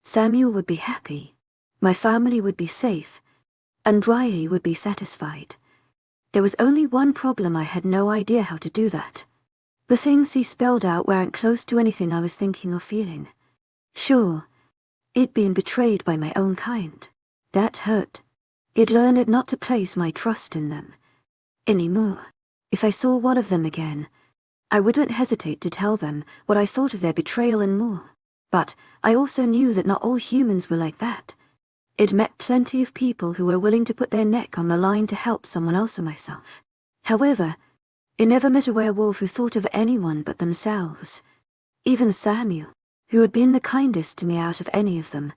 Samuel would be happy, my family would be safe, and Riley would be satisfied. There was only one problem: I had no idea how to do that. The things he spelled out weren't close to anything I was thinking or feeling. Sure, it'd been betrayed by my own kind. That hurt. I'd learned not to place my trust in them anymore. If I saw one of them again, I wouldn't hesitate to tell them what I thought of their betrayal and more. But I also knew that not all humans were like that. I'd met plenty of people who were willing to put their neck on the line to help someone else or myself. However, I never met a werewolf who thought of anyone but themselves. Even Samuel, who had been the kindest to me out of any of them,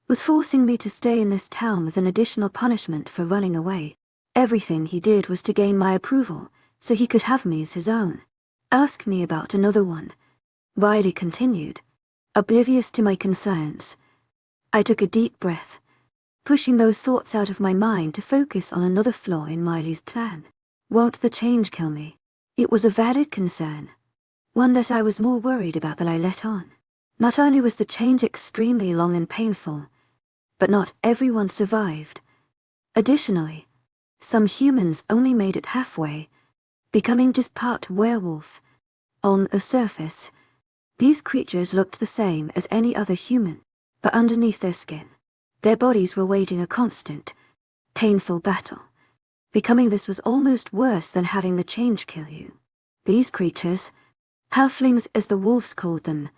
was forcing me to stay in this town with an additional punishment for running away. Everything he did was to gain my approval, so he could have me as his own. Ask me about another one, Riley continued, oblivious to my concerns. I took a deep breath, pushing those thoughts out of my mind to focus on another flaw in Miley's plan. Won't the change kill me? It was a valid concern, one that I was more worried about than I let on. Not only was the change extremely long and painful, but not everyone survived. Additionally, some humans only made it halfway, becoming just part werewolf. On the surface, these creatures looked the same as any other human, but underneath their skin, their bodies were waging a constant, painful battle. Becoming this was almost worse than having the change kill you. These creatures, halflings as the wolves called them,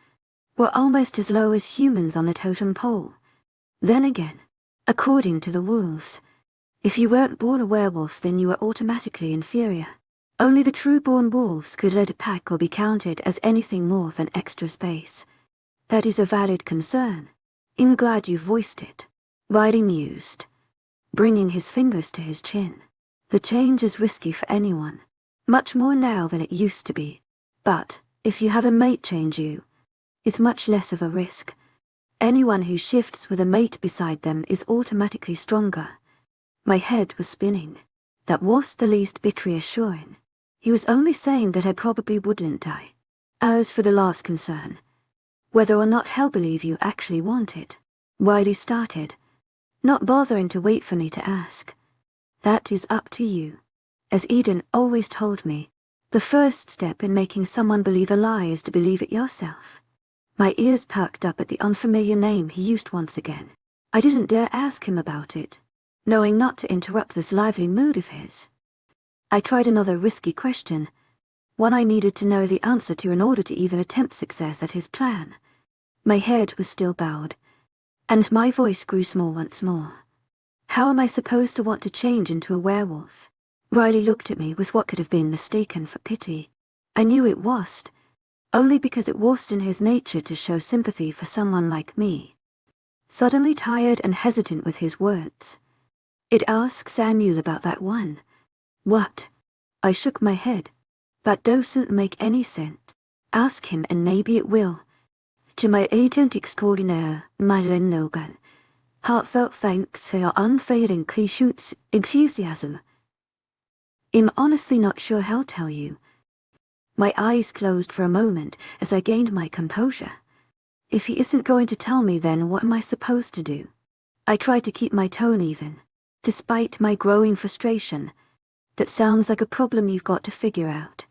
were almost as low as humans on the totem pole. Then again, according to the wolves, if you weren't born a werewolf then you were automatically inferior. Only the true-born wolves could lead a pack or be counted as anything more than extra space. That is a valid concern. I'm glad you voiced it, Riley mused, bringing his fingers to his chin. The change is risky for anyone, much more now than it used to be. But, if you have a mate change you, it's much less of a risk. Anyone who shifts with a mate beside them is automatically stronger. My head was spinning. That was the least bit reassuring. He was only saying that I probably wouldn't die. As for the last concern, whether or not he'll believe you actually want it, Riley started, not bothering to wait for me to ask. That is up to you. As Eden always told me, the first step in making someone believe a lie is to believe it yourself. My ears perked up at the unfamiliar name he used once again. I didn't dare ask him about it, knowing not to interrupt this lively mood of his. I tried another risky question, one I needed to know the answer to in order to even attempt success at his plan. My head was still bowed, and my voice grew small once more. How am I supposed to want to change into a werewolf? Riley looked at me with what could have been mistaken for pity. I knew it wasn't, only because it wasn't in his nature to show sympathy for someone like me. Suddenly tired and hesitant with his words, "I'd ask Samuel about that one." What? I shook my head. That doesn't make any sense. Ask him and maybe it will. To my agent extraordinaire, Madeleine Logan, heartfelt thanks for your unfailing enthusiasm. I'm honestly not sure he'll tell you. My eyes closed for a moment as I gained my composure. If he isn't going to tell me, then what am I supposed to do? I tried to keep my tone even, despite my growing frustration. That sounds like a problem you've got to figure out.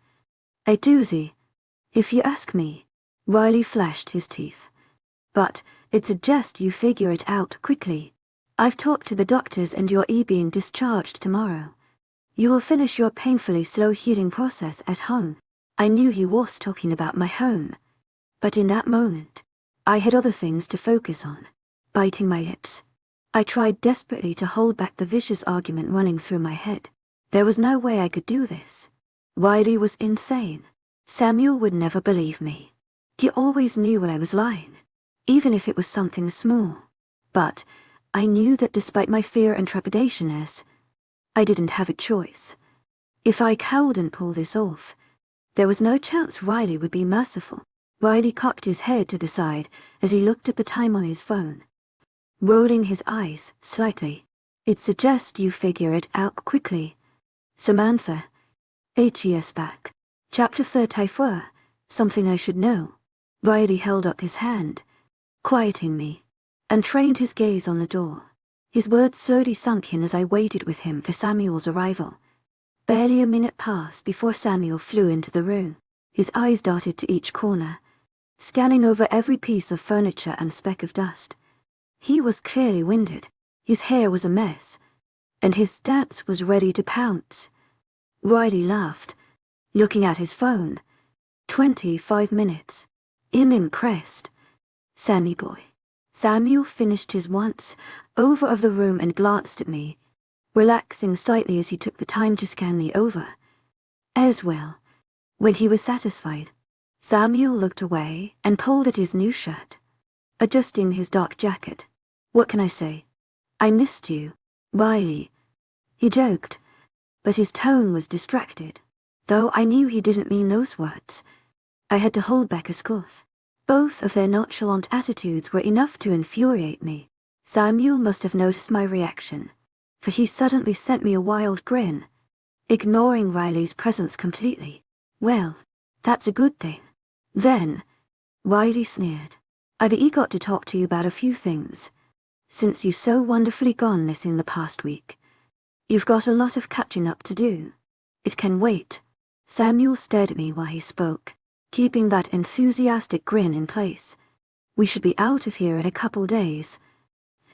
A doozy, if you ask me. Riley flashed his teeth. But I'd suggest you figure it out quickly. I've talked to the doctors and you're being discharged tomorrow. You will finish your painfully slow healing process at home. I knew he was talking about my home, but in that moment, I had other things to focus on. Biting my lips, I tried desperately to hold back the vicious argument running through my head. There was no way I could do this. Riley was insane. Samuel would never believe me. He always knew when I was lying, even if it was something small. But I knew that despite my fear and trepidation, I didn't have a choice. If I couldn't pull this off, there was no chance Riley would be merciful. Riley cocked his head to the side as he looked at the time on his phone, rolling his eyes slightly. I'd suggest you figure it out quickly. Samantha. H.E.S. back. Chapter 34. Something I should know. Riley held up his hand, quieting me, and trained his gaze on the door. His words slowly sunk in as I waited with him for Samuel's arrival. Barely a minute passed before Samuel flew into the room. His eyes darted to each corner, scanning over every piece of furniture and speck of dust. He was clearly winded, his hair was a mess, and his stance was ready to pounce. Riley laughed, looking at his phone. 25 minutes. Impressed. Sammy boy. Samuel finished his once over of the room and glanced at me, relaxing slightly as he took the time to scan me over. As well. When he was satisfied, Samuel looked away and pulled at his new shirt, adjusting his dark jacket. What can I say? I missed you, Riley. He joked, but his tone was distracted. Though I knew he didn't mean those words, I had to hold back a scoff. Both of their nonchalant attitudes were enough to infuriate me. Samuel must have noticed my reaction, for he suddenly sent me a wild grin, ignoring Riley's presence completely. Well, that's a good thing. Then, Riley sneered. I'd be eager to talk to you about a few things, since you've so wonderfully gone this in the past week. You've got a lot of catching up to do. It can wait. Samuel stared at me while he spoke, keeping that enthusiastic grin in place. We should be out of here in a couple days.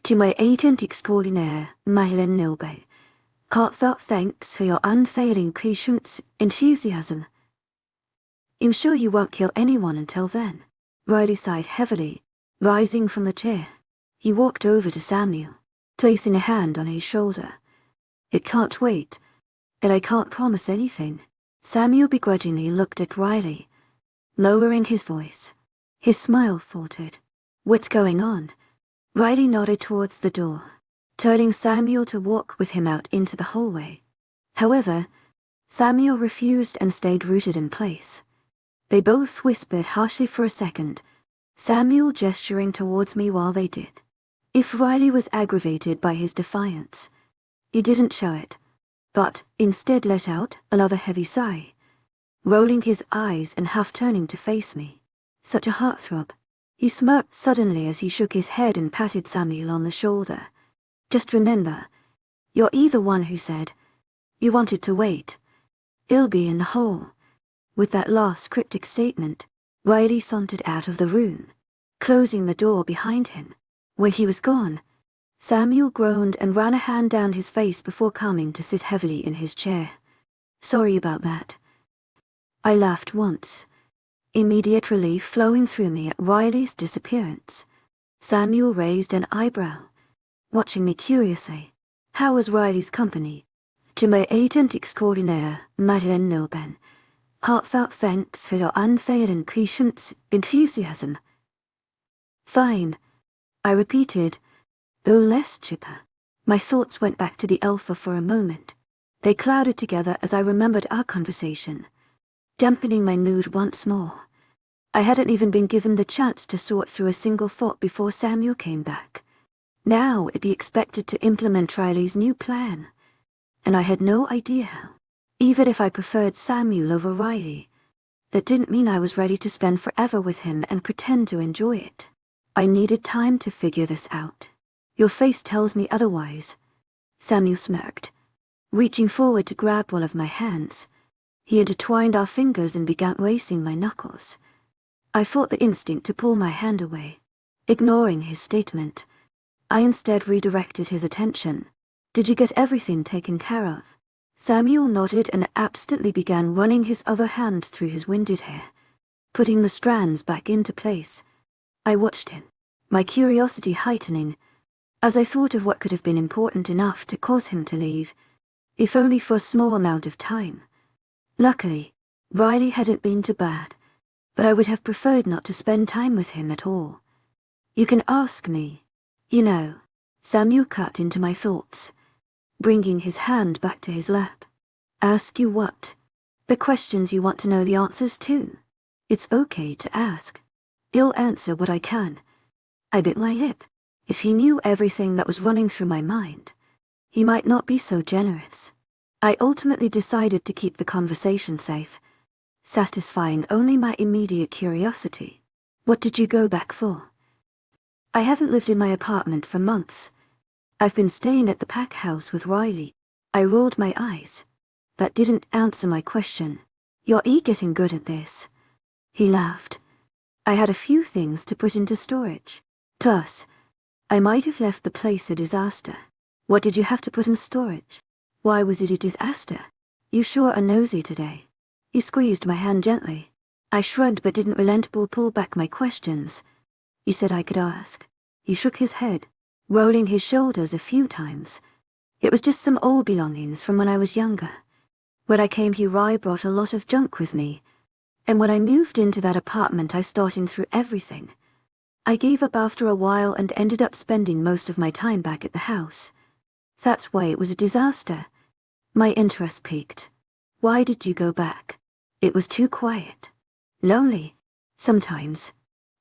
To my agent extraordinaire, Madeleine Nilbe, heartfelt thanks for your unfailing patience, enthusiasm. I'm sure you won't kill anyone until then. Riley sighed heavily, rising from the chair. He walked over to Samuel, placing a hand on his shoulder. It can't wait, and I can't promise anything. Samuel begrudgingly looked at Riley, lowering his voice. His smile faltered. What's going on? Riley nodded towards the door, turning Samuel to walk with him out into the hallway. However, Samuel refused and stayed rooted in place. They both whispered harshly for a second, Samuel gesturing towards me while they did. If Riley was aggravated by his defiance, he didn't show it, but instead let out another heavy sigh, rolling his eyes and half turning to face me. Such a heartthrob. He smirked suddenly as he shook his head and patted Samuel on the shoulder. Just remember, you're the one who said you wanted to wait. I'll be in the hole. With that last cryptic statement, Riley sauntered out of the room, closing the door behind him. When he was gone, Samuel groaned and ran a hand down his face before coming to sit heavily in his chair. Sorry about that. I laughed once, immediate relief flowing through me at Riley's disappearance. Samuel raised an eyebrow, watching me curiously. How was Riley's company? To my agent extraordinaire, Madeleine Nilben, heartfelt thanks for your unfailing patience, enthusiasm. Fine, I repeated, though less chipper. My thoughts went back to the Alpha for a moment. They clouded together as I remembered our conversation, dampening my mood once more. I hadn't even been given the chance to sort through a single thought before Samuel came back. Now it'd be expected to implement Riley's new plan, and I had no idea how. Even if I preferred Samuel over Riley, that didn't mean I was ready to spend forever with him and pretend to enjoy it. I needed time to figure this out. Your face tells me otherwise. Samuel smirked, reaching forward to grab one of my hands. He intertwined our fingers and began racing my knuckles. I fought the instinct to pull my hand away. Ignoring his statement, I instead redirected his attention. Did you get everything taken care of? Samuel nodded and absently began running his other hand through his winded hair, putting the strands back into place. I watched him, my curiosity heightening, as I thought of what could have been important enough to cause him to leave, if only for a small amount of time. Luckily, Riley hadn't been too bad, but I would have preferred not to spend time with him at all. You can ask me. You know, Samuel cut into my thoughts, bringing his hand back to his lap. Ask you what? The questions you want to know the answers to. It's okay to ask. I'll answer what I can. I bit my lip. If he knew everything that was running through my mind, he might not be so generous. I ultimately decided to keep the conversation safe, satisfying only my immediate curiosity. What did you go back for? I haven't lived in my apartment for months. I've been staying at the pack house with Riley. I rolled my eyes. That didn't answer my question. You're getting good at this. He laughed. I had a few things to put into storage. Plus, I might have left the place a disaster. What did you have to put in storage? Why was it a disaster? You sure are nosy today. He squeezed my hand gently. I shrugged but didn't relent or pull back my questions. You said I could ask. He shook his head, rolling his shoulders a few times. It was just some old belongings from when I was younger. When I came here I brought a lot of junk with me. And when I moved into that apartment I started through everything. I gave up after a while and ended up spending most of my time back at the house. That's why it was a disaster. My interest peaked. Why did you go back? It was too quiet. Lonely. Sometimes.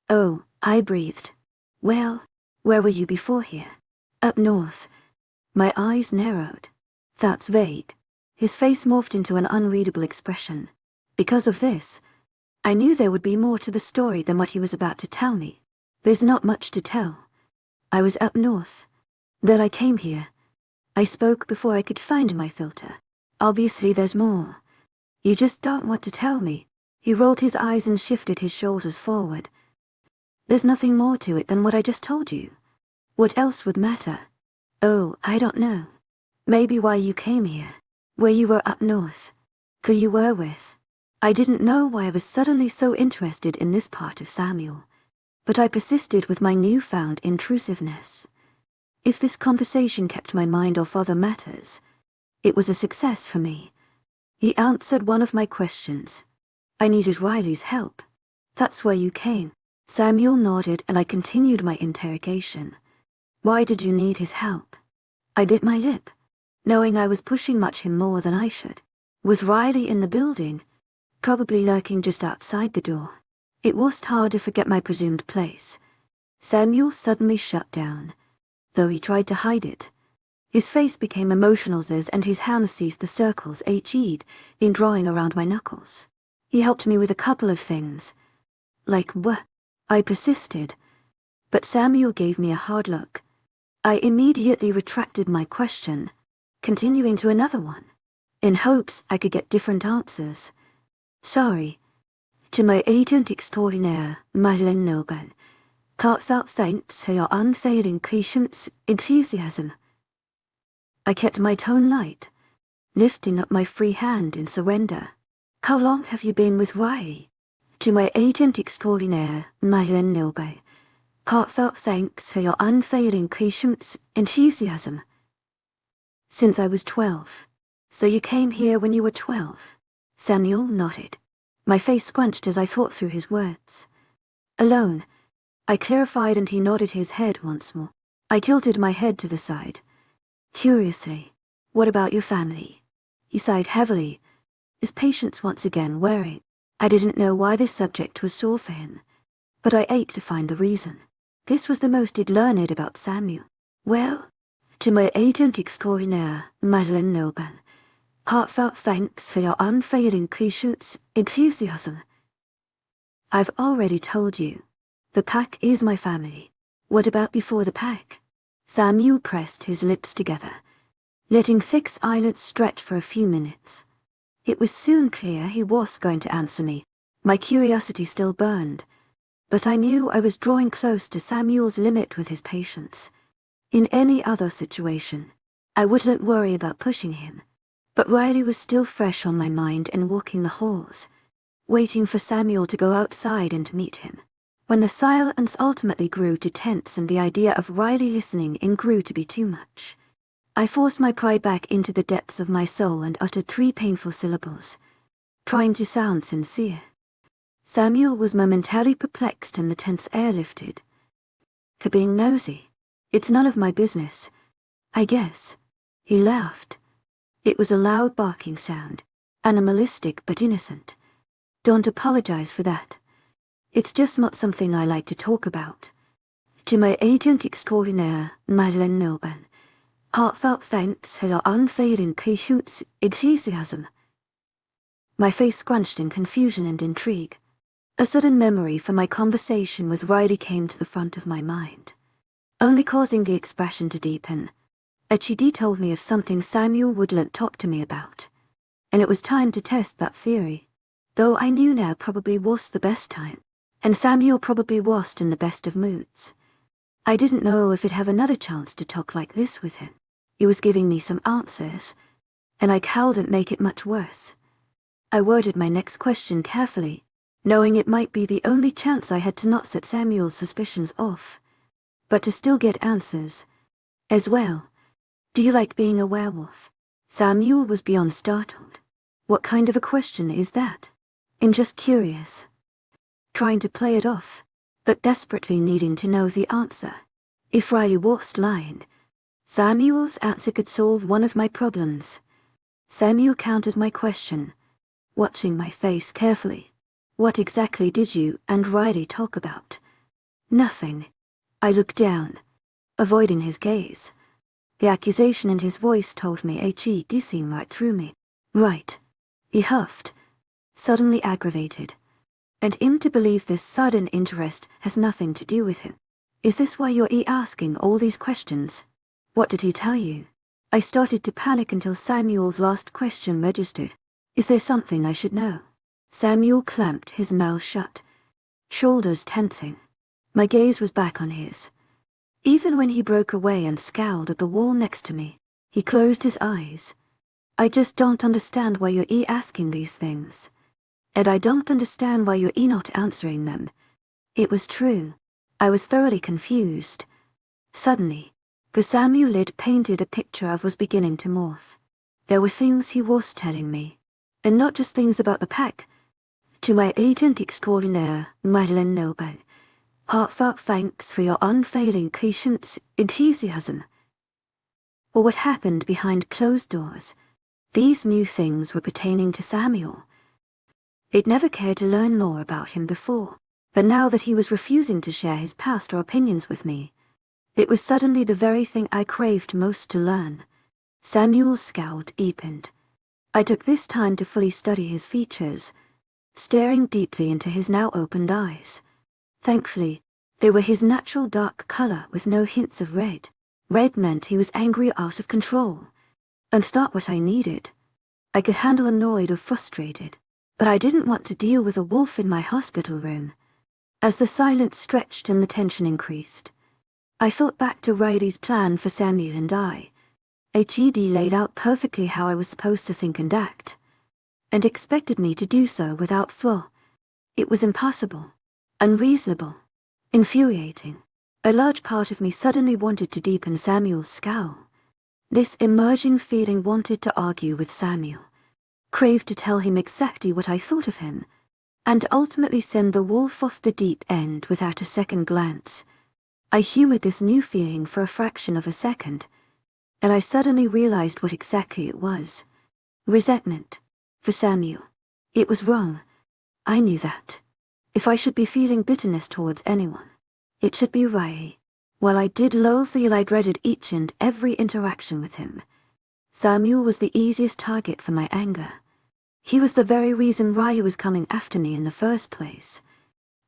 Oh, I breathed. Well, where were you before here? Up north. My eyes narrowed. That's vague. His face morphed into an unreadable expression. Because of this, I knew there would be more to the story than what he was about to tell me. There's not much to tell. I was up north. Then I came here. I spoke before I could find my filter. Obviously there's more. You just don't want to tell me. He rolled his eyes and shifted his shoulders forward. There's nothing more to it than what I just told you. What else would matter? Oh, I don't know. Maybe why you came here. Where you were up north. Who you were with. I didn't know why I was suddenly so interested in this part of Samuel. But I persisted with my newfound intrusiveness. If this conversation kept my mind off other matters, it was a success for me. He answered one of my questions. I needed Riley's help. That's why you came. Samuel nodded and I continued my interrogation. Why did you need his help? I bit my lip, knowing I was pushing him more than I should. With Riley in the building, probably lurking just outside the door, it was hard to forget my presumed place. Samuel suddenly shut down, though he tried to hide it. His face became emotional and his hands seized the circles he'd been drawing around my knuckles. He helped me with a couple of things. Like what? I persisted, but Samuel gave me a hard look. I immediately retracted my question, continuing to another one, in hopes I could get different answers. Sorry. To my agent extraordinaire, Madeleine Noble, heartfelt thanks for your unfailing patience, enthusiasm. I kept my tone light, lifting up my free hand in surrender. How long have you been with Riley? To my agent extraordinaire, Madeleine Noble, heartfelt thanks for your unfailing patience, enthusiasm. Since I was 12. So you came here when you were 12? Samuel nodded. My face scrunched as I thought through his words. Alone, I clarified and he nodded his head once more. I tilted my head to the side. Curiously, what about your family? He sighed heavily, his patience once again wearing. I didn't know why this subject was sore for him, but I ached to find the reason. This was the most he'd learned about Samuel. Well, to my agent extraordinaire, Madeleine Noble, heartfelt thanks for your unfailing patience, enthusiasm. I've already told you. The pack is my family. What about before the pack? Samuel pressed his lips together, letting thick eyelids stretch for a few minutes. It was soon clear he was going to answer me. My curiosity still burned, but I knew I was drawing close to Samuel's limit with his patience. In any other situation, I wouldn't worry about pushing him. But Riley was still fresh on my mind and walking the halls, waiting for Samuel to go outside and meet him. When the silence ultimately grew to tense and the idea of Riley listening in grew to be too much, I forced my pride back into the depths of my soul and uttered 3 painful syllables, trying to sound sincere. Samuel was momentarily perplexed and the tense air lifted. For being nosy, it's none of my business, I guess. He laughed. It was a loud barking sound, animalistic but innocent. Don't apologize for that. It's just not something I like to talk about. To my agent extraordinaire, Madeleine Noble, heartfelt thanks for your unfailing patience, enthusiasm. My face scrunched in confusion and intrigue. A sudden memory from my conversation with Riley came to the front of my mind, only causing the expression to deepen. HED told me of something Samuel wouldn't talk to me about, and it was time to test that theory. though I knew now probably was the best time, and Samuel probably wasn't in the best of moods. I didn't know if I'd have another chance to talk like this with him. He was giving me some answers, and I couldn't make it much worse. I worded my next question carefully, knowing it might be the only chance I had to not set Samuel's suspicions off, but to still get answers. As well. Do you like being a werewolf? Samuel was beyond startled. What kind of a question is that? I'm just curious. Trying to play it off, but desperately needing to know the answer. If Riley was lying, Samuel's answer could solve one of my problems. Samuel countered my question, watching my face carefully. What exactly did you and Riley talk about? Nothing. I looked down, avoiding his gaze. The accusation in his voice told me he'd seen right through me. Right. He huffed, suddenly aggravated. And him to believe this sudden interest has nothing to do with him. Is this why you're asking all these questions? What did he tell you? I started to panic until Samuel's last question registered. Is there something I should know? Samuel clamped his mouth shut, shoulders tensing. My gaze was back on his. Even when he broke away and scowled at the wall next to me, he closed his eyes. I just don't understand why you're asking these things. And I don't understand why you're not answering them. It was true. I was thoroughly confused. Suddenly, the Samuel lid painted a picture of was beginning to morph. There were things he was telling me, and not just things about the pack. To my agent extraordinaire, Madeleine Noble, heartfelt thanks for your unfailing patience, enthusiasm. Or what happened behind closed doors. These new things were pertaining to Samuel. I'd never cared to learn more about him before, but now that he was refusing to share his past or opinions with me, it was suddenly the very thing I craved most to learn. Samuel's scowl deepened. I took this time to fully study his features, staring deeply into his now opened eyes. Thankfully, they were his natural dark color with no hints of red. Red meant he was angry or out of control, and not what I needed. I could handle annoyed or frustrated, but I didn't want to deal with a wolf in my hospital room. As the silence stretched and the tension increased, I thought back to Riley's plan for Samuel and I. HED laid out perfectly how I was supposed to think and act, and expected me to do so without flaw. It was impossible, unreasonable, infuriating. A large part of me suddenly wanted to deepen Samuel's scowl. This emerging feeling wanted to argue with Samuel, craved to tell him exactly what I thought of him, and ultimately send the wolf off the deep end without a second glance. I humored this new feeling for a fraction of a second, and I suddenly realized what exactly it was. Resentment. For Samuel. It was wrong. I knew that. If I should be feeling bitterness towards anyone, it should be Riley. While I did loathe the I dreaded each and every interaction with him, Samuel was the easiest target for my anger. He was the very reason Riley was coming after me in the first place.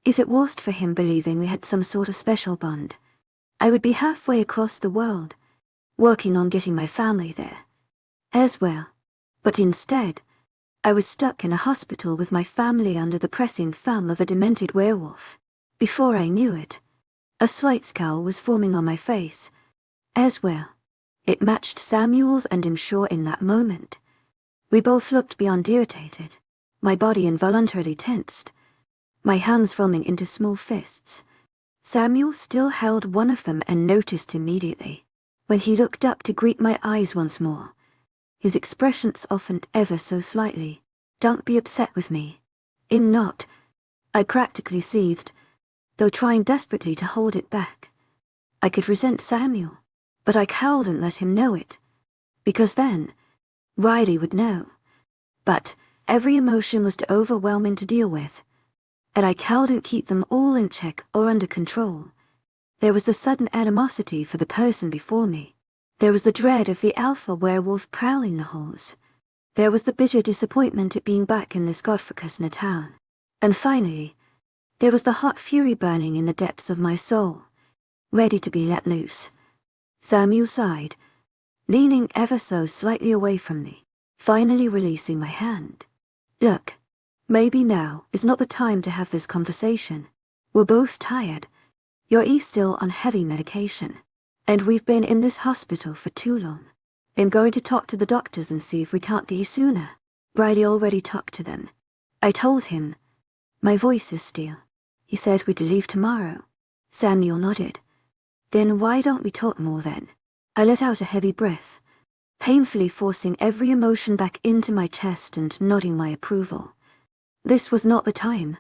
If it wasn't for him believing we had some sort of special bond, I would be halfway across the world, working on getting my family there as well. But instead, I was stuck in a hospital with my family under the pressing thumb of a demented werewolf. Before I knew it, a slight scowl was forming on my face as well. It matched Samuel's, and I'm sure in that moment, we both looked beyond irritated. My body involuntarily tensed, my hands forming into small fists. Samuel still held one of them and noticed immediately. When he looked up to greet my eyes once more, his expression softened ever so slightly. Don't be upset with me. I'm not. I practically seethed, though trying desperately to hold it back. I could resent Samuel, but I couldn't let him know it, because then Riley would know. But every emotion was too overwhelming to deal with, and I couldn't keep them all in check or under control. There was the sudden animosity for the person before me. There was the dread of the alpha werewolf prowling the halls. There was the bitter disappointment at being back in this godforsaken town. And finally, there was the hot fury burning in the depths of my soul, ready to be let loose. Samuel sighed, leaning ever so slightly away from me, finally releasing my hand. Look, Maybe now is not the time to have this conversation. We're both tired. You're still on heavy medication. And we've been in this hospital for too long. I'm going to talk to the doctors and see if we can't get you sooner. Riley already talked to them. I told him. My voice is still. He said we'd leave tomorrow. Samuel nodded. Then why don't we talk more then? I let out a heavy breath, painfully forcing every emotion back into my chest and nodding my approval. This was not the time.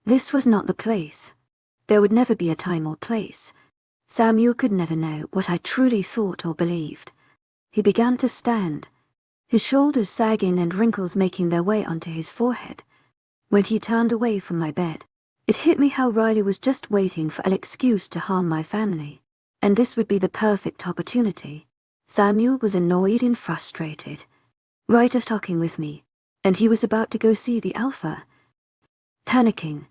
This was not the place. There would never be a time or place. Samuel could never know what I truly thought or believed. He began to stand, his shoulders sagging and wrinkles making their way onto his forehead. When he turned away from my bed, it hit me how Riley was just waiting for an excuse to harm my family, and this would be the perfect opportunity. Samuel was annoyed and frustrated, right of talking with me, and he was about to go see the alpha. Panicking,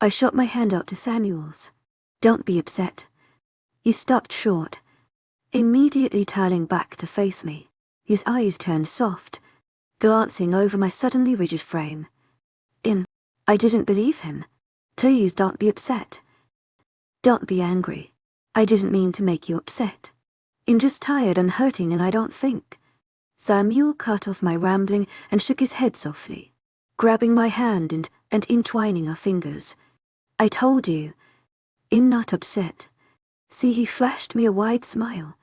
I shot my hand out to Samuel's. Don't be upset. He stopped short, immediately turning back to face me, his eyes turned soft, glancing over my suddenly rigid frame. I didn't believe him. Please don't be upset. Don't be angry. I didn't mean to make you upset. I'm just tired and hurting and I don't think. Samuel cut off my rambling and shook his head softly, grabbing my hand and entwining our fingers. I told you. I'm not upset. See, he flashed me a wide smile.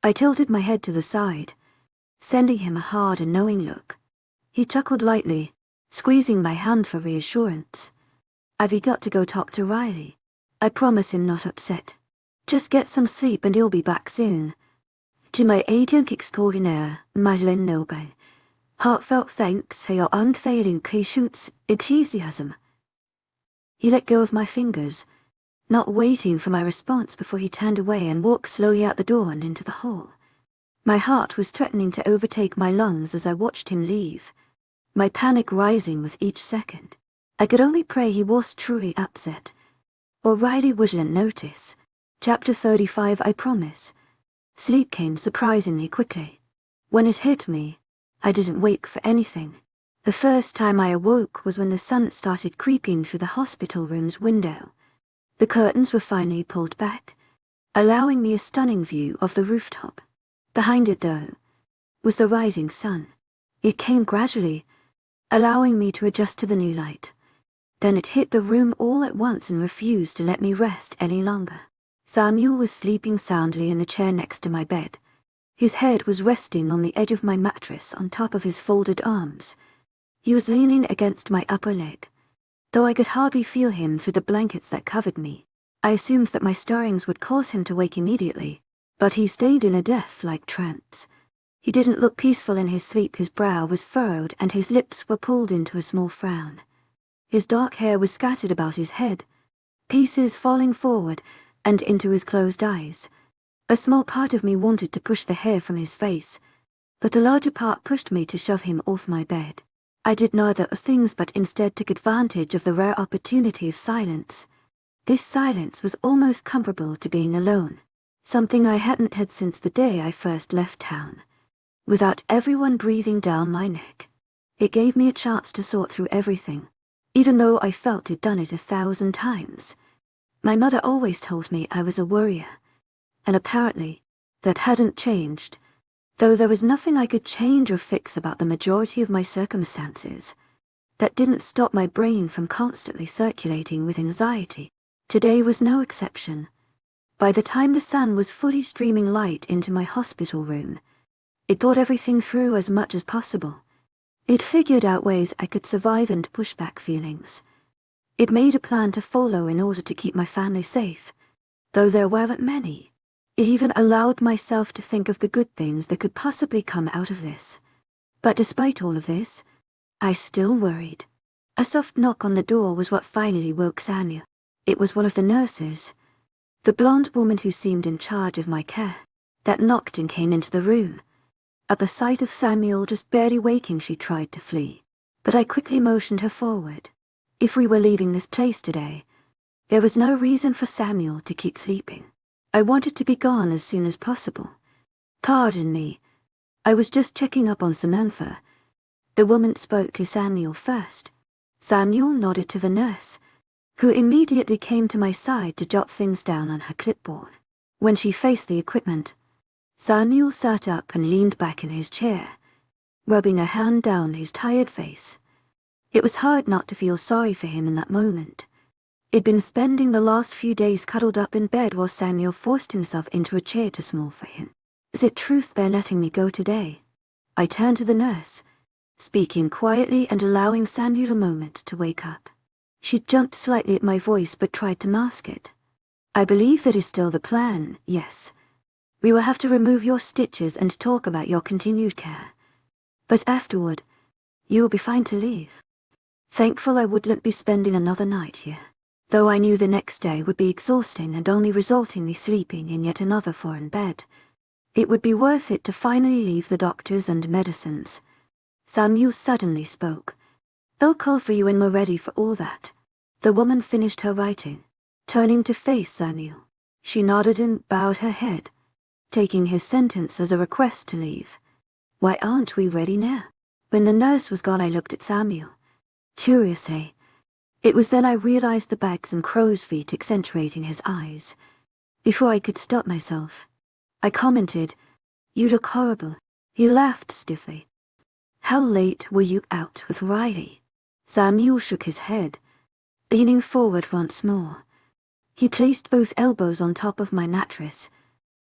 I tilted my head to the side, sending him a hard and knowing look. He chuckled lightly, squeezing my hand for reassurance. I've got to go talk to Riley. I promise him not upset. Just get some sleep and he'll be back soon. To my agent extraordinaire, Madeleine Noble, heartfelt thanks for your unfailing patience, enthusiasm. He let go of my fingers, not waiting for my response before he turned away and walked slowly out the door and into the hall. My heart was threatening to overtake my lungs as I watched him leave, my panic rising with each second. I could only pray he was truly upset, or Riley wouldn't notice. Chapter 35, I promise. Sleep came surprisingly quickly. When it hit me, I didn't wake for anything. The first time I awoke was when the sun started creeping through the hospital room's window. The curtains were finally pulled back, allowing me a stunning view of the rooftop. Behind it, though, was the rising sun. It came gradually, allowing me to adjust to the new light. Then it hit the room all at once and refused to let me rest any longer. Samuel was sleeping soundly in the chair next to my bed. His head was resting on the edge of my mattress on top of his folded arms. He was leaning against my upper leg. Though I could hardly feel him through the blankets that covered me, I assumed that my stirrings would cause him to wake immediately, but he stayed in a death-like trance. He didn't look peaceful in his sleep. His brow was furrowed and his lips were pulled into a small frown. His dark hair was scattered about his head, pieces falling forward and into his closed eyes. A small part of me wanted to push the hair from his face, but the larger part pushed me to shove him off my bed. I did neither of things but instead took advantage of the rare opportunity of silence. This silence was almost comparable to being alone, something I hadn't had since the day I first left town. Without everyone breathing down my neck, it gave me a chance to sort through everything, even though I felt I'd done it 1,000 times. My mother always told me I was a worrier, and apparently that hadn't changed, though there was nothing I could change or fix about the majority of my circumstances. That didn't stop my brain from constantly circulating with anxiety. Today was no exception. By the time the sun was fully streaming light into my hospital room, it thought everything through as much as possible. It figured out ways I could survive and push back feelings. It made a plan to follow in order to keep my family safe, though there weren't many. It even allowed myself to think of the good things that could possibly come out of this. But despite all of this, I still worried. A soft knock on the door was what finally woke Samuel. It was one of the nurses, the blonde woman who seemed in charge of my care, that knocked and came into the room. At the sight of Samuel just barely waking, she tried to flee, but I quickly motioned her forward. If we were leaving this place today, there was no reason for Samuel to keep sleeping. I wanted to be gone as soon as possible. Pardon me, I was just checking up on Samantha. The woman spoke to Samuel first. Samuel nodded to the nurse, who immediately came to my side to jot things down on her clipboard. When she faced the equipment, Samuel sat up and leaned back in his chair, rubbing a hand down his tired face. It was hard not to feel sorry for him in that moment. He'd been spending the last few days cuddled up in bed while Samuel forced himself into a chair too small for him. Is it truth they're letting me go today? I turned to the nurse, speaking quietly and allowing Samuel a moment to wake up. She jumped slightly at my voice but tried to mask it. I believe that is still the plan, yes. We will have to remove your stitches and talk about your continued care. But afterward, you will be fine to leave. Thankful I wouldn't be spending another night here, though I knew the next day would be exhausting and only result in me sleeping in yet another foreign bed. It would be worth it to finally leave the doctors and medicines. Samuel suddenly spoke. They'll call for you when we're ready for all that. The woman finished her writing, turning to face Samuel. She nodded and bowed her head, taking his sentence as a request to leave. Why aren't we ready now? When the nurse was gone, I looked at Samuel. Curiously, it was then I realized the bags and crow's feet accentuating his eyes. Before I could stop myself, I commented, "You look horrible." He laughed stiffly. "How late were you out with Riley?" Samuel shook his head, leaning forward once more. He placed both elbows on top of my mattress,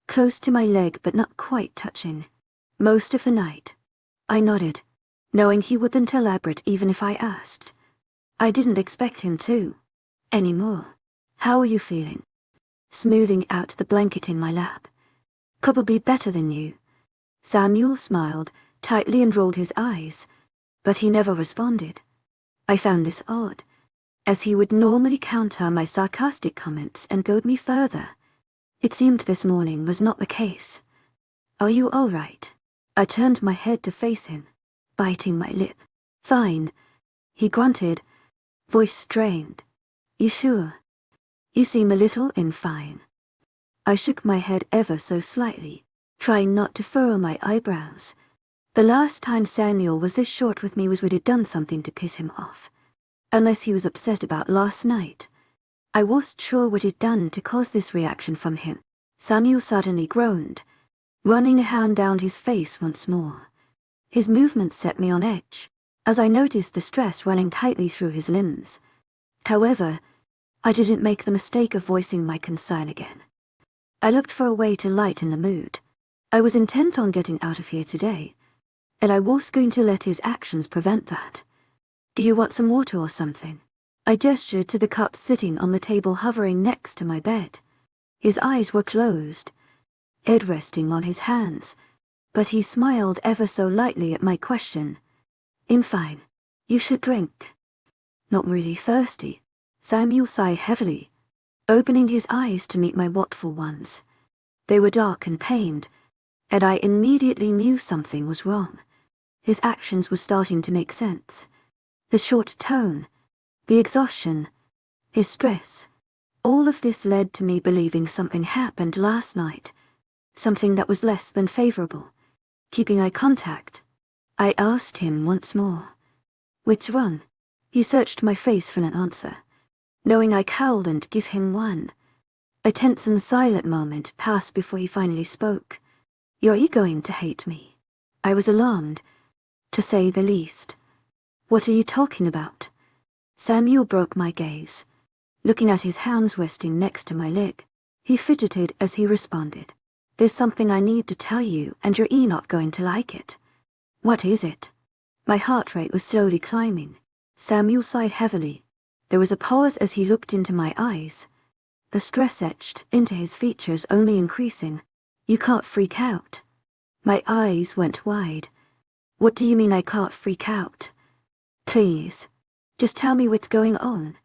close to my leg but not quite touching. Most of the night. I nodded, knowing he wouldn't elaborate even if I asked. I didn't expect him to. Anymore. How are you feeling? Smoothing out the blanket in my lap. Probably better than you. Samuel smiled, tightly and rolled his eyes, but he never responded. I found this odd, as he would normally counter my sarcastic comments and goad me further. It seemed this morning was not the case. Are you all right? I turned my head to face him, biting my lip. Fine, he grunted, voice strained. You sure? You seem a little fine. I shook my head ever so slightly, trying not to furrow my eyebrows. The last time Samuel was this short with me was when he'd done something to piss him off. Unless he was upset about last night. I wasn't sure what he'd done to cause this reaction from him. Samuel suddenly groaned, running a hand down his face once more. His movements set me on edge, as I noticed the stress running tightly through his limbs. However, I didn't make the mistake of voicing my concern again. I looked for a way to lighten the mood. I was intent on getting out of here today, and I was going to let his actions prevent that. Do you want some water or something? I gestured to the cup sitting on the table hovering next to my bed. His eyes were closed, head resting on his hands, but he smiled ever so lightly at my question. I'm fine. You should drink. Not really thirsty. Samuel sighed heavily, opening his eyes to meet my watchful ones. They were dark and pained, and I immediately knew something was wrong. His actions were starting to make sense. The short tone, the exhaustion, his stress, all of this led to me believing something happened last night, something that was less than favorable. Keeping eye contact, I asked him once more. What's wrong? He searched my face for an answer, knowing I couldn't give him one. A tense and silent moment passed before he finally spoke. You're going to hate me. I was alarmed, to say the least. What are you talking about? Samuel broke my gaze, looking at his hands resting next to my leg. He fidgeted as he responded. There's something I need to tell you, and you're not going to like it. What is it? My heart rate was slowly climbing. Samuel sighed heavily. There was a pause as he looked into my eyes, the stress etched into his features only increasing. You can't freak out. My eyes went wide. What do you mean I can't freak out? Please, just tell me what's going on.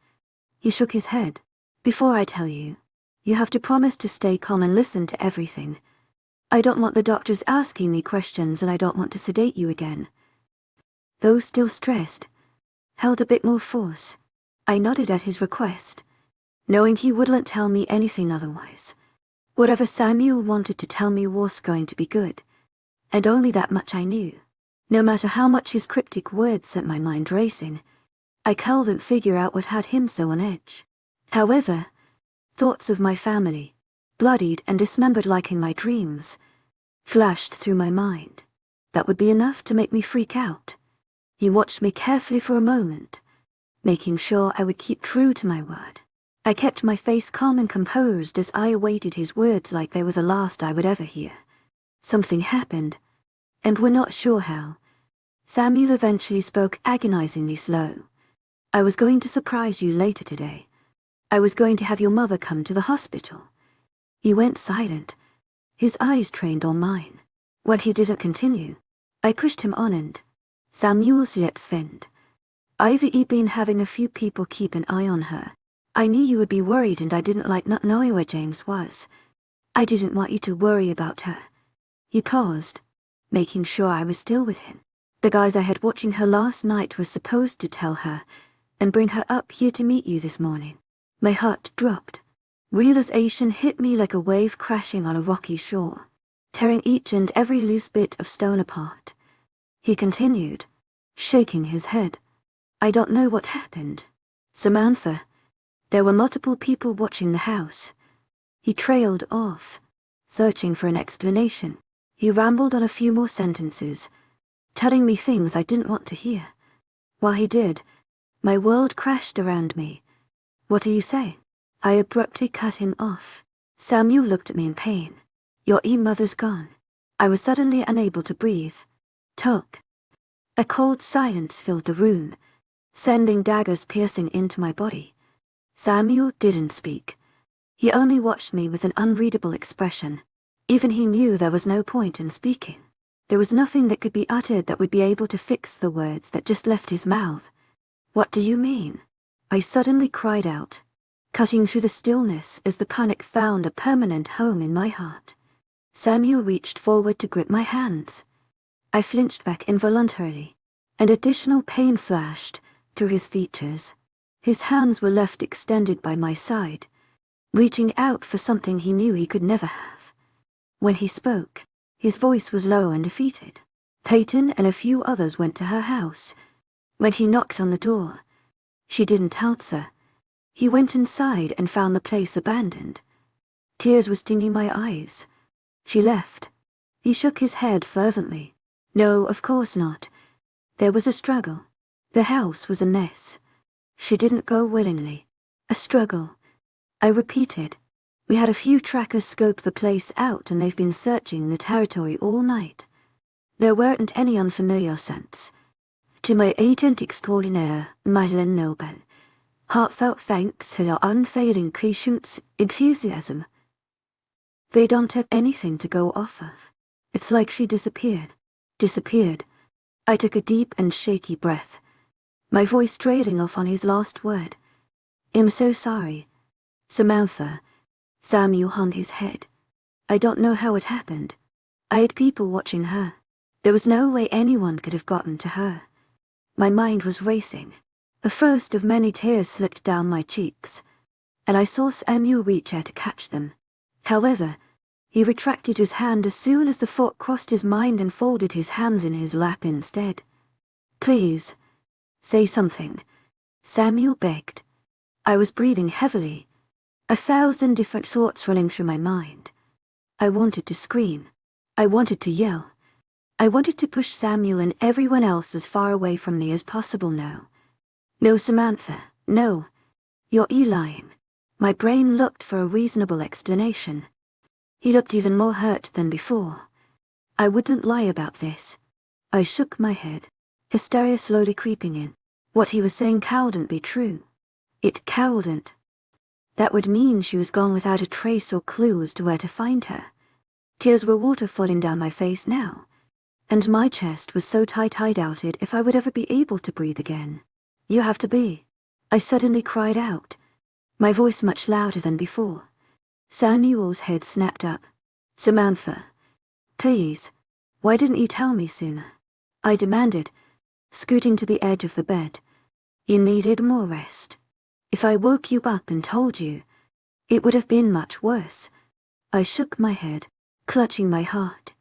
He shook his head. Before I tell you, you have to promise to stay calm and listen to everything. I don't want the doctors asking me questions, and I don't want to sedate you again. Though still stressed, held a bit more force. I nodded at his request, knowing he wouldn't tell me anything otherwise. Whatever Samuel wanted to tell me was going to be good, and only that much I knew. No matter how much his cryptic words set my mind racing, I couldn't figure out what had him so on edge. However, thoughts of my family, bloodied and dismembered like in my dreams, flashed through my mind. That would be enough to make me freak out. He watched me carefully for a moment, making sure I would keep true to my word. I kept my face calm and composed as I awaited his words like they were the last I would ever hear. Something happened, and we're not sure how. Samuel eventually spoke agonizingly slow. I was going to surprise you later today. I was going to have your mother come to the hospital. He went silent, his eyes trained on mine. When he didn't continue, I pushed him on and Samuel's lips thinned. I've been having a few people keep an eye on her. I knew you would be worried and I didn't like not knowing where James was. I didn't want you to worry about her. He paused, making sure I was still with him. The guys I had watching her last night were supposed to tell her and bring her up here to meet you this morning. My heart dropped. Realization hit me like a wave crashing on a rocky shore, tearing each and every loose bit of stone apart. He continued, shaking his head. I don't know what happened. Samantha, there were multiple people watching the house. He trailed off, searching for an explanation. He rambled on a few more sentences, telling me things I didn't want to hear. While he did, my world crashed around me. What do you say? I abruptly cut him off. Samuel looked at me in pain. Your mother's gone. I was suddenly unable to breathe. Talk. A cold silence filled the room, sending daggers piercing into my body. Samuel didn't speak. He only watched me with an unreadable expression. Even he knew there was no point in speaking. There was nothing that could be uttered that would be able to fix the words that just left his mouth. What do you mean? I suddenly cried out, cutting through the stillness as the panic found a permanent home in my heart. Samuel reached forward to grip my hands. I flinched back involuntarily, and additional pain flashed through his features. His hands were left extended by my side, reaching out for something he knew he could never have. When he spoke, his voice was low and defeated. Peyton and a few others went to her house. When he knocked on the door, she didn't answer. He went inside and found the place abandoned. Tears were stinging my eyes. She left. He shook his head fervently. No, of course not. There was a struggle. The house was a mess. She didn't go willingly. A struggle. I repeated. We had a few trackers scope the place out and they've been searching the territory all night. There weren't any unfamiliar scents. To my agent extraordinaire, Madeleine Noble, heartfelt thanks for your unfailing patience, enthusiasm. They don't have anything to go off of. It's like she disappeared. Disappeared. I took a deep and shaky breath, my voice trailing off on his last word. I'm so sorry. Samantha. Samuel hung his head. I don't know how it happened. I had people watching her. There was no way anyone could have gotten to her. My mind was racing. The first of many tears slipped down my cheeks, and I saw Samuel reach out to catch them. However, he retracted his hand as soon as the thought crossed his mind and folded his hands in his lap instead. Please, say something, Samuel begged. I was breathing heavily, 1,000 different thoughts running through my mind. I wanted to scream. I wanted to yell. I wanted to push Samuel and everyone else as far away from me as possible now. No, Samantha, no. You're lying. My brain looked for a reasonable explanation. He looked even more hurt than before. I wouldn't lie about this. I shook my head, hysteria slowly creeping in. What he was saying couldn't be true. It couldn't. That would mean she was gone without a trace or clue as to where to find her. Tears were waterfalling down my face now, and my chest was so tight I doubted if I would ever be able to breathe again. You have to be. I suddenly cried out, my voice much louder than before. Samuel's head snapped up. Samantha, please, why didn't you tell me sooner? I demanded, scooting to the edge of the bed. You needed more rest. If I woke you up and told you, it would have been much worse. I shook my head, clutching my heart.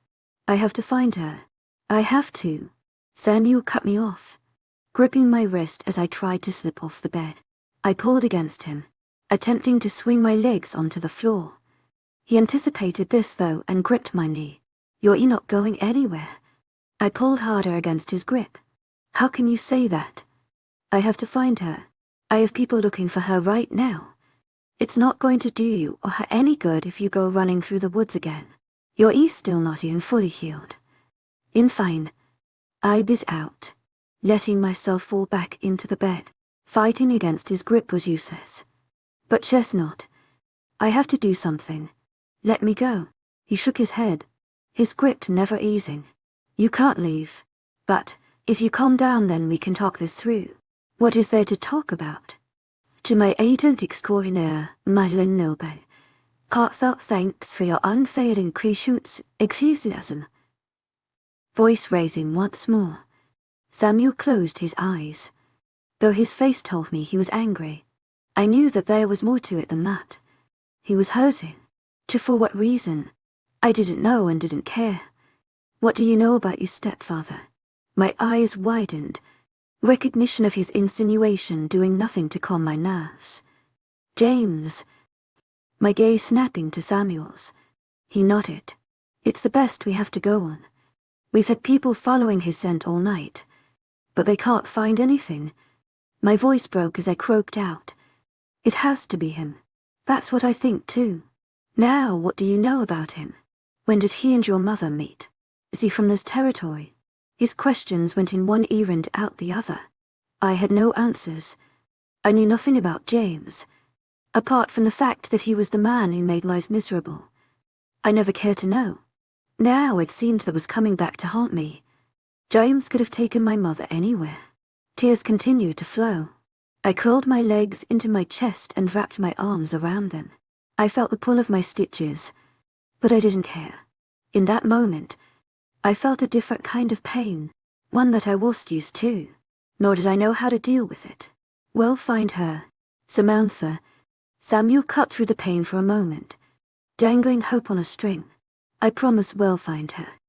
I have to find her. I have to. Samuel cut me off. gripping my wrist as I tried to slip off the bed. I pulled against him, attempting to swing my legs onto the floor. He anticipated this though and gripped my knee. "You're not going anywhere." I pulled harder against his grip. "How can you say that? I have to find her. I have people looking for her right now. It's not going to do you or her any good if you go running through the woods again. Your ear's still naughty and fully healed." Fine. I bit out, letting myself fall back into the bed. Fighting against his grip was useless. "But Chestnut, I have to do something. Let me go." He shook his head, his grip never easing. "You can't leave. But, if you calm down then we can talk this through." "What is there to talk about?" "To my agent extraordinaire, Madeleine Nilbe. Heartfelt thanks for your unfailing patience, enthusiasm." Voice raising once more. Samuel closed his eyes. Though his face told me he was angry, I knew that there was more to it than that. He was hurting. For what reason? I didn't know and didn't care. "What do you know about your stepfather?" My eyes widened, recognition of his insinuation doing nothing to calm my nerves. "James." My gaze snapping to Samuel's. He nodded. "It's the best we have to go on. We've had people following his scent all night, but they can't find anything." My voice broke as I croaked out. "It has to be him. That's what I think too." "Now, what do you know about him? When did he and your mother meet? Is he from this territory?" His questions went in one ear and out the other. I had no answers. I knew nothing about James, apart from the fact that he was the man who made lives miserable. I never cared to know. Now it seemed that was coming back to haunt me. James could have taken my mother anywhere. Tears continued to flow. I curled my legs into my chest and wrapped my arms around them. I felt the pull of my stitches, but I didn't care. In that moment, I felt a different kind of pain, one that I wasn't used to, nor did I know how to deal with it. "We'll find her, Samantha." Samuel cut through the pain for a moment, dangling hope on a string. "I promise we'll find her.